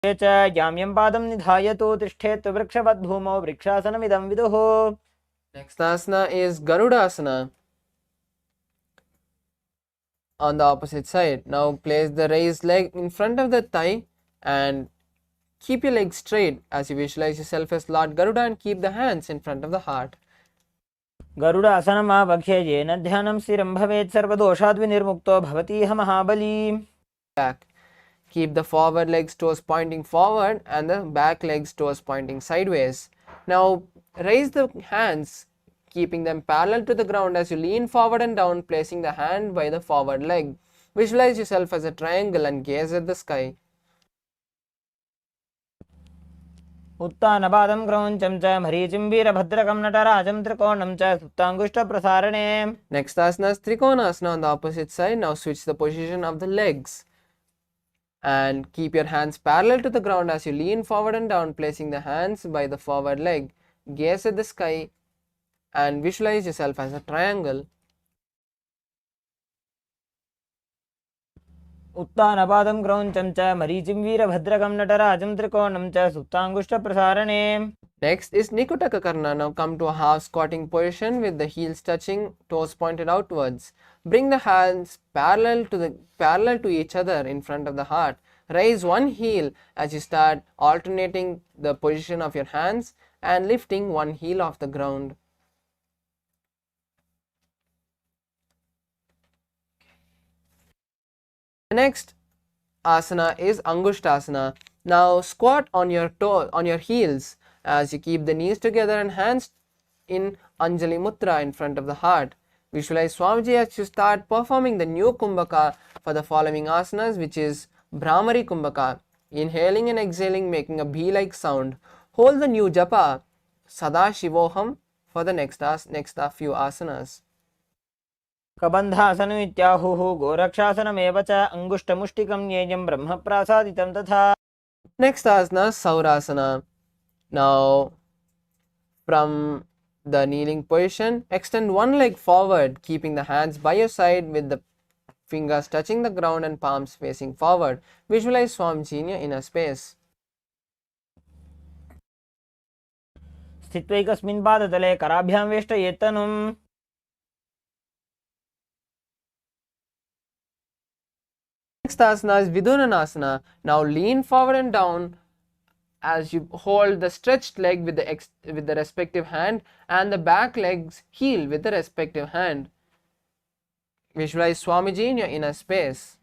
च जाम्यं पादं निधायतु तिष्ठेत् वृक्षवद्भूमौ वृक्षासनमिदं विदुः. Next asana is Garudasana. On the opposite side. Now place the raised leg in front of the thigh and keep your legs straight as you visualize yourself as Lord Garuda and keep the hands in front of the heart. गरुडासनमावख्य येन ध्यानं स्थिरं भवेत् सर्वदोषाद्विनिर्मुक्तो भवतीह महाबली. Back. Keep the forward legs toes pointing forward and the back legs toes pointing sideways. Now raise the hands, keeping them parallel to the ground as you lean forward and down, placing the hand by the forward leg. Visualize yourself as a triangle and gaze at the sky. उत्तानपादं क्रौञ्चं च मरीचिं वीरभद्रकं नटराजं त्रिकोणं च सुप्ताङ्गुष्ठप्रसारणे. Next asana is Trikonasana on the opposite side. Now switch the position of the legs and keep your hands parallel to the ground as you lean forward and down, placing the hands by the forward leg. Gaze at the sky and visualize yourself as a triangle. उत्तानपादं क्रौञ्चं च मरीचिं वीरभद्रकं नटराजं त्रिकोणं च सुप्ताङ्गुष्ठप्रसारणे. Next is Nikutaka Karna. Now come to a half squatting position with the heels touching, toes pointed outwards. Bring the hands parallel to each other in front of the heart. Raise one heel as you start alternating the position of your hands and lifting one heel off the ground. The next asana is Angushtasana. Now squat on your heels as you keep the knees together and hands in Anjali Mudra in front of the heart. Visualize Swamiji as you start performing the new Kumbhaka for the following asanas, which is Brahmari Kumbhaka. Inhaling and exhaling, making a bee-like sound. Hold the new japa Sadashivoham for the next few asanas. कबन्धासनम् इत्याहुः गोरक्षासनमेव च अङ्गुष्ठमुष्टिकं ज्ञेयं ब्रह्मप्रासादितं तथा. Next asana Saurasana. Now from the kneeling position, extend one leg forward, keeping the hands by your side with the fingers touching the ground and palms facing forward. Visualize Swamiji in your inner space. स्थित्वैकस्मिन् पादतले कराभ्यां वेष्टयेत्तनुम्. Next asana is Vidunanasana. Now lean forward and down as you hold the stretched leg with the respective hand and the back leg's heel with the respective hand. Visualize Swamiji in your inner space.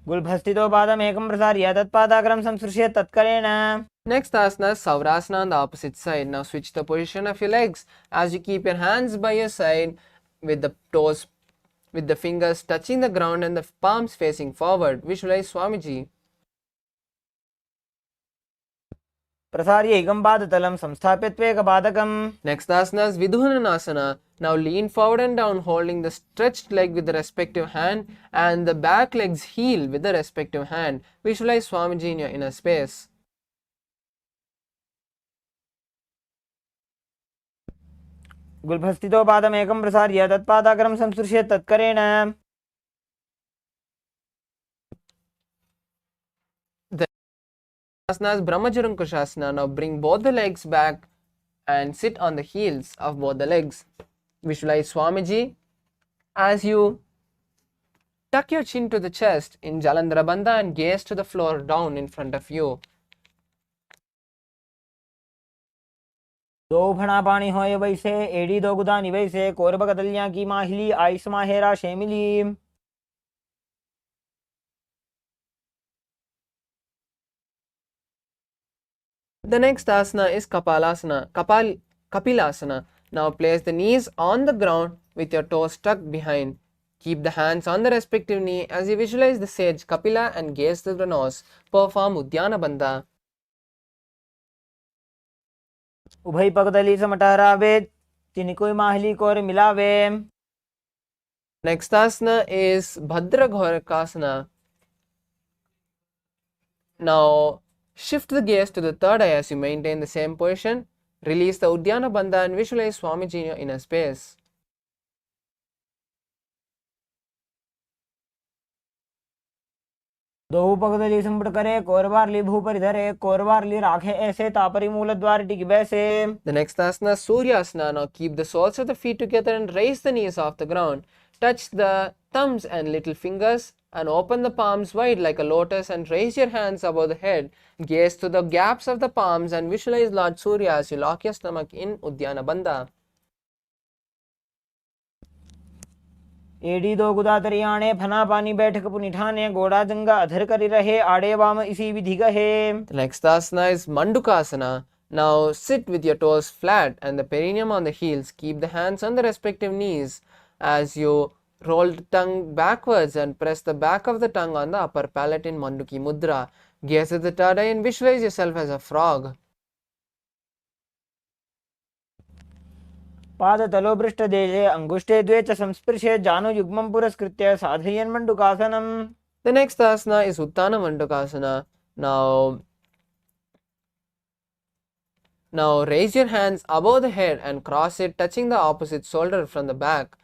गुल्भस्थितो पादमेकं प्रसार्य तत्पादाग्रं संसृश्य तत्करेण. Next asana is Saurasana on the opposite side. Now switch the position of your legs as you keep your hands by your side with the fingers touching the ground and the palms facing forward. Visualize Swamiji. प्रसार्य एकं पादतलं संस्थाप्य त्वेकपादकम्. Next asana is Vidunanasana. Now lean forward and down, holding the stretched leg with the respective hand and the back leg's heel with the respective hand. Visualize Swamiji in your inner space. गुल्भस्थितो पादमेकं प्रसार्य तत्पादाग्रं संसृश्य तत्करेण. The asana is Brahmajarankushasana. Now bring both the legs back and sit on the heels of both the legs. Visualize Swamiji as you tuck your chin to the chest in Jalandhara Bandha and gaze to the floor down in front of you. दो भणा पानी होए वैसे एड़ी दो गुदानी वैसे कोरब कदलियां की माहिली ice माहेरा शेमिली. The next asana is Kapilasana. Now place the knees on the ground with your toes tucked behind. Keep the hands on the respective knee as you visualize the sage Kapila and gaze to the nose. Perform Udyana Bandha. उभय पगदली समटहरावे तिनिकोई माहिली core मिलावे. Next asana is Bhadraghorakasana. Now shift the gaze to the third eye as you maintain the same position. Release the Udyana Bandha and visualize Swamiji in your inner space. दो पगदली संपट करे कोरबारली भूपरि धरे कोरबारली राखे ऐसे तापरी मूल द्वार टिक बैसे. The next asana, Surya Asana. Now keep the soles of the feet together and raise the knees off the ground. Touch the thumbs and little fingers and open the palms wide like a lotus and raise your hands above the head. Gaze to the gaps of the palms and visualize Lord Surya as you lock your stomach in Uddiyana Bandha. एडी दो गुदा तरियाणे फना पानी बैठक पुनिठाने गोड़ा जंगा अधर करी रहे आड़े वाम इसी विधि गहे. The next asana is Mandukasana. Now sit with your toes flat and the perineum on the heels. Keep the hands on the respective knees as you roll the tongue backwards and press the back of the tongue on the upper palate in Manduki Mudra. Gaze at the third eye and visualize yourself as a frog. पाद तलोपृष्ठ देशे अंगुष्ठे द्वे च संस्पृशे जानु युग्मं पुरस्कृत्य साधयन् मंडुकासनम्. The next asana is Uttana Mandukasana. Now raise your hands above the head and cross it, touching the opposite shoulder from the back.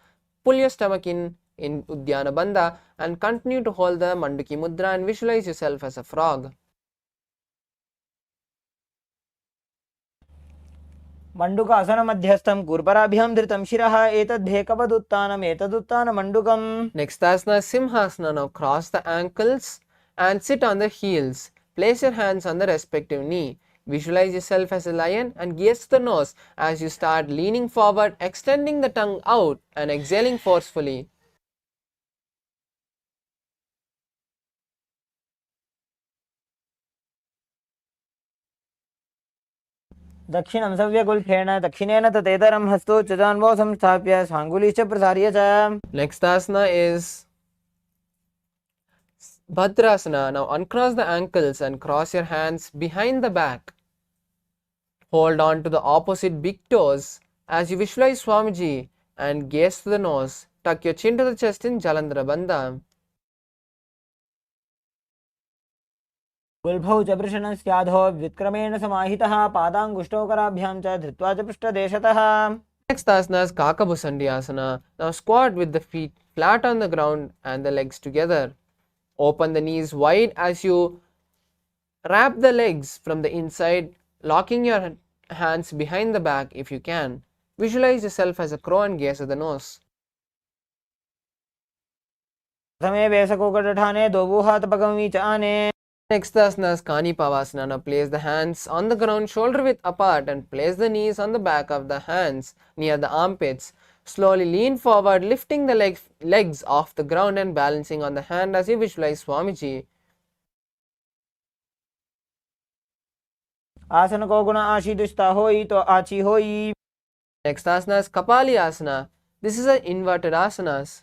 Pull your stomach in Uddiyana Bandha and continue to hold the Manduki Mudra and visualize yourself as a frog. मंडुकासन मध्यस्थं कूर्पराभ्यां धृतं शिरः एतद्धेकपदुत्तानम् एतदुत्तान मंडुकम्. Next asana is Simhasana. Now cross the ankles and sit on the heels. Place your hands on the respective knee. Visualize yourself as a lion and gaze to the nose as you start leaning forward, extending the tongue out and exhaling forcefully. दक्षिणं सव्यकुल्फेन दक्षिणेन ततेतरं हस्तो चजान्वो संस्थाप्य साङ्गुलीश्च प्रसार्य च. Next asana is Bhadrasana. Now uncross the ankles and cross your hands behind the back. Hold on to the opposite big toes as you visualize Swamiji and gaze to the nose. Tuck your chin to the chest in Jalandhara Bandha. गुल्भौ च वृषणस्याधो विक्रमेण समाहितः पादाङ्गुष्ठोकराभ्यां च धृत्वा च पृष्ठदेशतः. Next asana is Kakabusandi Asana. Now squat with the feet flat on the ground and the legs together. Open the knees wide as you wrap the legs from the inside, locking your hands behind the back if you can. Visualize yourself as a crow and gaze at the nose. प्रथमे वेसकोकटठाने दोबूहात पगमी च आने. Next asana is Kani Pavasana. Now place the hands on the ground shoulder width apart and place the knees on the back of the hands near the armpits. Slowly lean forward, lifting the legs off the ground and balancing on the hand as you visualize Swamiji. आसन को गुण आशी दुष्टा होई तो आची होई. Next asana is Kapali Asana. This is an inverted asanas.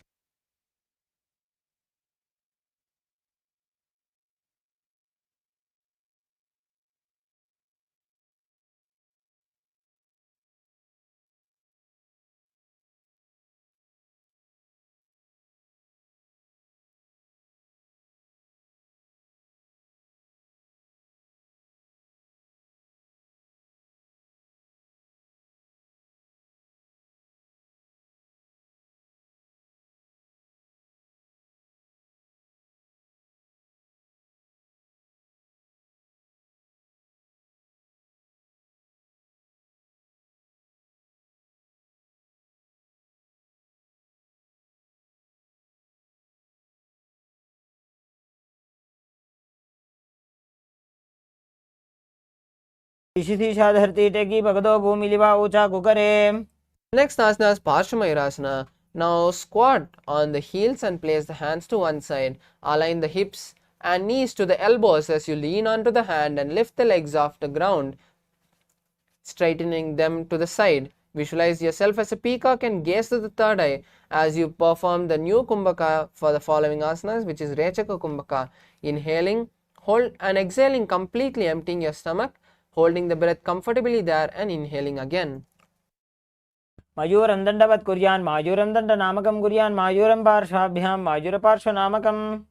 ईशितीशा धरती टेकी भगदो भूमि लिवा ऊंचा कुकरे. Next asana is Parsvamayurasana. Now squat on the heels and place the hands to one side. Align the hips and knees to the elbows as you lean onto the hand and lift the legs off the ground, straightening them to the side. Visualize yourself as a peacock and gaze to the third eye as you perform the new Kumbhaka for the following asanas, which is Rechaka Kumbhaka. Inhaling, hold and exhaling, completely emptying your stomach, holding the breath comfortably there and inhaling again. मयूरं दण्डवत् कुर्यान् मायूरं दण्डनामकं कुर्यान् मायूरं पार्श्वाभ्यां मायूरपार्श्वनामकम्.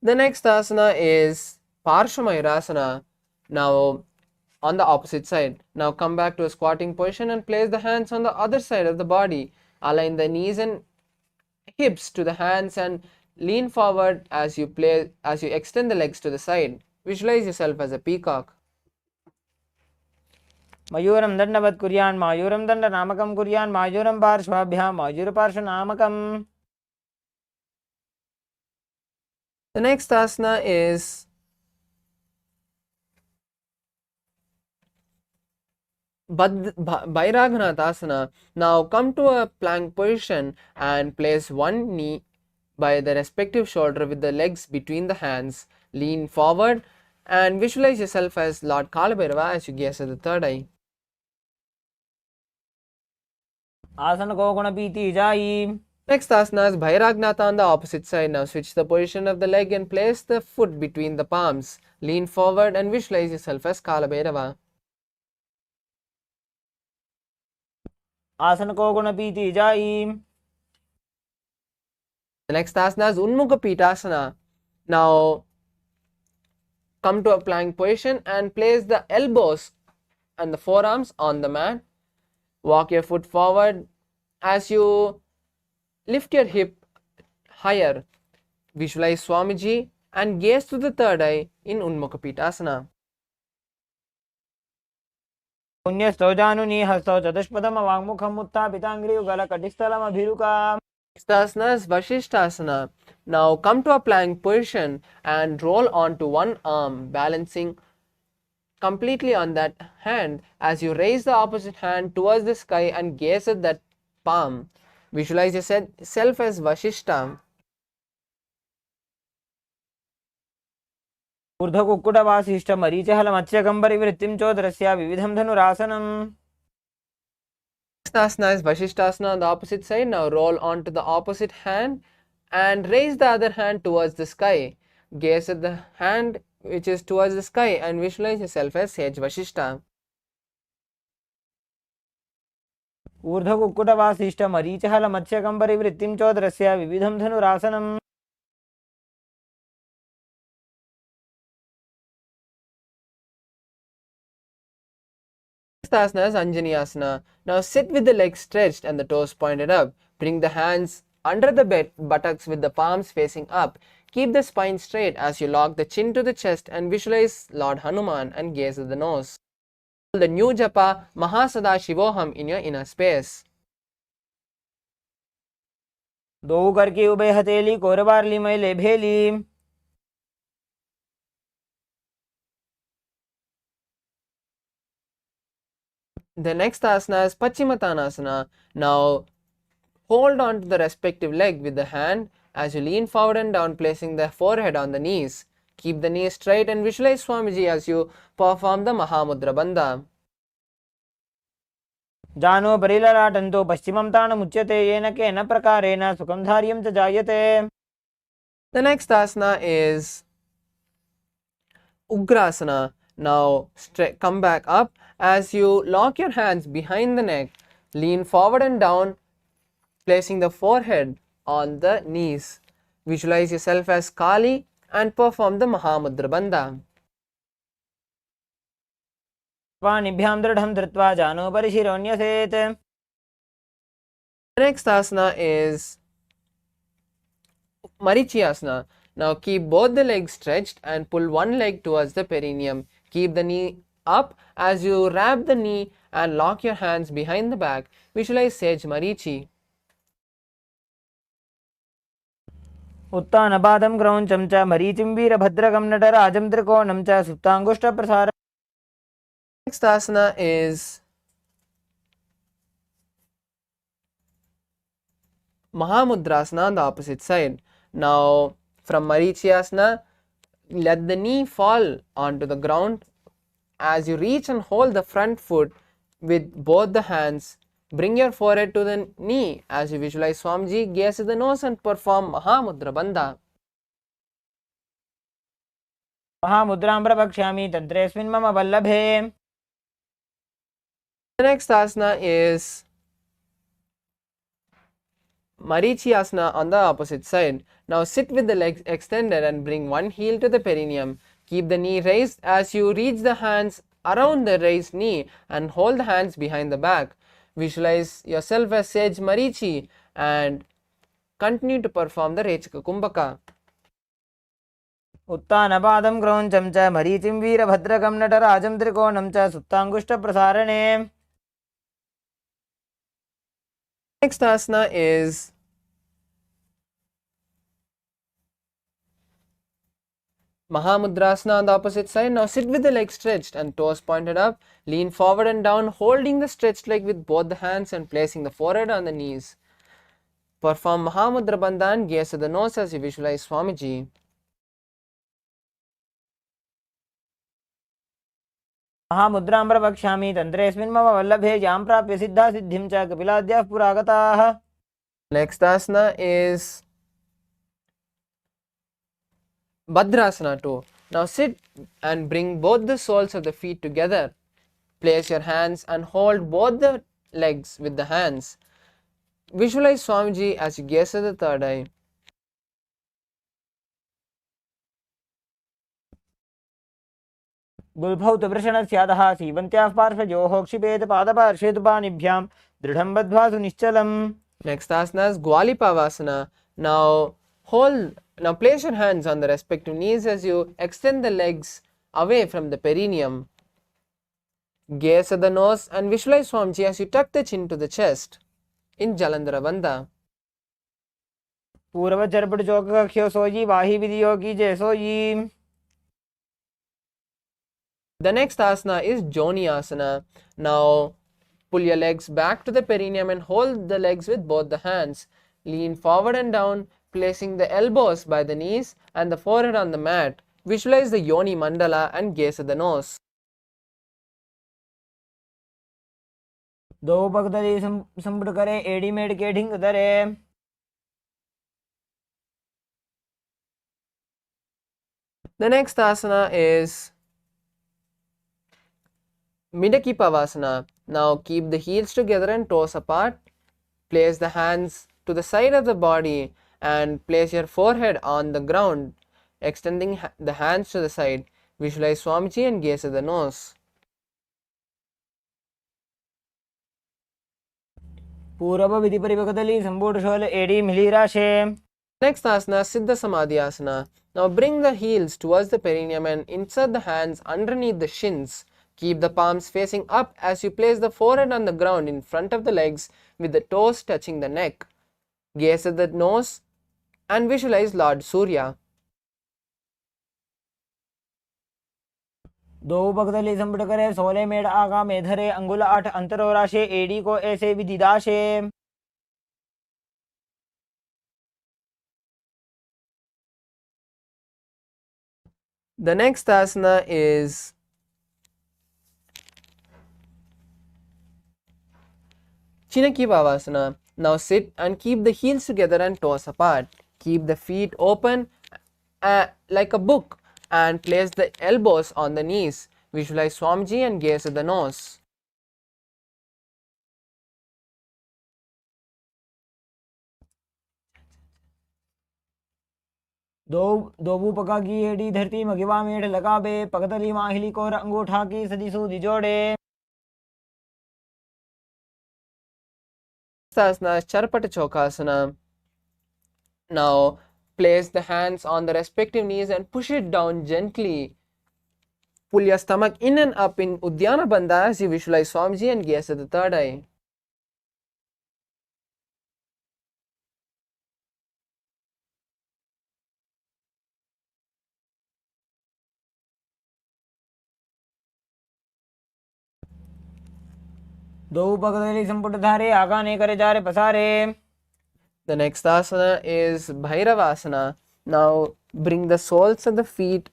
The next asana is Parshvamayurasana. Now on the opposite side. Now come back to a squatting position and place the hands on the other side of the body. Align the knees and hips to the hands and lean forward as you extend the legs to the side. Visualize yourself as a peacock. मयूरं दण्डवत् कुर्यान् मायूरं दण्डनामकं कुर्यान् मायूरं पार्श्वाभ्यां मायूरपार्श्वनामकम्. The next asana is Bhairaganath asana. Now come to a plank position and place one knee by the respective shoulder with the legs between the hands. Lean forward and visualize yourself as Lord Kalabhairava as you gaze at the third eye. आसन को गुणपीति जाई. Next asana is Bhairagnatha on the opposite side. Now switch the position of the leg and place the foot between the palms. Lean forward and visualize yourself as Kalabhairava. आसन को गुणपीति जाई. The next asana is Unmukha Pitasana. Now come to a plank position and place the elbows and the forearms on the mat. Walk your foot forward as you lift your hip higher. Visualize Swamiji and gaze to the third eye in Unmukha Pitasana. पुण्यस्थौ जानुनी हस्तौ चतुष्पदम वाङ्मुखम् उत्थापिताङ्घ्रियुगलकटिस्थलम् अभिरुका. Next asana is Vashishtasana. Now come to a plank position and roll onto one arm, balancing completely on that hand as you raise the opposite hand towards the sky and gaze at that palm. Visualize yourself as Vashishta. ऊर्ध्वकुक्कुटवासिष्ठ मरीचहलमत्स्यकम्बरिवृत्तिं चोदरस्य विविधं धनुरासनम्. Next asana is Vashishtasana on the opposite side. Now roll onto the opposite hand and raise the other hand towards the sky. Gaze at the hand which is towards the sky and visualize yourself as Sage Vashishta. ऊर्ध्वकुक्कुटवासिष्ठ मरीचहलमत्स्यकम्बरिवृत्तिं चोदरस्य विविधं धनुरासनम्. Next asana is Anjani Asana. Now sit with the legs stretched and the toes pointed up. Bring the hands under the buttocks with the palms facing up. Keep the spine straight as you lock the chin to the chest and visualize Lord Hanuman and gaze at the nose. The new japa Mahasadaशिवोहम in your inner space. दो करके उभय हथेली कोरबारली मैले भेली. The next asana is Pachimatanasana. Now hold on to the respective leg with the hand as you lean forward and down, placing the forehead on the knees. Keep the knees straight and visualize Swamiji as you perform the Mahamudra Bandha. जानो परिललाटन्तो पश्चिमं ताणमुच्यते येन केन प्रकारेण सुखं धार्यं च जायते. The next asana is Ugrasana. Now come back up as you lock your hands behind the neck, lean forward and down, placing the forehead on the knees. Visualize yourself as Kali and perform the Mahamudra Bandha. पाणिभ्यां दृढं धृत्वा जानो परिशिरोऽन्यसेत्. The next asana is Marichyasana. Now keep both the legs stretched and pull one leg towards the perineum. Keep the knee up as you wrap the knee and lock your hands behind the back. Visualize Sage Marichi. उत्तानपादं क्रौञ्चं च मरीचिं वीरभद्रकं नटराजं त्रिकोणं च सुप्ताङ्गुष्ठप्रसारम्. Next asana is Mahamudrasana on the opposite side. Now from Marichyasana, let the knee fall onto the ground as you reach and hold the front foot with both the hands. Bring your forehead to the knee as you visualize Swamiji, gaze at the nose and perform Mahamudra Bandha. महामुद्रां प्रवक्ष्यामि तन्त्रेऽस्मिन् मम वल्लभे. The next asana is Marichyasana on the opposite side. Now sit with the legs extended and bring one heel to the perineum. Keep the knee raised as you reach the hands around the raised knee and hold the hands behind the back. Visualize yourself as Sage Marichi and continue to perform the Rechaka Kumbhaka. उत्तानपादं क्रौञ्चं च मरीचिं वीरभद्रकं नटराजं त्रिकोणं च सुप्ताङ्गुष्ठप्रसारणे. Next asana is Mahamudrasana on the opposite side. Now sit with the legs stretched and toes pointed up. Lean forward and down, holding the stretched leg with both the hands and placing the forehead on the knees. Perform Mahamudra Bandha and gaze at the nose as you visualize Swamiji. महामुद्रां प्रवक्ष्यामि तन्त्रेऽस्मिन् मम वल्लभे यां प्राप्य सिद्धा सिद्धिं च कपिलाद्याः पुरागताः. Next asana is Bhadrasana 2. Now sit and bring both the soles of the feet together. Place your hands and hold both the legs with the hands. Visualize Swamiji as you gaze at the third eye. गुल्फौ तु वृषणस्यादः सीवन्त्याः पार्श्वयोः क्षिपेत पादपार्श्वेतुपानिभ्यां दृढं बद्ध्वा सुनिश्चलम्. Next asana is Gwalipavasana. Now place your hands on the respective knees as you extend the legs away from the perineum. Gaze at the nose and visualize Swamiji as you tuck the chin to the chest in Jalandhara Bandha. पूर्वचर्पट चौकख्यो सोयी वाही विधियो की जय सोयी. The next asana is Joni Asana. Now pull your legs back to the perineum and hold the legs with both the hands. Lean forward and down, placing the elbows by the knees and the forehead on the mat. Visualize the Yoni Mandala and gaze at the nose. दो पगदली संपुट करे एड़ी made के ढिंग दरे. The next asana is Midaki Pavasana. Now keep the heels together and toes apart. Place the hands to the side of the body and place your forehead on the ground, extending the hands to the side. Visualize Swamiji and gaze at the nose. पूर्व विधि परिपकदली संपुट शोल एड़ी मिली राशे. Next asana, Siddha Samadhi Asana. Now bring the heels towards the perineum and insert the hands underneath the shins. Keep the palms facing up as you place the forehead on the ground in front of the legs with the toes touching the neck. Gaze at the nose and visualize Lord Surya. दो पगदली संपुट करे 16 made आगा मेधरे अंगुल 8 अंतरो राशे एड़ी को ऐसे विदिदाशे. The next asana is Chinaki Bhavasana. Now sit and keep the heels together and toes apart. Keep the feet open like a book and place the elbows on the knees. Visualize Swamiji and gaze at the nose. दो पका की एड़ी धरती मगिवा मेढ़ लगा बे पगदली माहिली को अंगूठा की सदी सूदी जोड़े. Asana is Charpata Chokasana. Now place the hands on the respective knees and push it down gently. Pull your stomach in and up in Uddiyana Bandha as you visualize Swamiji and gaze at the third eye. दो पगदली संपुट धारे आगा ने करे जा रे पसारे. The next asana is Bhairavasana. Now bring the soles of the feet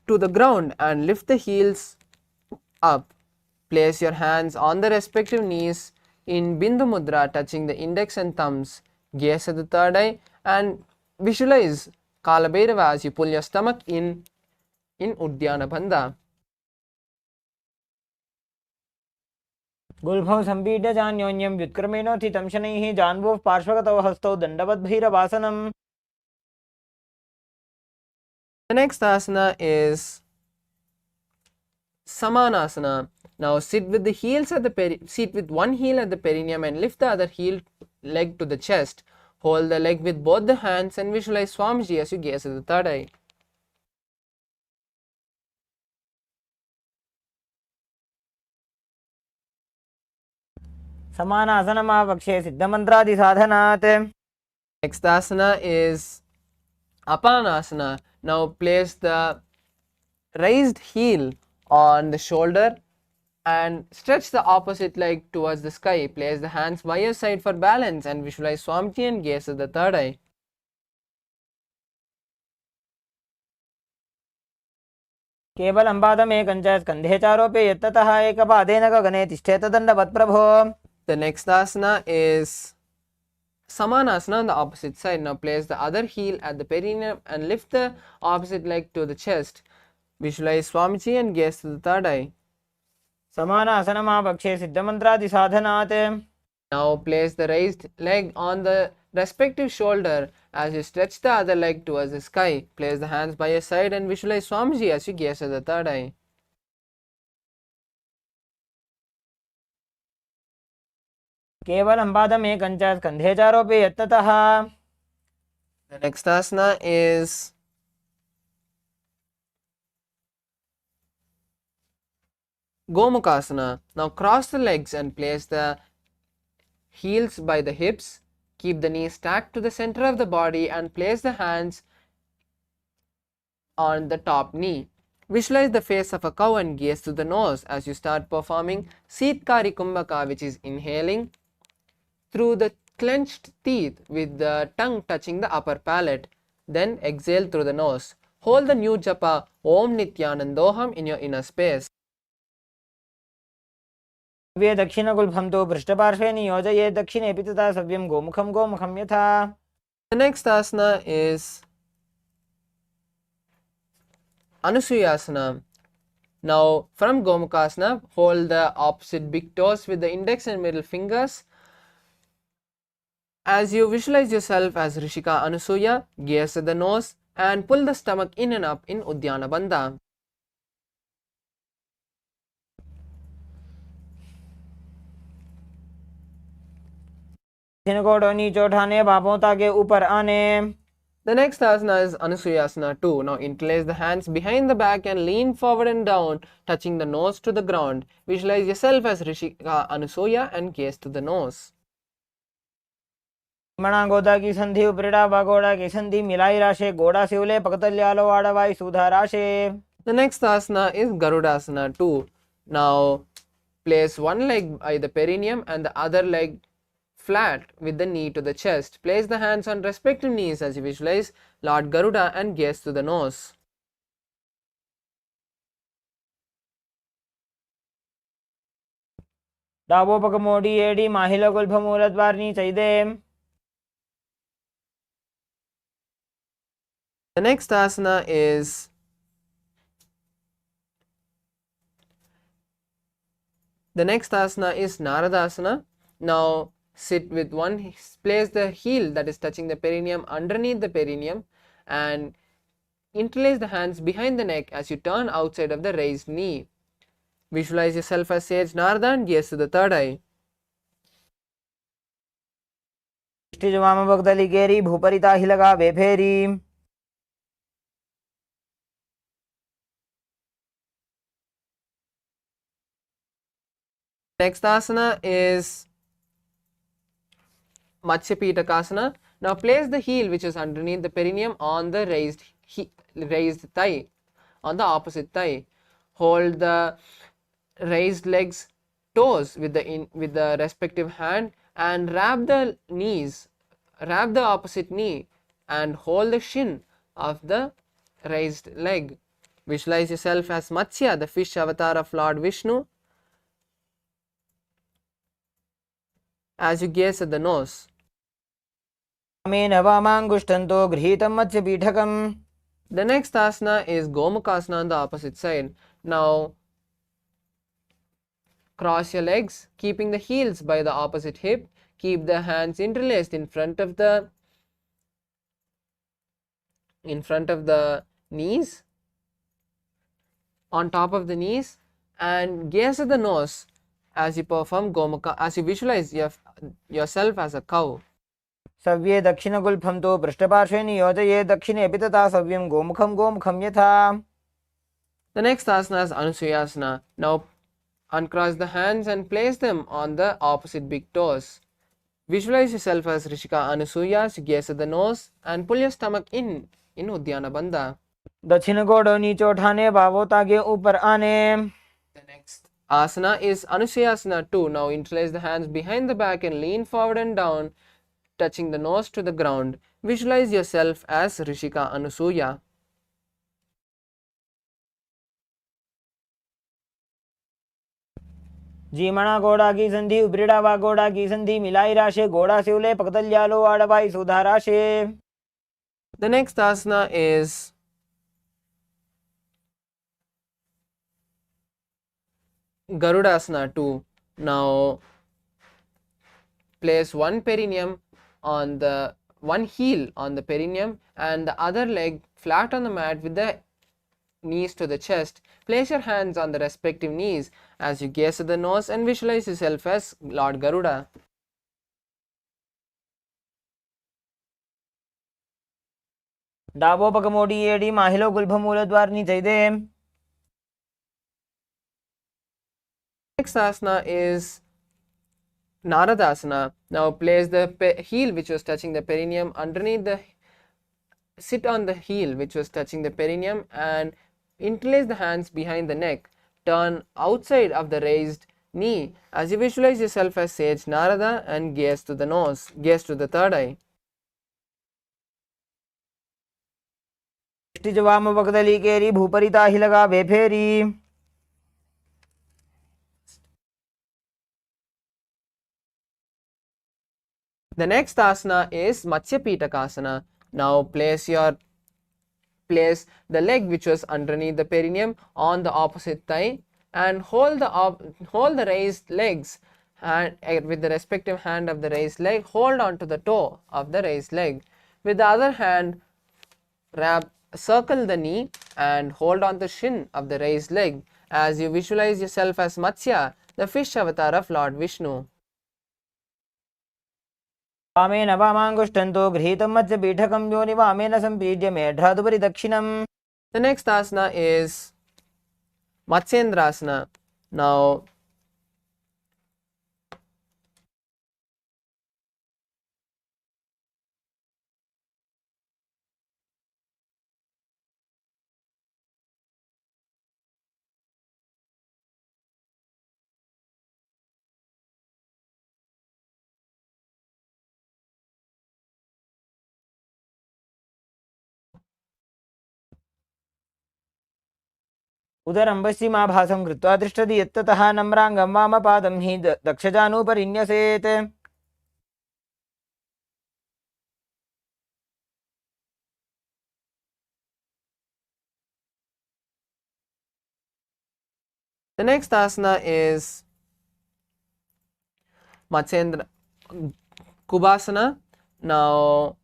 to the ground and lift the heels up. Place your hands on the respective knees in Bindu Mudra, touching the index and thumbs. Gaze at the third eye and visualize Kala Bhairava as you pull your stomach in Uddiyana Bandha. गुल्फौ संपीड्य जान्योन्यं व्युत्क्रमेणोत्थितं शनैः जान्वोः पार्श्वगतौ हस्तौ दण्डवद्भैरवासनम्. The next asana is Samanasana. Now sit with the heels at the sit with one heel at the perineum and lift the other heel leg to the chest. Hold the leg with both the hands and visualize Swamiji as you gaze at the third eye. समानासनमावक्षे सिद्धमन्त्रादिसाधनात्. Next asana is Apanasana. Now place the raised heel on the shoulder and stretch the opposite leg towards the sky. Place the hands by your side for balance and visualize Swamiji and gaze at the third eye. केवलं पादमेकं च स्कन्धे चारोपे यत्ततः एकपादेन गगने तिष्ठेत दण्डवत् प्रभो. The next asana is Samanasana on the opposite side. Now place the other heel at the perineum and lift the opposite leg to the chest. Visualize Swamiji and gaze to the third eye. समानासनमावक्षे सिद्धमन्त्रादिसाधनात्. Now place the raised leg on the respective shoulder as you stretch the other leg towards the sky. Place the hands by your side and visualize Swamiji as you gaze at the third eye. केवलं पादमेकं च स्कन्धे चारोपे यत्ततः. The next asana is Gomukhasana. Now cross the legs and place the heels by the hips. Keep the knees stacked to the center of the body and place the hands on the top knee. Visualize the face of a cow and gaze to the nose as you start performing Sitkari Kumbhaka, which is inhaling through the clenched teeth with the tongue touching the upper palate. Then exhale through the nose. Hold the new japa Om Nithyanandoham in your inner space. वे दक्षिणगुल्फं तु पृष्ठपार्श्वे नियोजये दक्षिणेऽपि तथा सव्यं गोमुखं गोमुखं यथा. The next asana is Anusuyasana. Now from Gomukhasana, hold the opposite big toes with the index and middle fingers. As you visualize yourself as Rishika Anusuya, gaze at the nose and pull the stomach in and up in Udyana Bandha. को नीचे उठाने बापों ताकि ऊपर आने. The next asana is Anusuyasana 2. Now interlace the hands behind the back and lean forward and down, touching the nose to the ground. Visualize yourself as Rishika Anusuya and gaze to the nose. मणा गोदा की संधि उपरिड़ा बागोड़ा की संधि मिलाई राशे गोड़ा सिवले पकतल्यालो आड़वाई सुधा राशे. The next asana is Garudasana 2. Now place one leg by the perineum and the other leg flat with the knee to the chest. Place the hands on respective knees as you visualize Lord Garuda and gaze to the nose. डाबो पकमोडी एडी माहिला गुल्फमूलद्वारनी चैदे. The next asana is Naradasana. Now sit with one, place the heel that is touching the perineum underneath the perineum and interlace the hands behind the neck as you turn outside of the raised knee. Visualize yourself as Sage Narada and gaze to the third eye. वाम भक्तली केरी भूपरिता ही लगा वे फेरी. Next asana is Matsyapitakasana. Now place the heel which is underneath the perineum on the raised thigh, on the opposite thigh. Hold the raised legs toes with the respective hand and wrap the knees, wrap the opposite knee and hold the shin of the raised leg. Visualize yourself as Matsya, the fish avatar of Lord Vishnu, as you gaze at the nose. The next asana is Gomukhasana on the opposite side. Now cross your legs, keeping the heels by the opposite hip. Keep the hands interlaced in front of the knees, on top of the knees, and gaze at the nose as you perform Gomukha, as you visualize yourself as a cow. सव्ये दक्षिणगुल्फं तु पृष्ठपार्श्वे नियोजये दक्षिणे अपि तथा सव्यं गोमुखं यथा. The next asana is Anusuyasana. Now uncross the hands and place them on the opposite big toes. Visualize yourself as Rishika Anusuya, you gaze at the nose and pull your stomach in Uddiyana Bandha. दक्षिण गोड़ नीचे उठाने बाहों तागे ऊपर आने. The next asana is Anusuyasana 2. Now interlace the hands behind the back and lean forward and down, touching the nose to the ground. Visualize yourself as Rishika Anusuya. जीमणा गोड़ा की संधि उपरीड़ा वा गोड़ा की संधि मिलाई राशे गोड़ा सिवले पकतल्यालो आड़वाई सुधाराशे. The next asana is Garudasana 2. Now place one perineum on the one heel on the perineum and the other leg flat on the mat with the knees to the chest. Place your hands on the respective knees as you gaze at the nose and visualize yourself as Lord Garuda. डाबो पकमोडी एडी माहिलो गुल्भमूल द्वारनी चैदे. Next asana is Naradasana. Now place the heel which was touching the perineum underneath the, sit on the heel which was touching the perineum and interlace the hands behind the neck. Turn outside of the raised knee as you visualize yourself as sage Narada and gaze to the nose, gaze to the third eye. वाम पकदली केरी भूपरिता ही लगा बेफेरी. The next asana is Matsya Pitakasana. Now place the leg which was underneath the perineum on the opposite thigh and hold the raised legs, and with the respective hand of the raised leg hold on to the toe of the raised leg. With the other hand circle the knee and hold on the shin of the raised leg as you visualize yourself as Matsya, the fish avatar of Lord Vishnu. वामेन वामाङ्गुष्ठन्तो गृहीतं मत्स्य पीठकं योनि वामेन सम्पीड्य मेढ्रादुपरि दक्षिणम्. The next asana is Matsyendrasana. Now उदरं पश्चिमाभासं कृत्वा तिष्ठति यत्ततः नम्राङ्गं वामपादं हि दक्षजानुपरिन्यसेत्. the next asana is Matsyendra Kubasana. Now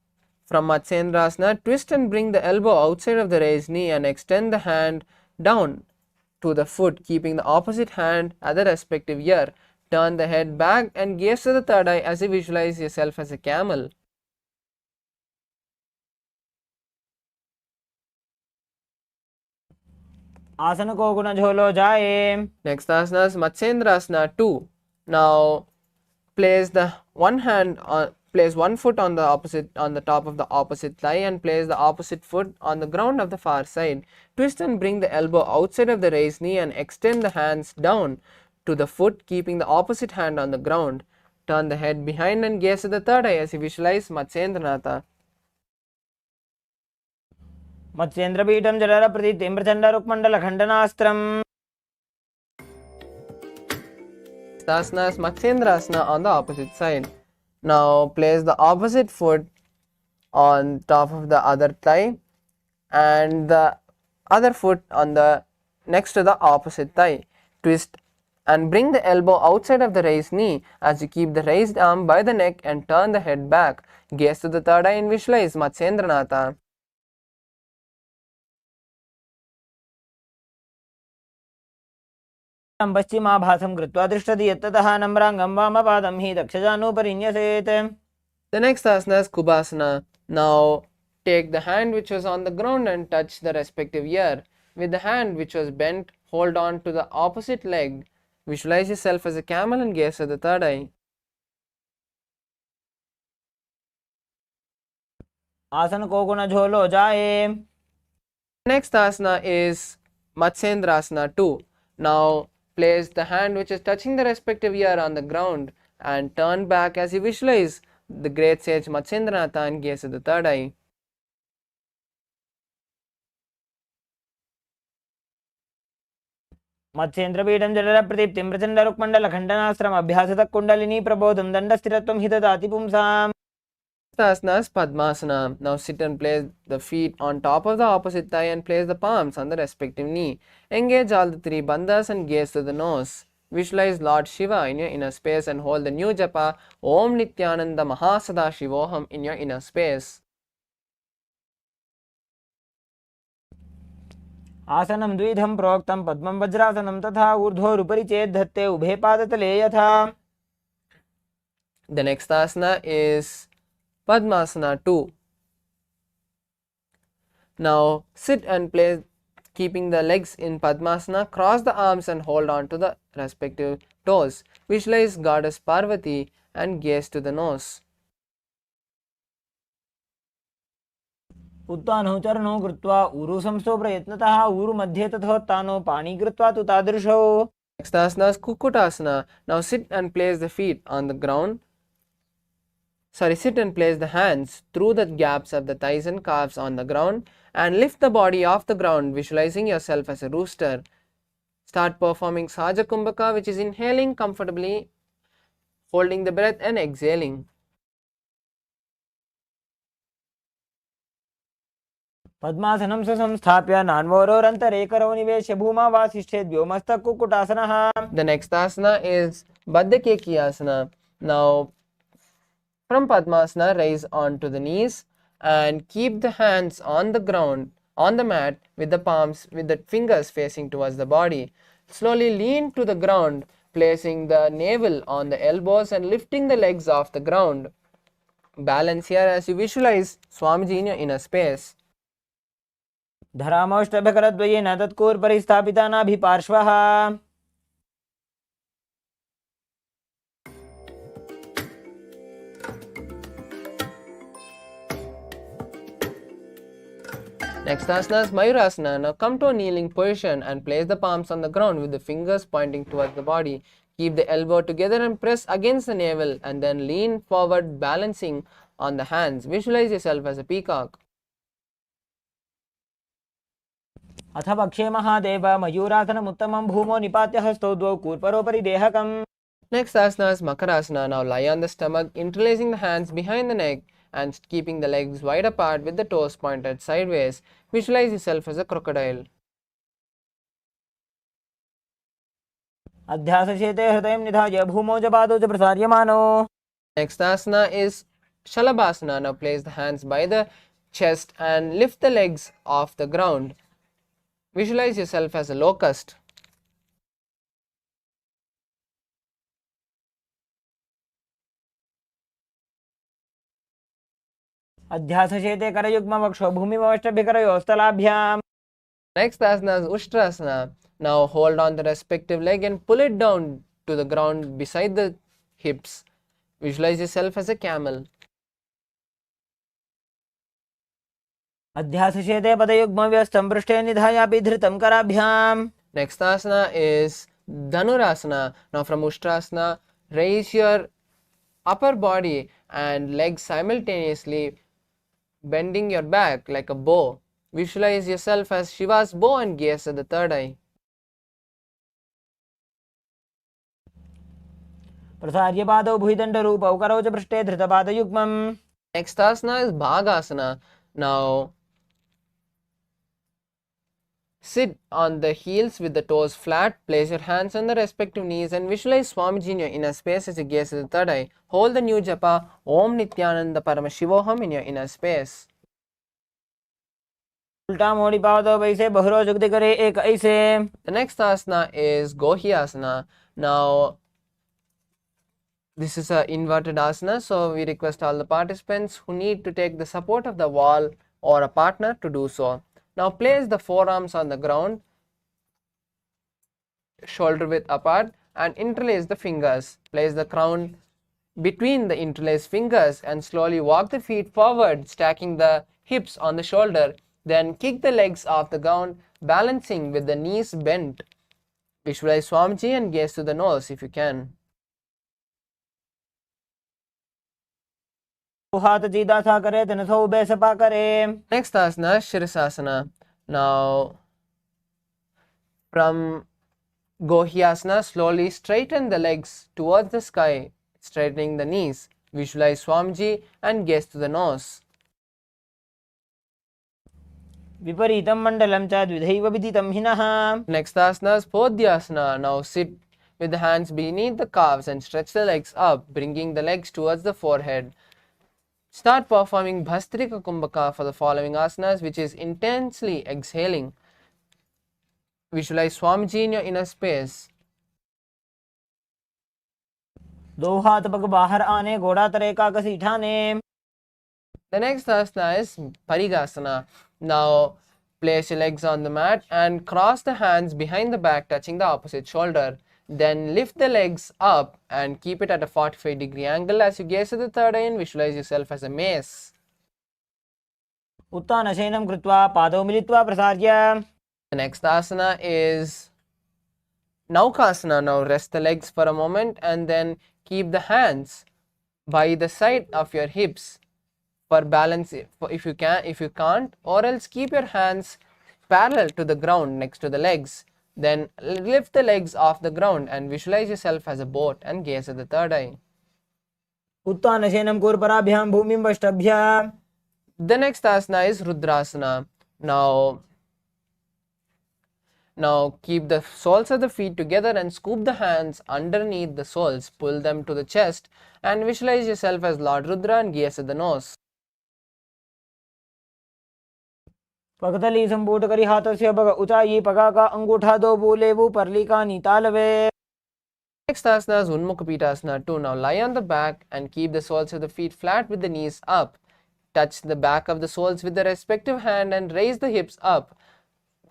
from Matsyendrasana, twist and bring the elbow outside of the raised knee and extend the hand down to the foot, keeping the opposite hand at the respective ear. Turn the head back and gaze to the third eye as you visualize yourself as a camel. आसन को गुण झोलो जाए. Next asana is Matsyendrasana 2. Now place one foot on the top of the opposite thigh and place the opposite foot on the ground of the far side. Twist and bring the elbow outside of the raised knee and extend the hands down to the foot, keeping the opposite hand on the ground. Turn the head behind and gaze at the third eye as you visualize Matsyendranatha. मत्स्येन्द्रपीठं जलरप्रतिं प्रचण्डरुक्मण्डलखण्डनास्त्रम्. Asana is Matsyendrasana on the opposite side. Now place the opposite foot on top of the other thigh and the other foot on the next to the opposite thigh. Twist and bring the elbow outside of the raised knee as you keep the raised arm by the neck and turn the head back. Gaze to the third eye and visualize Matsyendranatha. पश्चिमाभासं कृत्वा तिष्ठति यत्ततः नम्राङ्गं वामपादं हि दक्षजानुपरिन्यसेत्. The next asana is Kubhasana. Now take the hand which was on the ground and touch the respective ear. With the hand which was bent, hold on to the opposite leg. Visualize yourself as a camel and gaze at the third eye. आसन को गुण झोलो जाए. Next asana is Matsyendrasana 2. Now place the hand which is touching the respective ear on the ground and turn back as you visualize the great sage Matsyendranath and gaze at the third eye. मत्स्येन्द्रपीठं जलप्रदीप्तिं प्रचण्डरुक्मण्डलखण्डनाश्रम अभ्यासतः kundalini प्रबोधं दण्डस्थिरत्वं हि ददाति पुंसाम्. Asana is Padmasana. Now sit and place the feet on top of the opposite thigh and place the palms on the respective knee. Engage all the three bandhas and gaze to the nose. Visualize Lord Shiva in your inner space and hold the new japa Om Nithyananda Samādhi in your inner space. आसनं द्विधं प्रोक्तं पद्मं वज्रासनं तथा ऊर्ध्वोरुपरि चेत् धत्ते उभे पादतले यथा. The next asana is Padmasana 2. Now sit and place, keeping the legs in Padmasana, cross the arms and hold on to the respective toes. Visualize Goddess Parvati and gaze to the nose. उत्तानौ चरणौ कृत्वा ऊरु संस्थो प्रयत्नतः ऊरु मध्ये तथोत्तानो पाणि कृत्वा तु तादृशौ. Next asana is Kukutasana. Now sit and place the feet on the ground. Sit and place the hands through the gaps of the thighs and calves on the ground and lift the body off the ground, visualizing yourself as a rooster. Start performing Saja Kumbhaka, which is inhaling comfortably, holding the breath and exhaling. पद्मासनं संस्थाप्य नान्वरोरन्तरेकरौ निवेश्य भूमा वासिष्ठेद्यो मस्तकुक्कुटासनः. The next asana is Baddhakeki asana. Now from Padmasana, rise onto the knees and keep the hands on the ground, on the mat, with the fingers facing towards the body. Slowly lean to the ground, placing the navel on the elbows and lifting the legs off the ground. Balance here as you visualize Swamiji in your inner space. धरामौष्टभकरद्वयेन तत्कूर्परिस्थापिता नाभिपार्श्वः. Next asana is Mayurasana. Now come to a kneeling position and place the palms on the ground with the fingers pointing towards the body. Keep the elbow together and press against the navel and then lean forward, balancing on the hands. Visualize yourself as a peacock. अथ पक्षे महादेव मयूरासनमुत्तमं भूमो निपात्य हस्तौ द्वौ कूर्परोपरि देहकम्. Next asana is Makarasana. Now lie on the stomach, interlacing the hands behind the neck and keeping the legs wide apart with the toes pointed sideways. Visualize yourself as a crocodile. अध्यासशेते हृदयं निधाय भूमौ च पादौ च प्रसार्यमानो. Next asana is Shalabhasana. Now place the hands by the chest and lift the legs off the ground. Visualize yourself as a locust. अध्यासशेते करयुग्मवक्षो भूमिमवष्टभिकरयोस्तलाभ्याम्. Next asana is Ushtrasana. Now hold on the respective leg and pull it down to the ground beside the hips. Visualize yourself as a camel. अध्यासशेते पदयुग्मव्यस्तं पृष्ठे निधायापि धृतं कराभ्याम्. Next asana is Dhanurasana. Now from Ushtrasana, raise your upper body and legs simultaneously, bending your back like a bow. Visualize yourself as Shiva's bow and gaze at the third eye. प्रसार्य पादौ भुजदण्डरूपौ करौ च पृष्ठे धृतपादयुग्मम्. Next asana is Bhagasana. Now sit on the heels with the toes flat, place your hands on the respective knees and visualize Swamiji in your inner space as you gaze at the third eye. Hold the new japa Om Nithyananda Paramashivoham in your inner space. उल्टा मोड़ी पाओ तो वैसे बहरो जुगते करे एक ऐसे. The next asana is Gohyasana. Now, this is a inverted asana, so we request all the participants who need to take the support of the wall or a partner to do so. Now place the forearms on the ground, shoulder width apart, and interlace the fingers. Place the crown between the interlaced fingers and slowly walk the feet forward, stacking the hips on the shoulder. Then kick the legs off the ground, balancing with the knees bent. Visualize Swamiji and gaze to the nose if you can. हाथ सीधा सा करे तन सो ube Sapa करे. Next asana, Shirasasana. Now, from Gohyasana, slowly straighten the legs towards the sky, straightening the knees. Visualize Swamiji and gaze to the nose. विपरीतं मंडलं च द्विधैव विदितं हिनः. Next asana is Podhyasana. Now sit with the hands beneath the calves and stretch the legs up, bringing the legs towards the forehead. Start performing Bhastrika Kumbhaka for the following asanas, which is intensely exhaling. Visualize Swamiji in your inner space. दो हाथ पग बाहर आने घोड़ा तरे का घसीटा ने. The next asana is Parigasana. Now place your legs on the mat and cross the hands behind the back, touching the opposite shoulder. Then lift the legs up and keep it at a 45-degree angle. As you gaze at the third eye and visualize yourself as a mace. उत्तानशयनं कृत्वा पादौ मिलित्वा प्रसार्य. The next asana is Naukasana. Now rest the legs for a moment and then keep the hands by the side of your hips for balance if you can. If you can't, or else keep your hands parallel to the ground next to the legs. Then lift the legs off the ground and visualize yourself as a boat and gaze at the third eye. उत्तानशयनं कुर्पराभ्यां भूमिं वष्टभ्य. The next asana is Rudrasana. Now keep the soles of the feet together and scoop the hands underneath the soles. Pull them to the chest and visualize yourself as Lord Rudra and gaze at the nose. पगतली संपूट करी हाथस्य पग ऊंचाई पगा का अंगूठा दो बोले वो परली का नीतालवे. Next asana is Unmukha Pitasana 2. Now lie on the back and keep the soles of the feet flat with the knees up. Touch the back of the soles with the respective hand and raise the hips up,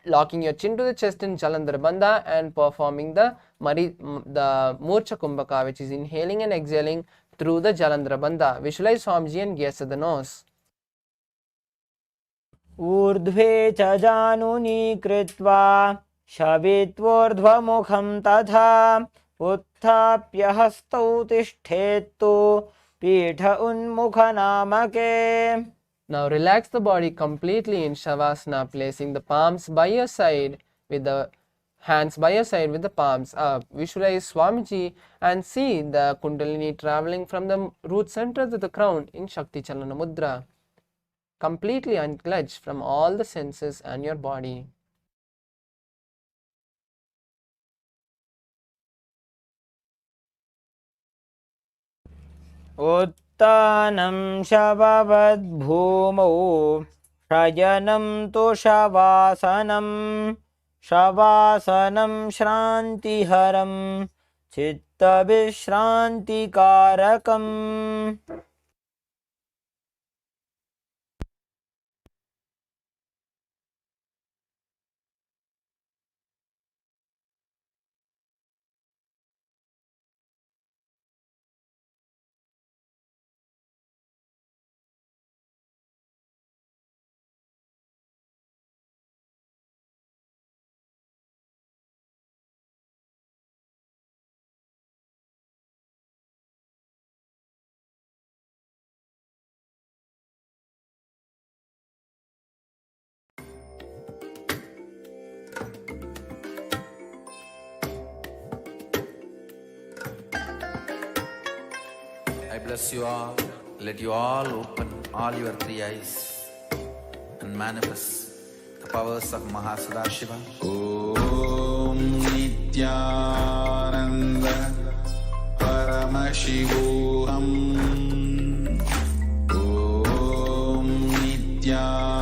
locking your chin to the chest in Jalandhara Bandha and performing the Murcha Kumbhaka, which is inhaling and exhaling through the Jalandhara Bandha. Visualize Swamiji and gaze at the nose. ऊर्ध्वे च जानुनी कृत्वा शवित्वोर्ध्वमुखं तथा उत्थाप्य हस्तौ तिष्ठेत्तु पीठ उन्मुख नामके. Now relax the body completely in Shavasana, placing the palms by your side with the hands by your side with the palms up. Visualize Swamiji and see the Kundalini traveling from the root center to the crown in Shakti Chalana Mudra, completely unclench from all the senses and your body. उत्तानं शववद्भूमौ शयनं तु शवासनं. शवासनं श्रान्तिहरं चित्तविश्रान्तिकारकम्. I bless you all. Let you all open all your three eyes and manifest the powers of Mahasadashiva. Om Nithyananda Paramashivoham. Om Nithyananda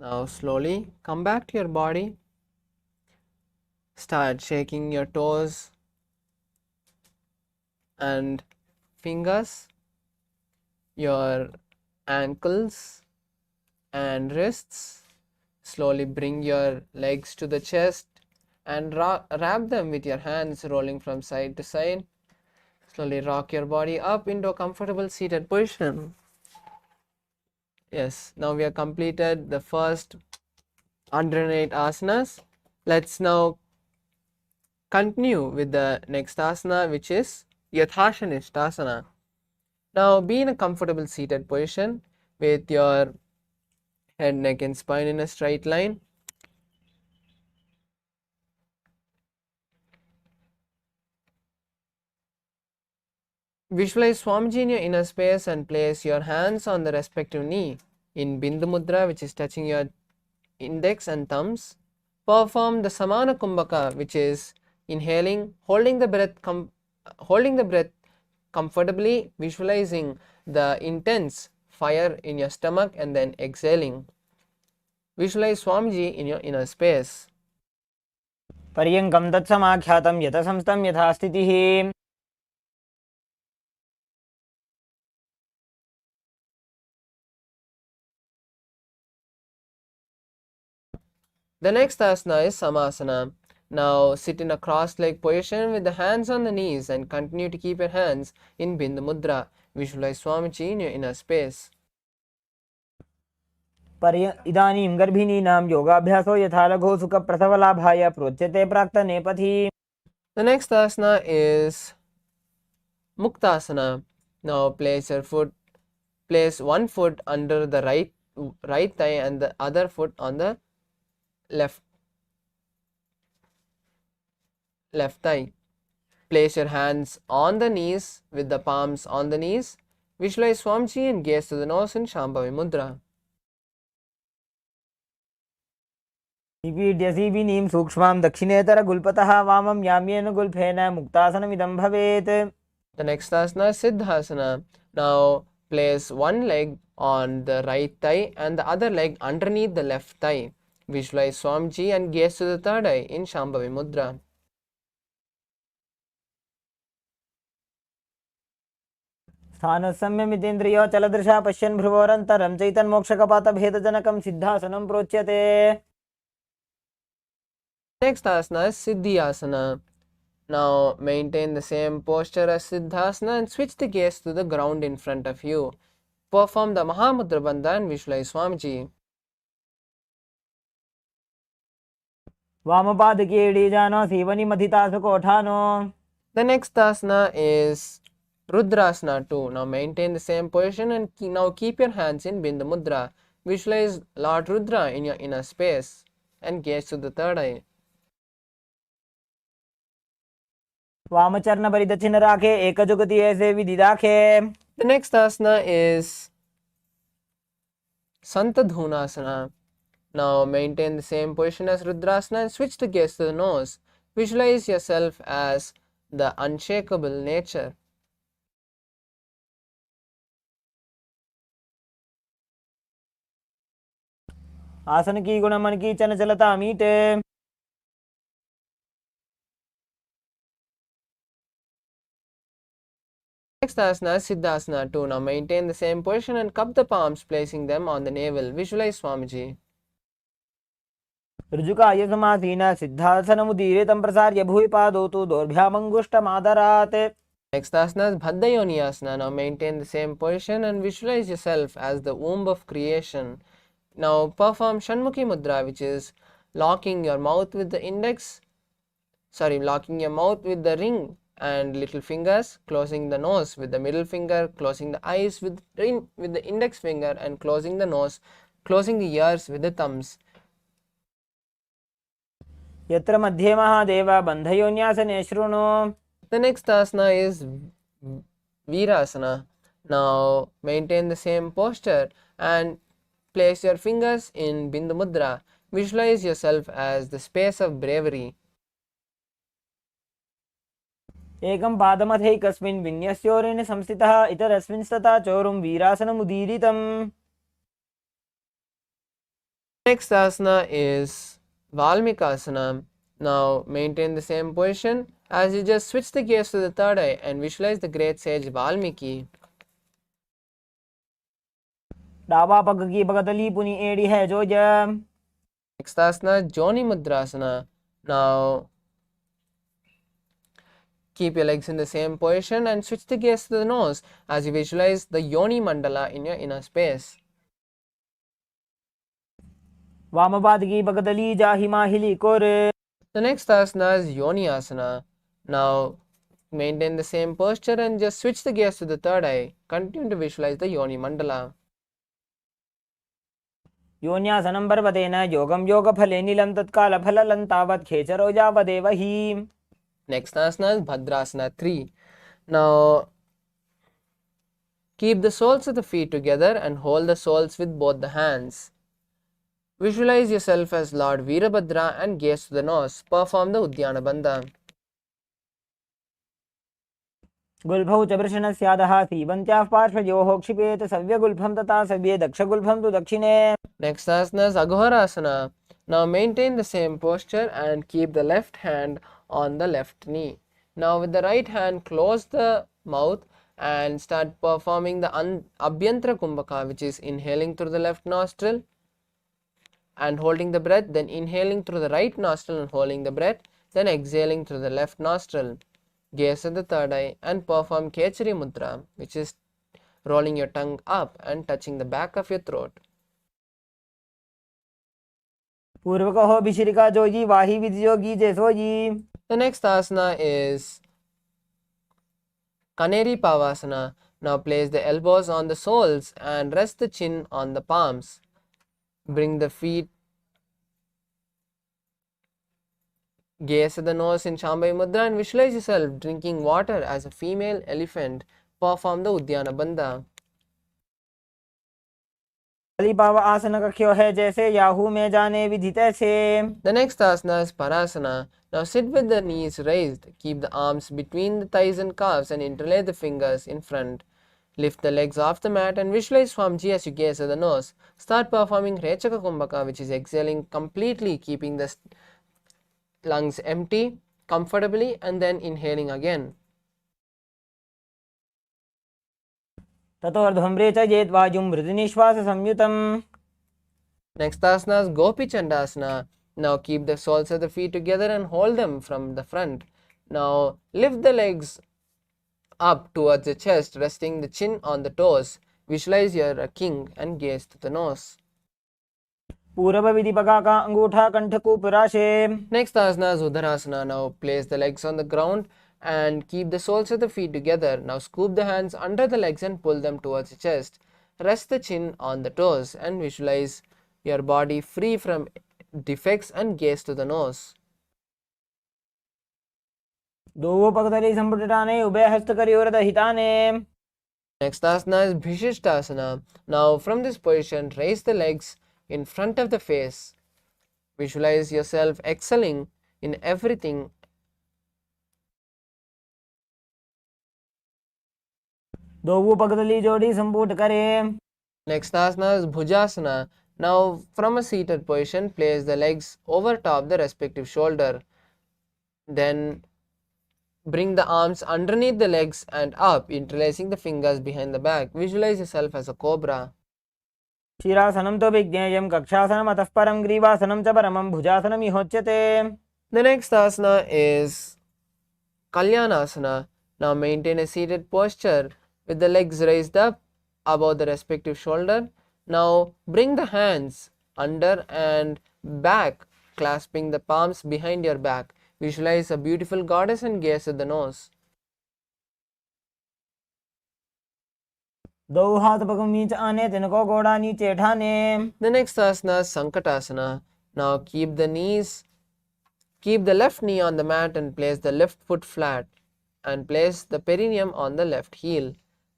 Now slowly come back to your body. Start shaking your toes and fingers, your ankles and wrists. Slowly bring your legs to the chest and wrap them with your hands, rolling from side to side. Slowly rock your body up into a comfortable seated position. Yes, now we have completed the first 108 asanas. Let's now continue with the next asana, which is Yathashanishtasana. Now be in a comfortable seated position with your head, neck and spine in a straight line. Visualize Swamiji in your inner space and place your hands on the respective knee in Bindu Mudra, which is touching your index and thumbs. Perform the Samana Kumbhaka, which is inhaling, holding the breath comfortably, visualizing the intense fire in your stomach and then exhaling. Visualize Swamiji in your inner space. पर्यङ्कं तत्समाख्यातं यतसंस्थं यथा स्थितिः. The next asana is Samasana. Now sit in a cross-leg position with the hands on the knees and continue to keep your hands in Bindu Mudra. Visualize Swamiji in your inner space. इदानीं गर्भिणीनां योगाभ्यासो यथा लघु सुखप्रसवलाभाय प्रोच्यते प्राक्तनेपथि. The next asana is Muktasana. Now place one foot under the right thigh and the other foot on the left thigh. Place your hands on the knees with the palms on the knees. Visualize Swamiji and gaze to the nose in Shambhavi Mudra. निपीड्यसीविनीं सूक्ष्मां दक्षिणेतरगुल्पतः वामं याम्येन गुल्फेन मुक्तासनमिदं भवेत्. The next asana is Siddhasana. Now place one leg on the right thigh and the other leg underneath the left thigh. Visualize Swamiji and gaze to the third eye in Shambhavi Mudra. स्थानसंयमितेन्द्रियो चलदृशा पश्यन् भ्रुवोरन्तरं चैतन्मोक्षकपातभेदजनकं सिद्धासनं प्रोच्यते. Next asana is Siddhyasana. Now maintain the same posture as Siddhasana and switch the gaze to the ground in front of you. Perform the Mahamudra Bandha and visualize Swamiji. वामपादकीडीजानो सीवनिमधितासुकोठानो. The next asana is Rudrasana 2. Now maintain the same position and now keep your hands in Bindu Mudra. Visualize Lord Rudra in your inner space and gaze to the third eye. वामचरणपरिदक्षिणराखे एकजुगति ऐसे विदिदाखे. The next asana is Santadhunasana. Now maintain the same position as Rudrasana and switch the gaze to the nose. Visualize yourself as the unshakable nature. आसन की गुण मन की चंचलता मीटे. Next asana is Siddhasana 2. Now maintain the same position and cup the palms, placing them on the navel. Visualize Swamiji. ऋजुकाय समासीन सिद्धासनमुदीरितं प्रसार्य भुवि पादौ तु दोर्भ्यामङ्गुष्ठमादरात्. Next asana is Bhaddayoni Asana. Now maintain the same position and visualize yourself as the womb of creation. Now perform Shanmukhi Mudra, which is locking your mouth with the ring and little fingers, closing the nose with the middle finger, closing the eyes with the index finger and closing the nose, closing the ears with the thumbs. यत्र मध्ये महादेव बन्धयोन्यासने शृणु. The next asana is Virasana. Now maintain the same posture and place your fingers in Bindu Mudra. Visualize yourself as the space of bravery. एकं पादमथैकस्मिन् विन्यस्योरेण संस्थितः इतरस्मिंस्तथा चोरुं वीरासनमुदीरितम्. Next asana is Valmikasana. Now maintain the same position as you just switch the gaze to the third eye and visualize the great sage Valmiki. डाबा पग की बगतली पुनी एड़ी है जो जम Next asana Joni Mudrasana. Now keep your legs in the same position and switch the gaze to the nose as you visualize the Yoni Mandala in your inner space. वामपाद की बगतली जाहि माहिली core The next asana is Yoni Asana. Now maintain the same posture and just switch the gaze to the third eye. Continue to visualize the Yoni Mandala. योन्यासनं पर्वतेन योगं योगफले नीलं तत्काल फललं तावत् खेचरो यावदेव हि Next asana is Bhadrasana 3. Now keep the soles of the feet together and hold the soles with both the hands. Visualize yourself as Lord Veerabhadra and gaze to the nose. Perform the Udyana Bandha. गुल्फौ च वृषणस्यादः सीवन्त्याः पार्श्वयोः क्षिपेत सव्यगुल्फं तथा सव्ये दक्षगुल्फं तु दक्षिणे Next asana is Aghorasana. Now maintain the same posture and keep the left hand on the left knee. Now with the right hand close the mouth and start performing the Abhyantra Kumbhaka, which is inhaling through the left nostril and holding the breath, then inhaling through the right nostril and holding the breath, then exhaling through the left nostril. Gaze at the third eye and perform Kechari Mudra, which is rolling your tongue up and touching the back of your throat. पूर्वकहो भिशिरिका Joji Wahi विधियोगी जैसोजी The next asana is Kaneri Pavasana. Now place the elbows on the soles and rest the chin on the palms. Bring the feet, gaze at the nose in Shambhavi Mudra and visualize yourself drinking water as a female elephant. Perform the Udyana Bandha. पाव आसन कख्यो है जैसे Yahoo में जाने विधि तैसे The next asana is Parasana. Now sit with the knees raised. Keep the arms between the thighs and calves and interlace the fingers in front. Lift the legs off the mat and visualize Swamiji as you gaze at the nose. Start performing Rechaka Kumbhaka, which is exhaling completely, keeping the lungs empty comfortably and then inhaling again. ततोर्ध्वम्रे च जेद्वायुं मृदुनिश्वास संयुतम् Next asana is Gopi Chandasana. Now keep the soles of the feet together and hold them from the front. Now lift the legs up towards the chest, resting the chin on the toes. Visualize you're a king and gaze to the nose. पूर्व विधि पगा का अंगूठा कंठ कुपराशे Next asana is Udarasana. Now place the legs on the ground and keep the soles of the feet together. Now scoop the hands under the legs and pull them towards the chest. Rest the chin on the toes and visualize your body free from defects and gaze to the nose. दो पगतली संपुटाने उभय हस्त करियोरद हिताने Next asana is Bhishishtasana. Now from this position raise the legs in front of the face. Visualize yourself excelling in everything. दो पगतली जोड़ी संपुट करे Next asana is Bhujasana. Now from a seated position place the legs over top the respective shoulder. Then bring the arms underneath the legs and up, interlacing the fingers behind the back. Visualize yourself as a cobra. शिरासनं तो विज्ञेयं कक्षासनम् अतः परं ग्रीवासनं च परमं भुजासनम् इहोच्यते The next asana is Kalyanasana. Now maintain a seated posture with the legs raised up above the respective shoulder. Now bring the hands under and back, clasping the palms behind your back. Visualize a beautiful goddess and gaze at the nose. दो हाथ पग नीचे आने तिनको गोड़ा नीचे ठाने The next asana is Sankatasana. Now keep the left knee on the mat and place the left foot flat and place the perineum on the left heel.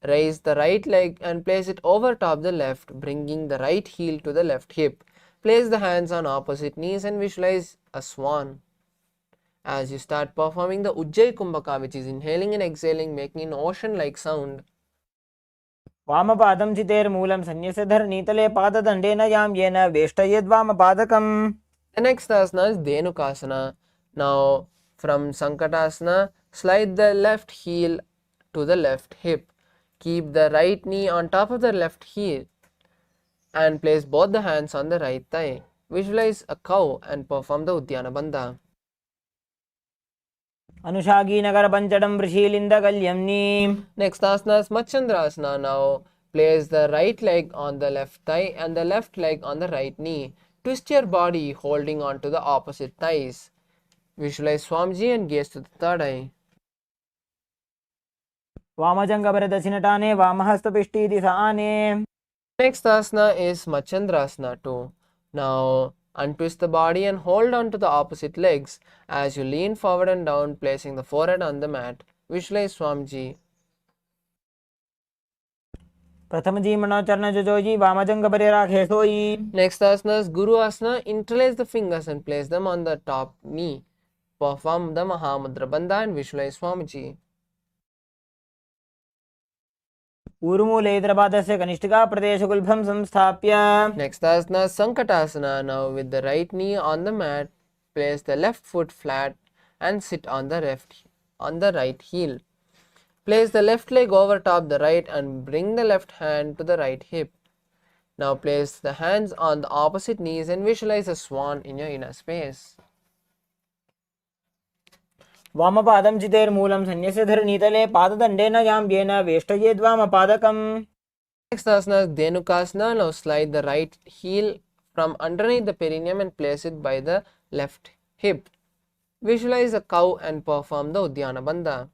Raise the right leg and place it over top the left, bringing the right heel to the left hip. Place the hands on opposite knees and visualize a swan. As you start performing the Ujjayi Kumbhaka, which is inhaling and exhaling, making an ocean-like sound. वामपादं चितेर्मूलं सन्न्यस्य धरणीतले पाददण्डेन यां येन वेष्टयेद्वामपादकम्. The next asana is Dhenukasana. Now, from Sankatasana, slide the left heel to the left hip. Keep the right knee on top of the left heel and place both the hands on the right thigh. Visualize a cow and perform the Uddiyana Bandha. अनुशागीनगरपञ्चडं वृषीलिन्दकल्यम्नि. Next asana is Machandrasana. Now, place the right leg on the left thigh and the left leg on the right knee. Twist your body holding on to the opposite thighs. Visualize Swamiji and gaze to the third eye. वामजङ्घपरदक्षिणटाने वामहस्तपिष्टीदिशाने. Next asana is Machandrasana 2. Now untwist the body and hold on to the opposite legs as you lean forward and down, placing the forehead on the mat. Visualize Swamiji. प्रथमजी मनोचरणजोजी वामजङ्घपरे राखे सोई. Next asana is Guru Asana. Interlace the fingers and place them on the top knee. Perform the Mahamudra Bandha and visualize Swamiji. ऊर्मूलेतरपादस्य कनिष्ठिका प्रदेशगुल्भं संस्थाप्य. Next asana is Sankatasana. Now with the right knee on the mat, place the left foot flat and sit on the right heel. Place the left leg over top the right and bring the left hand to the right hip. Now place the hands on the opposite knees and visualize a swan in your inner space. वामपादं चितेर्मूलं सन्न्यस्य धरणीतले पाददण्डेन यां येन वेष्टयेद्वामपादकम्. Next asana is Dhenukasana. Now slide the right heel from underneath the perineum and place it by the left hip. Visualize a cow and perform the Uddiyana Bandha.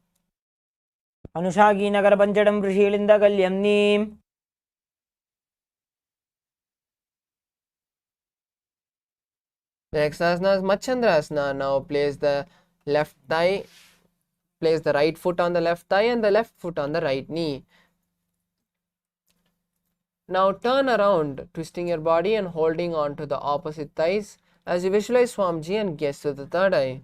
अनुशागीनगरपञ्चडं वृषीलिन्दकल्यम्नि. The next asana is Machandrasana. Now place the right foot on the left thigh and the left foot on the right knee. Now turn around, twisting your body and holding on to the opposite thighs as you visualize Swamiji and gaze to the third eye.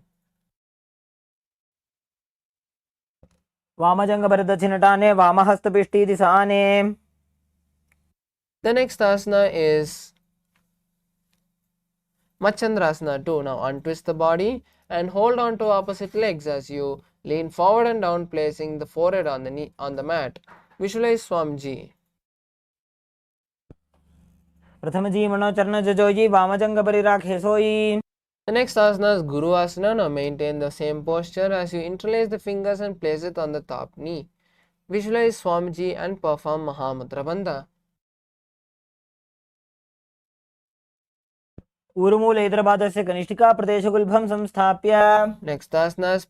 वामजङ्घपरदक्षिणटाने वामहस्तपिष्टीदिशाने. The next asana is Machandrasana 2. Now untwist the body and hold on to opposite legs as you lean forward and down, placing the forehead on the mat. Visualize Swamiji. प्रथमजी मनोचरणजोजी वामजङ्घपरे राखे सोई. The next asana is Guru Asana. Now maintain the same posture as you interlace the fingers and place it on the top knee. Visualize Swamiji and perform Mahamudra Bandha. ऊर्मूलेतरपादस्य कनिष्ठिका प्रदेशगुल्भं संस्थाप्य. Next asana is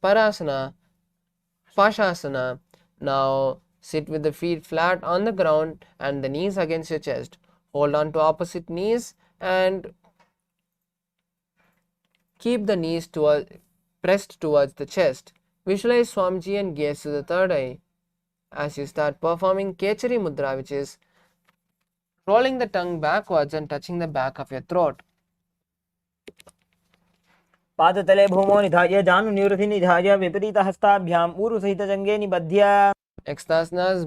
Pashasana. Now sit with the feet flat on the ground and the knees against your chest. Hold on to opposite knees and keep the knees pressed towards the chest. Visualize Swamiji and gaze to the third eye as you start performing Kechari Mudra, which is rolling the tongue backwards and touching the back of your throat. पादतले भूमौ निधाय जानुनिवृत्ति निधाय विपरीतहस्ताभ्याम् ऊरुसहितजङ्गे निबध्य. Next asana is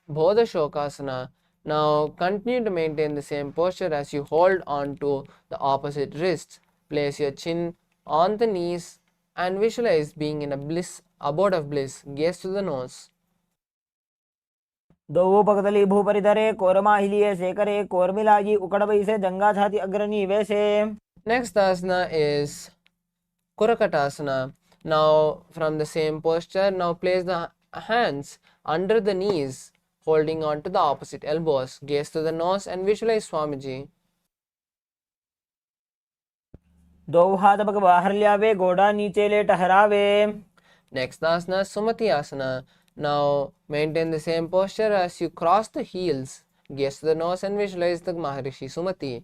Bodha Shokasana. Now continue to maintain the same posture as you hold on to the opposite wrists. Place your chin on the knees and visualize being in a abode of bliss. Gaze to the nose. दोपकतली भूपरिधरे कोरमाहिलिये शेखरे कोरमिलाजी उकड़बैसे जंगा छाती अग्रणी वैसे. Next asana is Kurakatasana. Now from the same posture, now place the hands under the knees, holding on to the opposite elbows. Gaze to the nose and visualize Swamiji. दो हाथ पग बाहर लियावे गोड़ा नीचे ले टहरावे. Next asana is Sumati Asana. Now maintain the same posture as you cross the heels. Gaze to the nose and visualize the Maharishi Sumati.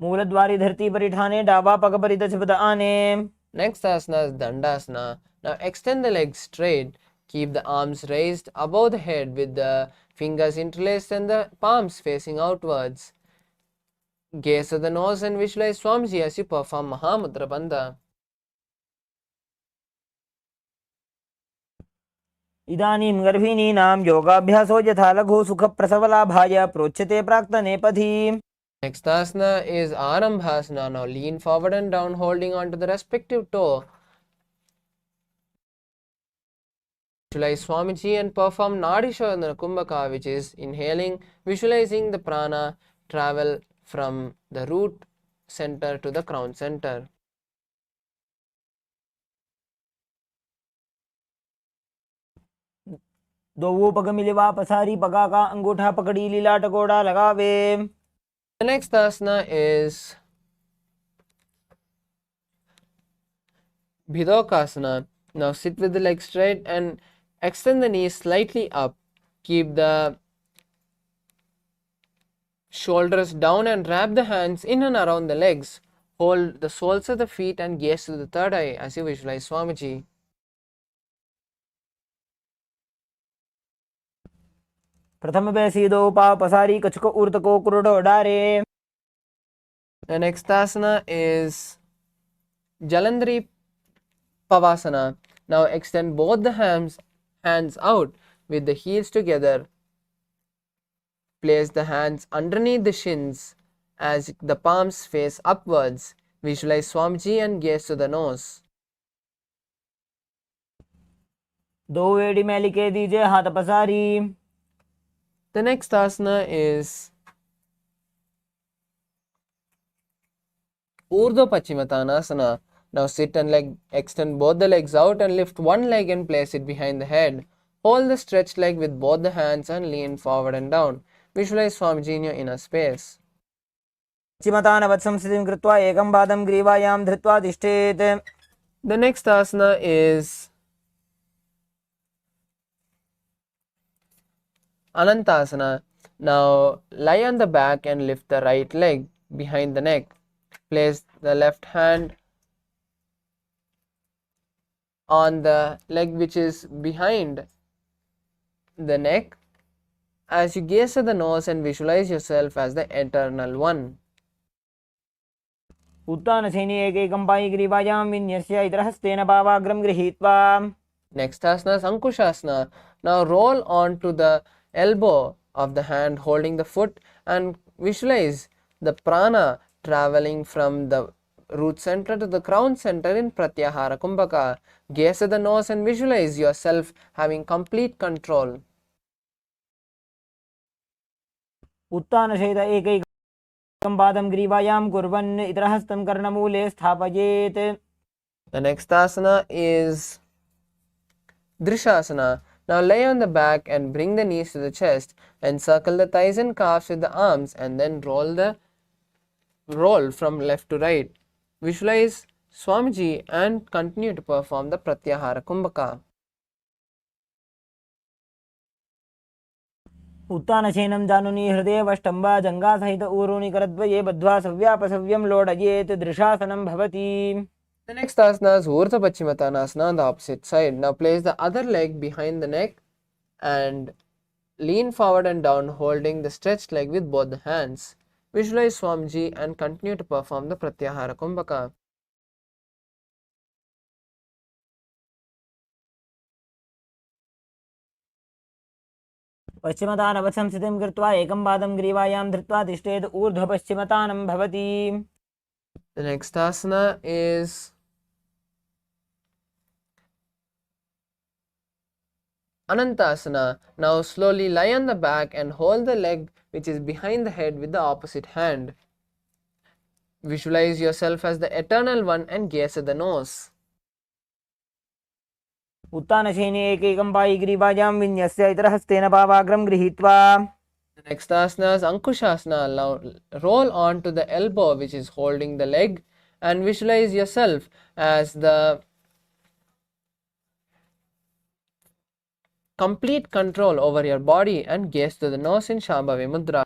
मूलद्वारी धरती परिठाने डाबा पग परिदछ आने. Next asana is Dandasana. Now extend the legs straight. Keep the arms raised above the head with the fingers interlaced and the palms facing outwards. Gaze to the nose and visualize Swamiji as you perform Mahamudra Bandha. इदानीं गर्भिणीनां योगाभ्यासो यथा लघु सुखप्रसवलाभाय प्रोच्यते प्राक्तनेपथि. Next asana is Arambhasana. Now lean forward and down, holding on to the respective toe. Visualize Swamiji and perform Nadishodhana Kumbhaka, which is inhaling, visualizing the prana travel from the root center to the crown center. दो पग मिलवा पसारी पगा का अंगूठा पकड़ी लीला टकोड़ा लगावे. The next asana is Bhidokasana. Now sit with the legs straight and extend the knees slightly up. Keep the shoulders down and wrap the hands in and around the legs. Hold the soles of the feet and gaze to the third eye as you visualize Swamiji. प्रथम बैसी दो पाव पसारी कछको ऊर्त को कुरुडो डारे. The next asana is Jalandhari Pavasana. Now extend both the hands out with the heels together. Place the hands underneath the shins as the palms face upwards. Visualize Swamiji and gaze to the nose. दो वेड़ी मैली के दीजिए हाथ पसारी. The next asana is Urdhva Paschimottanasana. Now sit and extend both the legs out and lift one leg and place it behind the head. Hold the stretched leg with both the hands and lean forward and down. Visualize Swamiji in your inner space. पश्चिमतानवत् संस्थितिं कृत्वा एकं पादं ग्रीवायां धृत्वा तिष्ठेत्. The next asana is Anantasana. Now lie on the back and lift the right leg behind the neck. Place the left hand on the leg which is behind the neck as you gaze at the nose and visualize yourself as the eternal one. उत्तानसेनी एकैकं पायि ग्रीवायां विन्यस्य इतरहस्तेन पावाग्रं गृहीत्वा. Next asana is Ankushasana. Now roll on to the elbow of the hand holding the foot and visualize the prana traveling from the root center to the crown center in Pratyahara Kumbhaka. Gaze at the nose and visualize yourself having complete control. उत्तानशयित एकैकं पादं ग्रीवायां कुर्वन् इतरहस्तं कर्णमूले स्थापयेत्. The next asana is Drishasana. Now lay on the back and bring the knees to the chest. Encircle the thighs and calves with the arms and then roll from left to right. Visualize Swamiji and continue to perform the Pratyahara Kumbhaka. उत्तानशयनं जानुनी हृदयवष्टम्बा जङ्घासहित ऊरुनिकरद्वये बद्ध्वा सव्यापसव्यं लोडयेत् दृशासनं भवति. The next asana is Urdhva Paschimottanasana on the opposite side. Now place the other leg behind the neck and lean forward and down holding the stretched leg with both the hands. Visualize Swamiji and continue to perform the Pratyahara Kumbhaka. पश्चिमतानवत् संस्थितिं कृत्वा एकं पादं ग्रीवायां धृत्वा तिष्ठेत्. ऊर्ध्वपश्चिमतानं भवति. The next asana is Anantasana. Now slowly lie on the back and hold the leg which is behind the head with the opposite hand. Visualize yourself as the eternal one and gaze at the nose. उत्तानशयने एकैकं पायि ग्रीवायां विन्यस्य इतरहस्तेन पावाग्रं गृहीत्वा. The next asana is Ankushasana. Now roll on to the elbow which is holding the leg and visualize yourself as the complete control over your body and gaze to the nose in Shambhavi Mudra.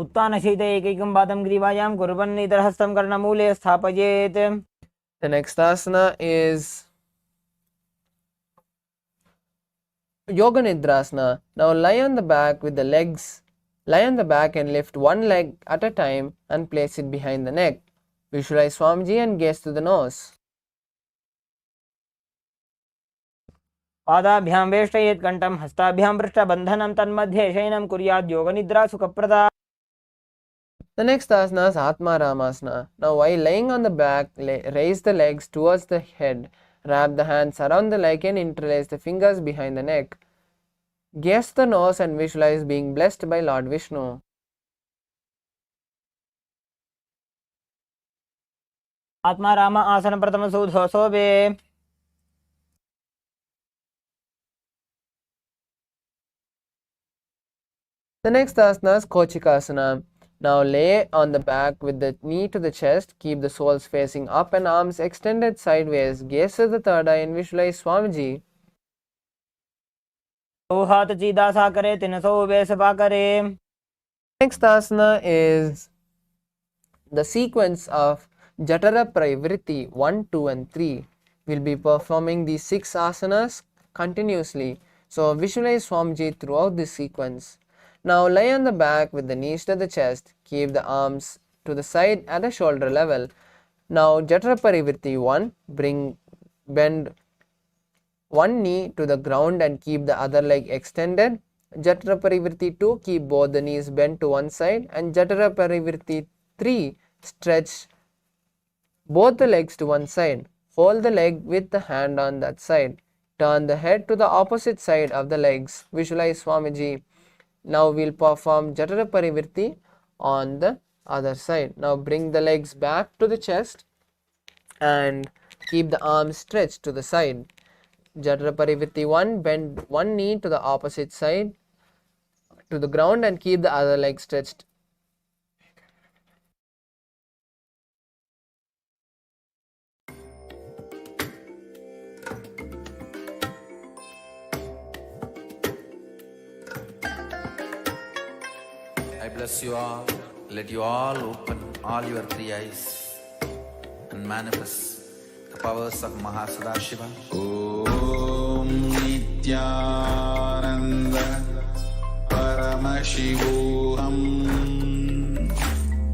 उत्तानशयित एकैकं पादं ग्रीवायां कुर्वन् इतरहस्तं कर्णमूले स्थापयेत्. The next asana is Yoga Nidrasana. Now lie on the back with the legs. Lie on the back and lift one leg at a time and place it behind the neck. Visualize Swamiji and gaze to the nose. पादाभ्यां वेष्टयेत् कण्ठं हस्ताभ्यां पृष्ठबन्धनं तन्मध्ये शयनं कुर्यात् योगनिद्रा सुखप्रदा. The next asana is Atma Ramasana. Now while laying on the back, raise the legs towards the head. Wrap the hands around the leg and interlace the fingers behind the neck. Gaze the nose and visualize being blessed by Lord Vishnu. आत्मा राम आसन प्रथम सूधो सोवे. The next asana is Kochikasana. Now lay on the back with the knee to the chest. Keep the soles facing up and arms extended sideways. Gaze to the third eye and visualize Swamiji. दो हाथ सीधा सा करे, 300 वे सफा करे. Next asana is the sequence of Jatara Pravriti 1, 2 and 3. We'll be performing these 6 asanas continuously. So visualize Swamiji throughout this sequence. Now lie on the back with the knees to the chest. Keep the arms to the side at the shoulder level. Now Jatara Pravriti 1, bend one knee to the ground and keep the other leg extended. Jatara Pravriti 2, keep both the knees bent to one side. And Jatara Pravriti 3, stretch both the legs to one side. Hold the leg with the hand on that side. Turn the head to the opposite side of the legs. Visualize Swamiji. Now we'll perform Jatara Pravriti on the other side. Now bring the legs back to the chest and keep the arms stretched to the side. Jatara Pravriti 1, bend one knee to the opposite side to the ground and keep the other leg stretched. I bless you all. Let you all open all your 3 eyes and manifest the powers of Mahasadashiva. Om Nithyananda Paramashivoham.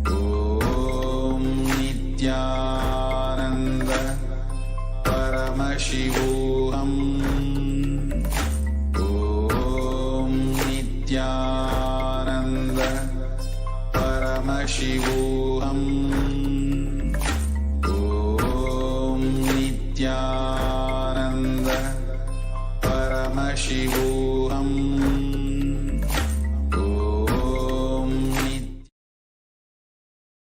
Om Nithyananda Paramashivoham. Om Nithyananda Paramashivoham. Om Nithyananda Paramashivoham. Om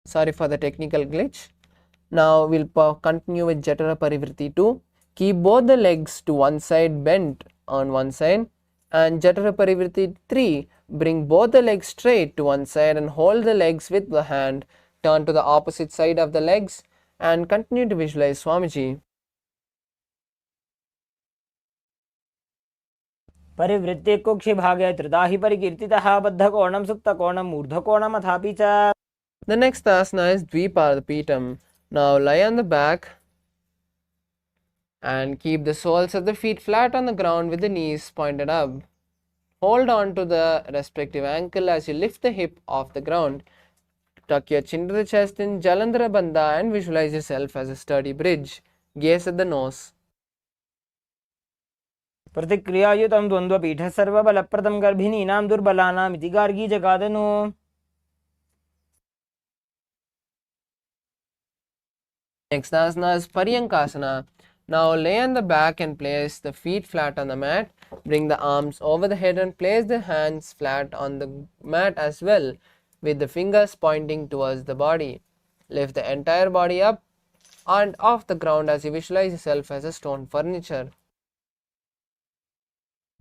Sorry for the technical glitch. Now we'll continue with Jatara Pravriti 2. Keep both the legs to one side bent on one side. And Jatara Pravriti 3, bring both the legs straight to one side and hold the legs with the hand. Turn to the opposite side of the legs and continue to visualize Swamiji. परिवृत्ति कुक्षि भागे त्रिदाहि परिकीर्तितः बद्धकोणं सुप्तकोणं ऊर्ध्वकोणम् अथापि च. The next asana is Dvipardapitam. Now lie on the back and keep the soles of the feet flat on the ground with the knees pointed up. Hold on to the respective ankle as you lift the hip off the ground. Tuck your chin to the chest in Jalandhara Bandha and visualize yourself as a sturdy bridge. Gaze at the nose. प्रतिक्रियायुतं द्वन्द्वपीठः सर्वबलप्रदं गर्भिणीनां दुर्बलानाम् इति Gargi जगादनु. Next asana is Paryankasana. Now lay on the back and place the feet flat on the mat. Bring the arms over the head and place the hands flat on the mat as well, with the fingers pointing towards the body. Lift the entire body up and off the ground as you visualize yourself as a stone furniture.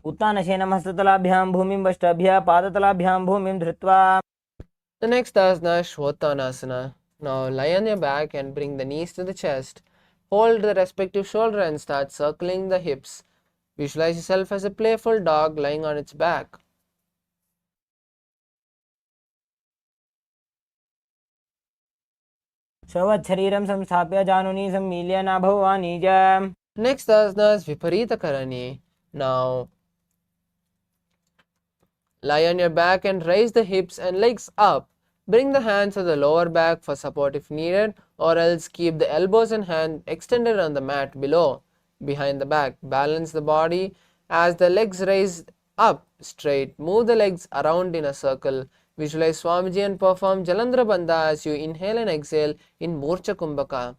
उत्तानशेन हस्ततलाभ्यां भूमिं वष्टाभ्यां पादतलाभ्यां भूमिं धृत्वा. The next asana is Shvotanasana. Now lie on your back and bring the knees to the chest. Hold the respective shoulder and start circling the hips. Visualize yourself as a playful dog lying on its back. शरीरं संस्थाप्य जानुनी सम्मील्य नाभवानी च. Next asana is Viparita Karani. Now lie on your back and raise the hips and legs up. Bring the hands to the lower back for support if needed. or else keep the elbows and hand extended on the mat below, behind the back. Balance the body as the legs raise up straight. Move the legs around in a circle. Visualize Swamiji and perform Jalandhara Bandha as you inhale and exhale in Murcha Kumbhaka.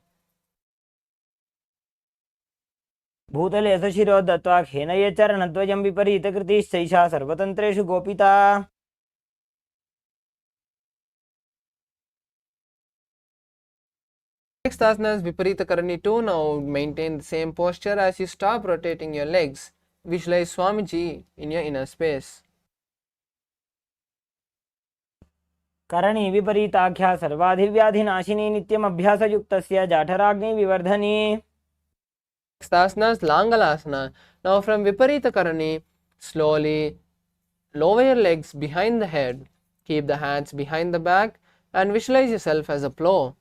भूतले शिरो दत्त्वा खेनये चरणद्वयं विपरीतकृतिश्चैषा सर्वतन्त्रेषु गोपिता Next asana is Viparita Karani 2. Now maintain the same posture as you stop rotating your legs. Visualize Swamiji in your inner space. करणी विपरीताख्या सर्वाधिव्याधिनाशिनी नित्यम अभ्यासयुक्तस्य जाठराग्नि विवर्धनी. Next asana is Langalasana. Now from Viparita Karani, slowly lower your legs behind the head. Keep the hands behind the back and visualize yourself as a plow.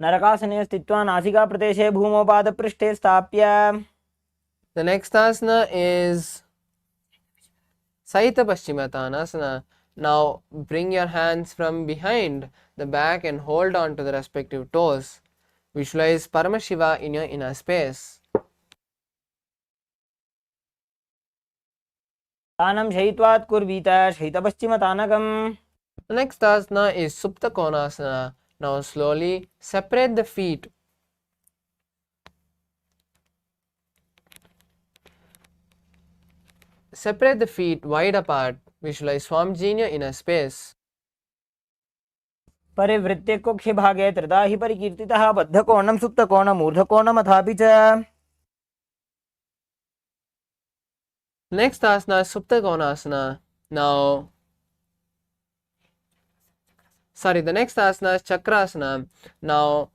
नरकासने स्थित्वा नासिका प्रदेशे भूमौ पादपृष्ठे स्थाप्य. The next asana is Saita Paschimottanasana. Now bring your hands from behind the back and hold on to the respective toes. Visualize Paramashiva in your inner space. तानं शयित्वात् कुर्वीत शयितपश्चिमतानकम्. The next asana is Supta Konasana. Now slowly separate the feet. Separate the feet wide apart. Visualize Swamiji in your inner space. परिवृत्ते कुक्षि भागे त्रिधा हि परिकीर्तितः बद्धकोणं सुप्तकोणम् ऊर्ध्वकोणमथापि च. Next asana is Supta Konasana. The next asana is Chakrasana. Now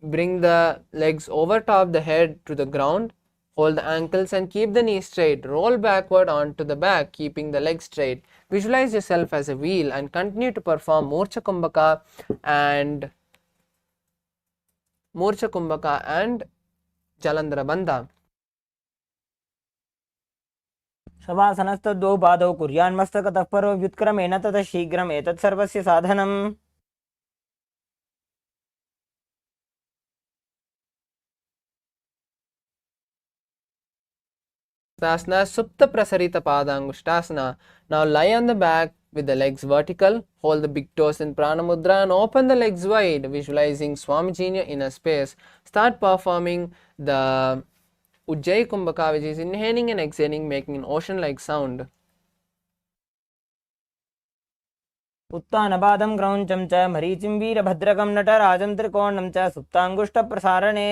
bring the legs over top the head to the ground. Hold the ankles and keep the knees straight. Roll backward onto the back, keeping the legs straight. Visualize yourself as a wheel and continue to perform Murcha Kumbhaka and Jalandhara Bandha. शवासनस्तद्वौ पादौ कुर्यान्मस्तकतः परो व्युत्क्रमेण ततः शीघ्रम् एतत् सर्वस्य साधनम्. Asana Supta Prasarita Padangushtasana. Now lie on the back with the legs vertical. Hold the big toes in Prana Mudra and open the legs wide, visualizing Swamiji in your inner space. Start performing the Ujjayi Kumbhaka, which is inhaling and exhaling, making an ocean-like sound. उत्तानपादं क्रौञ्चं च मरीचिं वीरभद्रकं नटराजं त्रिकोणं च सुप्ताङ्गुष्ठप्रसारणे.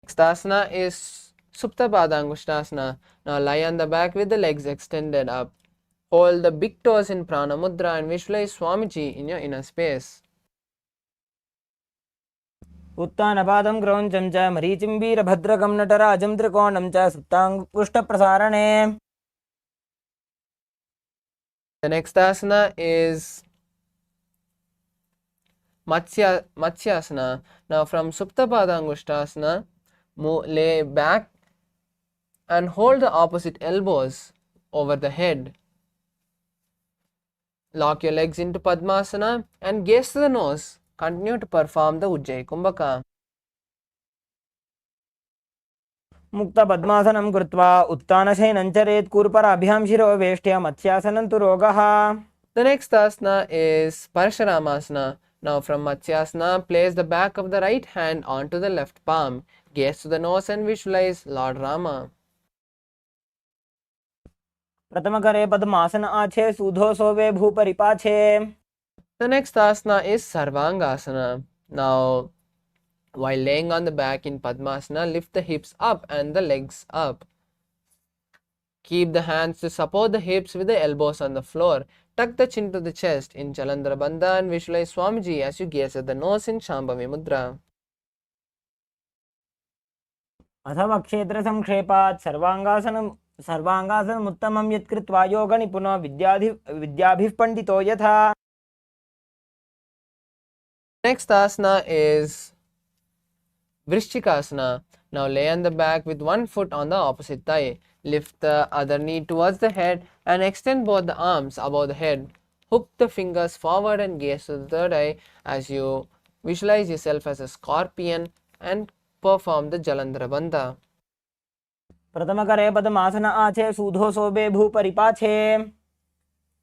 Next asana is Supta Padangushtasana. Now lie on the back with the legs extended up. Hold the big toes in Prana Mudra and visualize Swamiji in your inner space. उत्तानपादं क्रौञ्चं च मरीचिं वीरभद्रकं नटराजं त्रिकोणं च सुप्ताङ्गुष्ठप्रसारणे. The next asana is Matsyasana. Now from Supta Padangushtasana, lay back and hold the opposite elbows over the head. Lock your legs into Padmasana and gaze to the nose. Continue to perform the Ujjayi Kumbhaka. मुक्तपद्मासनं कृत्वा उत्तानशयनं चरेत् कूर्पराभ्यां शिरो वेष्ट्या मत्स्यासनं तु रोगः. The next asana is Parashuramasana. Now from Matsyasana, place the back of the right hand onto the left palm. Gaze to the nose and visualize Lord Rama. प्रथमकरे पद्मासन आछे सूधो सोवे भूपरिपाछे. The next asana is Sarvangasana. Now, while laying on the back in Padmasana, lift the hips up and the legs up. Keep the hands to support the hips with the elbows on the floor. Tuck the chin to the chest in Jalandhara Bandha and visualize Swamiji as you gaze at the nose in Shambhavi Mudra. अथवा क्षेत्र संक्षेपात् सर्वांगासनमुत्तमं यत् कृत्वा योगनिपुनो विद्याभिः पंडितो यथा. Next asana is Vrishchikasana. Now lay on the back with one foot on the opposite thigh. Lift the other knee towards the head and extend both the arms above the head. Hook the fingers forward and gaze to the third eye as you visualize yourself as a scorpion and perform the Jalandhara Bandha. प्रथम करे पद्मासन आछे सूधो सोबे भू परिपाछे.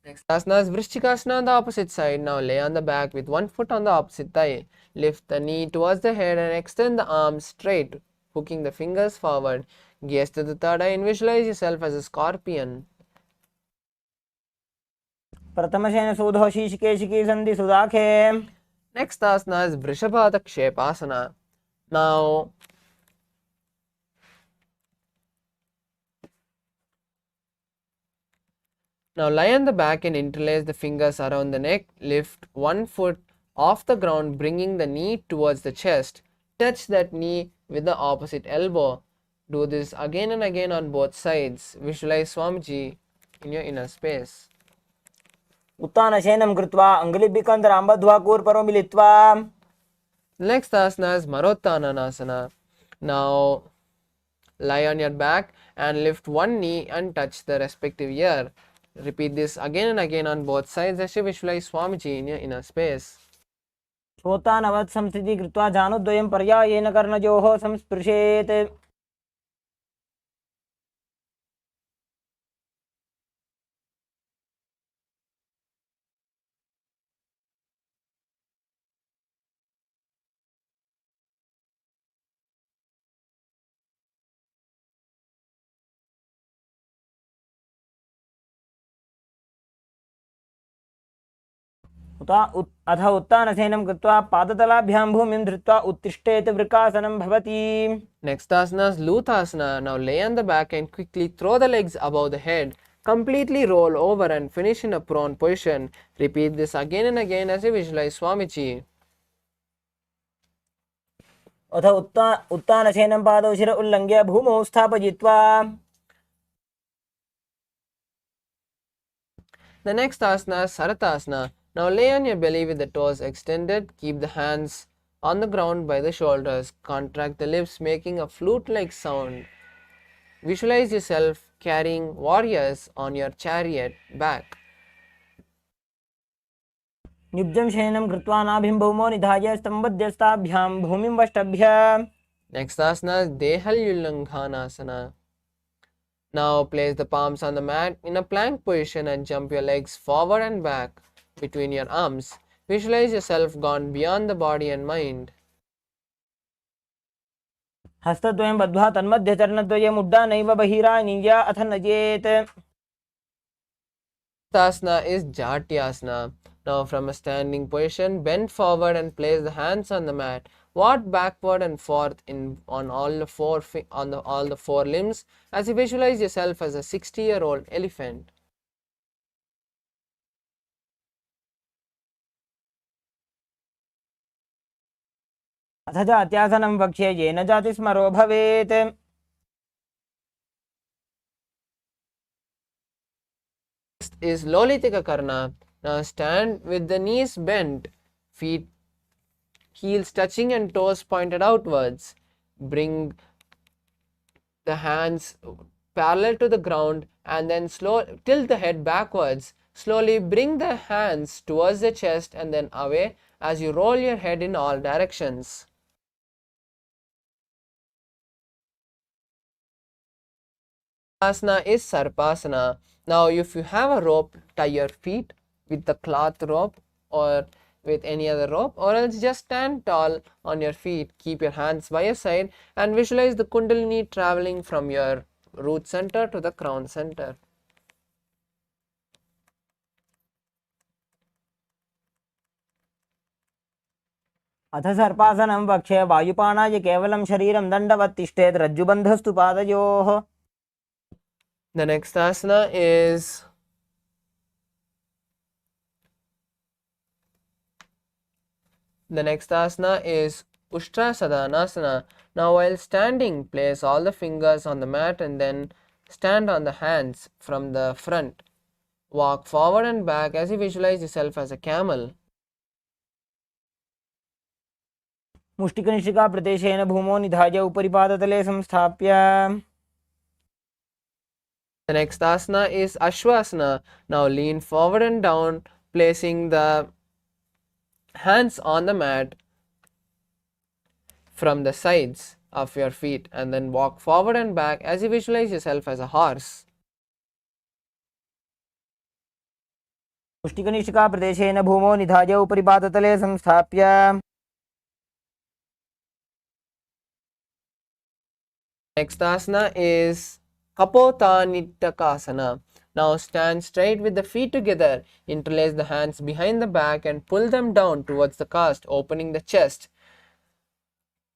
Next asana is Vrishchikasana on the opposite side. Now lay on the back with one foot on the opposite thigh. Lift the knee towards the head and extend the arms straight, hooking the fingers forward. Gaze to the third eye and visualize yourself as a scorpion. प्रथम Shane सूधो शीर्षकेशिकी संधि सुदाखे. Next asana is Vrishabhata Kshepasana. Now lie on the back and interlace the fingers around the neck. Lift one foot off the ground, bringing the knee towards the chest. Touch that knee with the opposite elbow. Do this again and again on both sides. Visualize Swamiji in your inner space. उत्तान शयनं कृत्वा अङ्गुलिभिकन्दरां बद्ध्वा कूर्परो मिलित्वा. Next asana is Marottananasana. Now lie on your back and lift one knee and touch the respective ear. Repeat this again and again on both sides as you visualize Swamiji in your inner space. श्रोतानवत् संस्थिति कृत्वा जानुद्वयं पर्यायेन कर्णयोः संस्पृशेत्. अथ उत्तानसेनं कृत्वा पादतलाभ्यां भूमिं धृत्वा उत्तिष्ठेत् वृकासनं भवति. Next asana is Luthasana. Now lay on the back and quickly throw the legs above the head. Completely roll over and finish in a prone position. Repeat this again and again as you visualize Swamiji. अथ उत्तानसेनं पादौ शिर उल्लङ्घ्य भूमौ स्थापयित्वा. The next asana is Saratasana. Now lay on your belly with the toes extended. Keep the hands on the ground by the shoulders. Contract the lips, making a flute-like sound. Visualize yourself carrying warriors on your chariot back. निब्जं शयनं कृत्वा नाभिं भौमो निधाय स्तम्भध्यस्ताभ्यां भूमिं वष्टभ्य. Next asana is Dehalyulanghanasana. Now place the palms on the mat in a plank position and jump your legs forward and back between your arms. Visualize yourself gone beyond the body and mind. हस्तद्वयं बद्ध्वा तन्मध्यचरणद्वयम् उड्डानैव बहिरानीय अथ नजेत्. Asana is Jatyasana. Now from a standing position, bend forward and place the hands on the mat. Walk backward and forth on all the four limbs as you visualize yourself as a 60-year-old elephant. अथ जात्यासनं वक्ष्ये येन जातिस्मरो भवेत्. Next is Lolitika Karna. Now stand with the knees bent, heels touching and toes pointed outwards. Bring the hands parallel to the ground and then tilt the head backwards. Slowly bring the hands towards the chest and then away as you roll your head in all directions. Asana is Sarpasana. Now if you have a rope, tie your feet with the cloth rope or with any other rope, or else just stand tall on your feet. Keep your hands by your side and visualize the Kundalini traveling from your root center to the crown center. अथ सर्पासनं वक्ष्ये वायुपानाय केवलं शरीरं दण्डवत् तिष्ठेत् रज्जुबन्धस्तु पादयोः. The next asana is Ushtrasadanasana. Now while standing, place all the fingers on the mat and then stand on the hands from the front. Walk forward and back as you visualize yourself as a camel. मुष्टिकनिष्ठिका प्रदेशेन भूमौ निधाय उपरि पादतले संस्थाप्य The next asana is Ashwasana. Now lean forward and down, placing the hands on the mat from the sides of your feet, and then walk forward and back as you visualize yourself as a horse. मुष्टिकनिष्ठिका प्रदेशेन भूमौ निधाय उपरि पादतले संस्थाप्य Next asana is Kapotanitakasana. Now stand straight with the feet together, interlace the hands behind the back and pull them down towards the cast, opening the chest.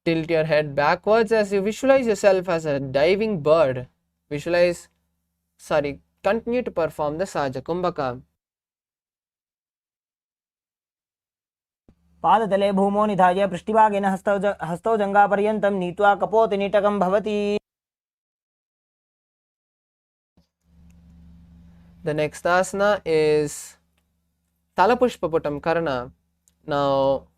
Tilt your head backwards as you visualize yourself as a diving bird. Continue to perform the Saja Kumbhaka. पादतले भूमौ निधाय पृष्ठभागेन हस्तौ जङ्घापर्यन्तं नीत्वा कपोतनिटकं भवति The next asana is Talapushpaputam Karana. Now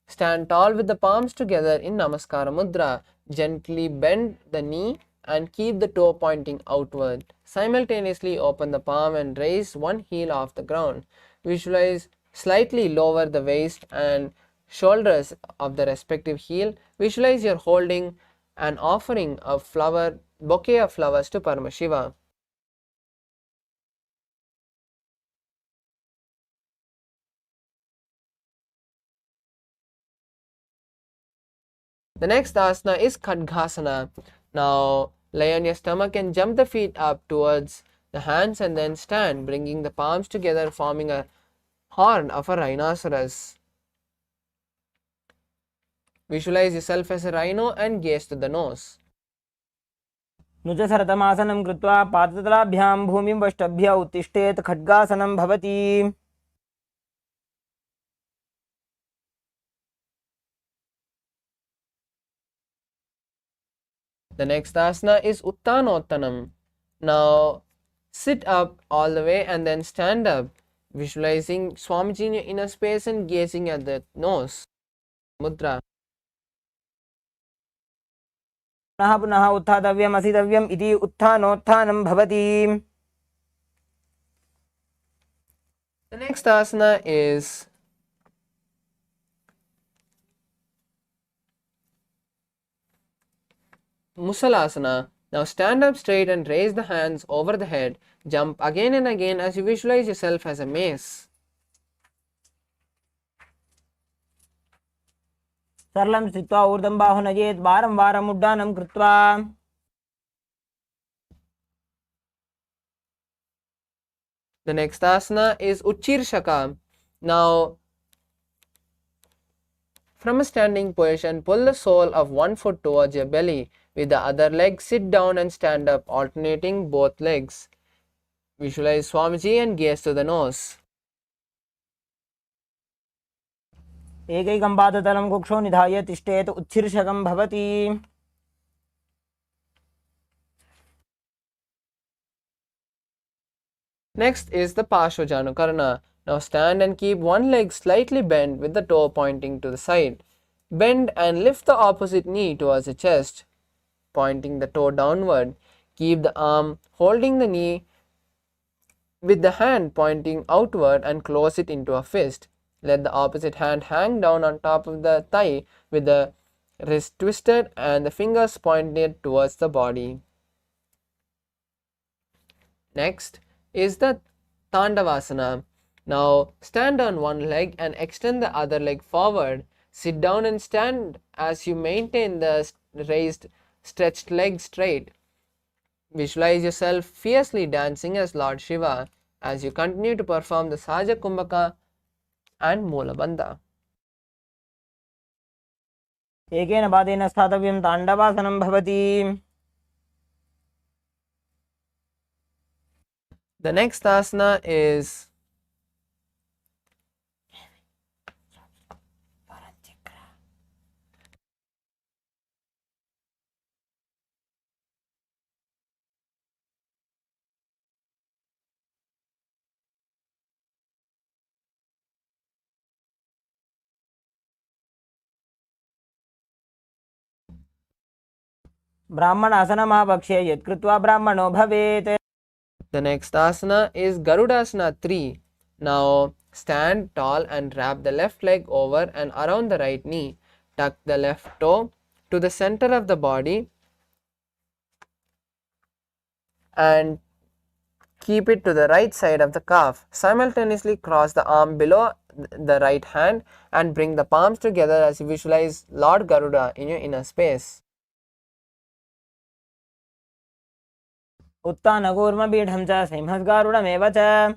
stand tall with the palms together in Namaskara Mudra. Gently bend the knee and keep the toe pointing outward. Simultaneously open the palm and raise one heel off the ground. Visualize slightly lower the waist and shoulders of the respective heel. Visualize you're holding an offering of bouquet of flowers to Paramashiva. The next asana is Khadgasana. Now lay on your stomach and jump the feet up towards the hands and then stand, bringing the palms together, forming a horn of a rhinoceros. Visualize yourself as a rhino and gaze to the nose. नुजसरतमासनं कृत्वा पादतलाभ्यां भूमिं वष्टभ्य उत्तिष्ठेत् खड्गासनं भवति The next asana is Uttanottanam. Now sit up all the way and then stand up, visualizing Swamiji in your inner space and gazing at the nose. Mudra. पुनः पुनः उत्थातव्यम् असितव्यम् इति उत्थानोत्थानं भवति The next asana is Musalasana. Now stand up straight and raise the hands over the head. Jump again and again as you visualize yourself as a mace. सरलं स्थित्वा ऊर्ध्वं बाहु नयेत् वारं वारम् उड्डानं कृत्वा The next asana is Uchirshaka. Now from a standing position, pull the sole of one foot towards your belly. With the other leg, sit down and stand up, alternating both legs. Visualize Swamiji and gaze to the nose. एकैकं पादतलं कुक्षौ निधाय तिष्ठेत् उत्शीर्षकं भवति Next is the Parshvajanukarana. Now stand and keep one leg slightly bent with the toe pointing to the side. Bend and lift the opposite knee towards the chest, pointing the toe downward. Keep the arm holding the knee with the hand pointing outward and close it into a fist. Let the opposite hand hang down on top of the thigh with the wrist twisted and the fingers pointed towards the body. Next is the Tandavasana. Now stand on one leg and extend the other leg forward. Sit down and stand as you maintain the raised, stretched leg straight. Visualize yourself fiercely dancing as Lord Shiva as you continue to perform the Saja Kumbhaka and Mulabandha. एकेन पादेन स्थातव्यं ताण्डवासनं भवति The next asana is ब्राह्मणासनमावक्ष्ये यत्कृत्वा ब्राह्मणो भवेत्. The next asana is Garudasana 3. Now stand tall and wrap the left leg over and around the right knee. Tuck the left toe to the center of the body and keep it to the right side of the calf. Simultaneously cross the arm below the right hand and bring the palms together as you visualize Lord Garuda in your inner space. उत्तानकूर्मपीठं च सिंहस्गारुडमेव च.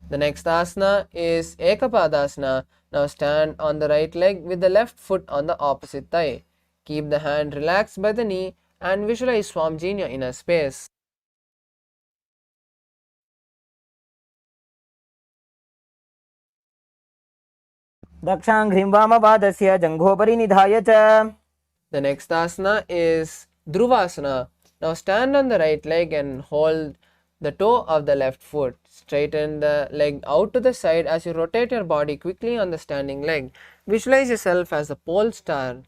The next asana is Ekapadasana. Now stand on the right leg with the left foot on the opposite thigh. Keep the hand relaxed by the knee and visualize Swamiji in your inner space. दक्षाङ्घ्रिं वामपादस्य जङ्घोपरि निधाय च. The next asana is Dhruvasana. Now stand on the right leg and hold the toe of the left foot. Straighten the leg out to the side as you rotate your body quickly on the standing leg. Visualize yourself as a pole star.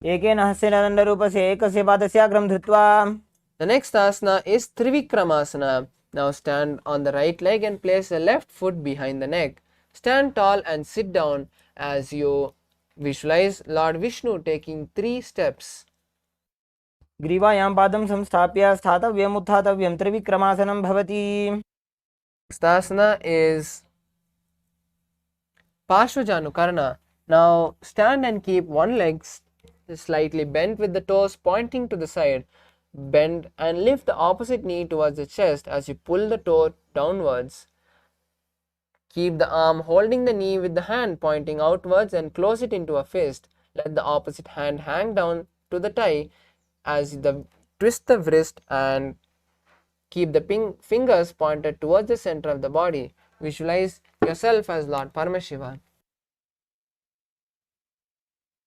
एकेन हस्तेन दण्डरूपस्य एकस्य पादस्याग्रं धृत्वा. The next asana is Trivikramasana. Now stand on the right leg and place the left foot behind the neck. Stand tall and sit down as you visualize Lord Vishnu taking 3 steps. ग्रीवायां पादं संस्थाप्य स्थातव्यम् उत्थातव्यं त्रिविक्रमासनं भवति. Next asana is Parshvajanukarana. Now stand and keep one leg slightly bent with the toes pointing to the side. Bend and lift the opposite knee towards the chest as you pull the toe downwards. Keep the arm holding the knee with the hand pointing outwards and close it into a fist. Let the opposite hand hang down to the thigh as twist the wrist and keep the fingers pointed towards the center of the body. Visualize yourself as Lord Paramashivam.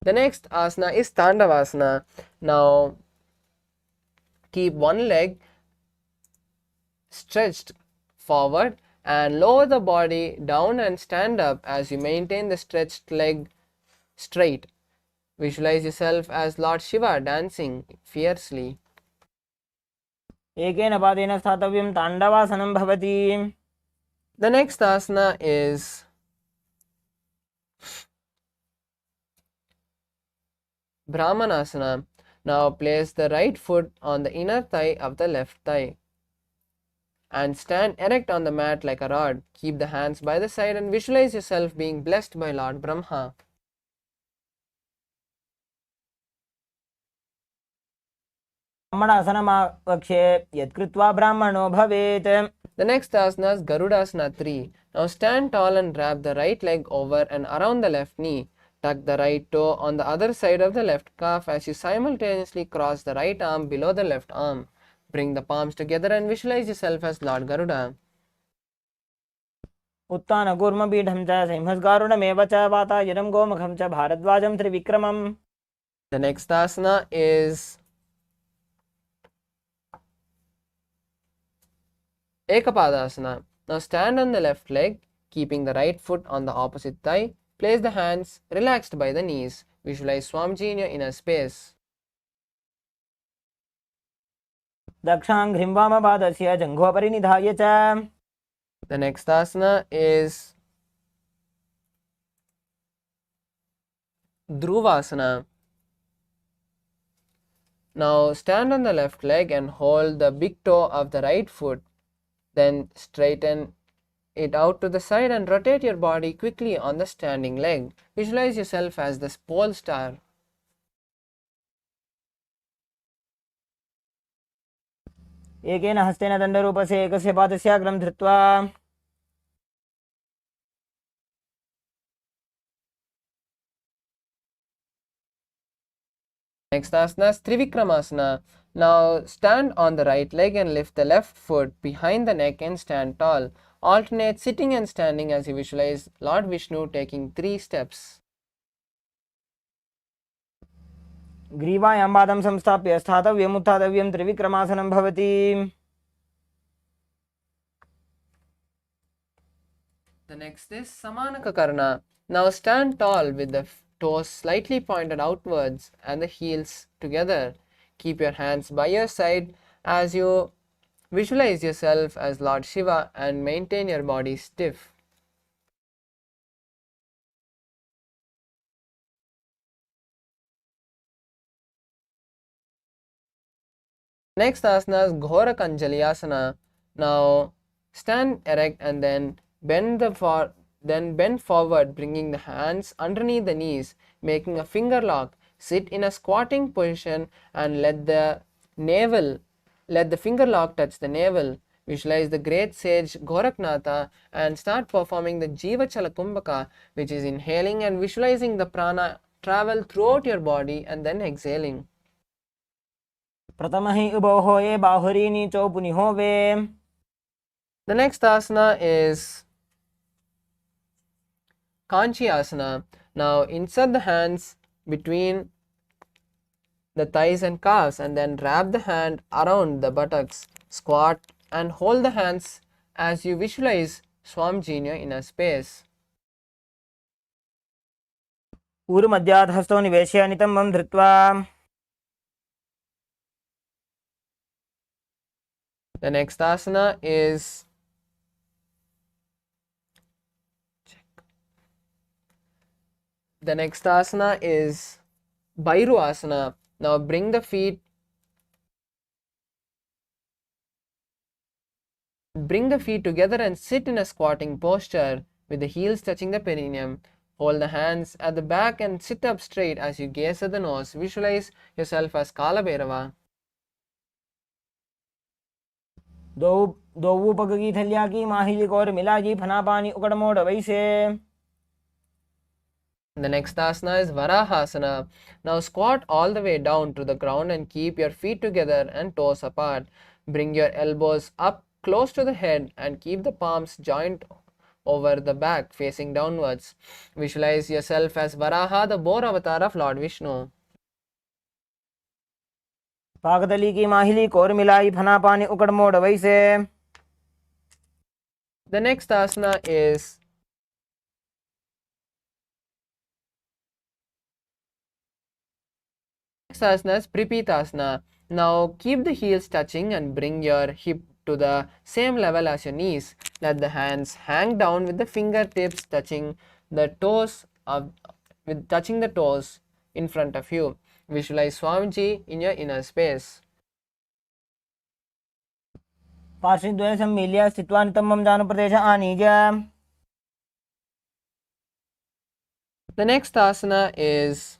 The next asana is Tandavasana. Now keep one leg stretched forward and lower the body down and stand up as you maintain the stretched leg straight. Visualize yourself as Lord Shiva dancing fiercely. एकेन पादेन स्थातव्यं ताण्डवासनं भवति. The next asana is Brahmanasana. Now place the right foot on the inner thigh of the left thigh and stand erect on the mat like a rod. Keep the hands by the side and visualize yourself being blessed by Lord Brahma. ब्राह्मणासनमावक्ष्ये यत्कृत्वा ब्राह्मणो भवेत्. The next asana is Garudasana 3. Now stand tall and wrap the right leg over and around the left knee. Tuck the right toe on the other side of the left calf as you simultaneously cross the right arm below the left arm. Bring the palms together and visualize yourself as Lord Garuda. उत्तानकूर्मपीठं च सिंहस्गारुडमेव च वातायनं गोमुखं च भारद्वाजं त्रिविक्रमम्. The next asana is Ekapadasana. Now stand on the left leg, keeping the right foot on the opposite thigh. Place the hands relaxed by the knees. Visualize Swamiji in your inner space. दक्षाङ्घ्रिं वामपादस्य जङ्घोपरि निधाय च. The next asana is Dhruvasana. Now stand on the left leg and hold the big toe of the right foot. Then straighten it out to the side and rotate your body quickly on the standing leg. Visualize yourself as the pole star. एकेन हस्तेन दण्डरूपस्य एकस्य पादस्याग्रं धृत्वा. Next asana is Trivikramasana. Now stand on the right leg and lift the left foot behind the neck and stand tall. Alternate sitting and standing as you visualize Lord Vishnu taking 3 steps. ग्रीवायां पादं संस्थाप्य स्थातव्यम् उत्थातव्यं त्रिविक्रमासनं भवति. The next is Samanakakarna. Now stand tall with the toes slightly pointed outwards and the heels together. Keep your hands by your side as you visualize yourself as Lord Shiva and maintain your body stiff. Next asana is Ghora Kanjali Asana. Now stand erect and then bend forward, bringing the hands underneath the knees, making a finger lock. Sit in a squatting position and let the finger lock touch the navel. Visualize the great sage Goraknatha and start performing the Jivachala Kumbhaka, which is inhaling and visualizing the prana travel throughout your body and then exhaling. प्रथम ही उभो होए बाहुरी नीचो पुनि होवे. The next asana is Kanchi Asana. Now insert the hands between the thighs and calves and then wrap the hand around the buttocks. Squat and hold the hands as you visualize Swamiji in your inner space. ऊर्मध्यात् हस्तो निवेश्य नितम्बं धृत्वा. The next asana is Bhairu Asana. Now bring the feet together and sit in a squatting posture with the heels touching the perineum. Hold the hands at the back and sit up straight as you gaze at the nose. Visualize yourself as Kala Bhairava. दो पग की थलिया की माहिली core मिला जी फना पानी उकड़ मोड़ वैसे. The next asana is Varahasana. Now squat all the way down to the ground and keep your feet together and toes apart. Bring your elbows up close to the head and keep the palms joined over the back facing downwards. Visualize yourself as Varaha, the boar avatar of Lord Vishnu. पाकदली की माहिली core मिलाई फना पानी उकड़ मोड़ वैसे. The next asana is Pripitasana. Now keep the heels touching and bring your hip to the same level as your knees. Let the hands hang down with the fingertips touching the toes in front of you. Visualize Swamiji in your inner space. पार्श्वद्वय सम्मील्य स्थित्वा नितम्बं जानुप्रदेश आनीय. The next asana is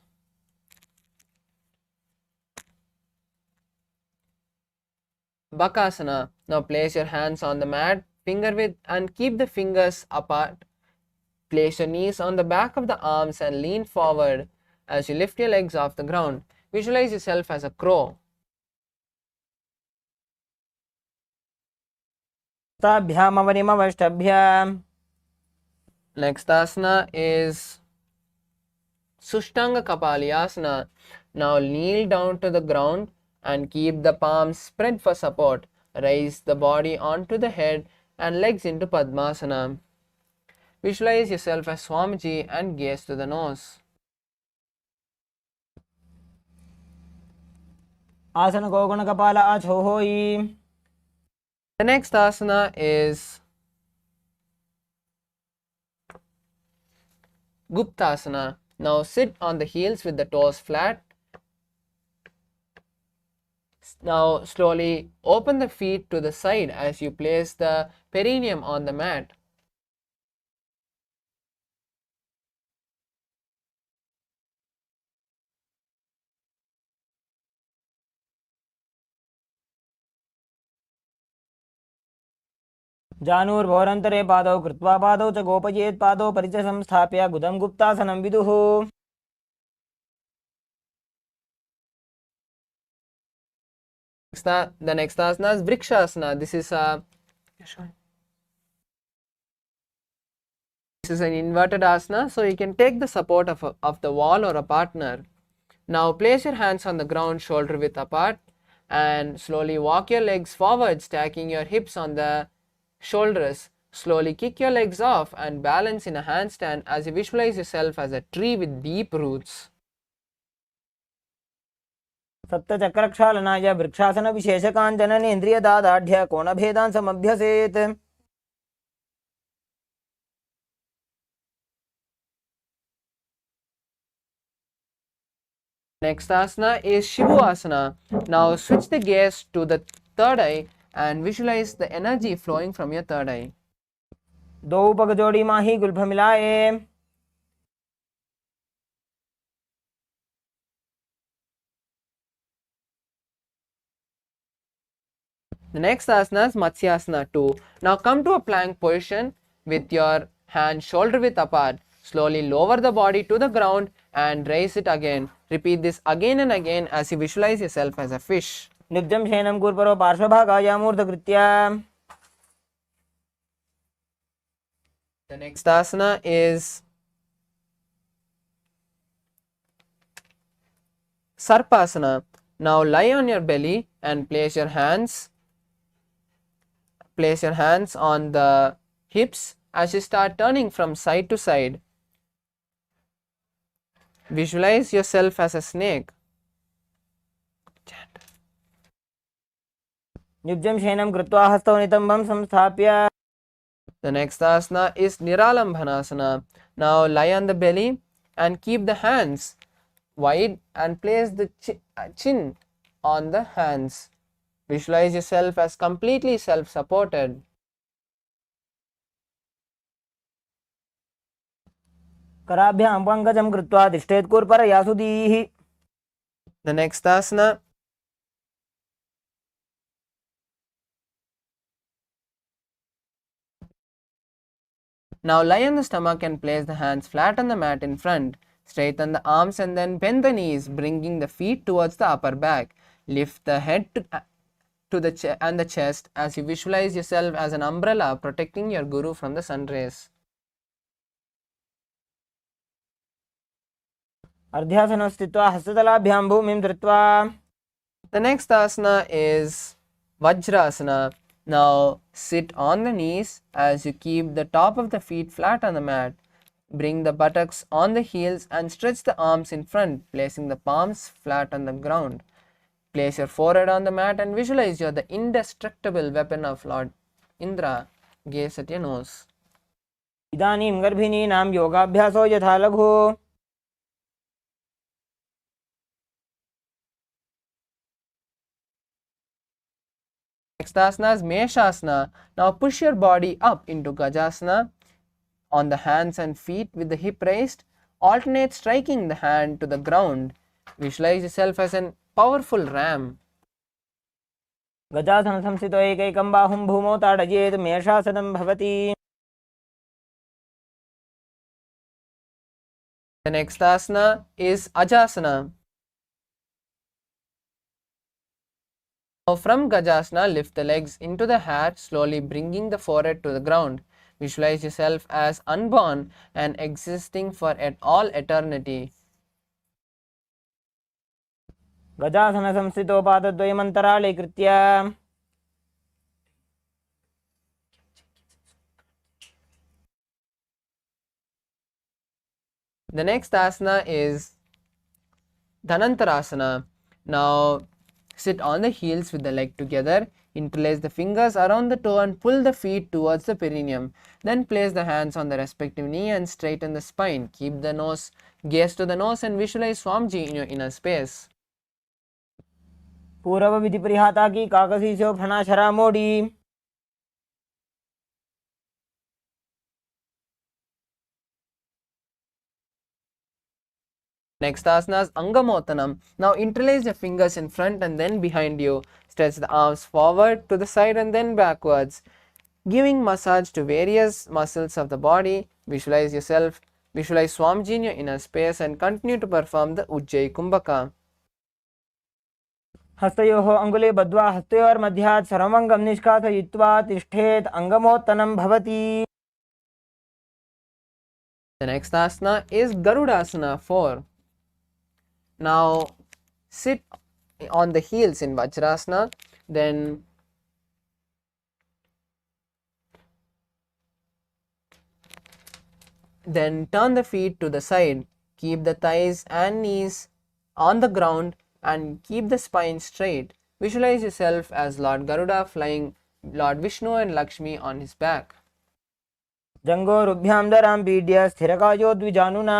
Bakasana. Now place your hands on the mat, finger width, and keep the fingers apart. Place your knees on the back of the arms and lean forward as you lift your legs off the ground. Visualize yourself as a crow. ताभ्यामवनिमवष्टभ्याम्. Next asana is Sushtanga Kapalyasana. Now kneel down to the ground and keep the palms spread for support. Raise the body onto the head and legs into Padmasana. Visualize yourself as Swamiji and gaze to the nose. आसन गोगुण कपाल आछो होई. The next asana is Guptasana. Now sit on the heels with the toes flat. Now slowly open the feet to the side as you place the perineum on the mat. जानुर्भोरन्तरे पादौ कृत्वा पादौ च गोपयेत् पादौ परिच संस्थाप्य गुदं गुप्तासनं विदुः. The next asana is Vrikshasana. This is an inverted asana, so you can take the support of the wall or a partner. Now place your hands on the ground, shoulder width apart, and slowly walk your legs forward, stacking your hips on the shoulders. Slowly kick your legs off and balance in a handstand as you visualize yourself as a tree with deep roots. सप्तचक्रक्षालनाय वृक्षासनविशेषकाञ्चननेन्द्रियदादाढ्य कोणभेदान् समभ्यसेत्. Next asana is Shivu asana. Now switch the gaze to the third eye and visualize the energy flowing from your third eye. दो पग जोड़ी माही Gulf मिलाए. The next asana is Matsyasana 2. Now come to a plank position with your hands shoulder width apart. Slowly lower the body to the ground and raise it again. Repeat this again and again as you visualize yourself as a fish. निब्जं शयनं कुर्परो पार्श्वभागाय मूर्धकृत्य. The next asana is Sarpasana. Now lie on your belly and place your hands on the hips as you start turning from side to side. Visualize yourself as a snake. निब्जं शयनं कृत्वा हस्तौ नितम्बं संस्थाप्य. The next asana is Niralambhanasana. Now lie on the belly and keep the hands wide and place the chin on the hands. Visualize yourself as completely self-supported. कराभ्यां पङ्कजं कृत्वा तिष्ठेत् कुर्परया सुधीः. The next asana Now lie on the stomach and place the hands flat on the mat in front. Straighten the arms and then bend the knees, bringing the feet towards the upper back. Lift the head to the chest as you visualize yourself as an umbrella protecting your guru from the sun rays. अर्ध्यासनं स्थित्वा हस्ततलाभ्यां भूमिं धृत्वा. The next asana is Vajrasana. Now sit on the knees as you keep the top of the feet flat on the mat. Bring the buttocks on the heels and stretch the arms in front, placing the palms flat on the ground. Place your forehead on the mat and visualize you're the indestructible weapon of Lord Indra. Gaze at your nose. इदानीं गर्भिणीनां योगाभ्यासो यथा लघु. Next asana is Meshasana. Now push your body up into Gajasana on the hands and feet with the hip raised. Alternate striking the hand to the ground. Visualize yourself as a powerful ram. गजासनं संस्थितो एकैकं बाहुं भूमौ ताडयेत् मेषासनं भवति. The next asana is Ajasana. Now from Gajasana, lift the legs into the hair, slowly bringing the forehead to the ground. Visualize yourself as unborn and existing for all eternity. गजासनं संस्थितो पादद्वयमन्तराळे कृत्य. The next asana is Dhanantarasana. Now sit on the heels with the leg together. Interlace the fingers around the toe and pull the feet towards the perineum. Then place the hands on the respective knee and straighten the spine. Keep the nose, gaze to the nose and visualize Swamiji in your inner space. पूर्व विधि परिहाता की काकसी से फना शरा मोड़ी. Next asana is Angamottanam. Now interlace your fingers in front and then behind you. Stretch the arms forward to the side and then backwards, giving massage to various muscles of the body. Visualize Swamiji in your inner space and continue to perform the Ujjayi Kumbhaka. हस्तयोः अङ्गुले बद्ध्वा हस्तयोर्मध्यात् सर्वमङ्गं निष्कासयित्वा तिष्ठेत् अङ्गमोत्तनं भवति. The next asana is Garudasana 4. Now sit on the heels in Vajrasana, then Then turn the feet to the side. Keep the thighs and knees on the ground and keep the spine straight. Visualize yourself as Lord Garuda flying Lord Vishnu and Lakshmi on his back. जंगोरुभ्यां दरां पीड्य स्थिरकायो द्विजानुना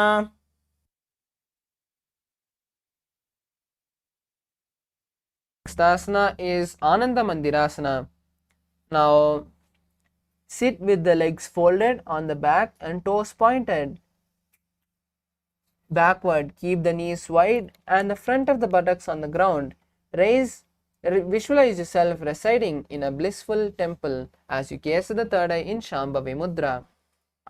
Next asana is Ananda Mandirasana. Now sit with the legs folded on the back and toes pointed backward. Keep the knees wide and the front of the buttocks on the ground. Visualize yourself residing in a blissful temple as you gaze to the third eye in Shambhavi Mudra.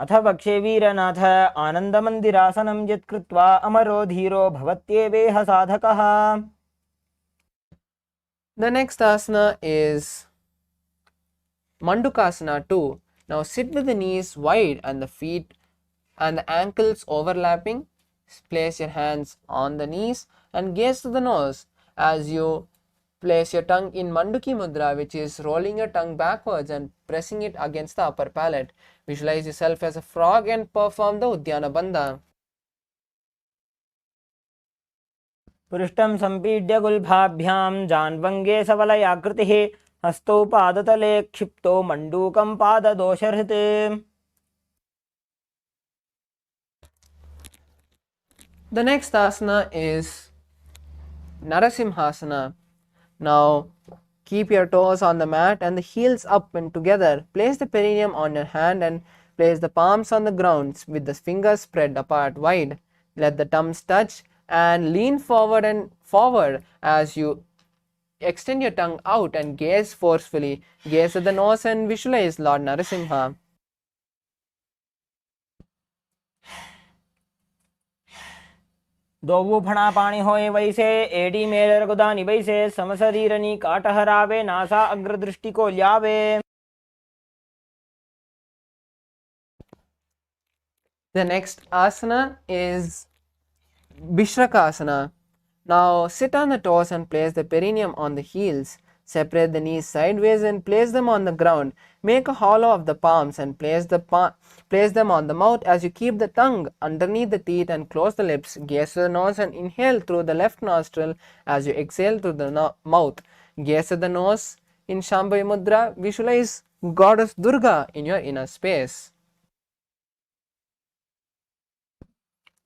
अथ वक्षे वीरनाथ आनन्दमन्दिरासनं यत्कृत्वा अमरो धीरो भवत्येवेह साधकः. The next asana is Mandukasana 2. Now sit with the knees wide and the feet and the ankles overlapping. Place your hands on the knees and gaze to the nose as you place your tongue in Manduki Mudra, which is rolling your tongue backwards and pressing it against the upper palate. Visualize yourself as a frog and perform the Uddiyana Bandha. पृष्ठं सम्पीड्य गुल्फाभ्यां जान्वङ्गे सवलयाकृतिः हस्तौ पादतले क्षिप्तो मण्डूकं पाददोषहृत्. The next asana is Narasimhasana. Now keep your toes on the mat and the heels up and together. Place the perineum on your hand and place the palms on the ground with the fingers spread apart wide. Let the thumbs touch and lean forward as you extend your tongue out and gaze forcefully. Gaze at the nose and visualize Lord Narasimha. दोवु फणा पाणी होए वैसे AD mirror गुदानी वैसे समशरीरनी काटहरावे NASA अग्रदृष्टि को ल्यावे. The next asana is Visrakasana. Now sit on the toes and place the perineum on the heels. Separate the knees sideways and place them on the ground. Make a hollow of the palms and place them on the mouth as you keep the tongue underneath the teeth and close the lips. Gaze to the nose and inhale through the left nostril as you exhale through the mouth. Gaze at the nose in Shambhavi Mudra. Visualize Goddess Durga in your inner space.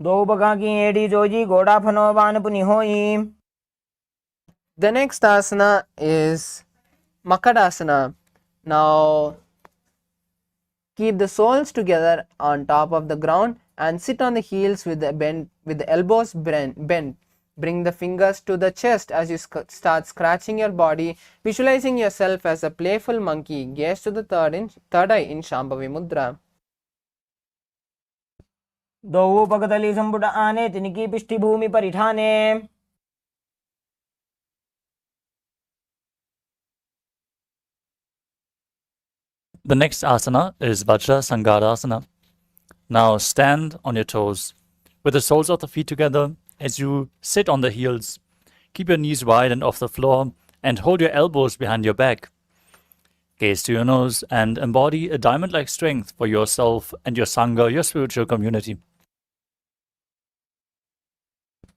दो बगा की AD Joji गोड़ा फनोवान पुनि होई. The next asana is Makadasana. Now keep the soles together on top of the ground and sit on the heels with the elbows bent. Bring the fingers to the chest as you start scratching your body, visualizing yourself as a playful monkey. Gaze to the third eye in Shambhavi Mudra. दोवु पगतली संपुट आने तिनकी पिष्टि भूमि परिठाने. The next asana is Vajra Sangadasana. Now stand on your toes with the soles of the feet together as you sit on the heels. Keep your knees wide and off the floor and hold your elbows behind your back. Gaze to your nose and embody a diamond-like strength for yourself and your Sangha, your spiritual community.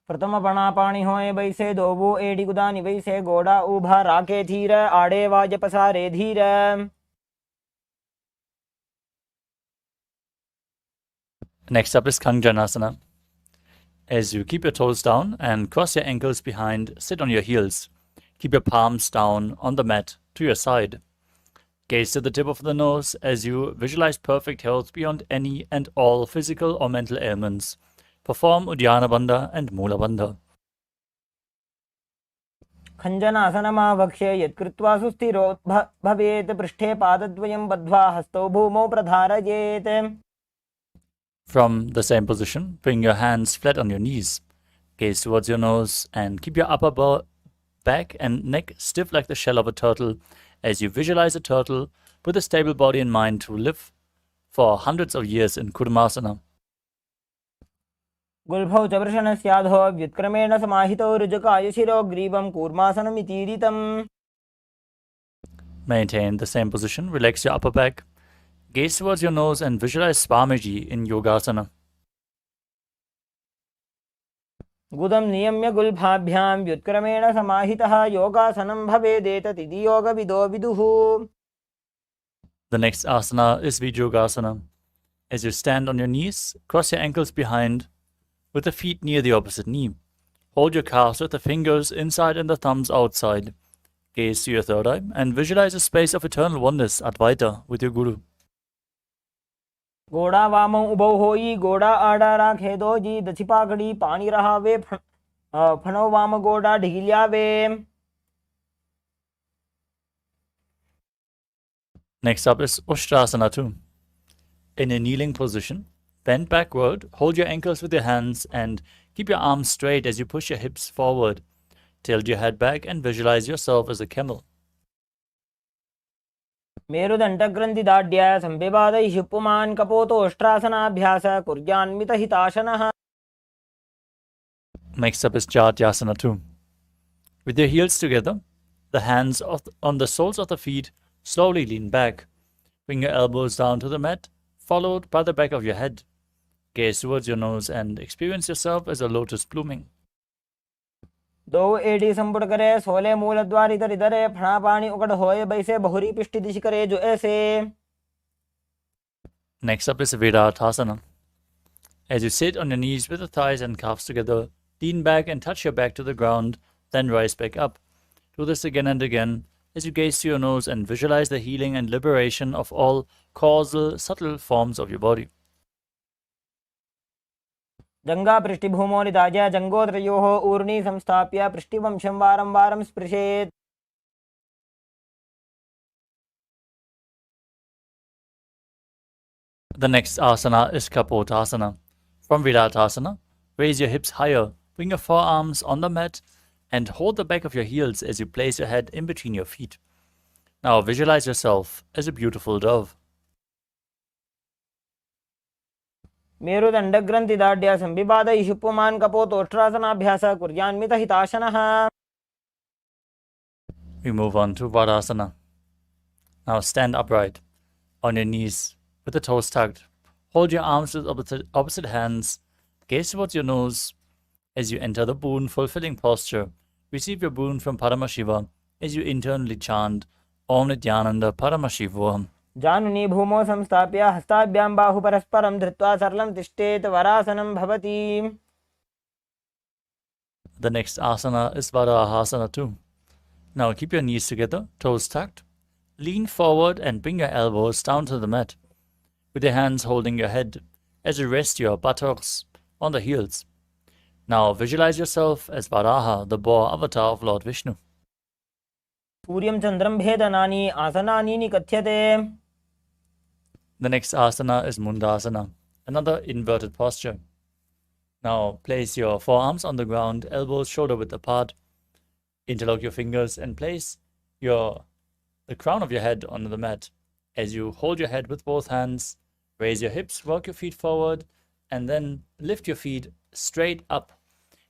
प्रथम पणा पाणी होए वैसे दोवु AD गुदानी वैसे गोड़ा उभा राके धीर आड़े वाज पसारे धीर. Next up is Kanjanasana. As you keep your toes down and cross your ankles behind, sit on your heels. Keep your palms down on the mat to your side. Gaze to the tip of the nose as you visualize perfect health beyond any and all physical or mental ailments. Perform Uddiyana Bandha and Mula Bandha. खञ्जनासनमा वक्ष्ये यत्कृत्वा सुस्थिरो भवेत् पृष्ठे पादद्वयं बद्ध्वा हस्तौ भूमौ प्रधारयेत्. From the same position, bring your hands flat on your knees. Gaze towards your nose and keep your upper back and neck stiff like the shell of a turtle as you visualize a turtle with a stable body and mind to live for hundreds of years in Kudumasana. गुल्फौ च वृषणस्याधो व्युत्क्रमेण समाहितो ऋजुकाय शिरो ग्रीवं कूर्मासनमितीरितम्. Maintain the same position, relax your upper back, Gaze towards your nose and visualize Swamiji in Yogasana. गुदं नियम्य गुल्फाभ्यां व्युत्क्रमेण समाहितः योगासनं भवेदेतदिति योगविदो विदुः. The next asana is Vijyogasana. As you stand on your knees, cross your ankles behind with the feet near the opposite knee. Hold your calves with the fingers inside and the thumbs outside. Gaze to your third eye and visualize a space of eternal oneness, Advaita, with your Guru. गोड़ा वामो उभौ होई गोड़ा आड़ा राखे दो जी दछि पाकड़ी पानी रहावे फनो वाम गोड़ा ढिगिल्यावे. Next up is Ushtrasana 2. In a kneeling position, bend backward, hold your ankles with your hands and keep your arms straight as you push your hips forward. Tilt your head back and visualize yourself as a camel. मेरुदण्डग्रन्थिदाढ्य संविवादैः पुमान् कपोतोष्ट्रासनाभ्यास कुर्यान्मितहिताशनः. Next up is Jyotisha 2. With your heels together, the hands on the soles of the feet, slowly lean back. Bring your elbows down to the mat, followed by the back of your head. Gaze towards your nose and experience yourself as a lotus blooming. दो AD संपुट करे सोले मूल द्वारी तरी दरे फणा पानी उकड़ होए बैसे बहुरी पिष्टि दिश करे जो ऐसे. Next up is Virattasana. As you sit on your knees with the thighs and calves together, lean back and touch your back to the ground, then rise back up. Do this again and again as you gaze to your nose and visualize the healing and liberation of all causal, subtle forms of your body. जंगा पृष्ठभूमो निदाय जंगोत्रयोः ऊर्णी संस्थाप्य पृष्ठवंशं वारं वारं स्पृशेत्. The next asana is Kapotasana. From Virattasana, raise your hips higher, bring your forearms on the mat, and hold the back of your heels as you place your head in between your feet. Now visualize yourself as a beautiful dove. मेरुदण्डग्रन्थिदाढ्य संविवादैः पुमान् कपोतोष्ट्रासनाभ्यास कुर्यान्मितहिताशनः. We move on to Vadasana. Now stand upright on your knees with the toes tucked. Hold your arms with opposite hands. Gaze towards your nose as you enter the boon fulfilling posture. Receive your boon from Paramashiva as you internally chant Om Nithyananda Paramashivoham. जानुनी भूमो संस्थाप्य हस्ताभ्यां बाहु परस्परं धृत्वा सरलं तिष्ठेत् वरासनं भवति. The next asana is Varahasana 2. Now keep your knees together, toes tucked. Lean forward and bring your elbows down to the mat, with your hands holding your head as you rest your buttocks on the heels. Now visualize yourself as Varaha, the boar avatar of Lord Vishnu. सूर्यं चन्द्रं भेदनानि आसनानि निकथ्यते. The next asana is Mundasana, another inverted posture. Now place your forearms on the ground, elbows shoulder width apart. Interlock your fingers and place the crown of your head on the mat. As you hold your head with both hands, raise your hips, walk your feet forward, and then lift your feet straight up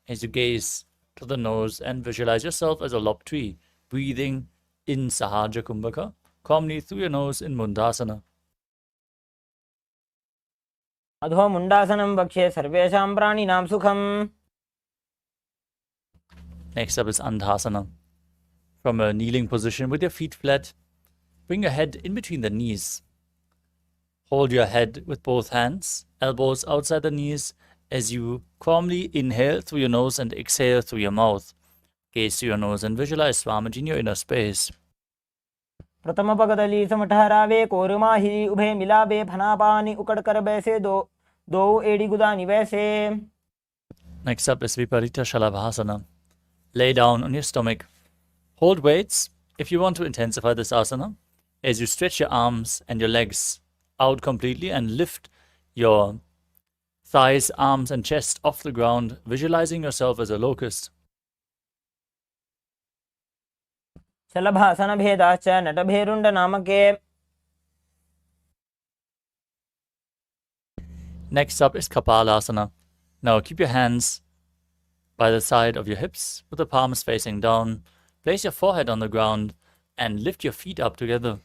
as you gaze to the nose and visualize yourself as a lob tree, breathing in Sahaja Kumbhaka, calmly through your nose in Mundasana. अधो मुंडासनं वक्ष्ये सर्वेषां प्राणिनां सुखम्. Next up is Andhasana. From a kneeling position with your feet flat, bring your head in between the knees. Hold your head with both hands, elbows outside the knees, as you calmly inhale through your nose and exhale through your mouth. Gaze to your nose and visualize Swamiji in your inner space. प्रथम पगदली समठहरावे कोरमाही उभे मिलावे फनापानी उकड़ कर बैसे दो एड़ी गुदानी वैसे. Next up is Viparita Shalabhasana. Lay down on your stomach. Hold weights if you want to intensify this asana as you stretch your arms and your legs out completely and lift your thighs, arms and chest off the ground, visualizing yourself as a locust. शलभासन भेदाश्च नटभेरुण्ड नामके. Next up is Kapalasana. Now keep your hands by the side of your hips with the palms facing down. Place your forehead on the ground and lift your feet up together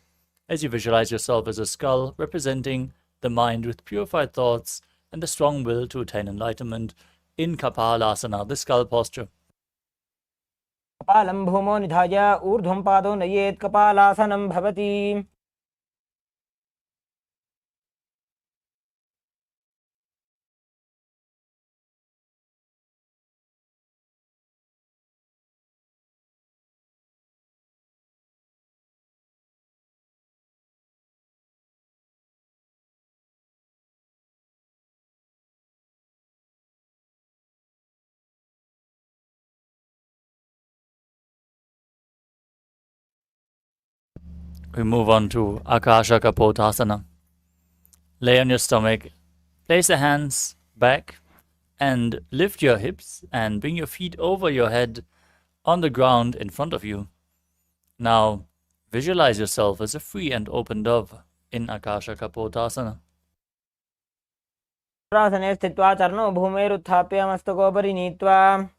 as you visualize yourself as a skull representing the mind with purified thoughts and the strong will to attain enlightenment in Kapalasana, the skull posture. कपालं भूमो निधाय ऊर्ध्वं पादो नयेत् कपालासनं भवति. We move on to Akasha Kapotasana. Lay on your stomach, place the hands back and lift your hips and bring your feet over your head on the ground in front of you. Now visualize yourself as a free and open dove in Akasha Kapotasana. प्रासने स्थित्वा चरणौ भूमेरुत्थाप्य मस्तकोपरि नीत्वा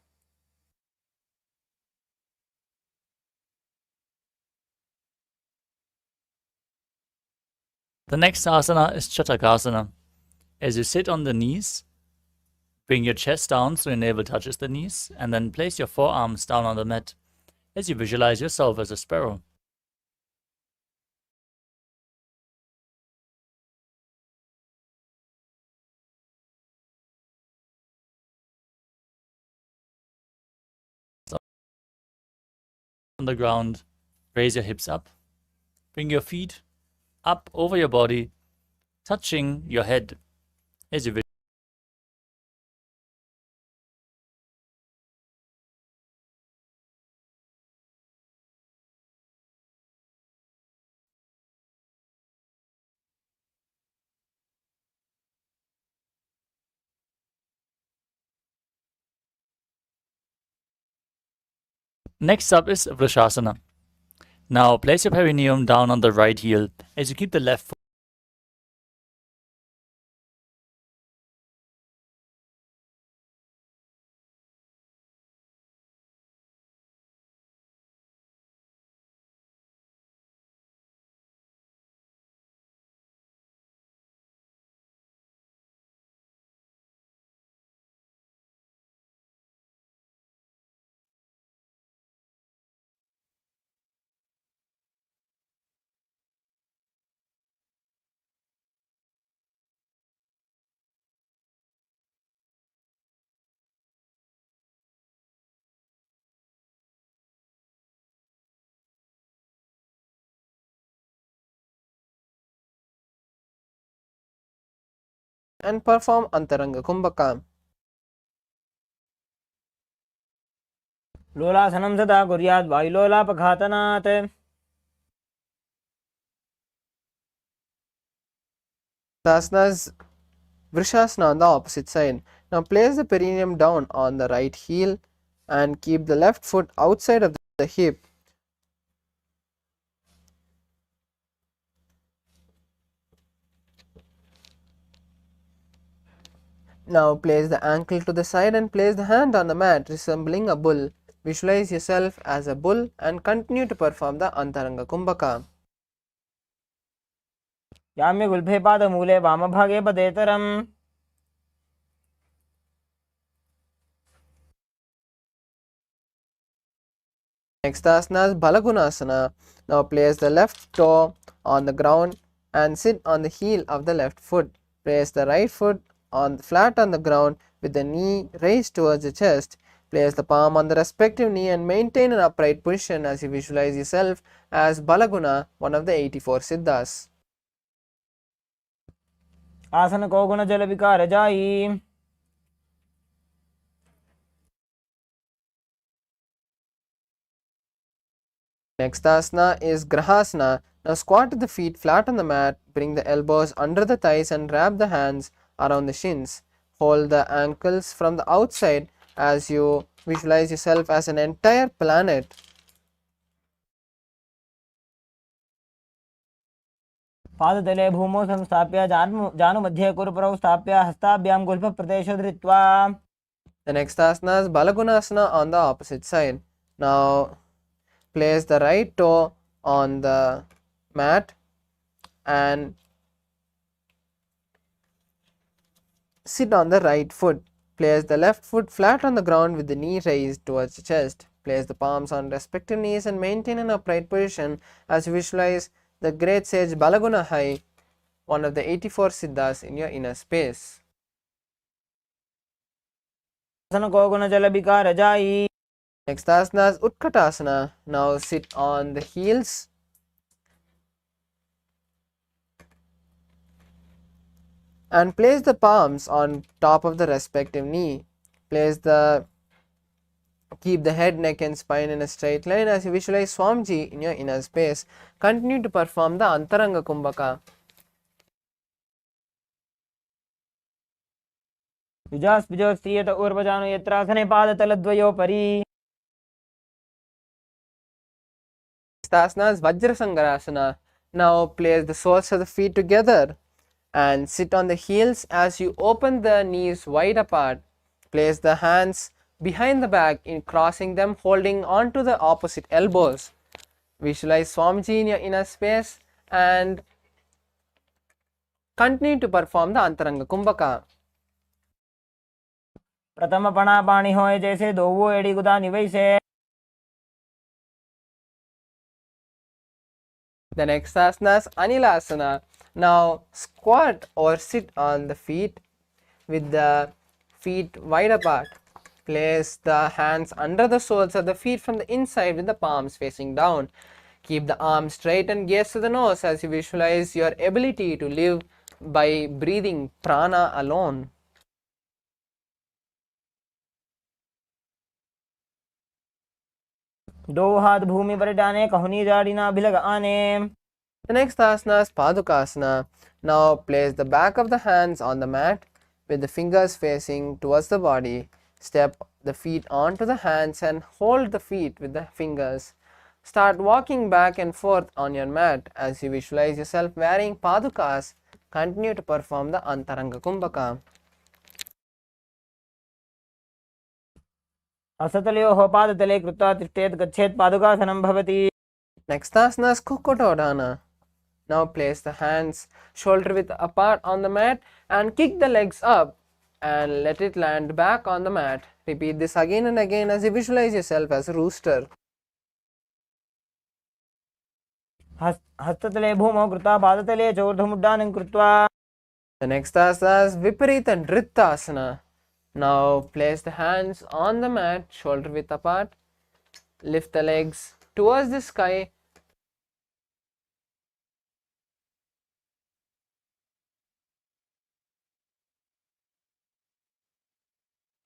The next asana is Chatakasana. As you sit on the knees, bring your chest down so your navel touches the knees, and then place your forearms down on the mat as you visualize yourself as a sparrow. On the ground, raise your hips up, bring your feet up over your body, touching your head as you Next up is Vrishasana. Now place your perineum down on the right heel as you keep the left foot and perform Antaranga Kumbhaka. लोलासनं सदा कुर्यात् वायुलोलापघातनात्. Asanas Vrishasana on the opposite side. Now place the perineum down on the right heel and keep the left foot outside of the hip. Now place the ankle to the side and place the hand on the mat resembling a bull. Visualize yourself as a bull and continue to perform the Antaranga Kumbhaka. याम्य गुल्फे पादमूले वामभागे पदेतरम्. Next asana is Balagunasana. Now place the left toe on the ground and sit on the heel of the left foot. Place the right foot flat on the ground with the knee raised towards the chest. Place the palm on the respective knee and maintain an upright position as you visualize yourself as Balaguna, one of the 84 Siddhas. आसन को गुण जल विकार जाई. Next asana is Grahasana. Now squat the feet flat on the mat, bring the elbows under the thighs and wrap the hands around the shins. Hold the ankles from the outside as you visualize yourself as an entire planet. पादतले भूमौ संस्थाप्य जानुमध्ये कुरुपरौ स्थाप्य हस्ताभ्यां गुल्फप्रदेशो धृत्वा. The next asana is Balagunasana on the opposite side. Now place the right toe on the mat and sit on the right foot. Place the left foot flat on the ground with the knee raised towards the chest. Place the palms on respective knees and maintain an upright position as you visualize the great sage Balagunahai, one of the 84 Siddhas, in your inner space. Next asana is Utkatasana. Now sit on the heels. And place the palms on top of the respective knee. Keep the head, neck and spine in a straight line as you visualize Swamiji in your inner space. Continue to perform the Antaranga Kumbhaka. Asana is Vajrasangarasana. Now place the soles of the feet together and sit on the heels as you open the knees wide apart. Place the hands behind the back in crossing them, holding on to the opposite elbows. Visualize Swamiji in your inner space and continue to perform the Antaranga Kumbhaka. प्रथम पणा पाणी होय जैसे दोवो एड़ी गुदा निवैसे. The next asana is Anilasana. Now squat or sit on the feet with the feet wide apart. Place the hands under the soles of the feet from the inside with the palms facing down. Keep the arms straight and gaze to the nose as you visualize your ability to live by breathing prana alone. दो हाथ भूमि पर डाने कहुनी जाड़ी ना भिलग आने. The next asana is Padukasana. Now place the back of the hands on the mat with the fingers facing towards the body. Step the feet onto the hands and hold the feet with the fingers. Start walking back and forth on your mat as you visualize yourself wearing padukas. Continue to perform the Antaranga Kumbhaka. असतलयोः पादतले कृत्वा तिष्ठेत् गच्छेत् पादुकासनं भवति. Next asana is Kukotodana. Now place the hands shoulder width apart on the mat and kick the legs up and let it land back on the mat. Repeat this again and again as you visualize yourself as a rooster. हस्ततले भूमौ कृत्वा पादतले च ऊर्ध्वमुड्डानं कृत्वा. The next asana is Viparita Nrittasana. Now place the hands on the mat, shoulder width apart. Lift the legs towards the sky.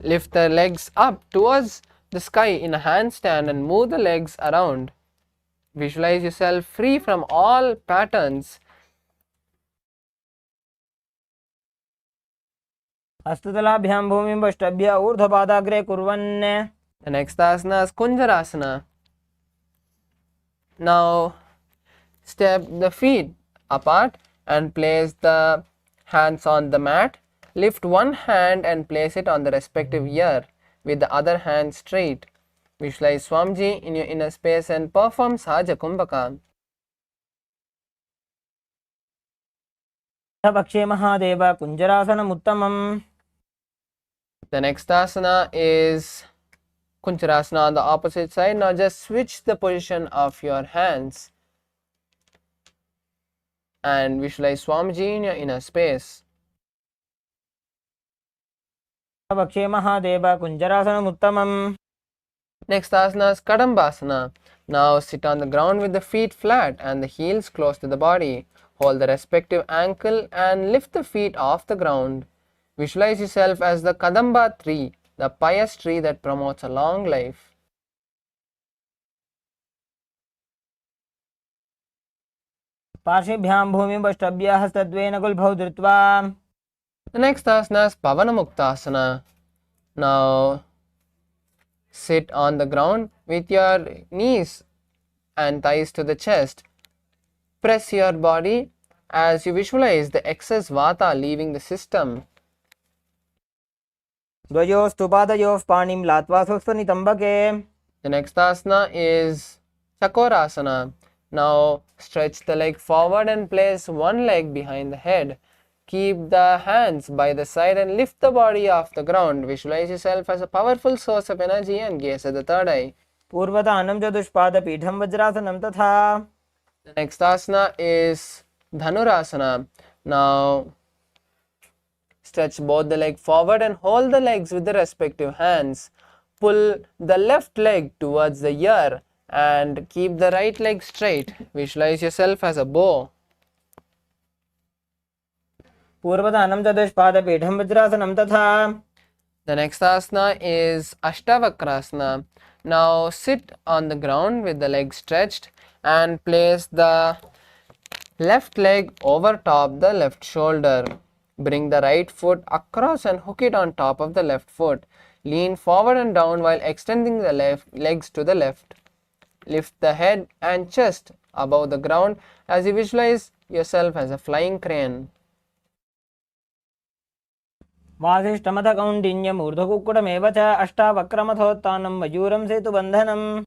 Lift the legs up towards the sky in a handstand and move the legs around. Visualize yourself free from all patterns. हस्ततलाभ्यां भूमिं वष्टभ्य ऊर्ध्वपादाग्रे कुर्वन्. The next asana is Kunjarasana. Now step the feet apart and place the hands on the mat. Lift one hand and place it on the respective ear with the other hand straight. Visualize Swamiji in your inner space and perform Sahaja Kumbhaka. पक्षे महादेव कुञ्जरासनम् उत्तमम्. The next asana is Kunjarasana on the opposite side. Now just switch the position of your hands and visualize Swamiji in your inner space. पक्षे महादेव कुञ्जरासनम् उत्तमम्. Next asana is Kadambasana. Now sit on the ground with the feet flat and the heels close to the body. Hold the respective ankle and lift the feet off the ground. Visualize yourself as the Kadamba tree, the pious tree that promotes a long life. पार्श्वेभ्यां भूमिं वष्टभ्य हस्तद्वयेन गुल्भौ धृत्वा. The next asana is Pavanamuktasana. Now sit on the ground with your knees and thighs to the chest. Press your body as you visualize the excess vata leaving the system. द्वयोस्तु पादयोः पाणिं लात्वा स्वस्वनितम्बके. The next asana is Chakorasana. Now stretch the leg forward and place one leg behind the head. Keep the hands by the side and lift the body off the ground. Visualize yourself as a powerful source of energy and gaze at the third eye. पूर्वतानं चतुष्पादपीठं वज्रासनं तथा. The next asana is Dhanurasana. Now stretch both the leg forward and hold the legs with the respective hands. Pull the left leg towards the ear and keep the right leg straight. Visualize yourself as a bow. पूर्वतानं चतुष्पादपीठं वज्रासनं तथा. The next asana is Ashtavakrasana. Now sit on the ground with the legs stretched and place the left leg over top the left shoulder. Bring the right foot across and hook it on top of the left foot. Lean forward and down while extending the legs to the left. Lift the head and chest above the ground as you visualize yourself as a flying crane. वासिष्ठमथ कौण्डिन्यम् ऊर्ध्वकुक्कुटमेव च अष्टावक्रमथोत्थानं मयूरं सेतुबन्धनम्.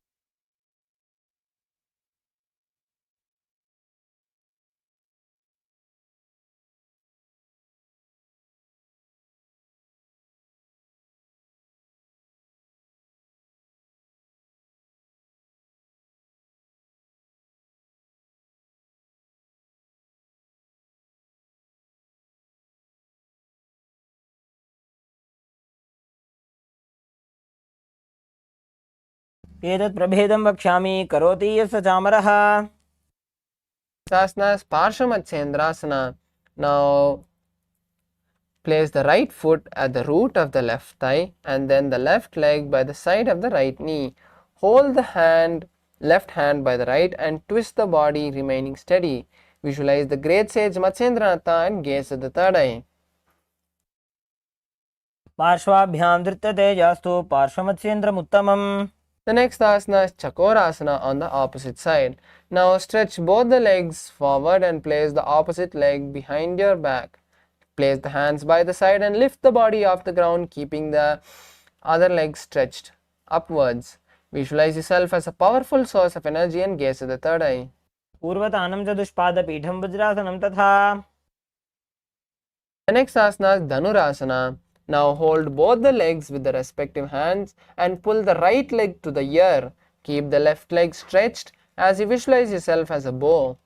एतत् प्रभेदं वक्ष्यामि करोति यस्य चामरः. Asana is Parsvamatsendrasana. Now place the right foot at the root of the left thigh and then the left leg by the side of the right knee. Hold the left hand by the right and twist the body remaining steady. Visualize the great sage Matsendranath and gaze at the third eye. पार्श्वाभ्यां धृत्यते यास्तु पार्श्वमत्स्येन्द्रमुत्तमम्. The next asana is Chakorasana on the opposite side. Now stretch both the legs forward and place the opposite leg behind your back. Place the hands by the side and lift the body off the ground, keeping the other leg stretched upwards. Visualize yourself as a powerful source of energy and gaze at the third eye. पूर्वतानं चतुष्पादपीठं वज्रासनं तथा. The next asana is Dhanurasana. Now hold both the legs with the respective hands and pull the right leg to the ear. Keep the left leg stretched as you visualize yourself as a bow.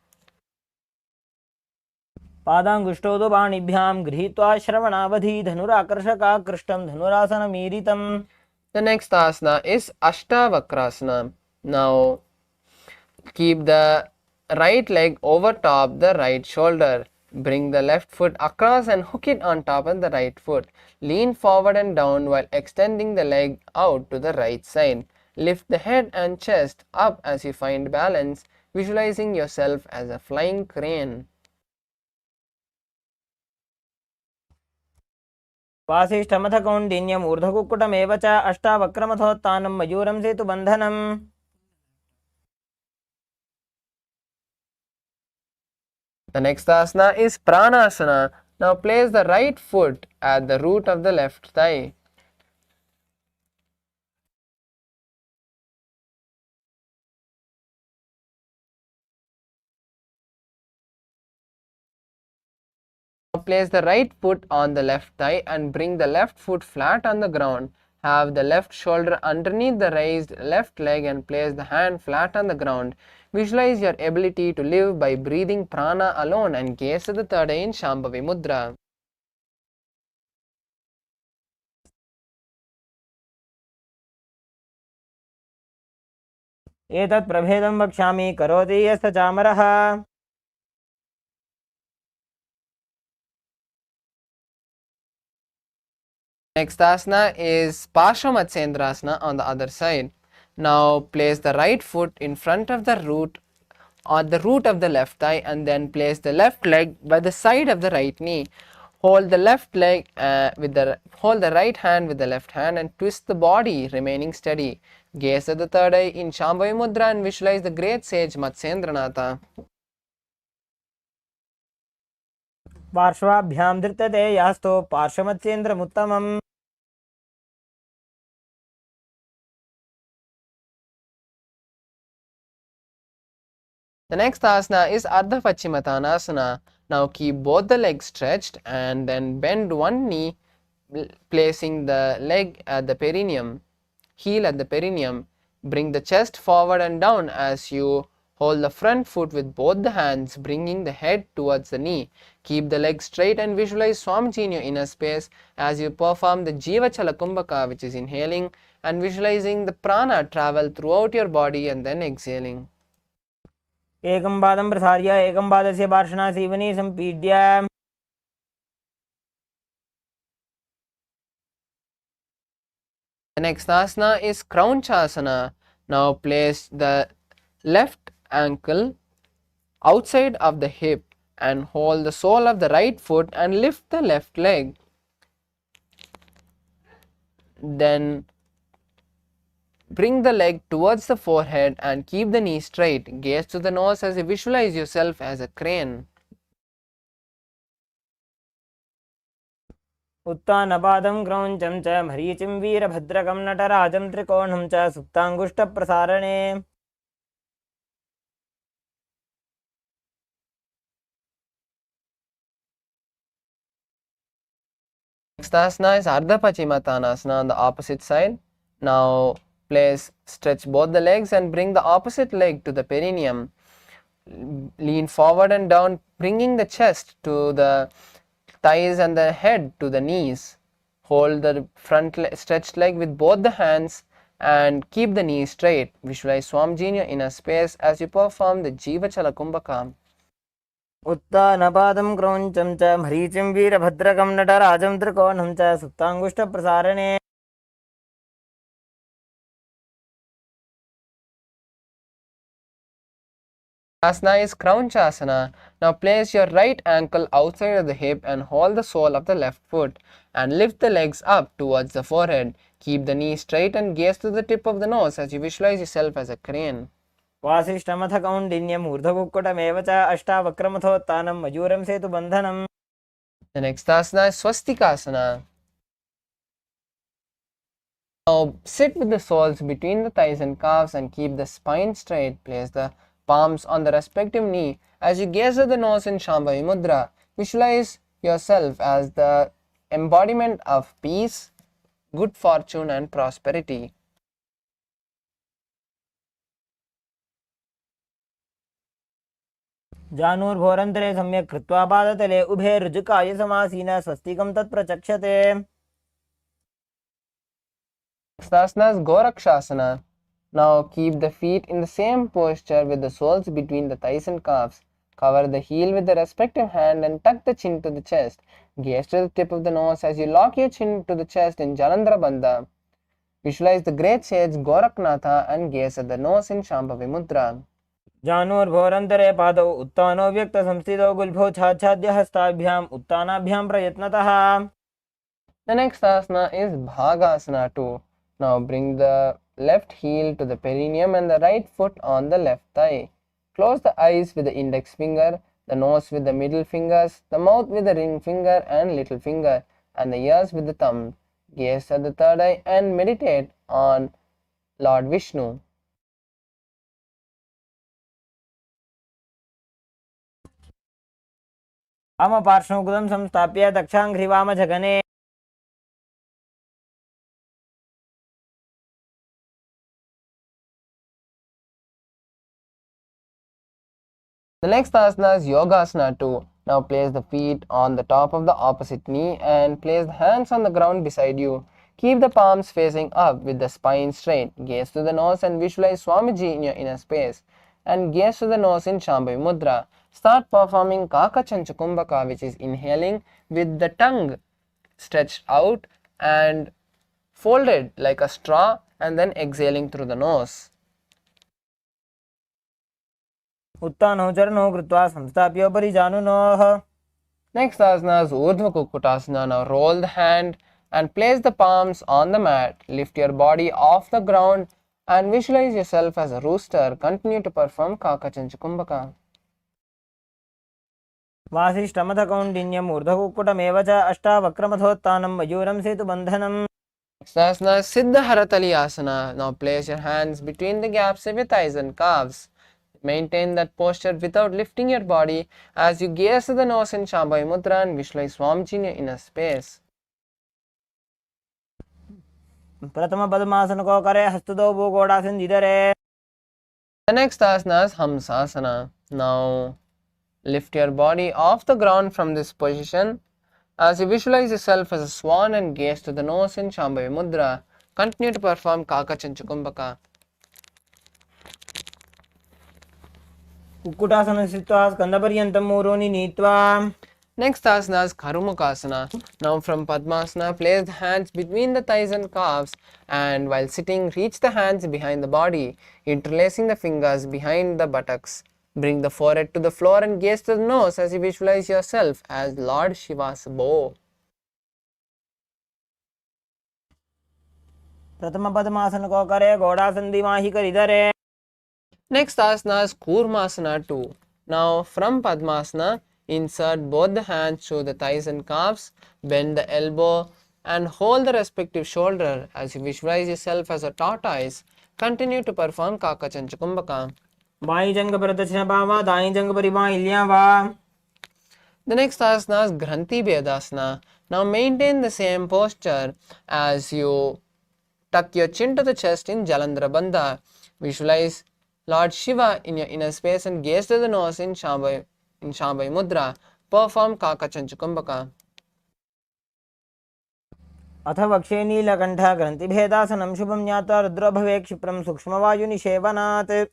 पादाङ्गुष्ठौ तु पाणिभ्यां गृहीत्वा श्रवणावधि धनुराकर्षकाकृष्टं धनुरासनमीरितम्. The next asana is Ashtavakrasana. Now keep the right leg over top the right shoulder. Bring the left foot across and hook it on top of the right foot. Lean forward and down while extending the leg out to the right side. Lift the head and chest up as you find balance, visualizing yourself as a flying crane. वासिष्ठमथ कौण्डिन्यम् ऊर्ध्वकुक्कुटमेव च अष्टावक्रमथोत्थानं मयूरं सेतुबन्धनम्. The next asana is Pranasana. Now place the right foot at the root of the left thigh. Now place the right foot on the left thigh and bring the left foot flat on the ground. Have the left shoulder underneath the raised left leg and place the hand flat on the ground. Visualize your ability to live by breathing prana alone and gaze at the third eye in Shambhavi Mudra. एतत् प्रभेदं वक्ष्यामि करोति यस्य चामरः. Next asana is Parsvamatsendrasana on the other side. Now place the right foot in front of the root on the root of the left thigh and then place the left leg by the side of the right knee. Hold the hold the right hand with the left hand and twist the body remaining steady. Gaze at the third eye in Shambhavi Mudra and visualize the great sage Matsendranath. पार्श्वाभ्यां धृत्यते यास्तु पार्श्वमत्स्येन्द्रमुत्तमम्. The next asana is Ardha Paschimottanasana. Now keep both the legs stretched and then bend one knee, placing the leg at the perineum, heel at the perineum. Bring the chest forward and down as you hold the front foot with both the hands, bringing the head towards the knee. Keep the legs straight and visualize Swamiji in your inner space as you perform the Jiva Chala Kumbhaka, which is inhaling, and visualizing the prana travel throughout your body and then exhaling. एकं पादं प्रसार्य एकं पादस्य पार्श्वना Seoni सम्पीड्य The next asana is Kraunchasana. Now place the left ankle outside of the hip and hold the sole of the right foot and lift the left leg. Then bring the leg towards the forehead and keep the knee straight. Gaze to the nose as you visualize yourself as a crane. उत्तानपादं क्रौञ्चं च मरीचिं वीरभद्रकं नटराजं त्रिकोणं च सुप्ताङ्गुष्ठप्रसारणे Next asana is Ardha Paschimottanasana on the opposite side. Now stretch both the legs and bring the opposite leg to the perineum. Lean forward and down, bringing the chest to the thighs and the head to the knees. Hold the front stretched leg with both the hands and keep the knees straight. Visualize Swamiji in your inner space as you perform the Jiva Chala Kumbhaka. उत्तानपादं क्रौञ्चं च मरीचिं वीरभद्रकं नटराजं त्रिकोणं च सुप्ताङ्गुष्ठप्रसारणे Asana is Kraunchasana. Now place your right ankle outside of the hip and hold the sole of the left foot and lift the legs up towards the forehead. Keep the knee straight and gaze to the tip of the nose as you visualize yourself as a crane. वासिष्ठमथ कौण्डिन्यम् ऊर्ध्वकुक्कुटमेव च अष्टावक्रमथोत्थानं मयूरं सेतुबन्धनम्. The next asana is Swastikasana. Now sit with the soles between the thighs and calves and keep the spine straight. Place the palms on the respective knee as you gaze at the nose in Shambhavi Mudra. Visualize yourself as the embodiment of peace, good fortune and prosperity. जानुर्भोरन्तरे सम्यक् कृत्वा पादतले उभे ऋजुकाय समासीन स्वस्तिकं तत्प्रचक्षते. Next asana is Gorakshasana. Now keep the feet in the same posture with the soles between the thighs and calves. Cover the heel with the respective hand and tuck the chin to the chest. Gaze to the tip of the nose as you lock your chin to the chest in Jalandhara Bandha. Visualize the great sage Goraknatha and gaze at the nose in Shambhavi Mudra. जानुर्भोरन्तरे पादौ उत्तानो व्यक्तसंस्थितौ गुल्फौ छाच्छाद्य हस्ताभ्याम् उत्तानाभ्यां प्रयत्नतः. The next asana is Bhagasana 2. Now bring the left heel to the perineum and the right foot on the left thigh. Close the eyes with the index finger, the nose with the middle fingers, the mouth with the ring finger and little finger, and the ears with the thumb. Gaze at the third eye and meditate on Lord Vishnu. वामपार्श्वमुकुदं संस्थाप्य दक्षाङ्घ्रिवामझगने. The next asana is Yogasana 2. Now place the feet on the top of the opposite knee and place the hands on the ground beside you. Keep the palms facing up with the spine straight. Gaze to the nose and visualize Swamiji in your inner space. And gaze to the nose in Shambhavi Mudra. Start performing Kakachancha Kumbhaka, which is inhaling with the tongue stretched out and folded like a straw, and then exhaling through the nose. उत्तानौ चरणौ कृत्वा संस्थाप्योपरि जानुनोः. Next asana is Urdhva Kukkutasana. Now roll the hand and place the palms on the mat. Lift your body off the ground and visualize yourself as a rooster. Continue to perform Kakachancha Kumbhaka. वासिष्ठमथ कौण्डिन्यम् ऊर्ध्वकुक्कुटमेव च अष्टावक्रमथोत्थानं मयूरं सेतुबन्धनम्. Next asana is Siddha Haratali Asana. Now place your hands between the gaps of your thighs and calves. Maintain that posture without lifting your body as you gaze to the nose in Shambhavi Mudra and visualize Swamiji in your inner space. प्रथम पद्मासन को करे, हस्त दो भूगोड़ासन जिधरे. The next asana is Hamsasana. Now lift your body off the ground from this position as you visualize yourself as a swan and gaze to the nose in Shambhavi Mudra. Continue to perform Kakachanchukumbhaka. Kukkutasana स्थित्वा स्कंदपर्यन्तं ऊरोनि नीत्वा. Next asana is Karumukasana. Now from Padmasana, place the hands between the thighs and calves, and while sitting, reach the hands behind the body, interlacing the fingers behind the buttocks. Bring the forehead to the floor and gaze to the nose as you visualize yourself as Lord Shiva's bow. प्रथम पद्मासन को करे, घोड़ासन दिमाही कर इधरे. Next asana is Kurmasana 2. Now from Padmasana, insert both the hands through the thighs and calves, bend the elbow and hold the respective shoulder as you visualize yourself as a tortoise. Continue to perform Kakachanchukumbhaka. By जंग पर दक्षिण बावा, दाई जंग पर by वा. The next asana is Granthi Bedasana. Now maintain the same posture as you tuck your chin to the chest in Jalandhara Bandha. Visualize Lord Shiva in your inner space and gaze to the nose in Shambhavi Mudra. Perform Kakachanchukumbhaka. अथ वक्षे नीलकंठ ग्रंथिभेदासनं शुभं ज्ञात्वा रुद्रो भवे क्षिप्रं सूक्ष्मवायुनिषेवनात्.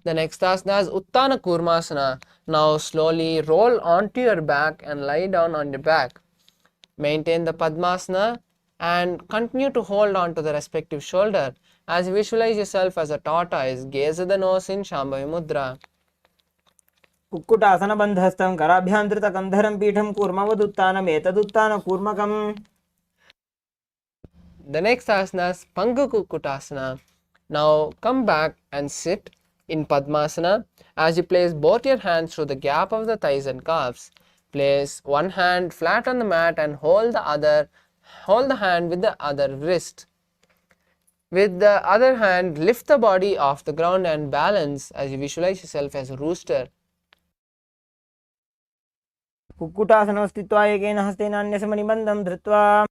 The next asana is Uttana Kurmasana. Now slowly roll onto your back and lie down on your back. Maintain the Padmasana and continue to hold on to the respective shoulder as you visualize yourself as a tortoise. Gaze at the nose in Shambhavi Mudra. Kukkutasana बंधस्थं कराभ्यान्तृत कंधरं पीठं कूर्मवदुत्तानम् एतदुत्तान कूर्मकम्. The next asana is Panga Kukkutasana. Now come back and sit in Padmasana as you place both your hands through the gap of the thighs and calves. Place one hand flat on the mat and hold the hand with the other wrist. With the other hand, lift the body off the ground and balance as you visualize yourself as a rooster. कुक्कुटासनं स्थित्वा एकेन हस्तेन अन्यसमनिबन्धं धृत्वा.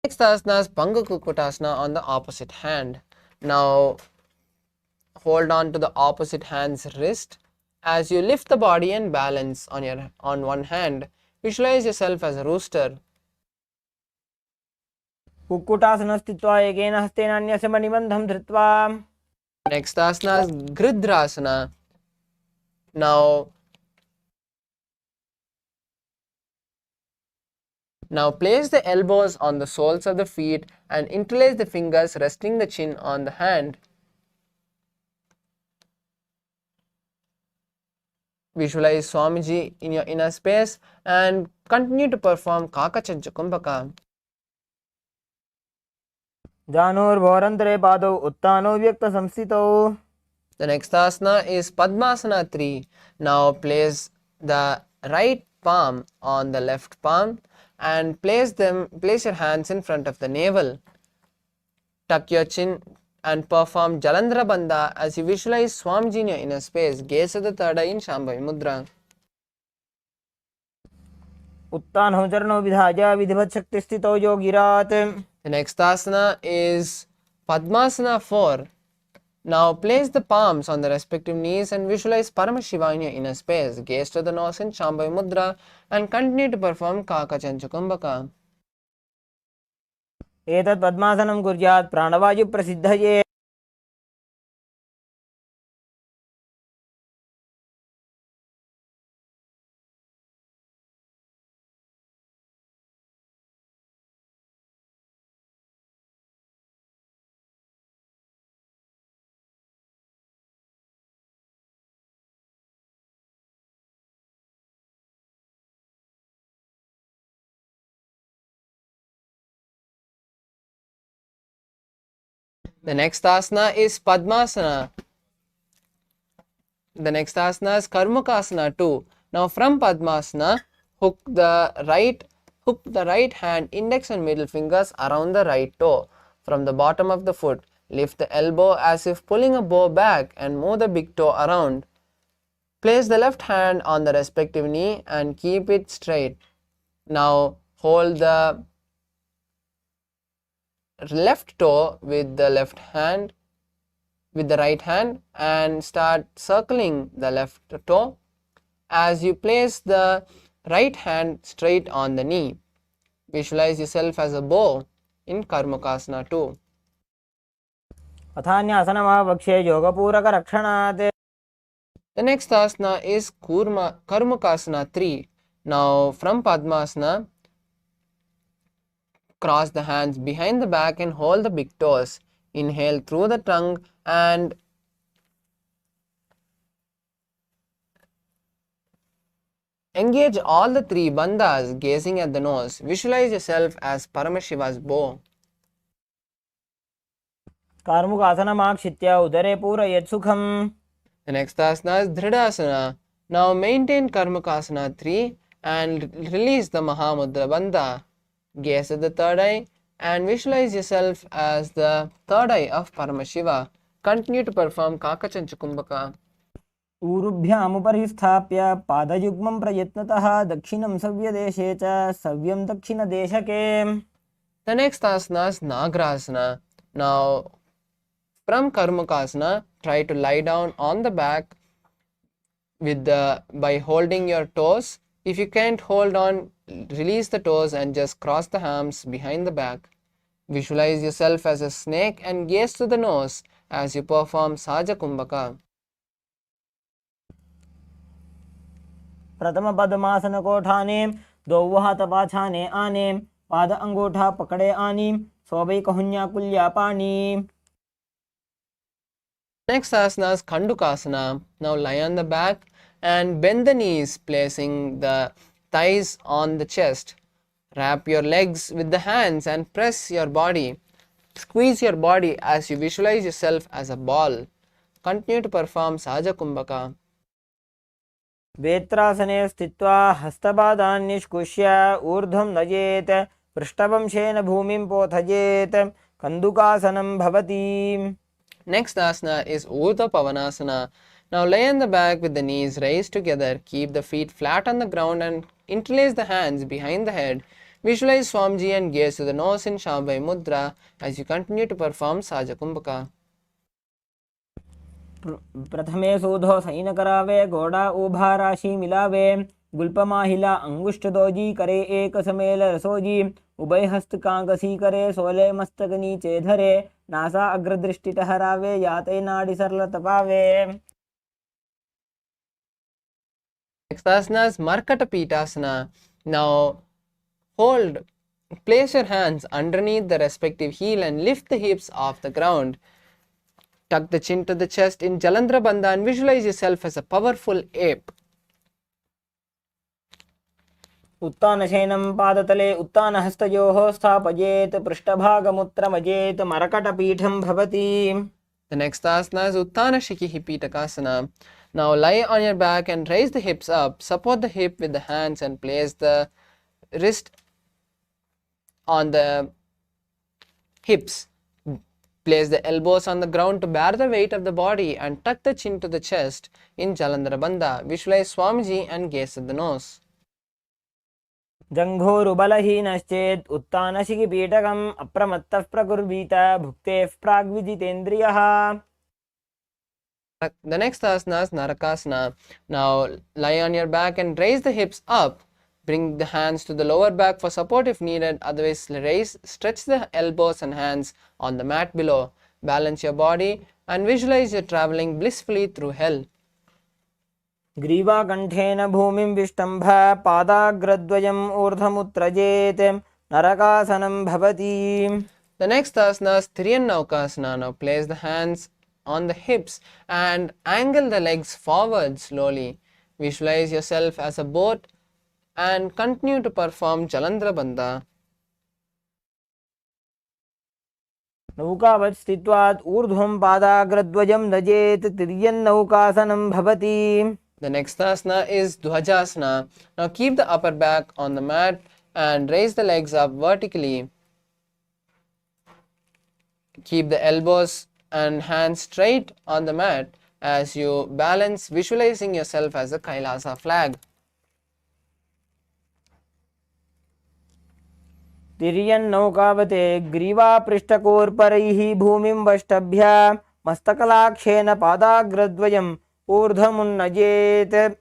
Next asana is Panga Kukkutasana on the opposite hand. Now hold on to the opposite hand's wrist as you lift the body and balance on one hand. Visualize yourself as a rooster. कुक्कुटासनं स्थित्वा एकेन हस्तेन अन्यसमनिबन्धं धृत्वा. Next asana is Gridrasana. Now place the elbows on the soles of the feet and interlace the fingers, resting the chin on the hand. Visualize Swamiji in your inner space and continue to perform Kakachanchukumbhaka. जानोर्भोरन्तरे पादौ उत्तानो व्यक्तसंस्थितौ. The next asana is Padmasana 3. Now place the right palm on the left palm and place your hands in front of the navel. Tuck your chin and perform Jalandhara Bandha as you visualize Swamiji in your inner space. Gaze at the third eye in Shambhavi Mudra. उत्तानो चरणौ विधाय विधिवत् शक्तिस्थितौ योगिरात्. The next asana is Padmasana 4. Now place the palms on the respective knees and visualize Paramashiva in your inner space. Gaze to the nose in Shambhavi Mudra and continue to perform Kakachanchukumbhaka. एतत् पद्मासनं कुर्यात् प्राणवायु प्रसिद्धये. The next asana is Padmasana. The next asana is Karmukasana 2. Now from Padmasana, hook the right hand, index and middle fingers around the right toe from the bottom of the foot. Lift the elbow as if pulling a bow back and move the big toe around. Place the left hand on the respective knee and keep it straight. Now hold the left toe with the right hand and start circling the left toe as you place the right hand straight on the knee. Visualize yourself as a bow in Karmakasana 2. अथान्यासनमवक्षे योगपूरकरक्षणात्. The next asana is Karmakasana 3. Now from Padmasana, cross the hands behind the back and hold the big toes. Inhale through the tongue and engage all the three bandhas gazing at the nose. Visualize yourself as Paramashiva's bow. कार्मुकासनमाक्षित्य उदरे पूरयेत् सुखम्. The next asana is Dhridasana. Now maintain Karmakasana 3 and release the Mahamudra Bandha. Gaze at the third eye and visualize yourself as the third eye of Paramashiva. Continue to perform Kakachancha Kumbhaka. ऊरुभ्यामुपरि स्थाप्य पादयुग्मं प्रयत्नतः दक्षिणं सव्यदेशे च सव्यं दक्षिणदेशके. The next asana is Nagrasana. Now from Karmakasana, try to lie down on the back by holding your toes. If you can't hold on, release the toes and just cross the arms behind the back. Visualize yourself as a snake and gaze to the nose as you perform Saja Kumbhaka. प्रथम पद्मासन कोठाने दो हाथ पाछाने आने पाद अंगूठा पकड़े आनी सोबई कहुन्या कुल्या पानी. Next asana is Khandukasana. Now lie on the back and bend the knees, placing the thighs on the chest. Wrap your legs with the hands and press your body. Squeeze your body as you visualize yourself as a ball. Continue to perform Saja Kumbhaka. वेत्रासने स्थित्वा हस्तपादान् निष्कुष्य ऊर्ध्वं नयेत् पृष्ठवंशेन भूमिं पोथयेत् कन्दुकासनं भवति. Next asana is Urdhva Pavanasana. Now lay on the back with the knees raised together. Keep the feet flat on the ground and interlace the hands behind the head. Visualize Swamiji and gaze to the nose in Shabhai Mudra as you continue to perform Saja Kumbhaka. प्रथमे सूधो सैनकरावे घोड़ा ऊभा राशि मिलावे गुल्पमाहिला अंगुष्ठ doji करे एक समेल रसोजी उभय हस्त कांगसी करे सोले मस्तक नीचे धरे नासा अग्रदृष्टि टहरावे याते नाड़ी सरल तपावे. Next asana is Markata Pitasana. Now place your hands underneath the respective heel and lift the hips off the ground. Tuck the chin to the chest in Jalandhara Bandha and visualize yourself as a powerful ape. उत्तानशयनं पादतले उत्तानहस्तयोः स्थापयेत् पृष्ठभागमुत्रमजेत् मरकटपीठं भवति. The next asana is Uttana Shikihi Pitakasana. Now lie on your back and raise the hips up. Support the hip with the hands and place the wrist on the hips. Place the elbows on the ground to bear the weight of the body and tuck the chin to the chest in Jalandhara Bandha. Visualize Swamiji and gaze at the nose. जङ्घोरुबलहीनश्चेत् उत्तानशिखिपीठकम् अप्रमत्तः प्रकुर्वीत भुक्तेः प्राग्विदितेन्द्रियः. The next asana is Narakasana. Now lie on your back and raise the hips up. Bring the hands to the lower back for support if needed. Otherwise, stretch the elbows and hands on the mat below. Balance your body and visualize you traveling blissfully through hell. ग्रीवाकण्ठेन भूमिं विष्टम्भ पादाग्रद्वयम् ऊर्ध्वमुत्रजेत् नरकासनं भवति. The next asana is Tiryannaukasana. Now place the hands on the hips and angle the legs forward slowly. Visualize yourself as a boat and continue to perform Jalandhara Bandha. नौकावत् स्थित्वात् ऊर्ध्वं पादाग्रद्वयं नजेत् तिर्यन्नौकासनं भवति. The next asana is Dhwajasana. Now keep the upper back on the mat and raise the legs up vertically. Keep the elbows and hands straight on the mat as you balance, visualizing yourself as a Kailasa flag. तिर्यन्नौकावते ग्रीवापृष्ठकोर्परैः भूमिं वष्टभ्य मस्तकलाक्षेन पादाग्रद्वयम् ऊर्ध्वमुन्नजेत्.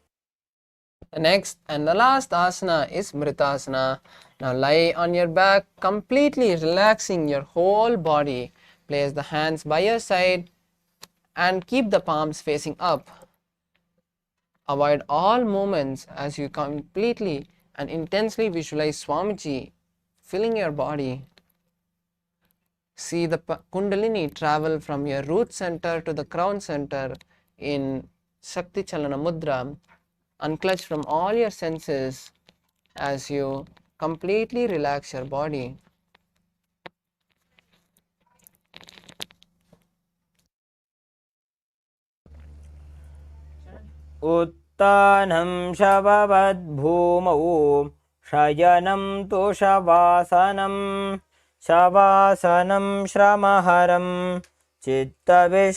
The next and the last asana is Mritasana. Now lie on your back, completely relaxing your whole body. Place the hands by your side and keep the palms facing up. Avoid all movements as you completely and intensely visualize Swamiji filling your body. See the Kundalini travel from your root center to the crown center in Shakti Chalana Mudra. Unclutch from all your senses as you completely relax your body. उत्तानं शववद्भूमौ शयनं तु शवासनं शवासनं श्रमहरं चित्तविश्रान्तिकारकम्.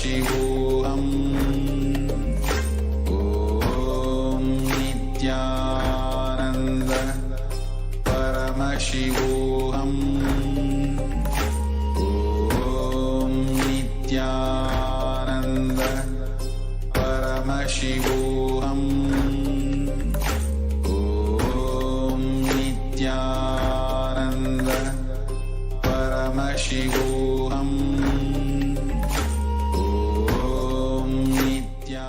Paramashivoham. Om Nithyananda Paramashivoham. Om Nithyananda Paramashivoham. Om Nithyananda Paramashivoham. Om Nithyananda.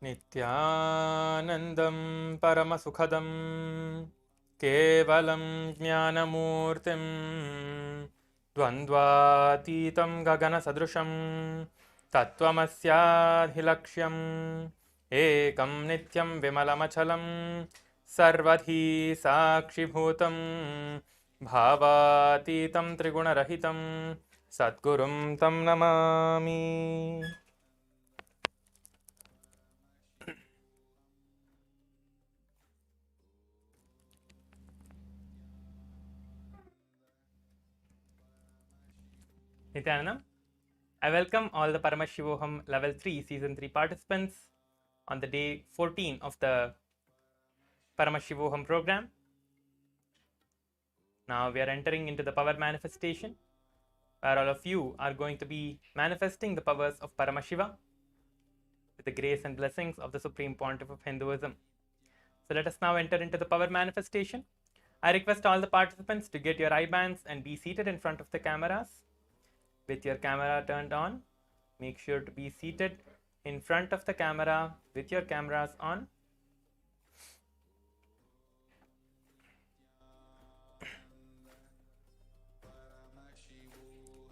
नित्यानन्दं परमसुखदं केवलं ज्ञानमूर्तिं द्वन्द्वातीतं गगनसदृशं तत्त्वमस्याधिलक्ष्यम् एकं नित्यं विमलमचलं सर्वधी साक्षिभूतं भावातीतं त्रिगुणरहितं सद्गुरुं तं Namami. Nithyananda, I welcome all the Paramashivoham Level 3 Season 3 participants on the day 14 of the Paramashivoham program. Now we are entering into the power manifestation, where all of you are going to be manifesting the powers of Paramashiva with the grace and blessings of the Supreme Pontiff of Hinduism. So let us now enter into the power manifestation. I request all the participants to get your eye bands and be seated in front of the cameras with your camera turned on. Make sure to be seated in front of the camera with your cameras on.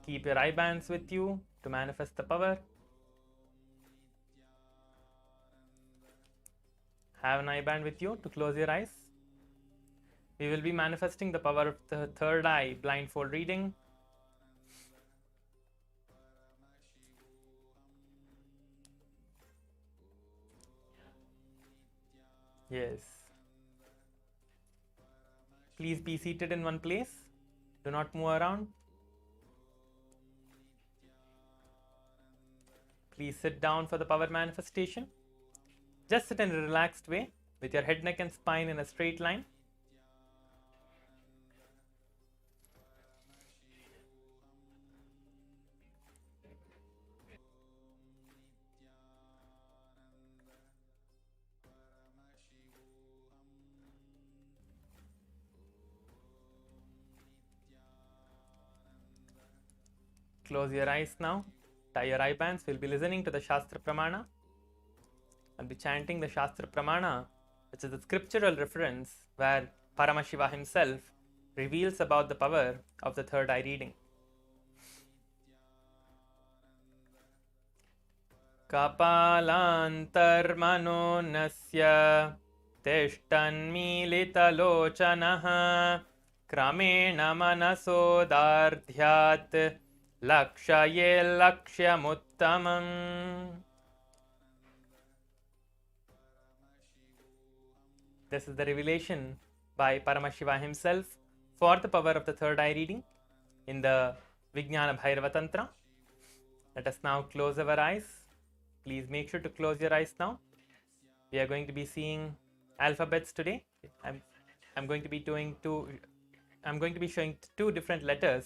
Keep your eye bands with you to manifest the power. Have an eye band with you to close your eyes. We will be manifesting the power of the third eye blindfold reading. Yes. Please be seated in one place. Do not move around. Please sit down for the power manifestation. Just sit in a relaxed way with your head, neck and spine in a straight line. Close your eyes now. Tie your eye bands. We'll be listening to the Shastra Pramana. I'll be chanting the Shastra Pramana, which is a scriptural reference where Paramashiva himself reveals about the power of the third eye reading. Kapalantarmano nasya tishtanmilitalochanaha kramena manasodardhyat lakshaye lakshyamuttamam. This is the revelation by Paramashiva himself for the power of the third eye reading in the Vijnana Bhairava Tantra. Let us now close our eyes. Please make sure to close your eyes now. We are going to be seeing alphabets today. I'm going to be showing two different letters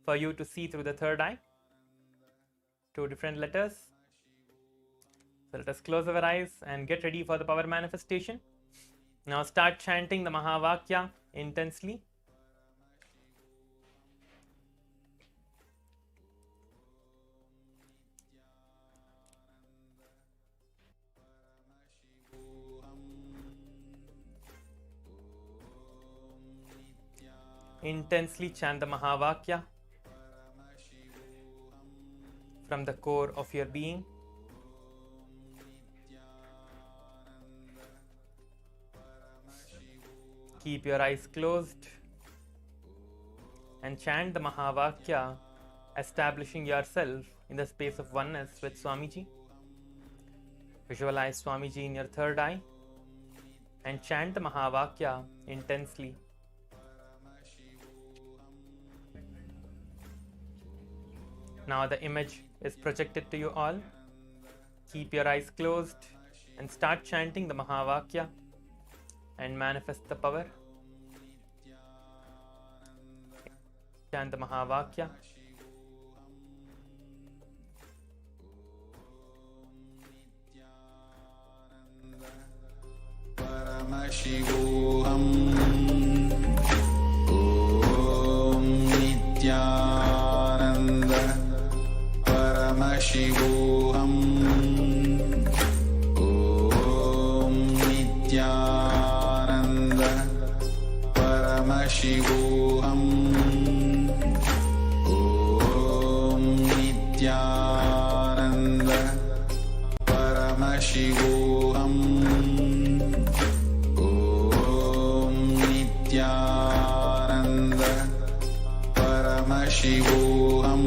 for you to see through the third eye. Two different letters. So let us close our eyes and get ready for the power manifestation. Now start chanting the Mahavakya intensely. Intensely chant the Mahavakya from the core of your being. Keep your eyes closed and chant the Mahavakya, establishing yourself in the space of oneness with Swamiji. Visualize Swamiji in your third eye. and chant the Mahavakya intensely. Now the image is projected to you all. Keep your eyes closed and start chanting the Mahavakya and manifest the power. Chant the Mahavakya. Paramashivoham. Om Nithyananda. Paramashivoham. Om Nithyananda. Paramashivoham. Om Nithyananda. Paramashivoham. Paramashivoham. Om Nithyananda. Paramashivoham.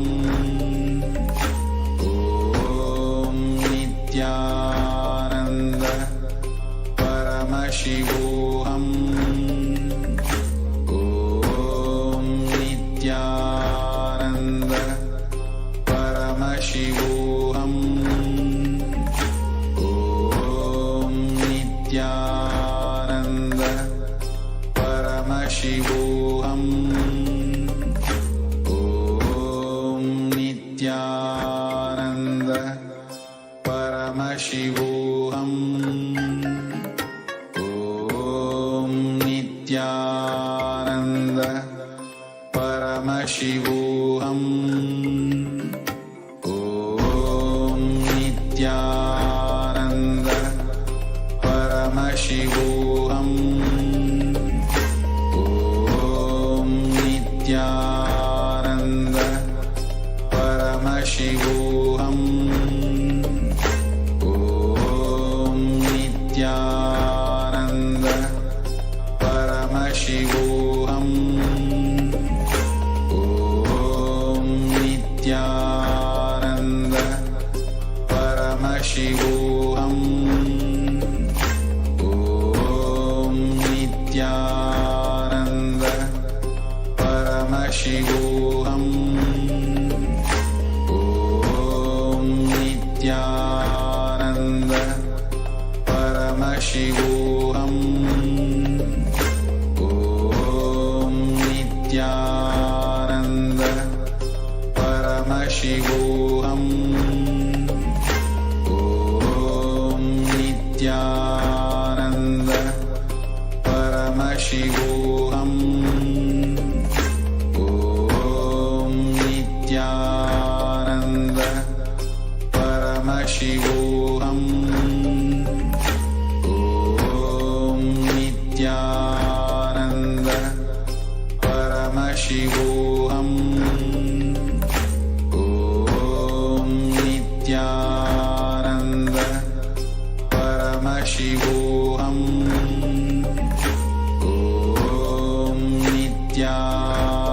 Om Nithyananda. Paramashivoham. Om Nithyananda. Paramashivoham. Nithyananda. Paramashivoham. Om Nithyananda. Paramashivoham. Om Nithyananda. Paramashivoham. Om Nithyananda. Paramashivoham. Om Nithyananda. Paramashivoham. Om Nithyananda. Paramashivoham. Om Nithyananda. Paramashivoham. Nithyananda. Paramashivoham. Om Nithyananda. Paramashivoham. Om Nithyananda. Paramashivoham. Om Nithyananda. Paramashivoham. Om Nithyananda. Paramashivoham. Om Nithyananda. Paramashivoham. Om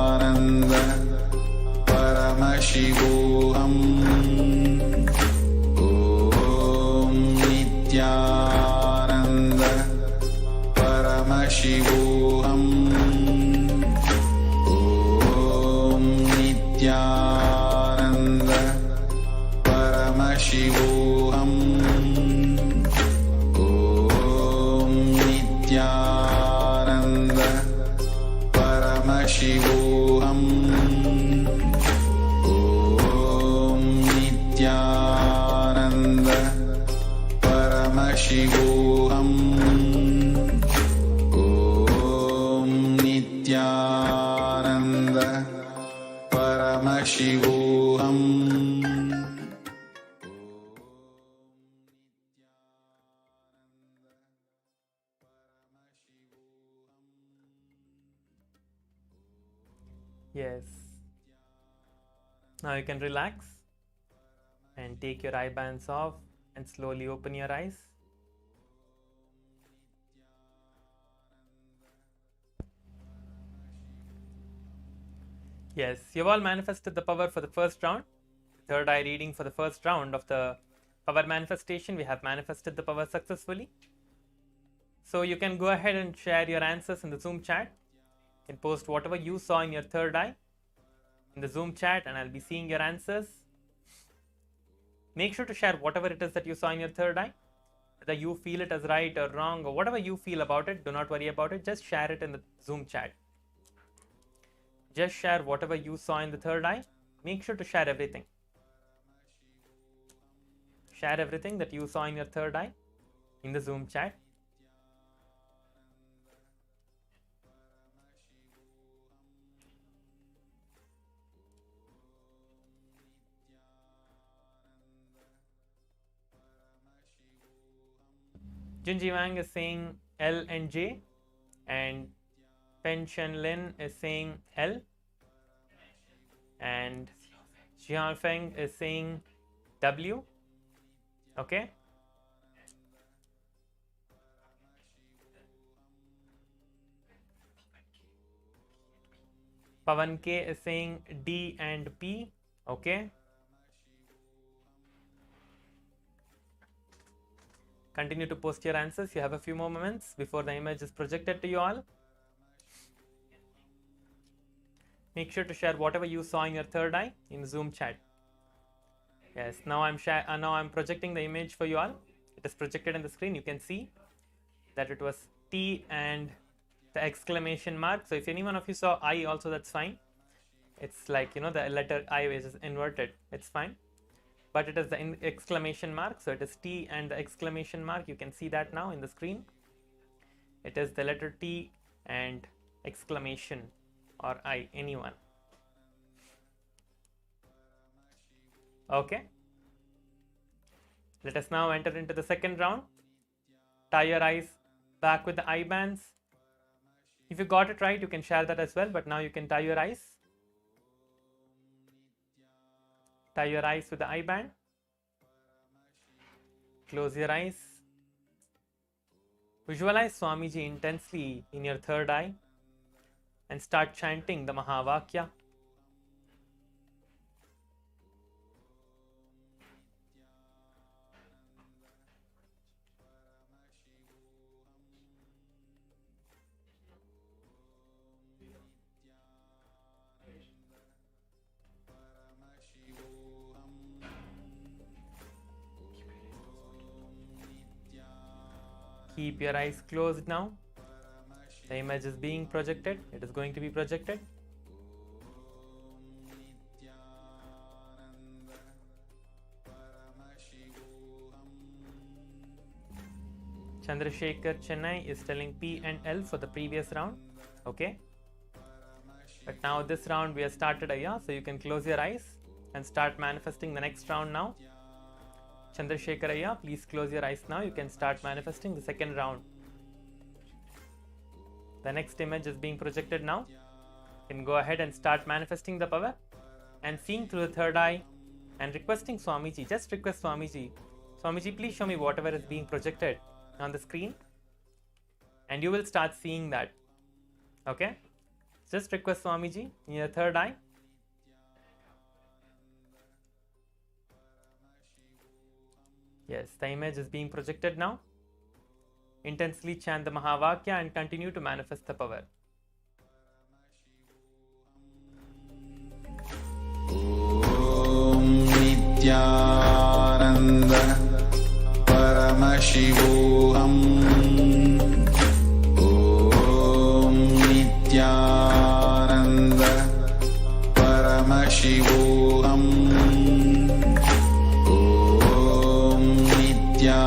Nithyananda. Paramashivoham. Om Nithyananda. Paramashivoham. Om Nithyananda. Paramashivoham. Om Nithyananda. Paramashivoham. Om Nithyananda. Paramashivoham. Om Nithyananda. Paramashivoham. Yes. Now you can relax and take your eye bands off and slowly open your eyes. Yes, you've all manifested the power for the first round. Third eye reading for the first round of the power manifestation. We have manifested the power successfully. So you can go ahead and share your answers in the Zoom chat. You can post whatever you saw in your third eye in the Zoom chat, and I'll be seeing your answers. Make sure to share whatever it is that you saw in your third eye. Whether you feel it as right or wrong or whatever you feel about it, do not worry about it. Just share it in the Zoom chat. Just share whatever you saw in the third eye. Make sure to share everything. Share everything that you saw in your third eye in the Zoom chat. Junji Wang is saying L and J, and Pen Chen Lin is saying L, and Xian Feng is saying W. Okay. Pavan K is saying D and P. Okay. Continue to post your answers. You have a few more moments before the image is projected to you all. Make sure to share whatever you saw in your third eye in Zoom chat. Yes, now I'm projecting the image for you all. It is projected on the screen. You can see that it was T and the exclamation mark. So if any one of you saw I also, that's fine. It's like, the letter I which is inverted. It's fine. But it is the exclamation mark, so it is T and the exclamation mark. You can see that now in the screen. It is the letter T and exclamation or I, anyone. Okay. Let us now enter into the second round. Tie your eyes back with the eye bands. If you got it right, you can share that as well, but now you can tie your eyes. Tie your eyes with the eye band. Close your eyes. Visualize Swamiji intensely in your third eye and start chanting the Mahavakya. Keep your eyes closed now. The image is being projected. It is going to be projected. Chandrasekhar Chennai is telling P and L for the previous round. Okay. But now this round we have started Aya, so you can close your eyes and start manifesting the next round now. Chandrasekhar Aya, please close your eyes now. You can start manifesting the second round. The next image is being projected now. You can go ahead and start manifesting the power and seeing through the third eye and requesting Swamiji. Just request Swamiji. Swamiji, please show me whatever is being projected on the screen, and you will start seeing that. Okay? Just request Swamiji in your third eye. Yes, the image is being projected now. Intensely chant the Mahavakya and continue to manifest the power. Om Nithyananda Paramashivoham. Om Nithyananda Paramashivoham. Om Nithyananda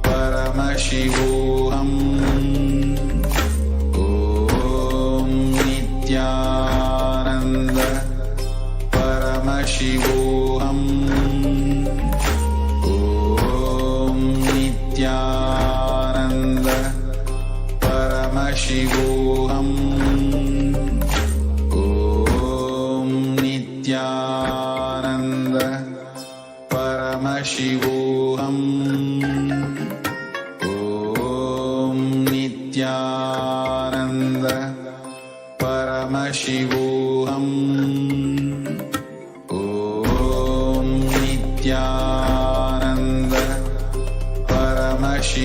Paramashivoham. Om Nithyananda Paramashivoham. Om Nithyananda Paramashivoham. Om Nithyananda Paramashivoham. Om Nithyananda Paramashivoham. Om Nithyananda Paramashivoham.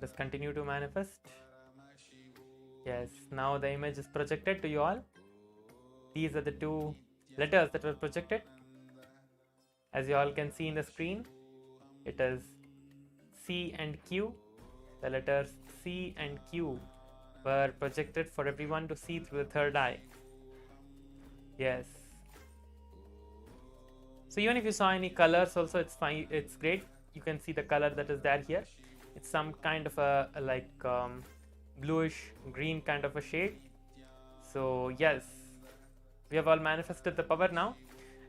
Just continue to manifest. Yes, now the image is projected to you all. These are the two letters that were projected. As you all can see in the screen, it is C and Q. The letters C and Q were projected for everyone to see through the third eye. Yes. So even if you saw any colors also, it's fine, it's great. You can see the color that is there here. It's some kind of a like bluish green kind of a shade. So yes, we have all manifested the power now.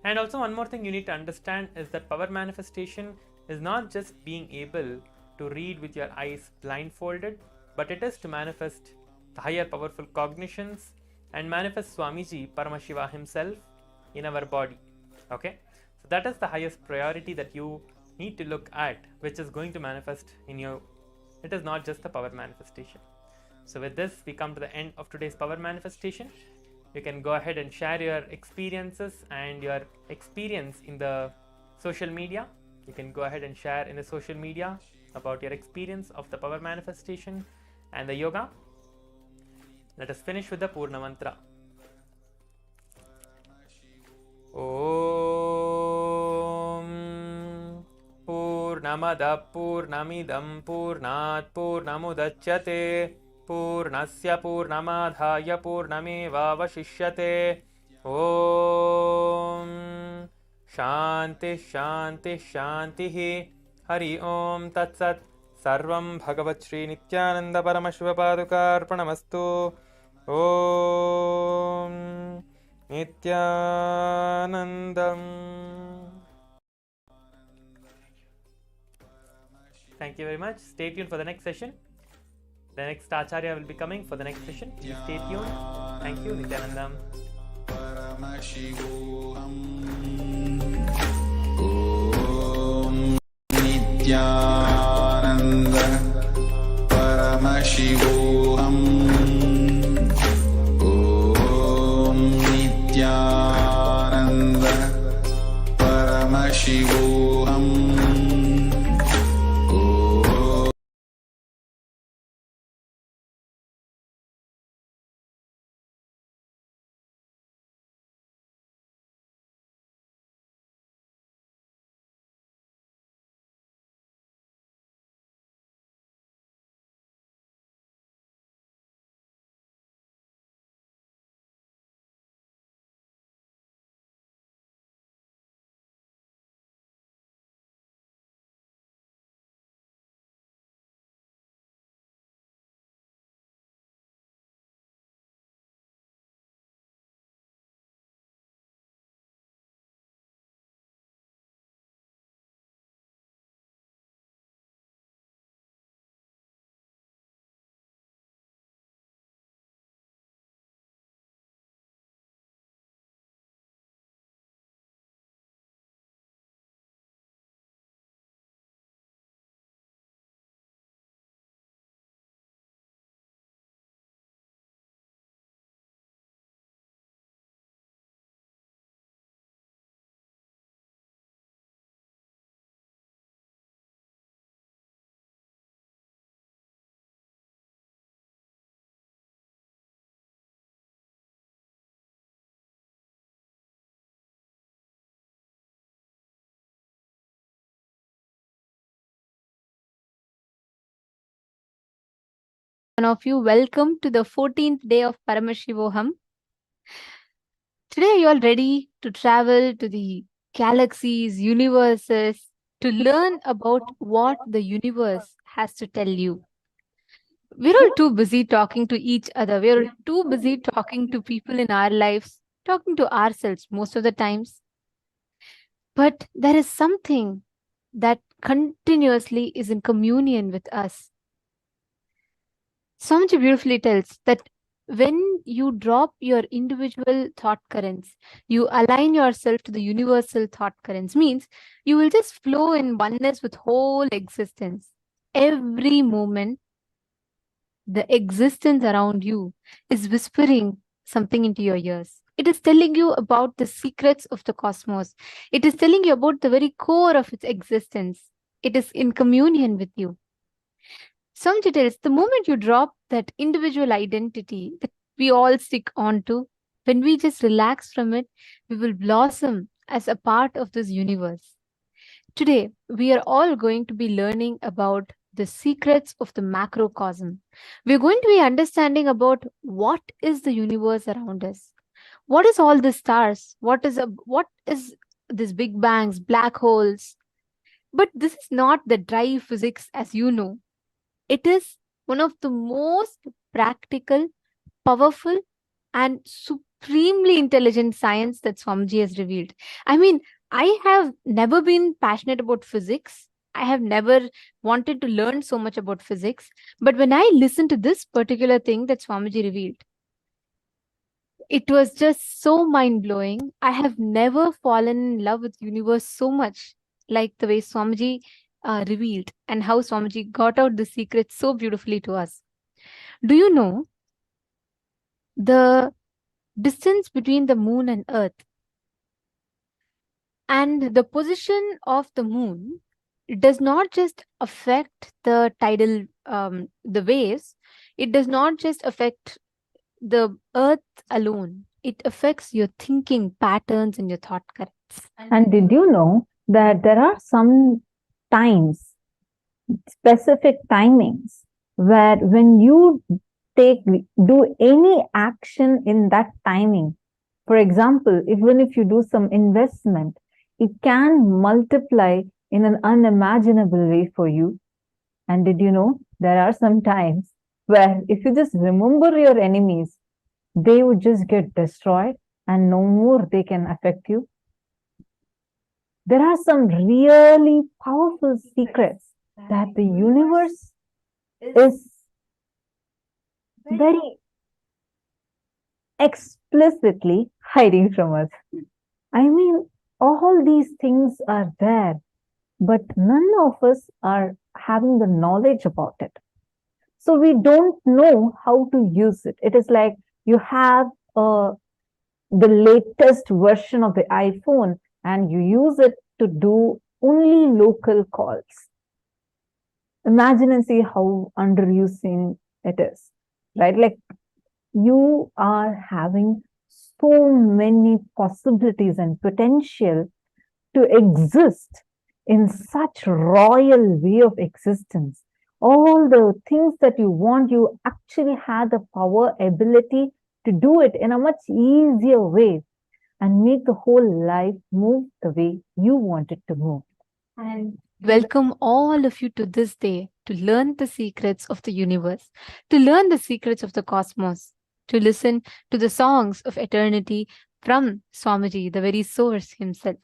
And also one more thing you need to understand is that power manifestation is not just being able to read with your eyes blindfolded, but it is to manifest the higher powerful cognitions and manifest Swamiji Paramashiva himself in our body. Okay, so that is the highest priority that you need to look at, which is going to manifest in you. It is not just the power manifestation. So with this, we come to the end of today's power manifestation. You can go ahead and share your experiences and your experience in the social media. You can go ahead and share in the social media about your experience of the power manifestation and the yoga. Let us finish with the Purna Mantra. Om Purnamada Purnamidam Purnat Purnamudachyate Purnasya Purnamadhaya Purnamevavashishyate. Om Shanti Shanti Shanti. Hari Om Tat Sat. Sarvam Bhagavat Shri Nithyananda Paramashiva Padukarpanamastu. Om Nithyanandam. Thank you very much. Stay tuned for the next session. The next Acharya will be coming for the next session. Please stay tuned. Thank you, Nithyanandam. Paramashivoham. Om Nithyananda Paramashivoham. Om Nithyananda Paramashivoham. One of you, welcome to the 14th day of Paramashivoham. Today, you are ready to travel to the galaxies, universes, to learn about what the universe has to tell you. We're all too busy talking to each other. We're too busy talking to people in our lives, talking to ourselves most of the times. But there is something that continuously is in communion with us. Swamiji beautifully tells that when you drop your individual thought currents, you align yourself to the universal thought currents, means you will just flow in oneness with whole existence. Every moment, the existence around you is whispering something into your ears. It is telling you about the secrets of the cosmos. It is telling you about the very core of its existence. It is in communion with you. Swamiji tells, the moment you drop that individual identity that we all stick on to, when we just relax from it, we will blossom as a part of this universe. Today, we are all going to be learning about the secrets of the macrocosm. We're going to be understanding about what is the universe around us. What is all the stars? What is this big bangs, black holes? But this is not the dry physics as you know. It is one of the most practical, powerful, and supremely intelligent science that Swamiji has revealed. I mean, I have never been passionate about physics. I have never wanted to learn so much about physics. But when I listened to this particular thing that Swamiji revealed, it was just so mind-blowing. I have never fallen in love with universe so much like the way Swamiji revealed and how Swamiji got out the secret so beautifully to us. Do you know the distance between the moon and earth and the position of the moon does not just affect the tidal the waves, it does not just affect the earth alone, it affects your thinking patterns and your thought currents. And did you know that there are some times, specific timings, where when you do any action in that timing, for example, even if you do some investment, it can multiply in an unimaginable way for you. And did you know there are some times where if you just remember your enemies, they would just get destroyed and no more they can affect you. There are some really powerful secrets that the universe is very explicitly hiding from us. I mean, all these things are there, but none of us are having the knowledge about it. So we don't know how to use it. It is like you have the latest version of the iPhone and you use it to do only local calls. Imagine and see how underusing it is, right? Like you are having so many possibilities and potential to exist in such royal way of existence. All the things that you want, you actually have the power, ability to do it in a much easier way and make the whole life move the way you want it to move. And welcome all of you to this day to learn the secrets of the universe, to learn the secrets of the cosmos, to listen to the songs of eternity from Swamiji, the very source himself.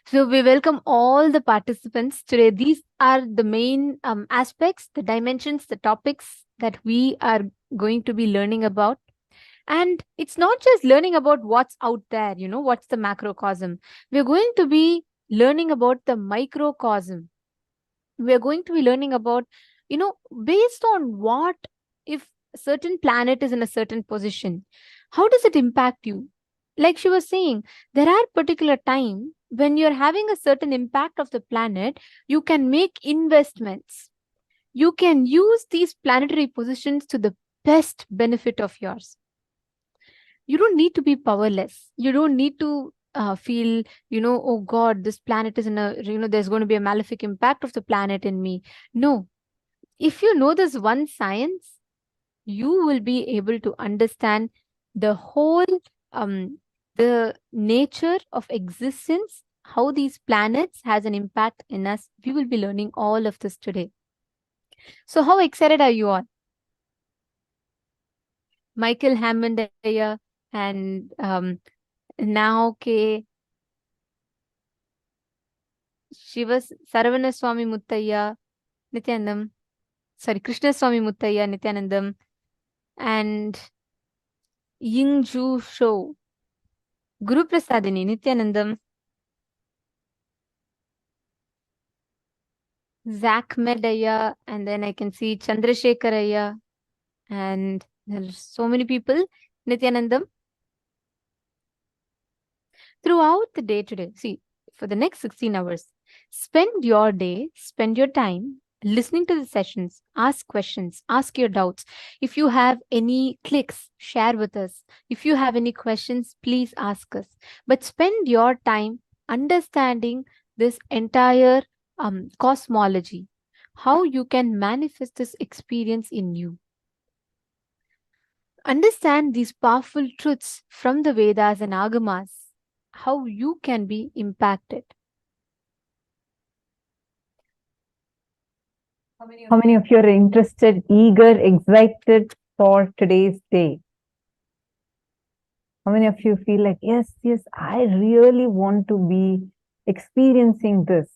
So we welcome all the participants today. These are the main aspects, the dimensions, the topics that we are going to be learning about. And it's not just learning about what's out there, what's the macrocosm. We're going to be learning about the microcosm. We're going to be learning about, based on what, if a certain planet is in a certain position, how does it impact you? Like she was saying, there are particular times when you're having a certain impact of the planet, you can make investments. You can use these planetary positions to the best benefit of yours. You don't need to be powerless. You don't need to feel, oh God, this planet is in a, there's going to be a malefic impact of the planet in me. No. If you know this one science, you will be able to understand the whole, the nature of existence, how these planets has an impact in us. We will be learning all of this today. So how excited are you all? Michael Hammond and now Shivas Saravana Swami Muttaya, Nithyanandam, Krishna Swami Muttaya, Nithyanandam, and Ying Ju Shou, Guru Prasadini, Nithyanandam, Zach Medaya, and then I can see Chandrasekharaya, and there are so many people, Nithyanandam. Throughout the day today, see, for the next 16 hours, spend your day, spend your time listening to the sessions, ask questions, ask your doubts. If you have any clicks, share with us. If you have any questions, please ask us. But spend your time understanding this entire cosmology, how you can manifest this experience in you. Understand these powerful truths from the Vedas and Agamas, how you can be impacted. How many of you are interested, eager, excited for today's day? How many of you feel like, yes, I really want to be experiencing this?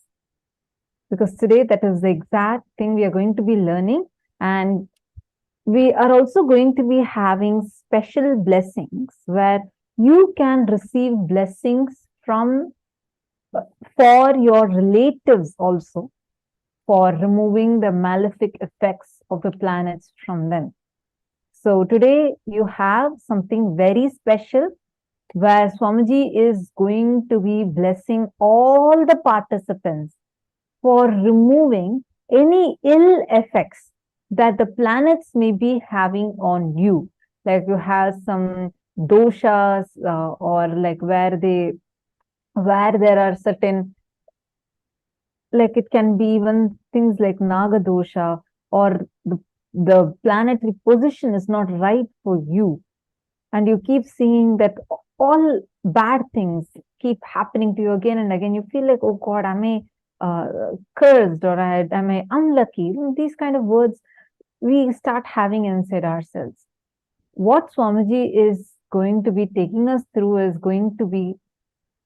Because today that is the exact thing we are going to be learning, and we are also going to be having special blessings where you can receive blessings from for your relatives also, for removing the malefic effects of the planets from them. So today you have something very special where Swamiji is going to be blessing all the participants for removing any ill effects that the planets may be having on you. Like you have some doshas or like where there are certain, like it can be even things like Naga dosha, or the planetary position is not right for you. And you keep seeing that all bad things keep happening to you again and again. You feel like, oh God, am I cursed, or am I unlucky? These kind of words we start having inside ourselves. What Swamiji is going to be taking us through is going to be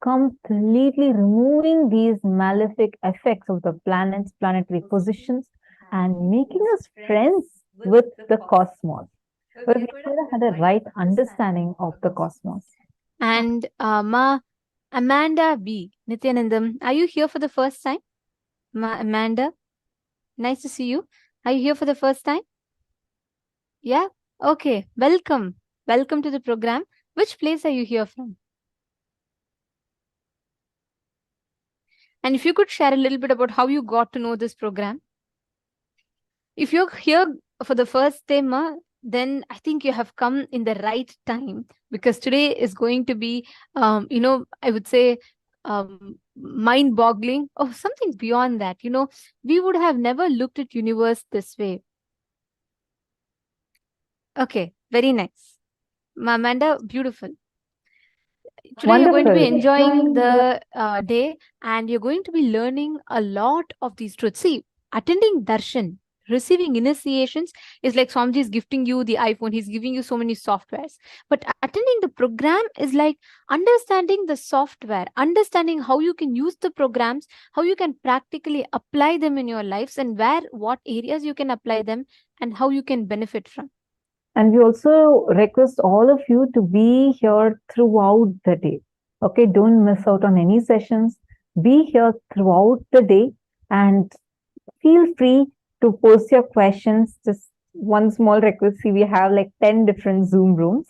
completely removing these malefic effects of the planets, planetary positions, and making us friends with the cosmos. But we never had a right understanding of the cosmos. And Ma Amanda B. Nithyanandam, are you here for the first time? Ma Amanda, nice to see you. Are you here for the first time? Yeah? Okay. Welcome. Welcome to the program. Which place are you here from? And if you could share a little bit about how you got to know this program. If you're here for the first time, then I think you have come in the right time, because today is going to be, I would say, mind-boggling, or something beyond that. We would have never looked at universe this way. Okay, very nice. Amanda, beautiful. Today you're going to be enjoying the day, and you're going to be learning a lot of these truths. See, attending darshan, receiving initiations is like Swamiji is gifting you the iPhone. He's giving you so many softwares. But attending the program is like understanding the software, understanding how you can use the programs, how you can practically apply them in your lives, and what areas you can apply them, and how you can benefit from. And we also request all of you to be here throughout the day. Okay, don't miss out on any sessions. Be here throughout the day, and feel free to post your questions. Just one small request. See, we have like 10 different Zoom rooms.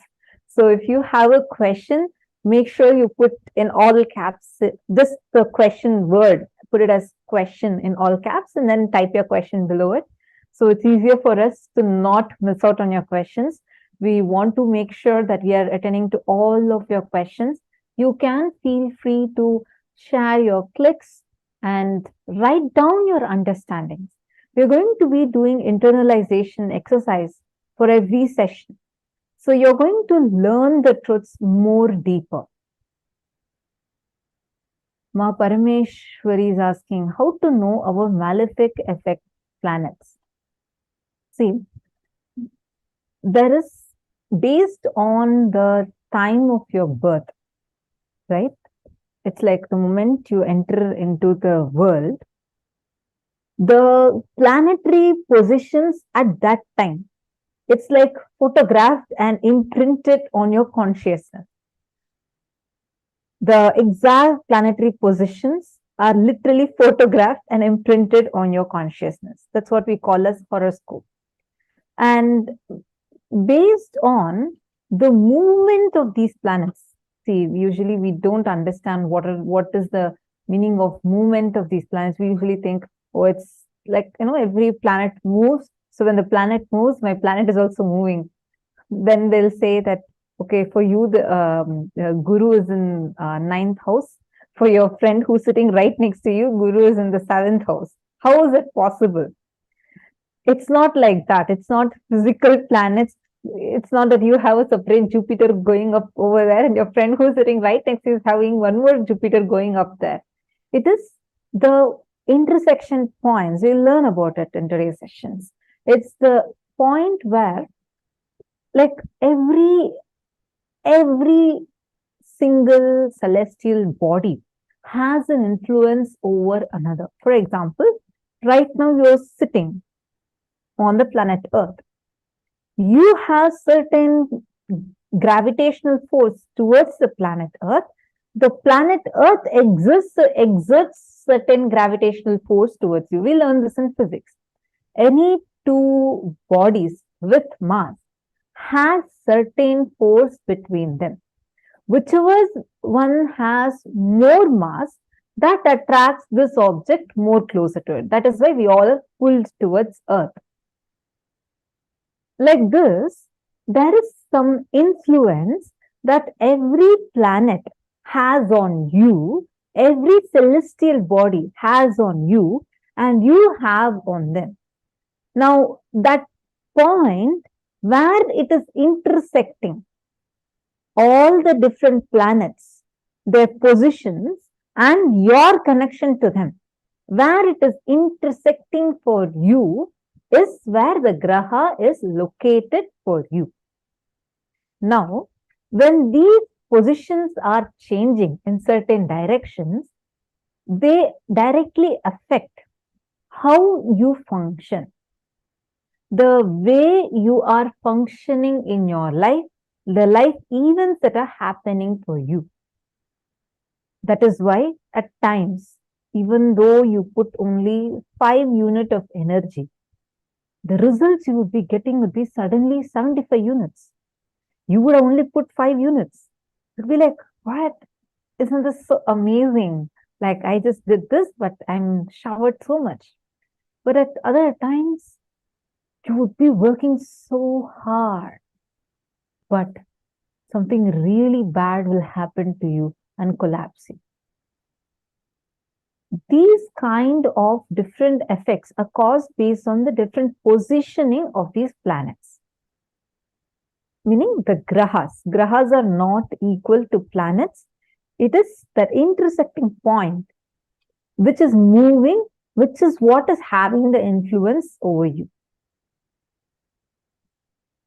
So if you have a question, make sure you put in all caps, just the question word, put it as question in all caps, and then type your question below it. So it's easier for us to not miss out on your questions. We want to make sure that we are attending to all of your questions. You can feel free to share your clicks and write down your understandings. We're going to be doing internalization exercise for every session. So you're going to learn the truths more deeper. Ma Parameshwari is asking, how to know our malefic effect planets? See, there is, based on the time of your birth, right? It's like the moment you enter into the world, the planetary positions at that time, it's like photographed and imprinted on your consciousness. The exact planetary positions are literally photographed and imprinted on your consciousness. That's what we call as horoscope. And based on the movement of these planets, see, usually we don't understand what is the meaning of movement of these planets. We usually think, oh, it's like, every planet moves. So when the planet moves, my planet is also moving. Then they'll say that, okay, for you, the Guru is in 9th house. For your friend who's sitting right next to you, Guru is in the 7th house. How is it possible? It's not like that. It's not physical planets. It's not that you have a separate Jupiter going up over there and your friend who's sitting right next to you is having one more Jupiter going up there. It is the intersection points. We'll learn about it in today's sessions. It's the point where, like, every single celestial body has an influence over another. For example, right now you're sitting on the planet Earth. You have certain gravitational force towards the planet Earth. The planet Earth exerts certain gravitational force towards you. We learn this in physics. Any two bodies with mass has certain force between them. Whichever one has more mass, that attracts this object more closer to it. That is why we all are pulled towards Earth. Like this, there is some influence that every planet has on you, every celestial body has on you, and you have on them. Now, that point where it is intersecting all the different planets, their positions, and your connection to them, where it is intersecting for you, is where the graha is located for you. Now, when these positions are changing in certain directions, they directly affect how you function. The way you are functioning in your life, the life events that are happening for you. That is why at times, even though you put only 5 units of energy, the results you would be getting would be suddenly 75 units. You would only put 5 units. You'd be like, what? Isn't this so amazing? Like, I just did this, but I'm showered so much. But at other times, you would be working so hard, but something really bad will happen to you and collapse you. These kind of different effects are caused based on the different positioning of these planets. Meaning the grahas. Grahas are not equal to planets. It is the intersecting point which is moving, which is what is having the influence over you.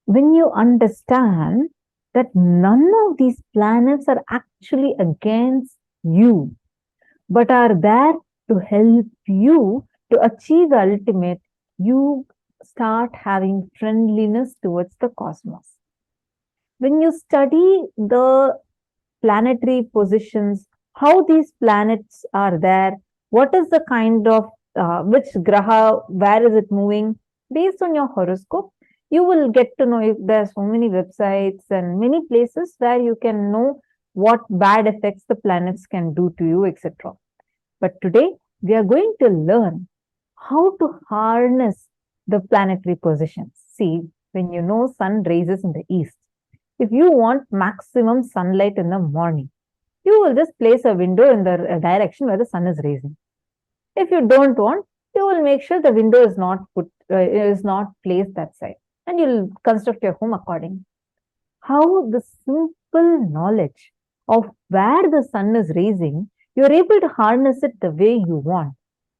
When you understand that none of these planets are actually against you, but are there to help you to achieve the ultimate, you start having friendliness towards the cosmos. When you study the planetary positions, how these planets are there, what is the kind of, which graha, where is it moving, based on your horoscope, you will get to know. If there are so many websites and many places where you can know what bad effects the planets can do to you, etc. But today, we are going to learn how to harness the planetary positions. See, when you know sun rises in the east, if you want maximum sunlight in the morning, you will just place a window in the direction where the sun is rising. If you don't want, you will make sure the window is not placed that side, and you'll construct your home accordingly. How the simple knowledge of where the sun is rising, you're able to harness it the way you want.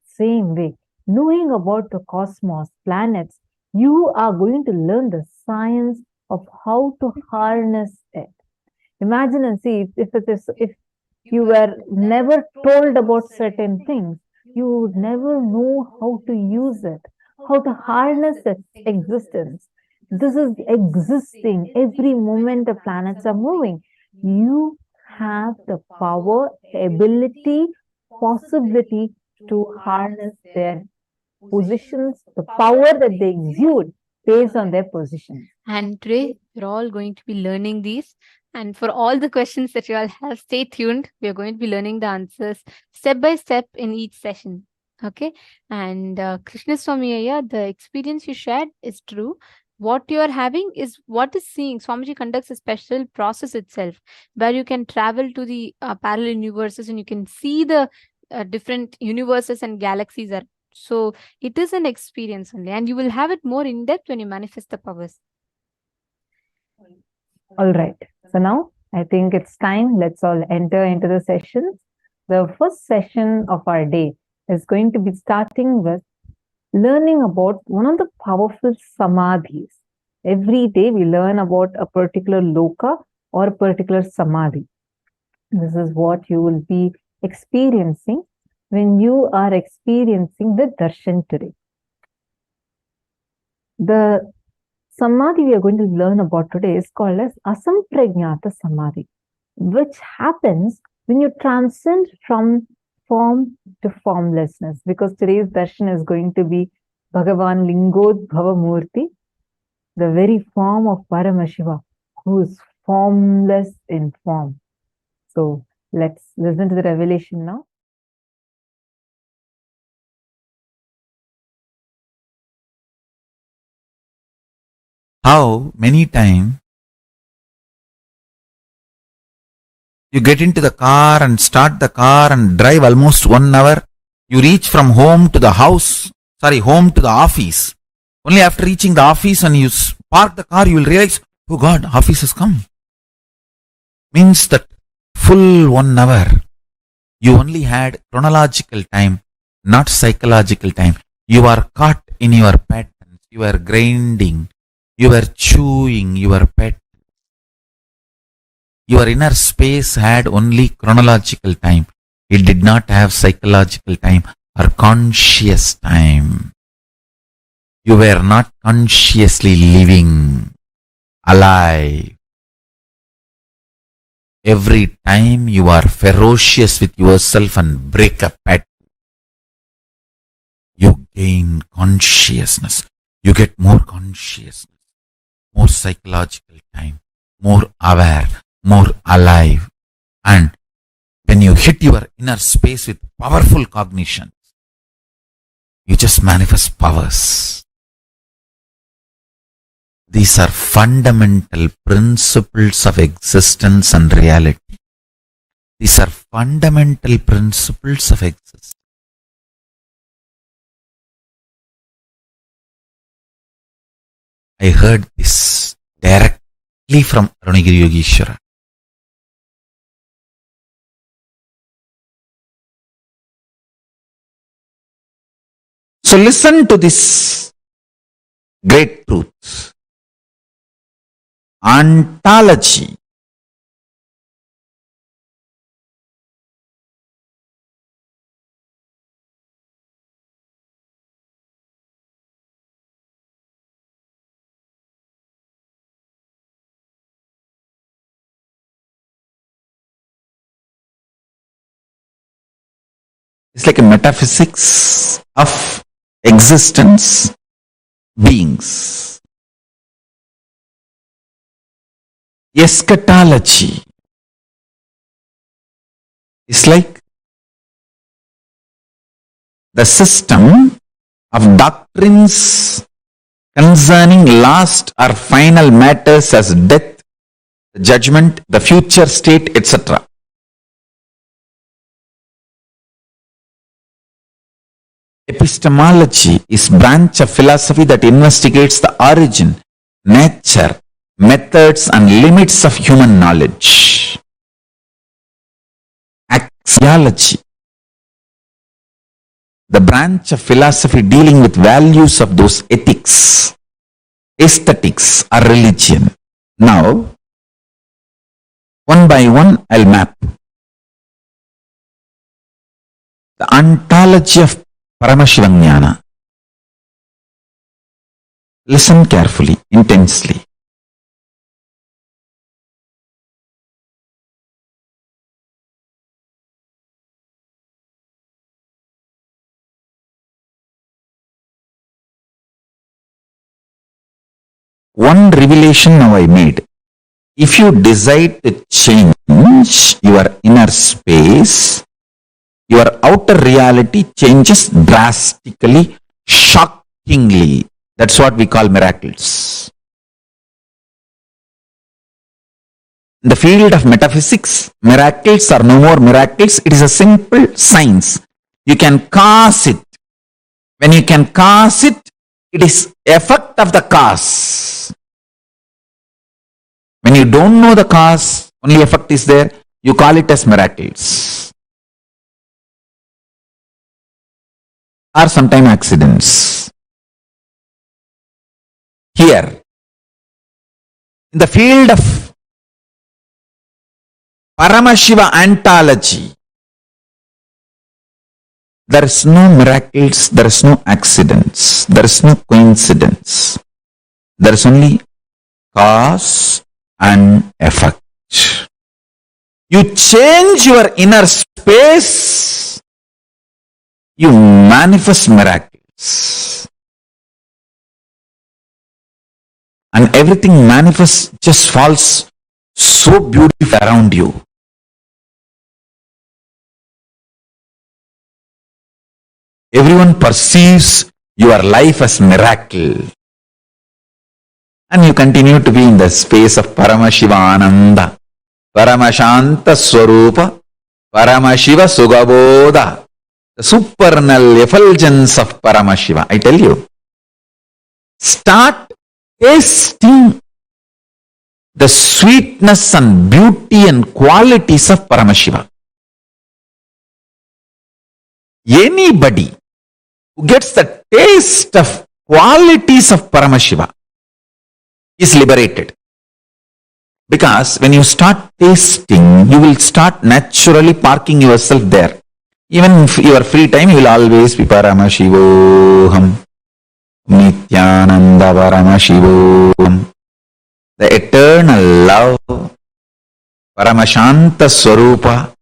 Same way, knowing about the cosmos, planets, you are going to learn the science of how to harness it. Imagine and see, if you were never told about certain things, you would never know how to use it, how to harness its existence. This is existing. Every moment the planets are moving. You have the power, ability, possibility to harness their positions, the power that they exude based on their position. And today, we're all going to be learning these. And for all the questions that you all have, stay tuned. We're going to be learning the answers step by step in each session. Okay. And Krishna Swami Ayya, the experience you shared is true. What you are having is what is seeing. Swamiji conducts a special process itself where you can travel to the parallel universes and you can see the different universes and galaxies are. So it is an experience only, and you will have it more in depth when you manifest the powers. All right. So now I think it's time. Let's all enter into the sessions. The first session of our day is going to be starting with learning about one of the powerful samadhis. Every day we learn about a particular loka or a particular samadhi. This is what you will be experiencing when you are experiencing the darshan today. The samadhi we are going to learn about today is called as Asamprajnata Samādhi, which happens when you transcend from form to formlessness, because today's darshan is going to be Bhagavan Lingodbhava Murti, the very form of Paramashiva, who is formless in form. So let's listen to the revelation now. How many times you get into the car and start the car and drive almost 1 hour, you reach from home to the home to the office. Only after reaching the office and you park the car, you will realize, oh God, office has come. Means that full 1 hour, you only had chronological time, not psychological time. You are caught in your patterns, you are grinding, you are chewing your pet. Your inner space had only chronological time. It did not have psychological time or conscious time. You were not consciously living, alive. Every time you are ferocious with yourself and break a pattern, you gain consciousness. You get more consciousness, more psychological time, more aware, more alive. And when you hit your inner space with powerful cognition, you just manifest powers. These are fundamental principles of existence and reality. These are fundamental principles of existence. I heard this directly from Arunagiri Yogeshwara. So listen to this great truth. Ontology is like a metaphysics of existence, beings. Eschatology is like the system of doctrines concerning last or final matters as death, judgment, the future state, etc. Epistemology is branch of philosophy that investigates the origin, nature, methods and limits of human knowledge. Axiology, the branch of philosophy dealing with values of those ethics, aesthetics or religion. Now, one by one I'll map. The ontology of Paramashivam. Listen carefully, intensely. One revelation now I made. If you decide to change your inner space, your outer reality changes drastically, shockingly. That's what we call miracles. In the field of metaphysics, miracles are no more miracles. It is a simple science. You can cause it. When you can cause it, it is effect of the cause. When you don't know the cause, only effect is there, you call it as miracles. Or sometimes accidents. Here, in the field of Paramashiva ontology, there is no miracles, there is no accidents, there is no coincidence. There is only cause and effect. You change your inner space, you manifest miracles. And everything manifests, just falls so beautiful around you. Everyone perceives your life as miracle. And you continue to be in the space of Paramashivananda, Paramashanta Swarupa, Paramashiva Sugabodha, the supernal effulgence of Paramashiva. I tell you, start tasting the sweetness and beauty and qualities of Paramashiva. Anybody who gets the taste of qualities of Paramashiva is liberated. Because when you start tasting, you will start naturally parking yourself there. Even if your free time, you will always be Paramashivoham, Nithyananda Paramashivoham. The eternal love, Paramashanta Swarupa,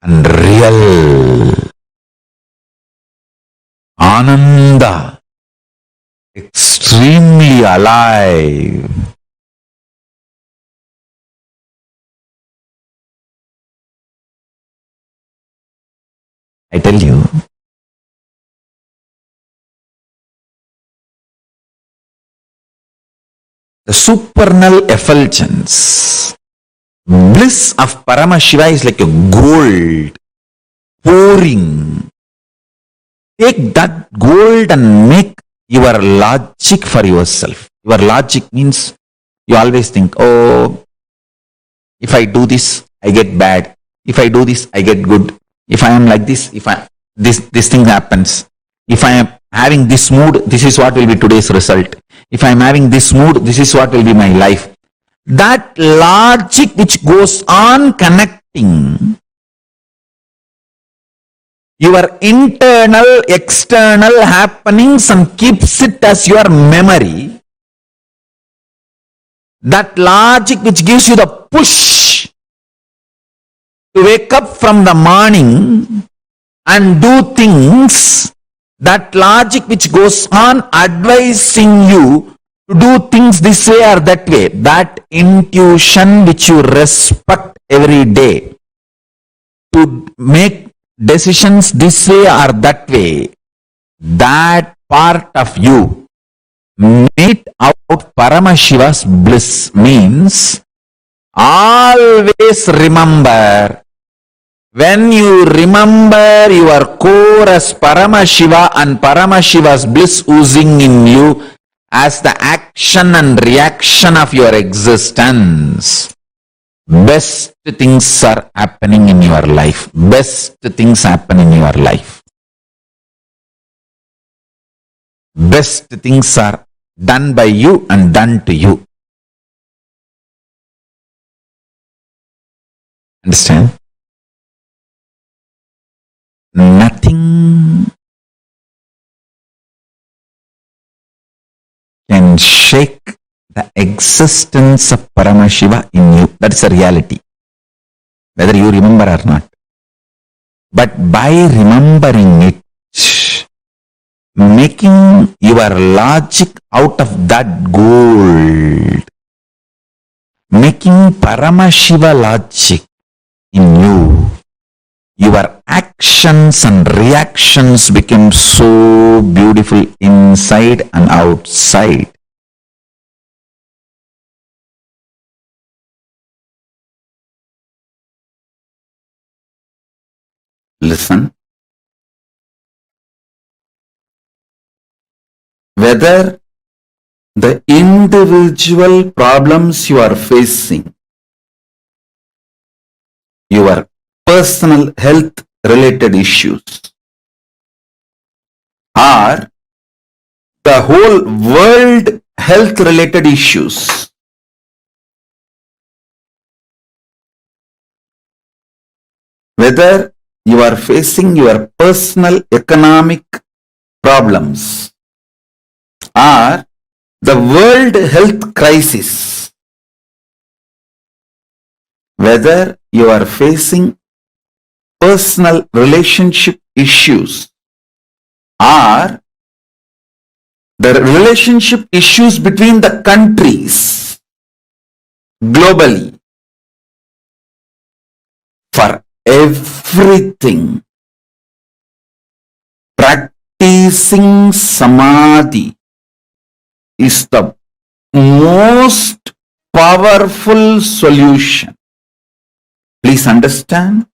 and real Ananda, extremely alive. I tell you, the supernal effulgence, bliss of Paramashiva is like a gold pouring. Take that gold and make your logic for yourself. Your logic means you always think, oh, if I do this, I get bad. If I do this, I get good. If I am like this, this thing happens. If I am having this mood, this is what will be today's result. If I am having this mood, this is what will be my life. That logic which goes on connecting your internal, external happenings and keeps it as your memory. That logic which gives you the push to wake up from the morning and do things, that logic which goes on advising you to do things this way or that way, that intuition which you respect every day, to make decisions this way or that way, that part of you made out Paramashiva's bliss means always remember, when you remember your core as Paramashiva and Paramashiva's bliss oozing in you as the action and reaction of your existence, best things are happening in your life. Best things happen in your life. Best things are done by you and done to you. Understand? Nothing can shake the existence of Paramashiva in you. That's a reality, whether you remember or not. But by remembering it, making your logic out of that gold, making Paramashiva logic in you, your actions and reactions become so beautiful inside and outside. Listen. Whether the individual problems you are facing, your personal health related issues, or the whole world health related issues, whether you are facing your personal economic problems or the world health crisis, whether you are facing personal relationship issues or the relationship issues between the countries globally, for everything, practicing samadhi is the most powerful solution. Please understand.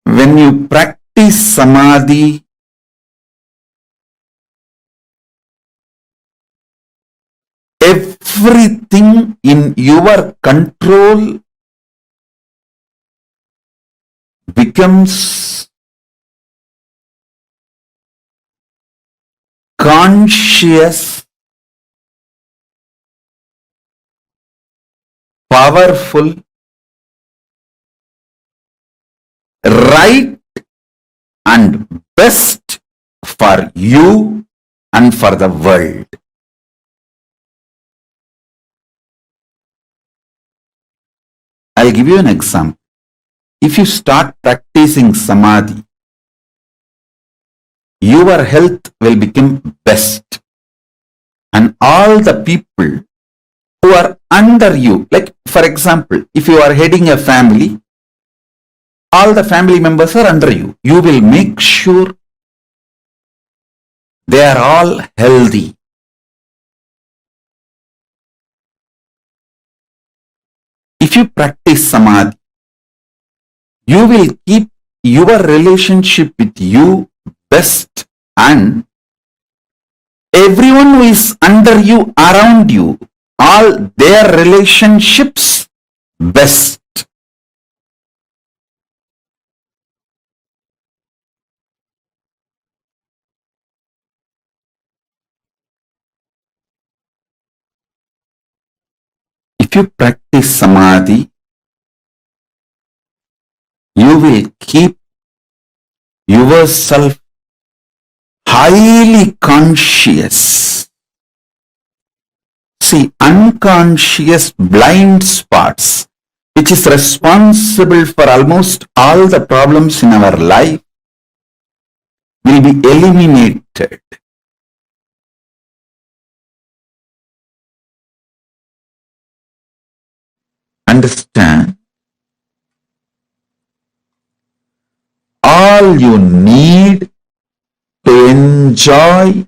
When you practice samadhi, everything in your control becomes conscious, powerful, right and best for you and for the world. I'll give you an example. If you start practicing samadhi, your health will become best. And all the people who are under you, like for example, if you are heading a family, all the family members are under you. You will make sure they are all healthy. If you practice samadhi, you will keep your relationship with you best, and everyone who is under you, around you, all their relationships best. If you practice samadhi, you will keep yourself highly conscious. See, unconscious blind spots, which is responsible for almost all the problems in our life, will be eliminated. Understand? All you need to enjoy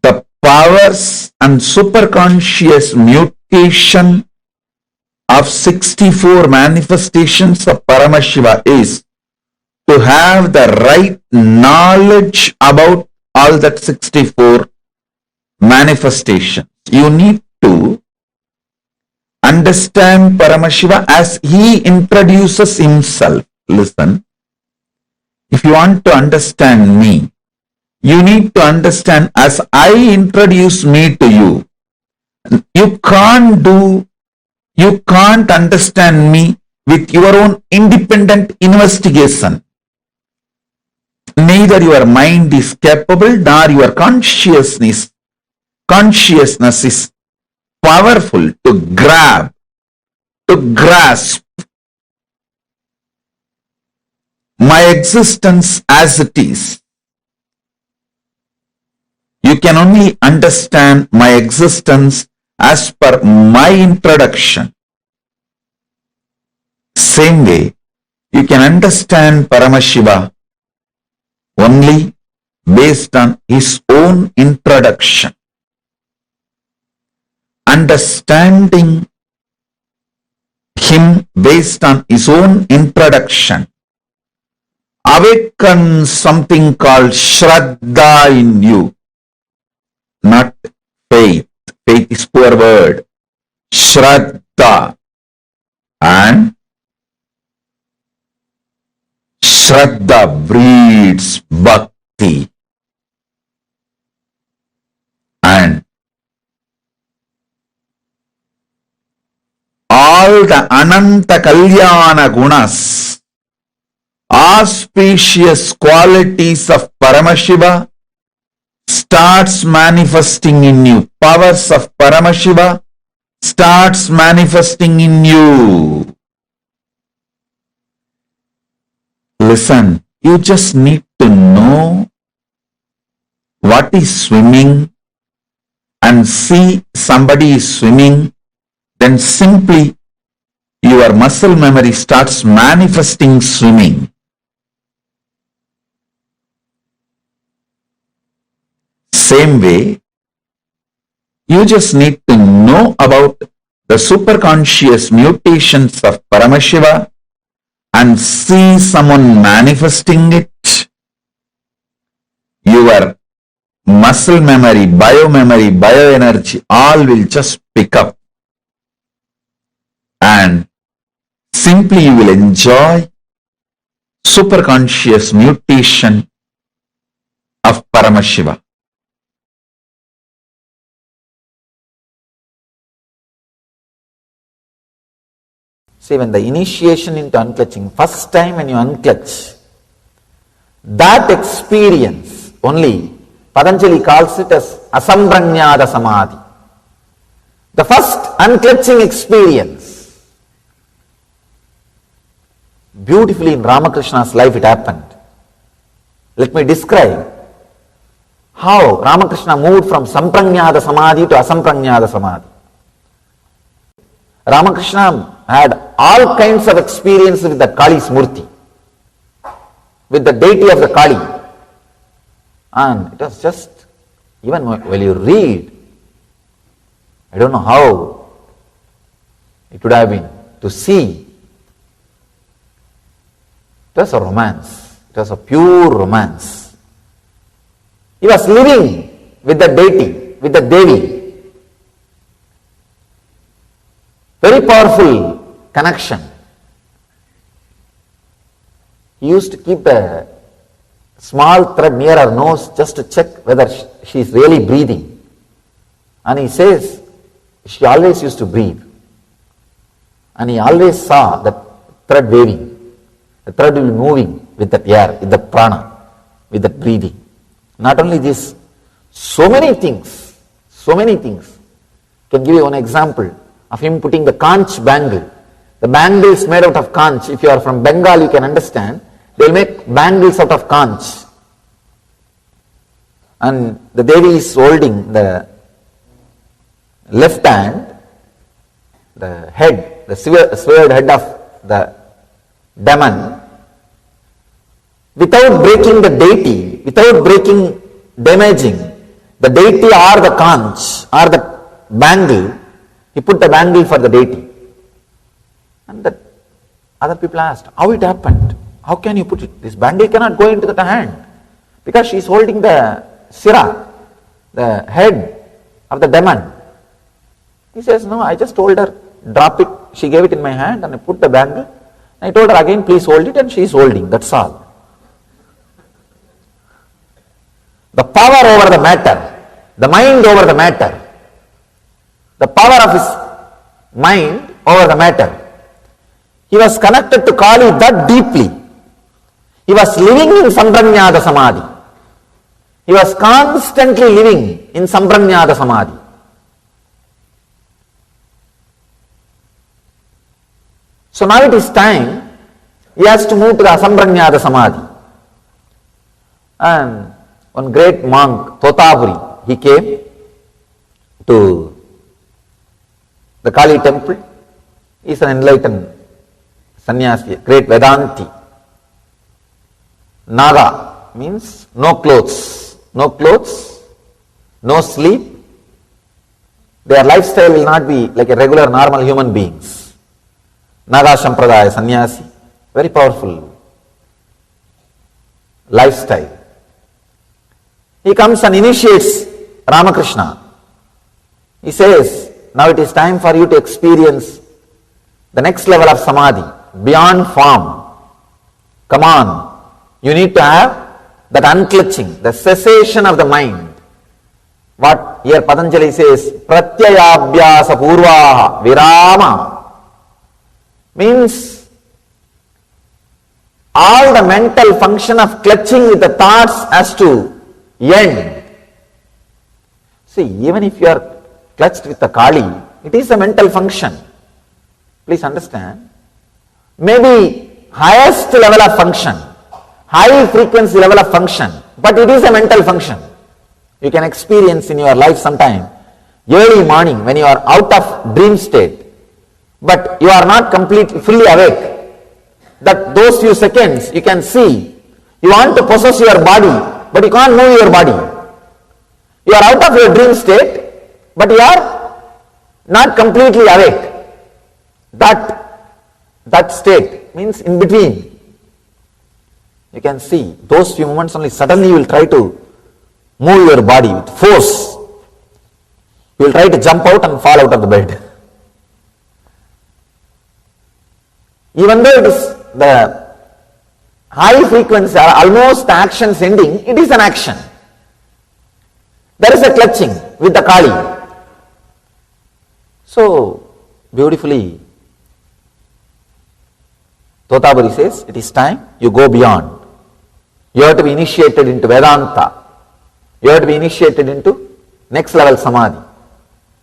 the powers and superconscious mutation of 64 manifestations of Paramashiva is to have the right knowledge about all that 64 manifestations. You need to understand Paramashiva as he introduces himself. Listen, if you want to understand me, you need to understand as I introduce me to you. You can't understand me with your own independent investigation. Neither your mind is capable nor your consciousness is powerful to grasp my existence as it is. You can only understand my existence as per my introduction. Same way, you can understand Paramashiva only based on his own introduction. Understanding him based on his own introduction awakens something called Shraddha in you, not faith. Faith is poor word. Shraddha. And Shraddha breeds bhakti. And all the Ananta Kalyana Gunas, auspicious qualities of Paramashiva starts manifesting in you. Powers of Paramashiva starts manifesting in you. Listen, you just need to know what is swimming and see somebody is swimming, then simply your muscle memory starts manifesting swimming. Same way, you just need to know about the superconscious mutations of Paramashiva and see someone manifesting it. Your muscle memory, bioenergy, all will just pick up. And simply you will enjoy superconscious mutation of Paramashiva. See, when the initiation into unclutching, first time when you unclutch, that experience only, Patanjali calls it as Asamprajnata Samādhi. The first unclutching experience. Beautifully in Ramakrishna's life it happened. Let me describe how Ramakrishna moved from Samprajnata Samādhi to Asamprajnata Samādhi. Ramakrishna had all kinds of experience with the Kali's Murti, with the deity of the Kali. And it was just, even when you read, I don't know how it would have been to see. It was a romance. It was a pure romance. He was living with the deity, with the Devi. Very powerful connection. He used to keep a small thread near her nose just to check whether she is really breathing. And he says she always used to breathe. And he always saw that thread waving. The thread will be moving with that air, with the prana, with that breathing. Not only this, so many things. Can give you one example of him putting the conch bangle. The bangle is made out of conch. If you are from Bengal, you can understand. They will make bangles out of conch. And the Devi is holding the left hand, the head, the severed head of the demon, without breaking the deity, without damaging the deity or the conch or the bangle. He put the bangle for the deity. And the other people asked, how it happened? How can you put it? This bangle cannot go into the hand. Because she is holding the sira, the head of the demon. He says, no, I just told her, drop it. She gave it in my hand and I put the bangle. I told her again, please hold it, and she is holding. That's all. The power over the matter, the mind over the matter. The power of his mind over the matter. He was connected to Kali that deeply. He was living in Samprajnata Samādhi. He was constantly living in Samprajnata Samādhi. So now it is time, he has to move to the Asamprajnata Samādhi. And one great monk, Totapuri, he came to the Kali temple. He is an enlightened sannyasi, great Vedanti. Naga means no clothes, no sleep. Their lifestyle will not be like a regular normal human beings. Naga Sampradaya sannyasi, very powerful lifestyle. He comes and initiates Ramakrishna. He says, now it is time for you to experience the next level of samadhi, beyond form. Come on, you need to have that unclutching, the cessation of the mind. What here Patanjali says, pratyayabhyasa purvaha virama, means all the mental function of clutching with the thoughts has to end. See, even if you are clutched with the Kali, it is a mental function. Please understand. Maybe highest level of function, high frequency level of function, but it is a mental function. You can experience in your life sometime, early morning when you are out of dream state, but you are not completely fully awake. That those few seconds you can see, you want to possess your body, but you can't move your body. You are out of your dream state, but you are not completely awake. That state means in between. You can see those few moments only, suddenly you will try to move your body with force. You will try to jump out and fall out of the bed. Even though it is the high frequency, almost the actions ending, it is an action. There is a clutching with the Kali. So, beautifully, Totabari says, it is time you go beyond. You have to be initiated into Vedanta. You have to be initiated into next level Samadhi.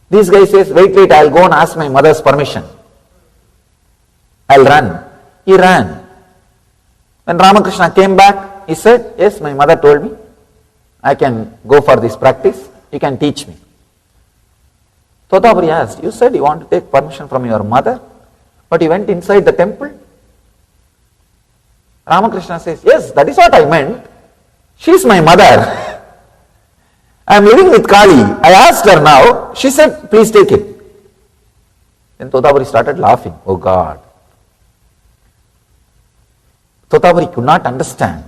This guy says, wait, I'll go and ask my mother's permission. I'll run. He ran. When Ramakrishna came back, he said, yes, my mother told me, I can go for this practice, you can teach me. Totabari asked, you said you want to take permission from your mother, but you went inside the temple? Ramakrishna says, yes, that is what I meant. She is my mother. I am living with Kali. I asked her now. She said, please take it. Then Totabari started laughing. Oh God. Totabari could not understand.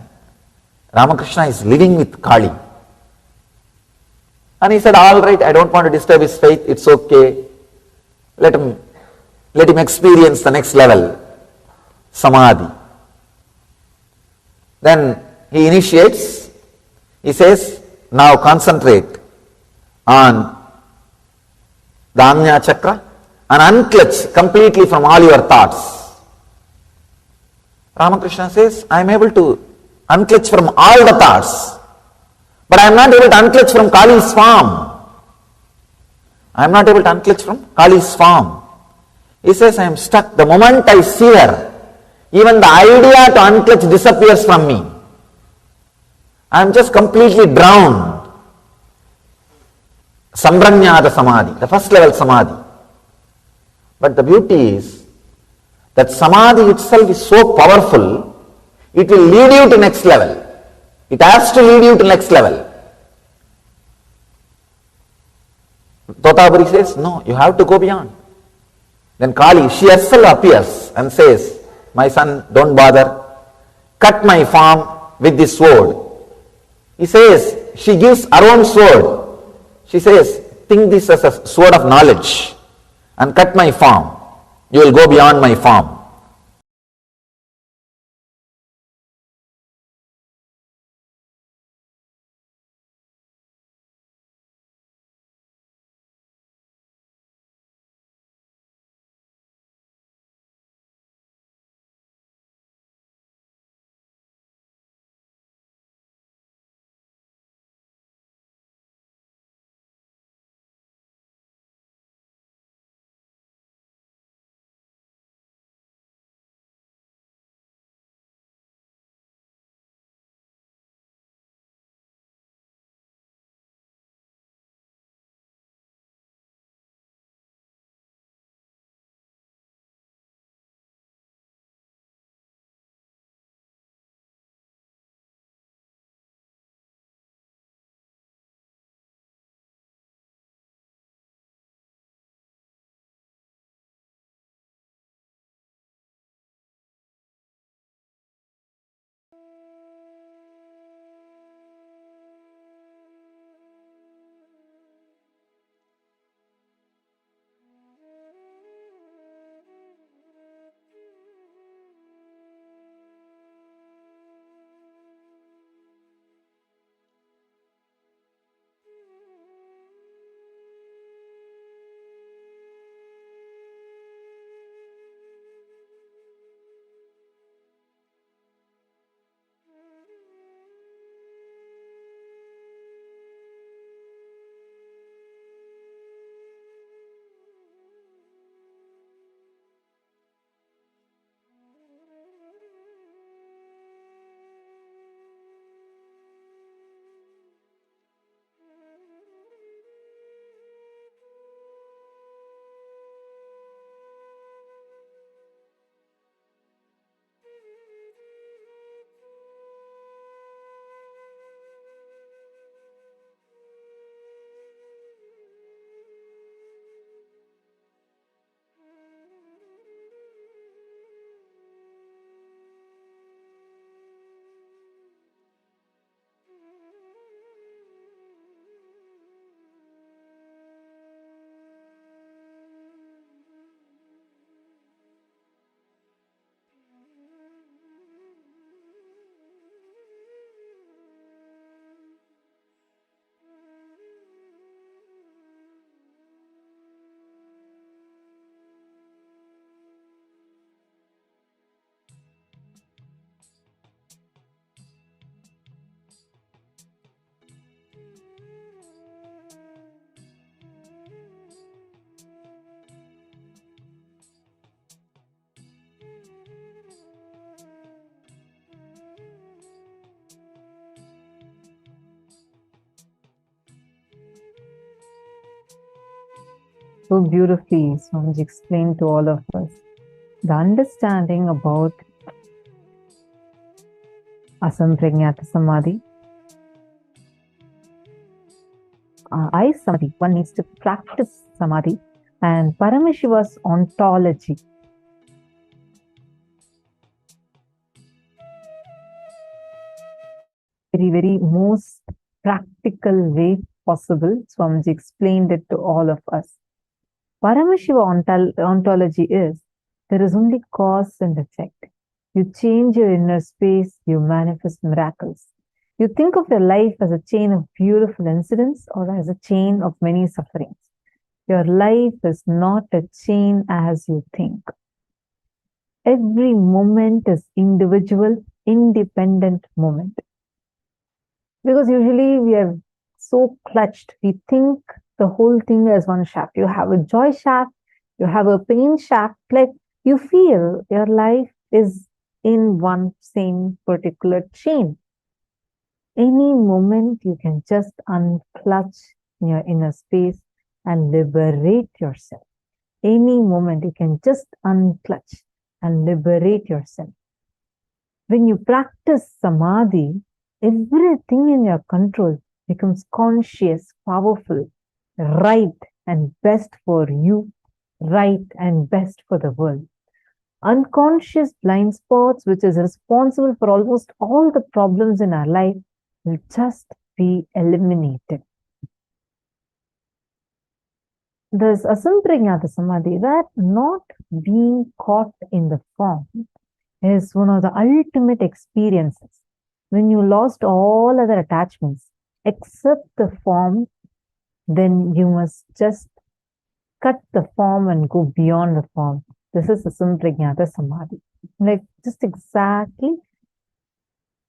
Ramakrishna is living with Kali. And he said, all right, I don't want to disturb his faith. It's okay. Let him experience the next level, Samadhi. Then he initiates. He says, now concentrate on the Ajna Chakra and unclutch completely from all your thoughts. Ramakrishna says, I am able to unclutch from all the thoughts, but I am not able to unclutch from Kali's form. I am not able to unclutch from Kali's form. He says, I am stuck. The moment I see her, even the idea to unclutch disappears from me. I am just completely drowned. Asamprajnata Samādhi, the first level Samadhi. But the beauty is that Samadhi itself is so powerful, it will lead you to next level. It has to lead you to next level. Totabari says, no, you have to go beyond. Then Kali, she herself appears and says, my son, don't bother. Cut my form with this sword. He says, she gives her own sword. She says, think this as a sword of knowledge and cut my form. You will go beyond my form. So beautifully, Swamiji explained to all of us the understanding about Asamprajnata Samādhi. Samadhi, one needs to practice Samadhi, and Paramashiva's ontology. Very most practical way possible. Swamiji explained it to all of us. Paramashiva ontology is, there is only cause and effect. You change your inner space, you manifest miracles. You think of your life as a chain of beautiful incidents or as a chain of many sufferings. Your life is not a chain as you think. Every moment is individual, independent moment. Because usually we are so clutched. We think the whole thing as one shaft. You have a joy shaft, you have a pain shaft. Like you feel your life is in one same particular chain. Any moment you can just unclutch in your inner space and liberate yourself. Any moment you can just unclutch and liberate yourself. When you practice Samadhi, everything in your control becomes conscious, powerful, right and best for you, right and best for the world. Unconscious blind spots, which is responsible for almost all the problems in our life, will just be eliminated. This Asamprajnata Samādhi, that not being caught in the form, is one of the ultimate experiences. When you lost all other attachments except the form, then you must just cut the form and go beyond the form. This is Asamprajnata Samādhi. Like just exactly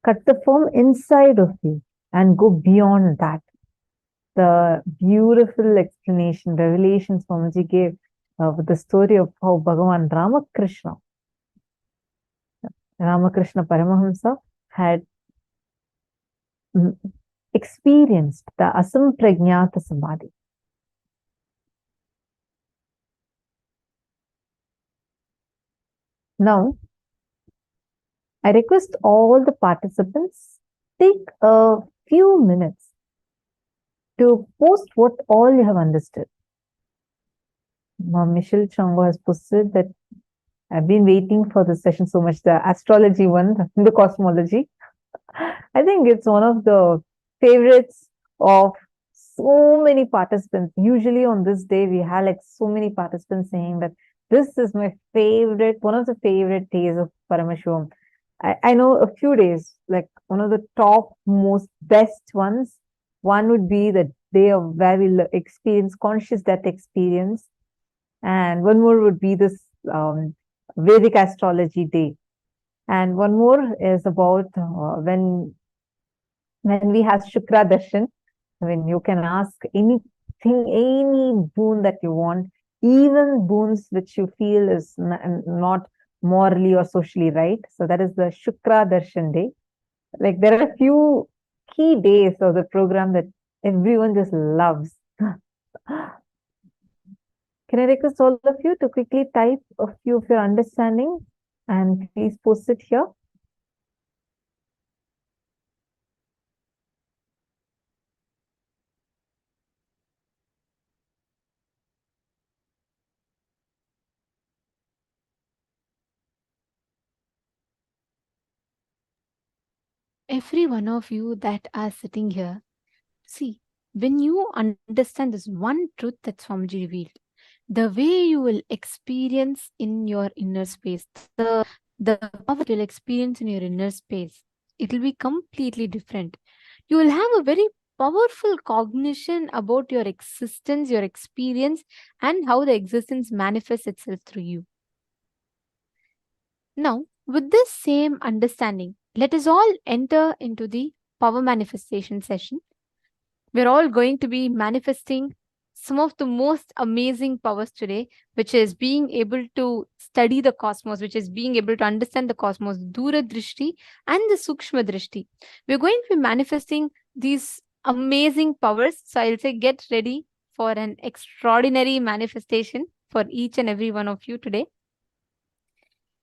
cut the form inside of you and go beyond that. The beautiful explanation, revelation Swamiji gave with the story of how Bhagavan Ramakrishna Paramahamsa had experienced the Asamprajnata Samādhi. Now, I request all the participants take a few minutes to post what all you have understood. Michelle Chango has posted that I've been waiting for this session so much, the astrology one, the Hindu Cosmology. I think it's one of the favorites of so many participants. Usually on this day, we have like so many participants saying that this is my favorite, one of the favorite days of Paramashivam. I know a few days, like one of the top most best ones. One would be the day of where we experience conscious death experience. And one more would be this Vedic Astrology day. And one more is about when we have Shukra Darshan, when you can ask anything, any boon that you want, even boons which you feel is not morally or socially right. So that is the Shukra Darshan day. Like there are a few key days of the program that everyone just loves. Can I request all of you to quickly type a few of your understanding and please post it here. Every one of you that are sitting here, see, when you understand this one truth that Swamiji revealed, the way you will experience in your inner space, the power you'll experience in your inner space, it will be completely different. You will have a very powerful cognition about your existence, your experience, and how the existence manifests itself through you. Now, with this same understanding, let us all enter into the power manifestation session. We're all going to be manifesting some of the most amazing powers today, which is being able to study the cosmos, which is being able to understand the cosmos, Dura Drishti and the Sukshma Drishti. We're going to be manifesting these amazing powers. So I'll say get ready for an extraordinary manifestation for each and every one of you today.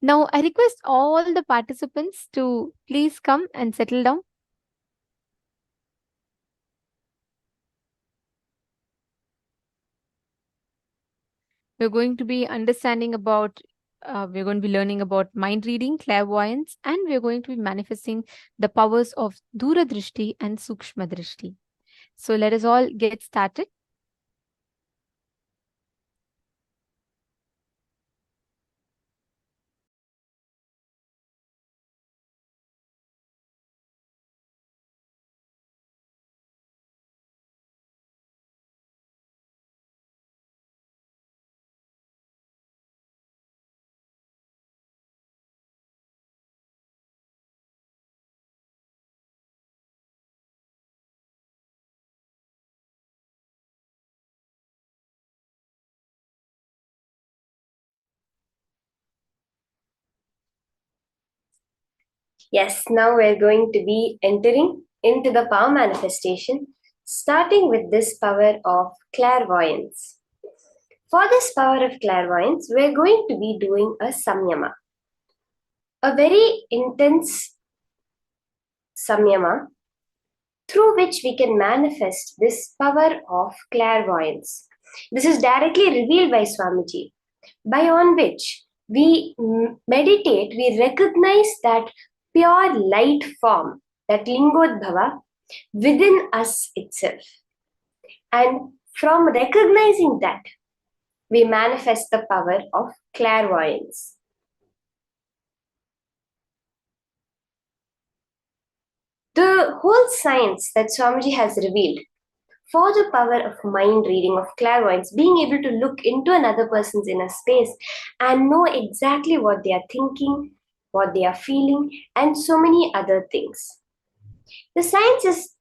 Now, I request all the participants to please come and settle down. We're going to be understanding about, we're going to be learning about mind reading, clairvoyance, and we're going to be manifesting the powers of Dura Drishti and Sukshma Drishti. So let us all get started. Yes, now we're going to be entering into the power manifestation, starting with this power of clairvoyance. For this power of clairvoyance, we're going to be doing a samyama, a very intense samyama through which we can manifest this power of clairvoyance. This is directly revealed by Swamiji, by on which we meditate, we recognize that pure light form, that Lingodbhava, within us itself. And from recognizing that, we manifest the power of clairvoyance. The whole science that Swamiji has revealed for the power of mind reading, of clairvoyance, being able to look into another person's inner space and know exactly what they are thinking, what they are feeling, and so many other things. The science is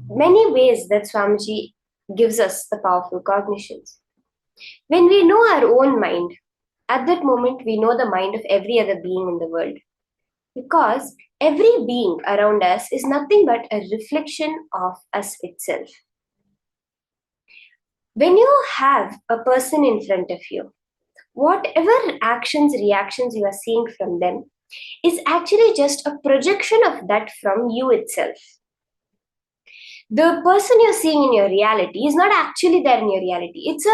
many ways that Swamiji gives us the powerful cognitions. When we know our own mind, at that moment we know the mind of every other being in the world. Because every being around us is nothing but a reflection of us itself. When you have a person in front of you, whatever actions, reactions you are seeing from them is actually just a projection of that from you itself. The person you're seeing in your reality is not actually there in your reality. It's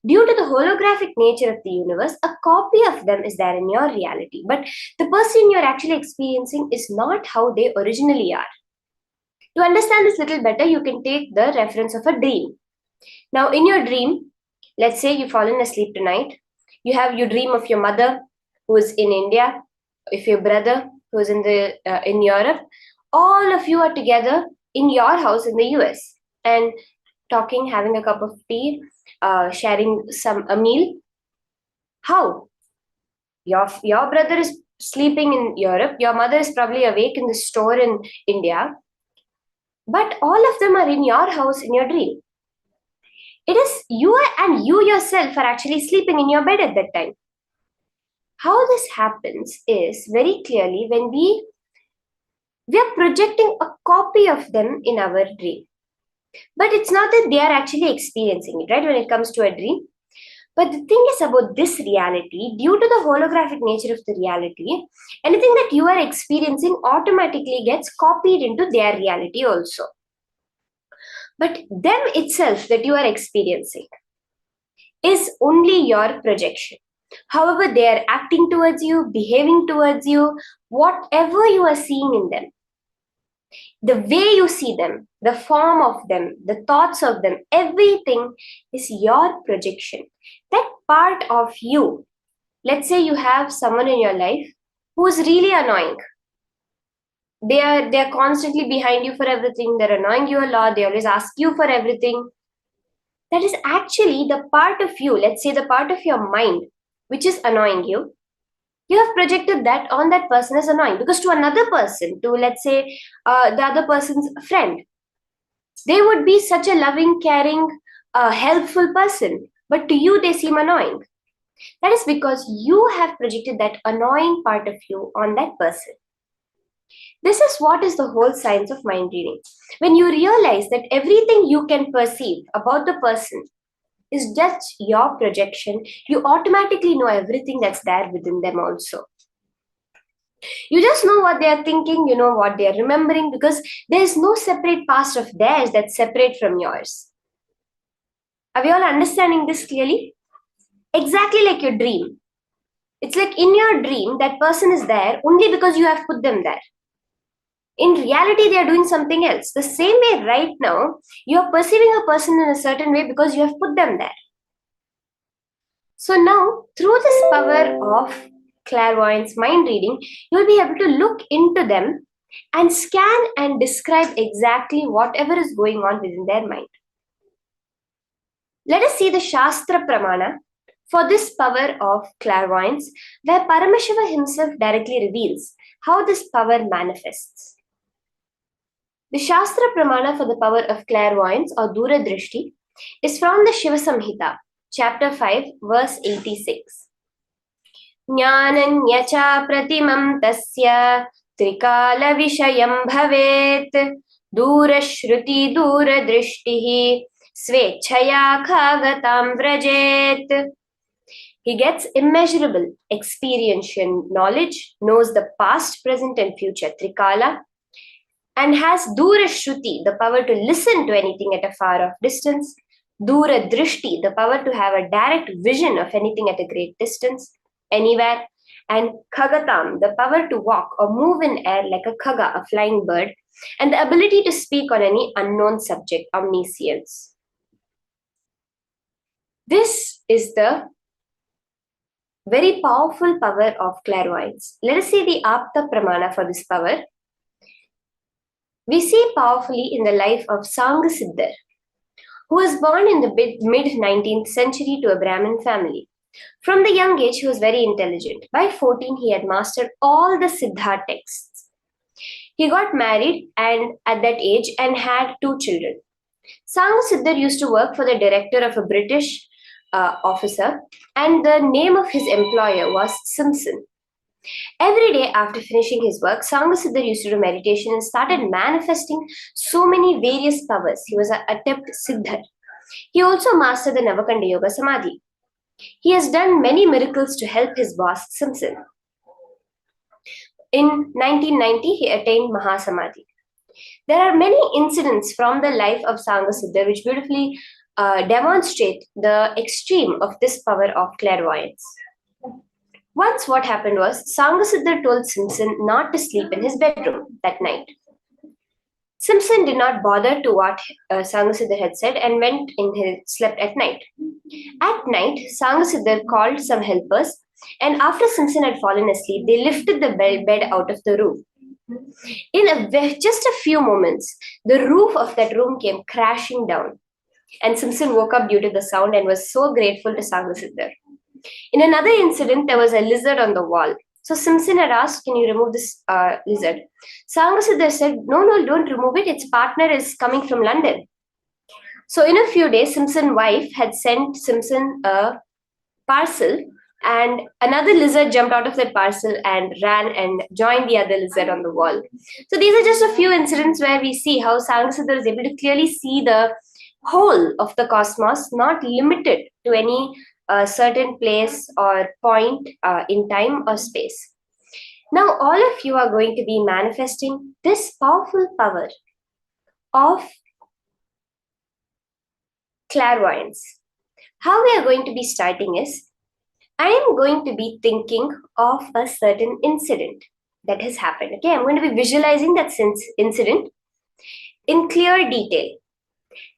due to the holographic nature of the universe, a copy of them is there in your reality. But the person you're actually experiencing is not how they originally are. To understand this little better, you can take the reference of a dream. Now, in your dream, let's say you've fallen asleep tonight, you dream of your mother who is in India, if your brother who is in Europe, all of you are together in your house in the US and talking, having a cup of tea, sharing a meal. How? Your brother is sleeping in Europe, your mother is probably awake in the store in India, but all of them are in your house in your dream. It is you and you yourself are actually sleeping in your bed at that time. How this happens is very clearly when we are projecting a copy of them in our dream. But it's not that they are actually experiencing it, right? When it comes to a dream. But the thing is about this reality, due to the holographic nature of the reality, anything that you are experiencing automatically gets copied into their reality also. But them itself that you are experiencing is only your projection. However, they are acting towards you, behaving towards you, whatever you are seeing in them, the way you see them, the form of them, the thoughts of them, everything is your projection. That part of you, let's say you have someone in your life who is really annoying. They're constantly behind you for everything. They're annoying you a lot. They always ask you for everything. That is actually the part of you, let's say the part of your mind, which is annoying you. You have projected that on that person as annoying, because to another person, to let's say the other person's friend, they would be such a loving, caring, helpful person, but to you they seem annoying. That is because you have projected that annoying part of you on that person. This is what is the whole science of mind reading. When you realize that everything you can perceive about the person is just your projection, you automatically know everything that's there within them also. You just know what they are thinking, you know what they are remembering, because there is no separate past of theirs that's separate from yours. Are we all understanding this clearly? Exactly like your dream. It's like in your dream, that person is there only because you have put them there. In reality, they are doing something else. The same way right now, you are perceiving a person in a certain way because you have put them there. So now, through this power of clairvoyance mind reading, you will be able to look into them and scan and describe exactly whatever is going on within their mind. Let us see the Shastra Pramana for this power of clairvoyance, where Paramashiva himself directly reveals how this power manifests. The Shastra Pramana for the power of clairvoyance or Dura Drishti is from the Shiva Samhita, chapter 5, verse 86. Jnananya cha pratimam tasya trikala vishayam bhavet dura shruti dura drishtihi svechaya khagatam vrajet. He gets immeasurable experiential knowledge, knows the past, present and future trikala, and has Dura Shruti, the power to listen to anything at a far off distance, Dura Drishti, the power to have a direct vision of anything at a great distance, anywhere, and Khagatam, the power to walk or move in air like a khaga, a flying bird, and the ability to speak on any unknown subject, omniscience. This is the very powerful power of clairvoyance. Let us see the Apta Pramana for this power. We see powerfully in the life of Sangasiddhar, who was born in the mid-19th century to a Brahmin family. From the young age, he was very intelligent. By 14, he had mastered all the Siddha texts. He got married and at that age and had 2 children. Sangasiddhar used to work for the director of a British officer, and the name of his employer was Simpson. Every day after finishing his work, Sangasiddhar used to do meditation and started manifesting so many various powers. He was an adept Siddhar. He also mastered the Navagrahas Yoga Samadhi. He has done many miracles to help his boss, Simpson. In 1990, he attained Mahasamadhi. There are many incidents from the life of Sangasiddha which beautifully demonstrate the extreme of this power of clairvoyance. Once what happened was, Sangasiddha told Simpson not to sleep in his bedroom that night. Simpson did not bother to what Sangasiddha had said and went in his slept at night. At night, Sangasiddha called some helpers, and after Simpson had fallen asleep, they lifted the bed out of the room. In just a few moments, the roof of that room came crashing down, and Simpson woke up due to the sound and was so grateful to Sangasiddha. In another incident, there was a lizard on the wall. So Simpson had asked, "Can you remove this lizard?" Sangasiddha said, No, don't remove it. Its partner is coming from London." So in a few days, Simpson's wife had sent Simpson a parcel, and another lizard jumped out of that parcel and ran and joined the other lizard on the wall. So these are just a few incidents where we see how Sangasiddha is able to clearly see the whole of the cosmos, not limited to any certain place or point in time or space. Now, all of you are going to be manifesting this powerful power of clairvoyance. How we are going to be starting is, I am going to be thinking of a certain incident that has happened. Okay, I'm going to be visualizing that incident in clear detail.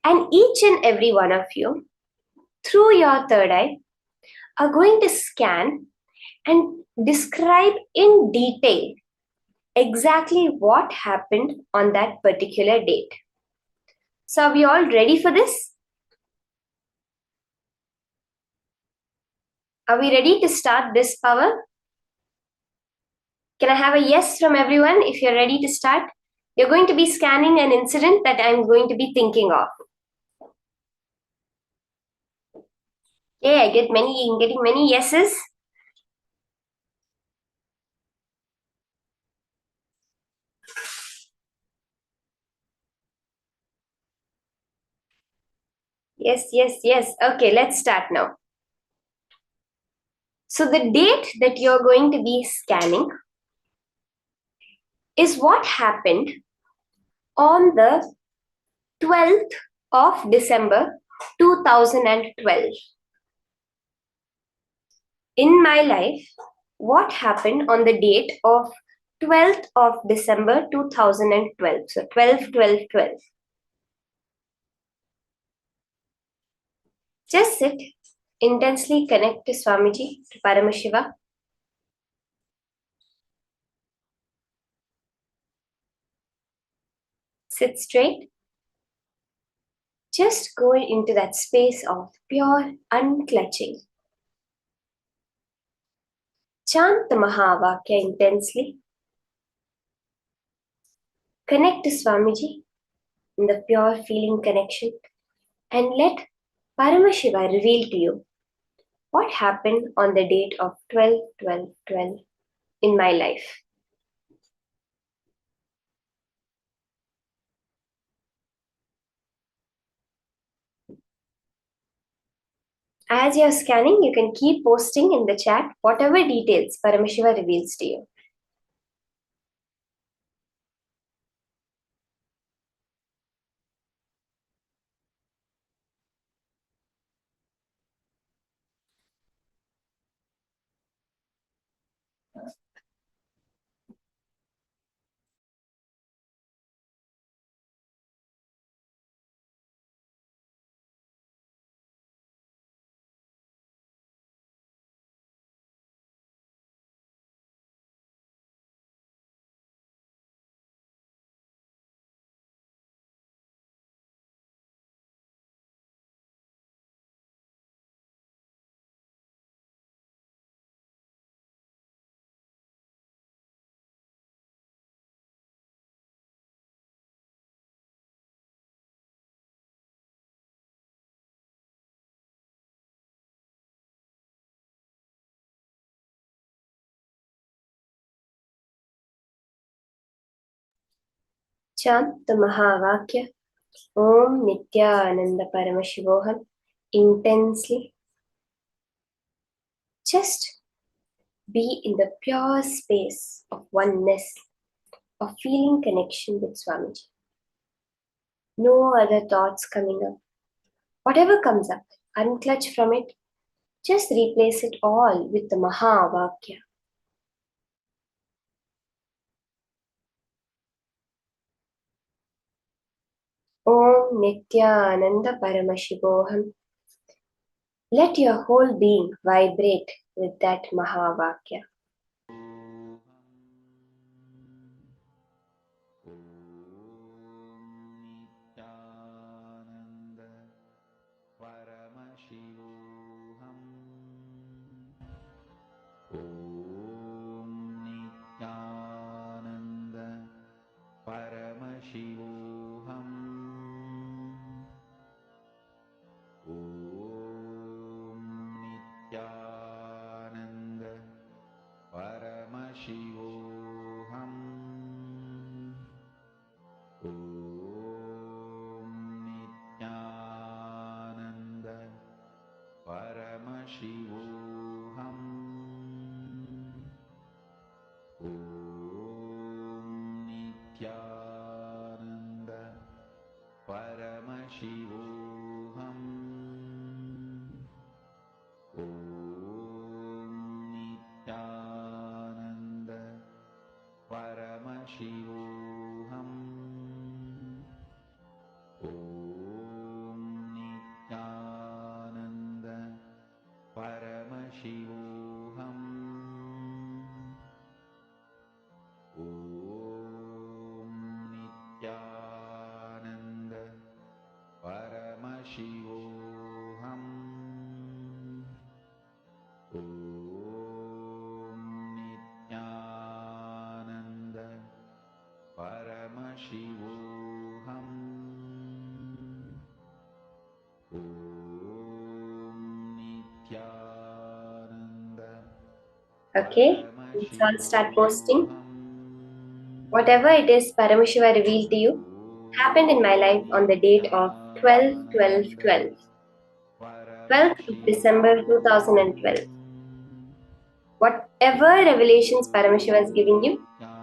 And each and every one of you, through your third eye, are going to scan and describe in detail exactly what happened on that particular date. So are we all ready for this? Are we ready to start this power? Can I have a yes from everyone if you're ready to start? You're going to be scanning an incident that I'm going to be thinking of. Yeah, I'm getting many yeses. Yes. Okay, let's start now. So the date that you're going to be scanning is what happened on the 12th of December 2012. In my life, what happened on the date of 12th of December 2012? So 12. Just sit, intensely connect to Swamiji, to Paramashiva. Sit straight. Just go into that space of pure unclutching. Chant the Mahavakya intensely. Connect to Swamiji in the pure feeling connection, and let Paramashiva reveal to you what happened on the date of 12/12/12 in my life. As you're scanning, you can keep posting in the chat whatever details Paramashiva reveals to you. Chant the Mahavakya Om Nithyananda Paramashivoham intensely. Just be in the pure space of oneness of feeling connection with Swamiji. No other thoughts coming up. Whatever comes up, unclutch from it. Just replace it all with the Mahavakya. Om Nithyananda Paramashivoham. Let your whole being vibrate with that Mahavakya. Okay, let's all start posting. Whatever it is Paramashiva revealed to you happened in my life on the date of 12/12/12. 12th of December 2012. Whatever revelations Paramashiva is giving you,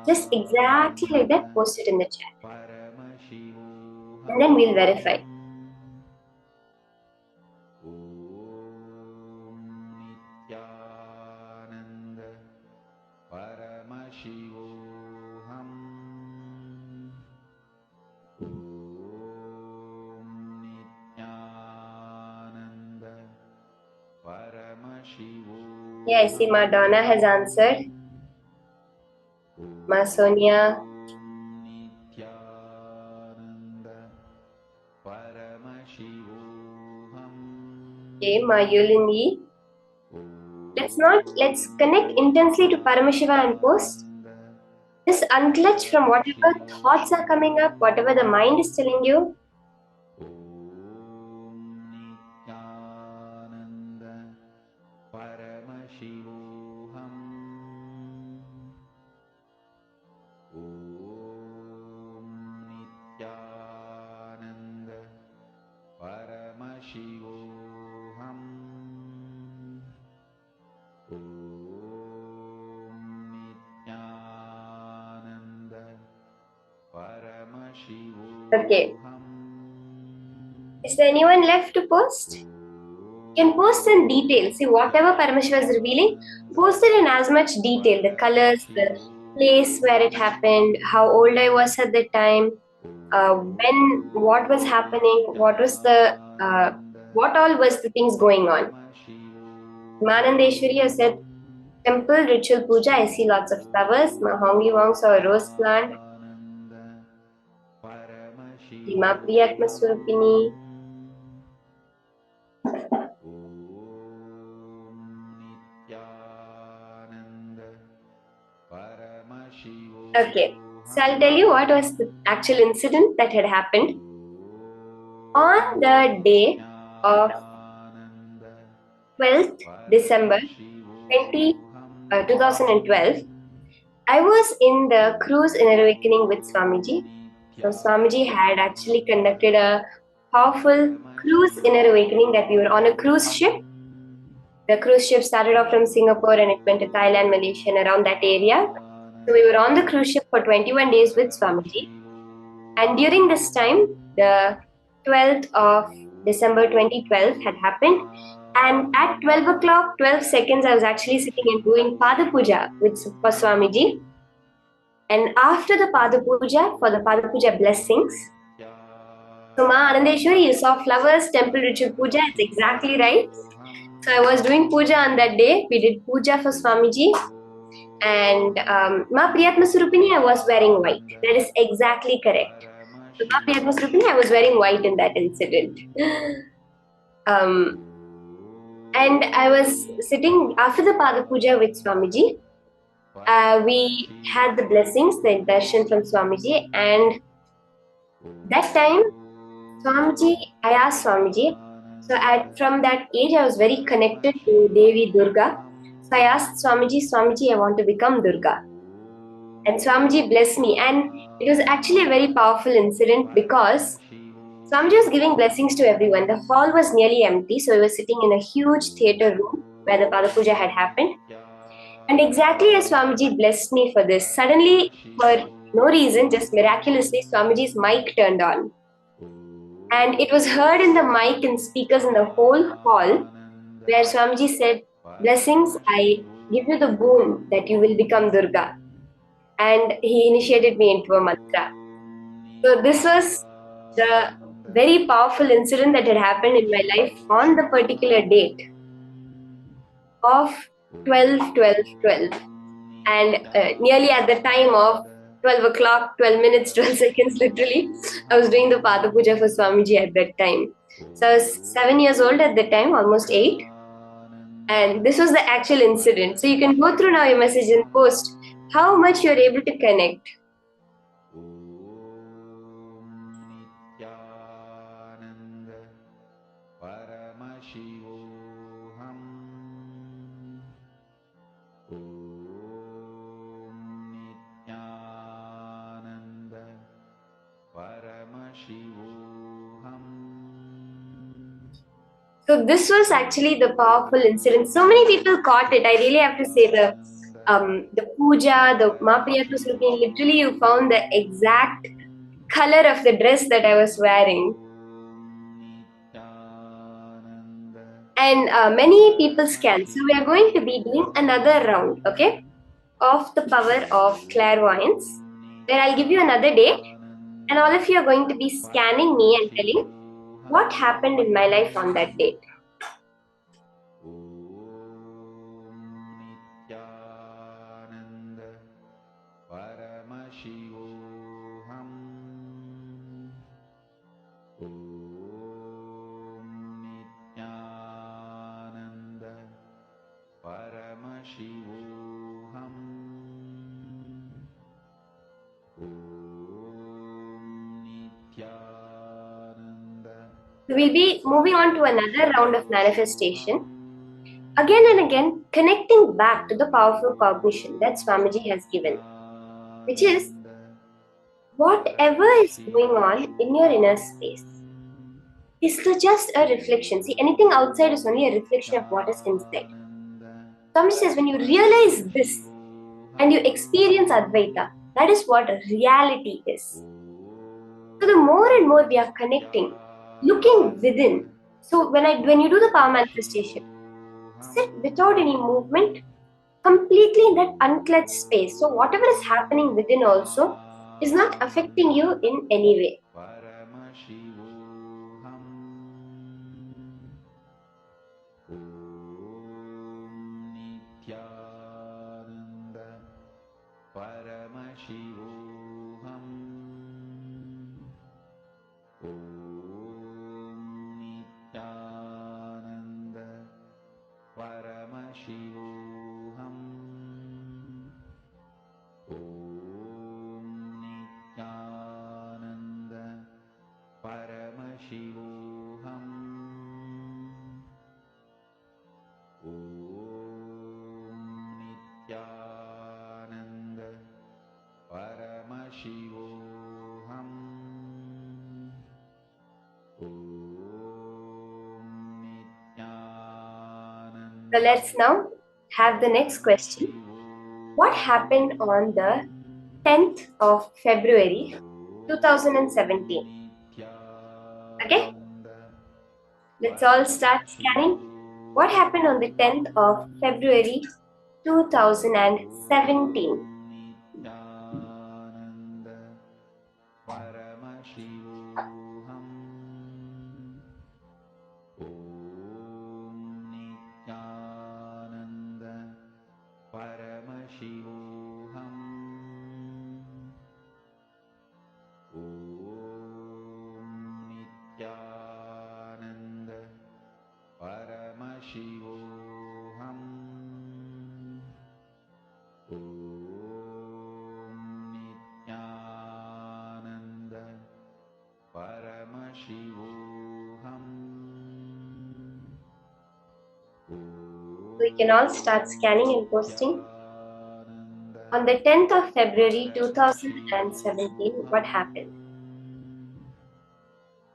just exactly like that, post it in the chat. And then we'll verify. Yeah, I see Madonna has answered. Ma Sonia. Okay, Ma Yulini. Let's connect intensely to Paramashiva and post. Just unclutch from whatever thoughts are coming up, whatever the mind is telling you. Okay. Is there anyone left to post? You can post in detail. See, whatever Paramashiva is revealing, post it in as much detail. The colors, the place where it happened, how old I was at the time, what was happening, what all was the things going on. Manandeshwari has said, temple ritual puja, I see lots of flowers. Mahongi Wong saw a rose plant. Hima Priyatma Surupini. Okay, so I'll tell you what was the actual incident that had happened. On the day of 12th December 2012, I was in the cruise inner awakening with Swamiji. So Swamiji had actually conducted a powerful cruise inner awakening that we were on a cruise ship. The cruise ship started off from Singapore and it went to Thailand, Malaysia, and around that area. So we were on the cruise ship for 21 days with Swamiji. And during this time, the 12th of December 2012 had happened. And at 12 o'clock, 12 seconds, I was actually sitting and doing Pada Puja for Swamiji. And after the Pada Puja, for the Pada Puja blessings, so Ma Anandeshwari, you saw flowers, temple ritual puja, it's exactly right. So I was doing puja on that day. We did puja for Swamiji. And Ma Priyatma Surupini, I was wearing white. That is exactly correct. So Ma Priyatma Surupini, I was wearing white in that incident. And I was sitting after the Pada Puja with Swamiji. We had the blessings, the darshan from Swamiji. And that time, Swamiji, I asked Swamiji. So from that age, I was very connected to Devi Durga. So I asked Swamiji, Swamiji, I want to become Durga. And Swamiji blessed me. And it was actually a very powerful incident because Swamiji was giving blessings to everyone. The hall was nearly empty. So we were sitting in a huge theatre room where the Pada Puja had happened. And exactly as Swamiji blessed me for this, suddenly, for no reason, just miraculously, Swamiji's mic turned on. And it was heard in the mic and speakers in the whole hall where Swamiji said, blessings, I give you the boon that you will become Durga. And he initiated me into a mantra. So this was the very powerful incident that had happened in my life on the particular date of 12/12/12. And nearly at the time of 12 o'clock, 12 minutes, 12 seconds, literally, I was doing the Pada Puja for Swamiji at that time. So I was 7 years old at the time, almost 8. And this was the actual incident. So you can go through now your message and post how much you're able to connect. So this was actually the powerful incident. So many people caught it. I really have to say the puja, the Ma Priyatma Surupini, literally you found the exact color of the dress that I was wearing. And many people scan. So we are going to be doing another round, okay, of the power of clairvoyance, where I'll give you another date, and all of you are going to be scanning me and telling what happened in my life on that date. So we'll be moving on to another round of manifestation. Again and again, connecting back to the powerful cognition that Swamiji has given, which is whatever is going on in your inner space is just a reflection. See, anything outside is only a reflection of what is inside. Swamiji says, when you realize this and you experience Advaita, that is what reality is. So the more and more we are connecting, looking within. So when you do the power manifestation, sit without any movement, completely in that unclutched space. So whatever is happening within also is not affecting you in any way. So let's now have the next question. what happened on the 10th of February 2017. Okay? Let's all start scanning. What happened on the 10th of February 2017? Paramashivoham. Om Nithyananda Paramashivoham. Om Nithyananda Paramashivoham. Om Nithyananda Paramashivoham. We can all start scanning and posting. On the 10th of February 2017, what happened?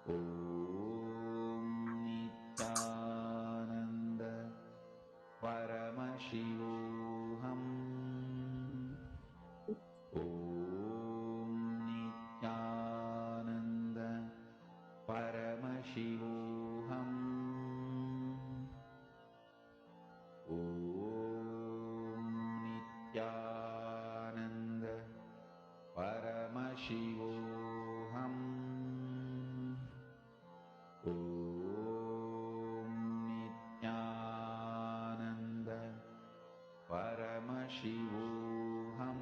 Om Nithyananda Paramashivoham. Om Nithyananda Paramashivoham. Om Nithyananda Paramashivoham. Om Nithyananda Paramashivoham.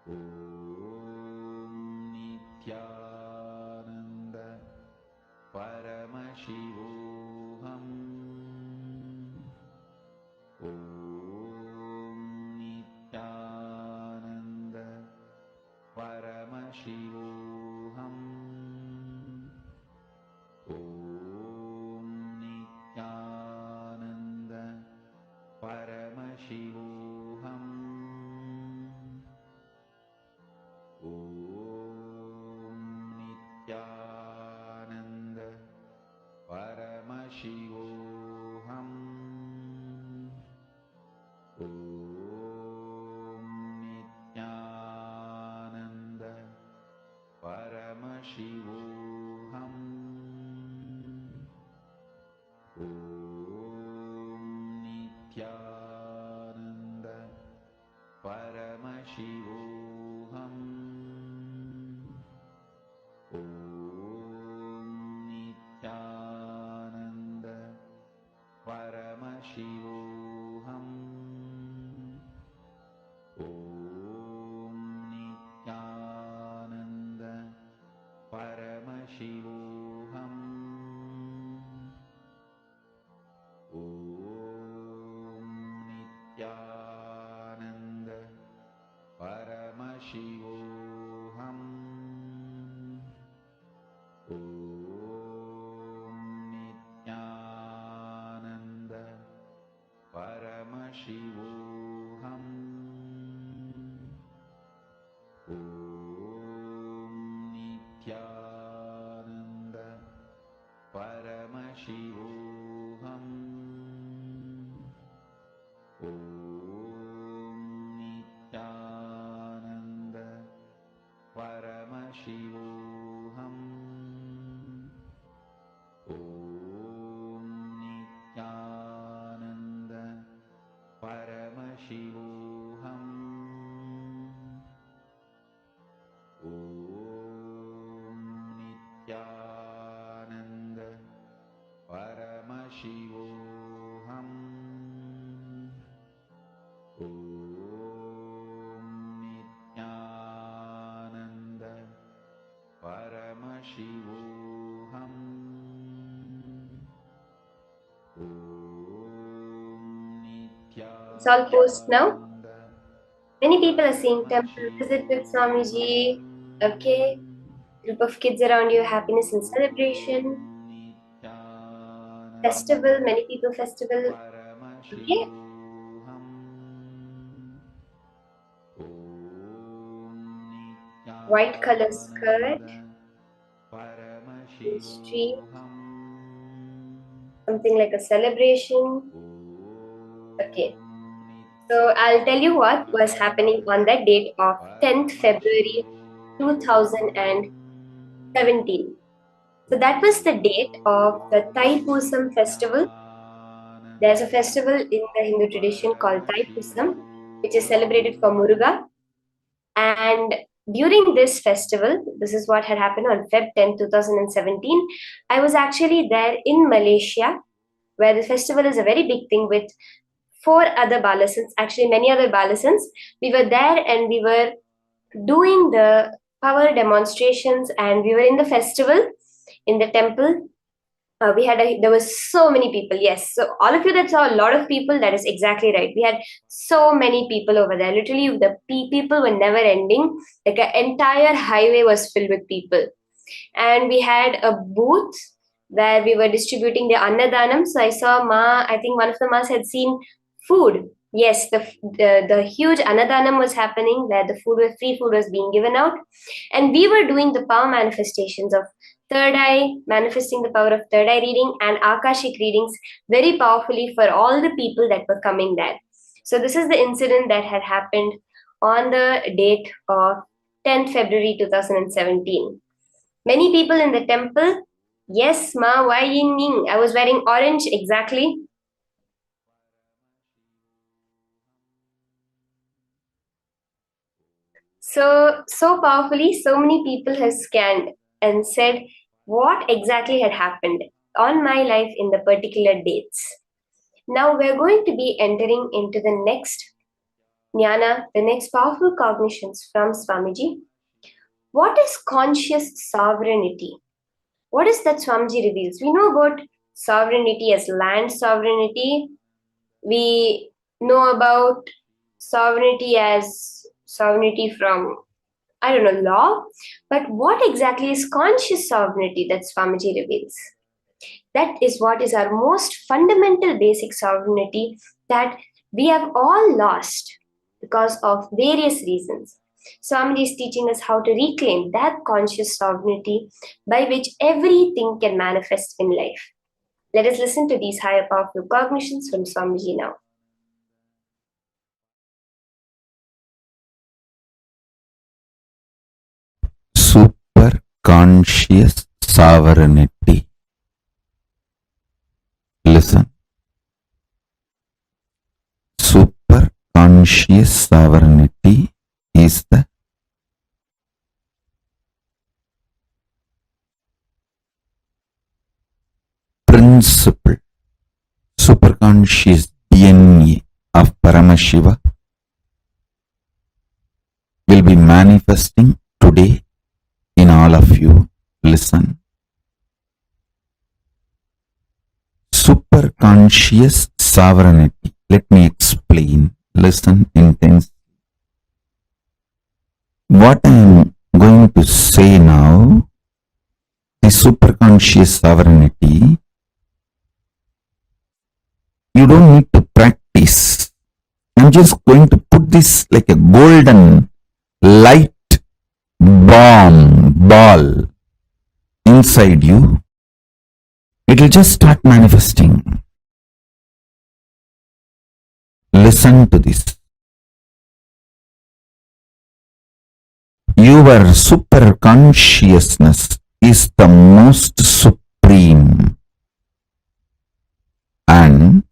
Om Nithyananda Paramashivoham. Om Nithyananda Paramashivoham. Om Nithyananda Paramashivoham. Om Nithyananda Paramashivoham. Om Nithyananda Paramashivoham. Om Nithyananda Paramashivoham. Om Nithyananda Paramashivoham. Om Nithyananda Paramashivoham. Om Nithyananda Paramashivoham. Om Nithyananda Paramashivoham. Om Nithyananda Paramashivoham. Om Nithyananda Paramashivoham. Om Nithyananda Paramashivoham. Om Nithyananda Paramashivoham. Om Nithyananda Paramashivoham. It's all post now. Many people are saying temple visit with Swamiji. Okay. Group of kids around you, happiness and celebration. Festival, many people festival. Okay. White color skirt. Street. Something like a celebration. Okay. So I'll tell you what was happening on that date of 10th February 2017. So that was the date of the Thaipusam festival. There's a festival in the Hindu tradition called Thaipusam, which is celebrated for Muruga. And during this festival, this is what had happened on Feb 10, 2017. I was actually there in Malaysia, where the festival is a very big thing with four other balasans, actually many other balasans. We were there and we were doing the power demonstrations and we were in the festival in the temple. There was so many people. Yes, so all of you that saw a lot of people, that is exactly right. We had so many people over there. Literally, the people were never ending. Like an entire highway was filled with people, and we had a booth where we were distributing the annadanam. So I saw Ma. I think one of the Mas had seen food. Yes, the huge annadanam was happening where the free food was being given out, and we were doing the power manifestations of third eye, manifesting the power of third eye reading and akashic readings very powerfully for all the people that were coming there. So this is the incident that had happened on the date of 10th February 2017. Many people in the temple. Yes, Ma, why yin yin? I was wearing orange, exactly. So powerfully, so many people have scanned and said what exactly had happened on my life in the particular dates. Now we're going to be entering into the next jnana, the next powerful cognitions from Swamiji. What is conscious sovereignty? What is that Swamiji reveals? We know about sovereignty as land sovereignty. We know about sovereignty as sovereignty from, I don't know, law. But what exactly is conscious sovereignty that Swamiji reveals? That is what is our most fundamental basic sovereignty that we have all lost because of various reasons. Swamiji is teaching us how to reclaim that conscious sovereignty by which everything can manifest in life. Let us listen to these higher powerful cognitions from Swamiji now. Super conscious sovereignty. Listen. Super conscious sovereignty is the principle, superconscious DNA of Paramashiva will be manifesting today in all of you. Listen. Superconscious sovereignty. Let me explain. Listen intensely. What I am going to say now, the superconscious sovereignty, you don't need to practice. I'm just going to put this like a golden light ball inside you. It will just start manifesting. Listen to this. Your super consciousness is the most supreme, and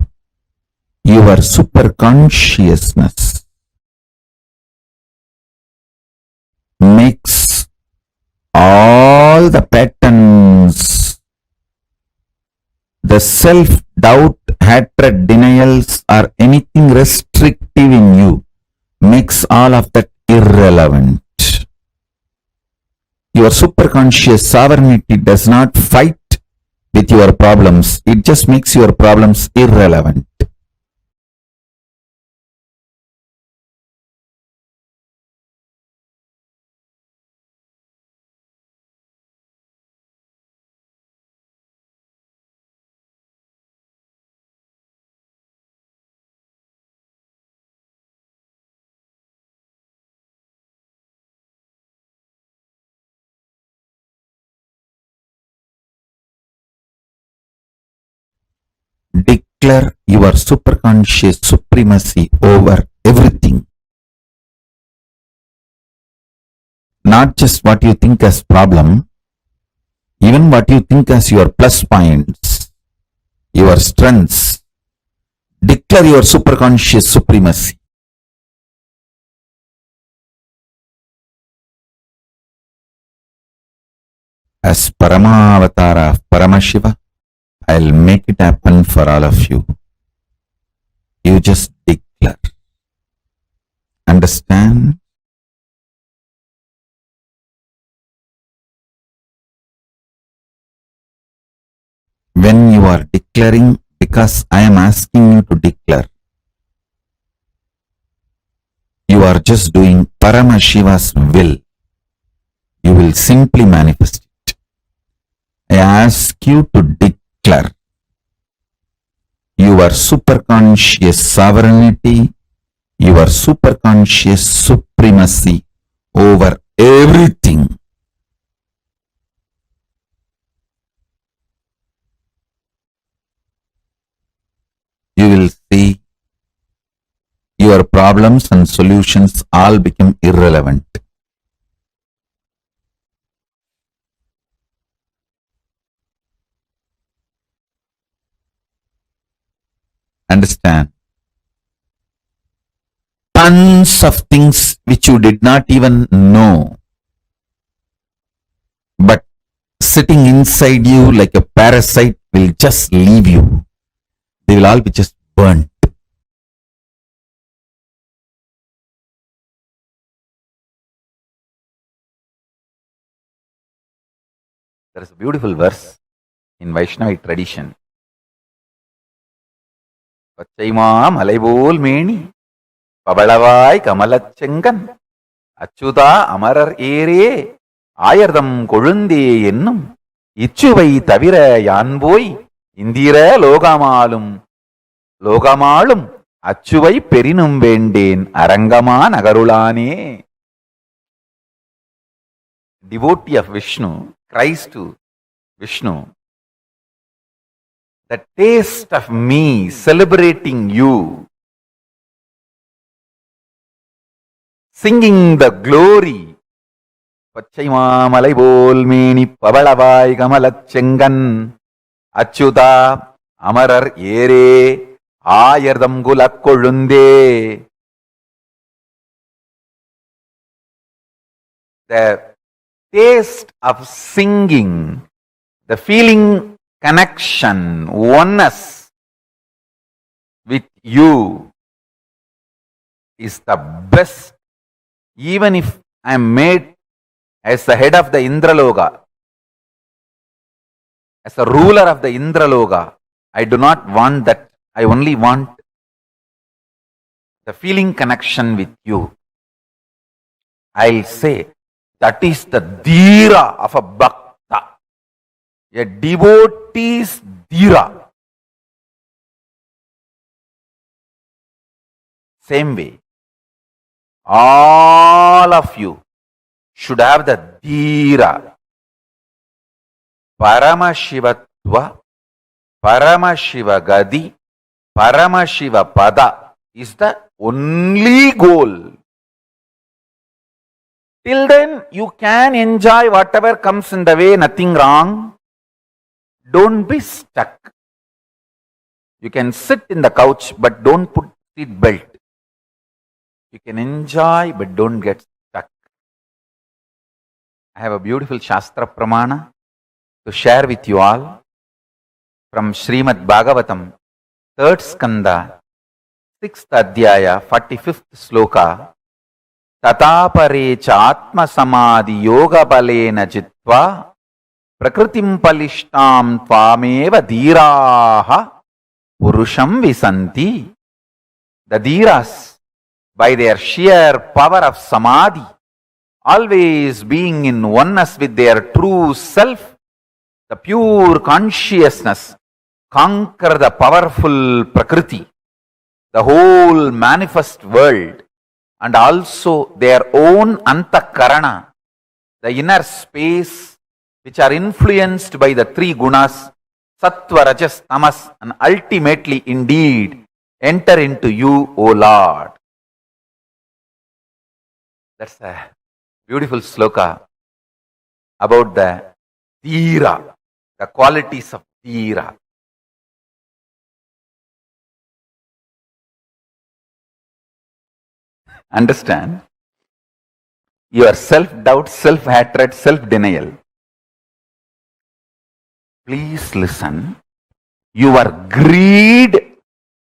your super consciousness makes all the patterns, the self-doubt, hatred, denials, or anything restrictive in you, makes all of that irrelevant. Your superconscious sovereignty does not fight with your problems. It just makes your problems irrelevant. declare your superconscious supremacy over everything. Not just what you think as problem, even what you think as your plus points, your strengths. Declare your superconscious supremacy. As Paramavatara of Paramashiva, I'll make it happen for all of you. You just declare. Understand? When you are declaring, because I am asking you to declare, you are just doing Paramashiva's will. You will simply manifest it. I ask you to declare your superconscious sovereignty, your superconscious supremacy over everything. You will see your problems and solutions all become irrelevant. Understand? Tons of things which you did not even know, but sitting inside you like a parasite will just leave you. They will all be just burnt. There is a beautiful verse in Vaishnavic tradition. Pachaima malaibol meni, pabalavai kamalachengan, achuda amarar ere, ayardam kolunde ennum, ichuvai tavira yanboi, indira logamalum, achuvai perinum venden, arangama nagarulane. Devotee of Vishnu cries to Vishnu, the taste of me celebrating you, singing the glory. Pachaima malaibol meni pabalavai kamalachengan, achuda amarar ere, ayardam gulakkolunde. The taste of singing, the feeling connection, oneness with you is the best. Even if I am made as the head of the Indraloka, as the ruler of the Indraloka, I do not want that. I only want the feeling connection with you. I'll say that is the dhira of a bhakta, a devotee's dhira. Same way, all of you should have the dhira. Paramashivatva, Paramashivagadi, Paramashiva pada is the only goal. Till then, you can enjoy whatever comes in the way, nothing wrong. Don't be stuck. You can sit in the couch, but don't put seat belt. You can enjoy, but don't get stuck. I have a beautiful Shastra Pramana to share with you all from Srimad Bhagavatam, 3rd Skanda, 6th Adhyaya, 45th Sloka. Tatapare cha atma samadhi yoga balena jitva prakritim palishtam tvameva dhiraha purusham visanti. The dhiras, by their sheer power of samadhi, always being in oneness with their true self, the pure consciousness, conquer the powerful prakriti, the whole manifest world, and also their own antakarana, the inner space, which are influenced by the 3 gunas, sattva, rajas, tamas, and ultimately indeed enter into you, O Lord. That's a beautiful sloka about the dhira, the qualities of dhira. Understand? Your self-doubt, self-hatred, self-denial. Please listen. Your greed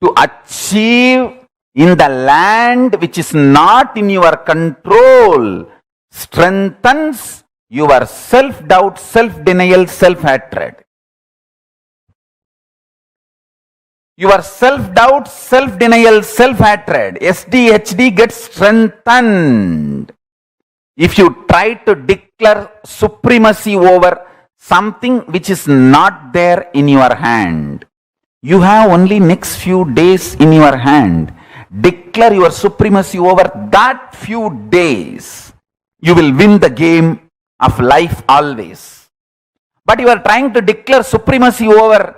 to achieve in the land which is not in your control strengthens your self-doubt, self-denial, self-hatred. Your self-doubt, self-denial, self-hatred, SDHD gets strengthened if you try to declare supremacy over something which is not there in your hand. You have only next few days in your hand. Declare your supremacy over that few days. You will win the game of life always. But you are trying to declare supremacy over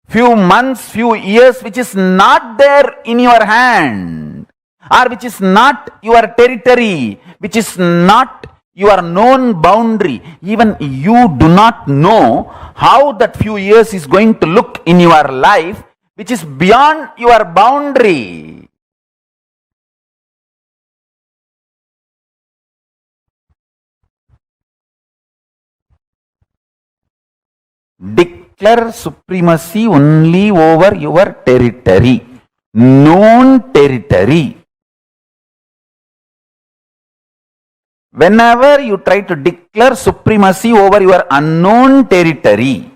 few months, few years, which is not there in your hand, or which is not your territory, which is not your known boundary. Even you do not know how that few years is going to look in your life, which is beyond your boundary. Declare supremacy only over your territory, known territory. Whenever you try to declare supremacy over your unknown territory,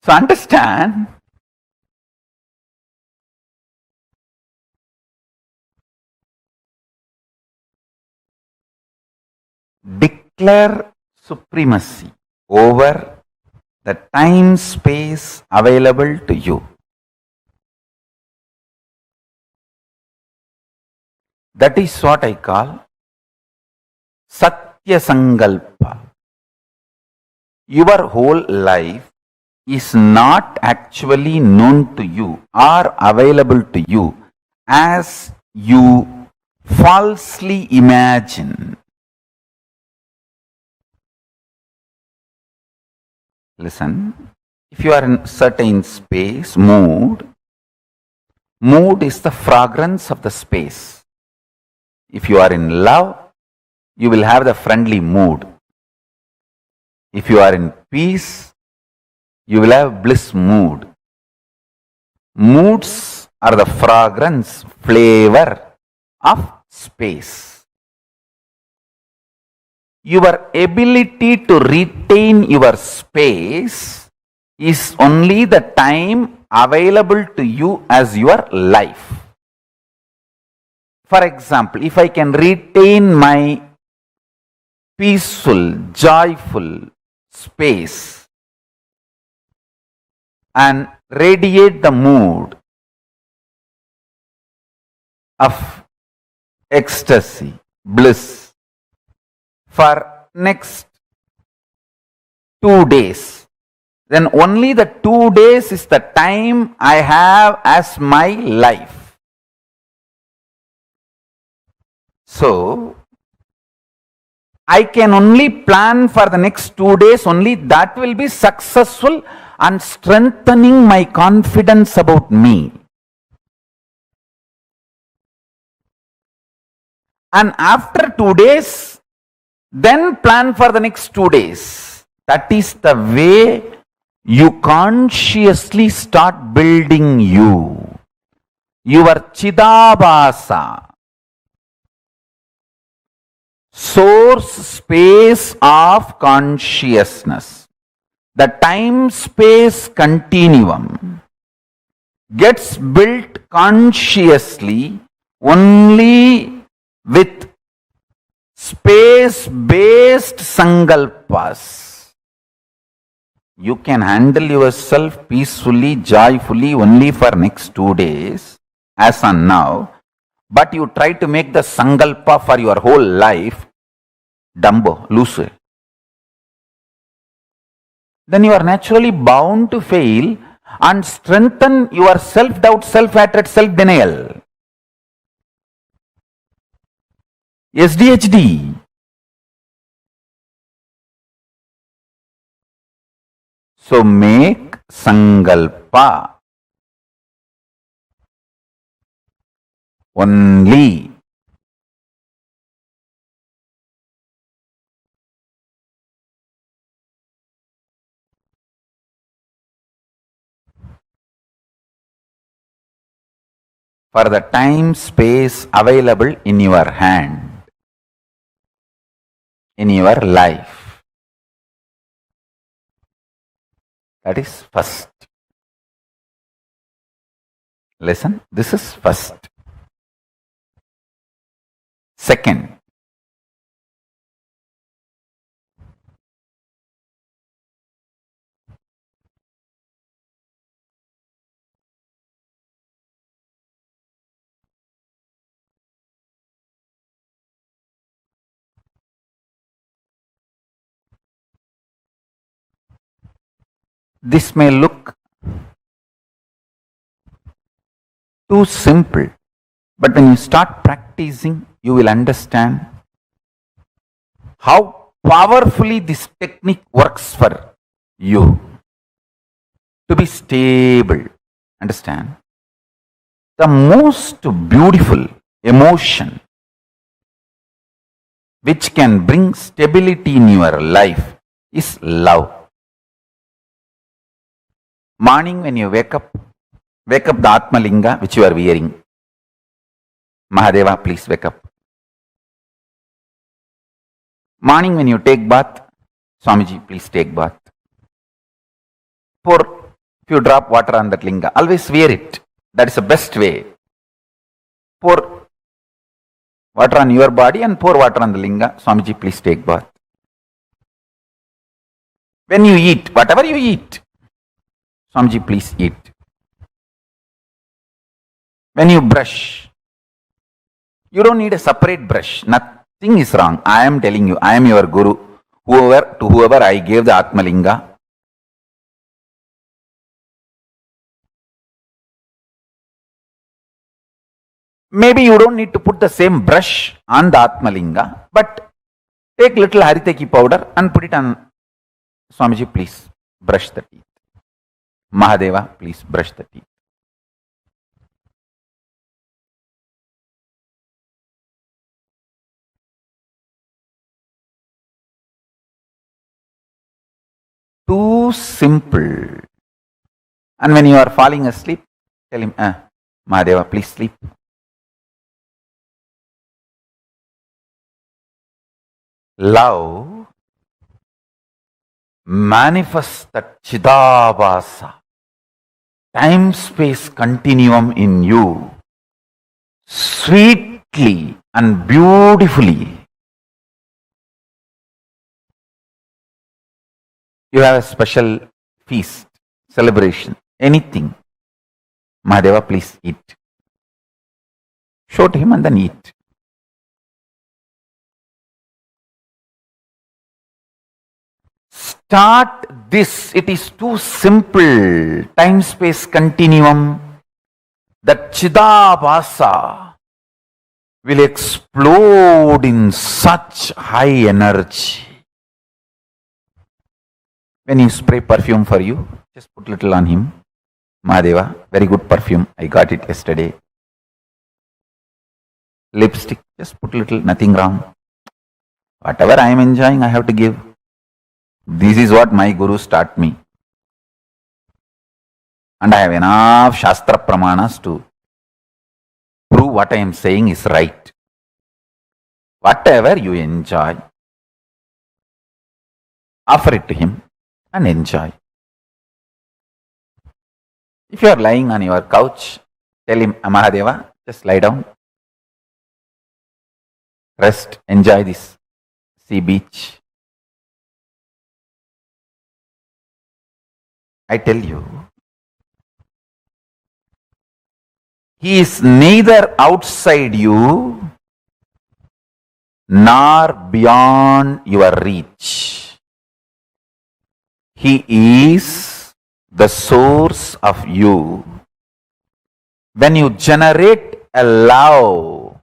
so understand, declare supremacy over the time space available to you. That is what I call Satya Sankalpa. Your whole life is not actually known to you or available to you as you falsely imagine. Listen, if you are in certain space, mood is the fragrance of the space. If you are in love, you will have the friendly mood. If you are in peace, you will have bliss mood. Moods are the fragrance, flavor of space. Your ability to retain your space is only the time available to you as your life. For example, if I can retain my peaceful, joyful space and radiate the mood of ecstasy, bliss, for next 2 days, then only the 2 days is the time I have as my life. So, I can only plan for the next 2 days, only that will be successful and strengthening my confidence about me. And after 2 days, then plan for the next 2 days. That is the way you consciously start building you. Your Chidabhasa, source space of consciousness, the time-space continuum gets built consciously only with space-based sankalpas. You can handle yourself peacefully, joyfully only for next 2 days, as on now. but you try to make the sankalpa for your whole life, dumbo, loose, then you are naturally bound to fail and strengthen your self-doubt, self-hatred, self-denial. SDHD. So make sankalpa only. For the time space available in your hand, in your life. That is first. Listen, this is first. Second, this may look too simple, but when you start practicing, you will understand how powerfully this technique works for you to be stable. Understand? The most beautiful emotion which can bring stability in your life is love. Morning when you wake up the Atma Linga which you are wearing. Mahadeva, please wake up. Morning when you take bath, Swamiji, please take bath. Pour few drop water on that linga. Always wear it. That is the best way. Pour water on your body and pour water on the linga. Swamiji, please take bath. When you eat, whatever you eat, Swamiji, please eat. When you brush, you don't need a separate brush. Nothing is wrong. I am telling you, I am your guru. To whoever I gave the Atmalinga, maybe you don't need to put the same brush on the Atmalinga, but take little Haritaki powder and put it on. Swamiji, please brush the teeth. Mahadeva, please brush the teeth. Too simple. And when you are falling asleep, tell him, Mahadeva, please sleep. Love manifests that Chidabhasa, time-space continuum in you, sweetly and beautifully. You have a special feast, celebration, anything. Mahadeva, please eat. Show to him and then eat. Start this. It is too simple. Time-space continuum. That Chidabhasa will explode in such high energy. When you spray perfume for you, just put little on him. Mahadeva, very good perfume. I got it yesterday. Lipstick, just put little, nothing wrong. Whatever I am enjoying, I have to give. This is what my gurus taught me. And I have enough Shastra Pramanas to prove what I am saying is right. Whatever you enjoy, offer it to him and enjoy. If you are lying on your couch, tell him, Mahadeva, just lie down. Rest, enjoy this sea beach. I tell you, He is neither outside you nor beyond your reach. He is the source of you. When you generate a love,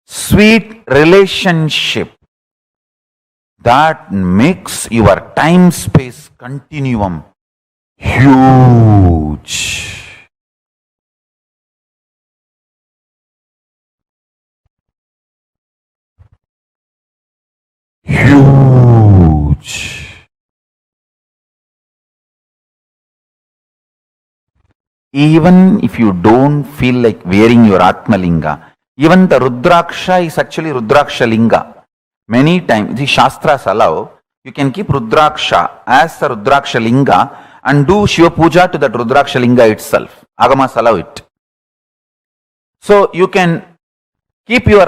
sweet relationship, that makes your time-space continuum huge. Huge. Even if you don't feel like wearing your Atmalinga, even the Rudraksha is actually Rudraksha Linga. Many times, the Shastras allow, you can keep Rudraksha as the Rudraksha Linga and do Shiva Puja to that Rudraksha Linga itself. Agamas allow it. So you can keep your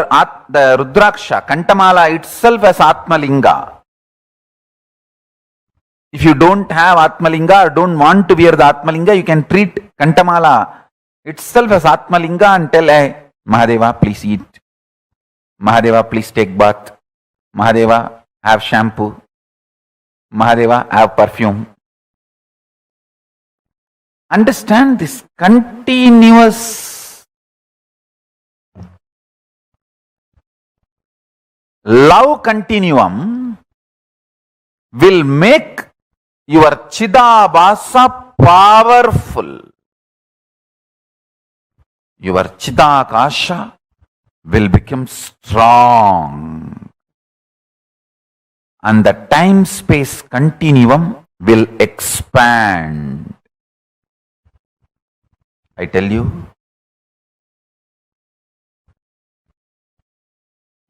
the Rudraksha, Kantamala itself as Atmalinga. If you don't have Atmalinga or don't want to wear the Atmalinga, you can treat Kantamala itself as Atmalinga and tell, hey, Mahadeva, please eat. Mahadeva, please take bath. Mahadeva, have shampoo. Mahadeva, have perfume. Understand this continuous love continuum will make your Chidabhasa powerful. Your Chidakasha will become strong. And the time-space continuum will expand. I tell you,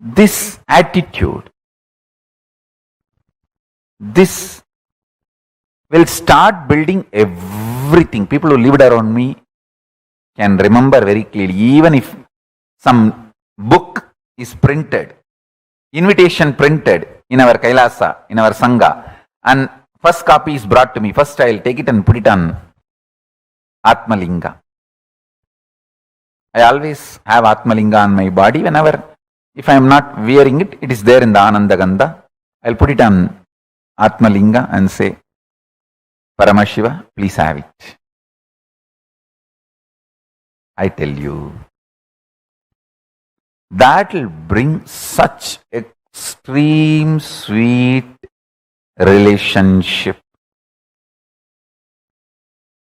this attitude, this will start building everything. People who lived around me can remember very clearly. Even if some book is printed, invitation printed in our Kailasa, in our Sangha, and first copy is brought to me, first I will take it and put it on Atmalinga. I always have Atmalinga on my body. Whenever, if I am not wearing it, it is there in the Ananda Gandha. I will put it on Atmalinga and say, Paramashiva, please have it. I tell you, that will bring such extreme sweet relationship.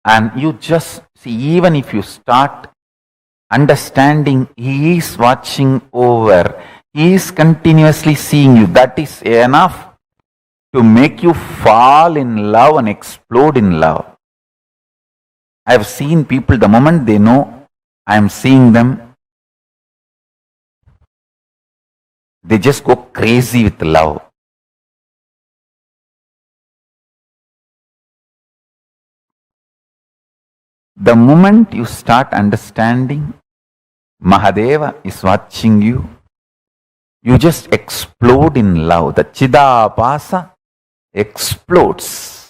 And you just see, even if you start understanding He is watching over, He is continuously seeing you, that is enough to make you fall in love and explode in love. I have seen people, the moment they know I am seeing them, they just go crazy with love. The moment you start understanding Mahadeva is watching you, you just explode in love. The Chidabhasa explodes.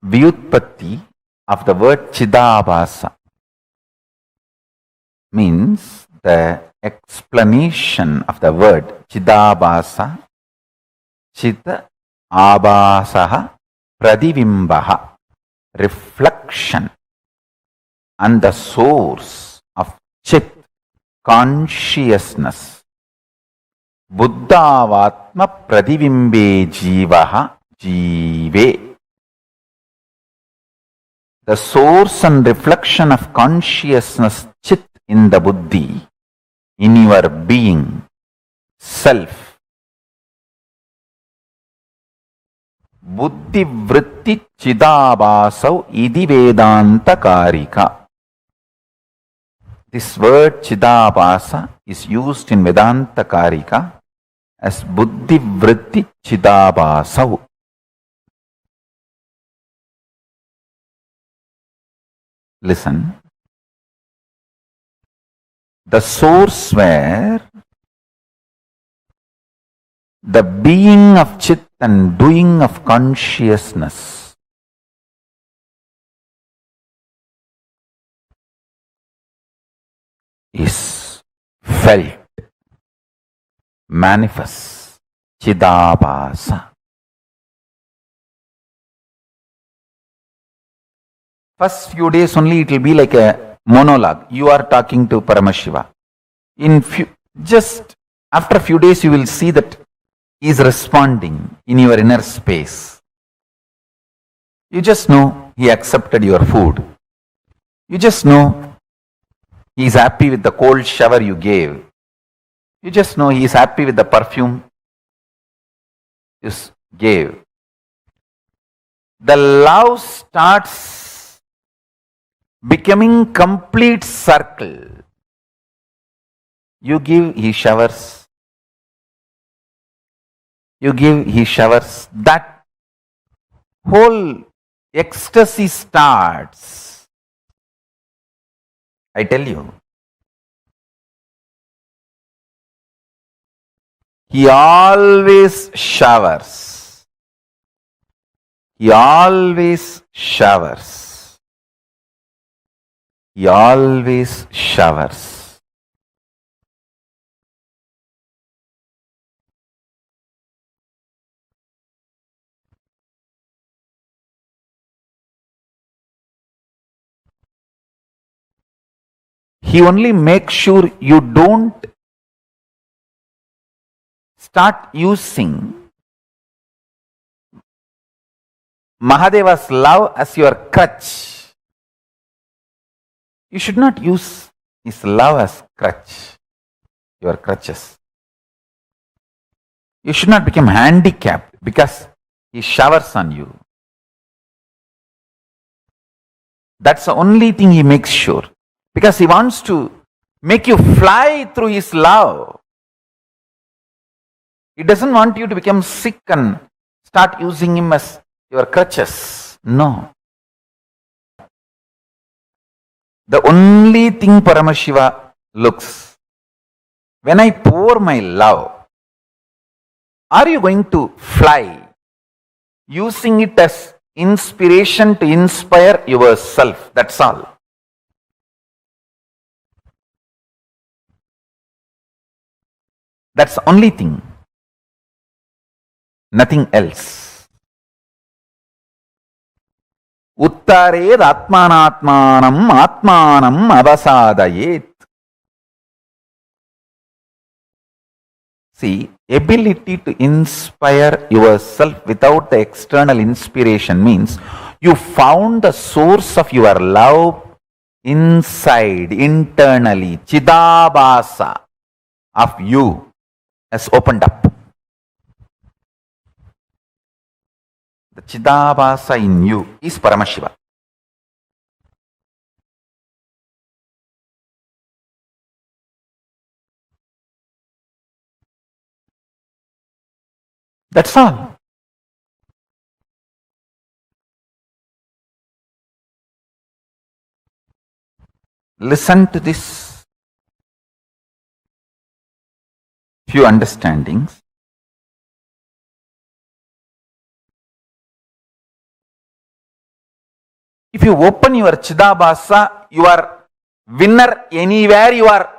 Vyutpatti of the word Chidabhasa means the explanation of the word Chidabhasa, Chita Abhasaha Pradivimbaha, reflection, and the source of Chit, consciousness. Buddhavatma Pradivimbe Jivaha Jive. The source and reflection of consciousness, Chit, in the Buddhi, in your being, self. Buddhi vritti Chidabhasau idi Vedanta Karika. This word Chidabhasa is used in Vedanta Karika as buddhi vritti chidabhasau. Listen. The source where the being of Chit and doing of consciousness is felt, manifests, Chidabhasa. First few days only it will be like a monologue. You are talking to Paramashiva. Just after a few days you will see that he is responding in your inner space. You just know he accepted your food. You just know he is happy with the cold shower you gave. You just know he is happy with the perfume you gave. The love starts becoming complete circle. You give, he showers. You give, he showers. That whole ecstasy starts. I tell you. He always showers. He always showers. He always showers. He only makes sure you don't start using Mahadeva's love as your crutch. You should not use his love as crutch, your crutches. You should not become handicapped because he showers on you. That's the only thing he makes sure. Because he wants to make you fly through his love. He doesn't want you to become sick and start using him as your crutches. No. The only thing Paramashiva looks, when I pour my love, are you going to fly, using it as inspiration to inspire yourself? That's all. That's the only thing. Nothing else. Uttared atmanatmanam atmanam avasadayet. See, ability to inspire yourself without the external inspiration means you found the source of your love inside, internally. Chidabhasa of you has opened up. The Chidabhasa in you is Paramashiva. That's all. Listen to this few understandings. If you open your Chidabhasa, you are winner anywhere you are.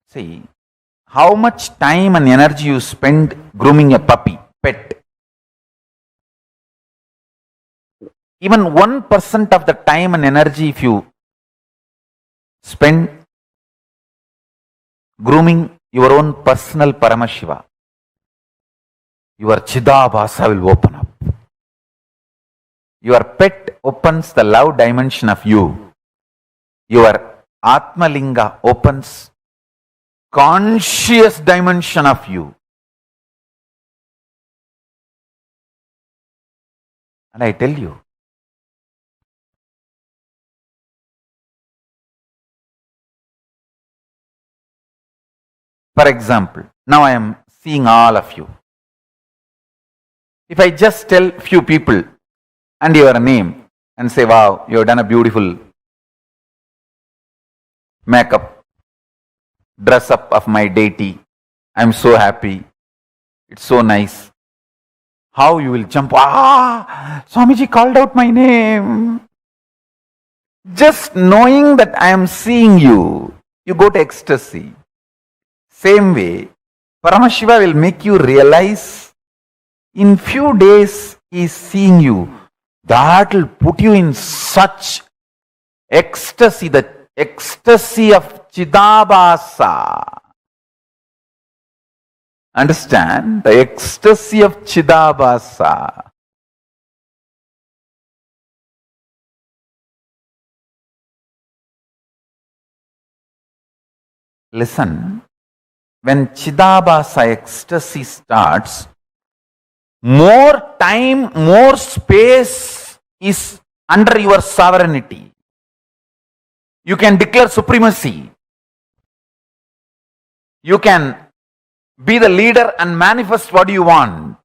See, how much time and energy you spend grooming a puppy, pet. Even 1% of the time and energy if you spend grooming your own personal Paramashiva, your Chidabhasa will open up. Your pet opens the love dimension of you. Your Atmalinga opens conscious dimension of you. And I tell you, For example, now I am seeing all of you. If I just tell few people and your name and say, wow, you have done a beautiful makeup, dress up of my deity, I am so happy, it's so nice. How you will jump, Swamiji called out my name. Just knowing that I am seeing you, you go to ecstasy. Same way, Paramashiva will make you realize in few days he is seeing you. That will put you in such ecstasy, the ecstasy of Chidabhasa. Understand? The ecstasy of Chidabhasa. Listen, when Chidabhasa ecstasy starts, more time, more space is under your sovereignty. You can declare supremacy. You can be the leader and manifest what you want.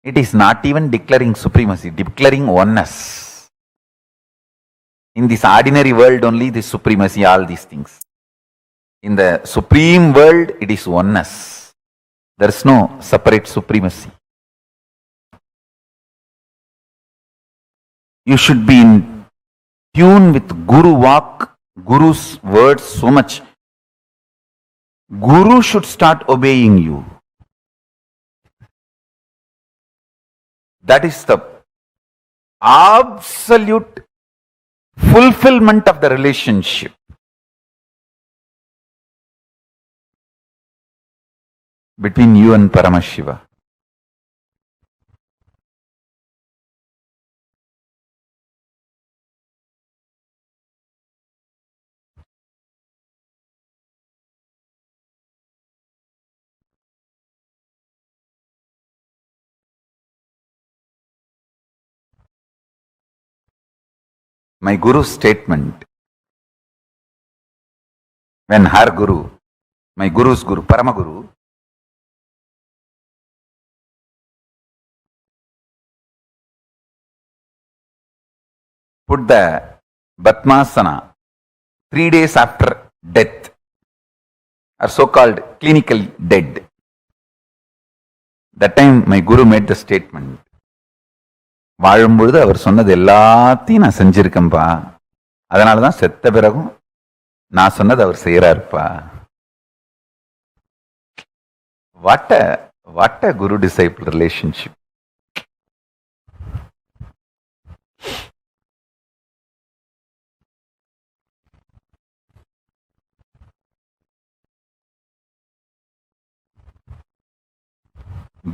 It is not even declaring supremacy, declaring oneness. In this ordinary world only, this supremacy, all these things. In the supreme world, it is oneness. There is no separate supremacy. You should be in tune with Guru Vak, Guru's words so much. Guru should start obeying you. That is the absolute fulfillment of the relationship. Between you and Paramashiva. My Guru's statement, when her Guru, my Guru's Guru, Paramaguru, put the Batmasana 3 days after death, or so-called clinically dead. That time my Guru made the statement, வாழும்பொழுது அவர் சொன்னது எல்லாத்தையும் நான் செஞ்சிருக்கேன்பா, அதனால தான் செத்த பிறகும் நான் சொன்னது அவர் செய்யறாருப்பா. What a Guru disciple relationship.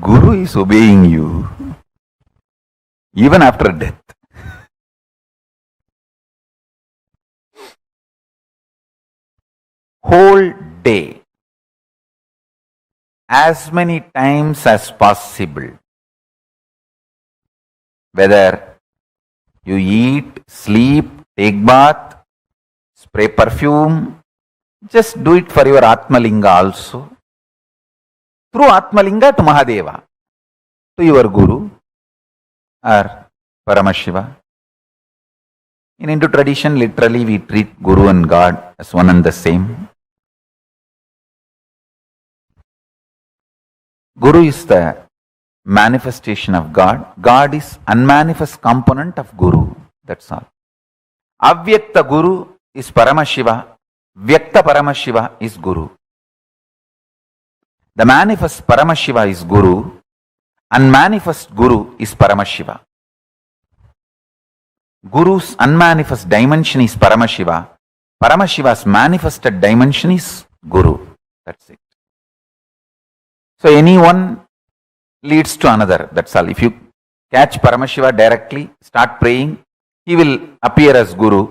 Guru is obeying you even after death. Whole day, as many times as possible, whether you eat, sleep, take bath, spray perfume, just do it for your Atmalinga also. Through Atmalinga to Mahadeva, to your Guru or Paramashiva. In Hindu tradition, literally we treat Guru and God as one and the same. Guru is the manifestation of God. God is unmanifest component of Guru. That's all. Avyakta Guru is Paramashiva. Vyakta Paramashiva is Guru. The manifest Paramashiva is Guru. Unmanifest Guru is Paramashiva. Guru's unmanifest dimension is Paramashiva. Paramashiva's manifested dimension is Guru. That's it. So any one leads to another. That's all. If you catch Paramashiva directly, start praying, he will appear as Guru.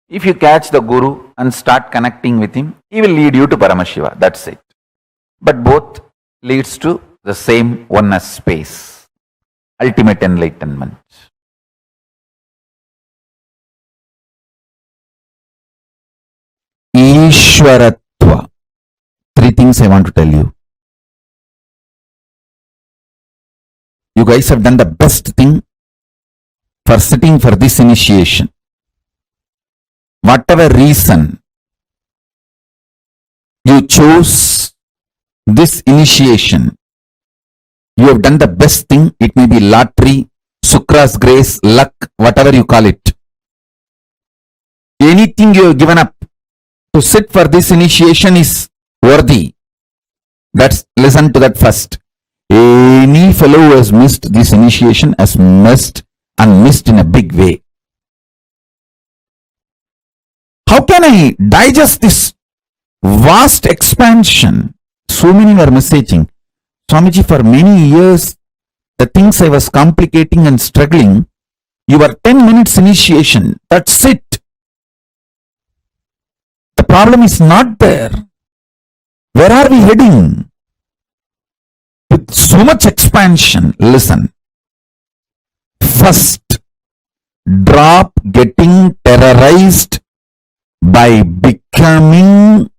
If you catch the Guru and start connecting with him, he will lead you to Paramashiva. That's it. But both leads to the same oneness space, ultimate enlightenment. Ishwaratva. Three things I want to tell you. You guys have done the best thing for sitting for this initiation. Whatever reason you chose this initiation, you have done the best thing. It may be lottery, Sukra's grace, luck, whatever you call it. Anything you have given up to sit for this initiation is worthy. Listen to that first. Any fellow who has missed this initiation has missed in a big way. How can I digest this vast expansion? So many were messaging, Swamiji, for many years, the things I was complicating and struggling, you were 10 minutes initiation. That's it. The problem is not there. Where are we heading? With so much expansion, listen. First, drop getting terrorized by becoming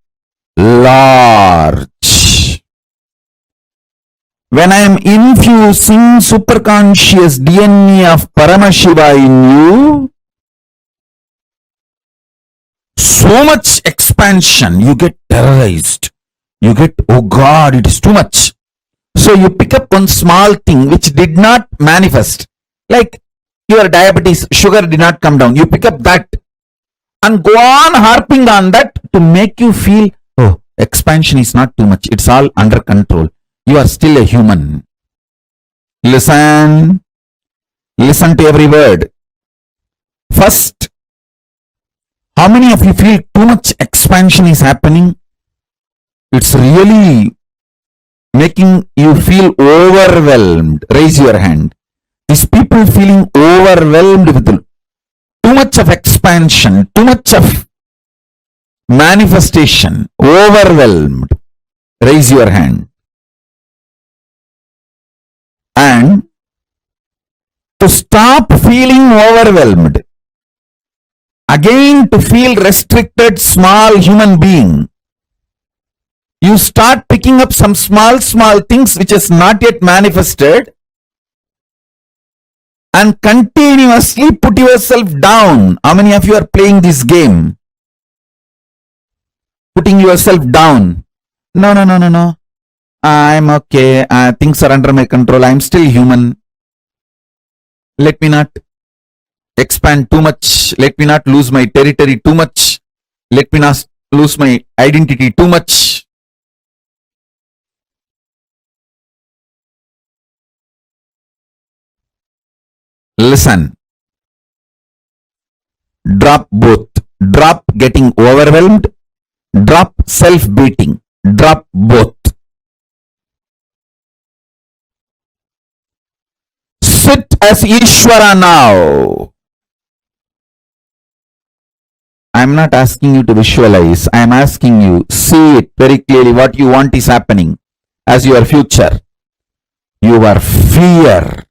large. When I am infusing superconscious DNA of Paramashiva in you, so much expansion, you get terrorized. You get, oh God, it is too much. So you pick up one small thing which did not manifest. Like your diabetes, sugar did not come down. You pick up that and go on harping on that to make you feel, oh, expansion is not too much. It's all under control. You are still a human. Listen to every word. First, how many of you feel too much expansion is happening? It's really making you feel overwhelmed. Raise your hand. These people feeling overwhelmed with too much of expansion, too much of manifestation, overwhelmed. Raise your hand. And to stop feeling overwhelmed, again to feel restricted small human being, you start picking up some small things which is not yet manifested and continuously put yourself down. How many of you are playing this game? Putting yourself down. No. I'm okay. Things are under my control. I'm still human. Let me not expand too much. Let me not lose my territory too much. Let me not lose my identity too much. Listen. Drop both. Drop getting overwhelmed. Drop self-beating. Drop both. Sit as Ishvara now. I am not asking you to visualize. I am asking you, see it very clearly. What you want is happening as your future. Your fear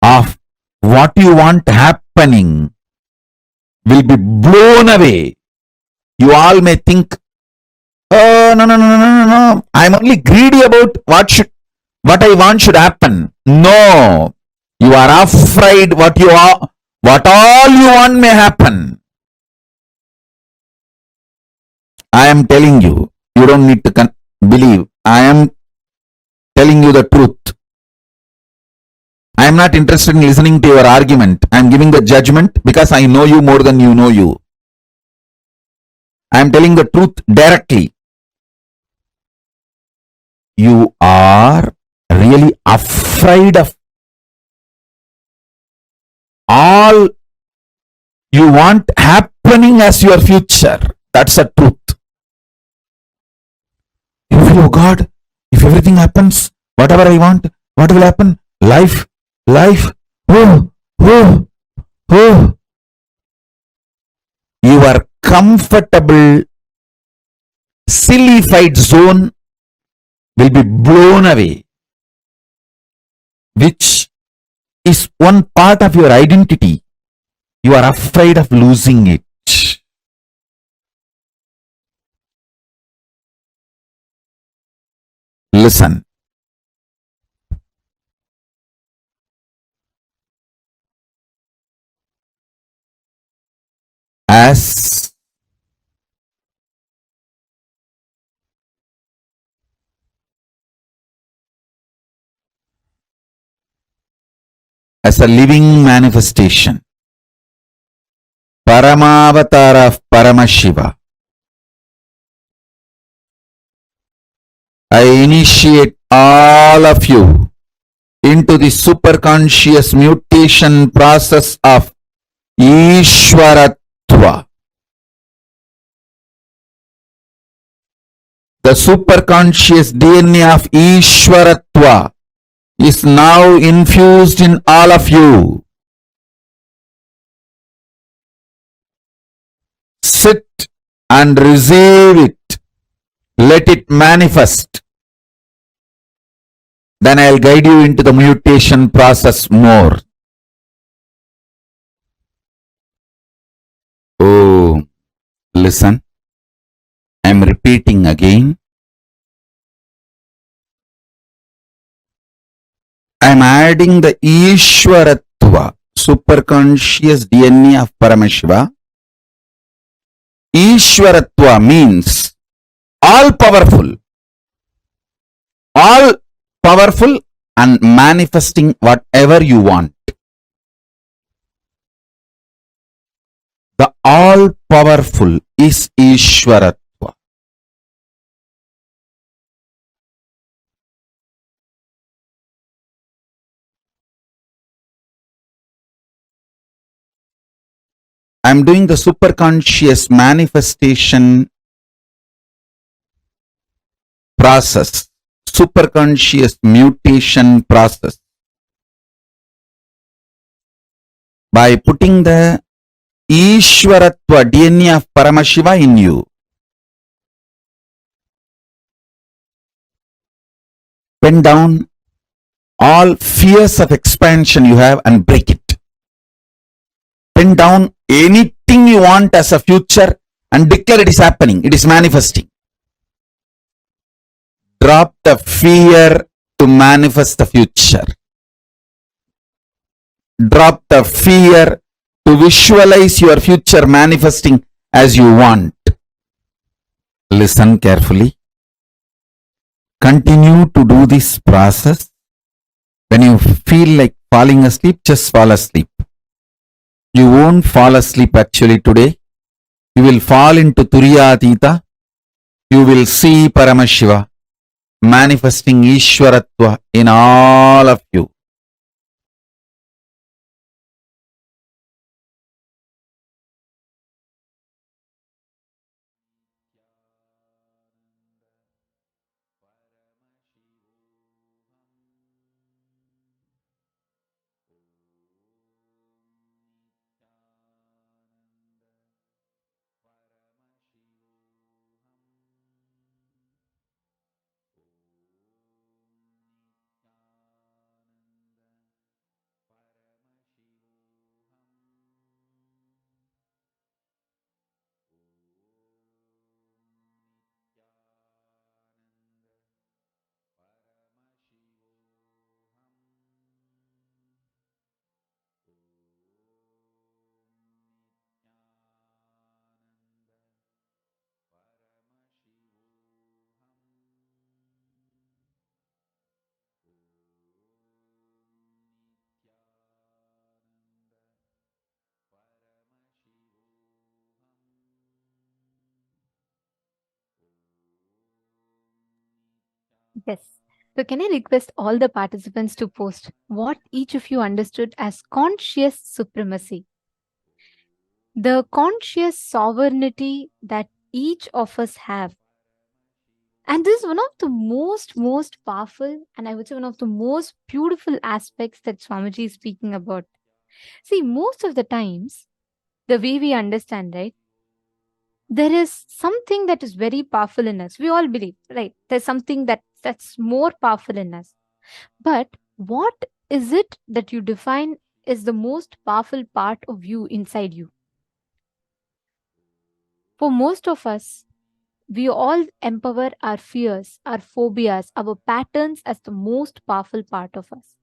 of what you want happening will be blown away. You all may think, oh, no. I'm only greedy about what I want should happen. No. You are afraid what all you want may happen. I am telling you, you don't need to believe. I am telling you the truth. I am not interested in listening to your argument. I am giving the judgment because I know you more than you know you. I am telling the truth directly. You are really afraid of all you want happening as your future. That's the truth. You feel, oh God, if everything happens, whatever I want, what will happen? Life, oh. Your comfortable, sillified zone will be blown away, which is one part of your identity. You are afraid of losing it. Listen. As a living manifestation, Paramavatara of Paramashiva, I initiate all of you into the superconscious mutation process of Ishwaratva. The superconscious DNA of Ishwaratva is now infused in all of you. Sit and receive it. Let it manifest. Then I'll guide you into the mutation process more. Oh, listen. I'm repeating again. I'm adding the Ishwaratva, superconscious DNA of Paramashiva. Ishwaratva means all powerful and manifesting whatever you want. The all powerful is Ishwaratva. I'm doing the superconscious manifestation process, superconscious mutation process by putting the Ishwaratva DNA of Paramashiva in you. Pen down all fears of expansion you have and break it. Pen down anything you want as a future and declare it is happening, it is manifesting. Drop the fear to manifest the future. Drop the fear to visualize your future manifesting as you want. Listen carefully. Continue to do this process. When you feel like falling asleep, just fall asleep. You won't fall asleep actually today. You will fall into Turyatita. You will see Paramashiva manifesting Ishwaratva in all of you. Yes. So, can I request all the participants to post what each of you understood as conscious supremacy? The conscious sovereignty that each of us have. And this is one of the most powerful, and I would say one of the most beautiful aspects that Swamiji is speaking about. See, most of the times, the way we understand, right? There is something that is very powerful in us. We all believe, right? There's something that's more powerful in us. But what is it that you define is the most powerful part of you inside you? For most of us, We all empower our fears, our phobias, our patterns as the most powerful part of us.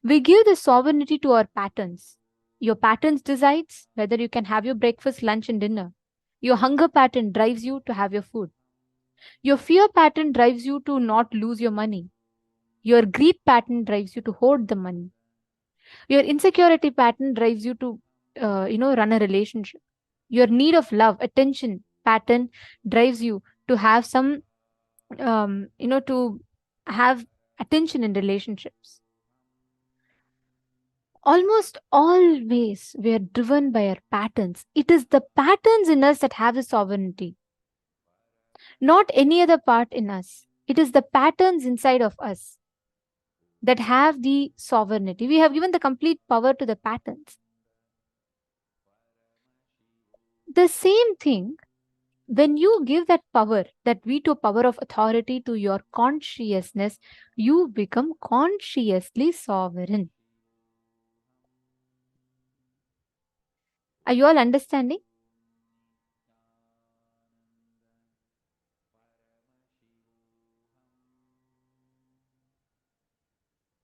We give the sovereignty to our patterns. Your patterns decides whether you can have your breakfast, lunch, and dinner. Your hunger pattern drives you to have your food. Your fear pattern drives you to not lose your money. Your greed pattern drives you to hoard the money. Your insecurity pattern drives you to, run a relationship. Your need of love, attention pattern drives you to have some, to have attention in relationships. Almost always we are driven by our patterns. It is the patterns in us that have the sovereignty, not any other part in us. It is the patterns inside of us that have the sovereignty. We have given the complete power to the patterns. The same thing, when you give that power, that veto power of authority to your consciousness, you become consciously sovereign. Are you all understanding?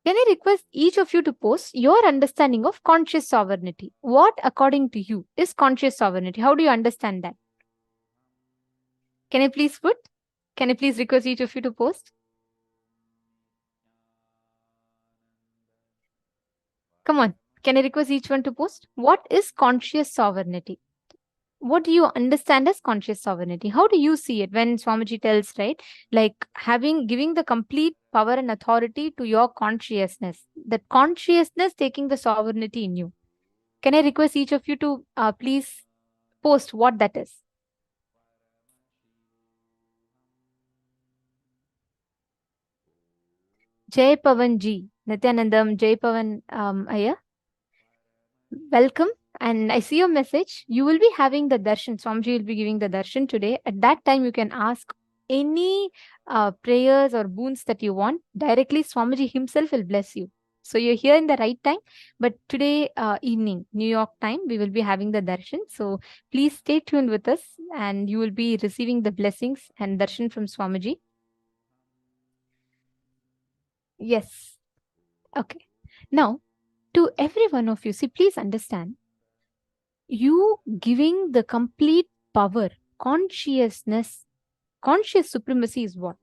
Can I request each of you to post your understanding of conscious sovereignty? What, according to you, is conscious sovereignty? How do you understand that? Can I please put? Can I please request each of you to post? Come on. Can I request each one to post? What is conscious sovereignty? What do you understand as conscious sovereignty? How do you see it when Swamiji tells, right? Like giving the complete power and authority to your consciousness, that consciousness taking the sovereignty in you. Can I request each of you to please post what that is? Jai Pavan Ji, Nithyanandam, Jai Pavan Aya. Welcome. And I see your message. You will be having the darshan. Swamiji will be giving the darshan today. At that time, you can ask any prayers or boons that you want. Directly, Swamiji himself will bless you. So you're here in the right time. But today evening, New York time, we will be having the darshan. So please stay tuned with us and you will be receiving the blessings and darshan from Swamiji. Yes. Okay. Now, to every one of you, see, please understand, you giving the complete power, consciousness, conscious supremacy is what?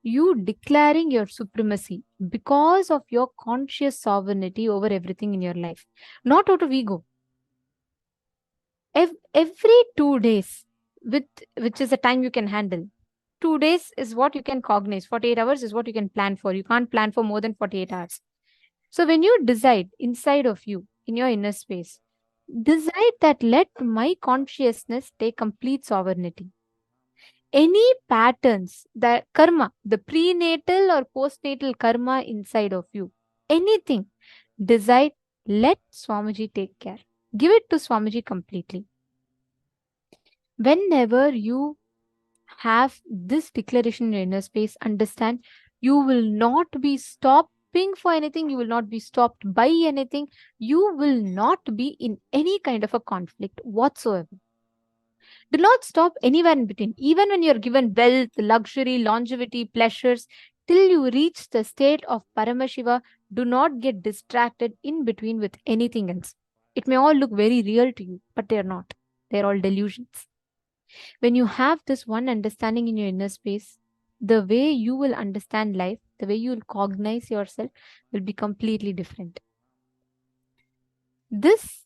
You declaring your supremacy because of your conscious sovereignty over everything in your life, not out of ego. Every 2 days, which is a time you can handle, 2 days is what you can cognize. 48 hours is what you can plan for. You can't plan for more than 48 hours. So when you decide inside of you, in your inner space, decide that let my consciousness take complete sovereignty. Any patterns, the karma, the prenatal or postnatal karma inside of you, anything, decide, let Swamiji take care. Give it to Swamiji completely. Whenever you have this declaration in your inner space, understand you will not be stopping for anything, you will not be stopped by anything, you will not be in any kind of a conflict whatsoever. Do not stop anywhere in between. Even when you're given wealth, luxury, longevity, pleasures, till you reach the state of Paramashiva, do not get distracted in between with anything else. It may all look very real to you, but they're not. They're all delusions. When you have this one understanding in your inner space, the way you will understand life, the way you will cognize yourself will be completely different. This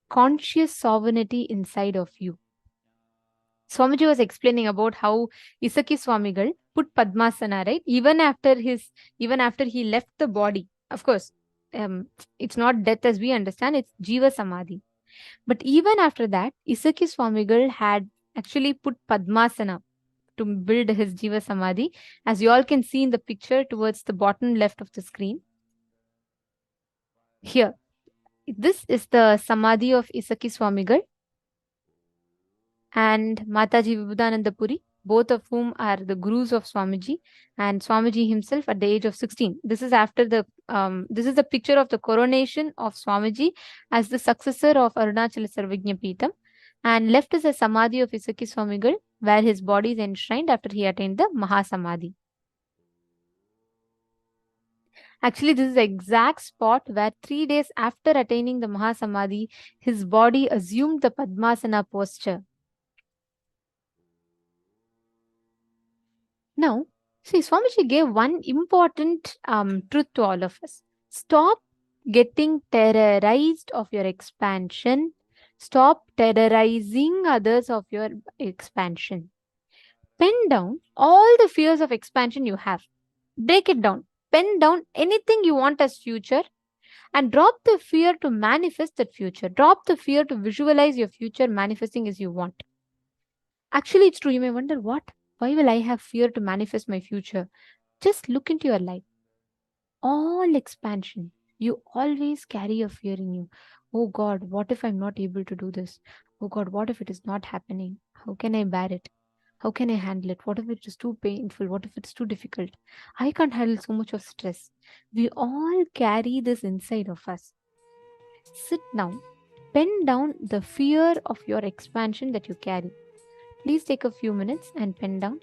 conscious sovereignty inside of you. Swamiji was explaining about how Isaki Swamigal put Padmasana, right? Even after he left the body. Of course, it's not death as we understand, it's Jiva Samadhi. But even after that, Isaki Swamigal had actually put Padmasana to build his Jiva Samadhi, as you all can see in the picture towards the bottom left of the screen. Here, this is the Samadhi of Isaki Swamigal and Mataji Vibhudananda Puri, both of whom are the gurus of Swamiji, and Swamiji himself at the age of 16. This is after the this is the picture of the coronation of Swamiji as the successor of Arunachala Sarvajna Peetham, and left is a Samadhi of Isaki Swamigal where his body is enshrined after he attained the Mahasamadhi. Actually, this is the exact spot where 3 days after attaining the Mahasamadhi, his body assumed the Padmasana posture. Now, see, Swamiji gave one important truth to all of us. Stop getting terrorized of your expansion. Stop terrorizing others of your expansion. Pen down all the fears of expansion you have. Break it down. Pen down anything you want as future and drop the fear to manifest that future. Drop the fear to visualize your future manifesting as you want. Actually, it's true. You may wonder, what? Why will I have fear to manifest my future? Just look into your life. All expansion, you always carry a fear in you. Oh God, what if I'm not able to do this? Oh God, what if it is not happening? How can I bear it? How can I handle it? What if it is too painful? What if it's too difficult? I can't handle so much of stress. We all carry this inside of us. Sit down, pen down the fear of your expansion that you carry. Please take a few minutes and pen down.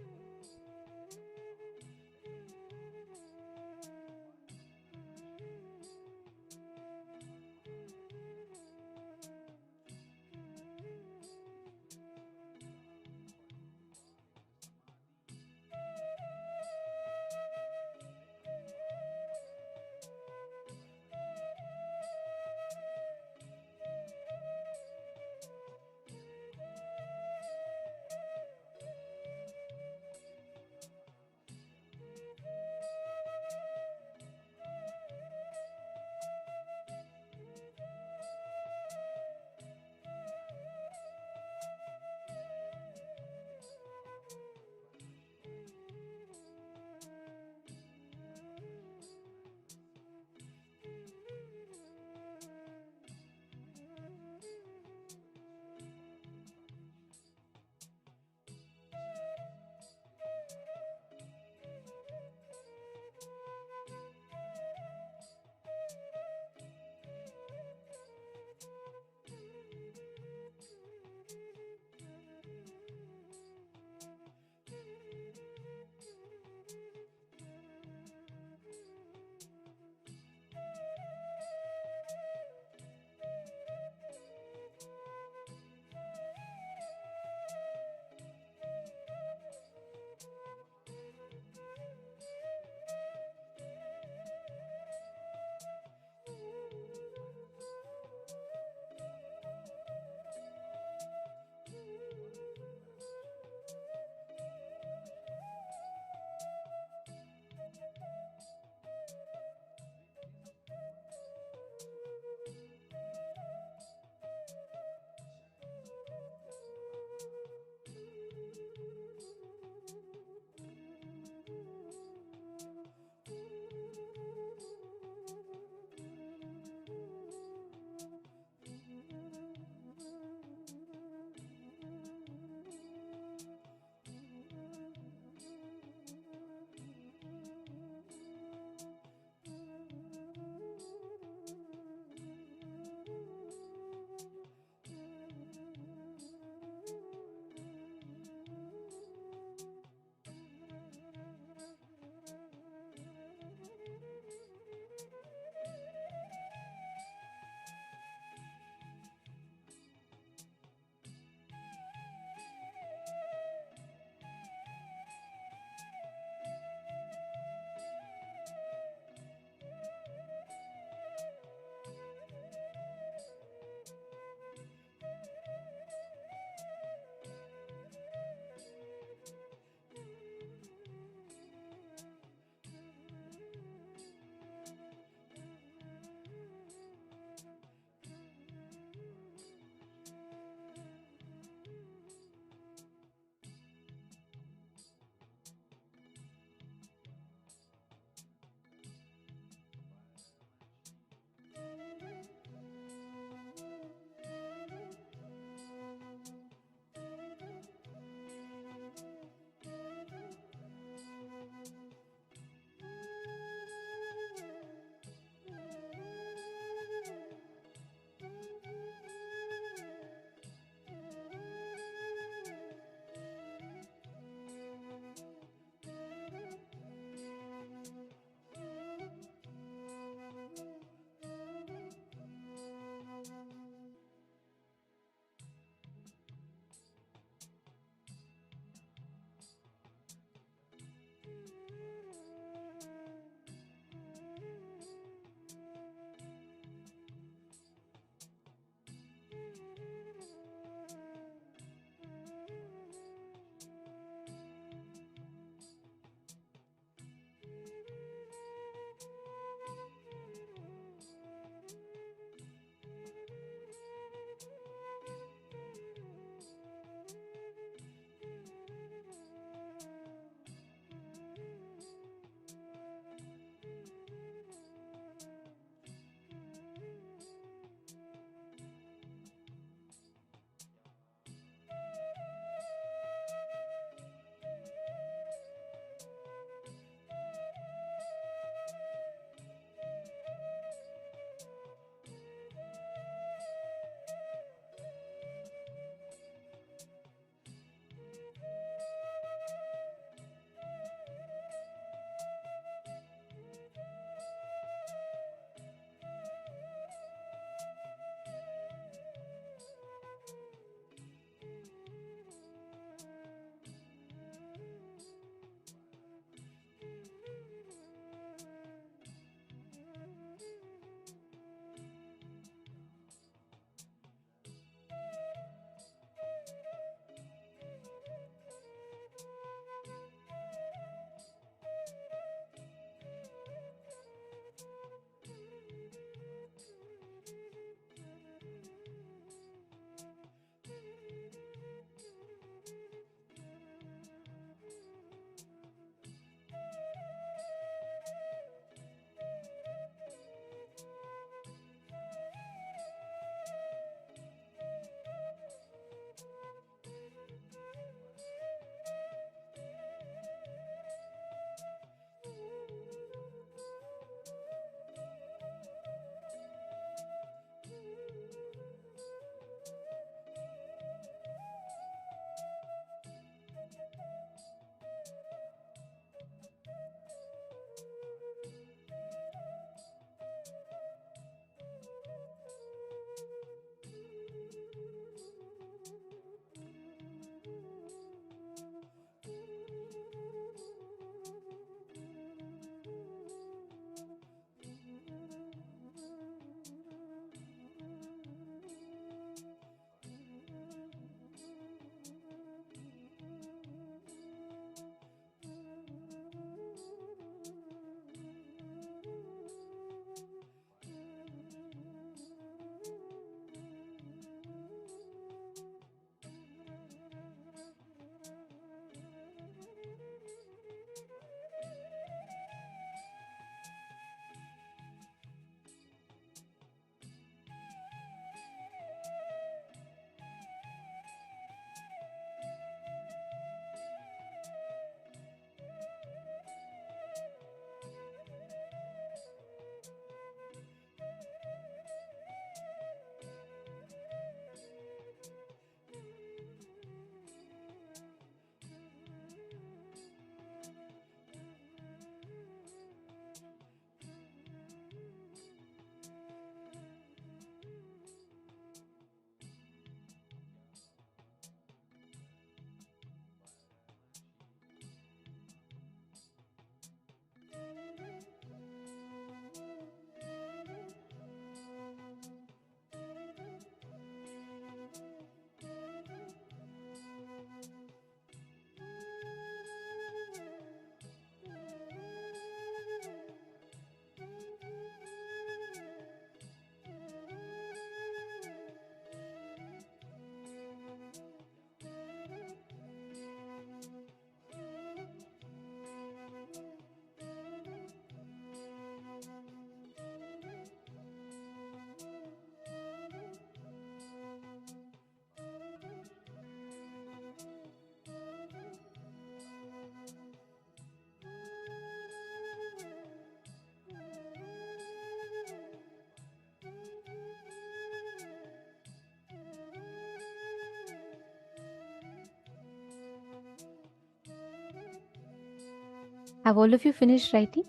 Have all of you finished writing?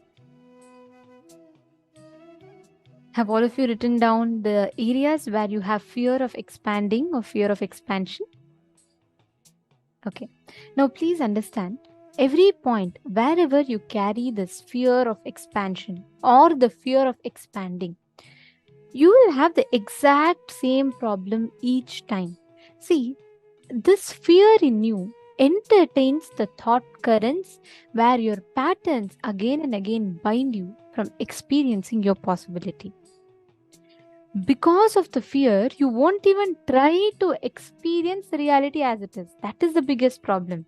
Have all of you written down the areas where you have fear of expanding or fear of expansion? Okay. Now please understand, every point wherever you carry this fear of expansion or the fear of expanding, you will have the exact same problem each time. See, this fear in you entertains the thought currents where your patterns again and again bind you from experiencing your possibility. Because of the fear, you won't even try to experience the reality as it is. That is the biggest problem.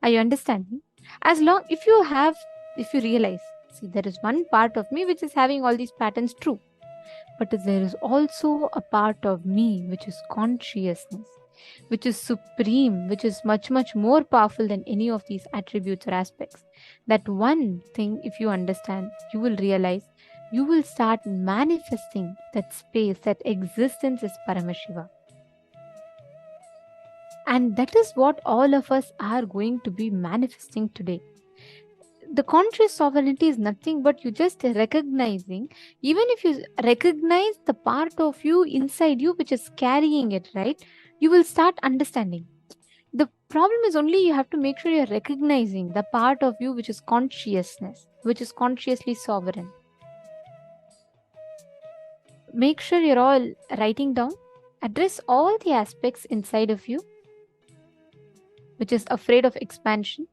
Are you understanding? If you realize, see, there is one part of me which is having all these patterns true, but there is also a part of me which is consciousness, which is supreme, which is much, much more powerful than any of these attributes or aspects. That one thing, if you understand, you will realize, you will start manifesting that space, that existence is Paramashiva. And that is what all of us are going to be manifesting today. The conscious sovereignty is nothing but you just recognizing, even if you recognize the part of you inside you which is carrying it, right? You will start understanding. The problem is only you have to make sure you're recognizing the part of you which is consciousness, which is consciously sovereign. Make sure you're all writing down, address all the aspects inside of you which is afraid of expansion.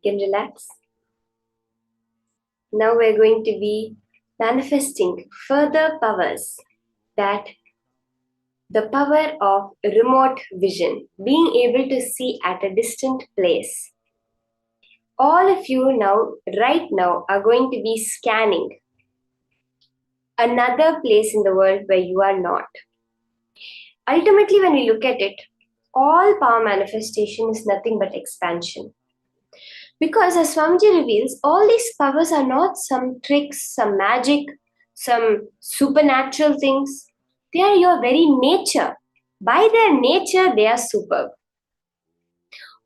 can relax. Now we're going to be manifesting further powers, that the power of remote vision, being able to see at a distant place. All of you now, right now, are going to be scanning another place in the world where you are not. Ultimately, when we look at it, all power manifestation is nothing but expansion. Because as Swamiji reveals, all these powers are not some tricks, some magic, some supernatural things. They are your very nature. By their nature, they are superb.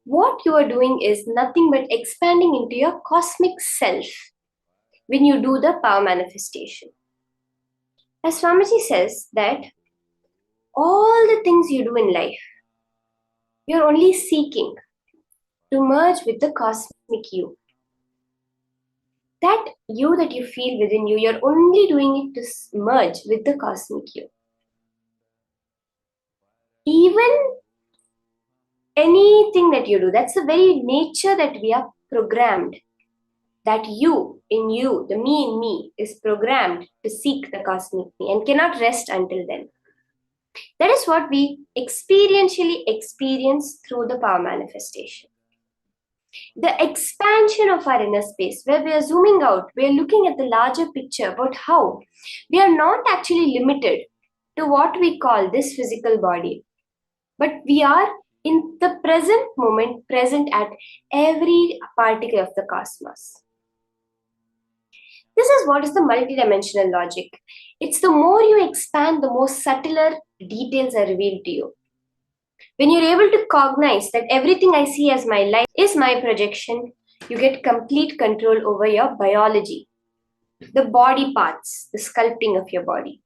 What you are doing is nothing but expanding into your cosmic self when you do the power manifestation. As Swamiji says that all the things you do in life, you're only seeking to merge with the cosmic you. That you that you feel within you, you're only doing it to merge with the cosmic you. Even anything that you do, that's the very nature that we are programmed. That you in you, the me in me, is programmed to seek the cosmic me and cannot rest until then. That is what we experientially experience through the power manifestation. The expansion of our inner space, where we are zooming out, we are looking at the larger picture about how we are not actually limited to what we call this physical body, but we are in the present moment, present at every particle of the cosmos. This is what is the multidimensional logic. It's the more you expand, the more subtler details are revealed to you. When you're able to cognize that everything I see as my life is my projection, you get complete control over your biology, the body parts, the sculpting of your body.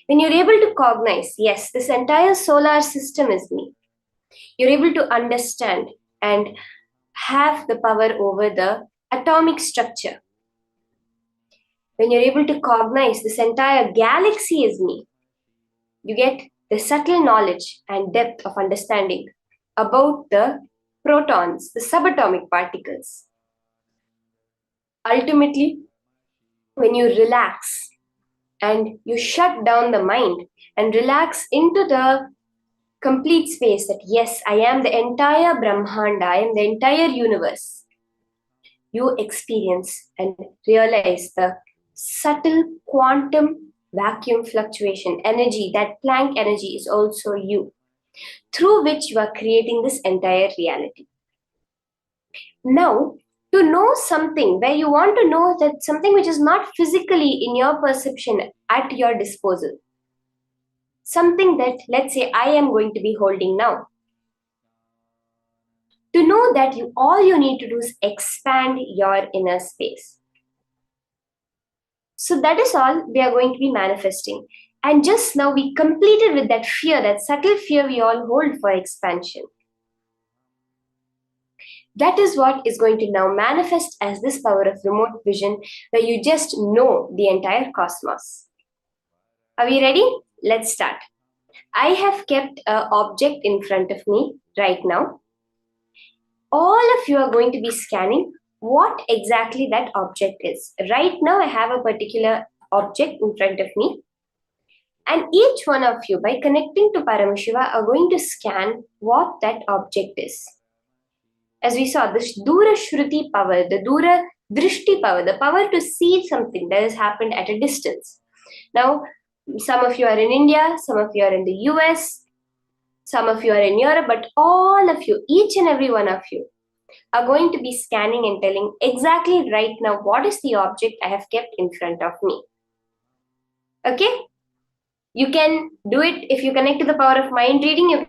When you're able to cognize, yes, this entire solar system is me, you're able to understand and have the power over the atomic structure. When you're able to cognize this entire galaxy is me, you get the subtle knowledge and depth of understanding about the protons, the subatomic particles. Ultimately, when you relax and you shut down the mind and relax into the complete space that yes, I am the entire Brahmanda, I am the entire universe, you experience and realize the subtle quantum vacuum fluctuation energy, that Planck energy is also you, through which you are creating this entire reality. Now, to know something where you want to know that something which is not physically in your perception at your disposal, something that, let's say, I am going to be holding now. To know that all you need to do is expand your inner space. So that is all we are going to be manifesting. And just now we completed with that fear, that subtle fear we all hold for expansion. That is what is going to now manifest as this power of remote vision, where you just know the entire cosmos. Are we ready? Let's start. I have kept an object in front of me right now. All of you are going to be scanning what exactly that object is. Right now, I have a particular object in front of me. And each one of you, by connecting to Paramashiva, are going to scan what that object is. As we saw, this Dura Shruti power, the Dura Drishti power, the power to see something that has happened at a distance. Now, some of you are in India, some of you are in the US, some of you are in Europe, but all of you, each and every one of you, are going to be scanning and telling exactly right now what is the object I have kept in front of me. Okay? You can do it if you connect to the power of mind reading. You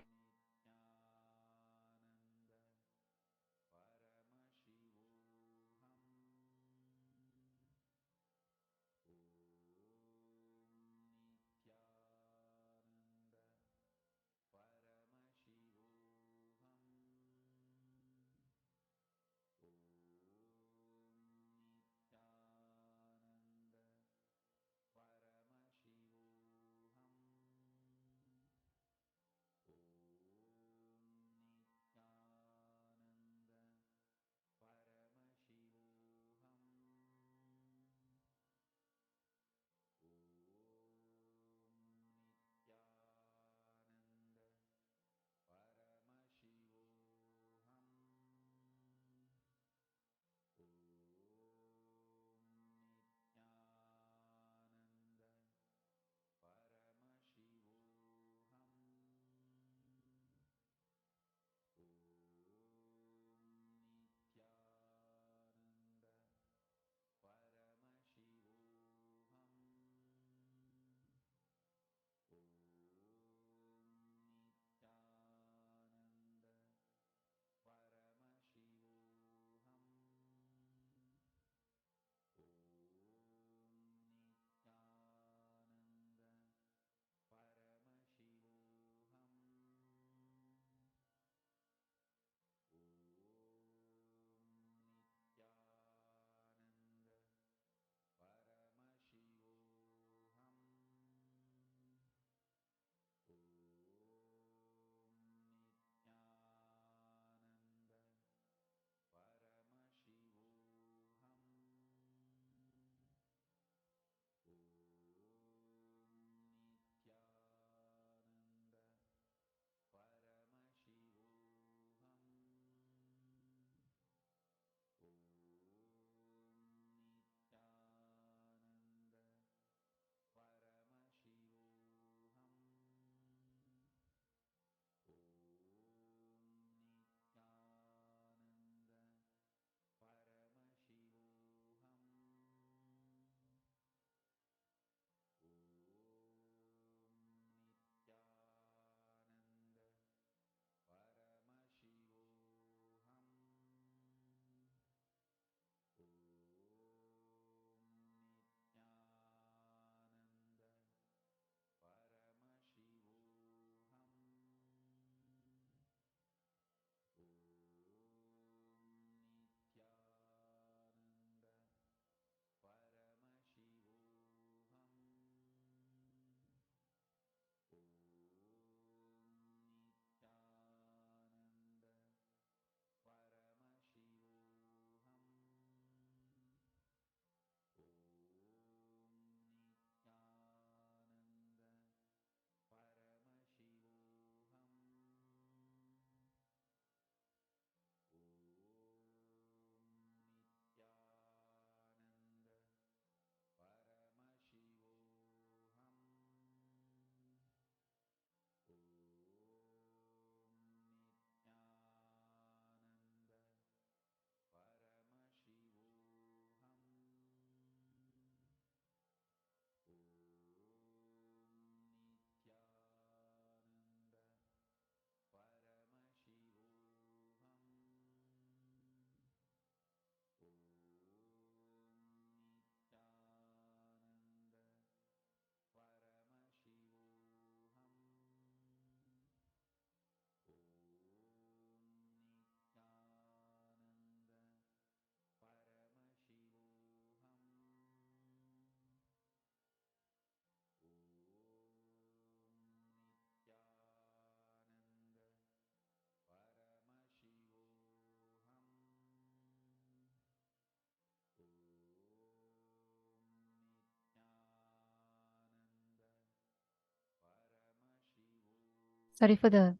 Sorry for the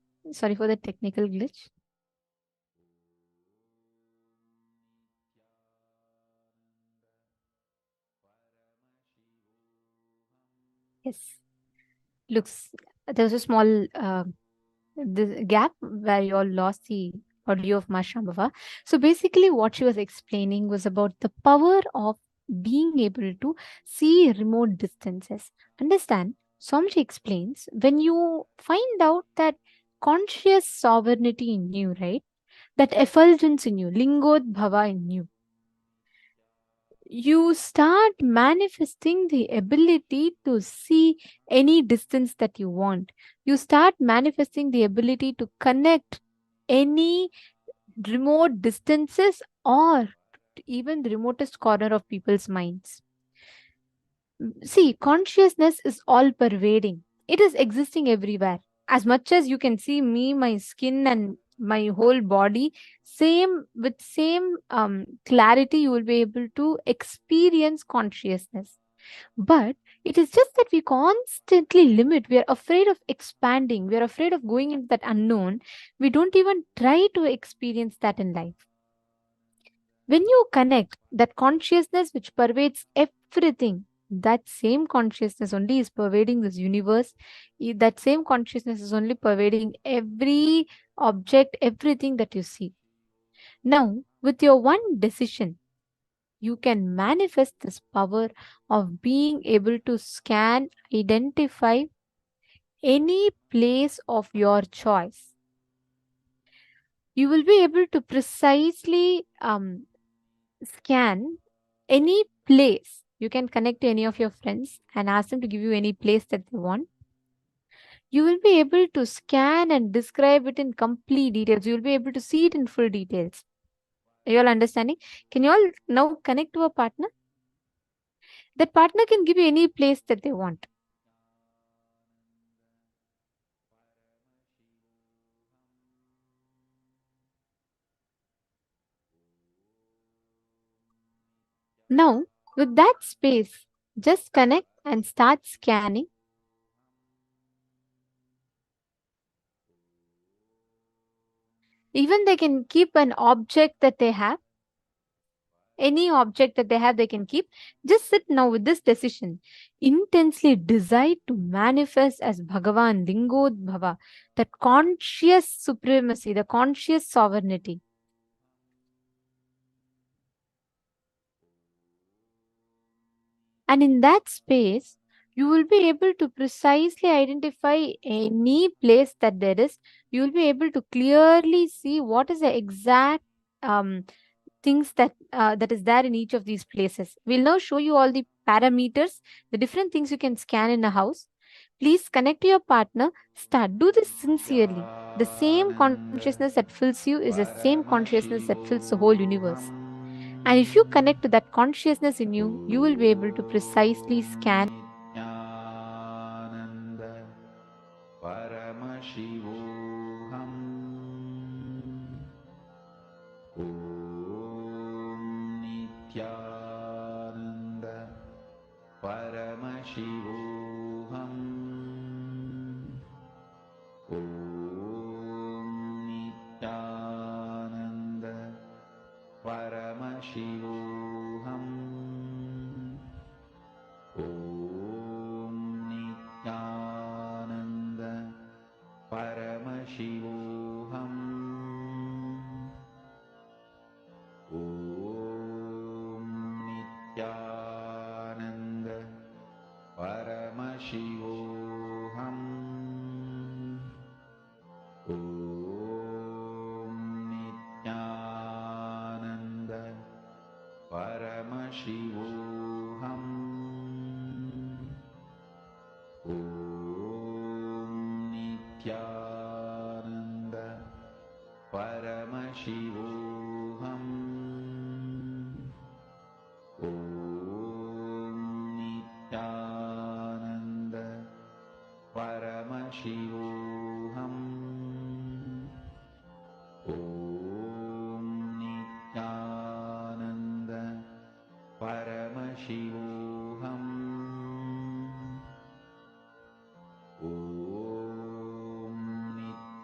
technical glitch. Yes. Looks there was a small the gap where you all lost the audio of Ma Shambhava. So basically, what she was explaining was about the power of being able to see remote distances. Understand? Swamiji explains when you find out that conscious sovereignty in you, right? That effulgence in you, Lingodbhava in you, you start manifesting the ability to see any distance that you want. You start manifesting the ability to connect any remote distances or even the remotest corner of people's minds. See, consciousness is all pervading, it is existing everywhere. As much as you can see me, my skin, and my whole body, same clarity, you will be able to experience consciousness. But it is just that we constantly limit. We are afraid of expanding. We are afraid of going into that unknown. We don't even try to experience that in life. When you connect that consciousness which pervades everything, that same consciousness only is pervading this universe. That same consciousness is only pervading every object, everything that you see. Now, with your one decision, you can manifest this power of being able to scan, identify any place of your choice. You will be able to precisely scan any place. You can connect to any of your friends and ask them to give you any place that they want. You will be able to scan and describe it in complete details. You will be able to see it in full details. Are you all understanding? Can you all now connect to a partner? That partner can give you any place that they want. Now, with that space, just connect and start scanning. Even they can keep an object that they have. Any object that they have, they can keep. Just sit now with this decision. Intensely decide to manifest as Bhagavan Lingodbhava, that conscious supremacy, the conscious sovereignty. And in that space, you will be able to precisely identify any place that there is. You will be able to clearly see what is the exact things that is there in each of these places. We'll now show you all the parameters, the different things you can scan in a house. Please connect to your partner. Start. Do this sincerely. The same consciousness that fills you is the same consciousness that fills the whole universe. And if you connect to that consciousness in you, you will be able to precisely scan. Nithyananda Paramashivoham. Om Nithyananda Paramashivoham. Om Nithyananda Paramashivoham. Om Nithyananda Paramashivoham. Om Nithyananda Paramashivoham. Om Nithyananda Paramashivoham. Om Nithyananda Paramashivoham. Om Nithyananda Paramashivoham. Om Nithyananda Paramashivoham. Om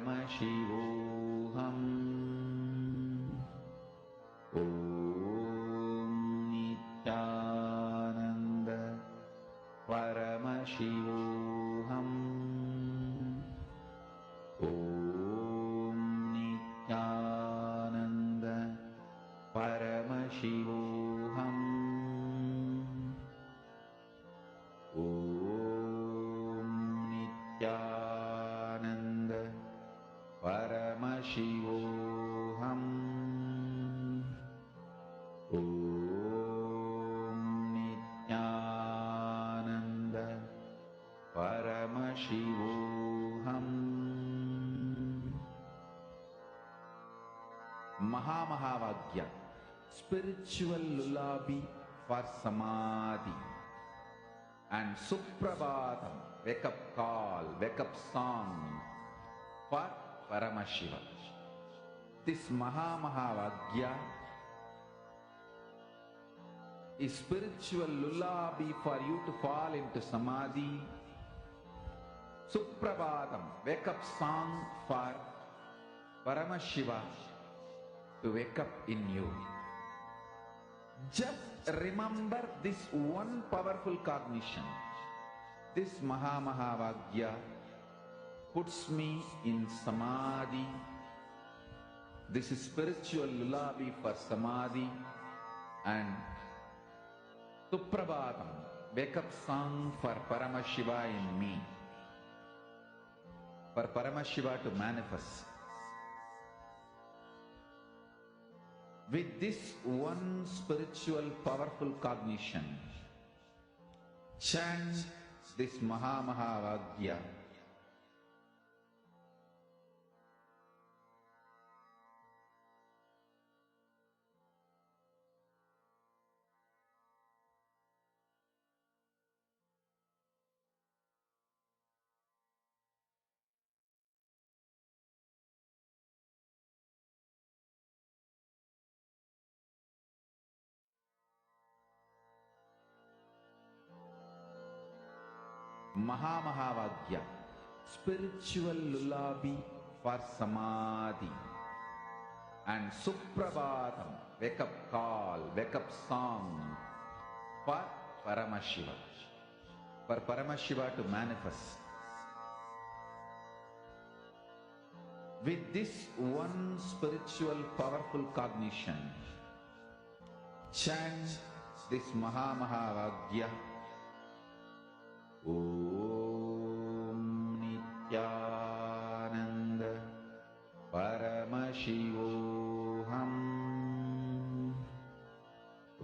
Paramashivoham. Om Nithyananda Paramashivoham. Om Nithyananda Paramashivoham. Om Nithyananda Paramashivoham. Om Nithyananda Paramashivoham. Mahavagya, spiritual lullaby for Samadhi, and Suprabhatam, wake up call, wake up song for Paramashiva. This Mahavagya is spiritual lullaby for you to fall into Samadhi. Suprabhatam, wake up song for Paramashiva to wake up in you. Just remember this one powerful cognition. This Mahavagya puts me in Samadhi. This is spiritual lullaby for Samadhi. And Suprabhatam, wake up song for Paramashiva in me. For Paramashiva to manifest. With this one spiritual powerful cognition, chant this Mahavagya. Mahavagya, spiritual lullaby for Samadhi, and Suprabhatam, wake up call, wake up song for Paramashiva. For Paramashiva to manifest. With this one spiritual powerful cognition, chant this Mahavagya. Om Nithyananda Paramashivoham.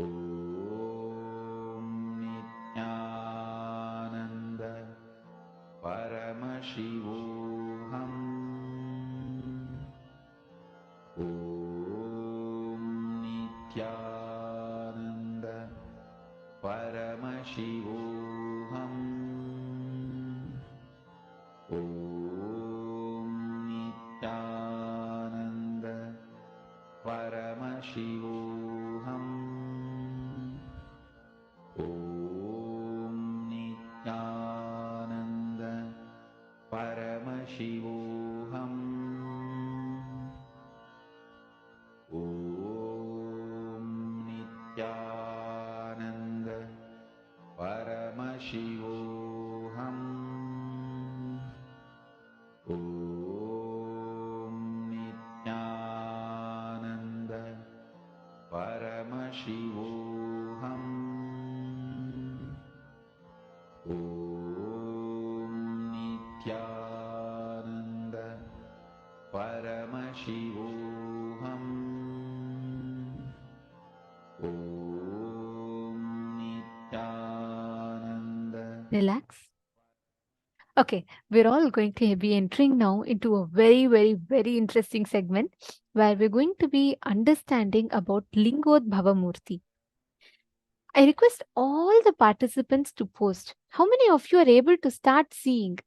Om Nithyananda Paramashivoham. Om Nithyananda Paramashivoham. Om Nithyananda Paramashivoham. Om Nithyananda Paramashivoham. Om Nithyananda Paramashivoham. Om Nithyananda Paramashivoham. Om Nithyananda Paramashivoham. Om Nithyananda. Relax. Okay, we're all going to be entering now into a very, very, very interesting segment where we're going to be understanding about Lingodbhava Murti. I request all the participants to post. How many of you are able to start seeing?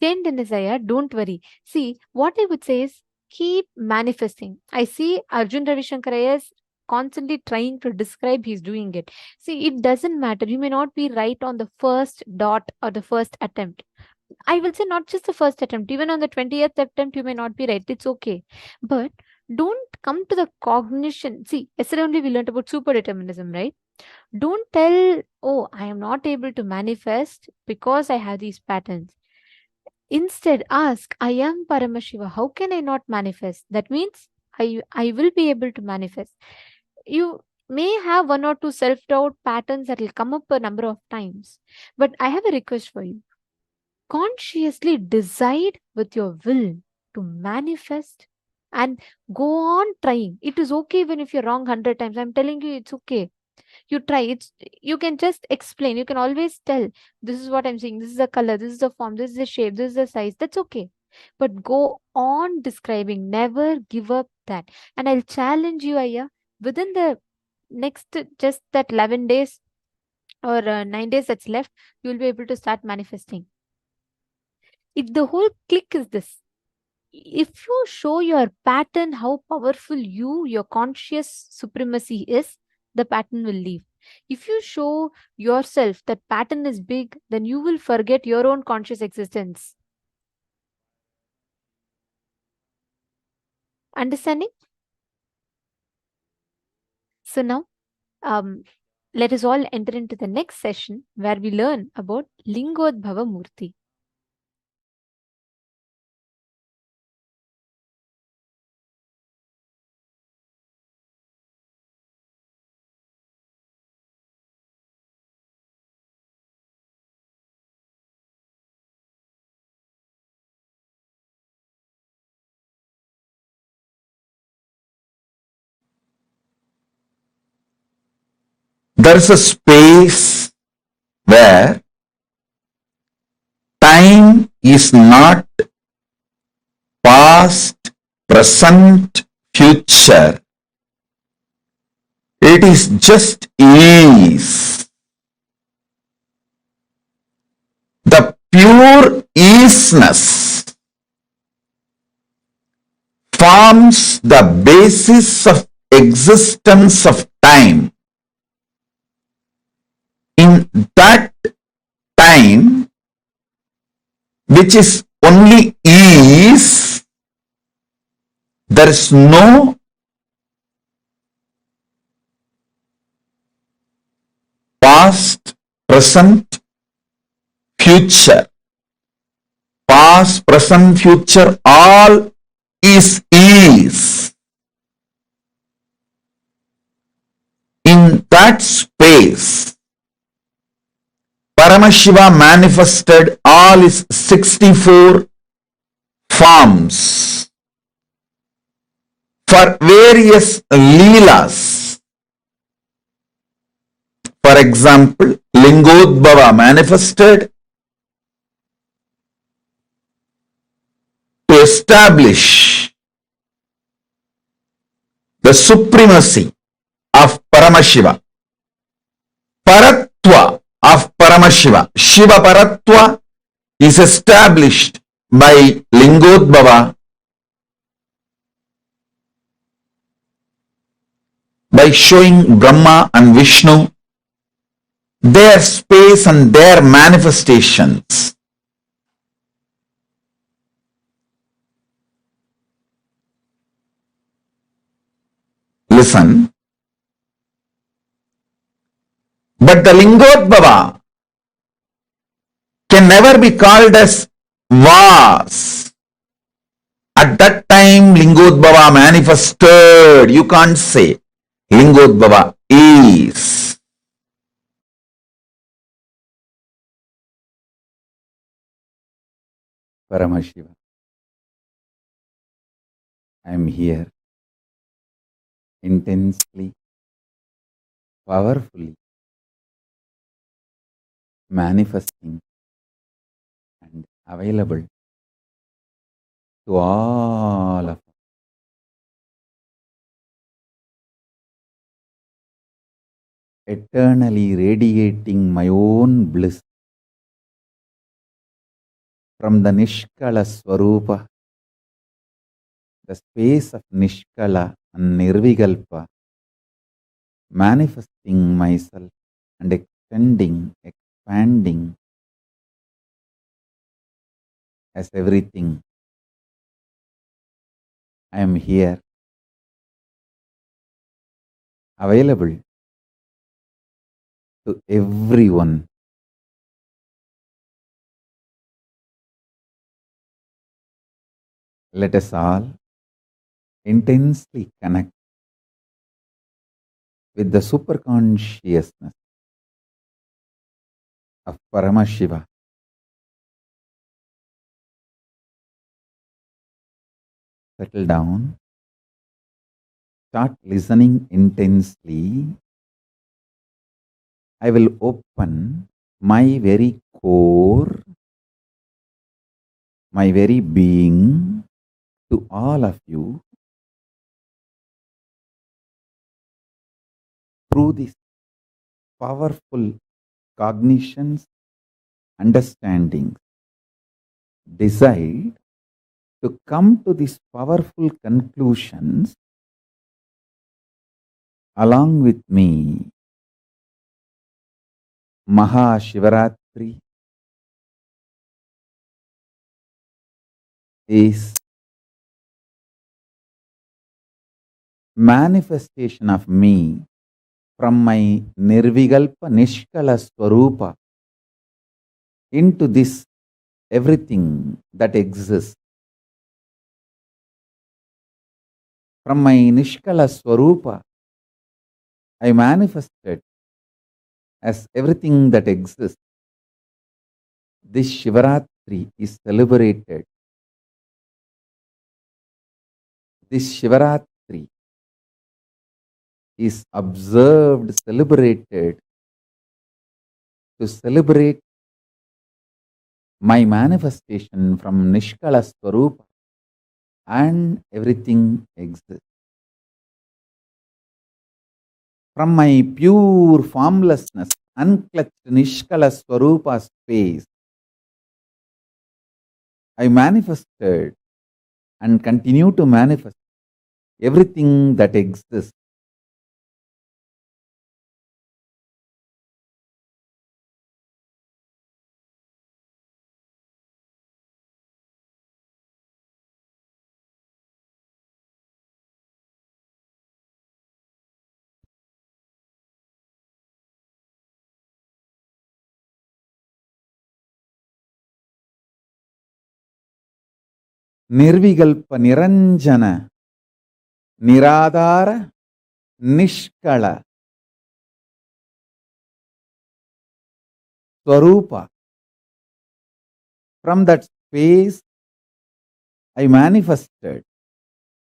Shane Desire, don't worry. See, what I would say is keep manifesting. I see Arjun Ravishankar is constantly trying to describe he's doing it. See, it doesn't matter. You may not be right on the first dot or the first attempt. I will say not just the first attempt, even on the 20th attempt, you may not be right. It's okay. But don't come to the cognition. See, yesterday only we learned about super determinism, right? Don't tell, oh, I am not able to manifest because I have these patterns. Instead, ask, I am Paramashiva. How can I not manifest? That means I will be able to manifest. You may have one or two self-doubt patterns that will come up a number of times. But I have a request for you. Consciously decide with your will to manifest and go on trying. It is okay even if you're wrong 100 times. I'm telling you, it's okay. You try. You can just explain. You can always tell, this is what I'm seeing, this is the color, this is the form, this is the shape, this is the size. That's okay. But go on describing. Never give up that. And I'll challenge you, Aya, within the next just that 11 days or 9 days that's left, you'll be able to start manifesting. The whole click is this. If you show your pattern how powerful your conscious supremacy is, the pattern will leave. If you show yourself that pattern is big, then you will forget your own conscious existence. Understanding? So now, let us all enter into the next session where we learn about Lingodbhava Murti. There is a space where time is not past, present, future. It is just ease. The pure easiness forms the basis of existence of time. In that time, which is only ease, there is no past, present, future. Past, present, future, all is ease. In that space, Paramashiva manifested all his 64 forms for various leelas. For example, Lingodbhava manifested to establish the supremacy of Paramashiva. Paratva of Paramashiva, Shiva Paratva, is established by Lingodbhava by showing Brahma and Vishnu their space and their manifestations. Listen. But the Lingodbhava can never be called as was. At that time, Lingodbhava manifested. You can't say Lingodbhava is. Paramashiva, I am here intensely, powerfully manifesting and available to all of us. Eternally radiating my own bliss from the Nishkala Swarupa, the space of Nishkala and Nirvikalpa, manifesting myself and extending, expanding as everything. I am here, available to everyone. Let us all intensely connect with the superconsciousness of Paramashiva. Settle down, start listening intensely. I will open my very core, my very being to all of you through these powerful cognitions, understandings. Decide to come to these powerful conclusions along with me. Mahashivaratri is manifestation of me from my Nirvigalpa Nishkala Swarupa into this everything that exists. From my Nishkala Swarupa, I manifested as everything that exists. This Shivaratri is celebrated. This Shivaratri is observed, celebrated to celebrate my manifestation from Nishkala Swarupa and everything exists. From my pure formlessness, unclutched Nishkala Swarupa space, I manifested and continue to manifest everything that exists. Nirvigalpa Niranjana Niradhara Nishkala Swarupa. From that space, I manifested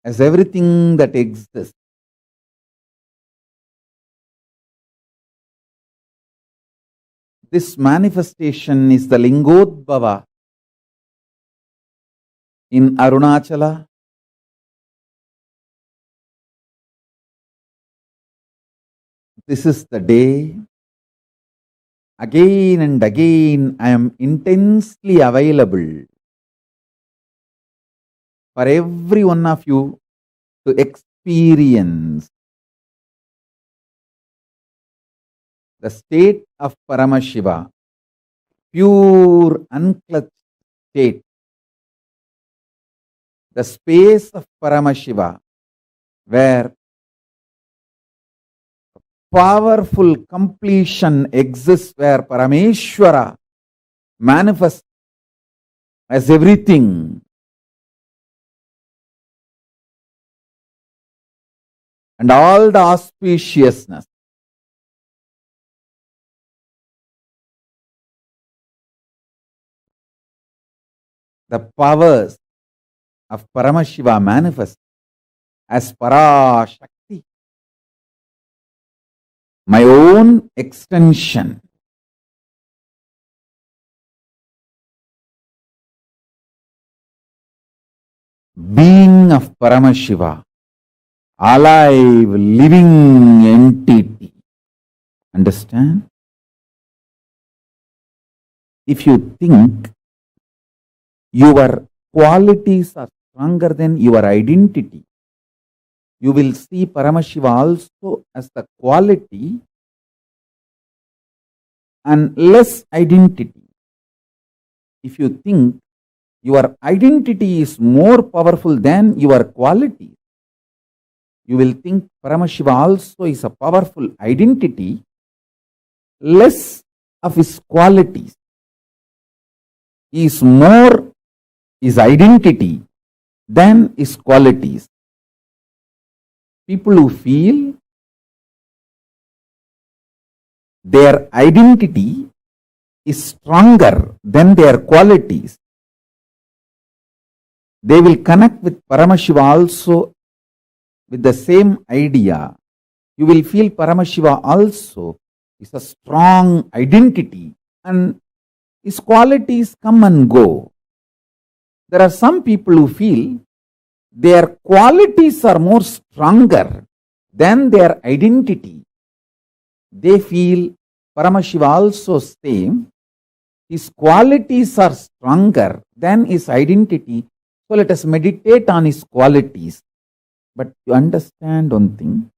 as everything that exists. This manifestation is the Lingodbhava in Arunachala. This is the day. Again and again, I am intensely available for every one of you to experience the state of Paramashiva, pure, unclutched state, the space of Paramashiva, where powerful completion exists, where Parameshwara manifests as everything. And all the auspiciousness, the powers of Paramashiva manifest as Parashakti, my own extension. Being of Paramashiva, alive, living entity. Understand? If you think your qualities are stronger than your identity, you will see Paramashiva also as the quality and less identity. If you think your identity is more powerful than your quality, you will think Paramashiva also is a powerful identity, less of his qualities. He is more his identity than his qualities. People who feel their identity is stronger than their qualities, they will connect with Paramashiva also with the same idea. You will feel Paramashiva also is a strong identity and his qualities come and go. There are some people who feel their qualities are more stronger than their identity. They feel Paramashiva also same. His qualities are stronger than his identity. So let us meditate on his qualities. But you understand one thing.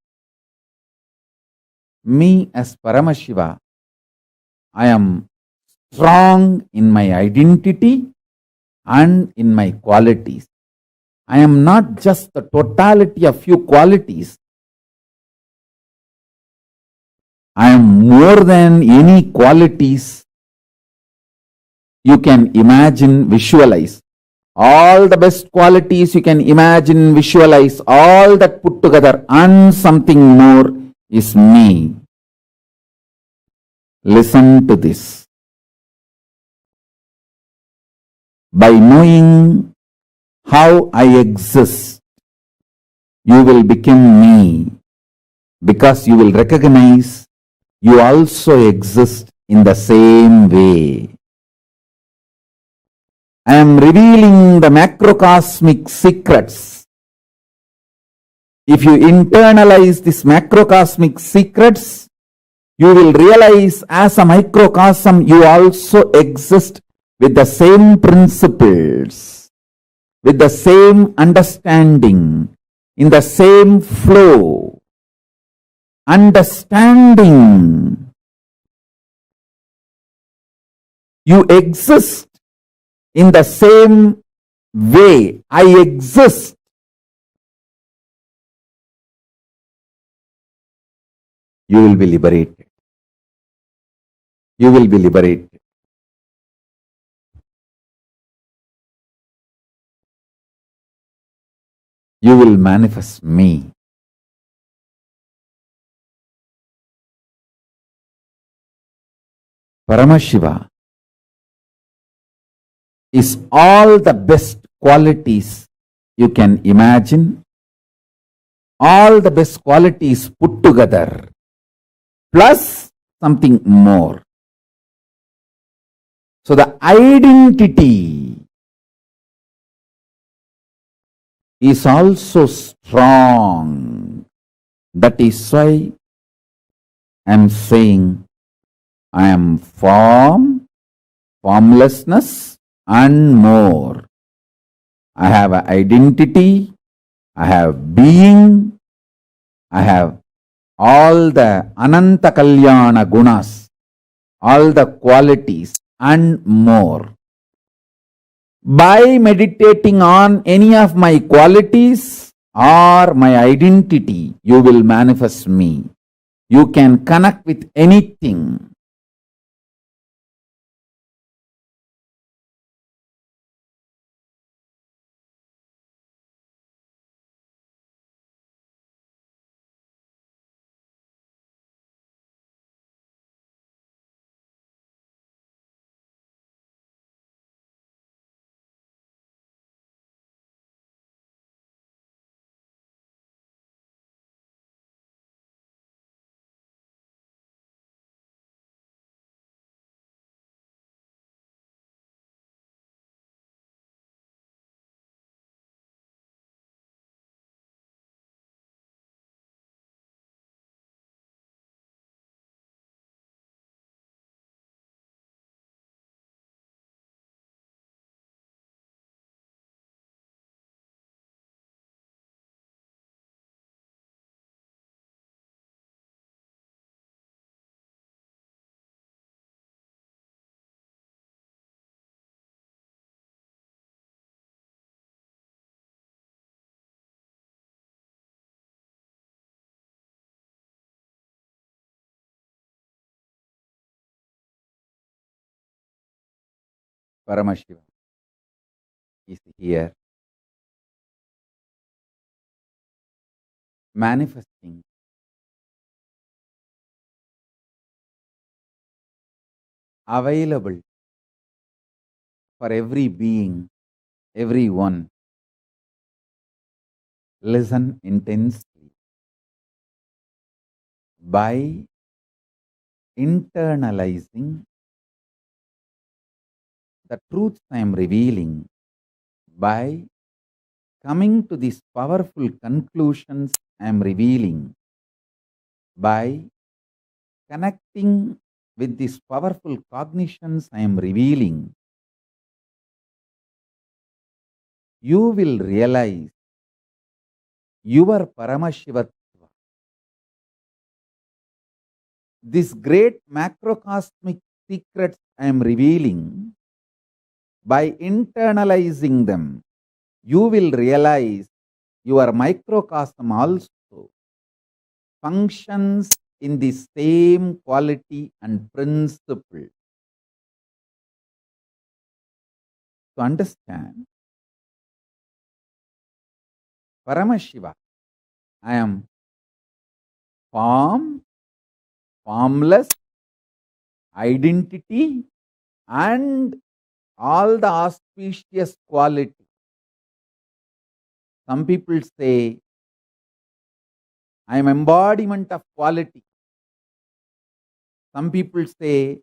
Me as Paramashiva, I am strong in my identity and in my qualities. I am not just the totality of few qualities. I am more than any qualities you can imagine, visualize. All the best qualities you can imagine, visualize, all that put together and something more is me. Listen to this. By knowing how I exist, you will become me, because you will recognize you also exist in the same way. I am revealing the macrocosmic secrets. If you internalize these macrocosmic secrets, you will realize as a microcosm you also exist with the same principles, with the same understanding, in the same flow. Understanding. You exist in the same way I exist. You will be liberated. You will be liberated. You will manifest me. Paramashiva is all the best qualities you can imagine, all the best qualities put together, plus something more. So the identity is also strong. That is why I am saying I am form, formlessness and more. I have an identity, I have being, I have all the Ananta Kalyana gunas, all the qualities and more. By meditating on any of my qualities or my identity, you will manifest me. You can connect with anything. Paramashivam is here manifesting available for every being, everyone. Listen intensely. By internalizing the truths I am revealing, by coming to these powerful conclusions I am revealing, by connecting with these powerful cognitions I am revealing, you will realize your Paramashivatva. This great macrocosmic secrets I am revealing, by internalizing them, you will realize your microcosm also functions in the same quality and principle. To understand, Paramashiva, I am form, formless, identity, and all the auspicious quality. Some people say, I am embodiment of quality. Some people say,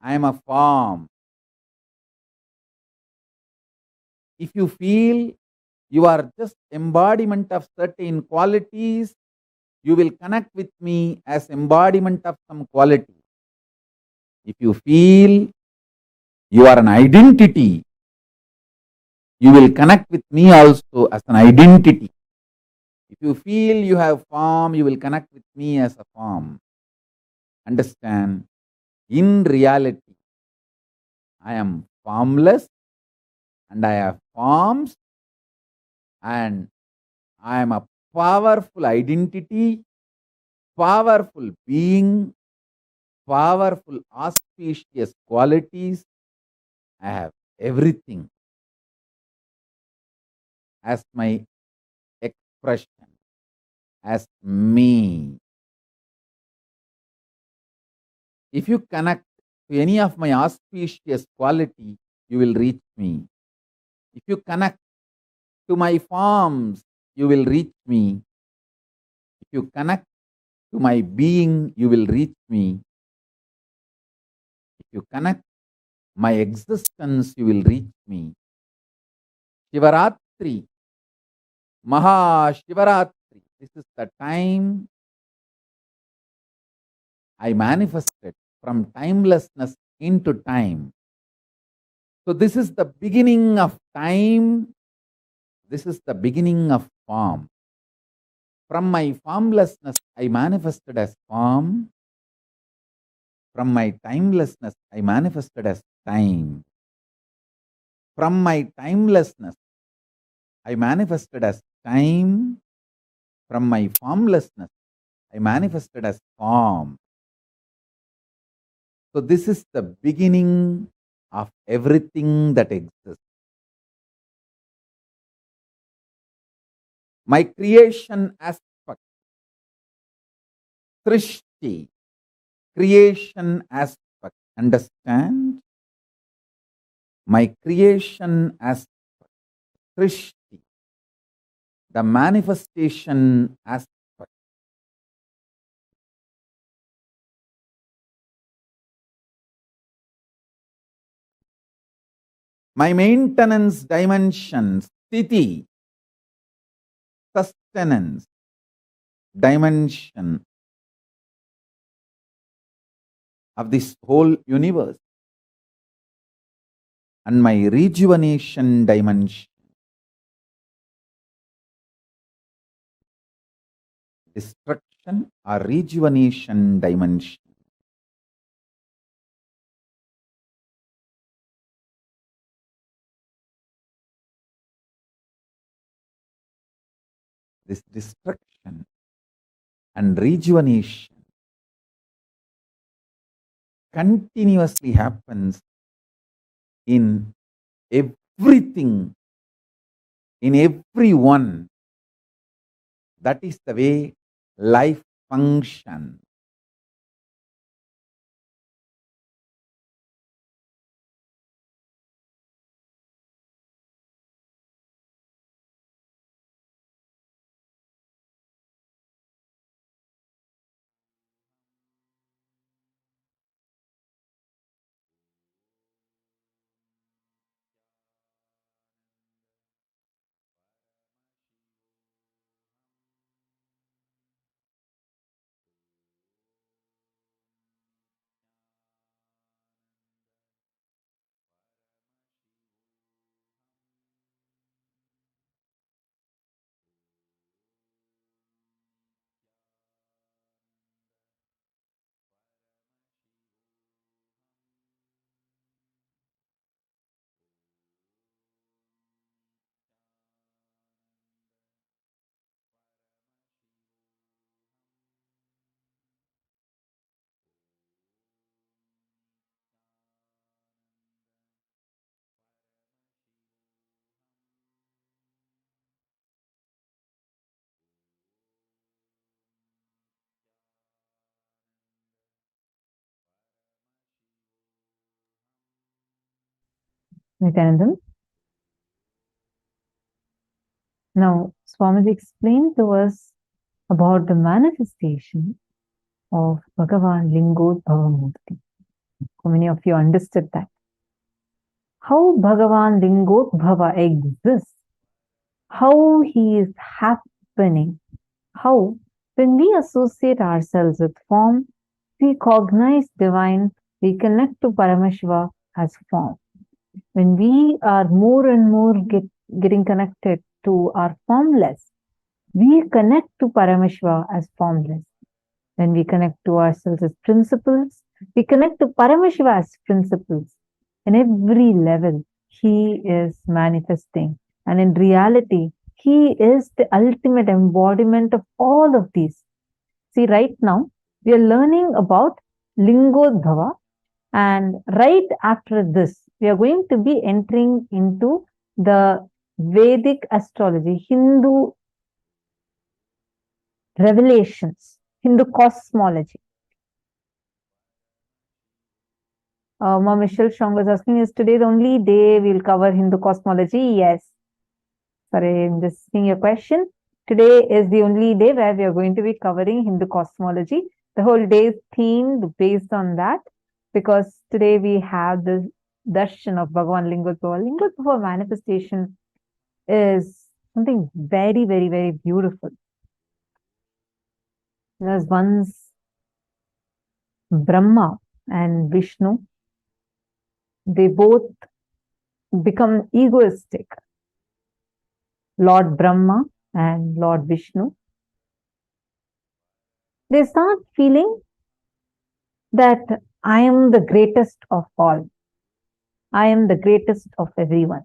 I am a form. If you feel you are just embodiment of certain qualities, you will connect with me as embodiment of some quality. If you feel you are an identity, you will connect with me also as an identity. If you feel you have form, you will connect with me as a form. Understand, in reality, I am formless and I have forms, and I am a powerful identity, powerful being, powerful auspicious qualities. I have everything as my expression, as me. If you connect to any of my auspicious quality, you will reach me. If you connect to my forms, you will reach me. If you connect to my being, you will reach me. If you connect my existence, you will reach me. Shivaratri, Maha Shivaratri, this is the time I manifested from timelessness into time. So this is the beginning of time. This is the beginning of form. From my formlessness, I manifested as form. From my timelessness, I manifested as time. From my timelessness, I manifested as time. From my formlessness, I manifested as form. So this is the beginning of everything that exists. My creation aspect, Srishti, creation aspect, understand? My creation aspect, Srishti, the manifestation aspect. My maintenance dimension, Sthiti, sustenance dimension of this whole universe, and my rejuvenation dimension, destruction or rejuvenation dimension. This destruction and rejuvenation continuously happens in everything, in everyone. That is the way life functions. Nithyananda. Now, Swamiji explained to us about the manifestation of Bhagavan Lingodbhava Murti. How many of you understood that? How Bhagavan Lingodbhava exists, how he is happening, how when we associate ourselves with form, we cognize divine, we connect to Paramashiva as form. When we are more and more getting connected to our formless, we connect to Paramashiva as formless. When we connect to ourselves as principles, we connect to Paramashiva as principles. In every level, he is manifesting. And in reality, he is the ultimate embodiment of all of these. See, right now, we are learning about Lingodbhava. And right after this, we are going to be entering into the Vedic Astrology, Hindu revelations, Hindu Cosmology. Ma Michelle Shong was asking, is today the only day we'll cover Hindu Cosmology? Yes. Sorry, I'm just seeing your question. Today is the only day where we are going to be covering Hindu Cosmology. The whole day is themed based on that, because today we have the darshan of Bhagavan Lingodbhava. Lingodbhava manifestation is something very, very, very beautiful. There's once Brahma and Vishnu, they both become egoistic. Lord Brahma and Lord Vishnu, they start feeling that I am the greatest of all. I am the greatest of everyone.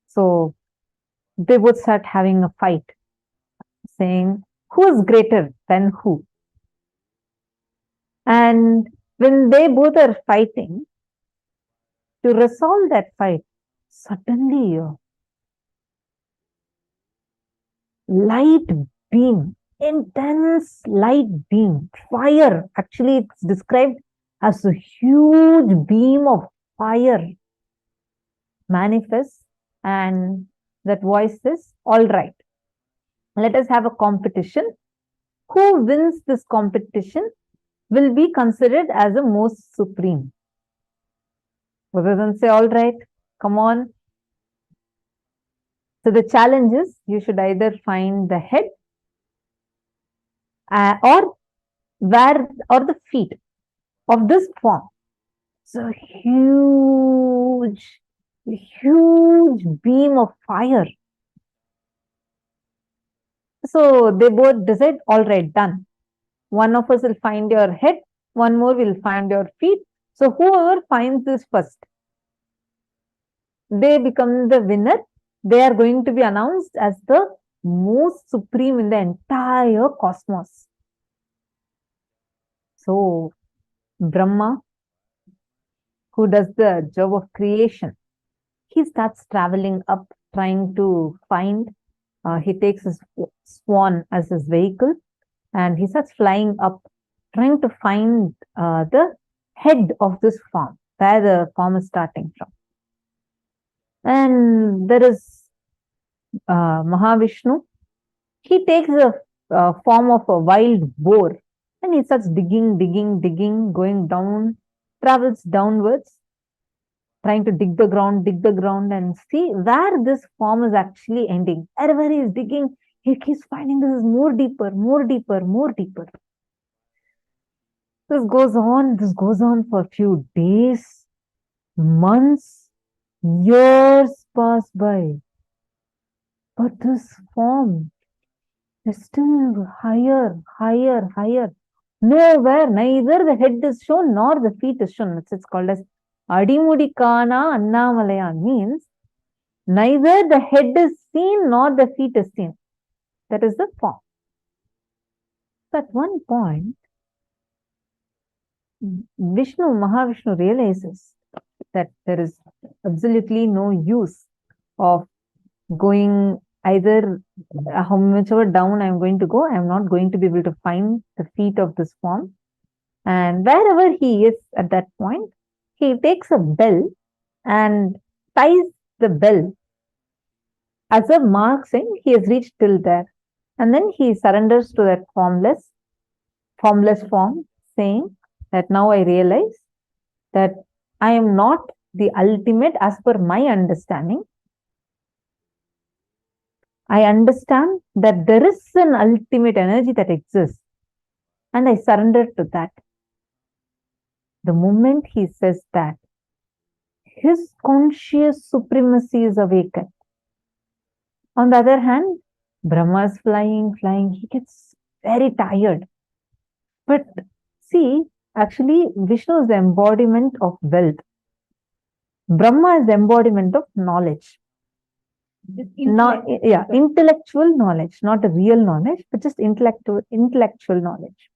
So they would start having a fight, saying, who is greater than who? And when they both are fighting, to resolve that fight, suddenly light beam, intense light beam, fire. Actually, it's described as a huge beam of fire manifests, and that voice says, all right, let us have a competition. Who wins this competition will be considered as the most supreme. Rather than say, all right, come on. So the challenge is, you should either find the head or the feet of this form. So huge beam of fire. So they both decide, all right, done. One of us will find your head, one more will find your feet. So whoever finds this first, they become the winner. They are going to be announced as the most supreme in the entire cosmos. So Brahma, who does the job of creation. He starts traveling up, trying to find, he takes his swan as his vehicle, and he starts flying up, trying to find the head of this form, where the form is starting from. And there is Mahavishnu. He takes the form of a wild boar, and he starts digging, going down, travels downwards, trying to dig the ground and see where this form is actually ending. Wherever he is digging, he keeps finding this is more deeper. This goes on for a few days, months, years pass by. But this form is still higher. Nowhere, neither the head is shown nor the feet is shown. It's called as Adimudikana Annamalayan, means neither the head is seen nor the feet is seen. That is the form. So at one point, Mahavishnu realizes that there is absolutely no use of going either how much ever down I'm going to go, I'm not going to be able to find the feet of this form. And wherever he is at that point, he takes a bell and ties the bell as a mark saying he has reached till there. And then he surrenders to that formless form, saying that now I realize that I am not the ultimate as per my understanding. I understand that there is an ultimate energy that exists, and I surrender to that. The moment he says that, his conscious supremacy is awakened. On the other hand, Brahma is flying, he gets very tired. But see, actually, Vishnu is the embodiment of wealth. Brahma is the embodiment of knowledge. Intellectual knowledge, not a real knowledge, but just intellectual knowledge.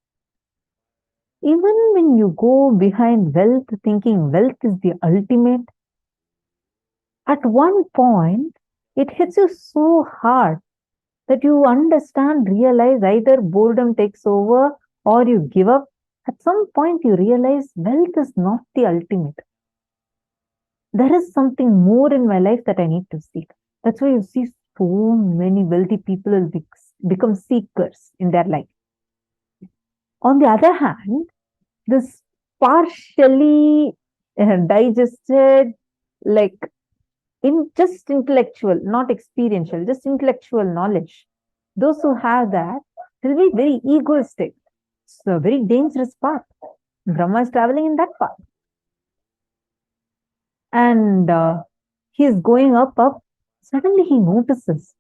Even when you go behind wealth, thinking wealth is the ultimate, at one point, it hits you so hard that you realize either boredom takes over or you give up. At some point, you realize wealth is not the ultimate. There is something more in my life that I need to seek. That's why you see so many wealthy people will become seekers in their life. On the other hand, this partially digested, just intellectual, not experiential, just intellectual knowledge, those who have that will be very egoistic. It's a very dangerous path. Brahma is traveling in that path. And he is going up. Suddenly he notices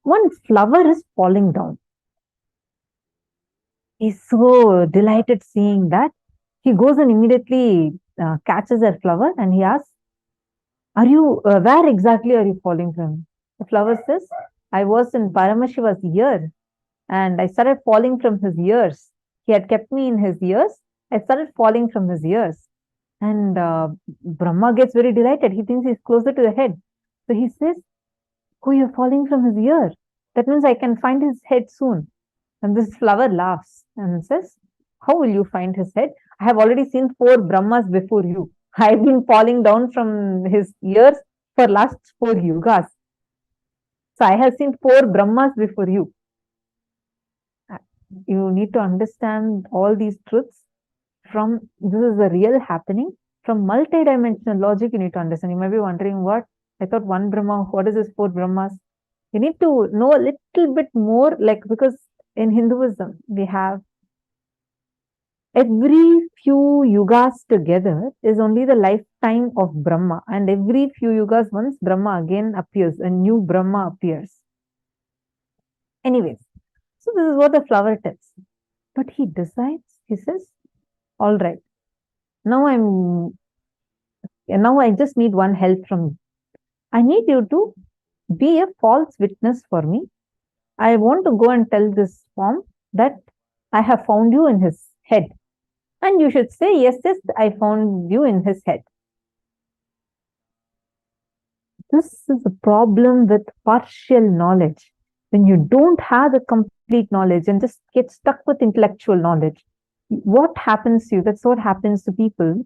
one flower is falling down. He's so delighted seeing that. He goes and immediately catches that flower and he asks, where exactly are you falling from? The flower says, I was in Paramashiva's ear and I started falling from his ears. He had kept me in his ears. I started falling from his ears. And Brahma gets very delighted. He thinks he's closer to the head. So he says, oh, you're falling from his ear. That means I can find his head soon. And this flower laughs and says, how will you find his head? I have already seen 4 Brahmas before you. I've been falling down from his ears for last 4 yugas. So I have seen 4 Brahmas before you. You need to understand all these truths from, this is a real happening. From multidimensional logic, you need to understand. You might be wondering, what? I thought 1 Brahma, what is this 4 Brahmas? You need to know a little bit more, because in Hinduism, we have every few yugas together is only the lifetime of Brahma. And every few yugas, once Brahma again appears, a new Brahma appears. Anyways, so this is what the flower tells. But he decides, he says, all right, now I just need one help from you. I need you to be a false witness for me. I want to go and tell this form that I have found you in his head. And you should say, yes, yes, I found you in his head. This is a problem with partial knowledge. When you don't have the complete knowledge and just get stuck with intellectual knowledge, what happens to you? That's what happens to people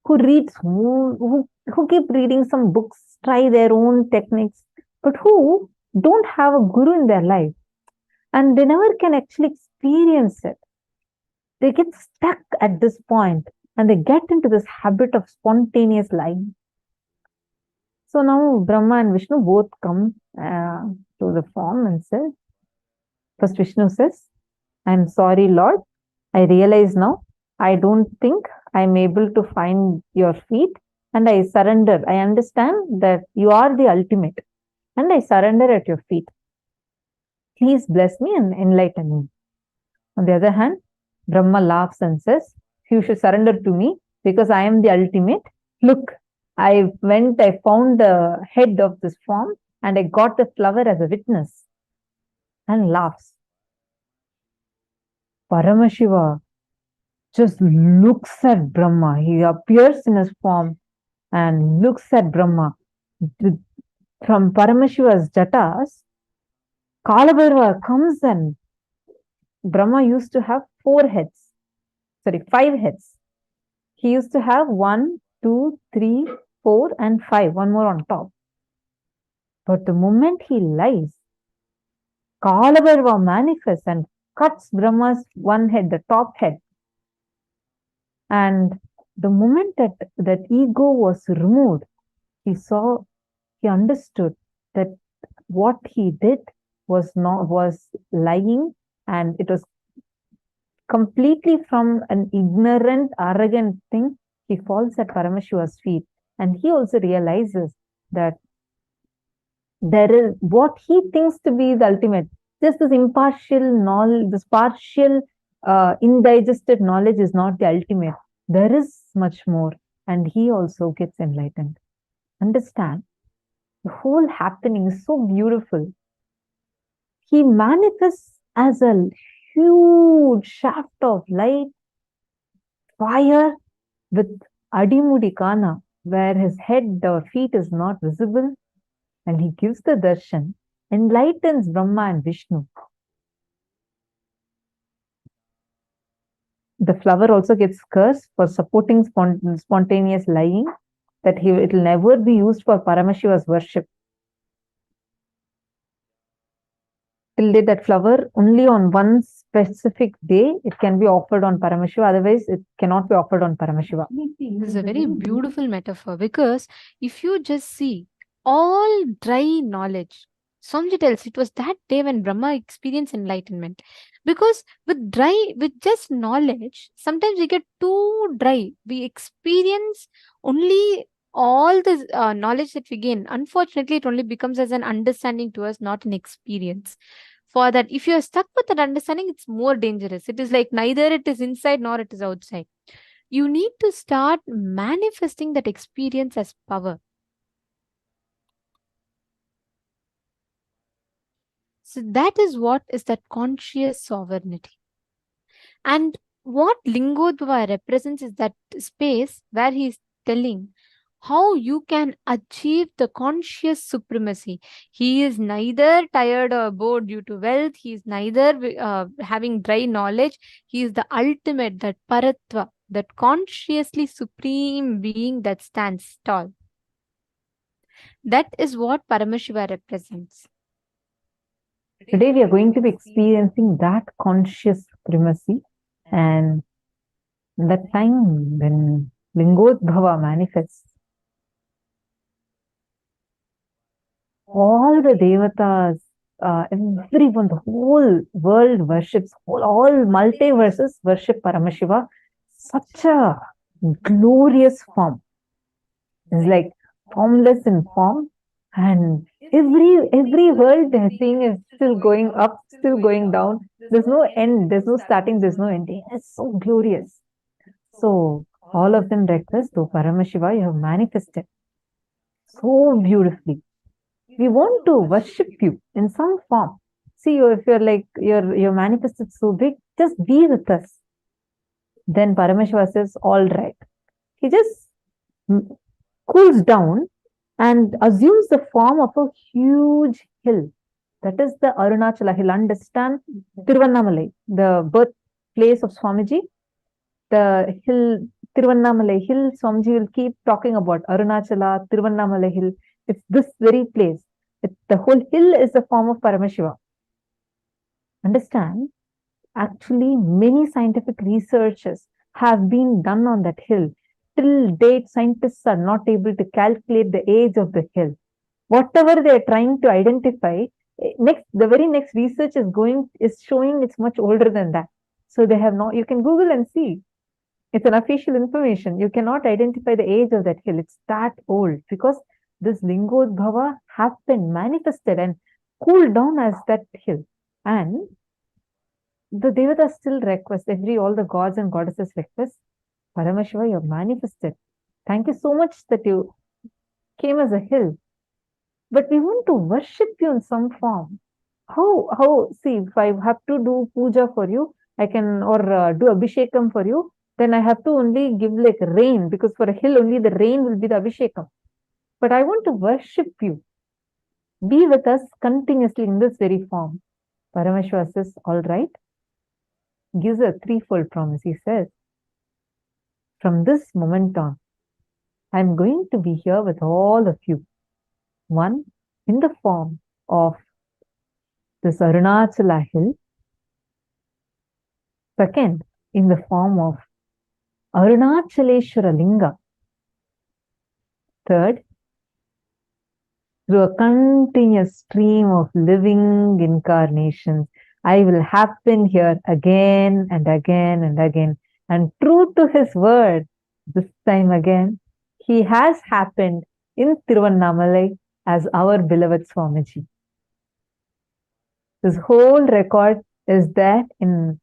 who read, who keep reading some books, try their own techniques, but who don't have a guru in their life. And they never can actually experience it. They get stuck at this point and they get into this habit of spontaneous lying. So now Brahma and Vishnu both come to the form and say, first Vishnu says, I'm sorry, Lord. I realize now, I don't think I'm able to find your feet, and I surrender. I understand that you are the ultimate, and I surrender at your feet. Please bless me and enlighten me. On the other hand, Brahma laughs and says, you should surrender to me because I am the ultimate. Look, I found the head of this form and I got the flower as a witness, and laughs. Paramashiva just looks at Brahma. He appears in his form and looks at Brahma. From Paramashiva's jatas, Kalabhairava comes, and Brahma used to have 5 heads. He used to have 1, 2, 3, 4, and 5, one more on top. But the moment he lies, Kalabhairava manifests and cuts Brahma's one head, the top head. And the moment that ego was removed, he understood that what he did was lying, and it was completely from an ignorant, arrogant thing. He falls at Paramashiva's feet, and he also realizes that there is what he thinks to be the ultimate. Just this impartial knowledge, this partial indigested knowledge is not the ultimate. There is much more, and he also gets enlightened. Understand, the whole happening is so beautiful. He manifests as a huge shaft of light, fire with Adimudikana, where his head or feet is not visible, and he gives the darshan, enlightens Brahma and Vishnu. The flower also gets cursed for supporting spontaneous lying, that it will never be used for Paramashiva's worship. Till date, that flower only on one specific day it can be offered on Paramashiva, otherwise it cannot be offered on Paramashiva. This is a very beautiful metaphor, because if you just see all dry knowledge, Swamiji tells it was that day when Brahma experienced enlightenment. Because with just knowledge, sometimes we get too dry. We experience only all the knowledge that we gain. Unfortunately, it only becomes as an understanding to us, not an experience. For that, if you are stuck with that understanding, it's more dangerous. It is like neither it is inside nor it is outside. You need to start manifesting that experience as power. So that is what is that conscious sovereignty. And what Lingodbhava represents is that space where he is telling how you can achieve the conscious supremacy. He is neither tired or bored due to wealth. He is neither having dry knowledge. He is the ultimate, that Paratva, that consciously supreme being that stands tall. That is what Paramashiva represents. Today we are going to be experiencing that conscious supremacy, and that time when Lingodbhava manifests, all the devatas, everyone, the whole world worships, all multiverses worship Paramashiva. Such a glorious form. It's like formless in form, and every world they're seeing is still going up, still going down. There's no end, there's no starting, there's no ending. It's so glorious. So all of them request, oh Paramashiva, you have manifested so beautifully. We want to worship you in some form. See, if you're like you're manifested so big, just be with us. Then Paramashiva says, all right. He just cools down and assumes the form of a huge hill. That is the Arunachala hill. Understand Tiruvannamalai, the birthplace of Swamiji. The hill, Tiruvannamalai hill, Swamiji will keep talking about Arunachala, Tiruvannamalai hill. It's this very place. The whole hill is the form of Paramashiva. Understand? Actually, many scientific researches have been done on that hill. Till date, scientists are not able to calculate the age of the hill. Whatever they are trying to identify, the very next research is showing it's much older than that. So they have not. You can Google and see. It's an official information. You cannot identify the age of that hill. It's that old because this Lingodbhava happened, manifested, and cooled down as that hill. And the Devatas still request, all the gods and goddesses request, Paramashiva, you have manifested. Thank you so much that you came as a hill. But we want to worship you in some form. How, see, if I have to do puja for you, I can, or do abhishekam for you, then I have to only give like rain, because for a hill only the rain will be the abhishekam. But I want to worship you. Be with us continuously in this very form. Paramashiva says, all right. Gives a threefold promise. He says, from this moment on, I'm going to be here with all of you. One, in the form of this Arunachala hill. Second, in the form of Arunachaleshwara Linga. Third, through a continuous stream of living incarnations, I will happen here again and again and again. And true to his word, this time again, he has happened in Tiruvannamalai as our beloved Swamiji. This whole record is there in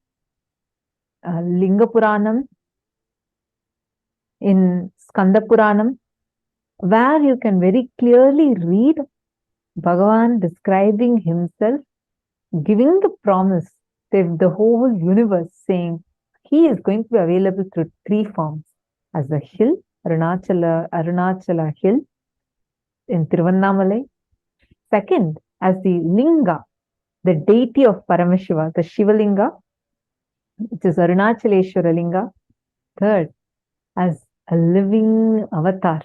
Linga Puranam, in Skanda Puranam, where you can very clearly read Bhagavan describing himself, giving the promise to the whole universe, saying he is going to be available through three forms: as the hill, Arunachala hill in Tiruvannamalai. Second, as the Linga, the deity of Paramashiva, the Shiva Linga, which is Arunachaleshwara Linga. Third, as a living avatar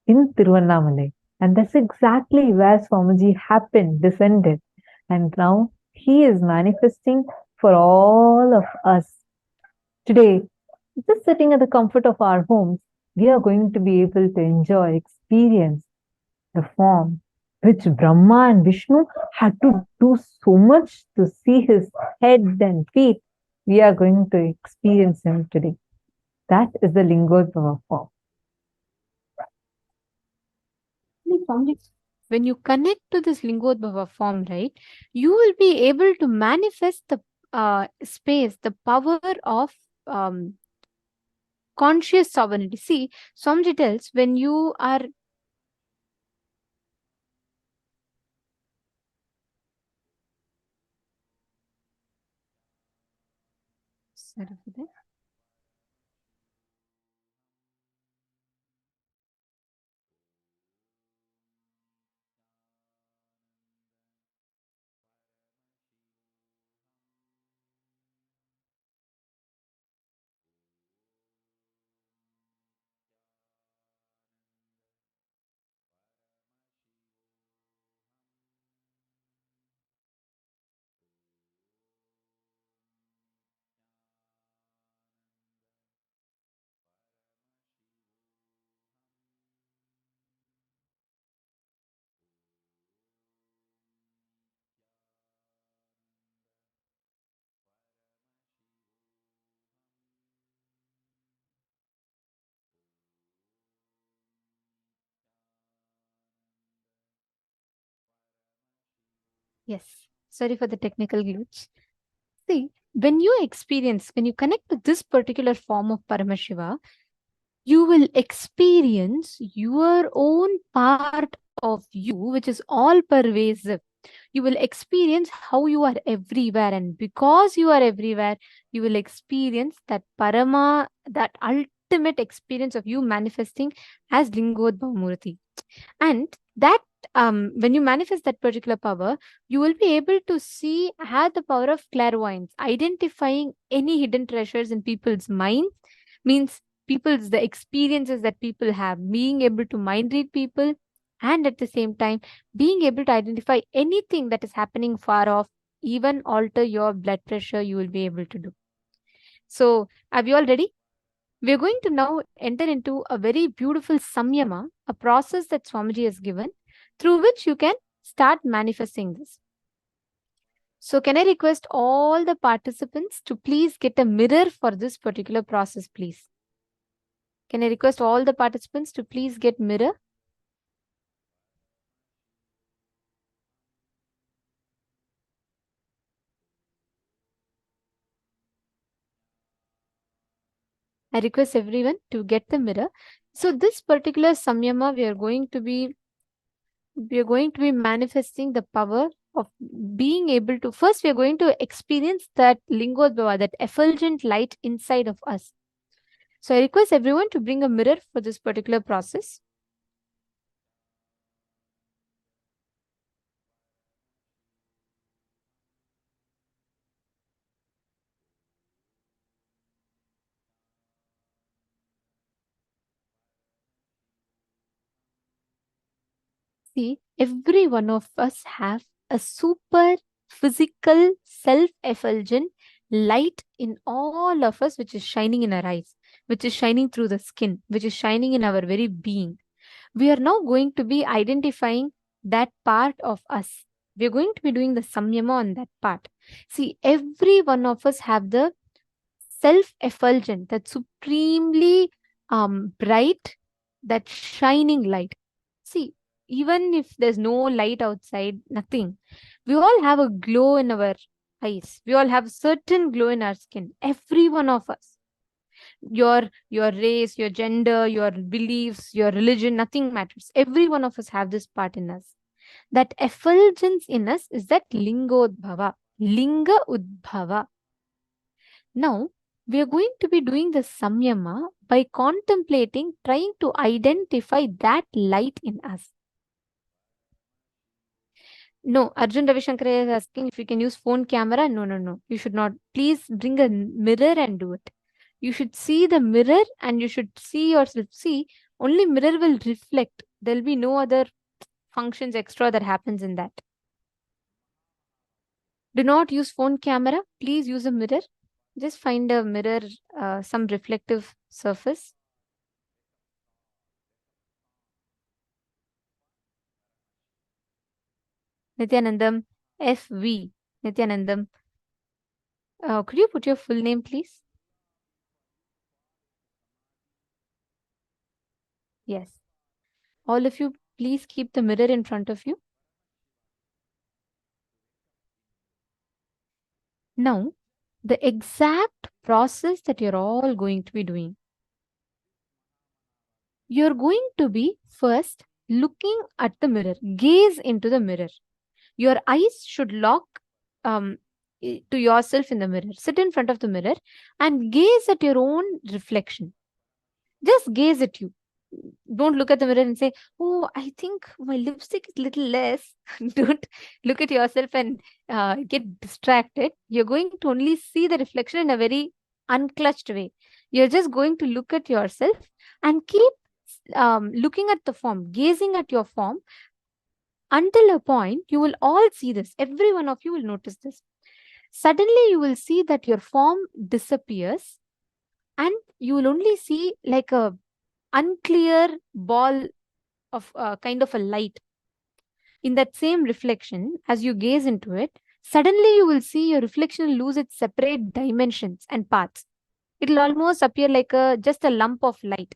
in Tiruvannamalai. And that's exactly where Swamiji happened, descended. And now he is manifesting for all of us. Today, just sitting at the comfort of our homes, we are going to be able to enjoy, experience the form which Brahma and Vishnu had to do so much to see his head and feet. We are going to experience him today. That is the Lingodbhava form. When you connect to this Lingodbhava form, right, you will be able to manifest the space, the power of conscious sovereignty. See, Swamiji tells, when you are Yes, sorry for the technical glitch. See, when you connect to this particular form of Paramashiva, you will experience your own part of you, which is all pervasive. you will experience how you are everywhere. And because you are everywhere, you will experience that Parama, that ultimate experience of you manifesting as Lingodbhava Murti. And that when you manifest that particular power, you will be able to see, have the power of clairvoyance, identifying any hidden treasures in people's mind, means people's the experiences that people have, being able to mind read people, and at the same time being able to identify anything that is happening far off, even alter your blood pressure, you will be able to do. So are you all ready? We are going to now enter into a very beautiful samyama, a process that Swamiji has given, through which you can start manifesting this. So can I request all the participants to please get a mirror for this particular process, please? Can I request all the participants to please get mirror? I request everyone to get the mirror. So this particular samyama, we are going to be manifesting the power of being able to, first we are going to experience that Lingodbhava, that effulgent light inside of us. So I request everyone to bring a mirror for this particular process. See, every one of us have a super physical self-effulgent light in all of us, which is shining in our eyes, which is shining through the skin, which is shining in our very being. We are now going to be identifying that part of us. We are going to be doing the samyama on that part. See, every one of us have the self-effulgent, that supremely bright, that shining light. See, even if there's no light outside, nothing, we all have a glow in our eyes. We all have certain glow in our skin. Every one of us. Your race, your gender, your beliefs, your religion, nothing matters. Every one of us have this part in us. That effulgence in us is that Lingodbhava, Linga Udbhava. Now, we are going to be doing the samyama by contemplating, trying to identify that light in us. No, Arjun Ravishankar is asking if you can use phone camera. No. You should not. Please bring a mirror and do it. You should see the mirror and you should see yourself. See, only mirror will reflect. There will be no other functions extra that happens in that. Do not use phone camera. Please use a mirror. Just find a mirror, some reflective surface. Nithyanandam, FV. Nithyanandam. Could you put your full name, please? Yes. All of you, please keep the mirror in front of you. Now, the exact process that you're all going to be doing. You're going to be first looking at the mirror. Gaze into the mirror. Your eyes should lock to yourself in the mirror. Sit in front of the mirror and gaze at your own reflection. Just gaze at you. Don't look at the mirror and say, oh, I think my lipstick is a little less. Don't look at yourself and get distracted. You're going to only see the reflection in a very unclutched way. You're just going to look at yourself and keep looking at the form, gazing at your form until a point you will all see this. Every one of you will notice this. Suddenly you will see that your form disappears and you will only see like a unclear ball of kind of a light. In that same reflection, as you gaze into it, suddenly you will see your reflection lose its separate dimensions and paths. It will almost appear like just a lump of light.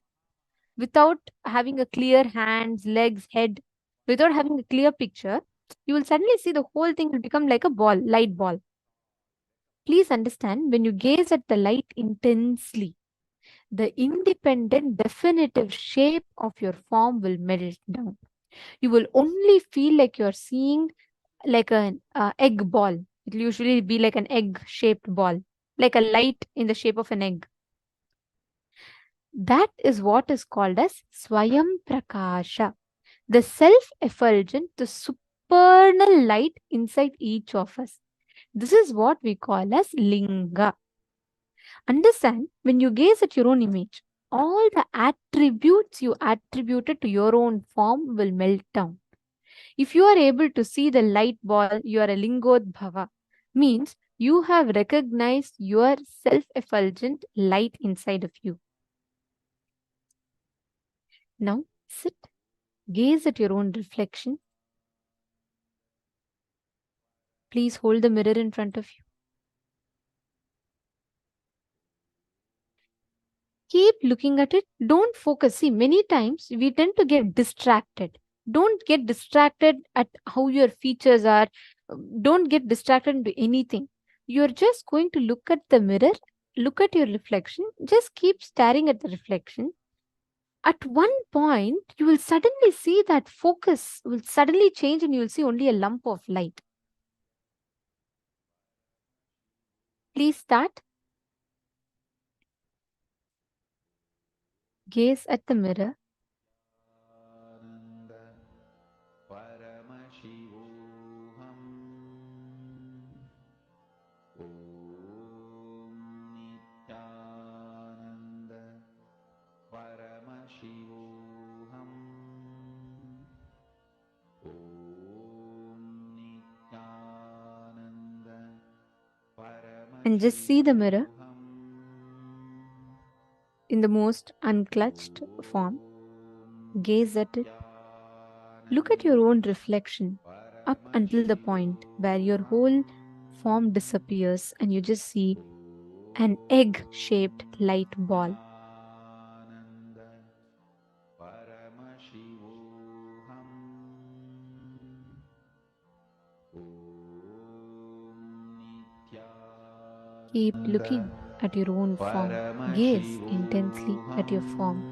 Without having a clear hands, legs, head, without having a clear picture, you will suddenly see the whole thing will become like a ball, light ball. Please understand, when you gaze at the light intensely, the independent, definitive shape of your form will melt down. You will only feel like you're seeing like an egg ball. It will usually be like an egg-shaped ball, like a light in the shape of an egg. That is what is called as Swayam Prakasha, the self-effulgent, the supernal light inside each of us. This is what we call as Linga. Understand, when you gaze at your own image, all the attributes you attributed to your own form will melt down. If you are able to see the light ball, you are a Lingodbhava. Means you have recognized your self-effulgent light inside of you. Now sit, gaze at your own reflection. Please hold the mirror in front of you. Keep looking at it. Don't focus. See, many times we tend to get distracted. Don't get distracted at how your features are. Don't get distracted into anything. You're just going to look at the mirror, look at your reflection. Just keep staring at the reflection. At one point, you will suddenly see that focus will suddenly change and you will see only a lump of light. Please start. Gaze at the mirror. And just see the mirror in the most unclutched form. Gaze at it. Look at your own reflection up until the point where your whole form disappears and you just see an egg-shaped light ball. Keep looking at your own form. Gaze intensely at your form.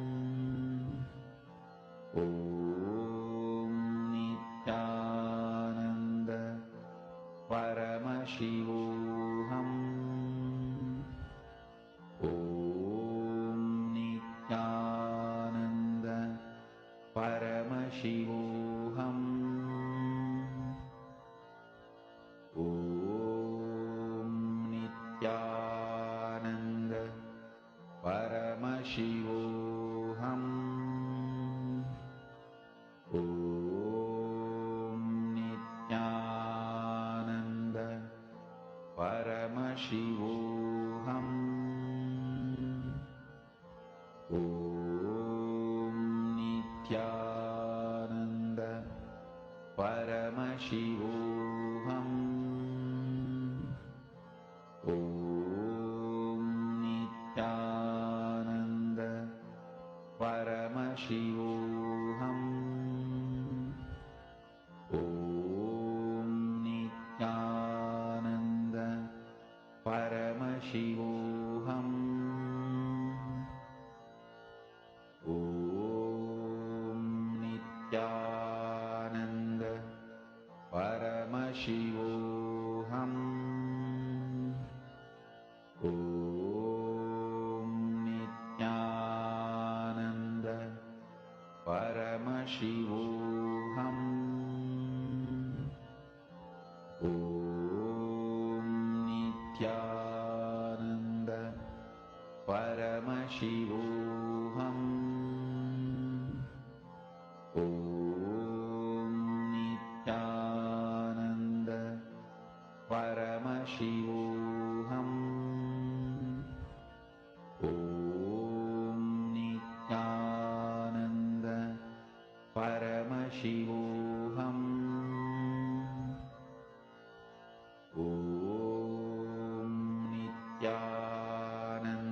Paramashivoham. Om Nithyananda Paramashivoham. Om Nithyananda Paramashivoham. Om Nithyananda Paramashivoham. Om Nithyananda Paramashivoham. Om Nithyananda Paramashivoham. Om Nithyananda Paramashivoham. Om Nithyananda Paramashivoham. Om Nithyananda Paramashivoham. Om Nithyananda Paramashivoham. Om Nithyananda Paramashivoham. Om Nithyananda Paramashivoham. Om Nithyananda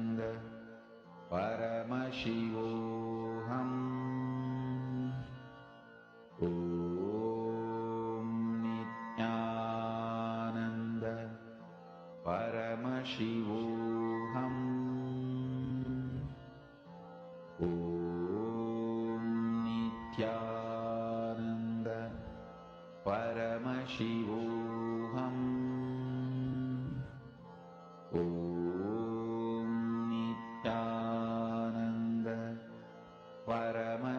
Paramashivoham. Om Nithyananda Paramashivoham. Om Nithyananda Paramashivoham.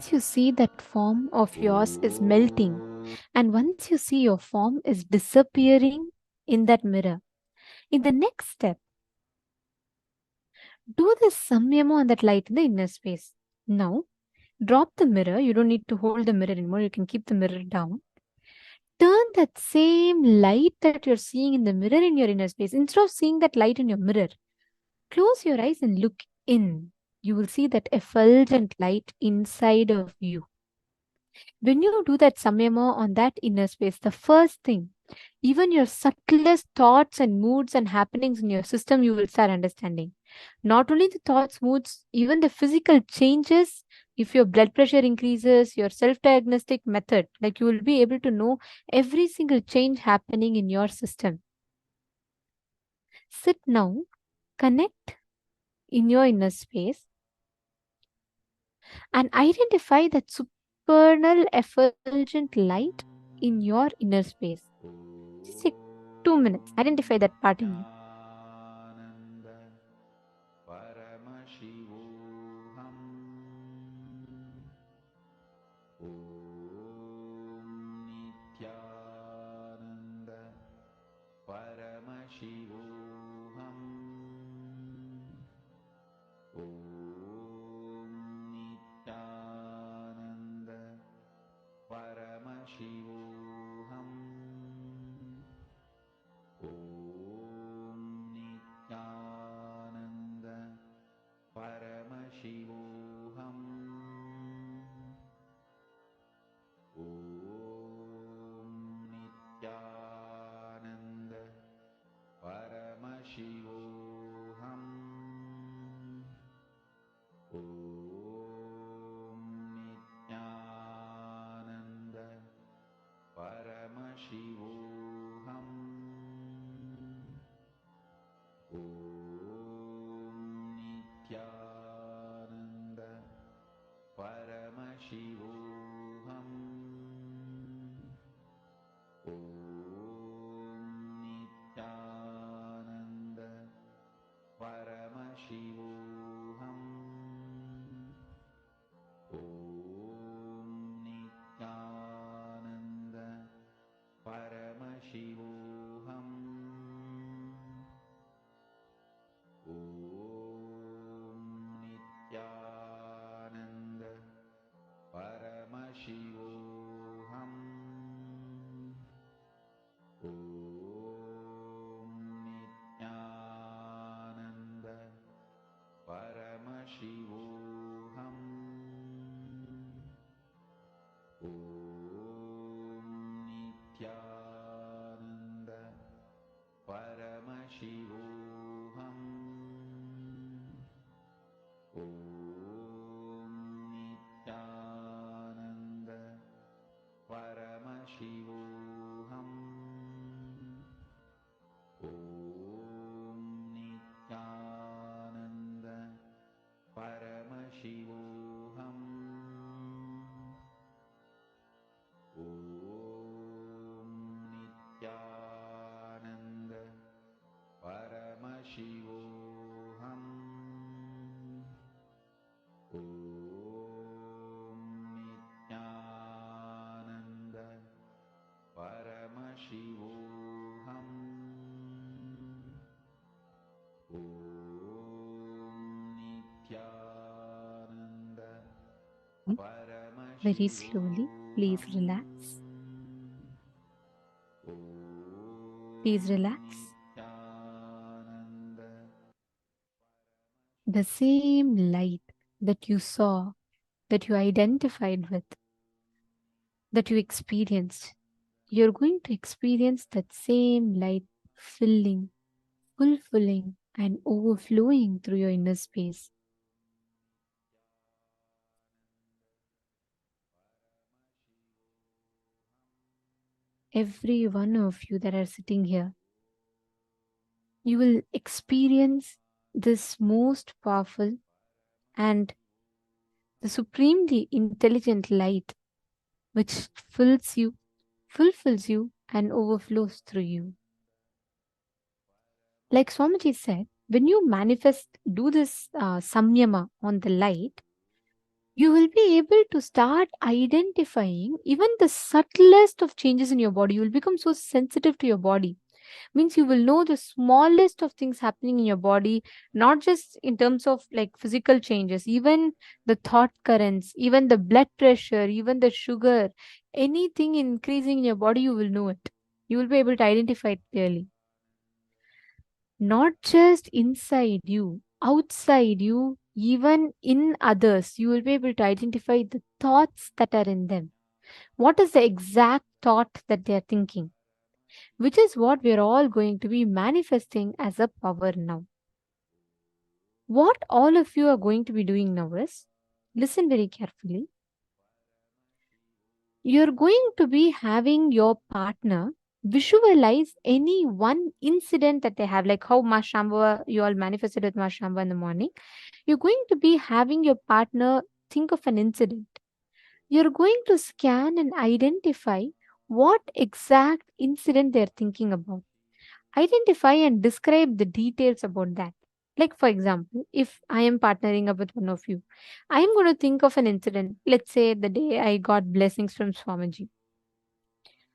once you see that form of yours is melting, and once you see your form is disappearing in that mirror, in the next step, do this samyama on that light in the inner space. Now, drop the mirror. You don't need to hold the mirror anymore. You can keep the mirror down. Turn that same light that you're seeing in the mirror in your inner space. Instead of seeing that light in your mirror, close your eyes and look in. You will see that effulgent light inside of you. When you do that samyama on that inner space, the first thing, even your subtlest thoughts and moods and happenings in your system, you will start understanding. Not only the thoughts, moods, even the physical changes. If your blood pressure increases, your self-diagnostic method, like you will be able to know every single change happening in your system. Sit now, connect in your inner space and identify that supernal effulgent light in your inner space. Just take 2 minutes. Identify that part in you. Paramashivoham. Om Nithyananda Paramashivoham. Om Nithyananda Paramashivoham. Om Nithyananda Paramashivoham. Om Nithyananda Paramashivoham. Om Nithyananda Paramashivoham. Om Nithyananda Paramashivoham. Om Nithyananda Paramashivoham. Om Nithyananda Paramashivoham. Om Nithyananda Paramashivoham. Om Nithyananda Paramashivoham. Om Nithyananda Paramashivoham. Om Nithyananda Paramashivoham. Om Nithyananda Paramashivoham. Om Nithyananda Paramashivoham. Om Nithyananda Paramashivoham. Om Nithyananda Very slowly, please relax. Please relax. The same light that you saw, that you identified with, that you experienced, you're going to experience that same light filling, fulfilling, and overflowing through your inner space. Every one of you that are sitting here, you will experience this most powerful and the supremely intelligent light which fills you, fulfills you, and overflows through you. Like Swamiji said, when you manifest, do this samyama on the light, you will be able to start identifying even the subtlest of changes in your body. You will become so sensitive to your body. Means you will know the smallest of things happening in your body, not just in terms of like physical changes, even the thought currents, even the blood pressure, even the sugar, anything increasing in your body, you will know it. You will be able to identify it clearly. Not just inside you, outside you, even in others, you will be able to identify the thoughts that are in them. What is the exact thought that they are thinking? Which is what we're all going to be manifesting as a power now. What all of you are going to be doing now is, listen very carefully. You're going to be having your partner visualize any one incident that they have, like how Ma Shambhava, you all manifested with Ma Shambhava in the morning. You're going to be having your partner think of an incident. You're going to scan and identify what exact incident they're thinking about. Identify and describe the details about that. Like, for example, if I am partnering up with one of you, I am going to think of an incident. Let's say the day I got blessings from Swamiji.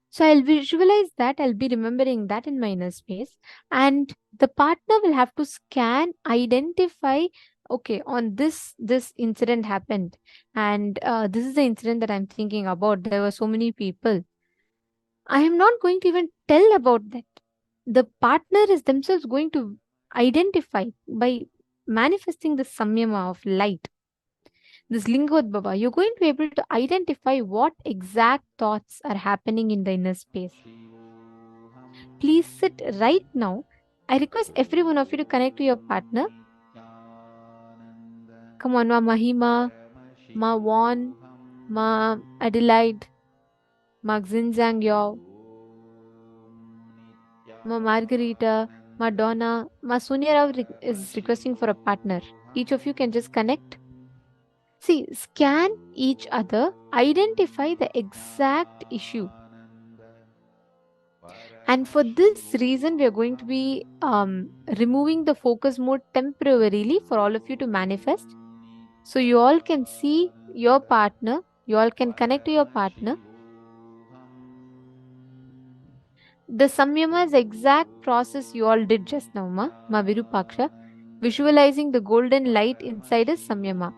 So I'll visualize that, I'll be remembering that in my inner space, and the partner will have to scan, identify, okay, on this incident happened, and this is the incident that I'm thinking about. There were so many people. I am not going to even tell about that. The partner is themselves going to identify by manifesting the samyama of light, this Lingodbhava. You're going to be able to identify what exact thoughts are happening in the inner space. Please sit right now. I request every one of you to connect to your partner. Come on, Ma Mahima, Ma Wan, Ma Adelaide, Ma Xinzang Yao, Ma Margarita, Ma Donna, Ma Sonia Rao is requesting for a partner. Each of you can just connect. See, scan each other, identify the exact issue. And for this reason, we are going to be removing the focus mode temporarily for all of you to manifest. So you all can see your partner, you all can connect to your partner. The samyama is the exact process you all did just now, Ma Virupaksha. Visualizing the golden light inside is samyama.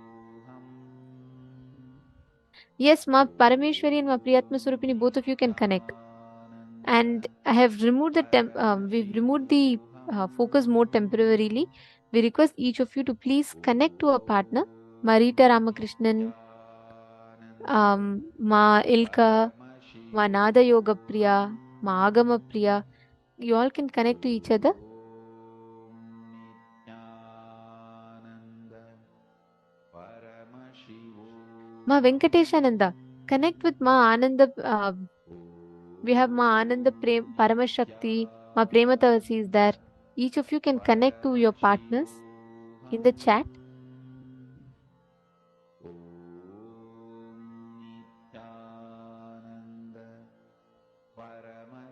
Yes, Ma Parameshwari and Ma Priyatma Surupini, both of you can connect. And I have removed the we've removed the focus mode temporarily. We request each of you to please connect to a partner. Marita Ramakrishnan, Ma Ilka, Ma Nada Yoga Priya, Ma Agama Priya. You all can connect to each other. Ma Venkateshananda, connect with Ma Ananda. We have Ma Ananda Paramashakti, Ma Prematavasi is there. Each of you can connect to your partners in the chat.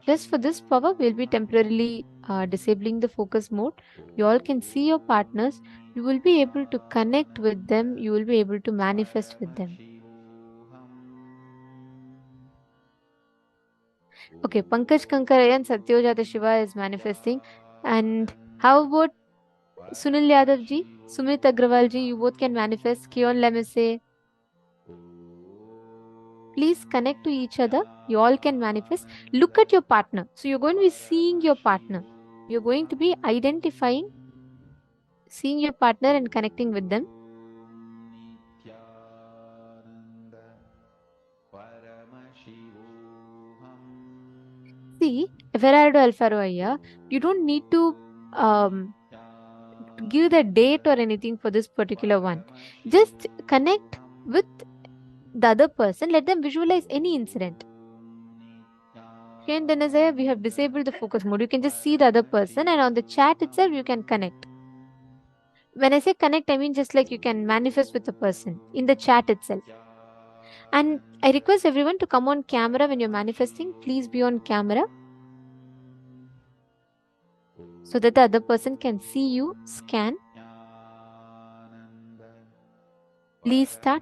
Just for this power, we'll be temporarily disabling the focus mode. You all can see your partners. You will be able to connect with them. You will be able to manifest with them. Okay, Pankaj Kankarayan, Satyojata Shiva is manifesting. And how about Sunil Yadav ji, Sumit Agrawal ji, you both can manifest. Kion Lemese. Please connect to each other. You all can manifest. Look at your partner. So you're going to be seeing your partner. You're going to be identifying, seeing your partner and connecting with them. See, Everardo Alfaroya, you don't need to give the date or anything for this particular one. Just connect with the other person. Let them visualize any incident. And then as we have disabled the focus mode, you can just see the other person, and on the chat itself, you can connect. When I say connect, I mean just like you can manifest with the person in the chat itself. And I request everyone to come on camera when you're manifesting. Please be on camera so that the other person can see you scan. Please start.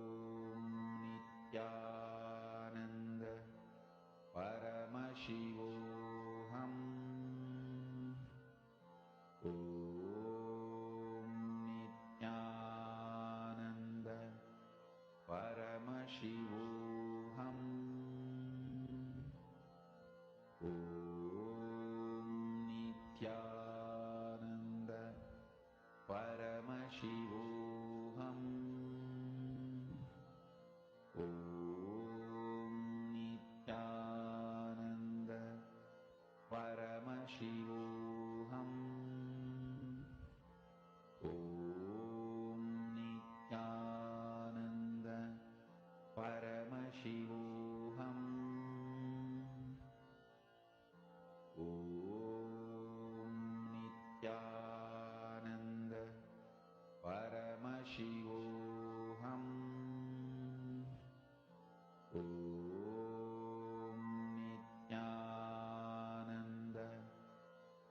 Nithyananda Paramashivoham. Om Nithyananda Paramashivoham. Om Nithyananda Paramashivoham. Om Nithyananda Paramashivoham. Om Nithyananda Paramashivoham. Om Nithyananda Paramashivoham. Om Nithyananda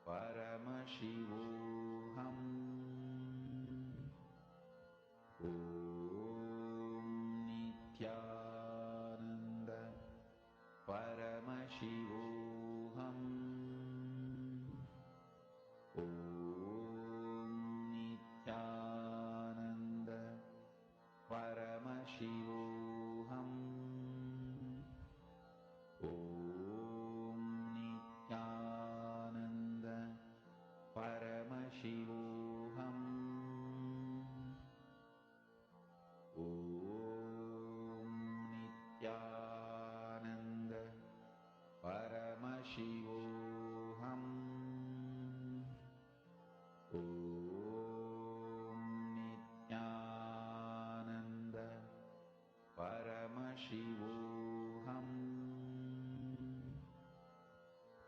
Paramashivoham. Om Nithyananda Paramashivoham. Om Nithyananda Paramashivoham. Om Nithyananda Paramashivoham. Om Nithyananda Paramashivoham. Om Nithyananda Paramashivoham.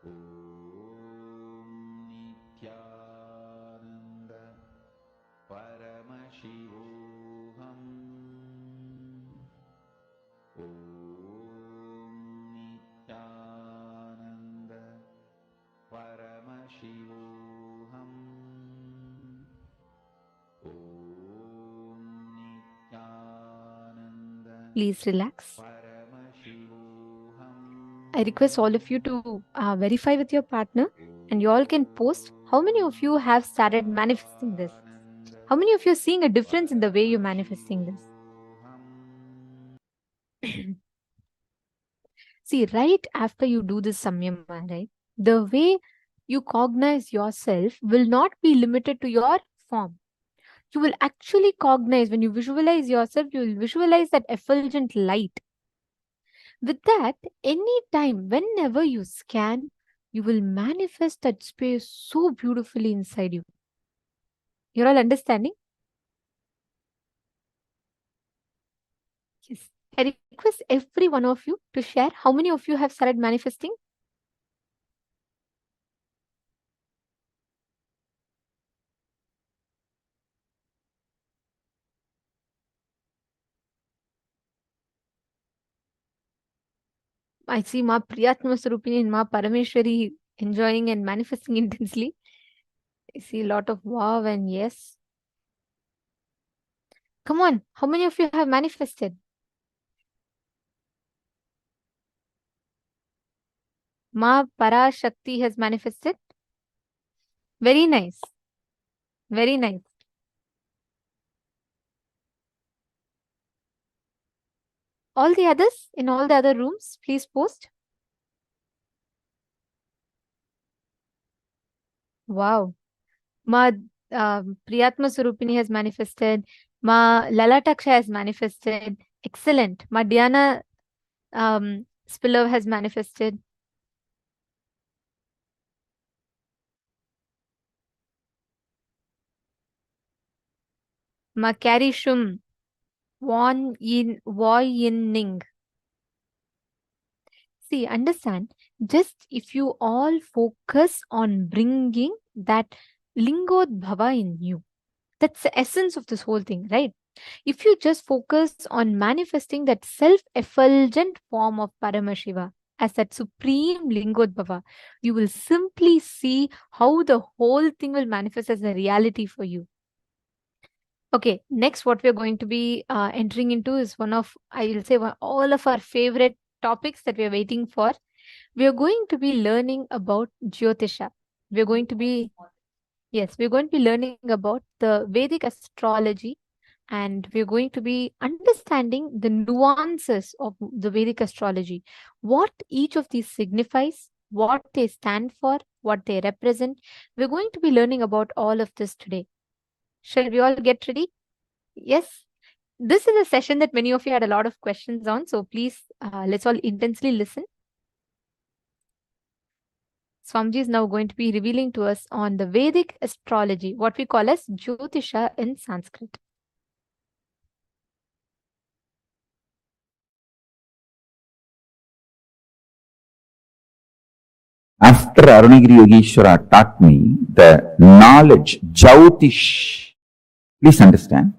Om Nithyananda Paramashivoham. Om Nithyananda Paramashivoham. Om Nithyananda Please relax. Paramashivoham. I request all of you to verify with your partner, and you all can post how many of you have started manifesting this. How many of you are seeing a difference in the way you're manifesting this? See, right after you do this samyama, right, the way you cognize yourself will not be limited to your form. You will actually cognize, when you visualize yourself, you will visualize that effulgent light. With that, anytime, whenever you scan, you will manifest that space so beautifully inside you. You're all understanding? Yes. I request every one of you to share how many of you have started manifesting. I see Ma Priyatma Swarupini and Ma Parameshwari enjoying and manifesting intensely. I see a lot of wow and yes. Come on, how many of you have manifested? Ma Parashakti has manifested. Very nice. Very nice. All the others in all the other rooms, please post. Wow. Ma Priyatma Surupini has manifested. Ma Lalataksha has manifested. Excellent. Ma Dhyana Spillav has manifested. Ma Carrie Shum. Ning. See, understand, just if you all focus on bringing that Lingodbhava in you, that's the essence of this whole thing, right? If you just focus on manifesting that self-effulgent form of Paramashiva as that supreme Lingodbhava, you will simply see how the whole thing will manifest as a reality for you. Okay, next what we're going to be entering into is one of, I will say, all of our favorite topics that we're waiting for. We're going to be learning about Jyotisha. We're going to be, yes, we're going to be learning about the Vedic astrology, and we're going to be understanding the nuances of the Vedic astrology, what each of these signifies, what they stand for, what they represent. We're going to be learning about all of this today. Shall we all get ready? Yes. This is a session that many of you had a lot of questions on, so please let's all intensely listen. Swamiji is now going to be revealing to us on the Vedic astrology, what we call as Jyotisha in Sanskrit. After Arunagiri Yogeshwara taught me the knowledge, Jyotish, please understand,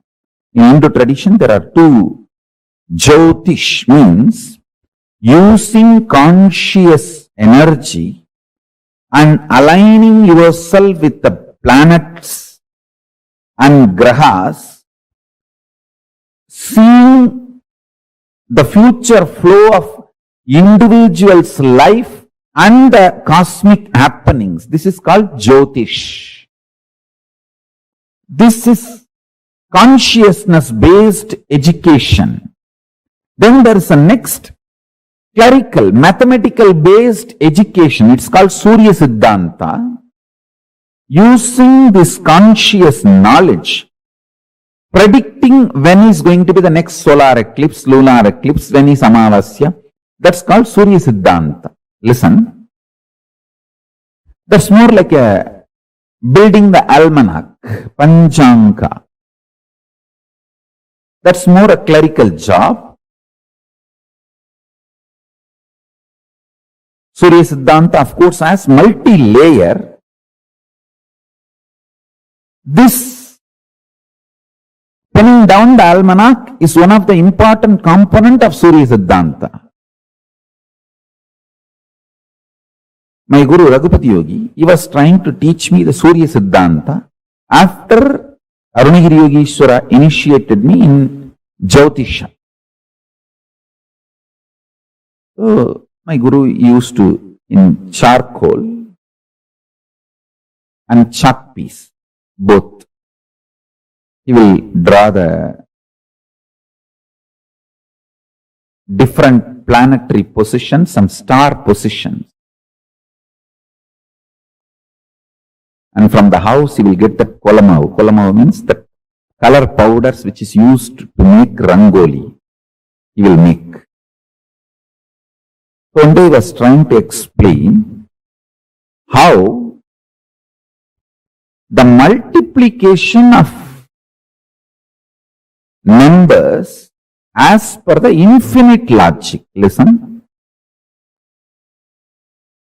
in Hindu tradition there are two. Jyotish means using conscious energy and aligning yourself with the planets and grahas, seeing the future flow of individual's life and the cosmic happenings. This is called Jyotish. This is consciousness-based education. Then there is a next clerical, mathematical-based education. It's called Surya Siddhanta. Using this conscious knowledge, predicting when is going to be the next solar eclipse, lunar eclipse, when is Amavasya. That's called Surya Siddhanta. Listen, that's more like a building the almanac, Panchanka. That's more a clerical job. Surya Siddhanta, of course, has multi-layer. This pinning down the almanac is one of the important component of Surya Siddhanta. My Guru Raghupati Yogi, he was trying to teach me the Surya Siddhanta after Arunagiri Yogeshwara initiated me in Jyotisha. So, my Guru used to, in charcoal and chalk piece, both, he will draw the different planetary positions and star positions. And from the house, he will get the kolamav. Kolamav means the color powders which is used to make rangoli. He will make. So one day he was trying to explain how the multiplication of numbers as per the infinite logic. Listen.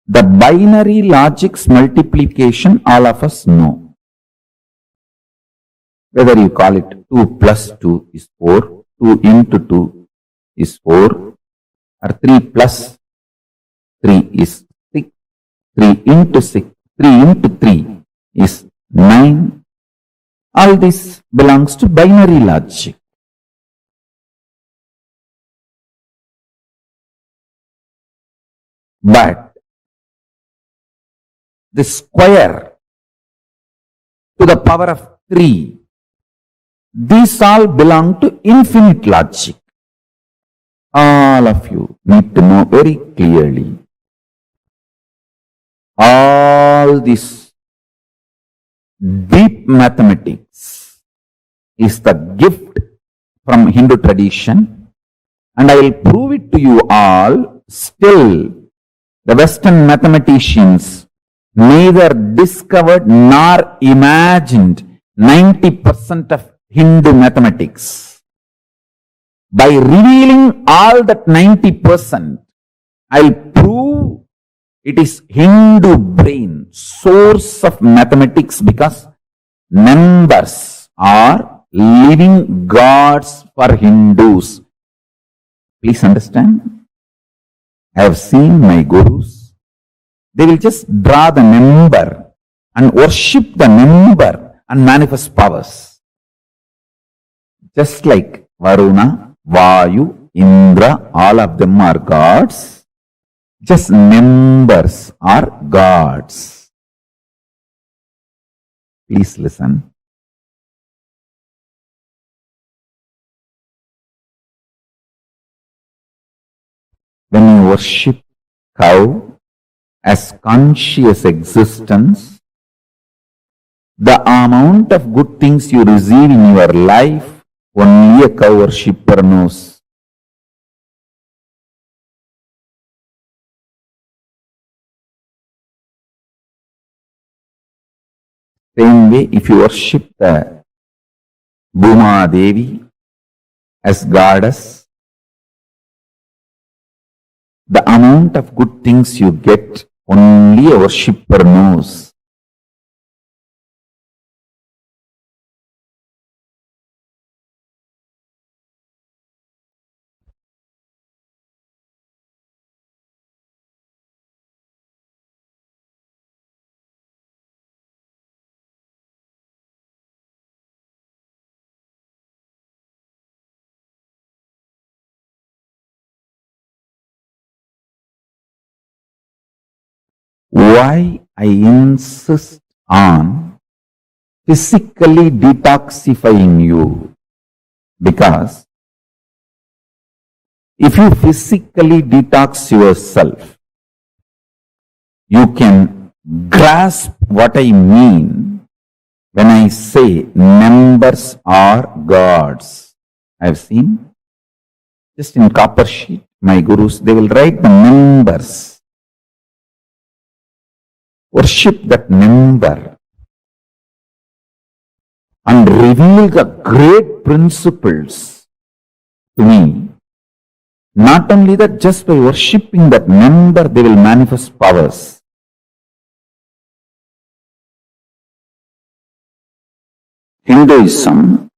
The binary logic's multiplication, all of us know. Whether you call it 2 plus 2 is 4, 2 into 2 is 4, or 3 plus 3 is 6, 3 into 6, 3 into 3 is 9. All this belongs to binary logic. But the square to the power of 3, these all belong to infinite logic. All of you need to know very clearly. All this deep mathematics is the gift from Hindu tradition, and I will prove it to you all. Still, the Western mathematicians neither discovered nor imagined 90% of Hindu mathematics. By revealing all that 90%, I'll prove it is Hindu brain, source of mathematics, because numbers are living gods for Hindus. Please understand. I have seen my gurus. They will just draw the number and worship the number and manifest powers. Just like Varuna, Vayu, Indra, all of them are gods. Just members are gods. Please listen. When you worship cow as conscious existence, the amount of good things you receive in your life, only a cow worshipper knows. Same way, if you worship the Bhuma Devi as goddess, the amount of good things you get, only a worshipper knows. Why I insist on physically detoxifying you? Because if you physically detox yourself, you can grasp what I mean when I say members are gods. I have seen just in copper sheet, my gurus, they will write the members. Worship that member and reveal the great principles to me. Not only that, just by worshipping that member, they will manifest powers. Hinduism,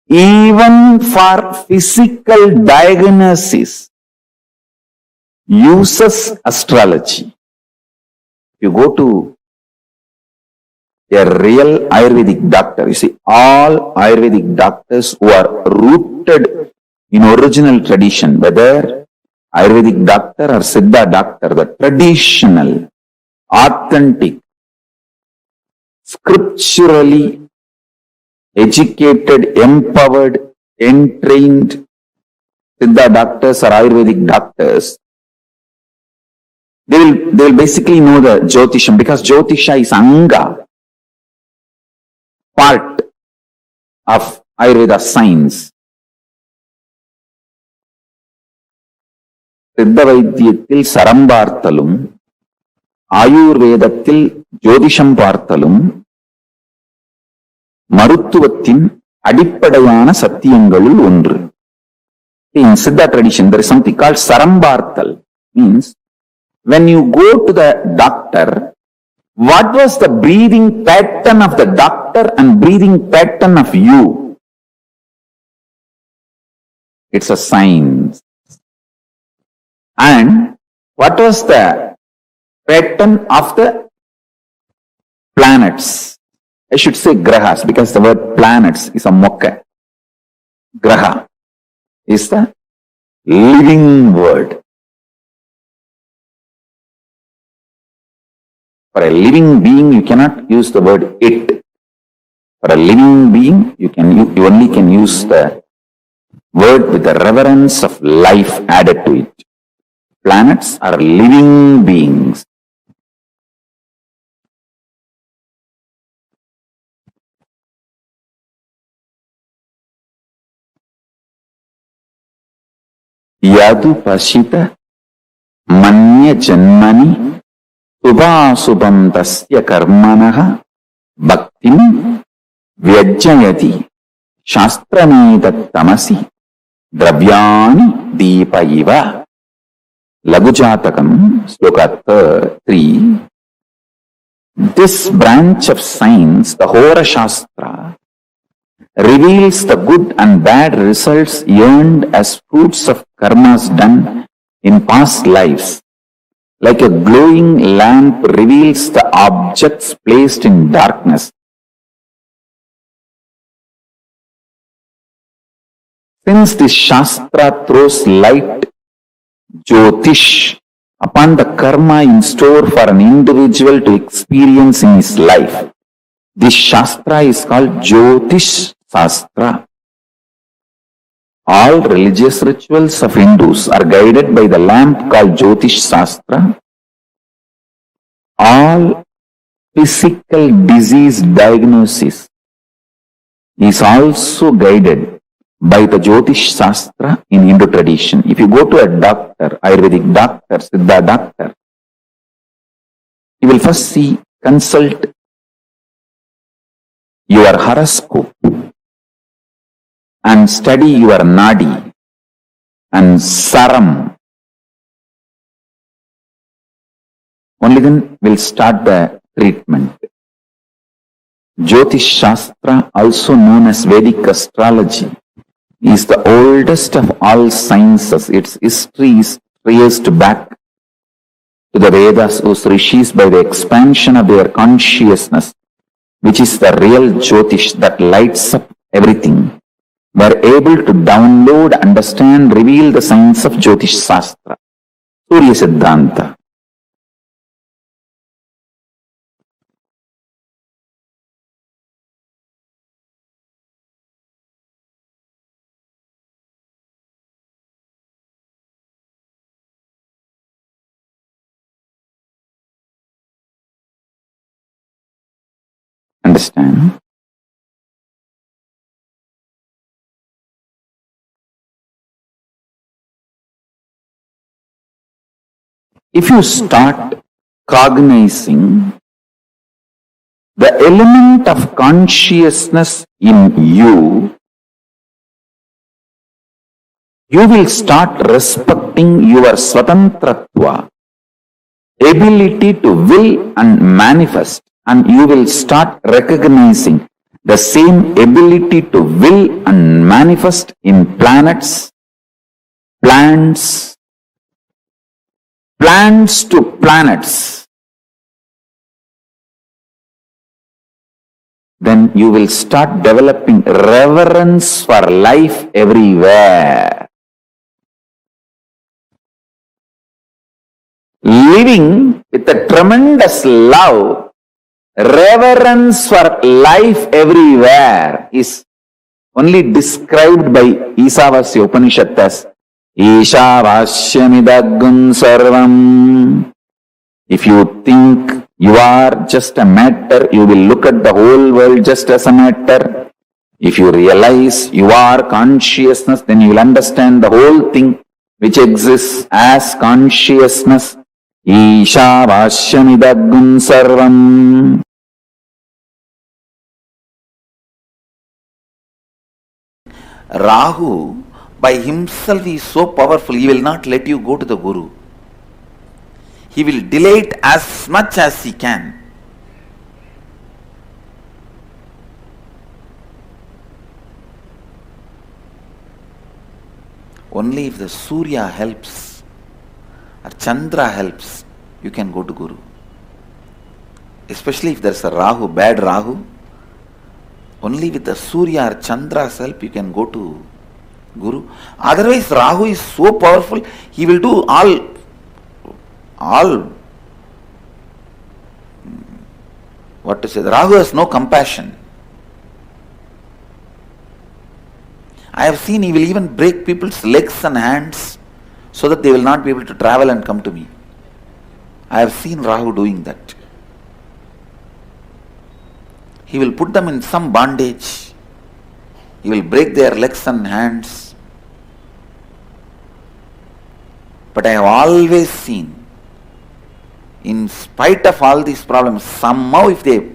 even for physical diagnosis, uses astrology. If you go to a real Ayurvedic doctor, you see, all Ayurvedic doctors who are rooted in original tradition, whether Ayurvedic doctor or Siddha doctor, the traditional, authentic, scripturally educated, empowered, entrained Siddha doctors or Ayurvedic doctors, they will basically know the Jyotisha, because Jyotisha is Anga, part of Ayurveda science. Siddha Vaidyattil Sarambarthalum, Ayurvedatil Jyotisham Parthalum, Maruttuvattin Adippadayana Satyangalul Ondru. In Siddha tradition, there is something called Sarambarthal, means when you go to the doctor, what was the breathing pattern of the doctor and breathing pattern of you? It's a science. And what was the pattern of the planets? I should say grahas, because the word planets is a mokka. Graha is the living word. For a living being, you cannot use the word it. For a living being, you only can use the word with the reverence of life added to it. Planets are living beings. Yadu Pashita Manya Janmani Subhasubham Tasya Karmanaha Bhaktim Vyajayati Shastranita Tamasi Dravyani Deepa Iva. Lagujatakam, Sloka 3. This branch of science, the Hora Shastra, reveals the good and bad results earned as fruits of karmas done in past lives. Like a glowing lamp reveals the objects placed in darkness. Since this Shastra throws light, Jyotish, upon the karma in store for an individual to experience in his life, this Shastra is called Jyotish Shastra. All religious rituals of Hindus are guided by the lamp called Jyotish Shastra. All physical disease diagnosis is also guided by the Jyotish Shastra in Hindu tradition. If you go to a doctor, Ayurvedic doctor, Siddha doctor, you will first consult your horoscope and study your nadi and saram. Only then will start the treatment. Jyotish Shastra, also known as Vedic Astrology, is the oldest of all sciences. Its history is traced back to the Vedas, whose rishis, by the expansion of their consciousness, which is the real Jyotish that lights up everything, were able to download, understand, reveal the science of Jyotish Shastra. Surya Siddhanta. Understand? If you start cognizing the element of consciousness in you, you will start respecting your swatantratva, ability to will and manifest, and you will start recognizing the same ability to will and manifest in planets, plants to planets. Then you will start developing reverence for life everywhere. Living with a tremendous love, reverence for life everywhere is only described by Isavasya Upanishad as Ishavashyamidaggun sarvam. If you think you are just a matter, you will look at the whole world just as a matter. If you realize you are consciousness, then you will understand the whole thing which exists as consciousness. Ishavashyamidaggun sarvam. Rahu by himself is so powerful, he will not let you go to the Guru. He will delay it as much as he can. Only if the Surya helps or Chandra helps, you can go to Guru. Especially if there's a Rahu, bad Rahu, only with the Surya or Chandra's help you can go to Guru. Otherwise, Rahu is so powerful, he will do all what to say, Rahu has no compassion. I have seen he will even break people's legs and hands so that they will not be able to travel and come to me. I have seen Rahu doing that. He will put them in some bondage. He will break their legs and hands. But I have always seen, in spite of all these problems, somehow if they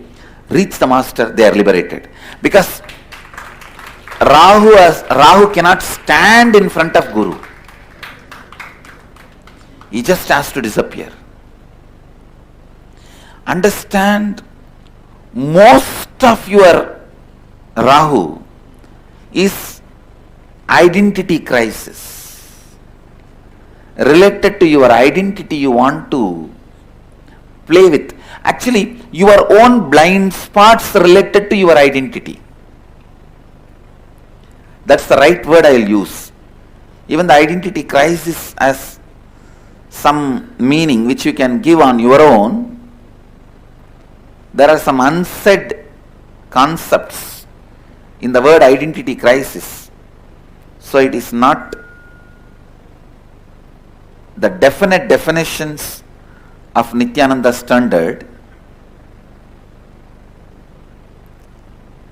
reach the master, they are liberated. Because Rahu cannot stand in front of Guru. He just has to disappear. Understand, most of your Rahu is identity crisis. Related to your identity you want to play with. Actually, your own blind spots related to your identity. That's the right word I will use. Even the identity crisis has some meaning which you can give on your own. There are some unsaid concepts in the word identity crisis. So it is not the definite definitions of Nithyananda standard.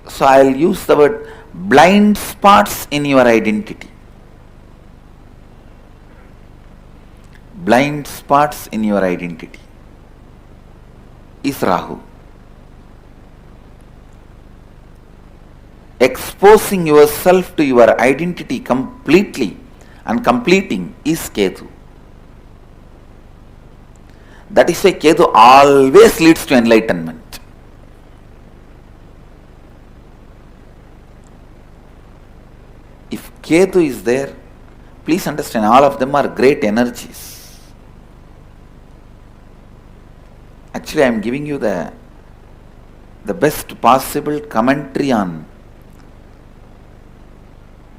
So I will use the word blind spots in your identity. Blind spots in your identity is Rahu. Exposing yourself to your identity completely and completing is Ketu. That is why Ketu always leads to enlightenment. If Ketu is there, please understand, all of them are great energies. Actually, I am giving you the best possible commentary on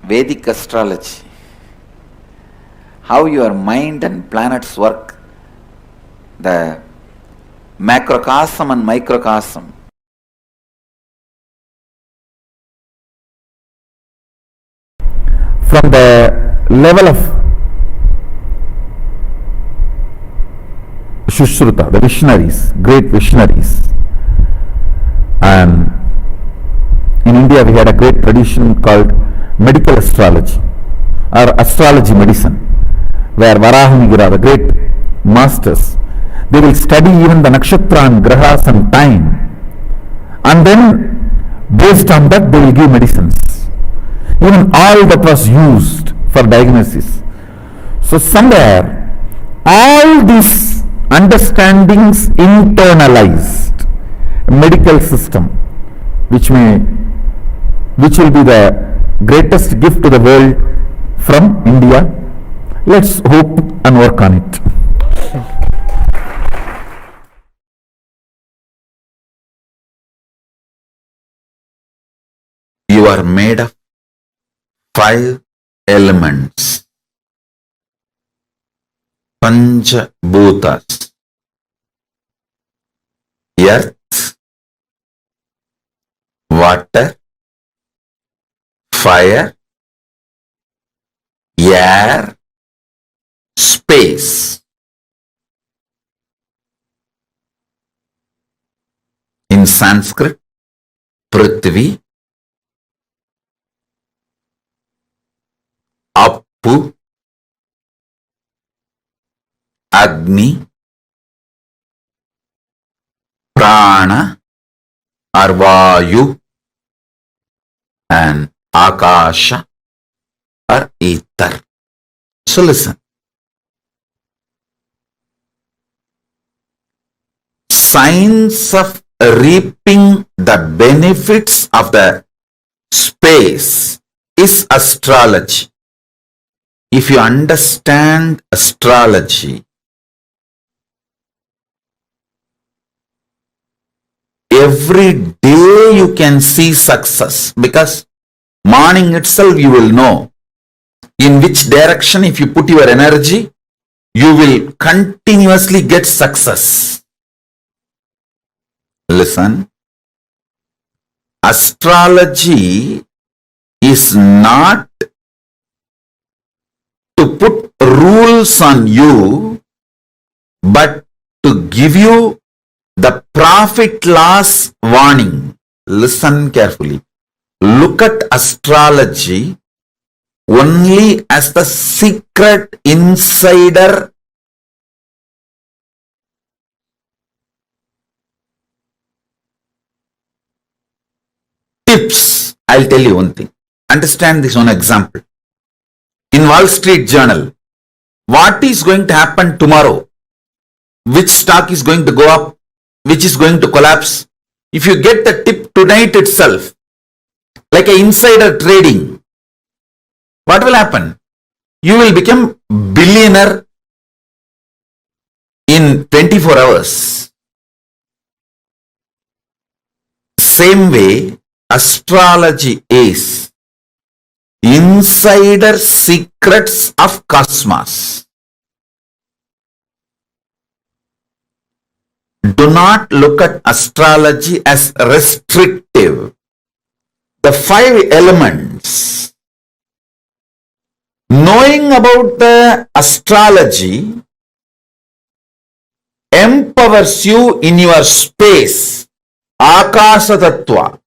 Vedic Astrology. How your mind and planets work, the macrocosm and microcosm. From the level of Shushruta, the visionaries, great visionaries. And in India we had a great tradition called medical astrology or astrology medicine, where Varahamigura, the great masters, they will study even the nakshatra and grahas and time, and then based on that they will give medicines. Even all that was used for diagnosis. So somewhere all these understandings internalized medical system, which will be the greatest gift to the world from India. Let's hope and work on it. You are made of 5 elements. Pancha Bhutas. Earth, water, fire, air, space. In Sanskrit, Prithvi, Appu, Agni, Prana or Vayu, and Akasha or ether. So listen. Science of reaping the benefits of the space is astrology. If you understand astrology, every day you can see success, because morning itself you will know in which direction if you put your energy, you will continuously get success. Listen, astrology is not to put rules on you, but to give you the profit loss warning. Listen carefully. Look at astrology only as the secret insider tips. I'll tell you one thing. Understand this one example. In Wall Street Journal, what is going to happen tomorrow? Which stock is going to go up? Which is going to collapse? If you get the tip tonight itself, like an insider trading, what will happen? You will become billionaire in 24 hours. Same way, astrology is. insider secrets of cosmos. Do not look at astrology as restrictive. The 5 elements. Knowing about the astrology empowers you in your space. Akasha Tattva.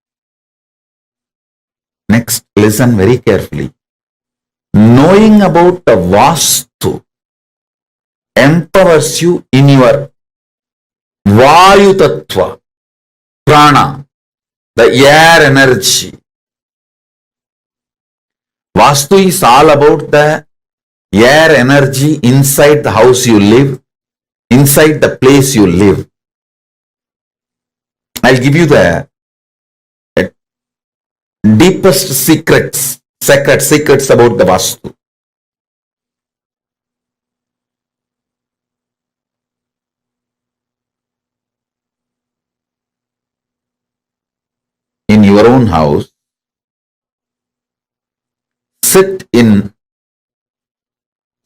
Next, listen very carefully. Knowing about the Vastu empowers you in your Vayu Tattva, Prana, the air energy. Vastu is all about the air energy inside the house you live, inside the place you live. I'll give you the deepest secrets about the Vastu. In your own house, sit in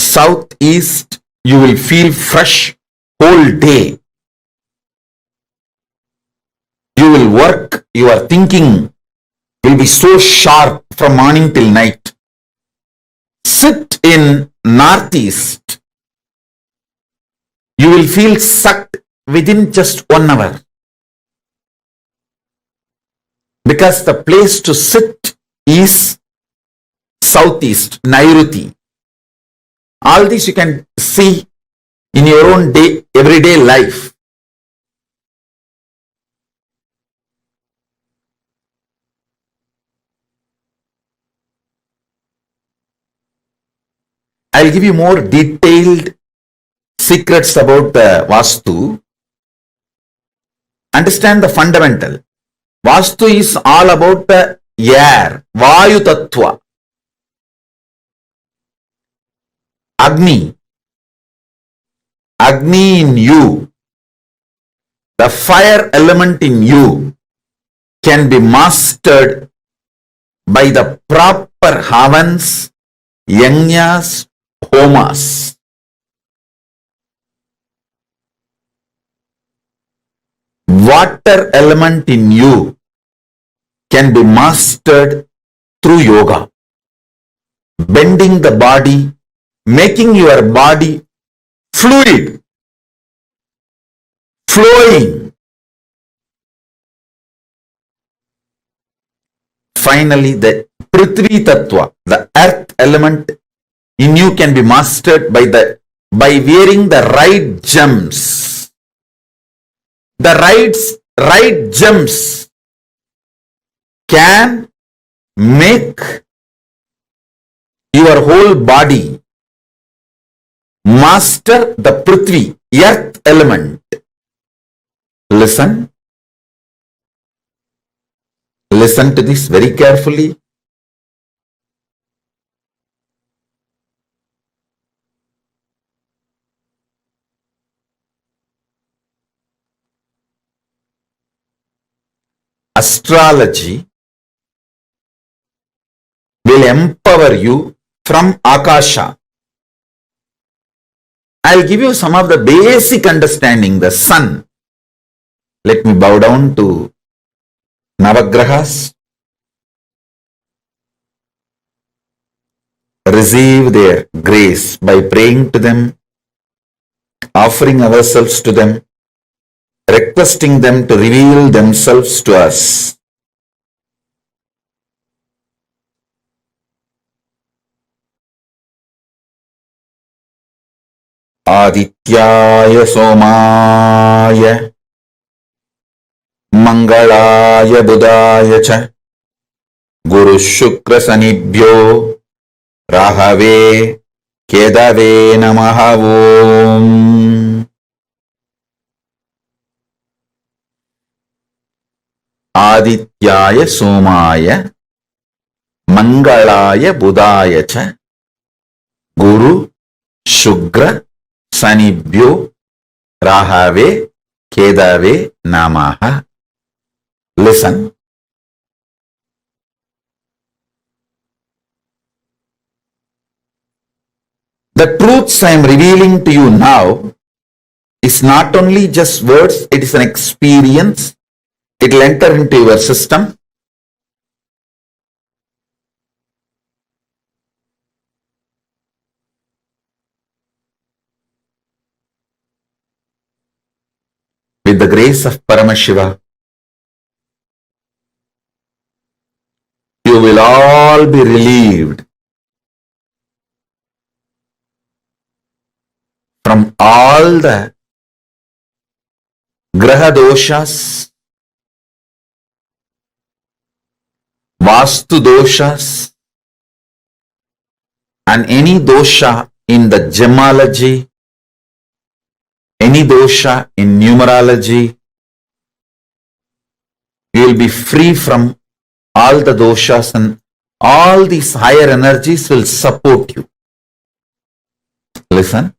southeast, you will feel fresh whole day. You will work, your thinking will be so sharp from morning till night. Sit in northeast, you will feel sucked within just 1 hour. Because the place to sit is southeast, Nairuti. All this you can see in your own everyday life. I'll give you more detailed secrets about the Vastu. Understand the fundamental. Vastu is all about the air, Vayu Tattva. Agni. Agni in you, the fire element in you, can be mastered by the proper havans, yajnas, homas. Water element in you can be mastered through yoga, bending the body, making your body fluid, flowing. Finally, the Prithvi Tattva, the earth element in you, can be mastered by wearing the right gems. The right gems can make your whole body master the Prithvi, earth element. Listen to this very carefully. Astrology will empower you from Akasha. I'll give you some of the basic understanding. The sun. Let me bow down to Navagrahas. Receive their grace by praying to them, offering ourselves to them, requesting them to reveal themselves to us. Adityaya Somaya Mangalaya Budaya Cha Guru Shukra Sanibhyo Rahave Kedave Namaha Om. Adityaya Somaya Mangalaya Budaya Cha Guru Shukra Sanibhyo Rahave Kedave Namaha. Listen. The truths I am revealing to you now is not only just words, it is an experience. It will enter into your system. With the grace of Paramashiva, you will all be relieved from all the graha doshas, vastu doshas, and any dosha in the gemology, any dosha in numerology. You will be free from all the doshas, and all these higher energies will support you. Listen.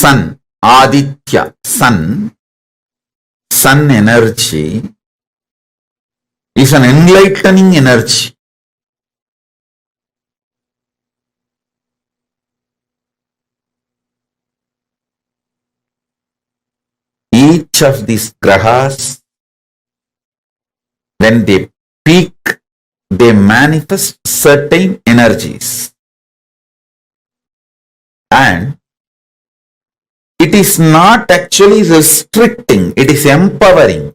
Sun, Aditya, sun energy is an enlightening energy. Each of these grahas, when they peak, they manifest certain energies. And it is not actually restricting, it is empowering.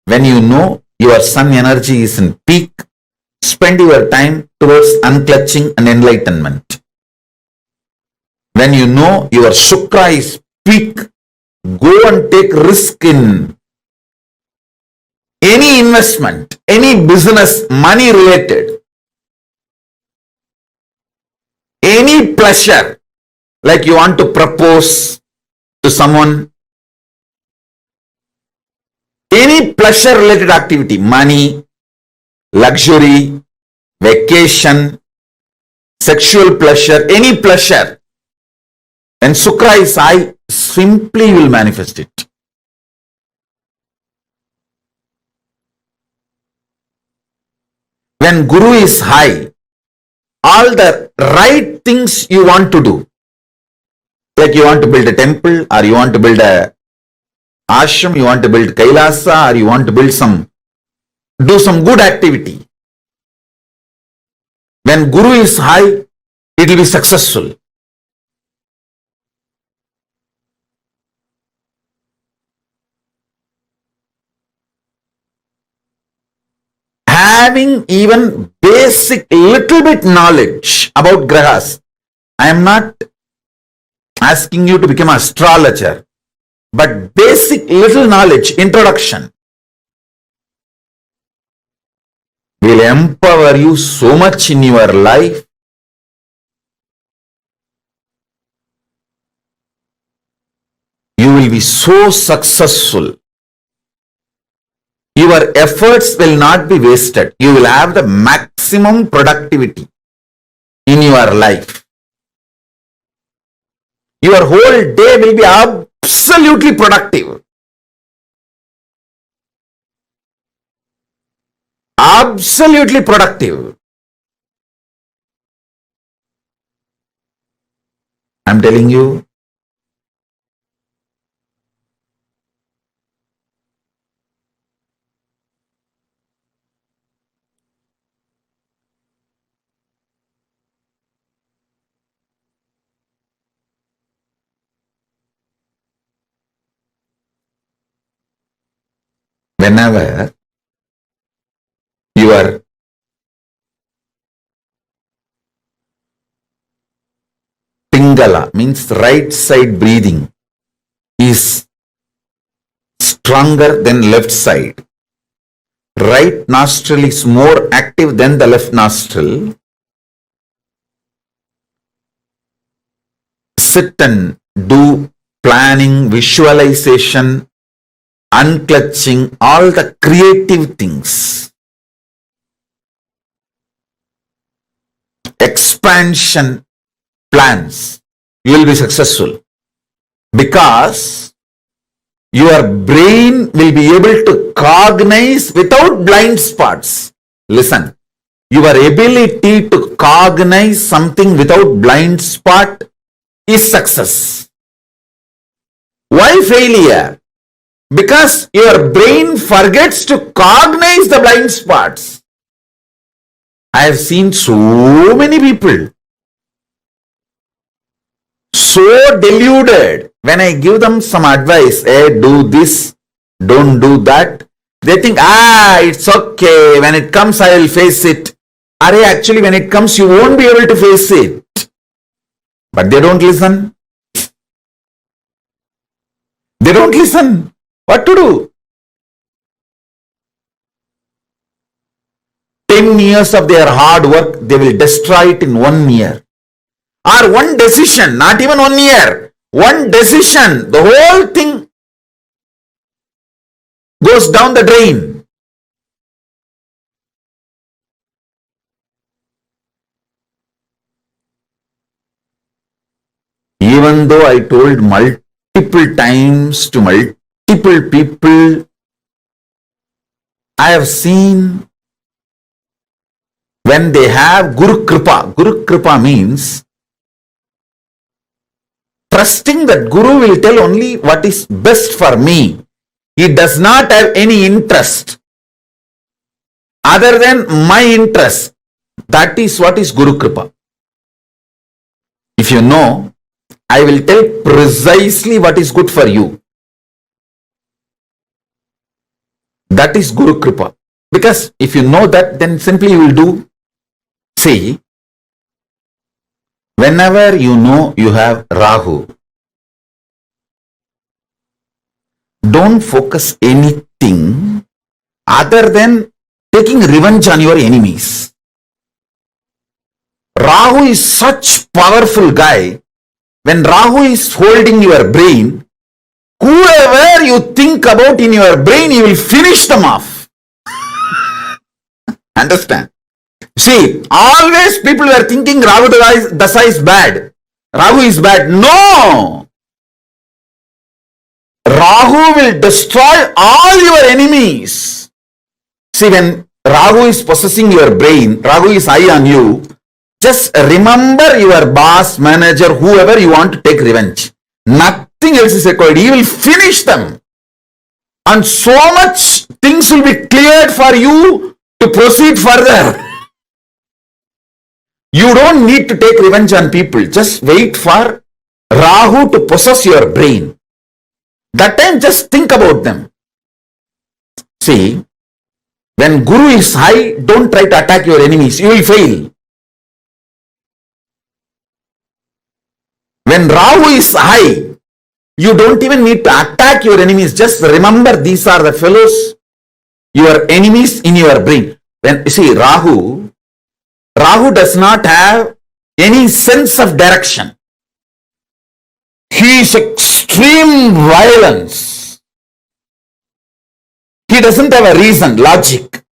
When you know your sun energy is in peak, spend your time towards unclutching and enlightenment. When you know your Shukra is peak, go and take risk in any investment, any business, money related, any pleasure, like you want to propose to someone, any pleasure related activity, money, luxury, vacation, sexual pleasure, any pleasure. When Shukra is high, simply will manifest it. When Guru is high, all the right things you want to do, like you want to build a temple, or you want to build a ashram, you want to build Kailasa, or you want to build do some good activity. When Guru is high, it will be successful. Having even basic little bit knowledge about grahas, I am not asking you to become an astrologer, but basic little knowledge, introduction, will empower you so much in your life. You will be so successful. Your efforts will not be wasted. You will have the maximum productivity in your life. Your whole day will be absolutely productive. Absolutely productive. I'm telling you, whenever your Pingala, means right side breathing, is stronger than left side. Right nostril is more active than the left nostril. Sit and do planning, visualization, unclutching, all the creative things. Expansion plans. You will be successful. Because your brain will be able to cognize without blind spots. Listen, your ability to cognize something without blind spot is success. Why failure? Because your brain forgets to cognize the blind spots. I have seen so many people so deluded. When I give them some advice, hey, do this, don't do that, they think, it's okay. When it comes, I will face it. Actually, when it comes, you won't be able to face it. But they don't listen. They don't listen. What to do? 10 years of their hard work, they will destroy it in 1 year. Or one decision, not even 1 year. One decision, the whole thing goes down the drain. Even though I told multiple times to multiple people, I have seen when they have Guru Kripa means trusting that Guru will tell only what is best for me. He does not have any interest other than my interest. That is what is Guru Kripa. If you know, I will tell precisely what is good for you. That is Guru Kripa. Because if you know that, then simply you will do. See, whenever you know you have Rahu, don't focus anything other than taking revenge on your enemies. Rahu is such powerful guy. When Rahu is holding your brain, whoever you think about in your brain, you will finish them off. Understand? See, always people were thinking Rahu Dasa is bad. Rahu is bad. No! Rahu will destroy all your enemies. See, when Rahu is possessing your brain, Rahu is high on you, just remember your boss, manager, whoever you want to take revenge. Nothing else is required. He will finish them. And so much things will be cleared for you to proceed further. You don't need to take revenge on people. Just wait for Rahu to possess your brain. That time just think about them. See, when Guru is high, don't try to attack your enemies. You will fail. When Rahu is high, you don't even need to attack your enemies. Just remember these are the fellows, your enemies in your brain. When you see Rahu does not have any sense of direction. He is extreme violence. He doesn't have a reason, logic.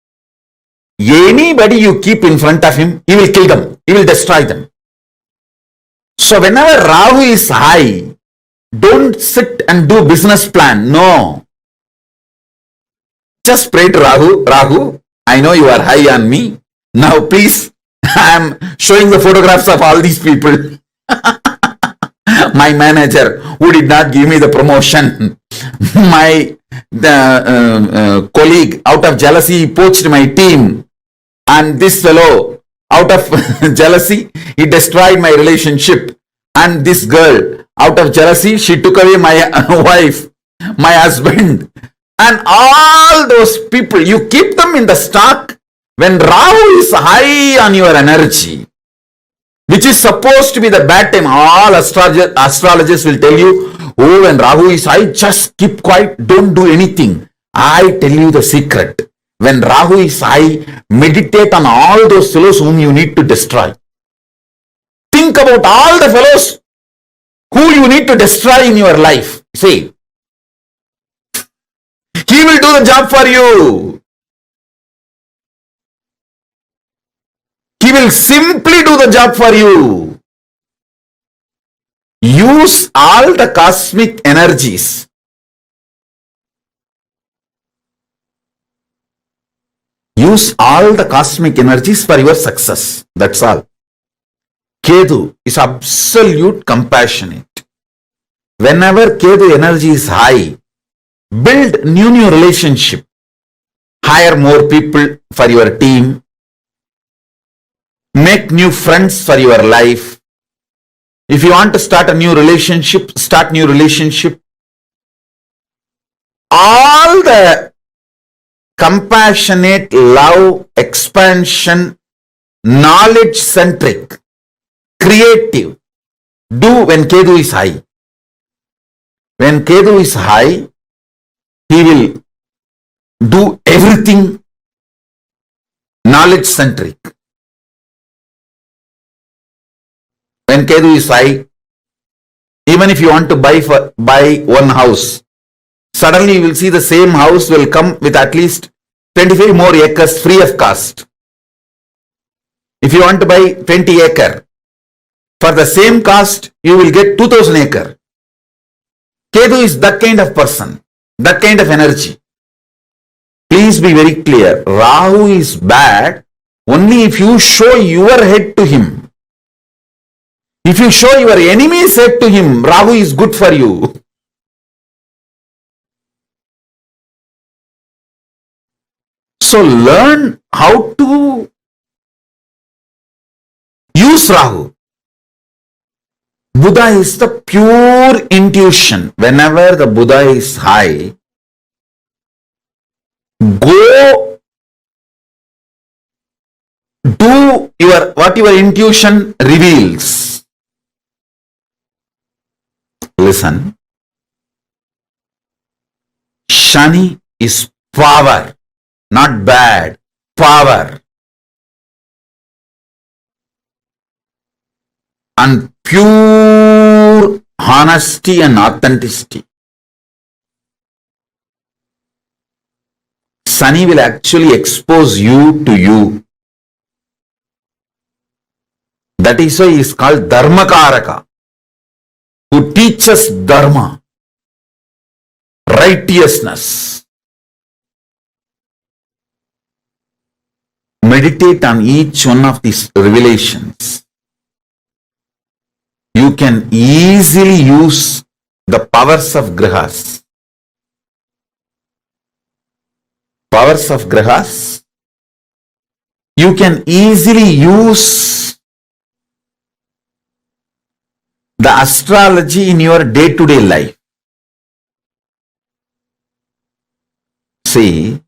Anybody you keep in front of him, he will kill them. He will destroy them. So whenever Rahu is high, don't sit and do business plan. No. Just pray to Rahu. Rahu, I know you are high on me. Now please, I am showing the photographs of all these people. My manager who did not give me the promotion. My colleague out of jealousy poached my team. And this fellow out of jealousy, he destroyed my relationship. And this girl, out of jealousy, she took away my wife, my husband. And all those people, you keep them in the stock when Rahu is high on your energy, which is supposed to be the bad time. All astrologers will tell you, oh, when Rahu is high, just keep quiet, don't do anything. I tell you the secret. When Rahu is high, meditate on all those fellows whom you need to destroy. Think about all the fellows who you need to destroy in your life. See, he will do the job for you. He will simply do the job for you. Use all the cosmic energies. Use all the cosmic energies for your success. That's all. Ketu is absolute compassionate. Whenever Ketu energy is high, build new relationship. Hire more people for your team. Make new friends for your life. If you want to start a new relationship, start new relationship. All the compassionate, love, expansion, knowledge centric, creative, do when Ketu is high. When Ketu is high, he will do everything knowledge centric. When Ketu is high, even if you want to buy one house, suddenly you will see the same house will come with at least 25 more acres free of cost. If you want to buy 20 acre, for the same cost, you will get 2000 acre. Ketu is that kind of person, that kind of energy. Please be very clear. Rahu is bad only if you show your head to him. If you show your enemy's head to him, Rahu is good for you. So learn how to use Rahu. Buddha is the pure intuition. Whenever the Buddha is high, go do what your intuition reveals. Listen. Shani is power, not bad. Power. And pure honesty and authenticity. Sunny will actually expose you to you. That is why he is called Dharmakaraka, who teaches Dharma, righteousness. Meditate on each one of these revelations. You can easily use the powers of grahas. Powers of grahas. You can easily use the astrology in your day-to-day life. See,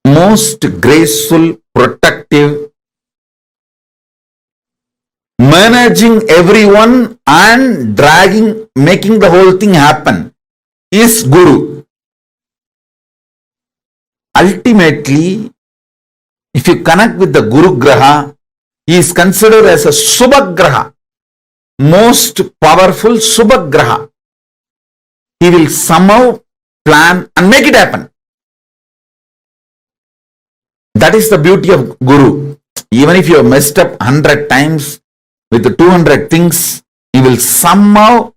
most graceful, protective, managing everyone and making the whole thing happen is Guru. Ultimately, if you connect with the Guru Graha, he is considered as a Subhagraha, most powerful Subhagraha. He will somehow plan and make it happen. That is the beauty of Guru. Even if you have messed up 100 times with the 200 things, he will somehow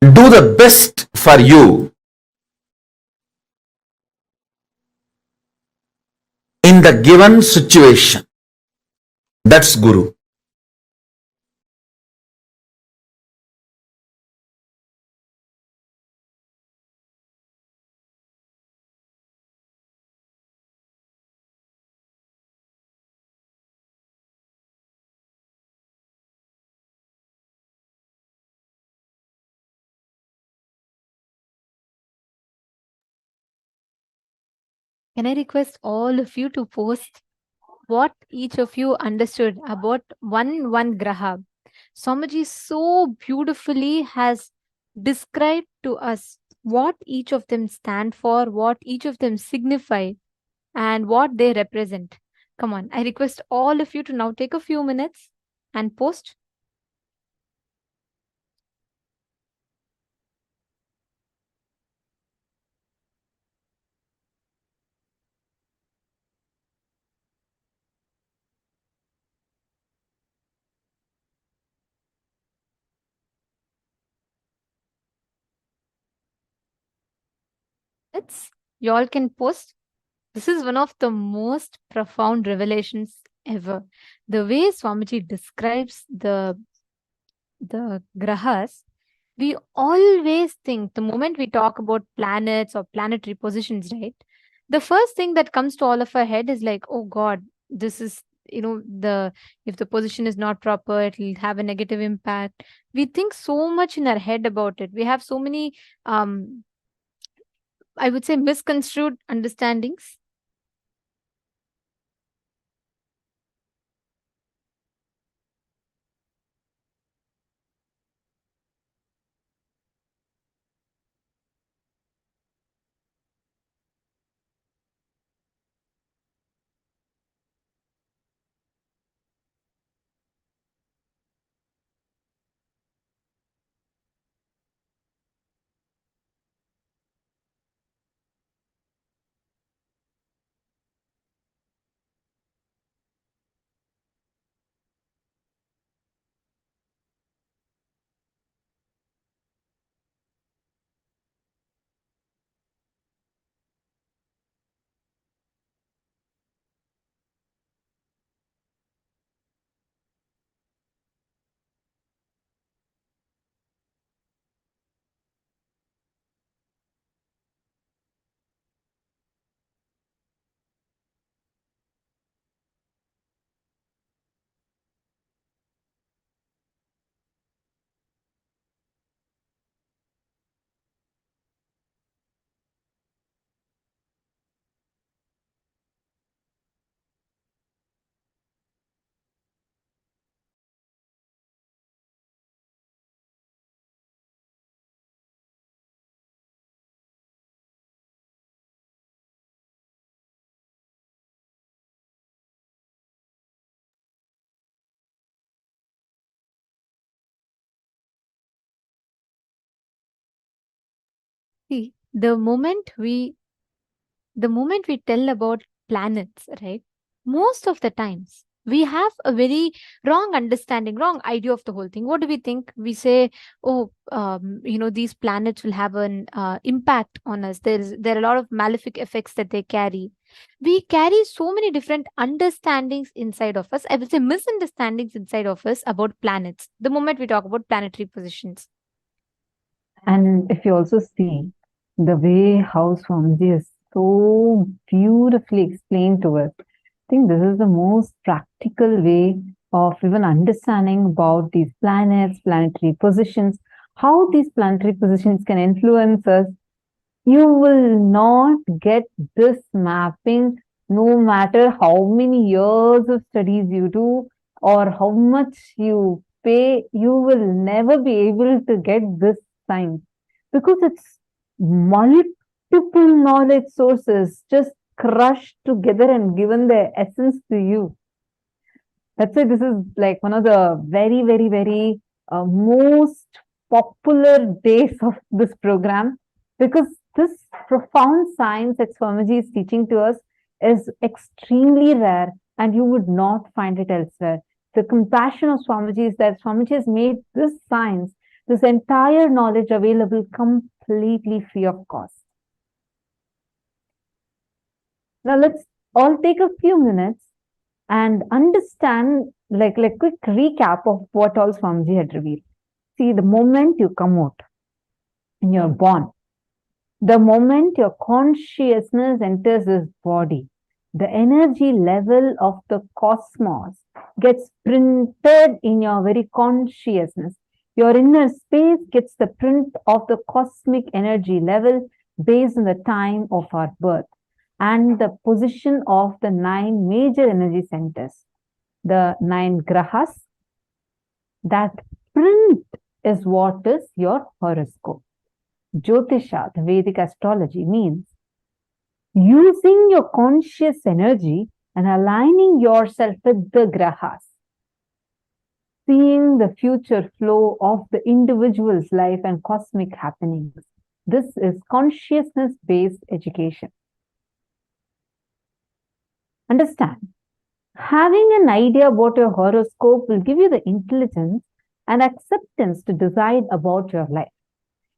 do the best for you in the given situation. That's Guru. Can I request all of you to post what each of you understood about one graha? Swamiji so beautifully has described to us what each of them stand for, what each of them signify, and what they represent. Come on, I request all of you to now take a few minutes and post. You all can post. This is one of the most profound revelations ever. The way Swamiji describes the grahas, we always think the moment we talk about planets or planetary positions, right? The first thing that comes to all of our head is like, oh God, this is, if the position is not proper, it will have a negative impact. We think so much in our head about it. We have so many, I would say, misconstrued understandings. See, the moment we tell about planets, right? Most of the times we have a very wrong understanding, wrong idea of the whole thing. What do we think? We say, oh, these planets will have an impact on us. There are a lot of malefic effects that they carry. We carry so many different understandings inside of us. I would say misunderstandings inside of us about planets. The moment we talk about planetary positions. And if you also see the way how Swamiji is so beautifully explained to us, I think this is the most practical way of even understanding about these planets, planetary positions, how these planetary positions can influence us. You will not get this mapping no matter how many years of studies you do or how much you pay. You will never be able to get this science because it's multiple knowledge sources just crushed together and given their essence to you. That's why this is like one of the very, very, very most popular days of this program, because this profound science that Swamiji is teaching to us is extremely rare and you would not find it elsewhere. The compassion of Swamiji is that Swamiji has made this science, this entire knowledge available completely free of cost. Now let's all take a few minutes and understand, like quick recap of what all Swamiji had revealed. See, the moment you come out and you're born, the moment your consciousness enters this body, the energy level of the cosmos gets printed in your very consciousness. Your inner space gets the print of the cosmic energy level based on the time of our birth and the position of the 9 major energy centers, the 9 grahas. That print is what is your horoscope. Jyotisha, the Vedic astrology, means using your conscious energy and aligning yourself with the grahas, seeing the future flow of the individual's life and cosmic happenings. This is consciousness-based education. Understand, having an idea about your horoscope will give you the intelligence and acceptance to decide about your life.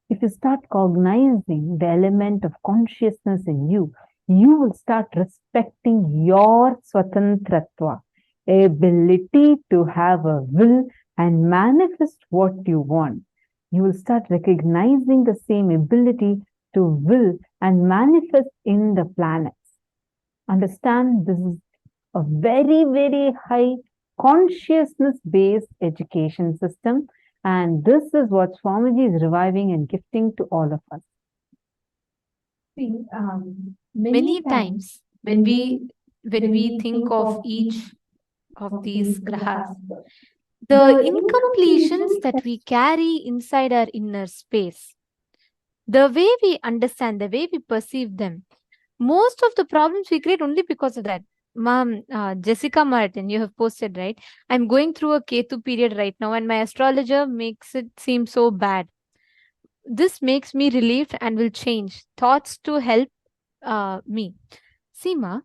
if you start cognizing the element of consciousness in you, you will start respecting your swatantratva, ability to have a will and manifest what you want. You will start recognizing the same ability to will and manifest in the planets. Understand, this is a very, very high consciousness-based education system, and this is what Swamiji is reviving and gifting to all of us. Many times when we think of each of these grahas, the incompletions that we carry inside our inner space, the way we understand, the way we perceive them, most of the problems we create only because of that. Ma'am, Jessica Martin, you have posted, right? I'm going through a Ketu period right now, and my astrologer makes it seem so bad. This makes me relieved and will change thoughts to help me. Seema,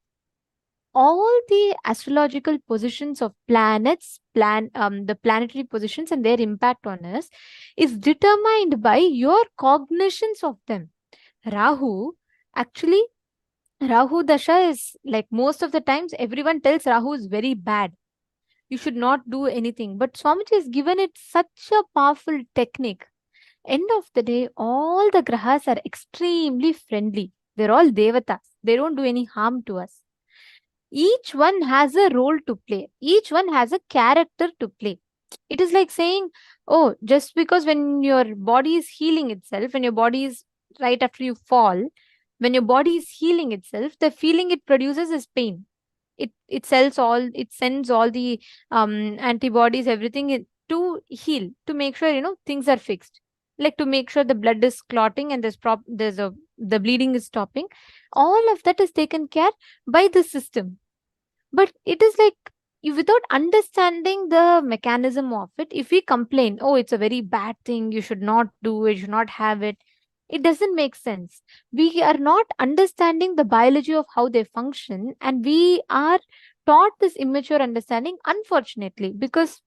all the astrological positions of planets, the planetary positions and their impact on us is determined by your cognitions of them. Rahu, actually, Rahu Dasha is like most of the times everyone tells Rahu is very bad. You should not do anything. But Swamiji has given it such a powerful technique. End of the day, all the grahas are extremely friendly. They're all devatas. They don't do any harm to us. Each one has a role to play. Each one has a character to play. It is like saying, oh, just because when your body is healing itself, when your body is right after you fall, when your body is healing itself, the feeling it produces is pain. It sends all the antibodies, everything to heal, to make sure things are fixed, like to make sure the blood is clotting and the bleeding is stopping. All of that is taken care by the system. But it is like, without understanding the mechanism of it, if we complain, oh, it's a very bad thing, you should not do it, you should not have it, it doesn't make sense. We are not understanding the biology of how they function, and we are taught this immature understanding, unfortunately, because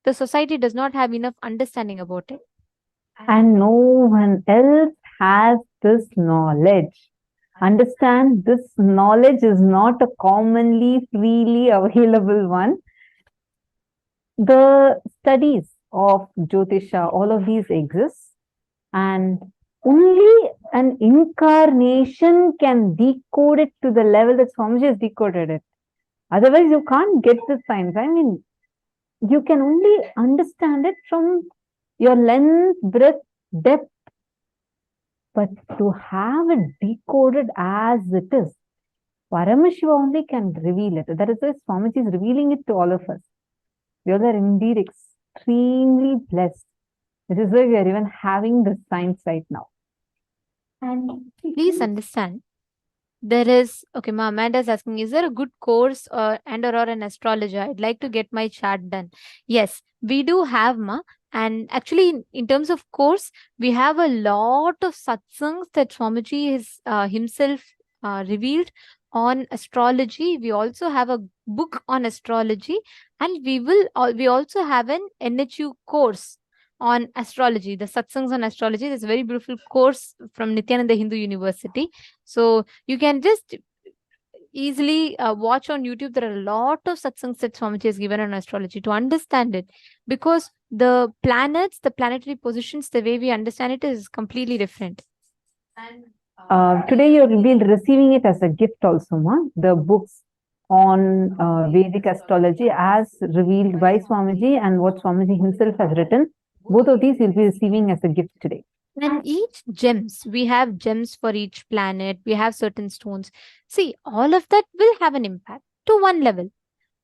the society does not have enough understanding about it. And no one else has this knowledge. Understand, this knowledge is not a commonly, freely available one. The studies of Jyotisha, all of these exist, and only an incarnation can decode it to the level that Swamiji has decoded it. Otherwise, you can't get the science. I mean, you can only understand it from your length, breadth, depth. But to have it decoded as it is, Paramashiva only can reveal it. That is why Swamiji is revealing it to all of us. We all are indeed extremely blessed. This is why we are even having this science right now. And please understand, there is, okay, Ma Amanda is asking, is there a good course or an astrologer? I'd like to get my chart done. Yes, we do have, Ma. And actually, in terms of course, we have a lot of satsangs that Swamiji has himself revealed on astrology. We also have a book on astrology, and we also have an NHU course on astrology, the satsangs on astrology. There's a very beautiful course from Nithyananda Hindu University. So you can just easily watch on YouTube. There are a lot of satsangs that Swamiji has given on astrology to understand it, because the planets, the planetary positions, the way we understand it is completely different. And today you will be receiving it as a gift also, Ma. The books on Vedic astrology as revealed by Swamiji and what Swamiji himself has written. Both of these you'll be receiving as a gift today. And each gems, we have gems for each planet, we have certain stones. See, all of that will have an impact to one level.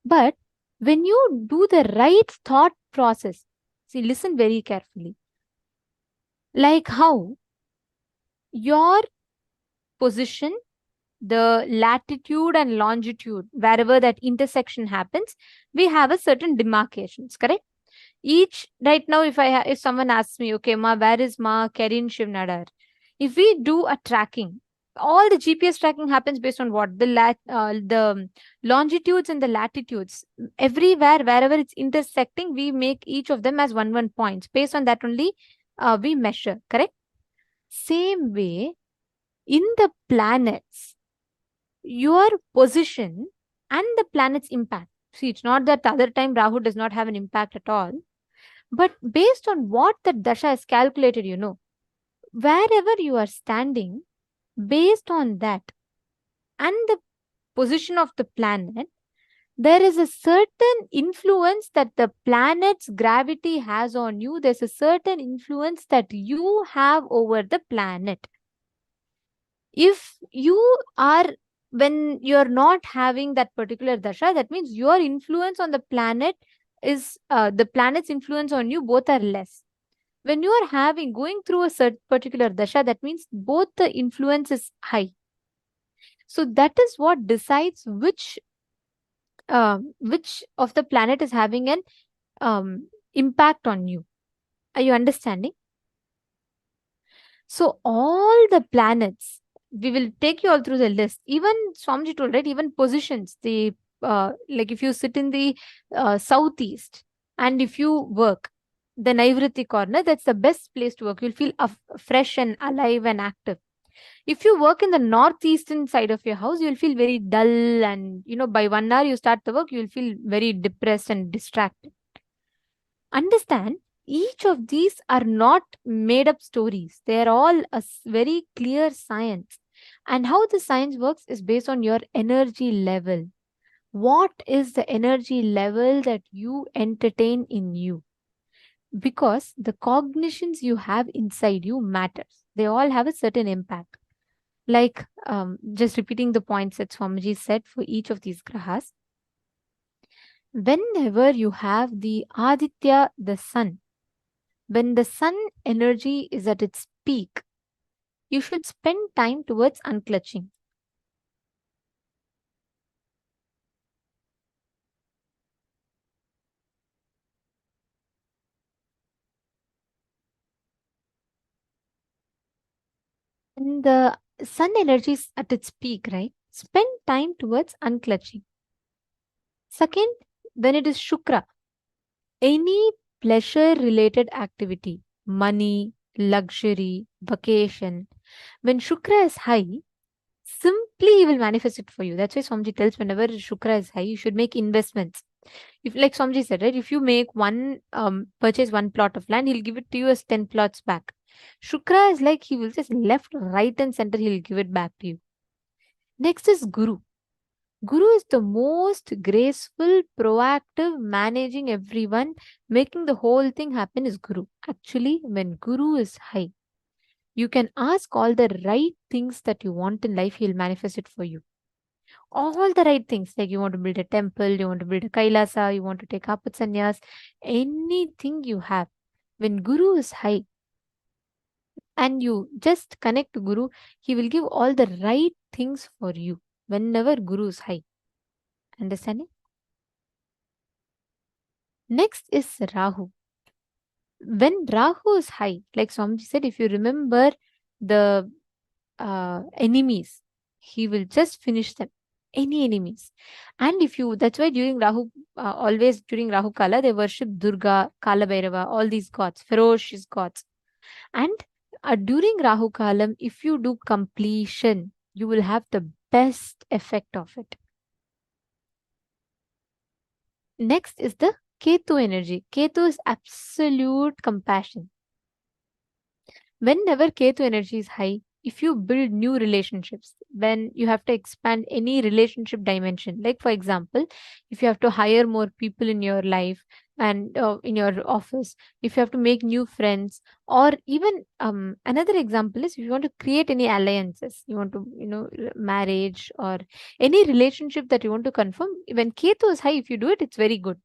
But when you do the right thought process, see, listen very carefully. Like how your position, the latitude and longitude, wherever that intersection happens, we have a certain demarcations, correct? Each, right now, if someone asks me, okay, Ma, where is Ma Kerin Shivnadar? If we do a tracking, all the GPS tracking happens based on what? The longitudes and the latitudes. Everywhere, wherever it's intersecting, we make each of them as 1 points. Based on that only, we measure, correct? Same way, in the planets, your position and the planet's impact. See, it's not that the other time Rahu does not have an impact at all, but based on what the dasha is calculated, wherever you are standing, based on that and the position of the planet, there is a certain influence that the planet's gravity has on you. There's a certain influence that you have over the planet. If you are, when you're not having that particular dasha, that means your influence on the planet is, the planet's influence on you, both are less. When you are going through a certain particular dasha, that means both the influence is high. So that is what decides which of the planet is having an impact on you. Are you understanding? So all the planets, we will take you all through the list. Even Swamiji told, right? Even positions. Like if you sit in the southeast and if you work, the Naivriti corner, that's the best place to work. You'll feel fresh and alive and active. If you work in the northeastern side of your house, you'll feel very dull, and by 1 hour you start the work, you'll feel very depressed and distracted. Understand, each of these are not made up stories. They're all a very clear science. And how the science works is based on your energy level. What is the energy level that you entertain in you? Because the cognitions you have inside you matters. They all have a certain impact. Like, just repeating the points that Swamiji said for each of these grahas. Whenever you have the Aditya, the sun, when the sun energy is at its peak, you should spend time towards unclutching. When the sun energy is at its peak, right? Spend time towards unclutching. Second, when it is Shukra, any pleasure related activity, money, luxury, vacation, when Shukra is high, simply he will manifest it for you. That's why Swamiji tells whenever Shukra is high, you should make investments. If, like Swamiji said, right, if you make purchase one plot of land, he'll give it to you as 10 plots back. Shukra is like he will just left, right, and center, he'll give it back to you. Next is Guru. Guru is the most graceful, proactive, managing everyone, making the whole thing happen is Guru. Actually, when Guru is high, you can ask all the right things that you want in life, he'll manifest it for you. All the right things, like you want to build a temple, you want to build a Kailasa, you want to take Apat Sannyas, anything you have. When Guru is high and you just connect to Guru, he will give all the right things for you whenever Guru is high. Understanding? Next is Rahu. When Rahu is high, like Swamiji said, if you remember the enemies, he will just finish them. Any enemies. And if you, that's why during Rahu, always during Rahu Kala, they worship Durga, Kala Bhairava, all these gods, ferocious gods. And during Rahu Kalam, if you do completion, you will have the best effect of it. Next is the Ketu energy. Ketu is absolute compassion. Whenever Ketu energy is high, if you build new relationships, when you have to expand any relationship dimension, like for example, if you have to hire more people in your life and in your office, if you have to make new friends, or even another example is if you want to create any alliances, you want to, marriage or any relationship that you want to confirm, when Ketu is high, if you do it, it's very good.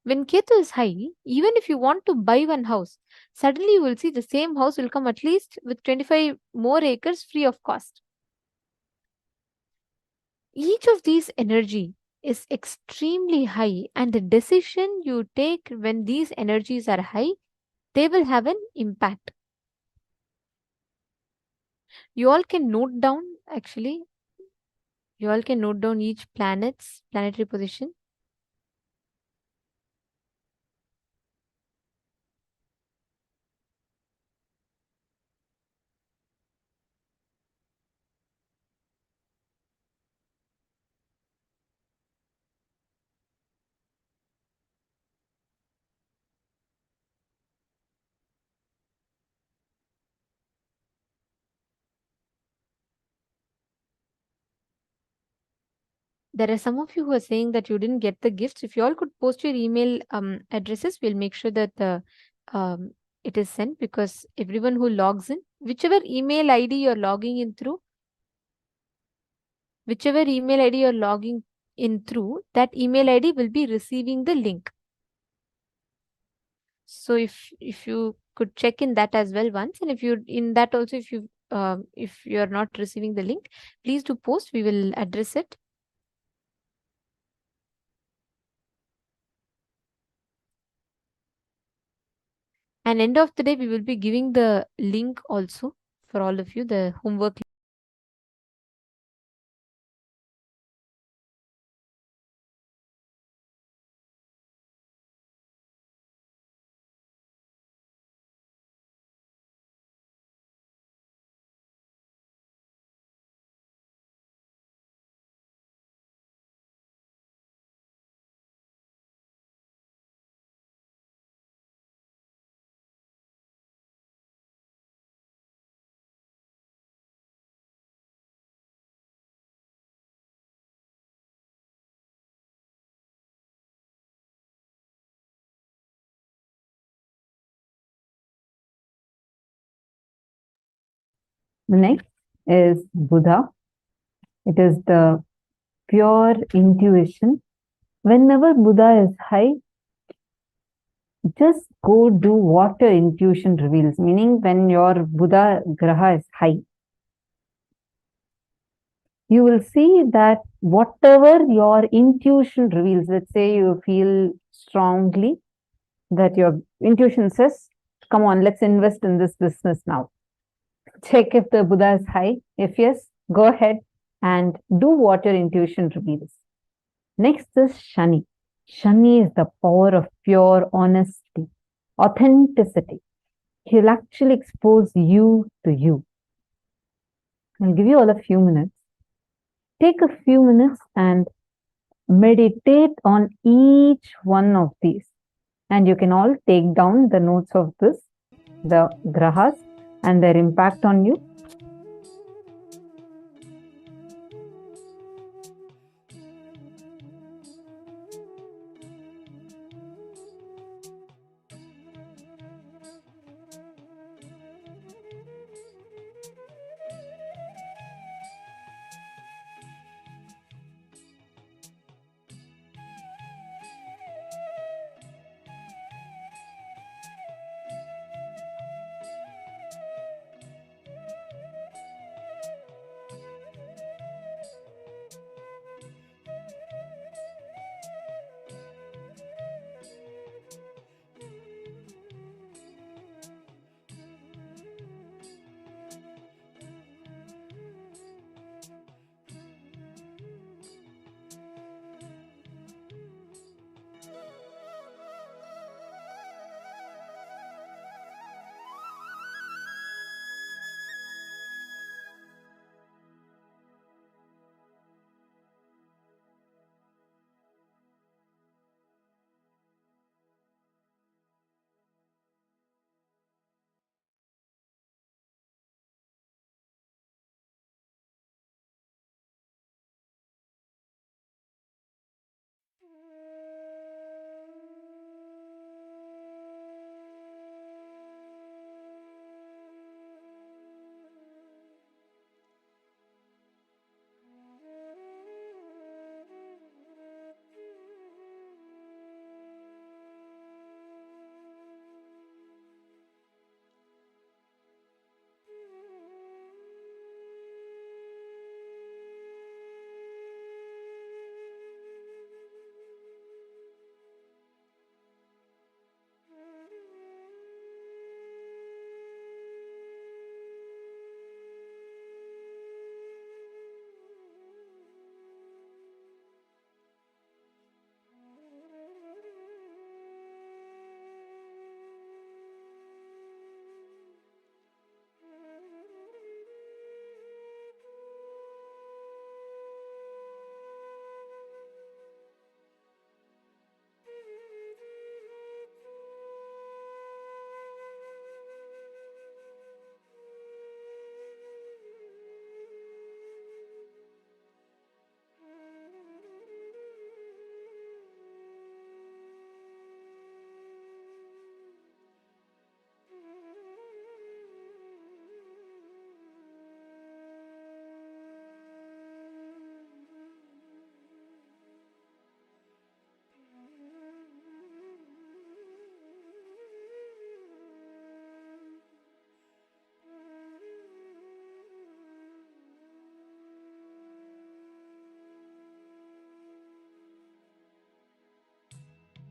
When Ketu is high, even if you want to buy one house, suddenly you will see the same house will come at least with 25 more acres free of cost. Each of these energy is extremely high, and the decision you take when these energies are high, they will have an impact. You all can note down, actually, you all can note down each planetary position. There are some of you who are saying that you didn't get the gifts. If you all could post your email addresses, we'll make sure that it is sent, because everyone who logs in, whichever email ID you're logging in through, that email ID will be receiving the link. So if you could check in that as well once, and if you in that also, if you're not receiving the link, please do post. We will address it. And end of the day, we will be giving the link also for all of you, the homework. The next is Buddha. It is the pure intuition. Whenever Buddha is high, just go do what your intuition reveals. Meaning, when your Buddha Graha is high, you will see that whatever your intuition reveals, let's say you feel strongly that your intuition says, come on, let's invest in this business now. Check if the Buddha is high. If yes, go ahead and do what your intuition reveals. Next is Shani. Shani is the power of pure honesty, authenticity. He'll actually expose you to you. I'll give you all a few minutes. Take a few minutes and meditate on each one of these. And you can all take down the notes of this, the grahas and their impact on you.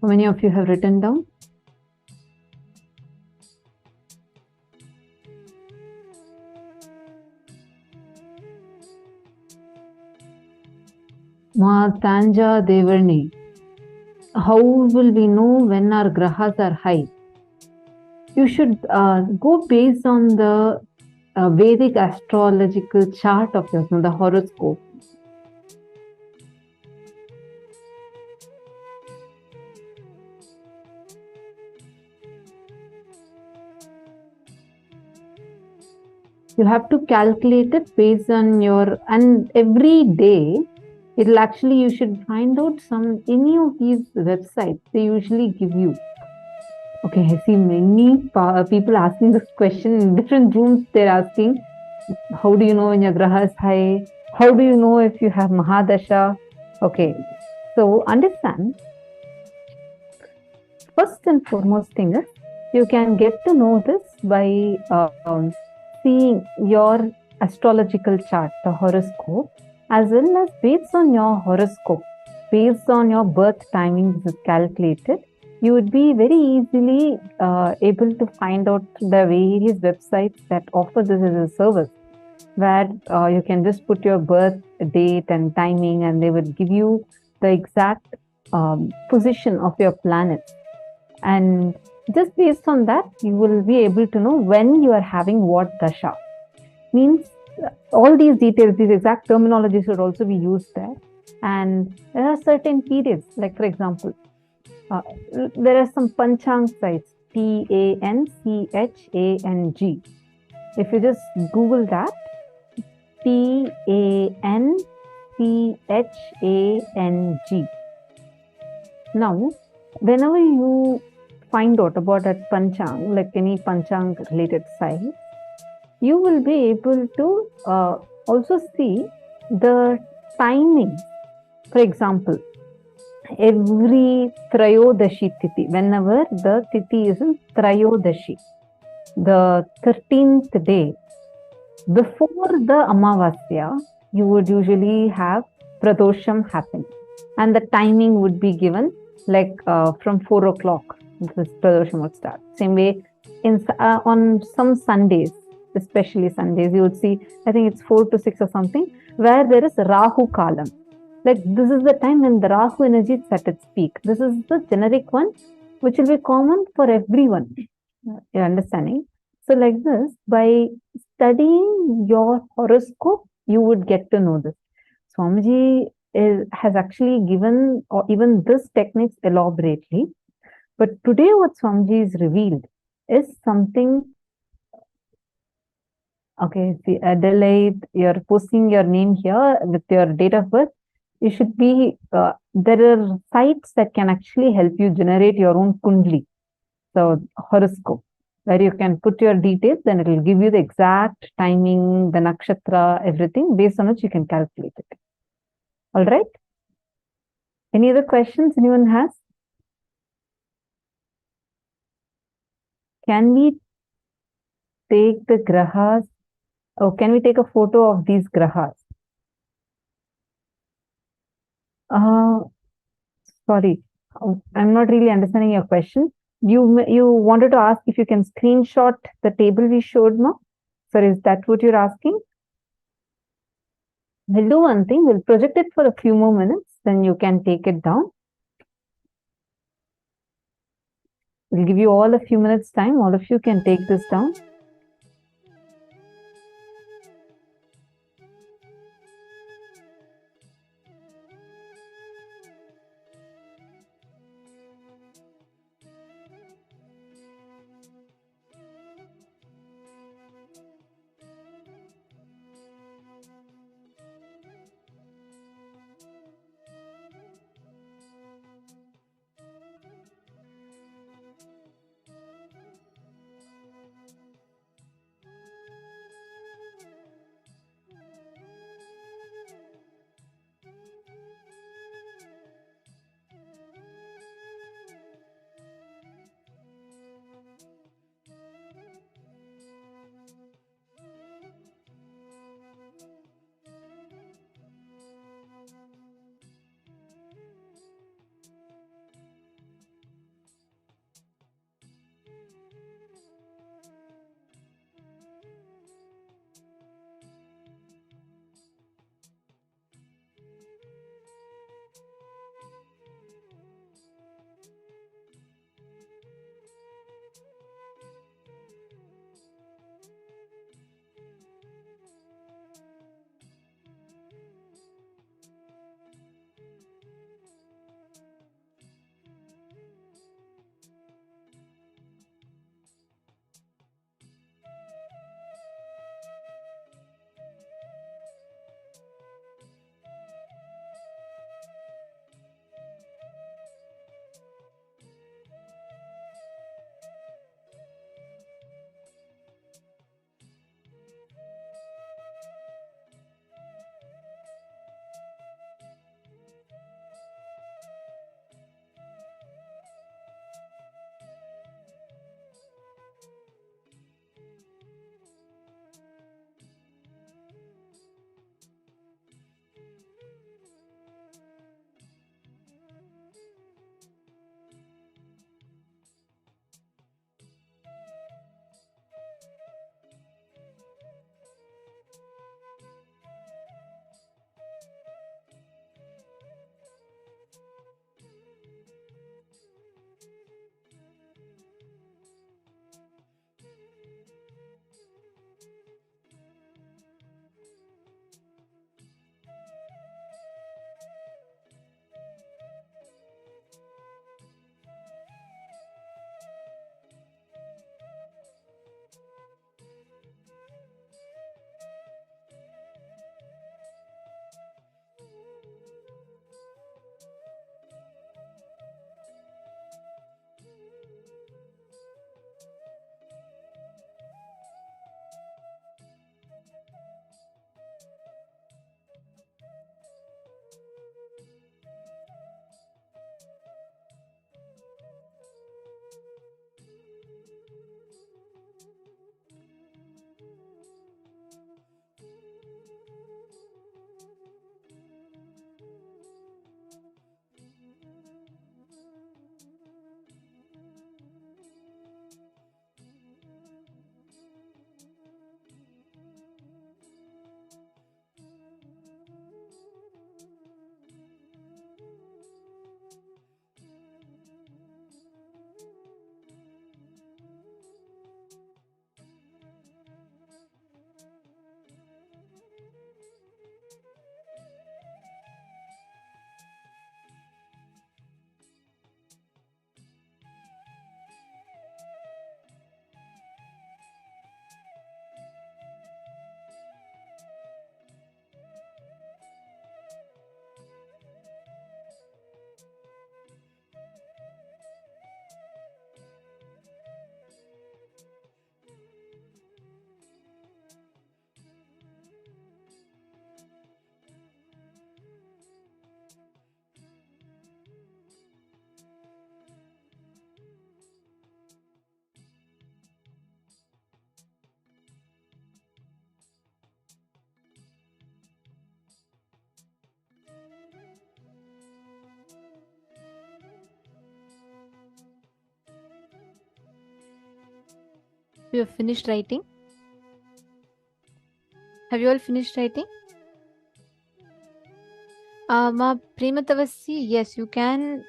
How many of you have written down? Ma Tanja Devarni. How will we know when our grahas are high? You should go based on the Vedic astrological chart of yours, the horoscope. You have to calculate it based on your, and every day it'll actually, you should find out any of these websites, they usually give you. Okay, I see many people asking this question in different rooms. They're asking, how do you know when your graha is high? How do you know if you have Mahadasha? Okay, so understand, first and foremost thing is, you can get to know this by seeing your astrological chart, the horoscope, as well as based on your horoscope, based on your birth timing, this is calculated. You would be very easily able to find out the various websites that offer this as a service, where you can just put your birth date and timing, and they would give you the exact position of your planets. And just based on that, you will be able to know when you are having what dasha. Means all these details, these exact terminologies should also be used there. And there are certain periods, like for example, there are some panchang sites, P-A-N-C-H-A-N-G. If you just Google that, P-A-N-C-H-A-N-G. Now, whenever you find out about that panchang, like any panchang related site, you will be able to also see the timing. For example, every Trayodashi Tithi, whenever the Tithi is in Trayodashi, the 13th day, before the Amavasya, you would usually have Pradosham happen. And the timing would be given like from 4 o'clock, this Pradosham would start. Same way, on some Sundays, especially Sundays, you would see, I think it's 4 to 6 or something, where there is Rahu Kalam. Like this is the time when the Rahu energy is at its peak. This is the generic one, which will be common for everyone. You're understanding? So like this, by studying your horoscope, you would get to know this. Swamiji has actually given or even this techniques elaborately. But today what Swamiji is revealed is something. Okay, see, Adelaide, you're posting your name here with your date of birth. You should be, there are sites that can actually help you generate your own kundli, so horoscope, where you can put your details, then it will give you the exact timing, the nakshatra, everything, based on which you can calculate it. All right? Any other questions anyone has? Can we take the grahas? Oh, can we take a photo of these grahas? Sorry, I'm not really understanding your question. You wanted to ask if you can screenshot the table we showed, no? So is that what you're asking? We'll do one thing. We'll project it for a few more minutes, then you can take it down. We'll give you all a few minutes time. All of you can take this down. You have finished writing? Have you all finished writing? Ma Prematavasi, yes, you can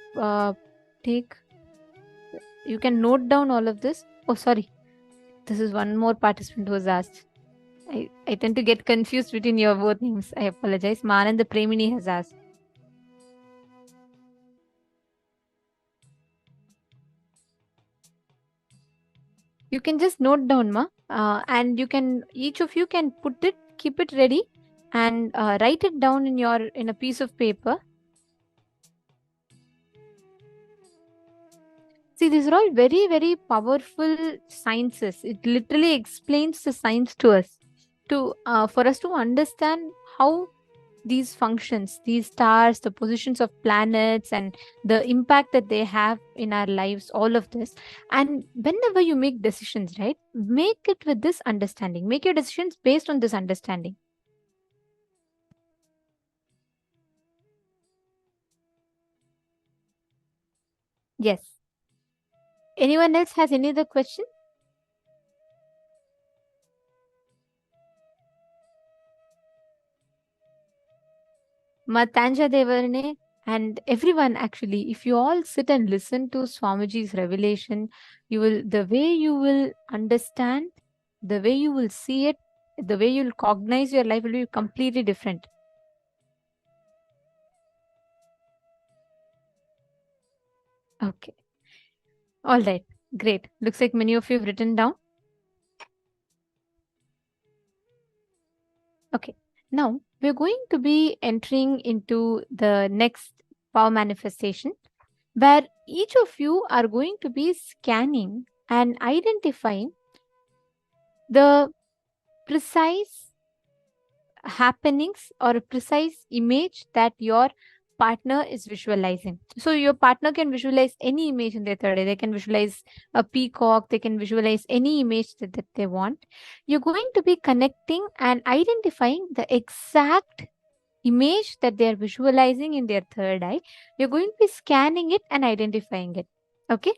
you can note down all of this. Oh, sorry. This is one more participant who was asked. I tend to get confused between your both names. I apologize. Mananda Premini has asked. You can just note down, ma, and you can, each of you can put it, keep it ready, and write it down in a piece of paper. See, these are all very, very powerful sciences. It literally explains the science to us, for us to understand how these functions, these stars, the positions of planets, and the impact that they have in our lives, all of this. And whenever you make decisions, right, make it with this understanding. Make your decisions based on this understanding. Yes. Anyone else has any other question? Matanja Devarne and everyone, actually, if you all sit and listen to Swamiji's revelation, the way you will understand, the way you will see it, the way you'll cognize your life will be completely different. Okay. All right. Great. Looks like many of you have written down. Okay. Now we're going to be entering into the next power manifestation, where each of you are going to be scanning and identifying the precise happenings or a precise image that your partner is visualizing. So your partner can visualize any image in their third eye. They can visualize a peacock, they can visualize any image that they want. You're going to be connecting and identifying the exact image that they are visualizing in their third eye. You're going to be scanning it and identifying it. Okay,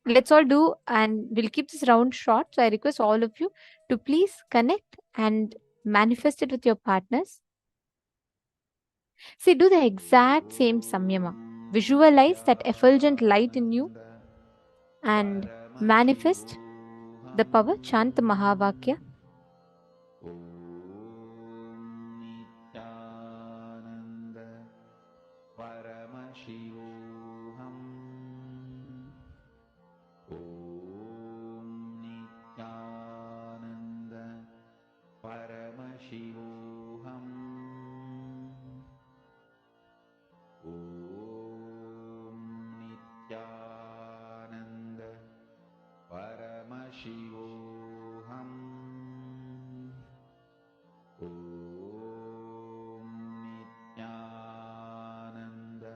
let's all do, and we'll keep this round short. So I request all of you to please connect and manifest it with your partners. See, do the exact same samyama. Visualize that effulgent light in you and manifest the power. Chant the Mahavakya. Paramashivoham. Om Nithyananda Paramashivoham. Om Nithyananda Paramashivoham. Om Nithyananda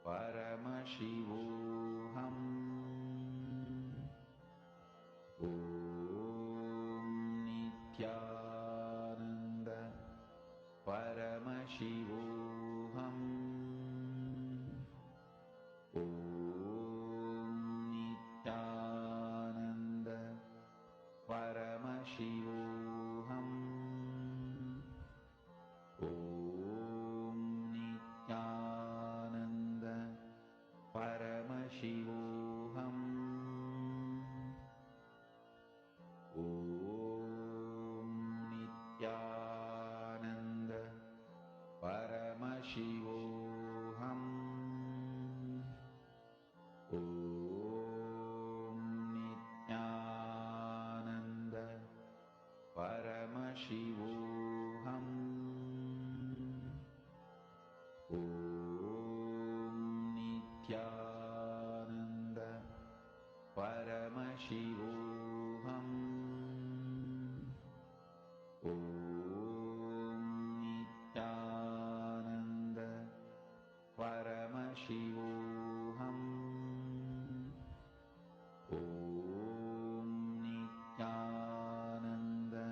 Paramashivoham. Om Nithyananda Paramashivoham. Om Nithyananda Paramashivoham. Om Nithyananda Paramashivoham. Om Nithyananda Paramashivoham. Om Nithyananda Paramashivoham. Om Nithyananda Paramashivoham. Om Nithyananda Paramashivoham. Om Nithyananda Paramashivoham. Om Nithyananda Paramashivoham. Om Nithyananda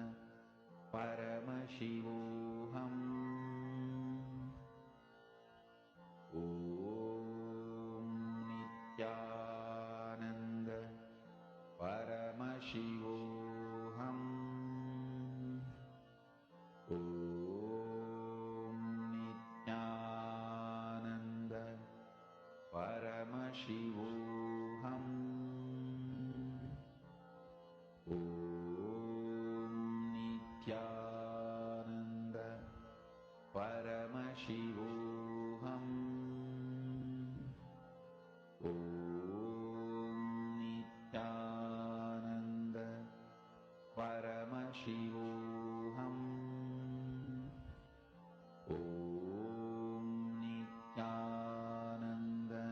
Paramashivoham. Om Nithyananda Paramashivoham. Om Nithyananda Paramashivoham. Om Nithyananda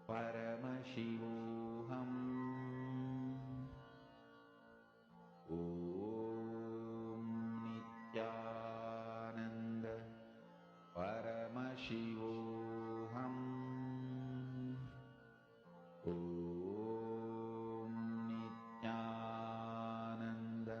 Paramashivoham. Om Nithyananda Paramashivoham. Om Nithyananda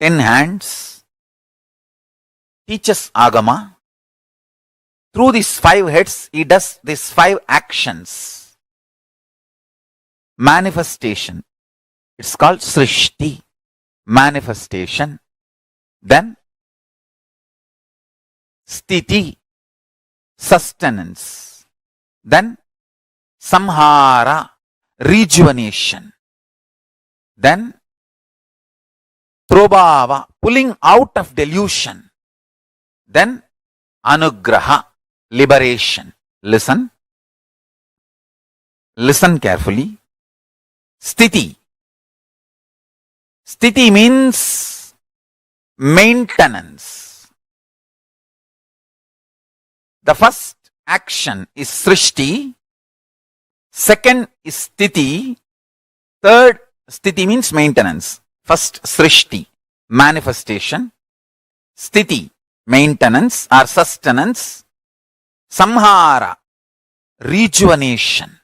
10 hands, teaches Agama. Through these 5 heads, he does these 5 actions. Manifestation. It's called Srishti. Manifestation. Then Sthiti. Sustenance. Then Samhara. Rejuvenation. Then Prabhava. Pulling out of delusion. Then Anugraha. Liberation. Listen. Listen carefully. Sthiti. Sthiti means maintenance. The first action is Srishti. Second is Sthiti. Third, Sthiti means maintenance. First, Srishti, manifestation. Sthiti, maintenance or sustenance. Samhara, rejuvenation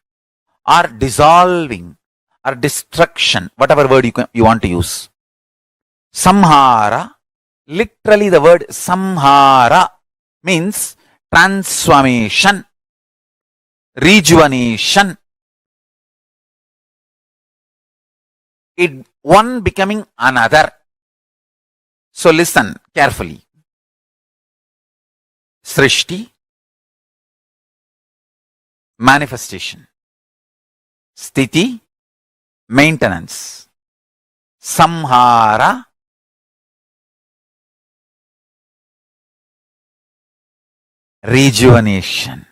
or dissolving or destruction, whatever word you want to use. Samhara, literally the word Samhara means transformation, rejuvenation. One becoming another. So listen carefully. Srishti, manifestation. Sthiti, maintenance. Samhara, rejuvenation.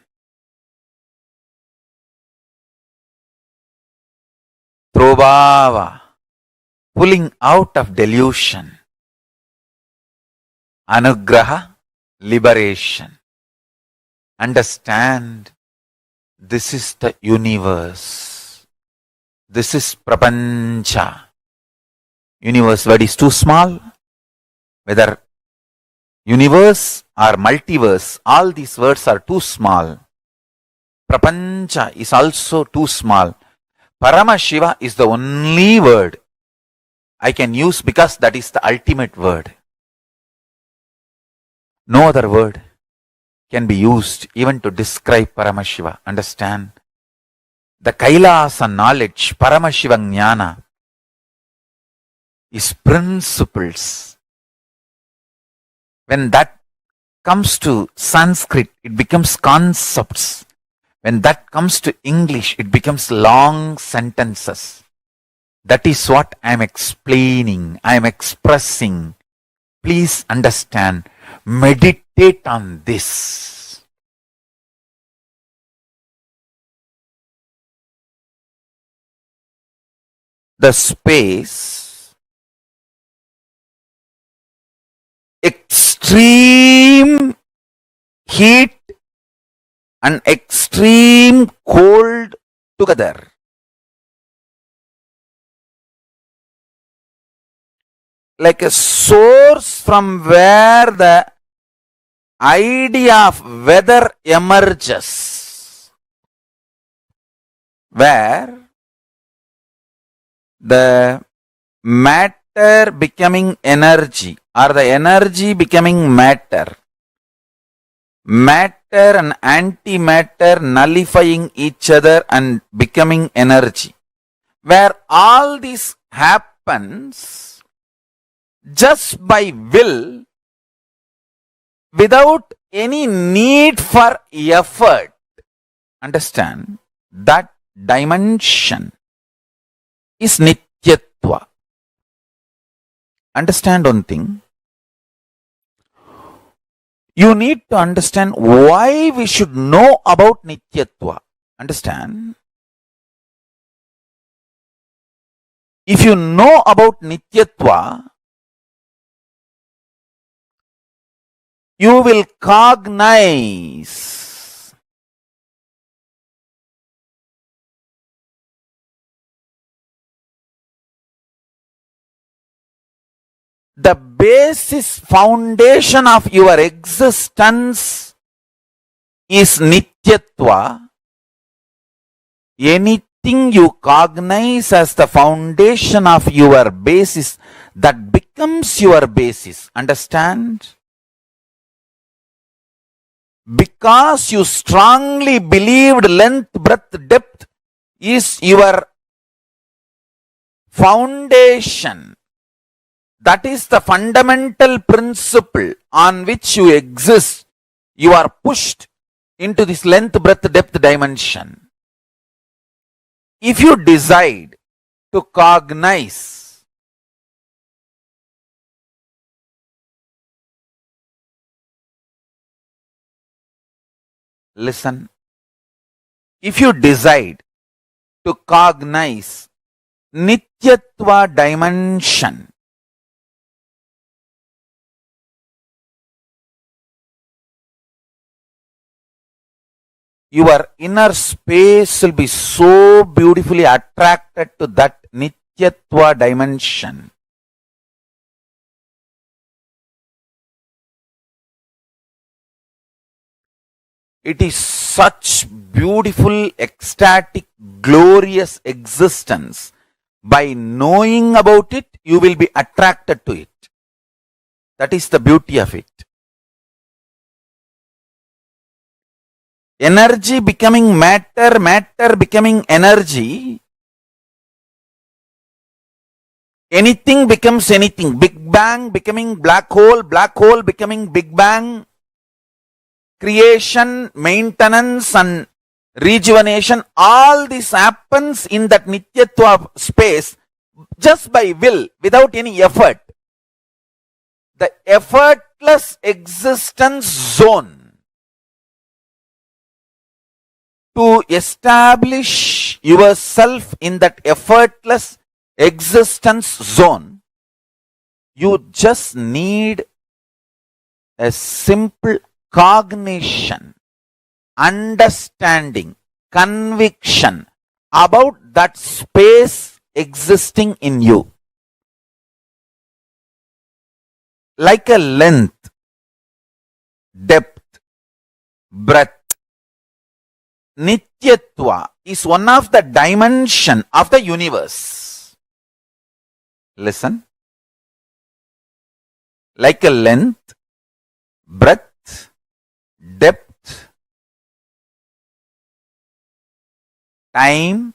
Prabhava, pulling out of delusion. Anugraha, liberation. Understand, this is the universe. This is Prapancha. Universe word is too small. Whether universe or multiverse, all these words are too small. Prapancha is also too small. Paramashiva is the only word I can use because that is the ultimate word. No other word can be used even to describe Paramashiva. Understand? The Kailasa knowledge, Paramashiva Jnana, is principles. When that comes to Sanskrit, it becomes concepts. When that comes to English, it becomes long sentences. That is what I am explaining, I am expressing. Please understand, meditate on this. The space, extreme heat and extreme cold together. Like a source from where the idea of weather emerges. Where the matter becoming energy or the energy becoming matter. Matter and antimatter nullifying each other and becoming energy. Where all this happens just by will, without any need for effort. Understand? That dimension is Nityatva. Understand one thing. You need to understand why we should know about Nityatva. Understand? If you know about Nityatva, you will cognize the basis foundation of your existence is Nityatva. Anything anything you cognize as the foundation of your basis, that becomes your basis. Understand? Because you strongly believed length, breadth, depth is your foundation. That is the fundamental principle on which you exist. You are pushed into this length, breadth, depth dimension. If you decide to cognize listen, if you decide to cognize Nityatva dimension, your inner space will be so beautifully attracted to that Nityatva dimension. It is such beautiful, ecstatic, glorious existence. By knowing about it, you will be attracted to it. That is the beauty of it. Energy becoming matter, matter becoming energy. Anything becomes anything. Big Bang becoming black hole becoming Big Bang. Creation, maintenance and rejuvenation, all this happens in that Nityatva space just by will, without any effort. The effortless existence zone. To establish yourself in that effortless existence zone, you just need a simple cognition, understanding, conviction about that space existing in you. Like a length, depth, breadth, Nityatva is one of the dimension of the universe. Listen. Like a length, breadth, depth, time,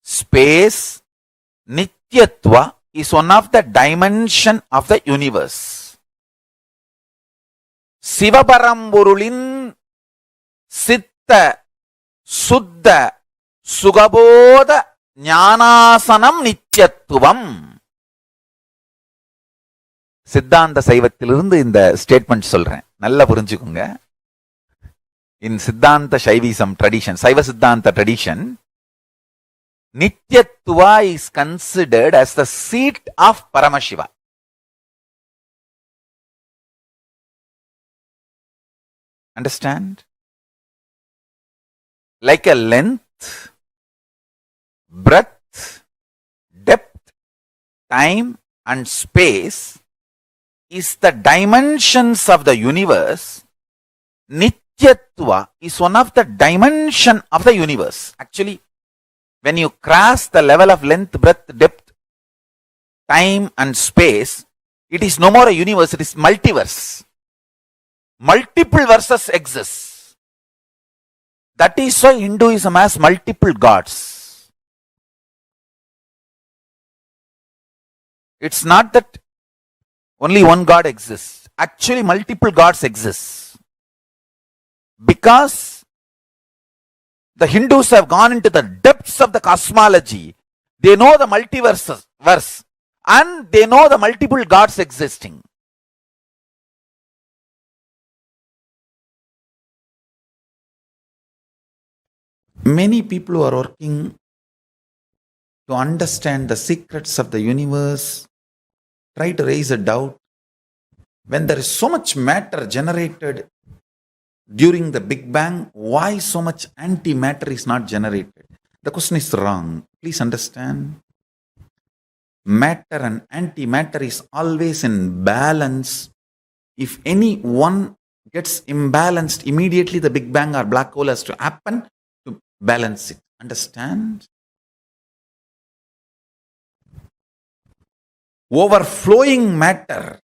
space, Nityatva is one of the dimension of the universe. Sivaparamburulin Sitta Suddha Sugabodha Jnanasanam Nityatvam. சித்தாந்த சைவத்திலிருந்து இந்த statement சொல்றேன், நல்லா புரிஞ்சுக்குங்க. In Siddhanta Shaivism tradition, Saiva Siddhanta tradition, Nityatva is considered as the seat of Paramashiva. Understand? Like a length, breadth, depth, time and space is the dimensions of the universe. Nityatva is one of the dimension of the universe. Actually, when you cross the level of length, breadth, depth, time and space, it is no more a universe, it is multiverse. Multiple verses exist. That is why Hinduism has multiple gods. It's not that only one God exists. Actually, multiple gods exist. Because the Hindus have gone into the depths of the cosmology. They know the multiverse and they know the multiple gods existing. Many people who are working to understand the secrets of the universe try to raise a doubt. When there is so much matter generated during the Big Bang, why so much antimatter is not generated? The question is wrong. Please understand. Matter and antimatter is always in balance. If any one gets imbalanced, immediately the Big Bang or black hole has to happen to balance it. Understand? overflowing matter,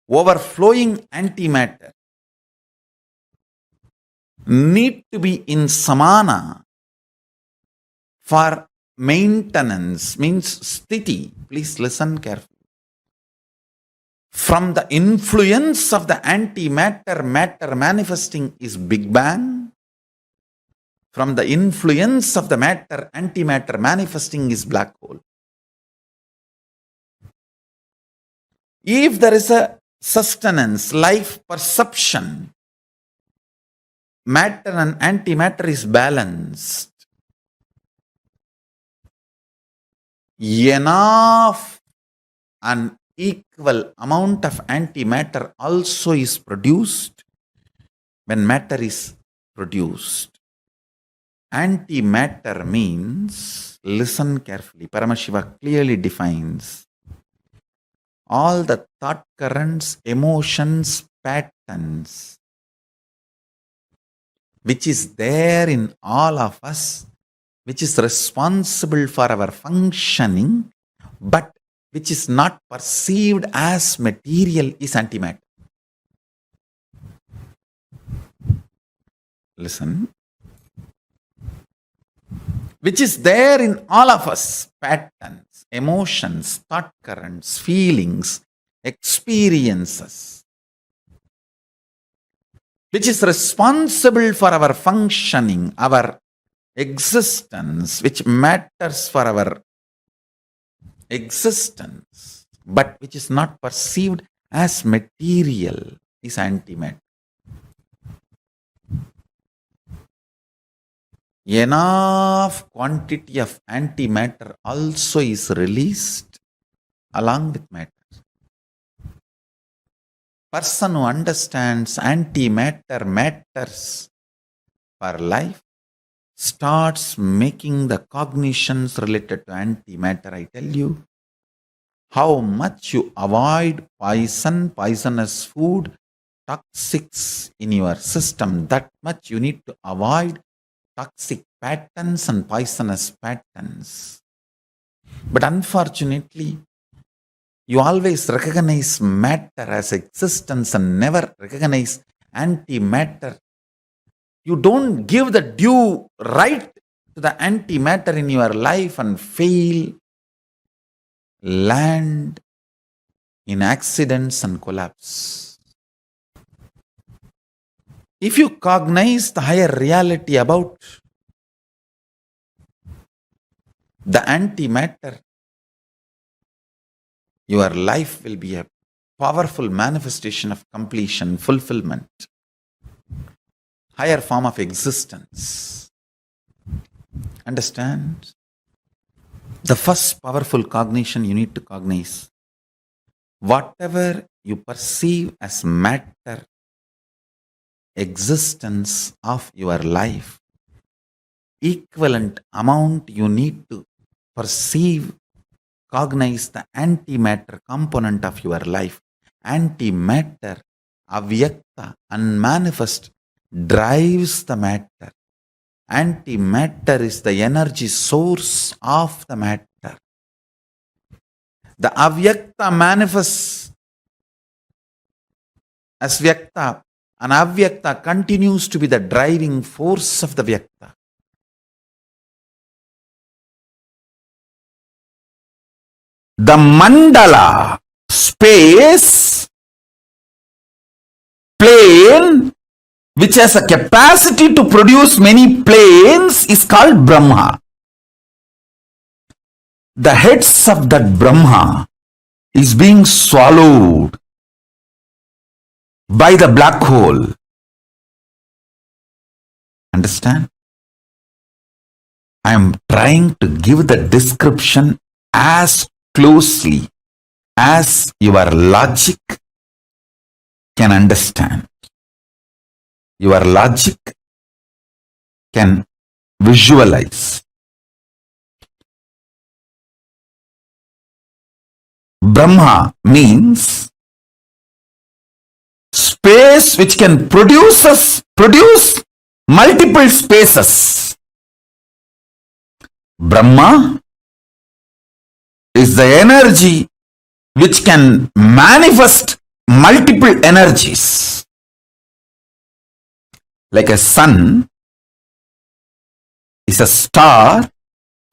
overflowing antimatter need to be in samana for maintenance, means sthiti. Please listen carefully. From the influence of the antimatter, matter manifesting is Big Bang. From the influence of the matter, antimatter manifesting is black hole. If there is a sustenance, life perception, matter and antimatter is balanced, enough and equal amount of antimatter also is produced when matter is produced. Antimatter means, listen carefully, Paramashiva clearly defines all the thought currents, emotions, patterns which is there in all of us, which is responsible for our functioning, but which is not perceived as material, is antimatter. Listen. Which is there in all of us, patterns, emotions, thought currents, feelings, experiences, which is responsible for our functioning, our existence, which matters for our existence, but which is not perceived as material, is antimatter. Enough quantity of antimatter also is released along with matter. Person who understands antimatter matters for life starts making the cognitions related to antimatter. I tell you, how much you avoid poison, poisonous food, toxics in your system, that much you need to avoid toxic patterns and poisonous patterns. But unfortunately, you always recognize matter as existence and never recognize antimatter. You don't give the due right to the antimatter in your life and fail, land in accidents and collapse. If you cognize the higher reality about the antimatter, your life will be a powerful manifestation of completion, fulfillment, higher form of existence. Understand? The first powerful cognition you need to cognize, whatever you perceive as matter, existence of your life, equivalent amount you need to perceive, cognize the antimatter component of your life. Antimatter, avyakta, unmanifest, drives the matter. Antimatter is the energy source of the matter. The avyakta manifests as vyakta, and avyakta continues to be the driving force of the vyakta. The mandala, space, plane, which has a capacity to produce many planes, is called Brahma. The heads of that Brahma is being swallowed by the black hole. Understand? I am trying to give the description as closely as your logic can understand. Your logic can visualize. Brahma means space which can produce multiple spaces. Brahma is the energy which can manifest multiple energies. Like a sun is a star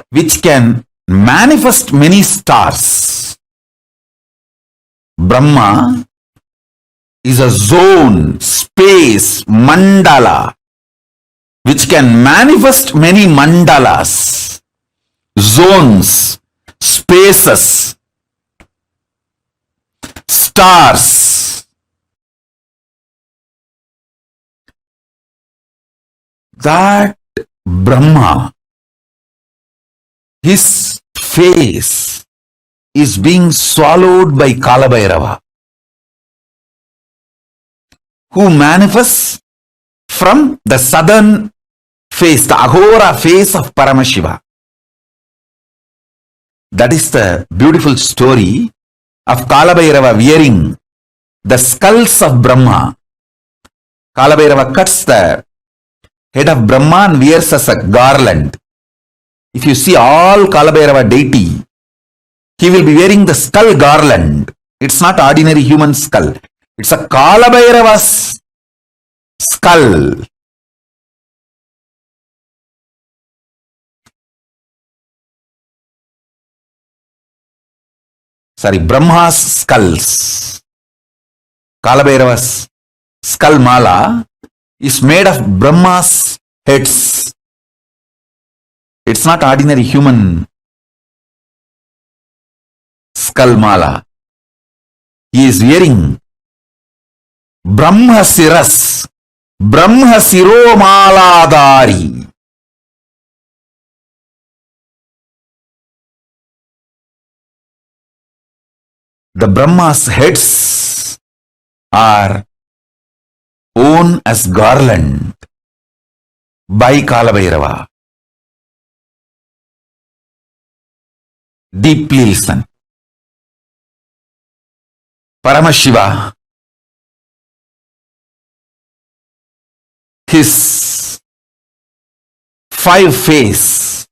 which can manifest many stars. Brahma is a zone, space, mandala, which can manifest many mandalas, zones, spaces, stars. That Brahma, his face is being swallowed by Kalabhairava, who manifests from the southern face, the Ahora face of Paramashiva. That is the beautiful story of Kalabhairava wearing the skulls of Brahma. Kalabhairava cuts the head of Brahma and wears as a garland. If you see all Kalabhairava deity, he will be wearing the skull garland. It's not ordinary human skull. It's a Kalabhairava's skull. Sorry, Brahma's skulls. Kalabhairava's skull mala is made of Brahma's heads. It's not ordinary human skull mala. He is wearing Brahma Siras, Brahma Siro Maladari. The Brahma's heads are worn as garland by Kalabhairava. Deeply listen. Paramashiva, his five-phase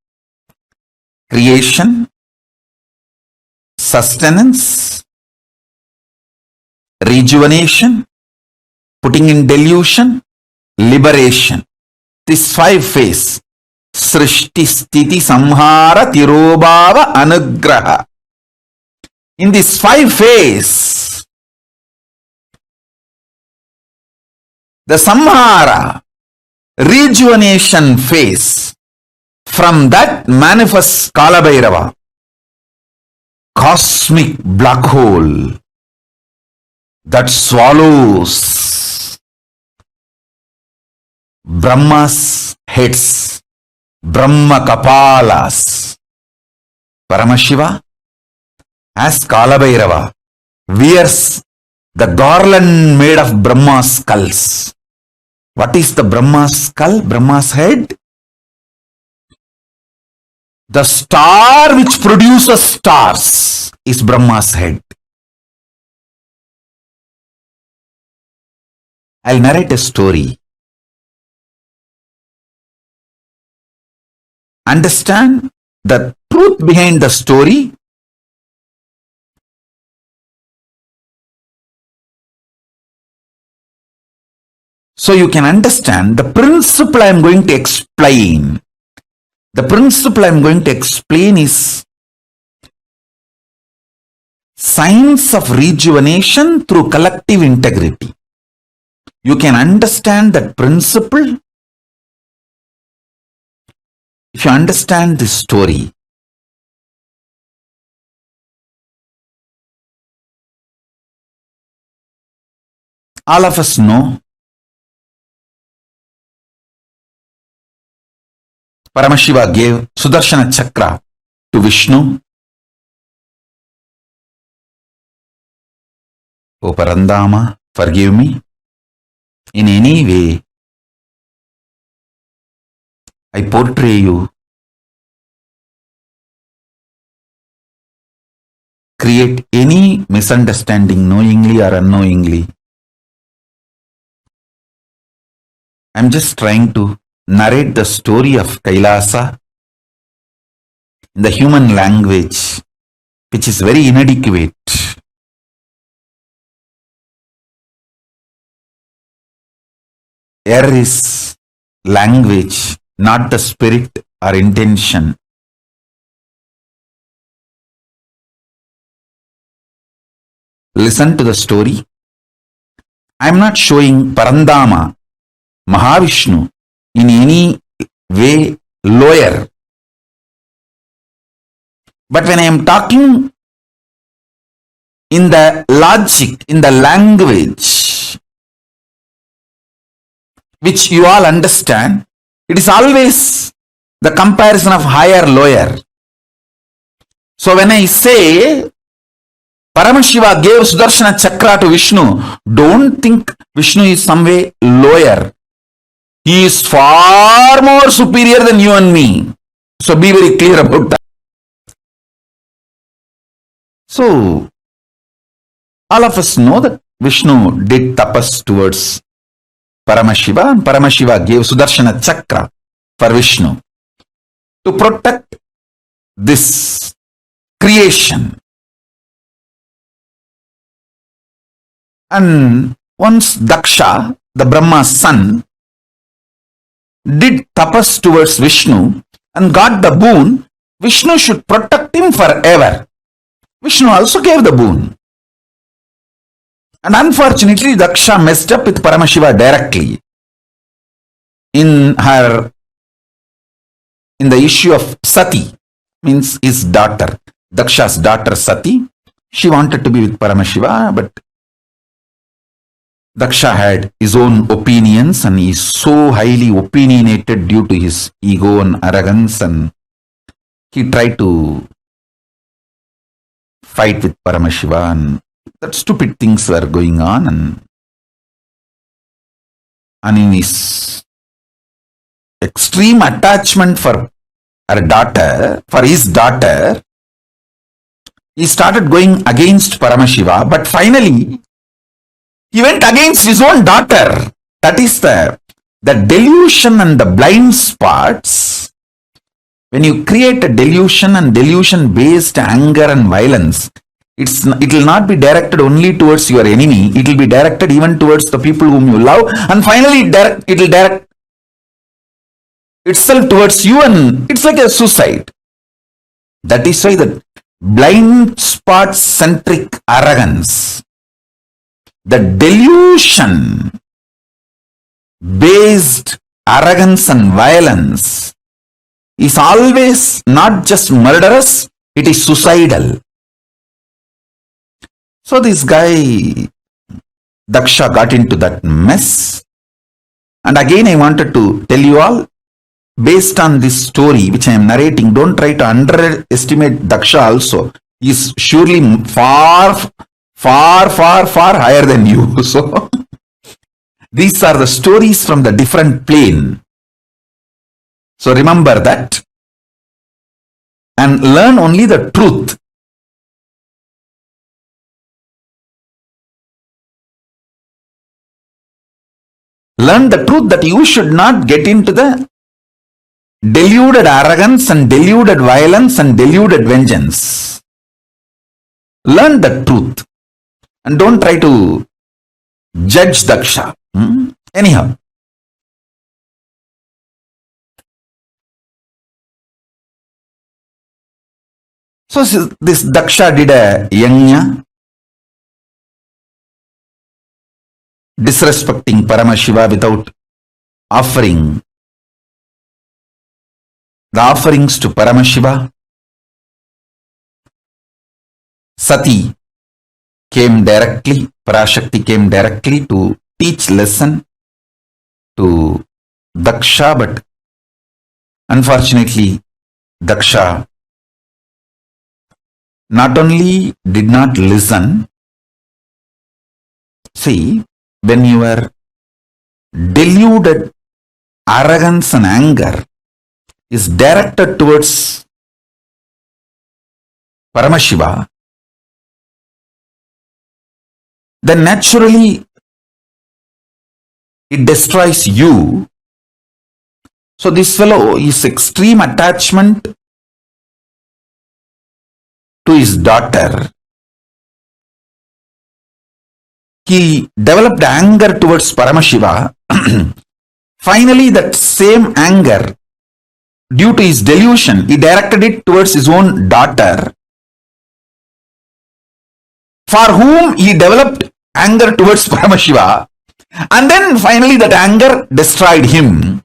creation, sustenance, rejuvenation, putting in delusion, liberation. This five-phase, Srishti, Sthiti, Samhara, Tirobhava, Anugraha. In this five-phase, the Samhara, rejuvenation phase, from that manifests Kalabhairava, cosmic black hole that swallows Brahma's heads, Brahma Kapalas. Paramashiva, as Kalabhairava, wears the garland made of Brahma's skulls. What is the Brahma's skull, Brahma's head? The star which produces stars is Brahma's head. I'll narrate a story. Understand the truth behind the story. So you can understand the principle I am going to explain. The principle I am going to explain is science of rejuvenation through collective integrity. You can understand that principle if you understand this story. All of us know Paramashiva gave Sudarshana Chakra to Vishnu. O Parandama, forgive me. In any way, I portray you, create any misunderstanding knowingly or unknowingly. I'm just trying to narrate the story of Kailasa in the human language which is very inadequate. Air is language, not the spirit or intention. Listen to the story. I am not showing Parandama, Mahavishnu, in any way lower. But when I am talking in the logic, in the language, which you all understand, it is always the comparison of higher, lower. So when I say Paramashiva gave Sudarshana Chakra to Vishnu, don't think Vishnu is some way lower. He is far more superior than you and me. So be very clear about that. So, all of us know that Vishnu did tapas towards Paramashiva, and Paramashiva gave Sudarshana Chakra for Vishnu to protect this creation. And once Daksha, the Brahma's son, did tapas towards Vishnu and got the boon, Vishnu should protect him forever. Vishnu also gave the boon. And unfortunately, Daksha messed up with Paramashiva directly in the issue of Sati, means his daughter, Daksha's daughter Sati. She wanted to be with Paramashiva, but Daksha had his own opinions and he is so highly opinionated due to his ego and arrogance, and he tried to fight with Paramashiva, and that stupid things were going on, and in his extreme attachment for his daughter, he started going against Paramashiva, but finally he went against his own daughter. That is the delusion and the blind spots. When you create a delusion and delusion-based anger and violence, it will not be directed only towards your enemy. It will be directed even towards the people whom you love, and finally it will direct itself towards you, and it's like a suicide. That is why the blind spot-centric arrogance, the delusion-based arrogance and violence is always not just murderous, it is suicidal. So this guy, Daksha, got into that mess. And again I wanted to tell you all, based on this story which I am narrating, don't try to underestimate Daksha also. He is surely far higher than you. So these are the stories from the different plane. So remember that and learn only the truth. Learn the truth that you should not get into the deluded arrogance and deluded violence and deluded vengeance. Learn the truth and don't try to judge Daksha. Anyhow. So this Daksha did a yajna, disrespecting Paramashiva without offering the offerings to Paramashiva. Sati came directly, Parashakti came directly to teach lesson to Daksha, but unfortunately Daksha not only did not listen. See, when your deluded arrogance and anger is directed towards Paramashiva, then naturally it destroys you. So this fellow, his extreme attachment to his daughter, he developed anger towards Paramashiva. Finally, that same anger, due to his delusion, he directed it towards his own daughter, for whom he developed anger towards Paramashiva, and then finally that anger destroyed him.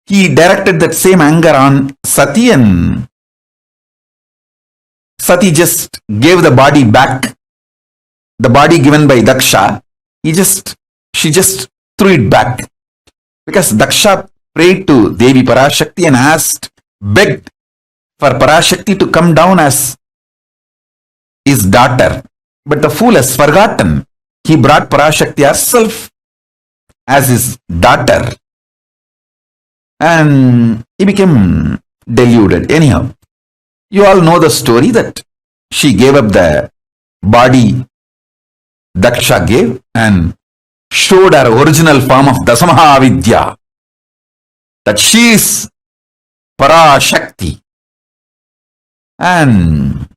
He directed that same anger on Sati, and Sati just gave the body back, the body given by Daksha. She just threw it back, because Daksha prayed to Devi Parashakti and begged for Parashakti to come down as his daughter. But the fool has forgotten. He brought Parashakti herself as his daughter, and he became deluded. Anyhow, you all know the story that she gave up the body Daksha gave and showed her original form of Dasamahavidya, that she is Parashakti. And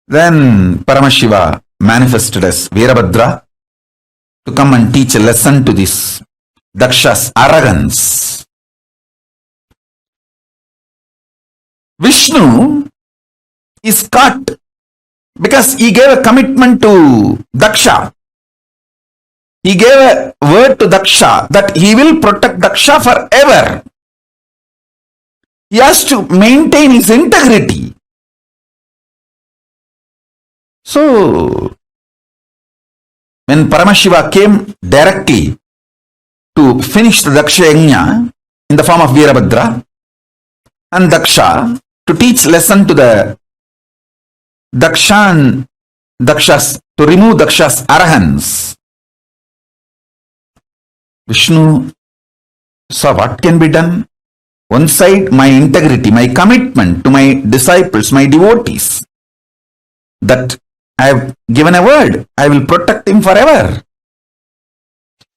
then Paramashiva manifested as Veerabhadra to come and teach a lesson to this Daksha's arrogance. Vishnu is caught because he gave a commitment to Daksha. He gave a word to Daksha that he will protect Daksha forever. He has to maintain his integrity. So, when Paramashiva came directly to finish the Daksha Yajna in the form of Veerabhadra and Daksha, to teach lesson to the Daksha and Daksha's, to remove Daksha's arrogance, Vishnu saw what can be done. One side, my integrity, my commitment to my disciples, my devotees, that I have given a word, I will protect him forever.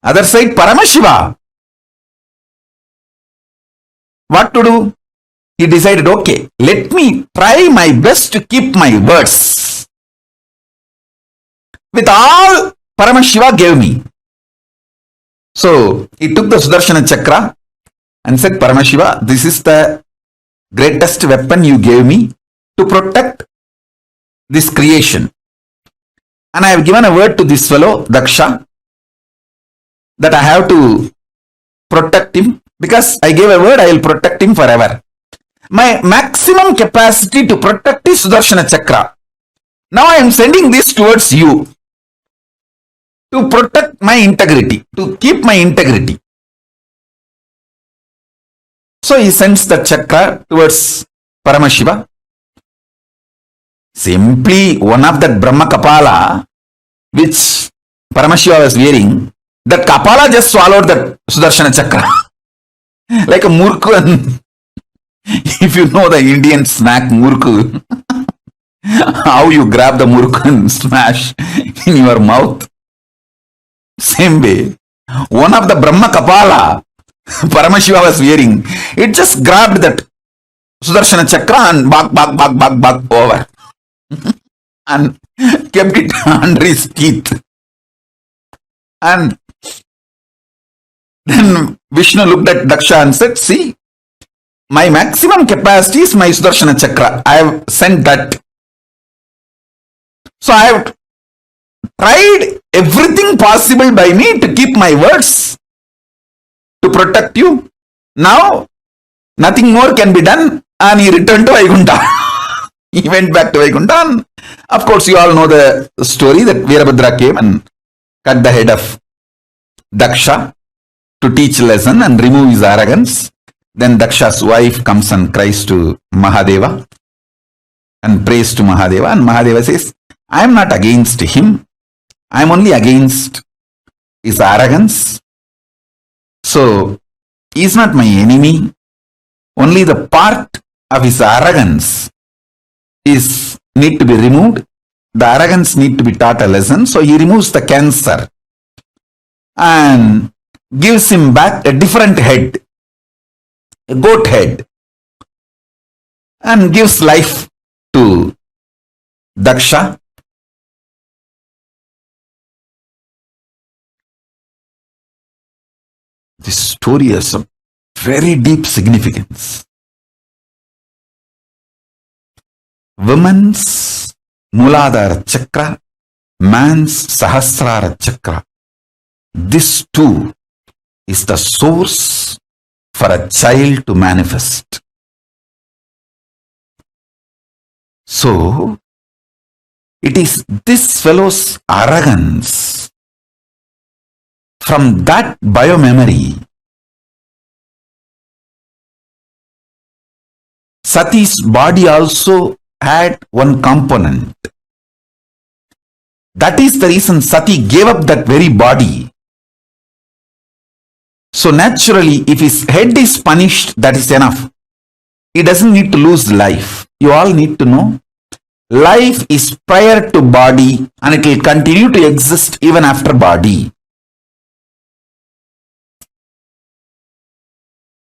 Other side, Paramashiva. What to do? He decided, okay, let me try my best to keep my words. With all Paramashiva gave me. So, he took the Sudarshana Chakra and said, Paramashiva, this is the greatest weapon you gave me to protect this creation. And I have given a word to this fellow, Daksha, that I have to protect him. Because I gave a word, I will protect him forever. My maximum capacity to protect is Sudarshana Chakra. Now I am sending this towards you to protect my integrity, to keep my integrity. So he sends the chakra towards Paramashiva. Simply one of that Brahma Kapala, which Paramashiva was wearing, that Kapala just swallowed that Sudarshana Chakra. Like a murku. And if you know the Indian snack murku, how you grab the murku and smash in your mouth. Same way, one of the Brahma Kapala Paramashiva was wearing, it just grabbed that Sudarshana Chakra and bag over and kept it under his teeth. And then Vishnu looked at Daksha and said, see, my maximum capacity is my Sudarshana Chakra. I have sent that. So I have tried everything possible by me to keep my words, to protect you. Now, nothing more can be done, and he returned to Vaikuntha. He went back to Vaikuntha, and of course you all know the story that Veerabhadra came and cut the head of Daksha to teach a lesson and remove his arrogance. Then Daksha's wife comes and cries to Mahadeva and prays to Mahadeva, and Mahadeva says, I am not against him, I am only against his arrogance. So, he is not my enemy. Only the part of his arrogance need to be removed. The arrogance need to be taught a lesson. So, he removes the cancer. And gives him back a different head, a goat head, and gives life to Daksha. This story has a very deep significance. Women's Muladhara Chakra, man's Sahasrara Chakra. This too is the source for a child to manifest. So, it is this fellow's arrogance from that biomemory. Sati's body also had one component. That is the reason Sati gave up that very body. So naturally, if his head is punished, that is enough. He doesn't need to lose life. You all need to know, life is prior to body and it will continue to exist even after body.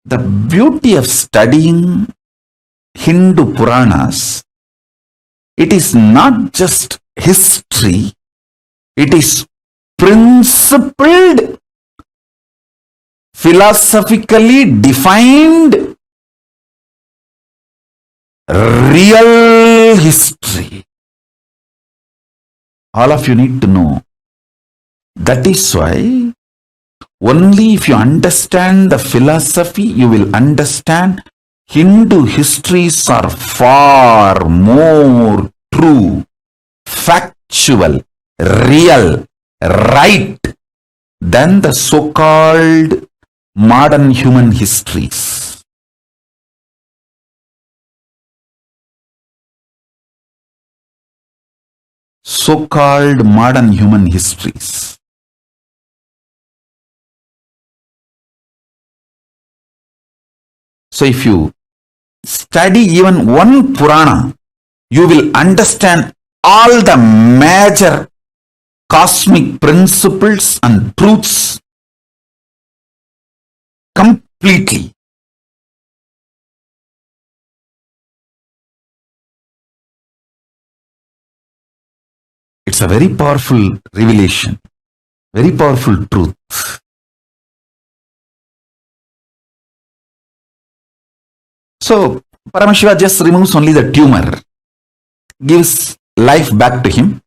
The beauty of studying Hindu Puranas, it is not just history, it is principled, philosophically defined, real history. All of you need to know. That is why only if you understand the philosophy, you will understand Hindu histories are far more true, factual, real, right than the so-called modern human histories. So-called modern human histories. So if you study even one Purana, you will understand all the major cosmic principles and truths completely. It's a very powerful revelation, very powerful truth. So Paramashiva just removes only the tumor, gives life back to him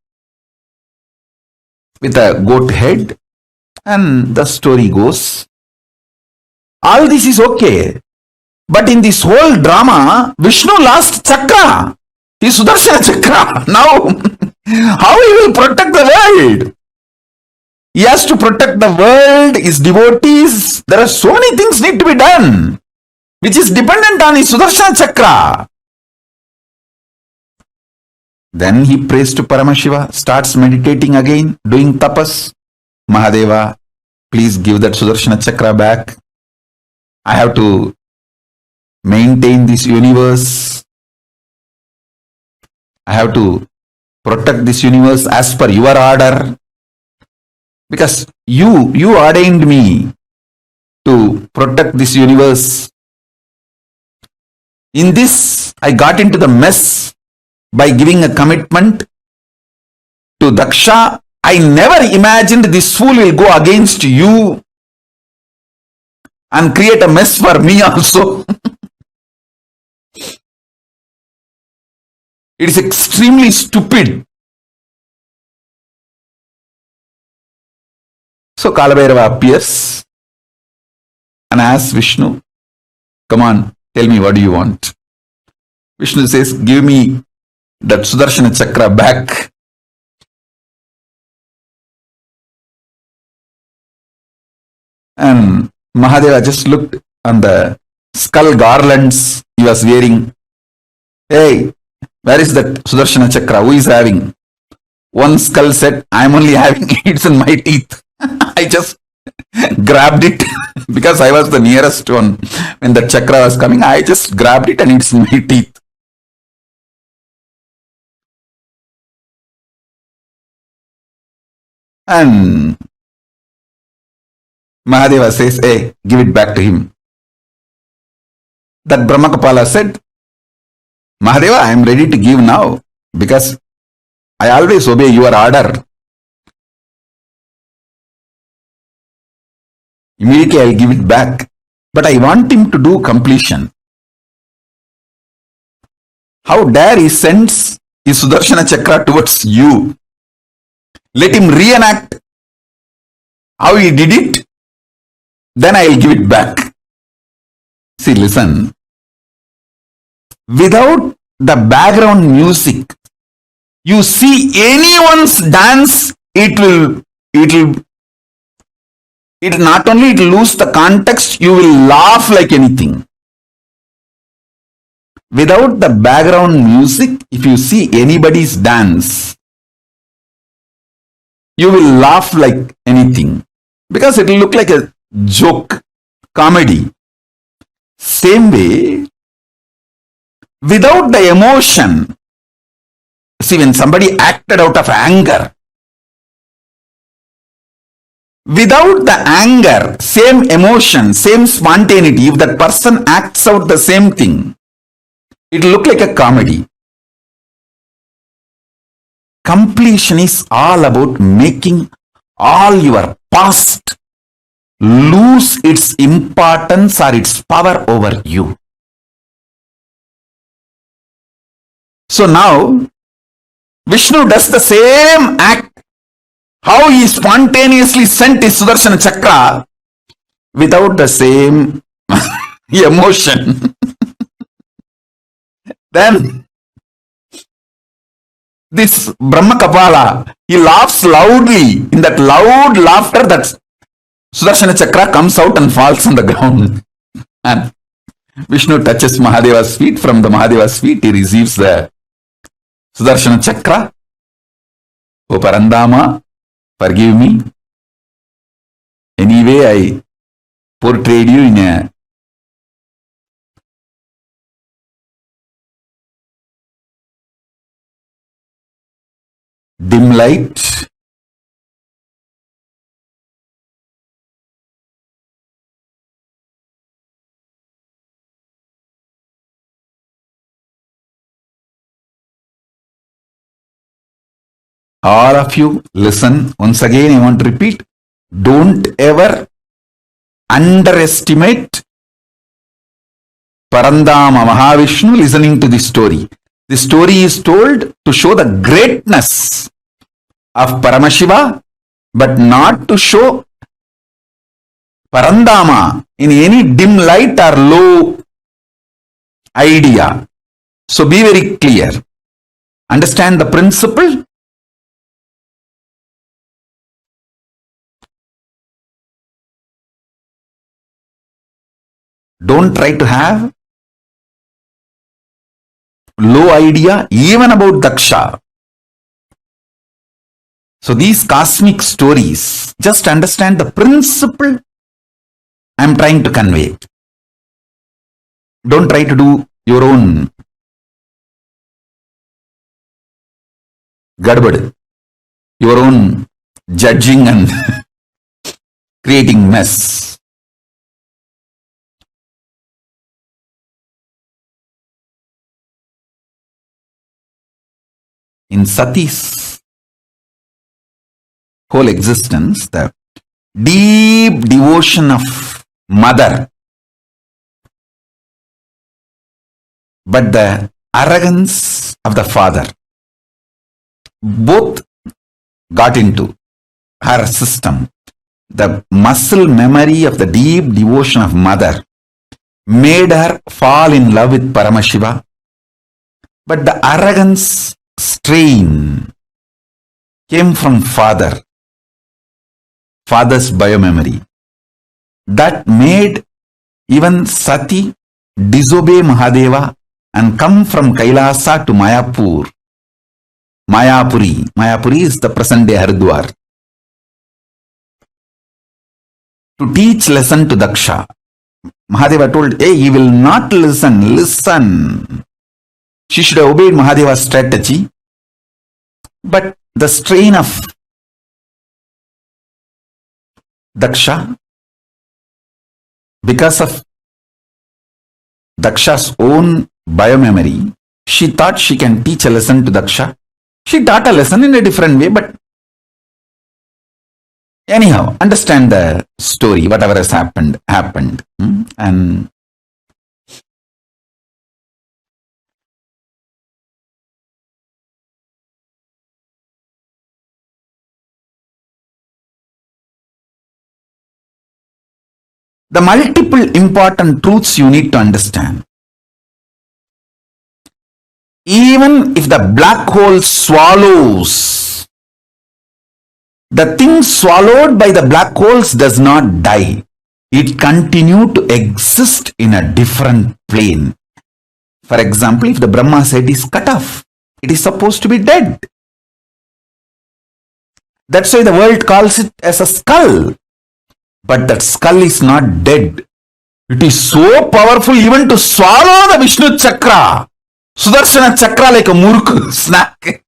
with a goat head, and the story goes. All this is okay, but in this whole drama, Vishnu lost chakra, his Sudarshana chakra. Now, how he will protect the world? He has to protect the world, his devotees. There are so many things need to be done, which is dependent on his Sudarshana chakra. Then he prays to Paramashiva, starts meditating again, doing tapas. Mahadeva, please give that Sudarshana chakra back. I have to maintain this universe. I have to protect this universe as per your order. Because you ordained me to protect this universe. In this, I got into the mess by giving a commitment to Daksha. I never imagined this fool will go against you and create a mess for me also. It is extremely stupid. So Kalabhairava appears and asks Vishnu, come on, tell me, what do you want? Vishnu says, give me that Sudarshana chakra back. And Mahadeva just looked on the skull garlands he was wearing. Hey, where is that Sudarshana chakra? Who is having? One skull said, I'm only having it's in my teeth. I just grabbed it because I was the nearest one when the chakra was coming. I just grabbed it and it's in my teeth. And Mahadeva says, hey, give it back to him. That Brahmakapala said, Mahadeva, I am ready to give now because I always obey your order. Immediately I will give it back. But I want him to do completion. How dare he sends his Sudarshana Chakra towards you? Let him reenact how he did it. Then I will give it back. See, listen. Without the background music, you see anyone's dance, it not only it lose the context, you will laugh like anything. Without the background music, if you see anybody's dance, you will laugh like anything because it will look like a joke, comedy. Same way, without the emotion, see, when somebody acted out of anger, without the anger, same emotion, same spontaneity, if that person acts out the same thing, it will look like a comedy. Completion is all about making all your past lose its importance or its power over you. So now, Vishnu does the same act. How he spontaneously sent his Sudarshana Chakra without the same emotion. Then this Brahmakapala, he laughs loudly. In that loud laughter, that Sudarshana Chakra comes out and falls on the ground. And Vishnu touches Mahadeva's feet. From the Mahadeva's feet, he receives the Sudarshana Chakra. O Parandama, forgive me. Anyway, I portrayed you in a dim light. All of you listen. Once again, I want to repeat. Don't ever underestimate Parandama Mahavishnu listening to this story. The story is told to show the greatness of Paramashiva, but not to show Parandama in any dim light or low idea. So be very clear. Understand the principle. Don't try to have low idea even about Daksha. So these cosmic stories, just understand the principle I am trying to convey. Don't try to do your own gadbad, your own judging and creating mess. In Sati's whole existence, the deep devotion of mother, but the arrogance of the father, both got into her system. The muscle memory of the deep devotion of mother made her fall in love with Paramashiva, but the arrogance strain came from father's biomemory. That made even Sati disobey Mahadeva and come from Kailasa to Mayapur. Mayapuri is the present day Haridwar, to teach lesson to Daksha. Mahadeva told, hey, he will not listen. She should have obeyed Mahadeva's strategy, but the strain of Daksha because of Daksha's own biomemory, she thought she can teach a lesson to Daksha. She taught a lesson in a different way, but anyhow, understand the story, whatever has happened. And the multiple important truths you need to understand. Even if the black hole swallows, the thing swallowed by the black holes does not die. It continues to exist in a different plane. For example, if the Brahma's head is cut off, it is supposed to be dead. That's why the world calls it as a skull. But that skull is not dead. It is so powerful even to swallow the Vishnu chakra. Sudarshana chakra like a muruk snack.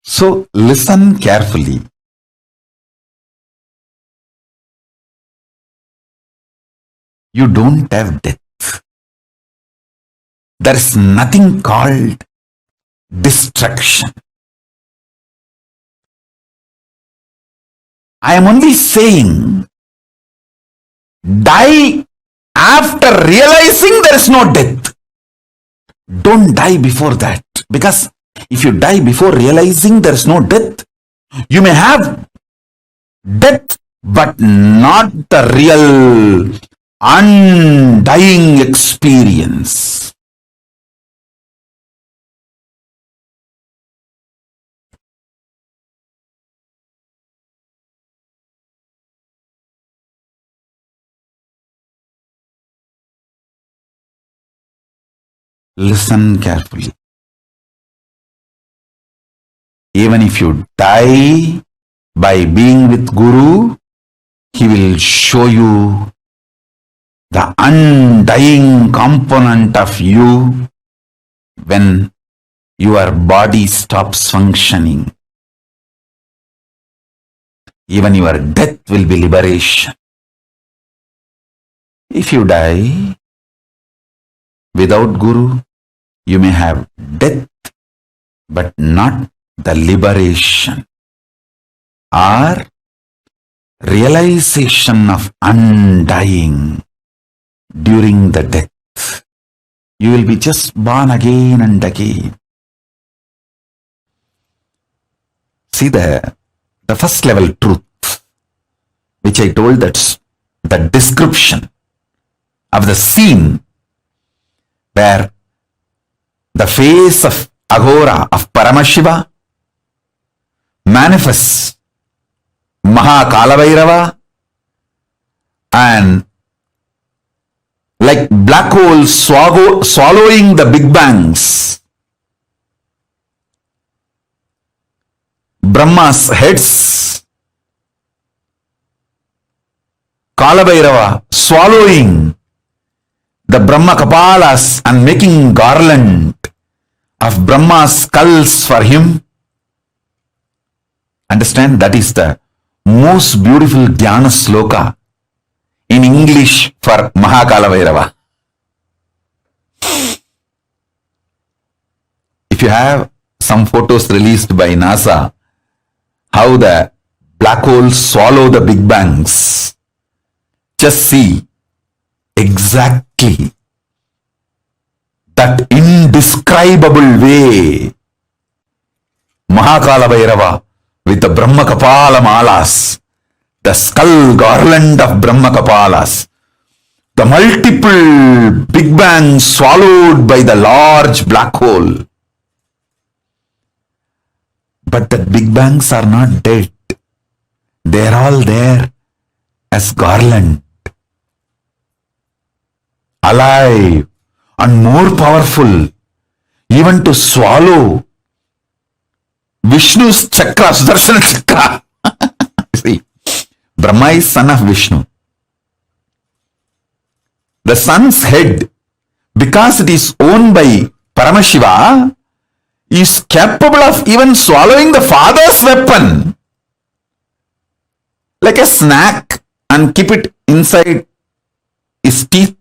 So listen carefully. You don't have death. There is nothing called destruction. I am only saying, die after realizing there is no death. Don't die before that. Because if you die before realizing there is no death, you may have death, but not the real undying experience. Listen carefully. Even if you die by being with Guru, he will show you the undying component of you when your body stops functioning. Even your death will be liberation. If you die without Guru, you may have death, but not the liberation or realization of undying during the death. You will be just born again and again. See the first level truth, which I told, that's the description of the scene where the face of Aghora, of Paramashiva, manifests Mahakala and like black holes swallowing the big bangs, Brahma's heads, Kalabhairava swallowing the Brahma Kapalas and making garland of Brahma's skulls for him. Understand, that is the most beautiful Dhyana sloka in English for Mahakala. If you have some photos released by NASA, how the black holes swallow the big bangs, just see exactly that indescribable way Mahakala Bhairava with the Brahma Kapala Malas, the skull garland of Brahma Kapalas, the multiple big bangs swallowed by the large black hole. But the big bangs are not dead. They are all there as garland, alive and more powerful, even to swallow Vishnu's chakra, Sudarshana chakra. See, Brahma is son of Vishnu. The son's head, because it is owned by Paramashiva, is capable of even swallowing the father's weapon. like a snack and keep it inside his teeth.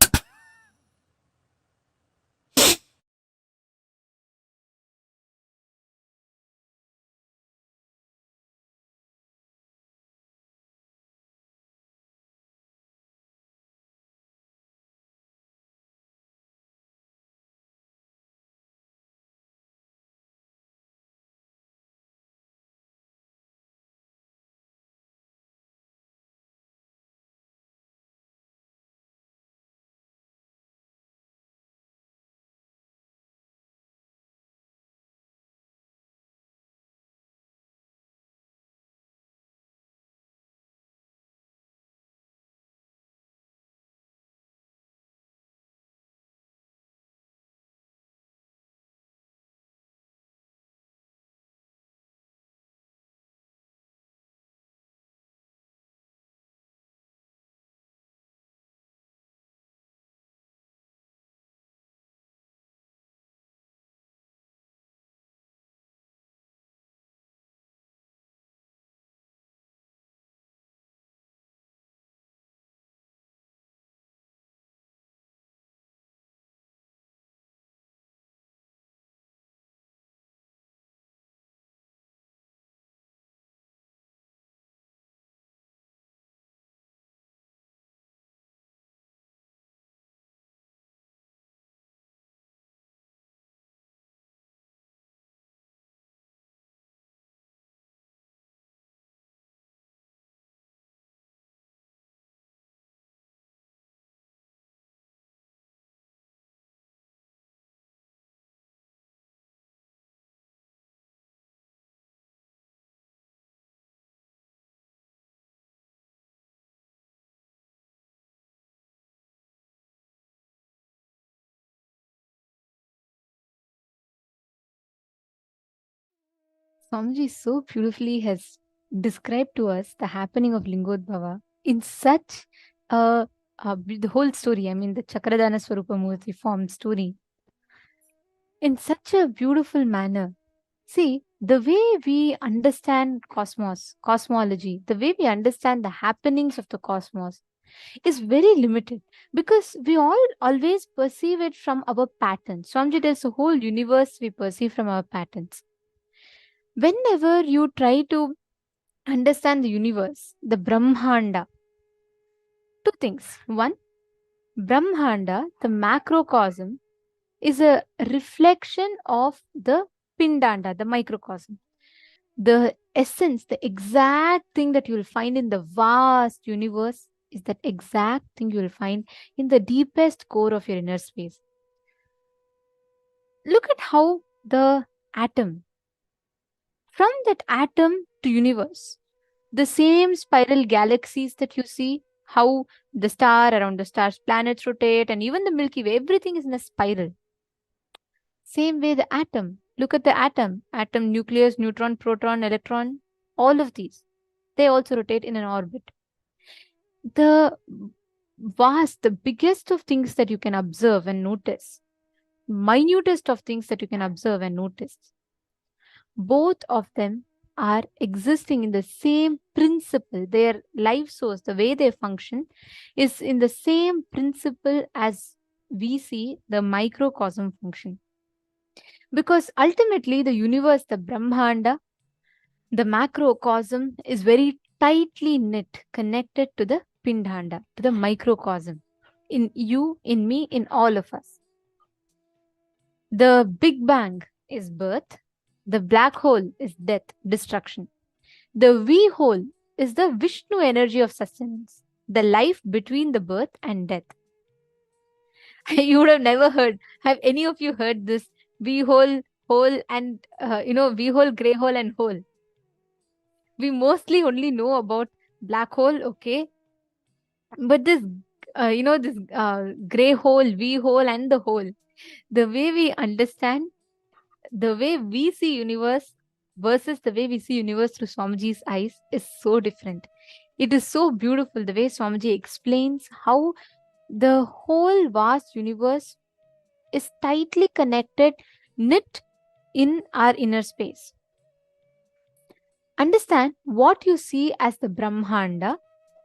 Swamiji so beautifully has described to us the happening of Lingodbhava in such the whole story, I mean the Chakradana Swarupamurti form story, in such a beautiful manner. See, the way we understand cosmology, the way we understand the happenings of the cosmos is very limited because we all always perceive it from our patterns. Swamiji, there's a whole universe we perceive from our patterns. Whenever you try to understand the universe, the Brahmanda, two things. One, Brahmanda, the macrocosm, is a reflection of the Pindanda, the microcosm. The essence, the exact thing that you will find in the vast universe is that exact thing you will find in the deepest core of your inner space. Look at how the atom, from that atom to universe, the same spiral galaxies that you see, how the star around the star's planets rotate, and even the Milky Way, everything is in a spiral. Same way the atom. Look at the atom. Atom, nucleus, neutron, proton, electron, all of these. They also rotate in an orbit. The vast, the biggest of things that you can observe and notice, minutest of things that you can observe and notice, both of them are existing in the same principle. Their life source, the way they function, is in the same principle as we see the microcosm function. Because ultimately, the universe, the Brahmanda, the macrocosm is very tightly knit, connected to the Pindanda, to the microcosm, in you, in me, in all of us. The Big Bang is birth, the black hole is death, destruction. The V hole is the Vishnu energy of sustenance, the life between the birth and death. You would have never heard. Have any of you heard this V hole, hole, and V hole, gray hole, and hole? We mostly only know about black hole, okay? But this, this gray hole, V hole, and the hole, the way we understand, the way we see universe versus the way we see universe through Swamiji's eyes is so different. It is so beautiful the way Swamiji explains how the whole vast universe is tightly connected, knit in our inner space. Understand what you see as the Brahmanda,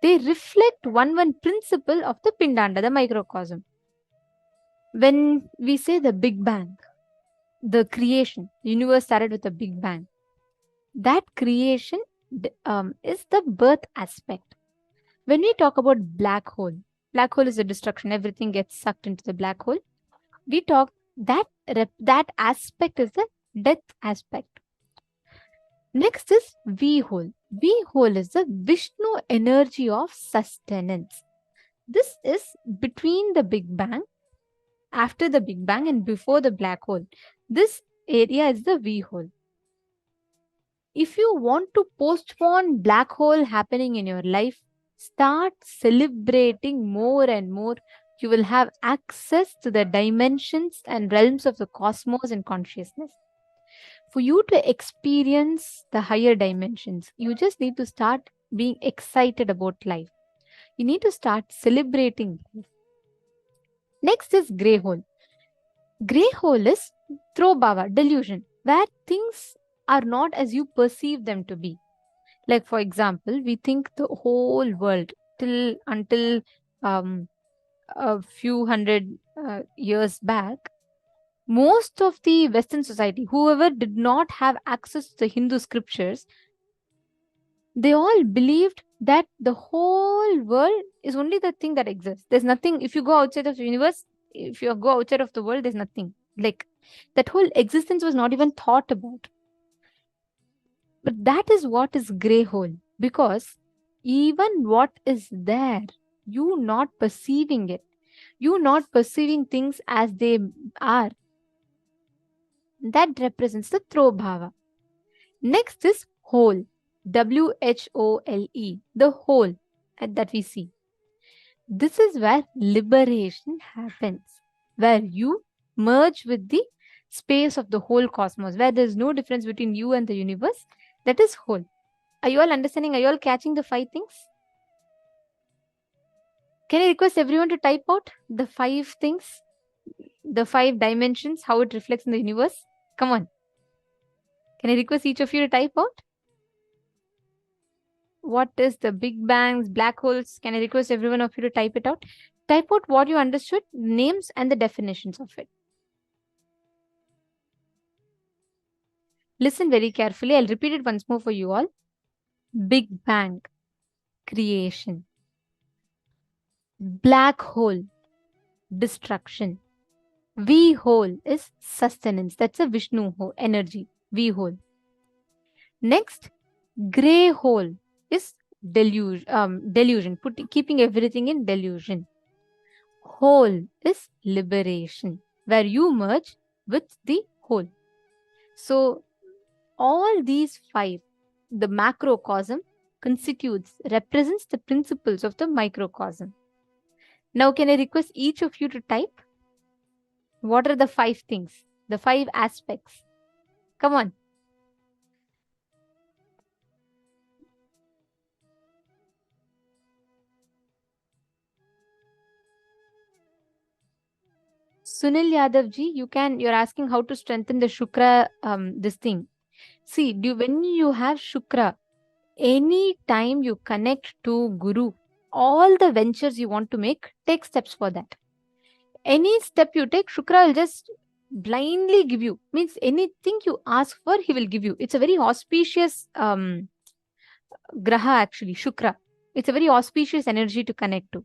they reflect one principle of the Pindanda, the microcosm. When we say the Big Bang, the creation, the universe started with a Big Bang. That creation is the birth aspect. When we talk about black hole is a destruction. Everything gets sucked into the black hole. We talk that aspect is the death aspect. Next is V hole. V hole is the Vishnu energy of sustenance. This is between the Big Bang, after the Big Bang, and before the black hole. This area is the V hole. If you want to postpone black hole happening in your life, start celebrating more and more. You will have access to the dimensions and realms of the cosmos and consciousness. For you to experience the higher dimensions, you just need to start being excited about life. You need to start celebrating life. Next is grey hole. Grey hole is throbhava, delusion, where things are not as you perceive them to be. Like, for example, we think the whole world until a few hundred years back, most of the Western society, whoever did not have access to the Hindu scriptures, they all believed that the whole world is only the thing that exists. There's nothing. If you go outside of the universe, if you go outside of the world, there's nothing. Like, that whole existence was not even thought about. But that is what is grey hole, because even what is there, you not perceiving it, you not perceiving things as they are, that represents the throbhava. Next is whole, WHOLE, the whole that we see. This is where liberation happens, where you merge with the space of the whole cosmos, where there is no difference between you and the universe. That is whole. Are you all understanding? Are you all catching the 5 things? Can I request everyone to type out the 5 things, the 5 dimensions, how it reflects in the universe? Come on. Can I request each of you to type out? What is the Big Bangs, black holes? Can I request every one of you to type it out? Type out what you understood, names and the definitions of it. Listen very carefully. I'll repeat it once more for you all. Big Bang, creation. Black hole, destruction. V hole is sustenance. That's a Vishnu energy, V hole. Next, grey hole is delusion, keeping everything in delusion. Whole is liberation, where you merge with the whole. So all these 5, the macrocosm represents the principles of the microcosm. Now, can I request each of you to type? What are the 5 things, the 5 aspects? Come on. Sunil Yadav ji, you're asking how to strengthen the Shukra, this thing. See, when you have Shukra, any time you connect to Guru, all the ventures you want to make, take steps for that. Any step you take, Shukra will just blindly give you. Means anything you ask for, he will give you. It's a very auspicious graha actually, Shukra. It's a very auspicious energy to connect to.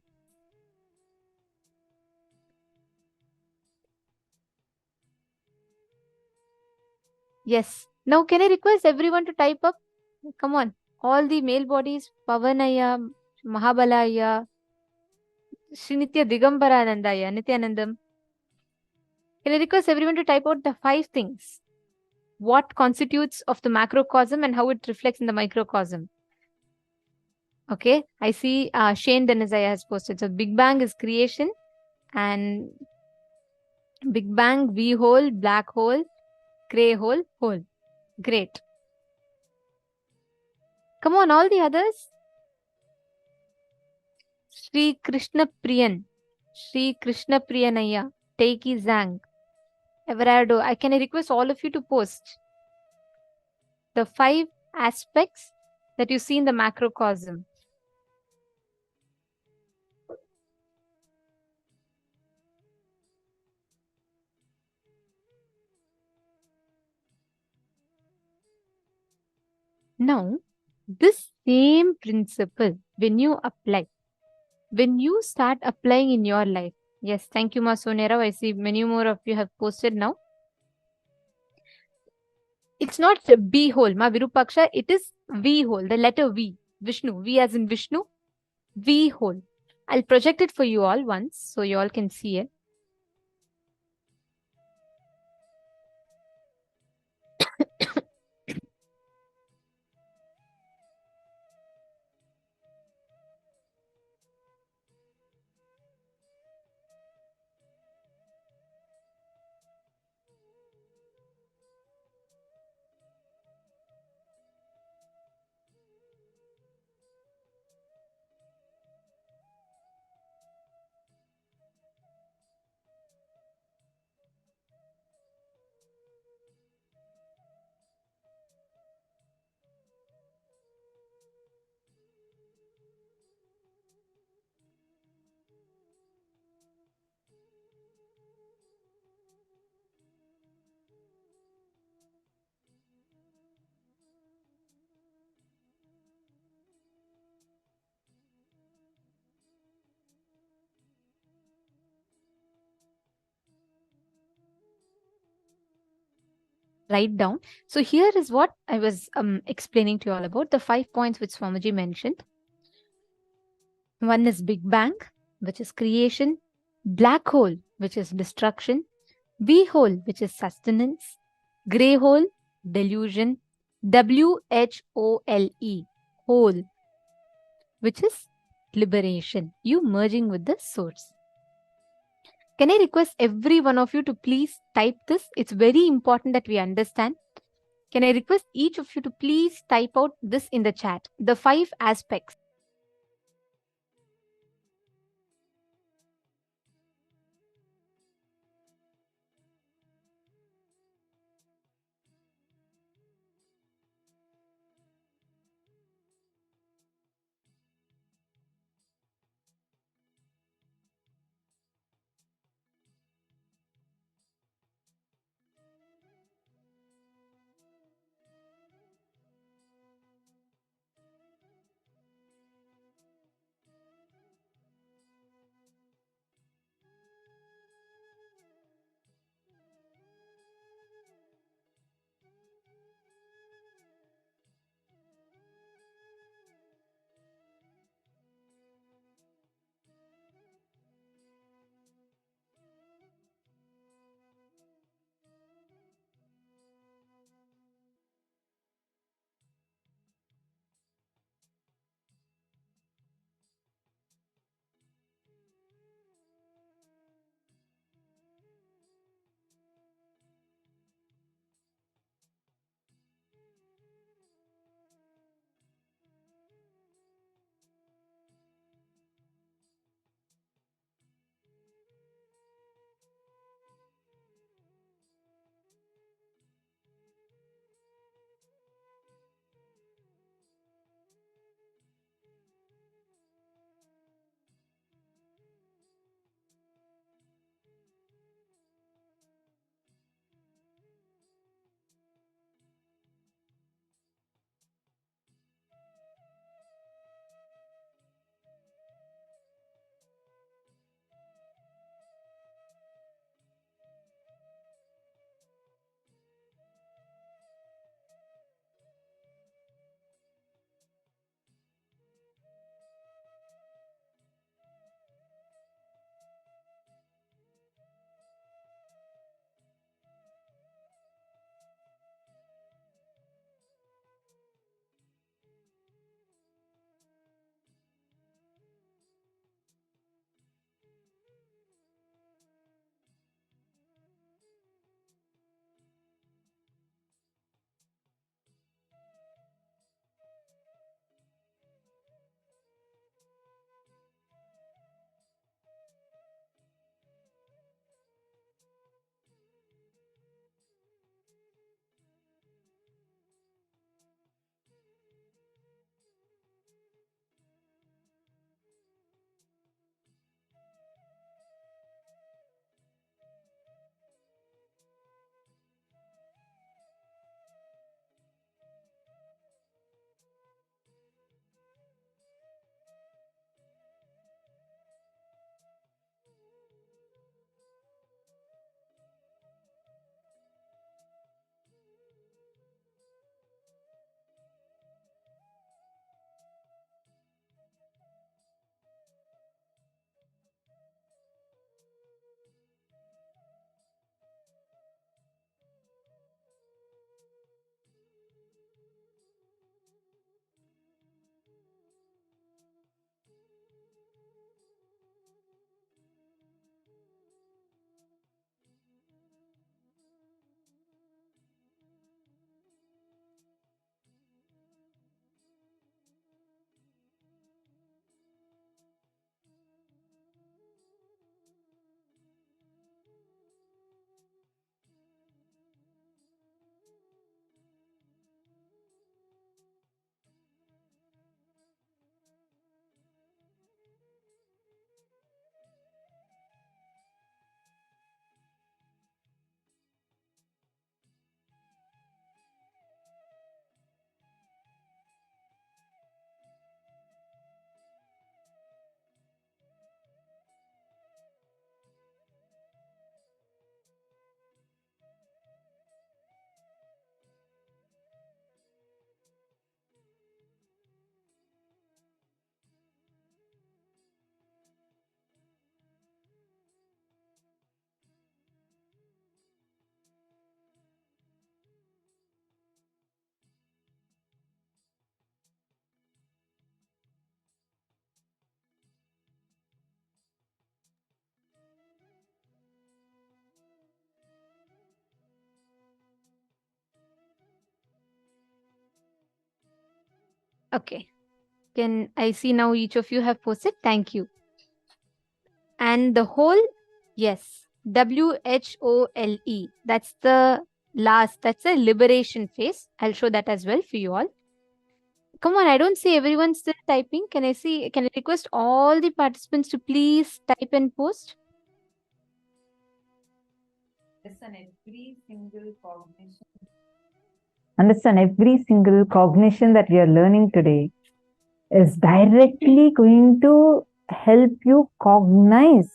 Yes. Now, can I request everyone to type up? Come on. All the male bodies, Pavanaya, Mahabalaya, Srinitya Digambaranandaya, Nithyanandam. Can I request everyone to type out the 5 things? What constitutes of the macrocosm and how it reflects in the microcosm? Okay, I see Shane Denizaya has posted. So Big Bang is creation, and Big Bang, V hole, black hole, grey hole, hole. Great. Come on, all the others. Sri Krishna Priyan, Sri Krishna Priyanaya, Teiki Zhang, Everardo. Can I request all of you to post the 5 aspects that you see in the macrocosm. Now, this same principle, when you start applying in your life. Yes, thank you, Masonera. I see many more of you have posted now. It's not be whole, Ma Virupaksha, it is V whole, the letter V. Vishnu, V as in Vishnu, V whole. I'll project it for you all once so you all can see it. Write down. So here is what I was explaining to you all about the 5 points which Swamiji mentioned. One is Big Bang, which is creation, black hole, which is destruction, V hole, which is sustenance, grey hole, delusion, WHOLE, hole, which is liberation, you merging with the source. Can I request every one of you to please type this? It's very important that we understand. Can I request each of you to please type out this in the chat, the 5 aspects. Okay. Can I see now each of you have posted? Thank you. And the whole, yes, WHOLE. That's the last, that's the liberation phase. I'll show that as well for you all. Come on, I don't see everyone still typing. Can I request all the participants to please type and post? Understand every single cognition that we are learning today is directly going to help you cognize.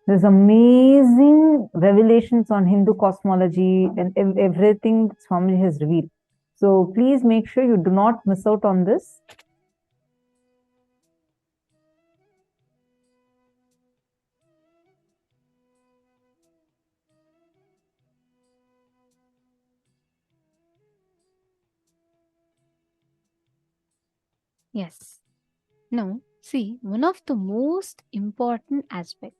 There's amazing revelations on Hindu cosmology and everything Swamiji has revealed. So please make sure you do not miss out on this. Yes. Now, see, one of the most important aspects.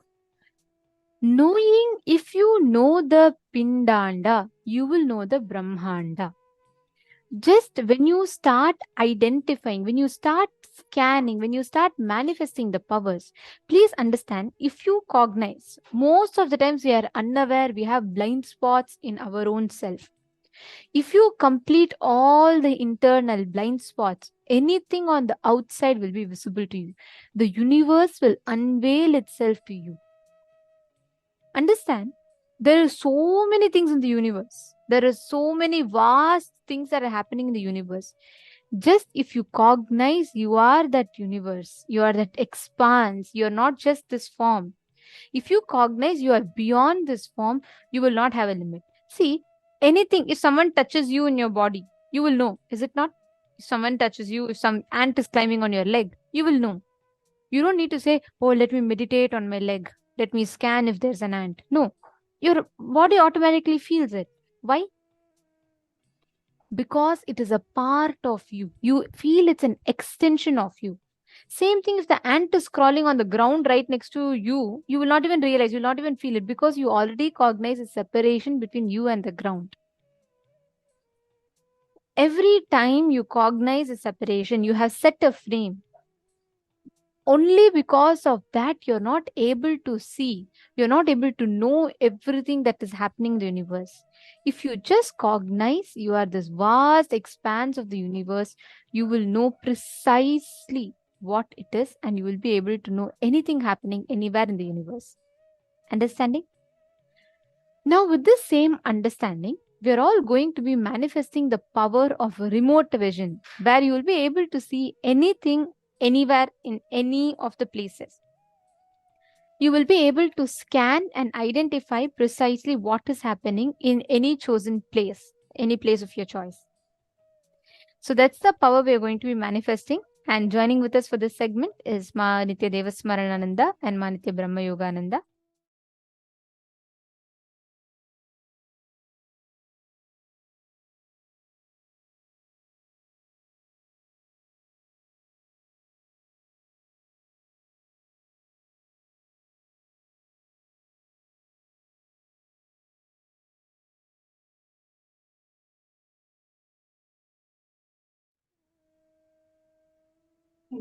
Knowing, if you know the Pindanda, you will know the Brahmanda. Just when you start identifying, when you start scanning, when you start manifesting the powers, please understand, if you cognize, most of the times we are unaware, we have blind spots in our own self. If you complete all the internal blind spots, anything on the outside will be visible to you. The universe will unveil itself to you. Understand, there are so many things in the universe. There are so many vast things that are happening in the universe. Just if you cognize, you are that universe, you are that expanse, you are not just this form. If you cognize you are beyond this form, you will not have a limit. See, anything, if someone touches you in your body, you will know, is it not? If someone touches you, if some ant is climbing on your leg, you will know. You don't need to say, oh, let me meditate on my leg, let me scan if there's an ant. No, your body automatically feels it. Why? Because it is a part of you. You feel it's an extension of you. Same thing if the ant is crawling on the ground right next to you, you will not even realize, you will not even feel it, because you already cognize a separation between you and the ground. Every time you cognize a separation, you have set a frame. Only because of that, you're not able to see, you're not able to know everything that is happening in the universe. If you just cognize you are this vast expanse of the universe, you will know precisely what it is, and you will be able to know anything happening anywhere in the universe. Understanding? Now, with this same understanding, we are all going to be manifesting the power of remote vision, where you will be able to see anything, anywhere, in any of the places. You will be able to scan and identify precisely what is happening in any chosen place, any place of your choice. So that's the power we are going to be manifesting. And joining with us for this segment is Ma Nitya Devasmaranananda and Ma Nitya Brahma Yogananda.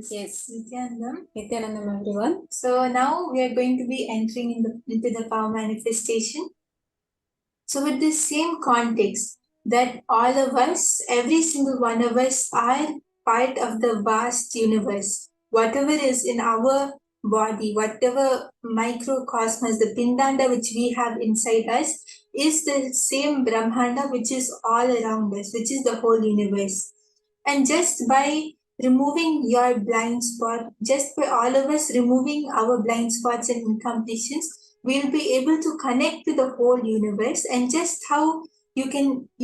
Yes, Nithyanandam everyone. So now we are going to be entering into the power manifestation. So with this same context, that all of us, every single one of us are part of the vast universe. Whatever is in our body, whatever microcosmos, the pindanda which we have inside us, is the same Brahmanda which is all around us, which is the whole universe. And just by removing your blind spot, just by all of us removing our blind spots and incompletions, we'll be able to connect to the whole universe. And just how you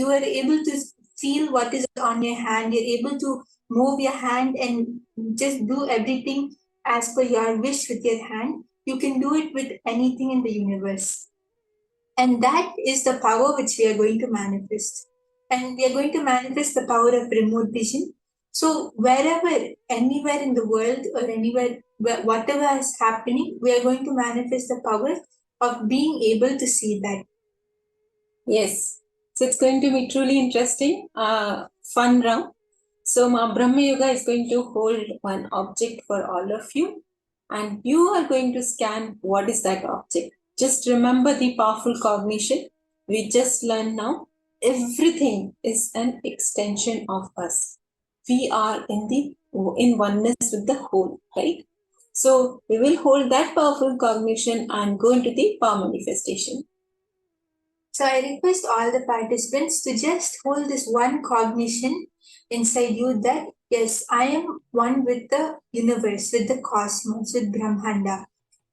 are able to feel what is on your hand, you're able to move your hand and just do everything as per your wish with your hand. You can do it with anything in the universe. And that is the power which we are going to manifest. And we are going to manifest the power of remote vision. So wherever, anywhere in the world or anywhere, whatever is happening, we are going to manifest the power of being able to see that. Yes. So it's going to be truly interesting, fun round. So Brahma Yoga is going to hold one object for all of you, and you are going to scan what is that object. Just remember the powerful cognition we just learned now. Everything is an extension of us. We are in oneness with the whole, right? So we will hold that powerful cognition and go into the power manifestation. So I request all the participants to just hold this one cognition inside you that yes, I am one with the universe, with the cosmos, with Brahmanda.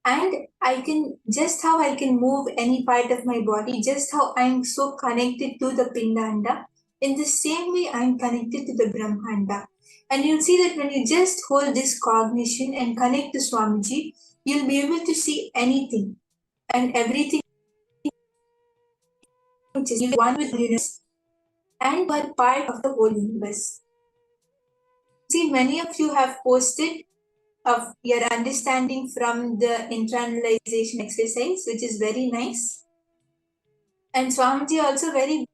And I can just how I can move any part of my body, just how I'm so connected to the Pindanda. In the same way, I'm connected to the Brahmanda. And you'll see that when you just hold this cognition and connect to Swamiji, you'll be able to see anything and everything, which is one with the universe and one part of the whole universe. See, many of you have posted of your understanding from the internalization exercise, which is very nice. And Swamiji also very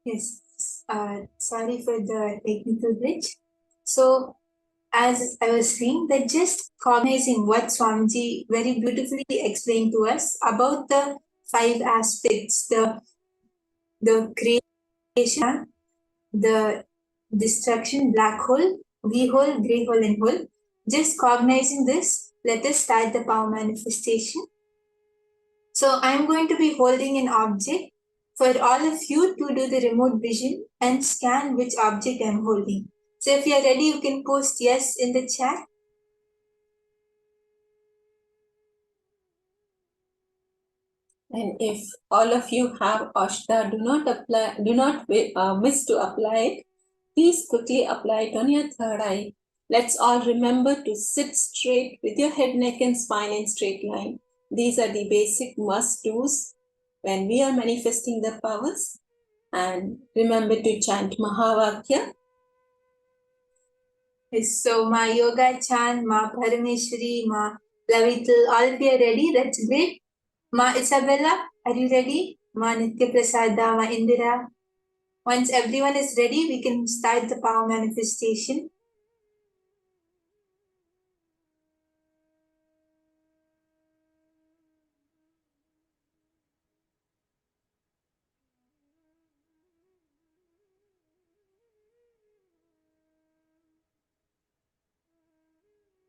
yes. Sorry for the technical glitch. So as I was saying, that just cognizing what Swamiji very beautifully explained to us about the five aspects, the creation, the destruction, black hole, V hole, grey hole, and hole. Just cognizing this, let us start the power manifestation. So I'm going to be holding an object for all of you to do the remote vision and scan which object I'm holding. So if you're ready, you can post yes in the chat. And if all of you have Ashta, do not miss to apply it. Please quickly apply it on your third eye. Let's all remember to sit straight with your head, neck, and spine in straight line. These are the basic must-dos when we are manifesting the powers. And remember to chant Mahavakya. Yes, so Ma Yoga chant, Ma Parameshwari, Ma Lavital, all of you are ready? That's great. Ma Isabella, are you ready? Ma Nitya Prasada, Ma Indira. Once everyone is ready, we can start the power manifestation.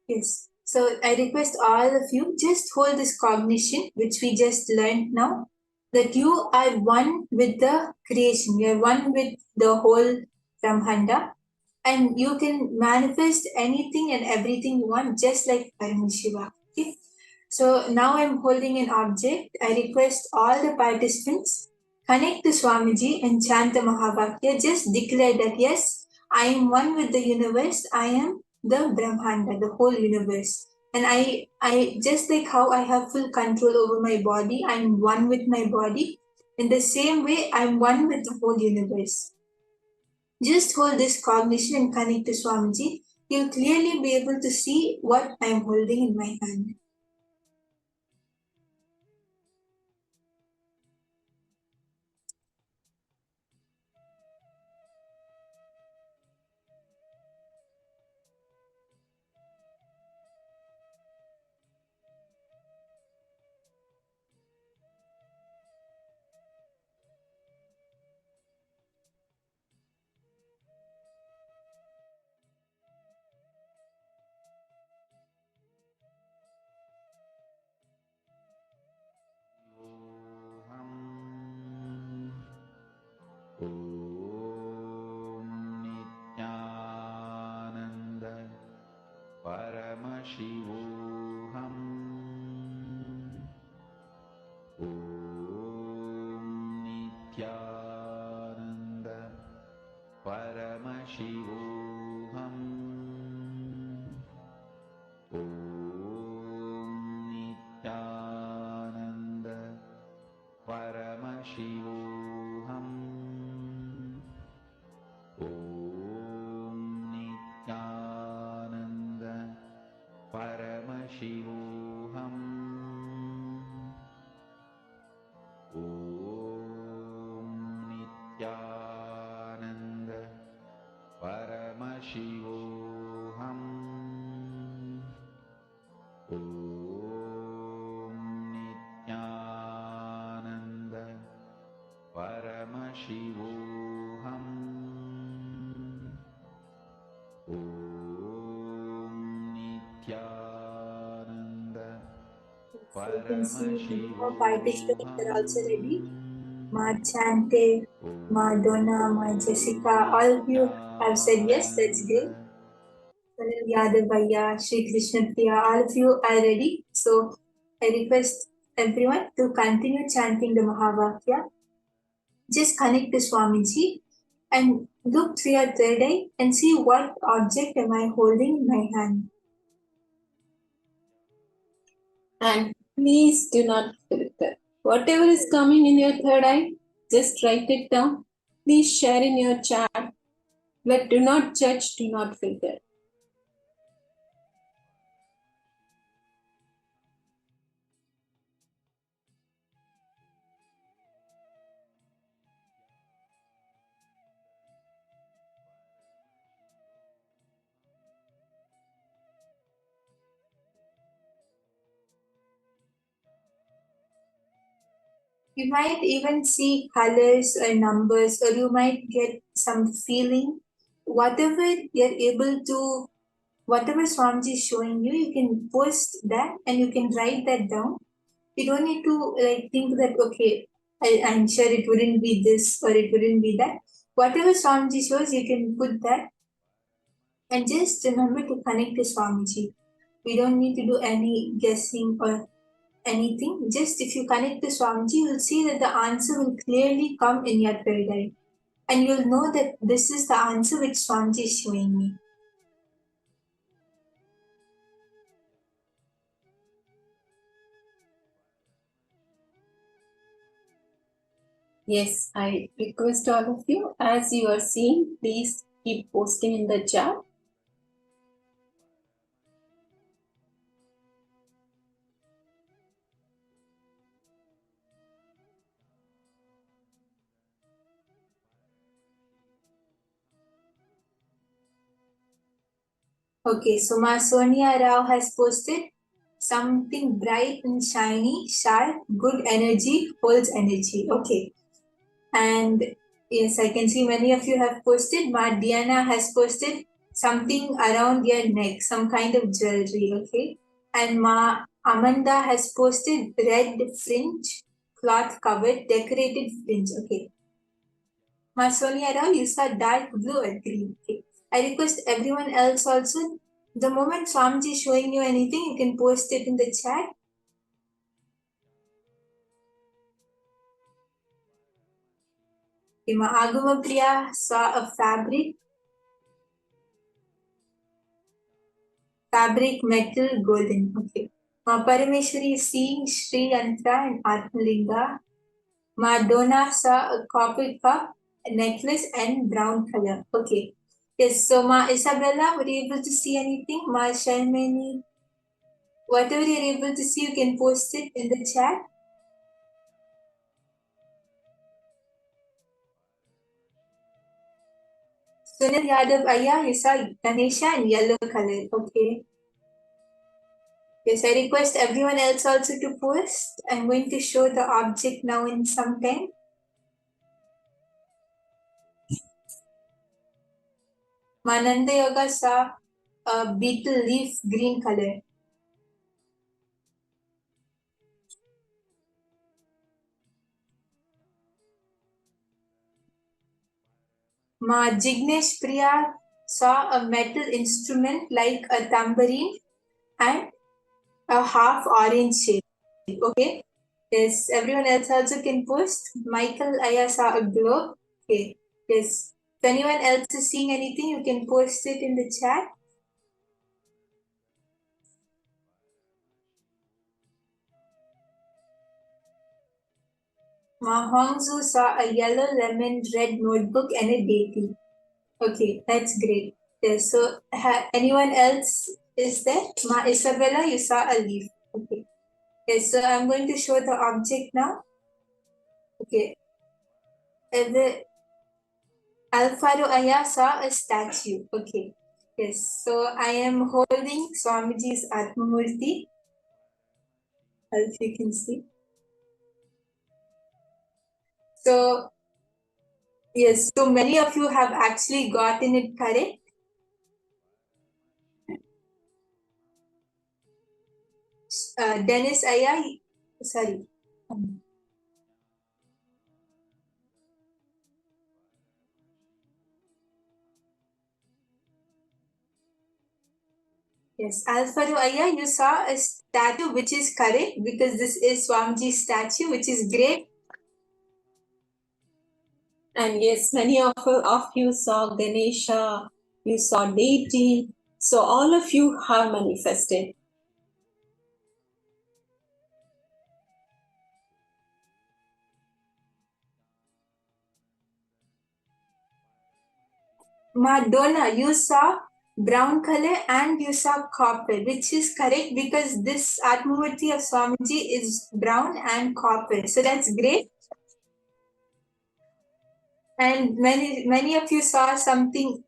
Yes. So I request all of you just hold this cognition, which we just learned now, that you are one with the creation. You are one with the whole Brahmanda, and you can manifest anything and everything you want, just like Paramashiva. Okay. So now I'm holding an object. I request all the participants connect to Swamiji and chant the Mahavakya. Just declare that yes, I am one with the universe. I am the Brahmanda, the whole universe. And I just like how I have full control over my body, I'm one with my body. In the same way, I'm one with the whole universe. Just hold this cognition and connect to Swamiji. You'll clearly be able to see what I'm holding in my hand. So you can see more participants are also ready. Ma Chante, Ma Donna, Ma Jessica, all of you have said yes, that's great. Sunil Yadav Bhaiya, Sri Krishna Priya, all of you are ready. So I request everyone to continue chanting the Mahavakya. Just connect to Swamiji and look through your third eye and see what object am I holding in my hand. And please do not filter. Whatever is coming in your third eye, just write it down. Please share in your chat. But do not judge, do not filter. You might even see colors or numbers, or you might get some feeling. Whatever you're able to, whatever Swamiji is showing you, you can post that and you can write that down. You don't need to think that, okay, I'm sure it wouldn't be this or it wouldn't be that. Whatever Swamiji shows, you can put that. And just remember to connect to Swamiji. We don't need to do any guessing or anything. Just if you connect to Swamiji, you'll see that the answer will clearly come in your third eye. And you'll know that this is the answer which Swamiji is showing me. Yes, I request all of you, as you are seeing, please keep posting in the chat. Okay, so Ma Sonia Rao has posted something bright and shiny, sharp, good energy, holds energy. Okay. And yes, I can see many of you have posted. Ma Diana has posted something around your neck, some kind of jewelry. Okay. And Ma Amanda has posted red fringe, cloth covered, decorated fringe. Okay. Ma Sonia Rao, you saw dark blue or green. Okay. I request everyone else also, the moment Swamiji is showing you anything, you can post it in the chat. Okay, Ma Aguma Priya saw a fabric, metal, golden. Okay. Ma Parameshwari is seeing Sri Yantra and Atmalinga. Ma Donna saw a copper cup, a necklace, and brown color. Okay. Yes, so Ma Isabella, were you able to see anything? Ma Shalmeni, whatever you're able to see, you can post it in the chat. Sunil Yadav Aya, you saw Ganesha in yellow color. Okay. Yes, I request everyone else also to post. I'm going to show the object now in some time. Mananda Yoga saw a beetle leaf green color. Ma Jignesh Priya saw a metal instrument like a tambourine and a half orange shape. Okay. Yes, everyone else also can post. Michael Aya saw a globe. Okay. Yes. If anyone else is seeing anything, you can post it in the chat. Ma Hongzu saw a yellow lemon red notebook and a deity. Okay, that's great. Yes, so anyone else is there? Ma Isabella, you saw a leaf. Okay. Yes, so I'm going to show the object now. Okay. The Alfaro Aya saw a statue. Okay. Yes, so I am holding Swamiji's Atmamurti, as you can see. So, yes, so many of you have actually gotten it correct. Dennis Aya, sorry. Yes, Alfaro Aya, you saw a statue which is correct because this is Swamiji's statue, which is great. And yes, many of you saw Ganesha, you saw deity. So all of you have manifested. Madonna, you saw brown color and you saw copper, which is correct because this Atmamurti of Swamiji is brown and copper. So that's great. And many of you saw something.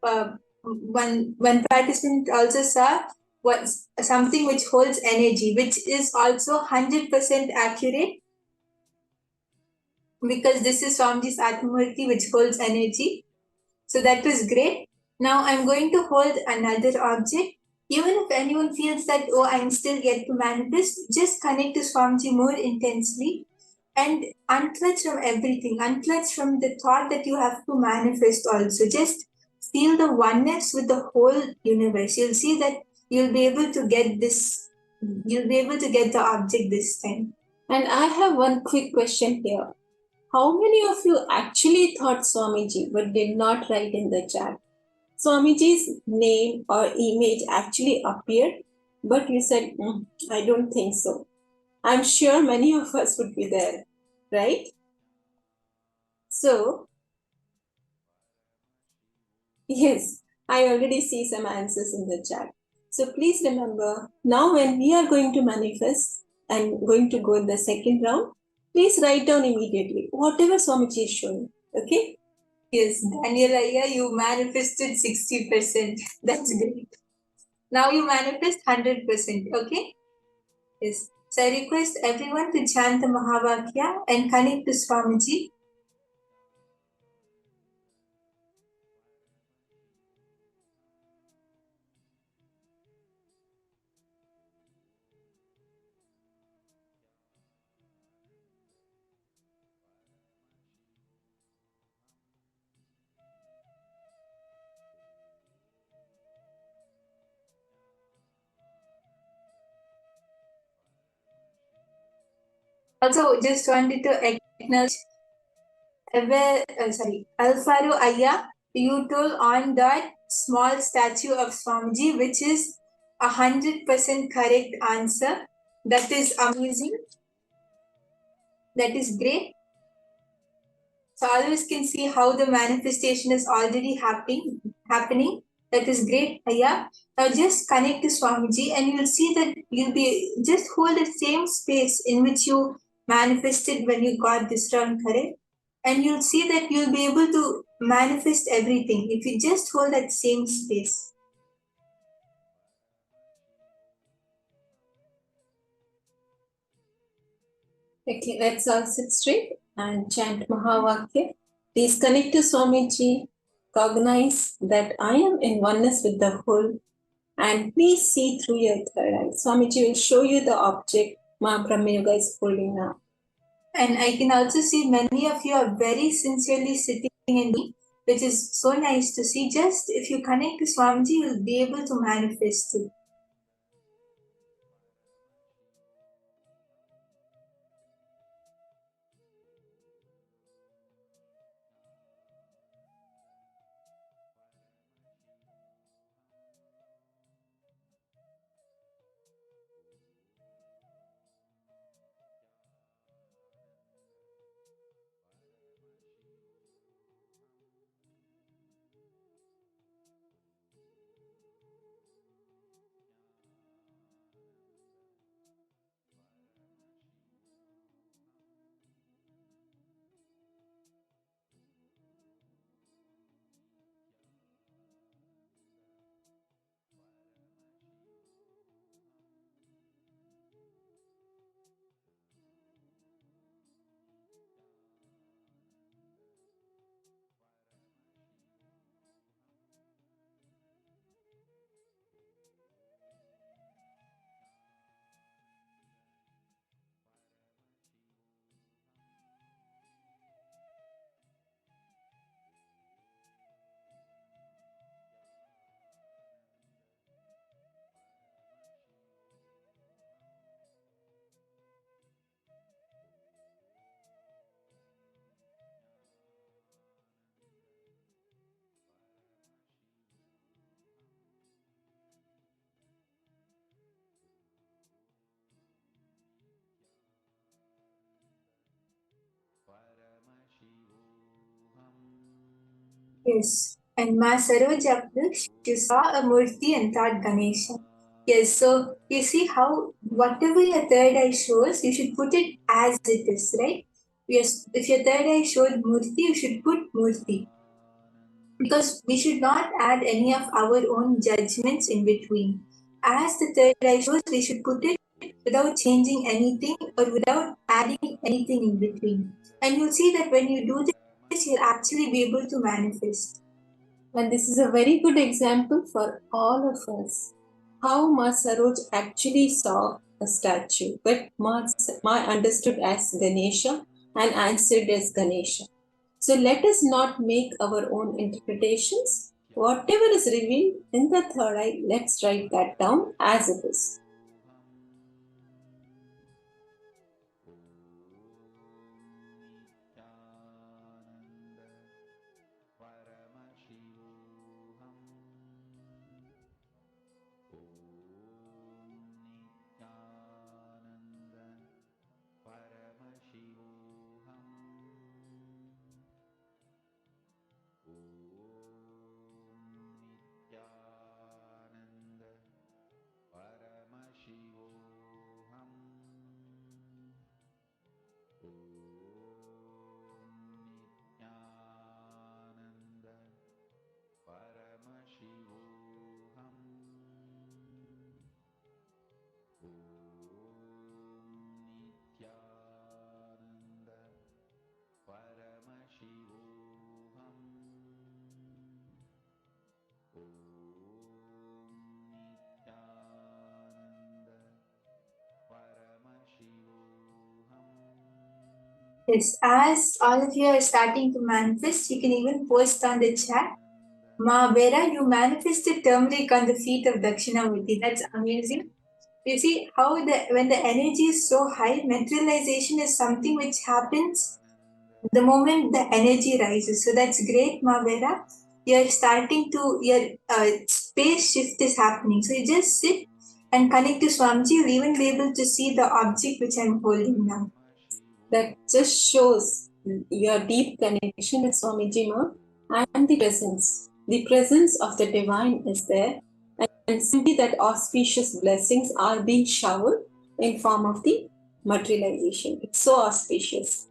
One participant also saw something which holds energy, which is also 100% accurate because this is Swamiji's Atmamurti, which holds energy. So that was great. Now I'm going to hold another object. Even if anyone feels that, oh, I'm still yet to manifest, just connect to Swamiji more intensely and unclutch from everything. Unclutch from the thought that you have to manifest also. Just feel the oneness with the whole universe. You'll see that you'll be able to get this, you'll be able to get the object this time. And I have one quick question here. How many of you actually thought Swamiji but did not write in the chat? Swamiji's name or image actually appeared, but you said, I don't think so. I'm sure many of us would be there, right? So, yes, I already see some answers in the chat. So please remember, now when we are going to manifest and going to go in the second round, please write down immediately whatever Swamiji is showing, okay? Yes, Daniela, you manifested 60%. That's great. Now you manifest 100%, okay? Yes. So I request everyone to chant the Mahavakya and connect to Swamiji. Also, just wanted to acknowledge Alfaro Aya, you told on that small statue of Swamiji, which is 100% correct answer. That is amazing. That is great. So all of us can see how the manifestation is already happening. That is great, Aya. Now just connect to Swamiji and you'll see that you'll be just hold the same space in which you manifested when you got this round correct. And you'll see that you'll be able to manifest everything if you just hold that same space. Okay, let's all sit straight and chant Mahavakya. Please connect to Swamiji, cognize that I am in oneness with the whole, and please see through your third eye. Swamiji will show you the object Mahabrahma Yoga is holding now. And I can also see many of you are very sincerely sitting in me, which is so nice to see. Just if you connect to Swamiji, you'll be able to manifest it. Yes. And Ma Saroja, you saw a Murti and thought Ganesha. Yes, so you see how whatever your third eye shows, you should put it as it is, right? Yes, if your third eye showed Murti, you should put Murti. Because we should not add any of our own judgments in between. As the third eye shows, we should put it without changing anything or without adding anything in between. And you'll see that when you do this, you'll actually be able to manifest. And this is a very good example for all of us. How Ma Saroj actually saw a statue, but Ma understood as Ganesha and answered as Ganesha. So let us not make our own interpretations. Whatever is revealed in the third eye, let's write that down as it is. Yes, as all of you are starting to manifest, you can even post on the chat. Ma Vera, you manifested turmeric on the feet of Dakshinamurti. That's amazing. You see how when the energy is so high, materialization is something which happens the moment the energy rises. So that's great, Ma Vera. You're starting to, your space shift is happening. So you just sit and connect to Swamiji. You'll even be able to see the object which I'm holding now. That just shows your deep connection with Swamiji Ma and the presence. The presence of the divine is there, and simply that auspicious blessings are being showered in form of the materialization. It's so auspicious.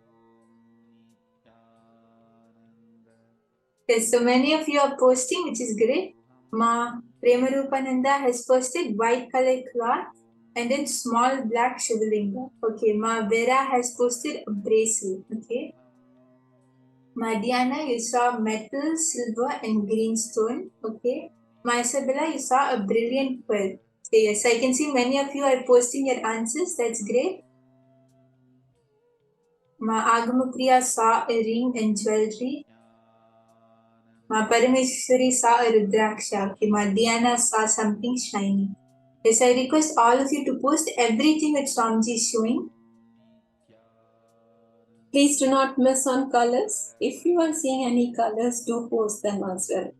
Yes, so many of you are posting, which is great. Ma Premarupananda has posted white color cloth and then small black Shivalinga. Okay, Ma Vera has posted a bracelet. Okay. Ma Diana, you saw metal, silver, and green stone. Okay. Ma Isabella, you saw a brilliant pearl. Okay, yes, I can see many of you are posting your answers. That's great. Ma Agamapriya saw a ring and jewelry. Ma Parameshwari saw a Rudraksha. Okay, Ma Diana saw something shiny. Yes, I request all of you to post everything that Swamiji is showing. Please do not miss on colors. If you are seeing any colors, do post them as well.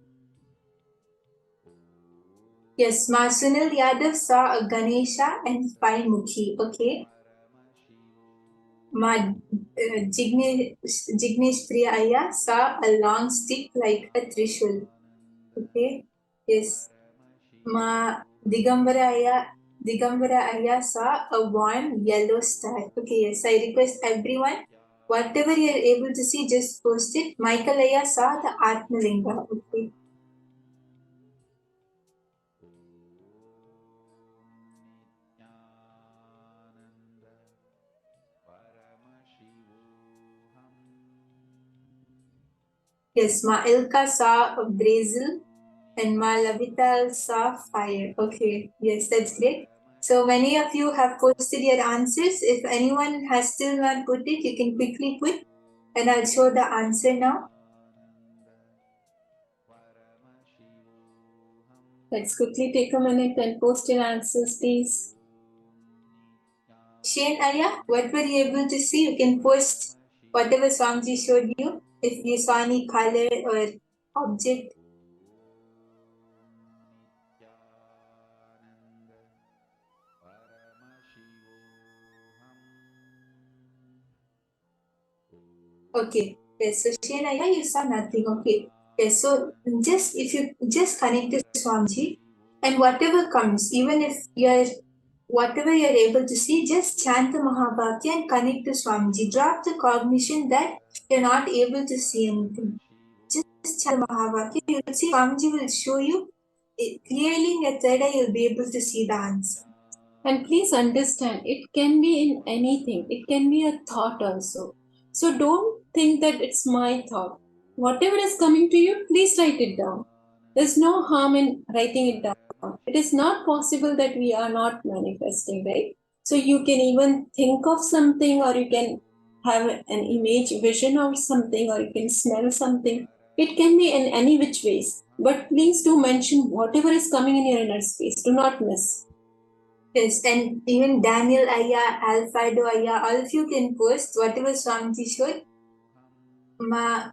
Yes, Ma Sunil Yadav saw a Ganesha and 5 Mukhi. Okay. Ma Jignesh Priya Aya saw a long stick like a trishul. Okay. Yes. Ma Digambara Aya saw a warm yellow star. Okay, yes, I request everyone, whatever you are able to see, just post it. Michael Aya saw the Atmalinga. Okay. Yes, Ma Ilka saw a Brazil and Ma Lavital saw fire. Okay, yes, that's great. So many of you have posted your answers. If anyone has still not put it, you can quickly put and I'll show the answer now. Let's quickly take a minute and post your answers, please. Shane Aya, what were you able to see? You can post whatever Swamiji showed you. If you saw any color or object. Okay, yes, so Shane Aya, you saw nothing. Okay. Yes, so just if you just connect to Swamiji and whatever comes, even if whatever you're able to see, just chant the Mahabhakya and connect to Swamiji. Drop the cognition that you're not able to see anything. Just chant the Mahabhakya. You'll see Swamiji will show you clearly in your third eye, you'll be able to see the answer. And please understand, it can be in anything. It can be a thought also. So don't think that it's my thought. Whatever is coming to you, please write it down. There's no harm in writing it down. It is not possible that we are not manifesting, right? So you can even think of something, or you can have an image, vision of something, or you can smell something. It can be in any which ways. But please do mention whatever is coming in your inner space. Do not miss. Yes, and even Daniel Aya, Alfredo Aya, all of you can post whatever Swamiji showed. Ma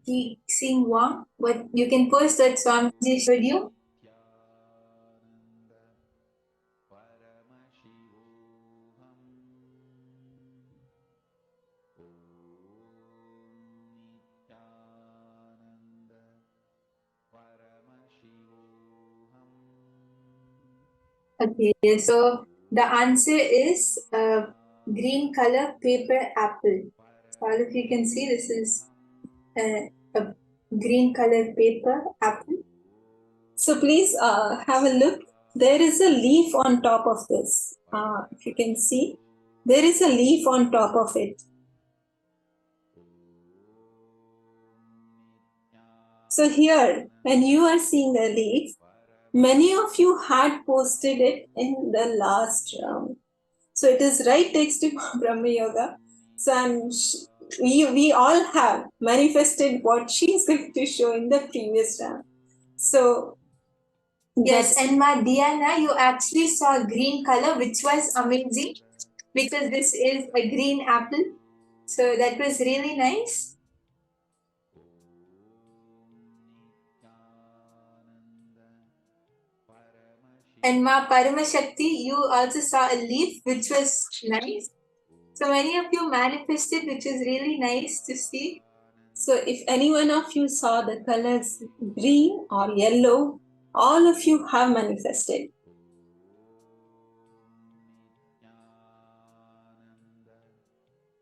Ki Sing Wang, what you can post what Swamiji showed you. Okay, so the answer is green color paper apple. So all of you can see this is a green color paper apple. So please have a look. There is a leaf on top of this. If you can see, there is a leaf on top of it. So here, when you are seeing the leaf, many of you had posted it in the last round. So it is right next to Brahma Yoga. So we all have manifested what she is going to show in the previous round. So yes, and Ma Diana, you actually saw green color, which was amazing because this is a green apple. So that was really nice. And Ma Paramashakti, you also saw a leaf, which was nice. So many of you manifested, which is really nice to see. So if any one of you saw the colors green or yellow, all of you have manifested.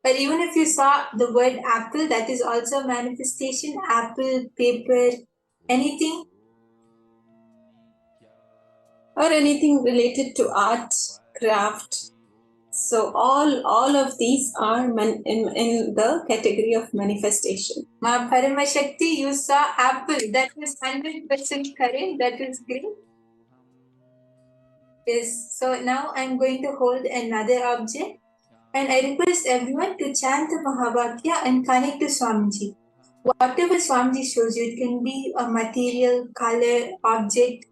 But even if you saw the word apple, that is also a manifestation. Apple, paper, anything. Or anything related to art, craft. So all of these are in the category of manifestation. Ma Paramashakti, you saw apple. That was 100% correct. That is great. Yes. So now I'm going to hold another object. And I request everyone to chant the Mahabhakya and connect to Swamiji. Whatever Swamiji shows you, it can be a material, color, object,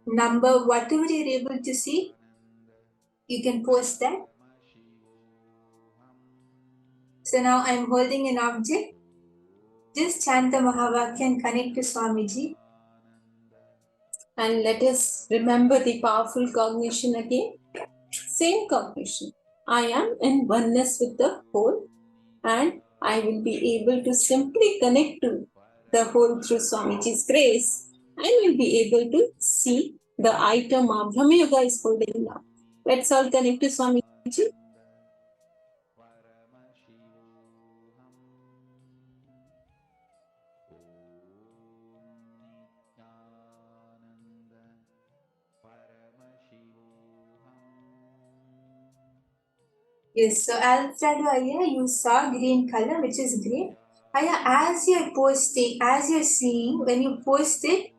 number, whatever you're able to see, you can post that. So now I'm holding an object. Just chant the Mahabhakya and connect to Swamiji. And let us remember the powerful cognition again. Same cognition. I am in oneness with the whole, and I will be able to simply connect to the whole through Swamiji's grace, and will be able to see the item Brahma Yoga is holding now. Let's all connect to Swamiji. Yes, so Alfredo Aya, you saw green color, which is great. Aya, as you're posting, as you're seeing, when you post it,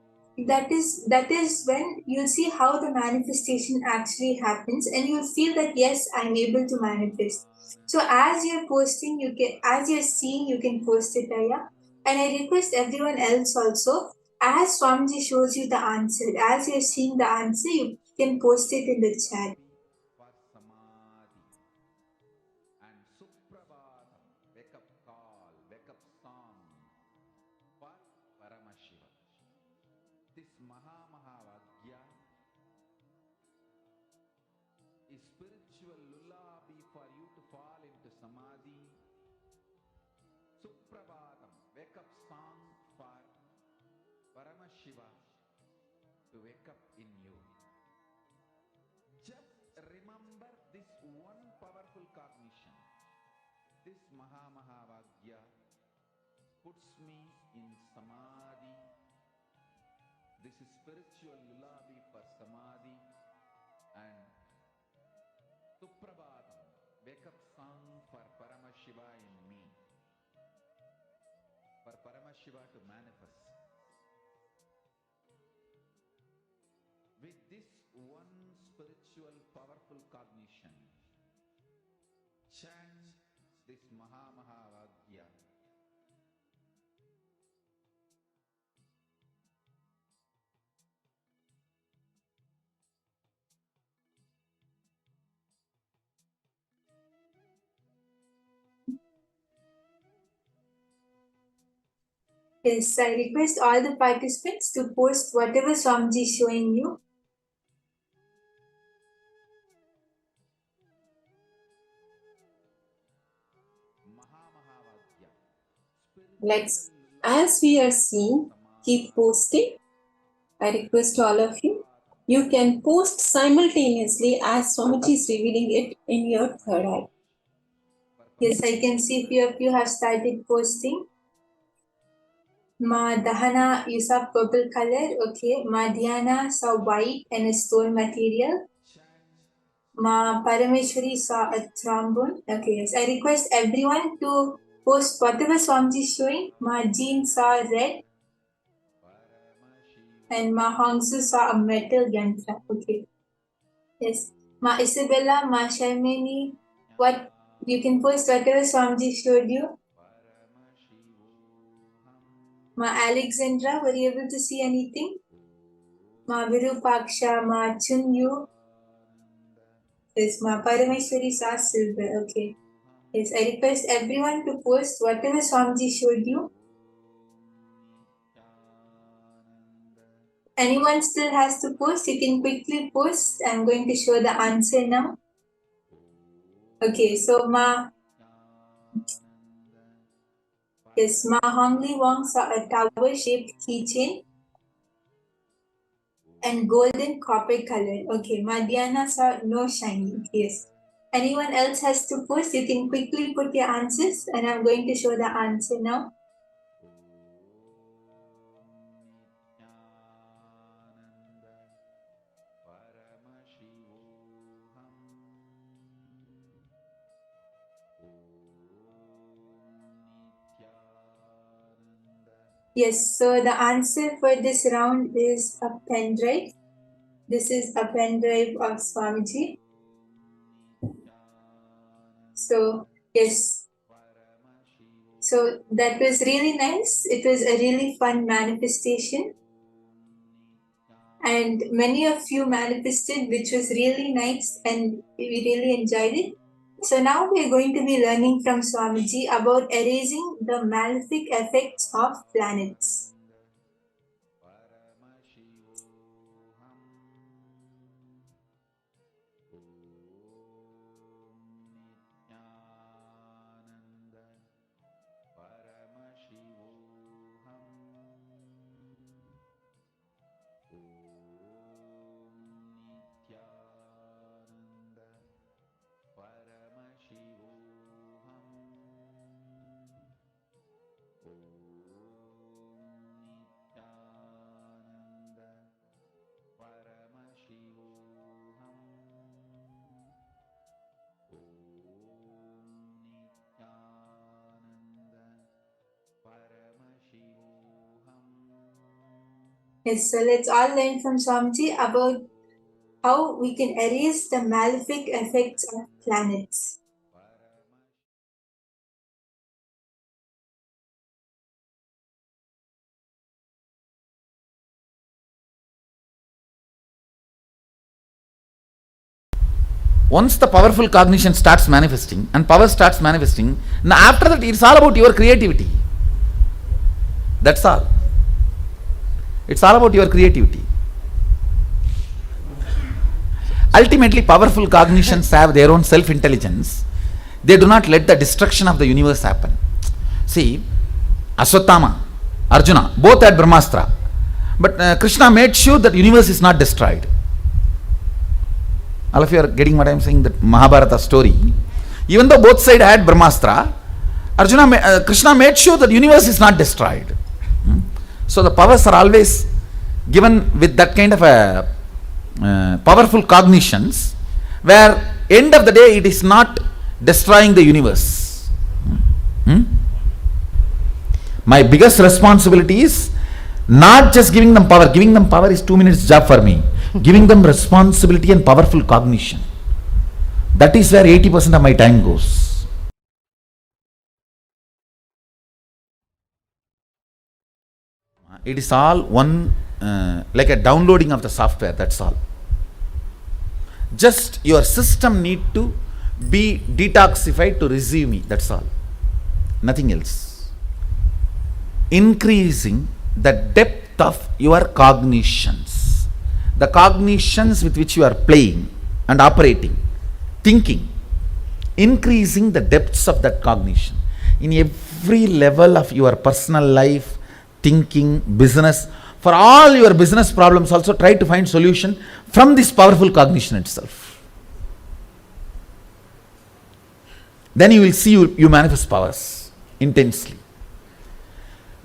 that is when you'll see how the manifestation actually happens, and you'll feel that yes, I'm able to manifest. So as you're posting, as you're seeing, you can post it, Aya. And I request everyone else also, as Swamiji shows you the answer, as you're seeing the answer, you can post it in the chat. For Samadhi and Suprabhatam, wake up call, wake up song for Paramashivam. This Mahavagya is spiritual lullaby for you to fall into Samadhi. Suprabhatam, wake up song for Paramashiva to wake up in you. Just remember this one powerful cognition. This Mahavagya puts me in Samadhi. This is spiritual lullaby for Samadhi and Suprabhatam, wake up song for Paramashiva in me. For Paramashiva to manifest. With this one spiritual powerful cognition, chant this Mahavagya. Yes, I request all the participants to post whatever Swamiji is showing you. Let's, as we are seeing, keep posting. I request all of you. You can post simultaneously as Swamiji is revealing it in your third eye. Yes, I can see few of you have started posting. Ma Dahana, you saw purple color. Okay. Ma Dhyana saw white and a stone material. Ma Parameshwari saw a trombone. Okay, yes. I request everyone to post whatever Swamiji is showing. Ma Jean saw red. And Ma Hongsu saw a metal yantra. Okay. Yes. Ma Isabella, Ma Sharmini, what you can post whatever Swamiji showed you. Ma Alexandra, were you able to see anything? Ma Virupaksha, Ma Chunyu. Yes, Ma Parameshwari saw silver. Okay. Yes, I request everyone to post whatever Swamiji showed you. Anyone still has to post, you can quickly post. I'm going to show the answer now. Okay, so Ma Hongli Wong saw a tower-shaped keychain and golden copper color. Okay, Ma Diana saw no shiny. Yes. Anyone else has to post, you can quickly put your answers and I'm going to show the answer now. Yes, so the answer for this round is a pen drive. This is a pen drive of Swamiji. So, yes. So that was really nice. It was a really fun manifestation. And many of you manifested, which was really nice and we really enjoyed it. So now we are going to be learning from Swamiji about erasing the malefic effects of planets. Yes, so let's all learn from Swamiji about how we can erase the malefic effects of planets. Once the powerful cognition starts manifesting and power starts manifesting, now after that it's all about your creativity. That's all. It's all about your creativity. Ultimately, powerful cognitions have their own self-intelligence. They do not let the destruction of the universe happen. See, Aswathama, Arjuna, both had Brahmastra. But Krishna made sure that universe is not destroyed. All of you are getting what I am saying, that Mahabharata story. Even though both sides had Brahmastra, Krishna made sure that universe is not destroyed. So the powers are always given with that kind of a powerful cognitions, where end of the day it is not destroying the universe. My biggest responsibility is not just giving them power. Giving them power is 2 minutes job for me. Giving them responsibility and powerful cognition. That is where 80% of my time goes. It is all one, like a downloading of the software, that's all. Just your system need to be detoxified to receive me, that's all. Nothing else. Increasing the depth of your cognitions, the cognitions with which you are playing and operating, thinking, increasing the depths of that cognition in every level of your personal life, thinking, business. For all your business problems also try to find solution from this powerful cognition itself. Then you will see you manifest powers intensely.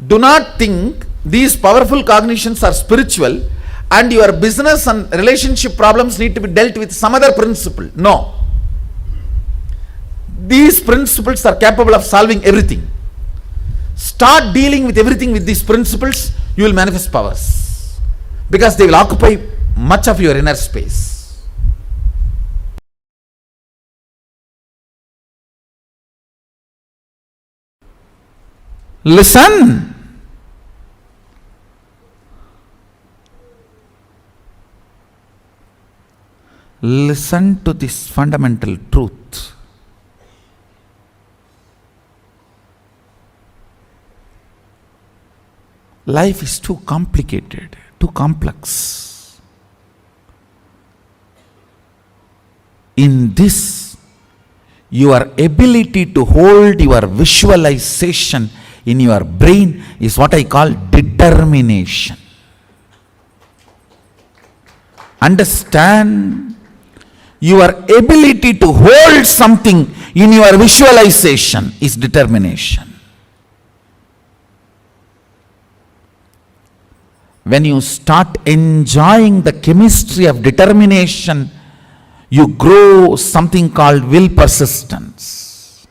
Do not think these powerful cognitions are spiritual and your business and relationship problems need to be dealt with some other principle. No. These principles are capable of solving everything. Start dealing with everything with these principles, you will manifest powers. Because they will occupy much of your inner space. Listen. Listen to this fundamental truth. Life is too complicated, too complex. In this, your ability to hold your visualization in your brain is what I call determination. Understand, your ability to hold something in your visualization is determination. When you start enjoying the chemistry of determination, you grow something called will persistence.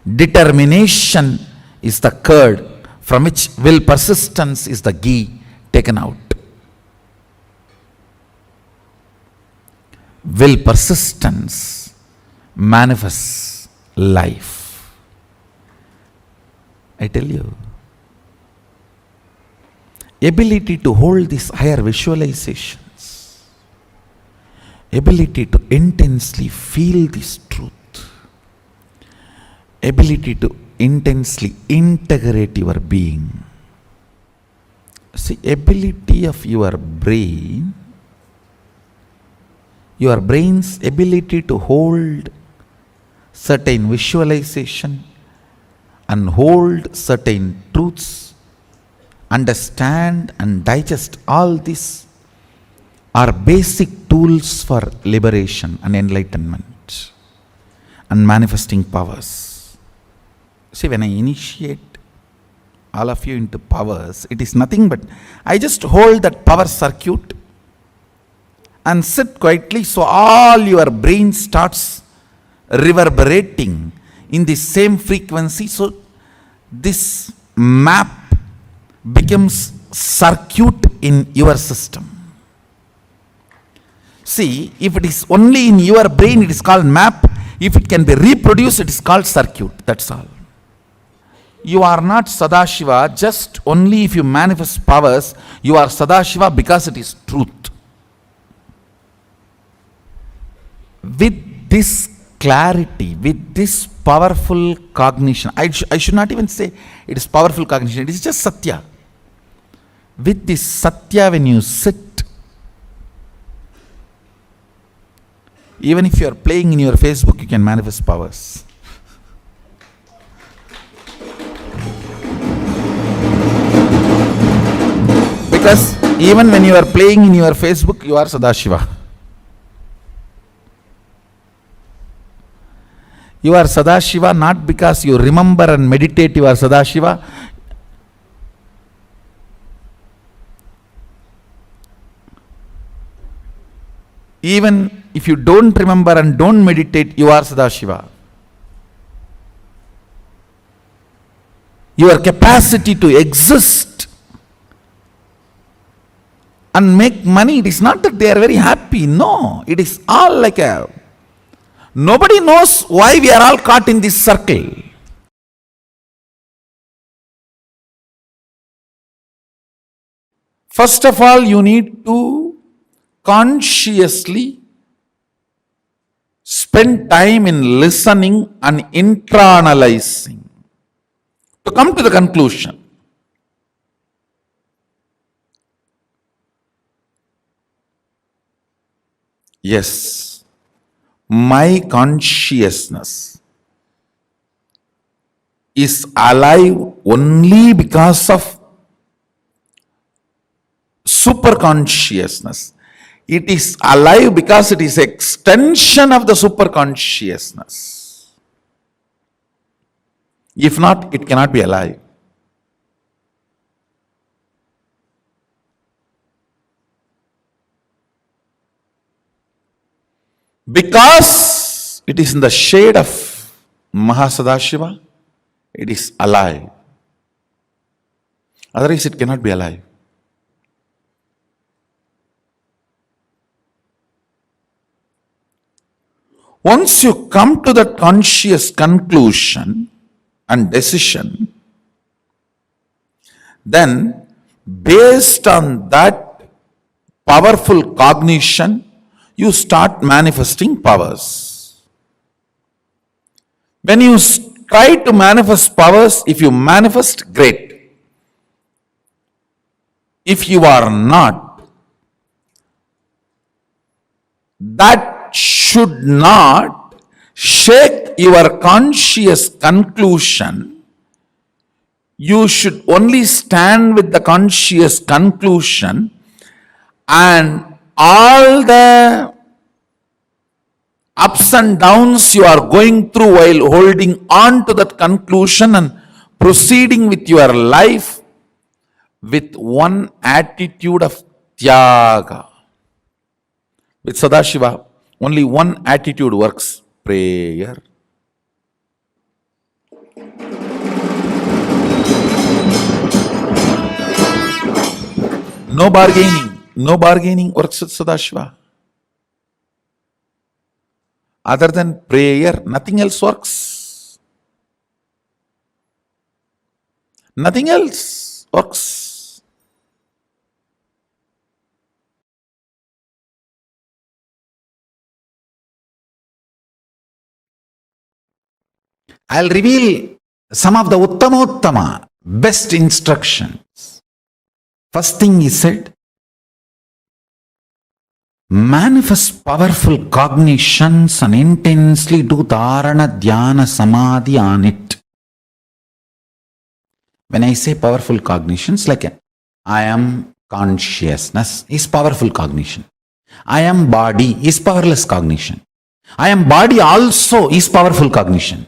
Determination is the curd from which will persistence is the ghee taken out. Will persistence manifests life. I tell you. Ability to hold these higher visualizations, ability to intensely feel this truth, ability to intensely integrate your being. See, ability of your brain's ability to hold certain visualization and hold certain truths, understand and digest all this are basic tools for liberation and enlightenment and manifesting powers. See, when I initiate all of you into powers, it is nothing but I just hold that power circuit and sit quietly, so all your brain starts reverberating in the same frequency. So this map becomes circuit in your system. See, if it is only in your brain, it is called map. If it can be reproduced, it is called circuit. That's all. You are not Sadashiva just only if you manifest powers. You are Sadashiva because it is truth. With this clarity, with this powerful cognition, I should not even say it is powerful cognition, it is just Satya. With this Satya, when you sit, even if you are playing in your Facebook, you can manifest powers. Because even when you are playing in your Facebook, you are Sadashiva. You are Sadashiva not because you remember and meditate, you are Sadashiva. Even if you don't remember and don't meditate, you are Sadashiva. Your capacity to exist and make money, it is not that they are very happy. No, it is all like a... Nobody knows why we are all caught in this circle. First of all, you need to consciously spend time in listening and internalizing to come to the conclusion. Yes, my consciousness is alive only because of super consciousness. It is alive because it is extension of the super consciousness. If not, it cannot be alive. Because it is in the shade of Mahasadashiva, it is alive. Otherwise, it cannot be alive. Once you come to that conscious conclusion and decision, then based on that powerful cognition, you start manifesting powers. When you try to manifest powers, if you manifest, great. If you are not, that should not shake your conscious conclusion. You should only stand with the conscious conclusion, and all the ups and downs you are going through while holding on to that conclusion and proceeding with your life with one attitude of Tyaga. With Sadashiva, only one attitude works: prayer. No bargaining. No bargaining works with Sadashiva. Other than prayer, nothing else works. Nothing else works. I'll reveal some of the Uttama, best instructions. First thing he said, manifest powerful cognitions and intensely do dharana, dhyana, samadhi on it. When I say powerful cognitions, like I am consciousness is powerful cognition. I am body is powerless cognition. I am body also is powerful cognition.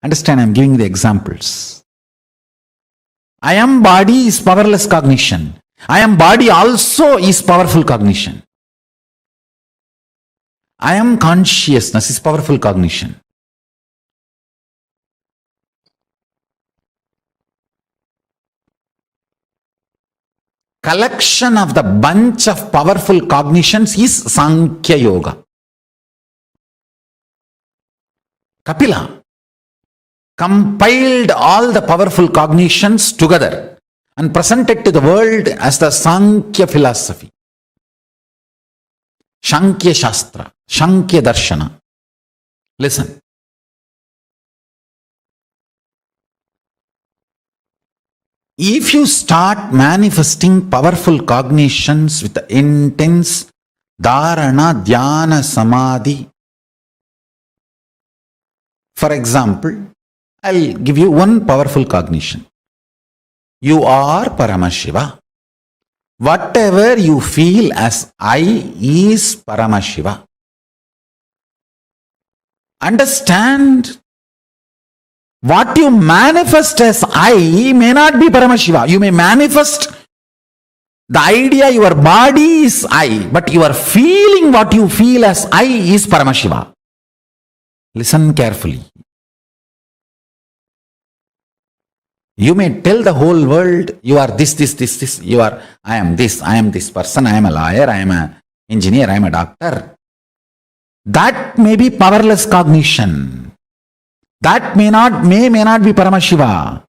Understand, I am giving the examples. I am body is powerless cognition. I am body also is powerful cognition. I am consciousness is powerful cognition. Collection of the bunch of powerful cognitions is Sankhya Yoga. Kapila compiled all the powerful cognitions together and presented to the world as the Sankhya philosophy. Sankhya Shastra, Sankhya Darshana. Listen. If you start manifesting powerful cognitions with the intense dharana, dhyana, samadhi, for example, I'll give you one powerful cognition. You are Paramashiva. Whatever you feel as I is Paramashiva. Understand, what you manifest as I may not be Paramashiva. You may manifest the idea your body is I, but you are feeling what you feel as I is Paramashiva. Listen carefully. You may tell the whole world you are this. You are, I am this person, I am a lawyer, I am an engineer, I am a doctor. That may be powerless cognition. That may not be Paramashiva.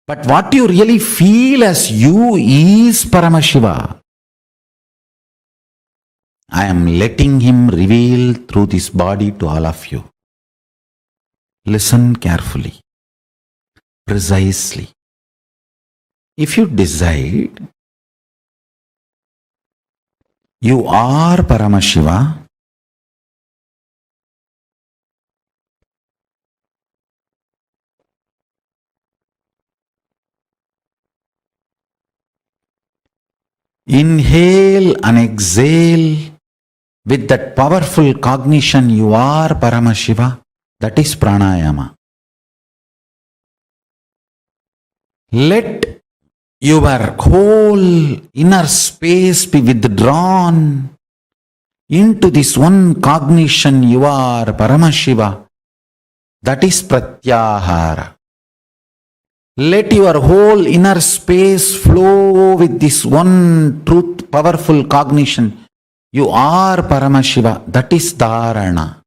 But what you really feel as you is Paramashiva. I am letting him reveal through this body to all of you. Listen carefully, precisely. If you decide you are Paramashiva, inhale and exhale with that powerful cognition you are Paramashiva. That is pranayama. Let your whole inner space be withdrawn into this one cognition you are Paramashiva. That is pratyahara. Let your whole inner space flow with this one truth, powerful cognition. You are Paramashiva. That is dharana.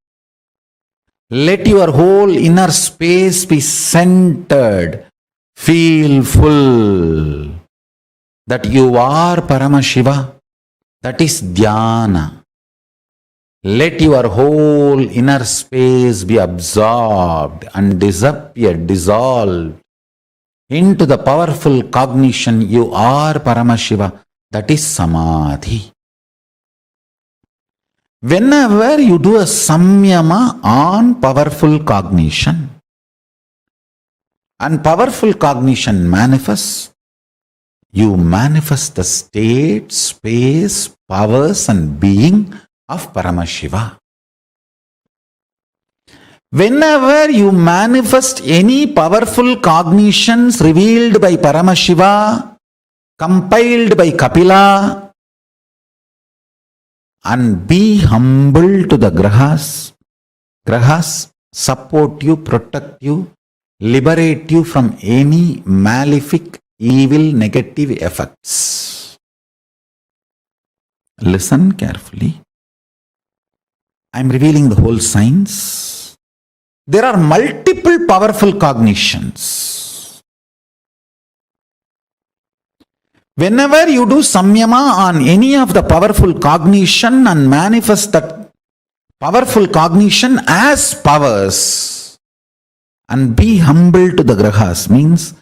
Let your whole inner space be centered. Feel full that you are Paramashiva. That is dhyana. Let your whole inner space be absorbed and dissolved into the powerful cognition you are Paramashiva. That is samadhi. Whenever you do a samyama on powerful cognition, and powerful cognition manifests, you manifest the state, space, powers and being of Paramashiva. Whenever you manifest any powerful cognitions revealed by Paramashiva, compiled by Kapila, and be humble to the grahas. Grahas support you, protect you, liberate you from any malefic, evil, negative effects. Listen carefully. I am revealing the whole science. There are multiple powerful cognitions. Whenever you do samyama on any of the powerful cognition and manifest that powerful cognition as powers, and be humble to the grahas, means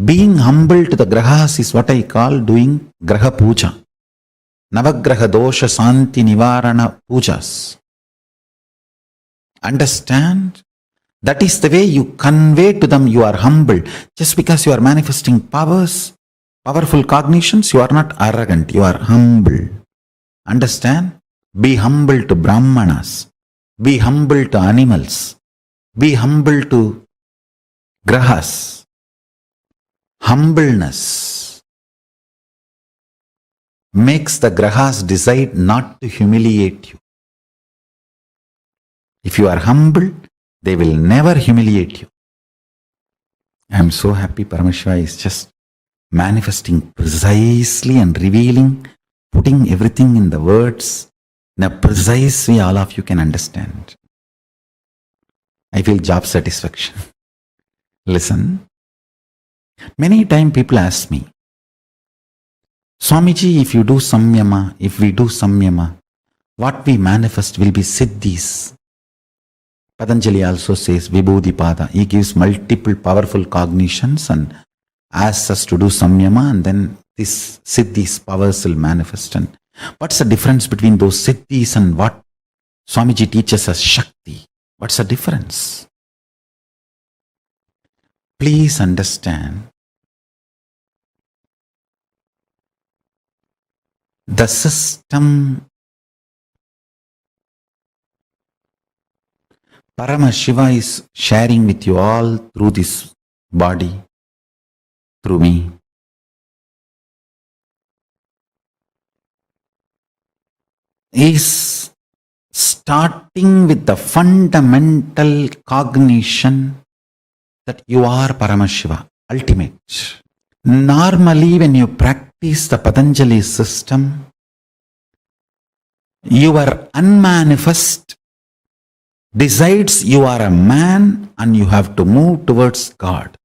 being humble to the grahas is what I call doing graha puja. Navagraha dosha santi nivarana pujas. Understand? That is the way you convey to them you are humble. Just because you are manifesting powers, powerful cognitions, you are not arrogant, you are humble. Understand? Be humble to Brahmanas. Be humble to animals. Be humble to grahas. Humbleness makes the grahas decide not to humiliate you. If you are humble, they will never humiliate you. I am so happy Paramashiva is just manifesting precisely and revealing, putting everything in the words in a precise way all of you can understand. I feel job satisfaction. Listen, many times people ask me, Swamiji, if we do samyama, what we manifest will be siddhis. Patanjali also says Vibhudipada. He gives multiple powerful cognitions and asks us to do samyama, and then this siddhis powers will manifest. And what's the difference between those siddhis and what Swamiji teaches us Shakti? What's the difference? Please understand. the system Paramashiva is sharing with you all through this body, through me. Is starting with the fundamental cognition that you are Paramashiva, ultimate. Normally, when you practice the Patanjali system, your unmanifest decides you are a man and you have to move towards God.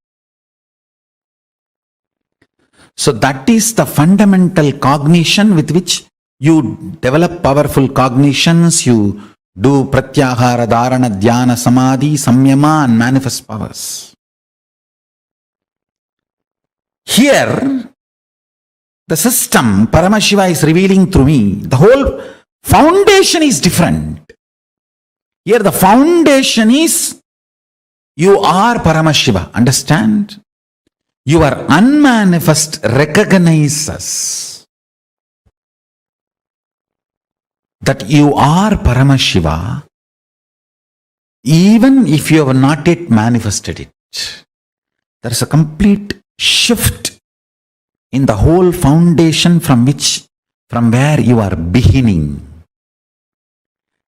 So that is the fundamental cognition with which you develop powerful cognitions, you do pratyahara, dharana, dhyana, samadhi, samyama and manifest powers. Here, the system Paramashiva is revealing through me, the whole foundation is different. Here the foundation is you are Paramashiva. Understand? Your unmanifest recognizes that you are Paramashiva even if you have not yet manifested it. There is a complete shift in the whole foundation from where you are beginning.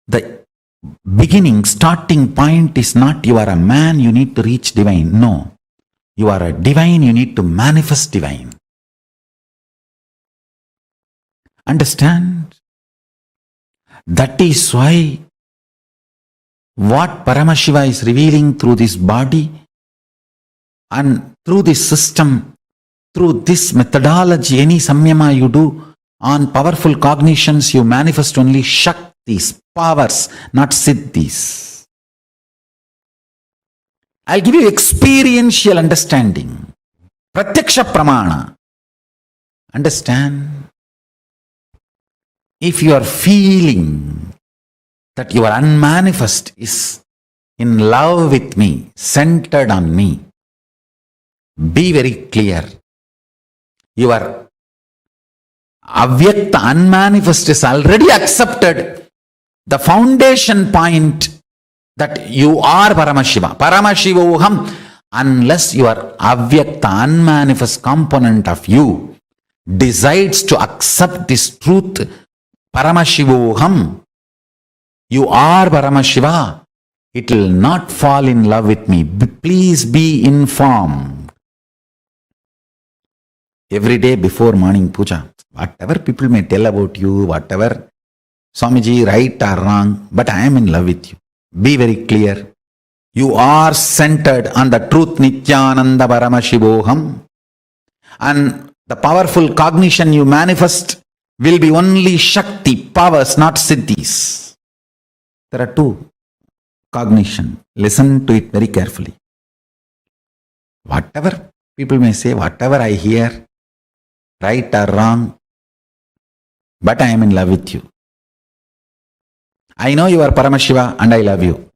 The beginning, starting point is not you are a man, you need to reach divine. No. You are a divine, you need to manifest divine. Understand? That is why what Paramashiva is revealing through this body and through this system, through this methodology, any samyama you do on powerful cognitions, you manifest only shaktis, powers, not siddhis. I'll give you experiential understanding. Pratyaksha pramana. Understand? If you are feeling that your unmanifest is in love with me, centered on me, be very clear. Your avyakta, unmanifest is already accepted the foundation point that you are Paramashiva. Paramashivoham, unless your avyakta, unmanifest component of you decides to accept this truth, Paramashivoham, you are Paramashiva, it will not fall in love with me. Please be informed. Every day before morning puja, whatever people may tell about you, whatever Swamiji, right or wrong, but I am in love with you. Be very clear. You are centered on the truth Nithyananda Paramashivoham, and the powerful cognition you manifest will be only Shakti, powers, not Siddhis. There are two cognition. Listen to it very carefully. Whatever people may say, whatever I hear, right or wrong, but I am in love with you. I know you are Paramashiva and I love you.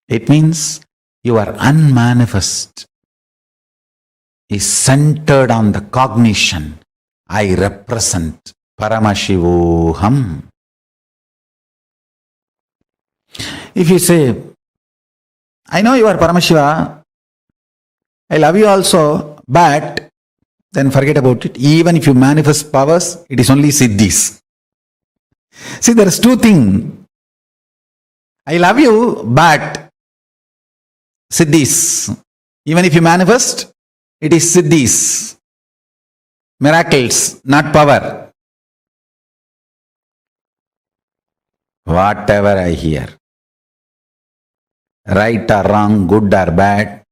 It means your unmanifest is centered on the cognition. I represent Paramashivoham. If you say, I know you are Paramashiva, I love you also, but then forget about it. Even if you manifest powers, it is only Siddhis. See, there is two things. I love you, but Siddhis. Even if you manifest, it is Siddhis. Miracles, not power. Whatever I hear, right or wrong, good or bad,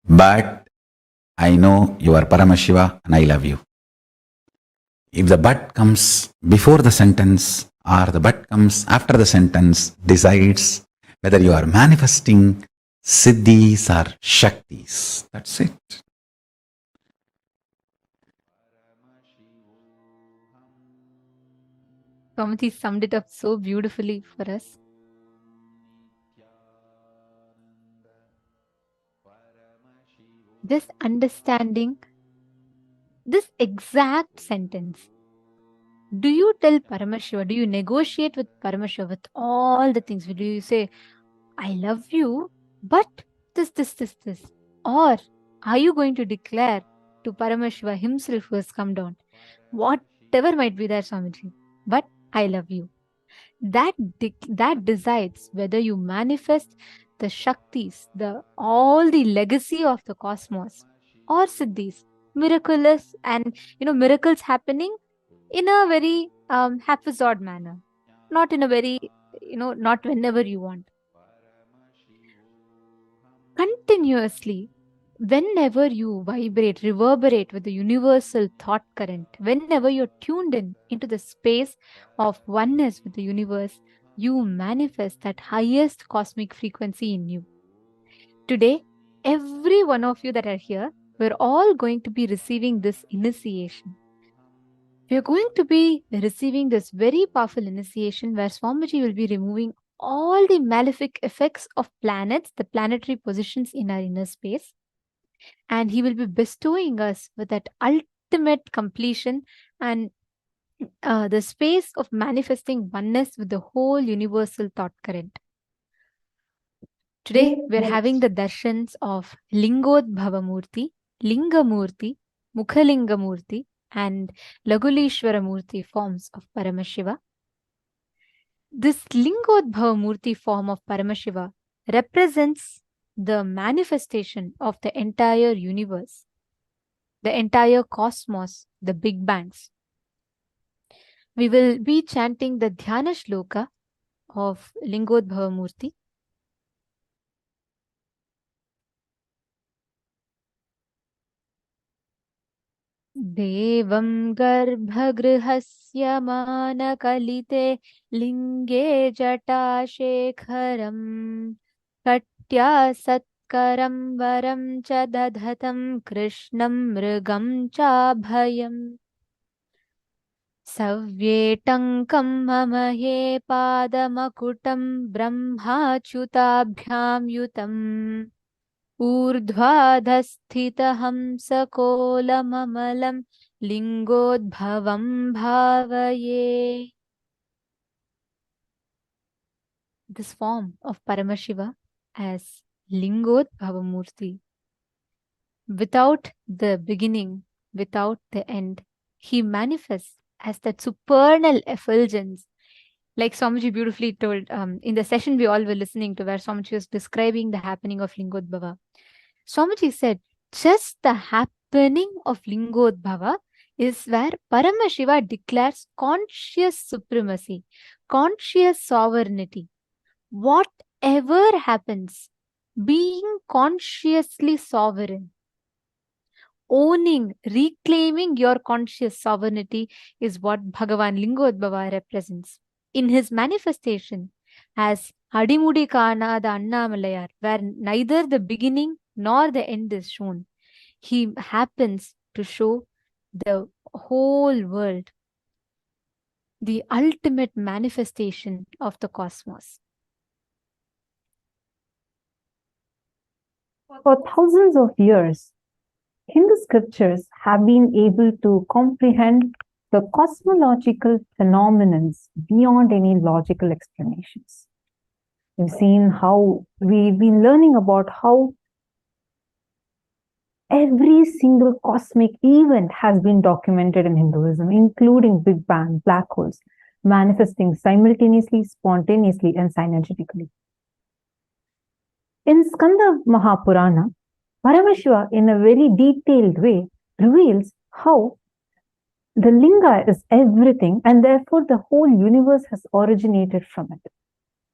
but I know you are Paramashiva and I love you. If the but comes before the sentence or the but comes after the sentence, decides whether you are manifesting Siddhis or Shaktis. That's it. Swamiji summed it up so beautifully for us. Just understanding This exact sentence, do you tell Paramashiva, do you negotiate with Paramashiva with all the things? Do you say, I love you, but this? Or are you going to declare to Paramashiva himself who has come down, whatever might be there, Swamiji, but I love you? That decides whether you manifest the Shaktis, all the legacy of the cosmos, or Siddhis, miraculous and miracles happening in a very haphazard manner, not in a very not whenever you want. Continuously, whenever you vibrate, reverberate with the universal thought current, whenever you're tuned into the space of oneness with the universe, you manifest that highest cosmic frequency in you. Today, every one of you that are here, we're all going to be receiving this initiation. We are going to be receiving this very powerful initiation where Swamiji will be removing all the malefic effects of planets, the planetary positions in our inner space. And he will be bestowing us with that ultimate completion and the space of manifesting oneness with the whole universal thought current. Today, we're having the darshans of Lingodbhava Murti, Linga Murti, Mukhalinga Murti, and Lagulishwara Murti forms of Paramashiva. This Lingodbhava Murti form of Paramashiva represents the manifestation of the entire universe, the entire cosmos, the Big Bangs. We will be chanting the Dhyana Shloka of Lingodbhava Murti. Devam garbhagrihasya manakalite linge jata shekharam katya satkaram varam cha dadhatam krishnam mrigam cha bhayam savyetankam mamahe padamakutam brahmachutabhyam yutam ऊर्ध्वाधस्थितहं सकोलममलं लिङ्गोद्भवं भावये. This form of Paramashiva as Lingodbhava Murti, without the beginning, without the end, he manifests as that supernal effulgence. Like Swamiji beautifully told in the session we all were listening to, where Swamiji was describing the happening of Lingodbhava. Swamiji said, just the happening of Lingodbhava is where Paramashiva declares conscious supremacy, conscious sovereignty. Whatever happens, being consciously sovereign, owning, reclaiming your conscious sovereignty is what Bhagavan Lingodbhava represents. In his manifestation as Adimudi Kana the Annamalayar, where neither the beginning nor the end is shown, he happens to show the whole world the ultimate manifestation of the cosmos. For thousands of years, Hindu scriptures have been able to comprehend the cosmological phenomena beyond any logical explanations. We've seen how we've been learning about how every single cosmic event has been documented in Hinduism, including Big Bang, black holes, manifesting simultaneously, spontaneously, and synergetically. In Skanda Mahapurana, Paramashiva, in a very detailed way, reveals how the Linga is everything, and therefore the whole universe has originated from it.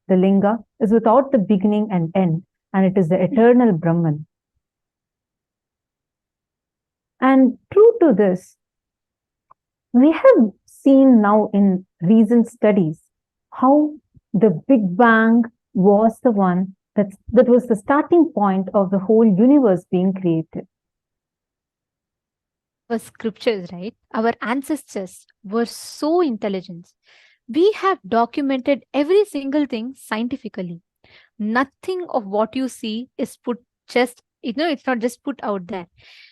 The Linga is without the beginning and end, and it is the eternal Brahman. And true to this, we have seen now in recent studies how the Big Bang was the one that was the starting point of the whole universe being created. Our scriptures, right? Our ancestors were so intelligent. We have documented every single thing scientifically. Nothing of what you see is put just it's not just put out there.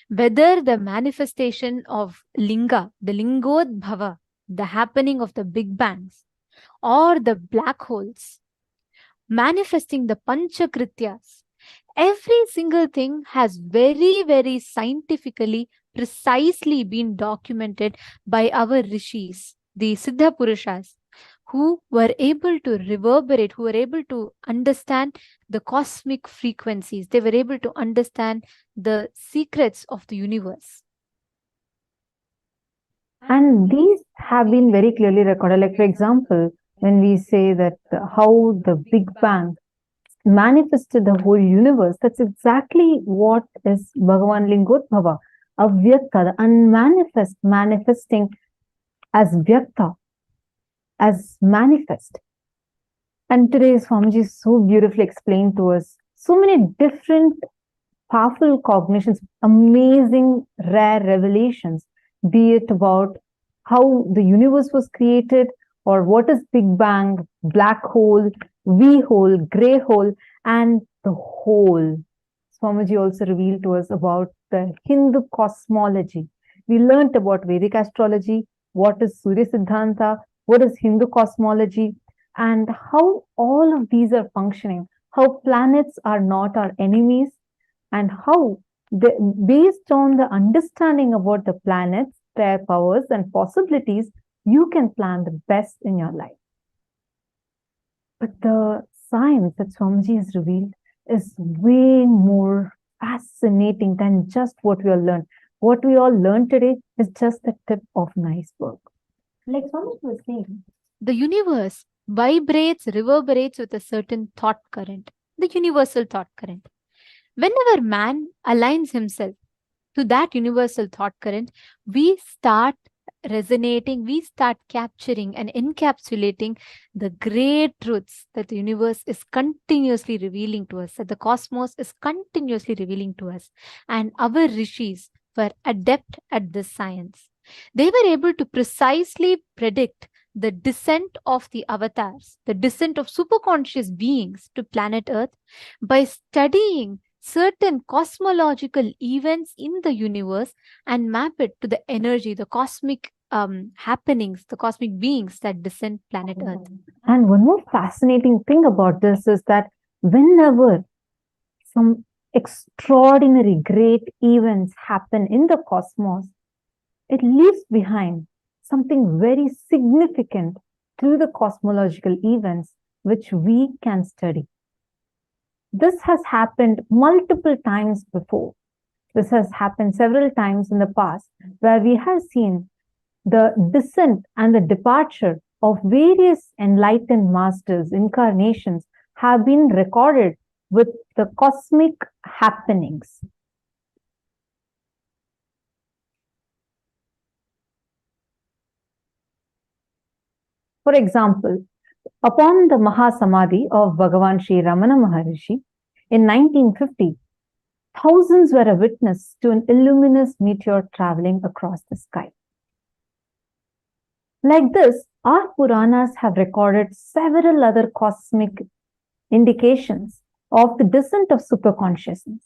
Whether the manifestation of Linga, the Lingodbhava, the happening of the big bangs, or the black holes, manifesting the Panchakrityas, every single thing has very, very scientifically, precisely been documented by our rishis, the Siddha Purushas, who were able to reverberate, who were able to understand the cosmic frequencies. They were able to understand the secrets of the universe. And these have been very clearly recorded. Like, for example, when we say that how the Big Bang manifested the whole universe, that's exactly what is Bhagavan Lingodbhava, Avyakta, the unmanifest, manifesting as Vyakta, as manifest. And today Swamiji so beautifully explained to us so many different powerful cognitions, amazing rare revelations, be it about how the universe was created, or what is Big Bang, black hole, V hole, grey hole, and the whole. Swamiji also revealed to us about the Hindu cosmology. We learnt about Vedic astrology, what is Surya Siddhanta, what is Hindu cosmology, and how all of these are functioning, how planets are not our enemies, and how, based on the understanding about the planets, their powers and possibilities, you can plan the best in your life. But the science that Swamiji has revealed is way more fascinating than just what we all learned. What we all learned today is just the tip of an iceberg. Like Swamiji was saying, the universe vibrates, reverberates with a certain thought current, the universal thought current. Whenever man aligns himself to that universal thought current, we start resonating, we start capturing and encapsulating the great truths that the universe is continuously revealing to us, that the cosmos is continuously revealing to us. And our rishis were adept at this science. They were able to precisely predict the descent of the avatars, the descent of superconscious beings to planet Earth by studying certain cosmological events in the universe and map it to the energy, the cosmic happenings, the cosmic beings that descend planet Earth. And one more fascinating thing about this is that whenever some extraordinary great events happen in the cosmos, it leaves behind something very significant through the cosmological events which we can study. This has happened multiple times before. This has happened several times in the past, where we have seen the descent and the departure of various enlightened masters, incarnations, have been recorded with the cosmic happenings. For example, upon the Mahasamadhi of Bhagavan Sri Ramana Maharishi in 1950, thousands were a witness to an illuminous meteor traveling across the sky. Like this, our Puranas have recorded several other cosmic indications of the descent of superconsciousness.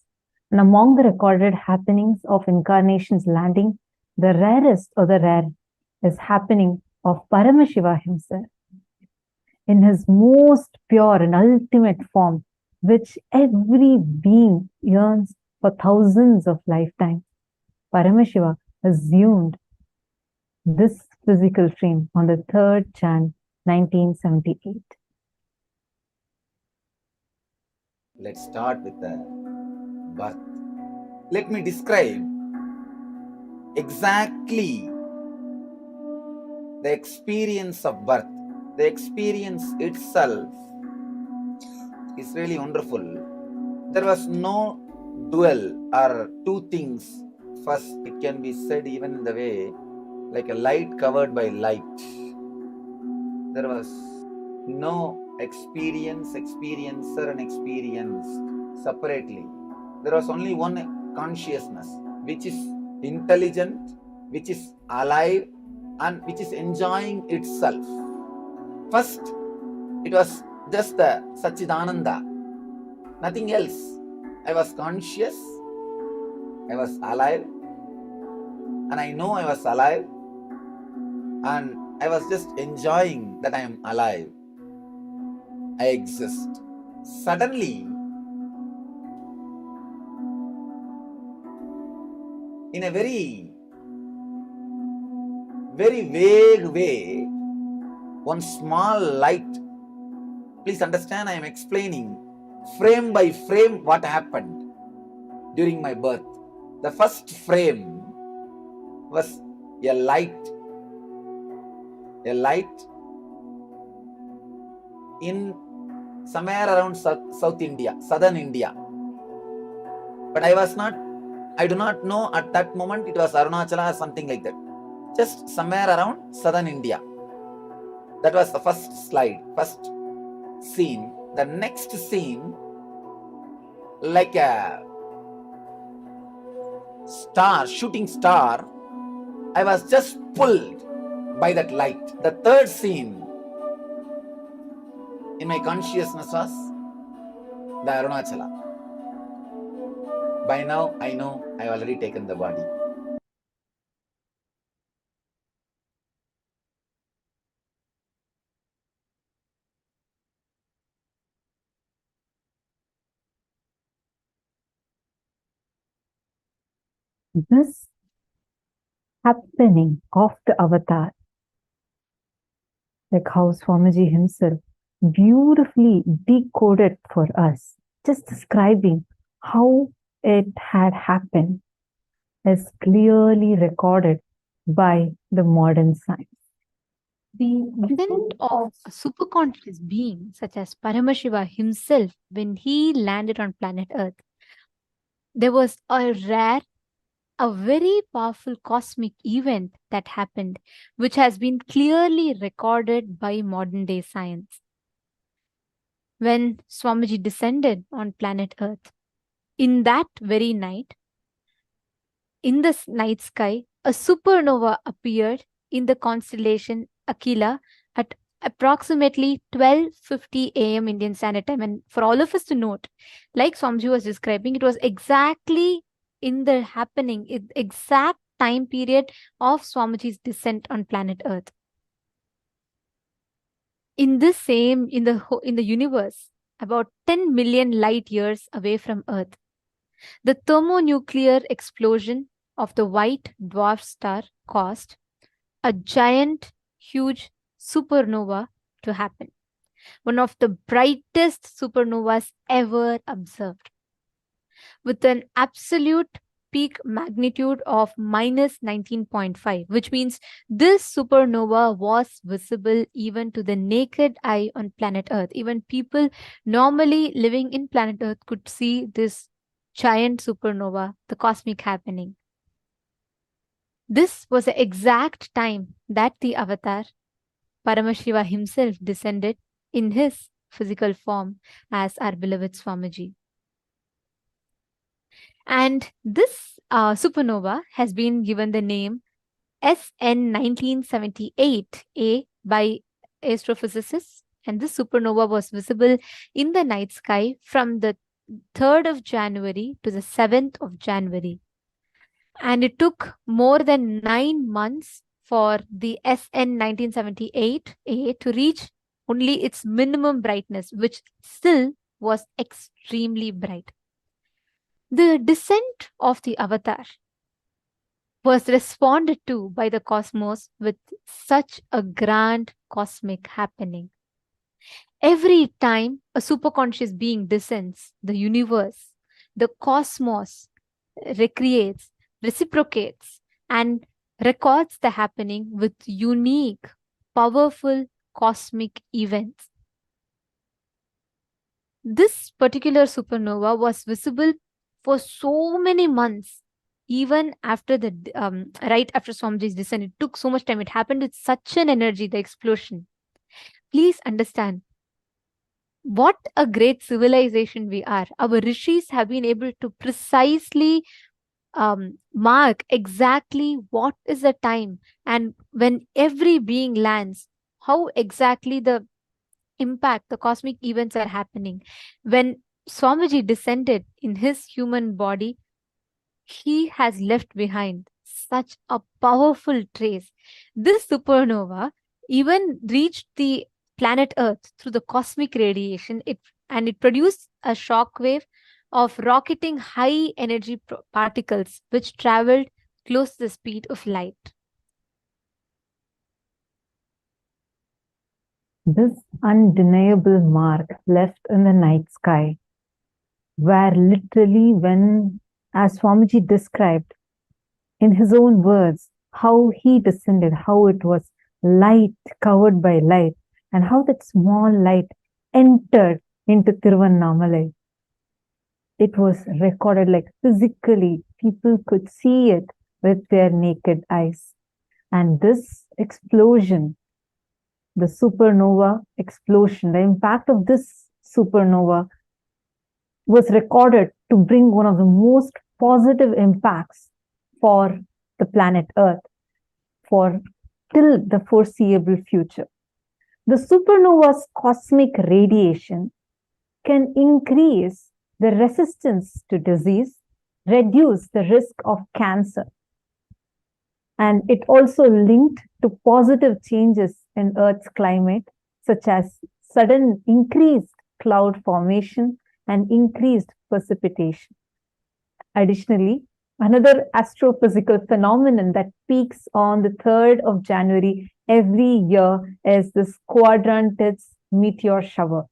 And among the recorded happenings of incarnations landing, the rarest of the rare is happening of Paramashiva himself, in his most pure and ultimate form, which every being yearns for thousands of lifetimes. Paramashiva assumed this physical frame on the 3rd Jan 1978. Let's start with the birth. Let me describe exactly the experience of birth. The experience itself is really wonderful. There was no dual or two things. First, it can be said even in the way like a light covered by light. There was no experience, experiencer and experienced separately. There was only one consciousness, which is intelligent, which is alive, and which is enjoying itself. First, it was just the Satchidananda, nothing else. I was conscious, I was alive, and I know I was alive, and I was just enjoying that I am alive. I exist. Suddenly, in a very vague way, one small light, please understand, I am explaining frame by frame what happened during my birth. The first frame was a light in somewhere around South India, southern India. But I do not know at that moment it was Arunachala or something like that. Just somewhere around southern India. That was the first scene. The next scene, like a shooting star, I was just pulled by that light. The third scene in my consciousness was the Arunachala. By now, I know I have already taken the body. This happening of the avatar, like how Swamiji himself beautifully decoded for us, just describing how it had happened, is clearly recorded by the modern science. The descent of a superconscious being such as Paramashiva himself, when he landed on planet Earth, there was a very powerful cosmic event that happened, which has been clearly recorded by modern day science. When Swamiji descended on planet Earth, in that very night, in the night sky, a supernova appeared in the constellation Aquila at approximately 12:50 a.m. Indian Standard Time. And for all of us to note, like Swamiji was describing, it was exactly in the exact time period of Swamiji's descent on planet Earth. In the universe, about 10 million light years away from Earth, the thermonuclear explosion of the white dwarf star caused a giant, huge supernova to happen. One of the brightest supernovas ever observed, with an absolute peak magnitude of minus 19.5, which means this supernova was visible even to the naked eye on planet Earth. Even people normally living in planet Earth could see this giant supernova, the cosmic happening. This was the exact time that the avatar, Paramashiva himself, descended in his physical form as our beloved Swamiji. And this supernova has been given the name SN 1978A by astrophysicists. And this supernova was visible in the night sky from the 3rd of January to the 7th of January. And it took more than 9 months for the SN 1978A to reach only its minimum brightness, which still was extremely bright. The descent of the avatar was responded to by the cosmos with such a grand cosmic happening. Every time a superconscious being descends, the universe, the cosmos recreates, reciprocates, and records the happening with unique, powerful cosmic events. This particular supernova was visible for so many months, even after right after Swamiji's descent. It took so much time. It happened with such an energy, the explosion. Please understand what a great civilization we are. Our rishis have been able to precisely mark exactly what is the time and when every being lands, how exactly the impact, the cosmic events are happening. When Swamiji descended in his human body, he has left behind such a powerful trace. This supernova even reached the planet Earth through the cosmic radiation, and it produced a shock wave of rocketing high energy particles which traveled close to the speed of light. This undeniable mark left in the night sky, where literally when, as Swamiji described in his own words, how he descended, how it was light covered by light, and how that small light entered into Tiruvannamalai. It was recorded like physically, people could see it with their naked eyes. And this explosion, the supernova explosion, the impact of this supernova was recorded to bring one of the most positive impacts for the planet Earth for till the foreseeable future. The supernova's cosmic radiation can increase the resistance to disease, reduce the risk of cancer. And it also linked to positive changes in Earth's climate, such as sudden increased cloud formation and increased precipitation. Additionally, another astrophysical phenomenon that peaks on the 3rd of January every year is this Quadrantid meteor shower.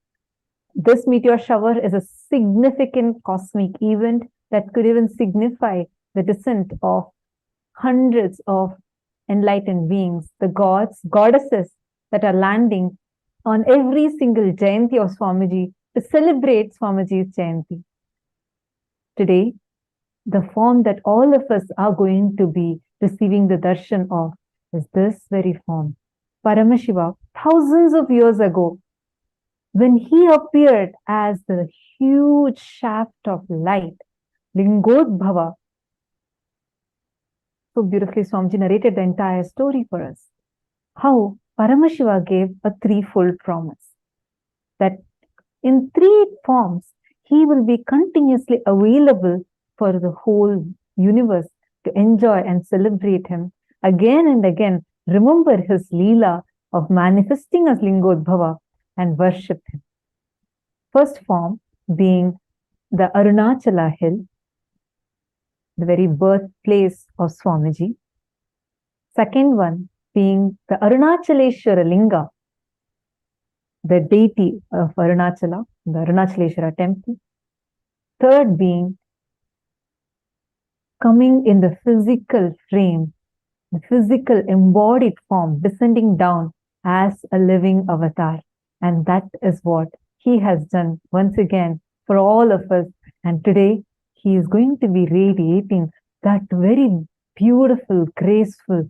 This meteor shower is a significant cosmic event that could even signify the descent of hundreds of enlightened beings, the gods, goddesses that are landing on every single Jayanti of Swamiji to celebrate Swamiji's Jayanti. Today, the form that all of us are going to be receiving the darshan of is this very form. Paramashiva, thousands of years ago, when he appeared as the huge shaft of light, Lingodbhava, so beautifully Swamiji narrated the entire story for us. How Paramashiva gave a threefold promise that in 3 forms, he will be continuously available for the whole universe to enjoy and celebrate him again and again. Remember his Leela of manifesting as Lingodbhava and worship him. First form being the Arunachala hill, the very birthplace of Swamiji. Second one being the Arunachaleshwara Linga, the deity of Arunachala, the Arunachaleshwara temple. Third being coming in the physical frame, the physical embodied form, descending down as a living avatar. And that is what he has done once again for all of us. And today, he is going to be radiating that very beautiful, graceful,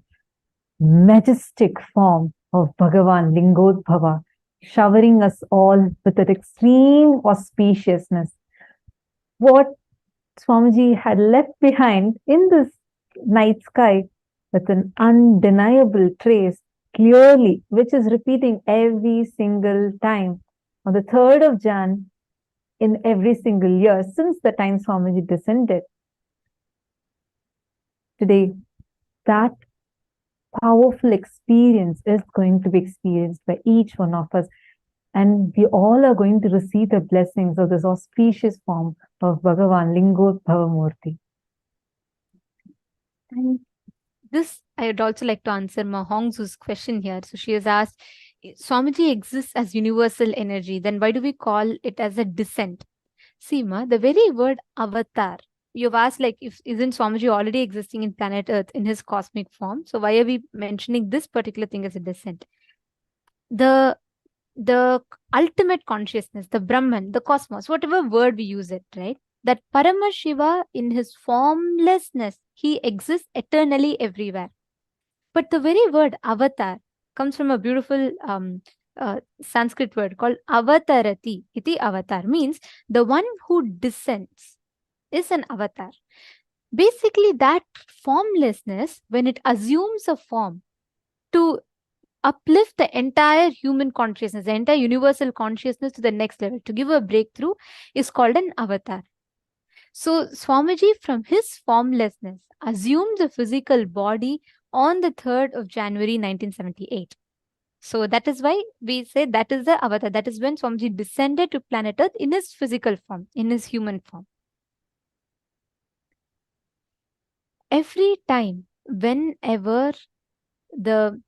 majestic form of Bhagavan Lingodbhava, showering us all with that extreme auspiciousness. What Swamiji had left behind in this night sky with an undeniable trace, clearly, which is repeating every single time. On the 3rd of Jan, in every single year since the time Swamiji descended. Today, that powerful experience is going to be experienced by each one of us. And we all are going to receive the blessings of this auspicious form of Bhagavan Lingodbhava Murti. And this, I would also like to answer Ma Hongzu's question here. So she has asked, Swamiji exists as universal energy, then why do we call it as a descent? See, Ma, the very word avatar, you've asked, like, isn't Swamiji already existing in planet Earth in his cosmic form? So why are we mentioning this particular thing as a descent? The ultimate consciousness, the Brahman, the cosmos, whatever word we use it, right? That Paramashiva in his formlessness, he exists eternally everywhere. But the very word avatar comes from a beautiful Sanskrit word called avatarati. Iti avatar means the one who descends is an avatar. Basically, that formlessness, when it assumes a form to uplift the entire human consciousness, the entire universal consciousness to the next level, to give a breakthrough, is called an avatar. So Swamiji, from his formlessness, assumed the physical body on the 3rd of January 1978. So that is why we say that is the avatar. That is when Swamiji descended to planet Earth in his physical form, in his human form. Every time, whenever the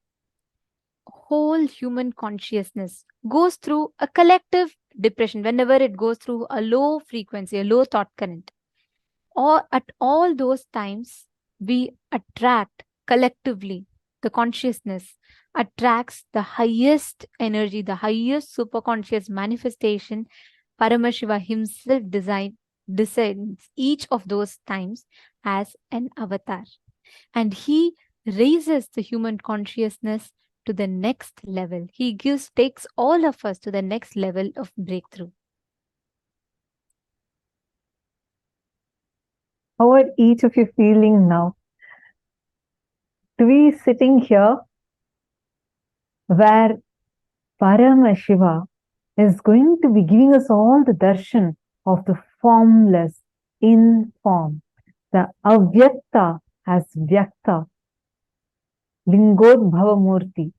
whole human consciousness goes through a collective depression, whenever it goes through a low frequency, a low thought current, or at all those times, we attract collectively, the consciousness attracts the highest energy, the highest superconscious manifestation. Paramashiva himself descends each of those times as an avatar. And he raises the human consciousness to the next level. He takes all of us to the next level of breakthrough. How are each of you feeling now? To be sitting here where Paramashiva is going to be giving us all the darshan of the formless in form, the avyakta as vyakta, Lingodbhava Murti.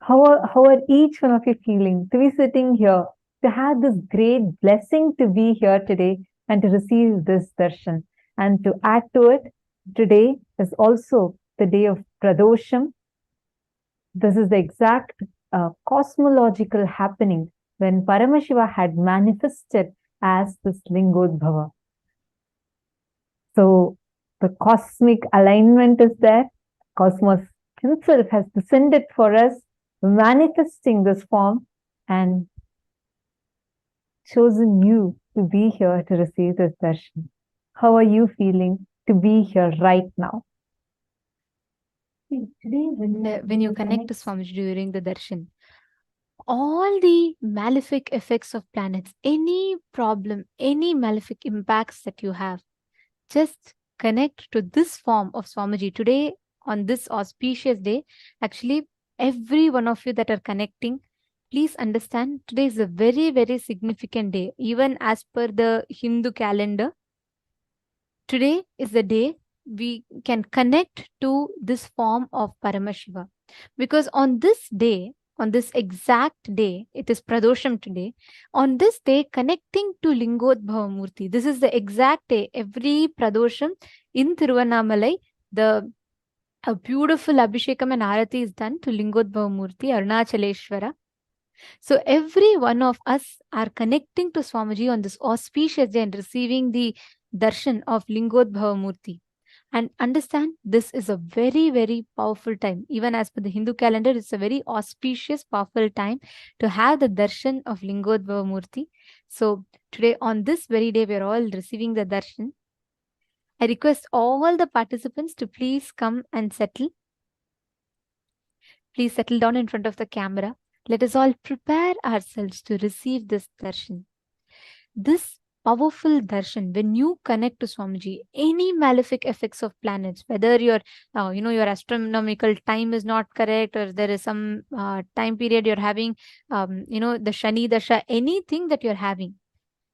How are each one of you feeling to be sitting here, to have this great blessing to be here today and to receive this darshan? And to add to it, today is also the day of Pradosham. This is the exact cosmological happening when Paramashiva had manifested as this Lingodbhava. So the cosmic alignment is there. Cosmos himself has descended for us, manifesting this form and chosen you to be here to receive this darshan. How are you feeling to be here right now? Today, when you connect to Swamiji during the darshan, all the malefic effects of planets, any problem, any malefic impacts that you have, just connect to this form of Swamiji. Today, on this auspicious day, actually, every one of you that are connecting, please understand, today is a very, very significant day. Even as per the Hindu calendar, today is the day we can connect to this form of Paramashiva. Because on this day, on this exact day, it is Pradosham today, on this day, connecting to Lingodbhava Murti, this is the exact day, every Pradosham in Tiruvannamalai, a beautiful Abhishekam and Arati is done to Lingodbhava Murti, Arunachaleshwara. So every one of us are connecting to Swamiji on this auspicious day and receiving the darshan of Lingodbhava Murti. And understand, this is a very, very powerful time. Even as per the Hindu calendar, it's a very auspicious, powerful time to have the darshan of Lingodbhava Murti. So today, on this very day, we're all receiving the darshan. I request all the participants to please come and settle. Please settle down in front of the camera. Let us all prepare ourselves to receive this darshan. This powerful darshan, when you connect to Swamiji, any malefic effects of planets, whether your astronomical time is not correct, or there is some time period you're having, the Shani Dasha, anything that you're having,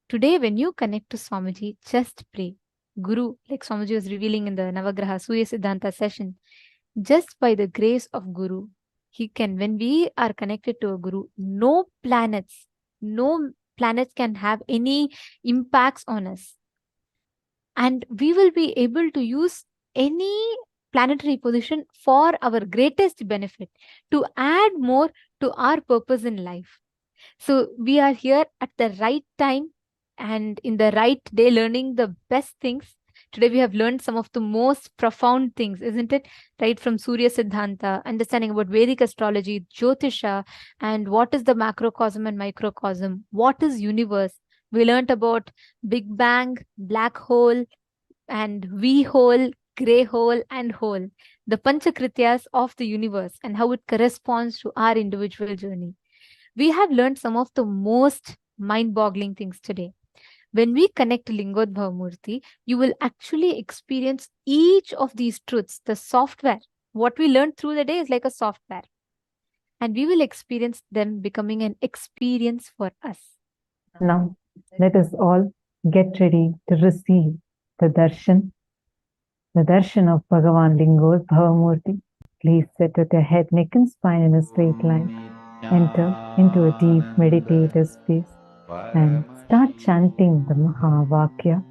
today when you connect to Swamiji, just pray. Guru, like Swamiji was revealing in the Navagrahas Surya Siddhanta session, just by the grace of Guru, when we are connected to a Guru, no planets can have any impacts on us. And we will be able to use any planetary position for our greatest benefit, to add more to our purpose in life. So we are here at the right time and in the right day, learning the best things. Today we have learned some of the most profound things, isn't it? Right from Surya Siddhanta, understanding about Vedic Astrology, Jyotisha, and what is the macrocosm and microcosm, what is universe. We learned about Big Bang, black hole, and V hole, grey hole, and hole, the Panchakrityas of the universe and how it corresponds to our individual journey. We have learned some of the most mind-boggling things today. When we connect to Lingodbhava Murti, you will actually experience each of these truths, the software. What we learned through the day is like a software. and we will experience them becoming an experience for us. Now, let us all get ready to receive the darshan of Bhagavan Lingodbhava Murti. Please sit with your head, neck and spine in a straight line. Enter into a deep meditative space and start chanting the Mahavakya.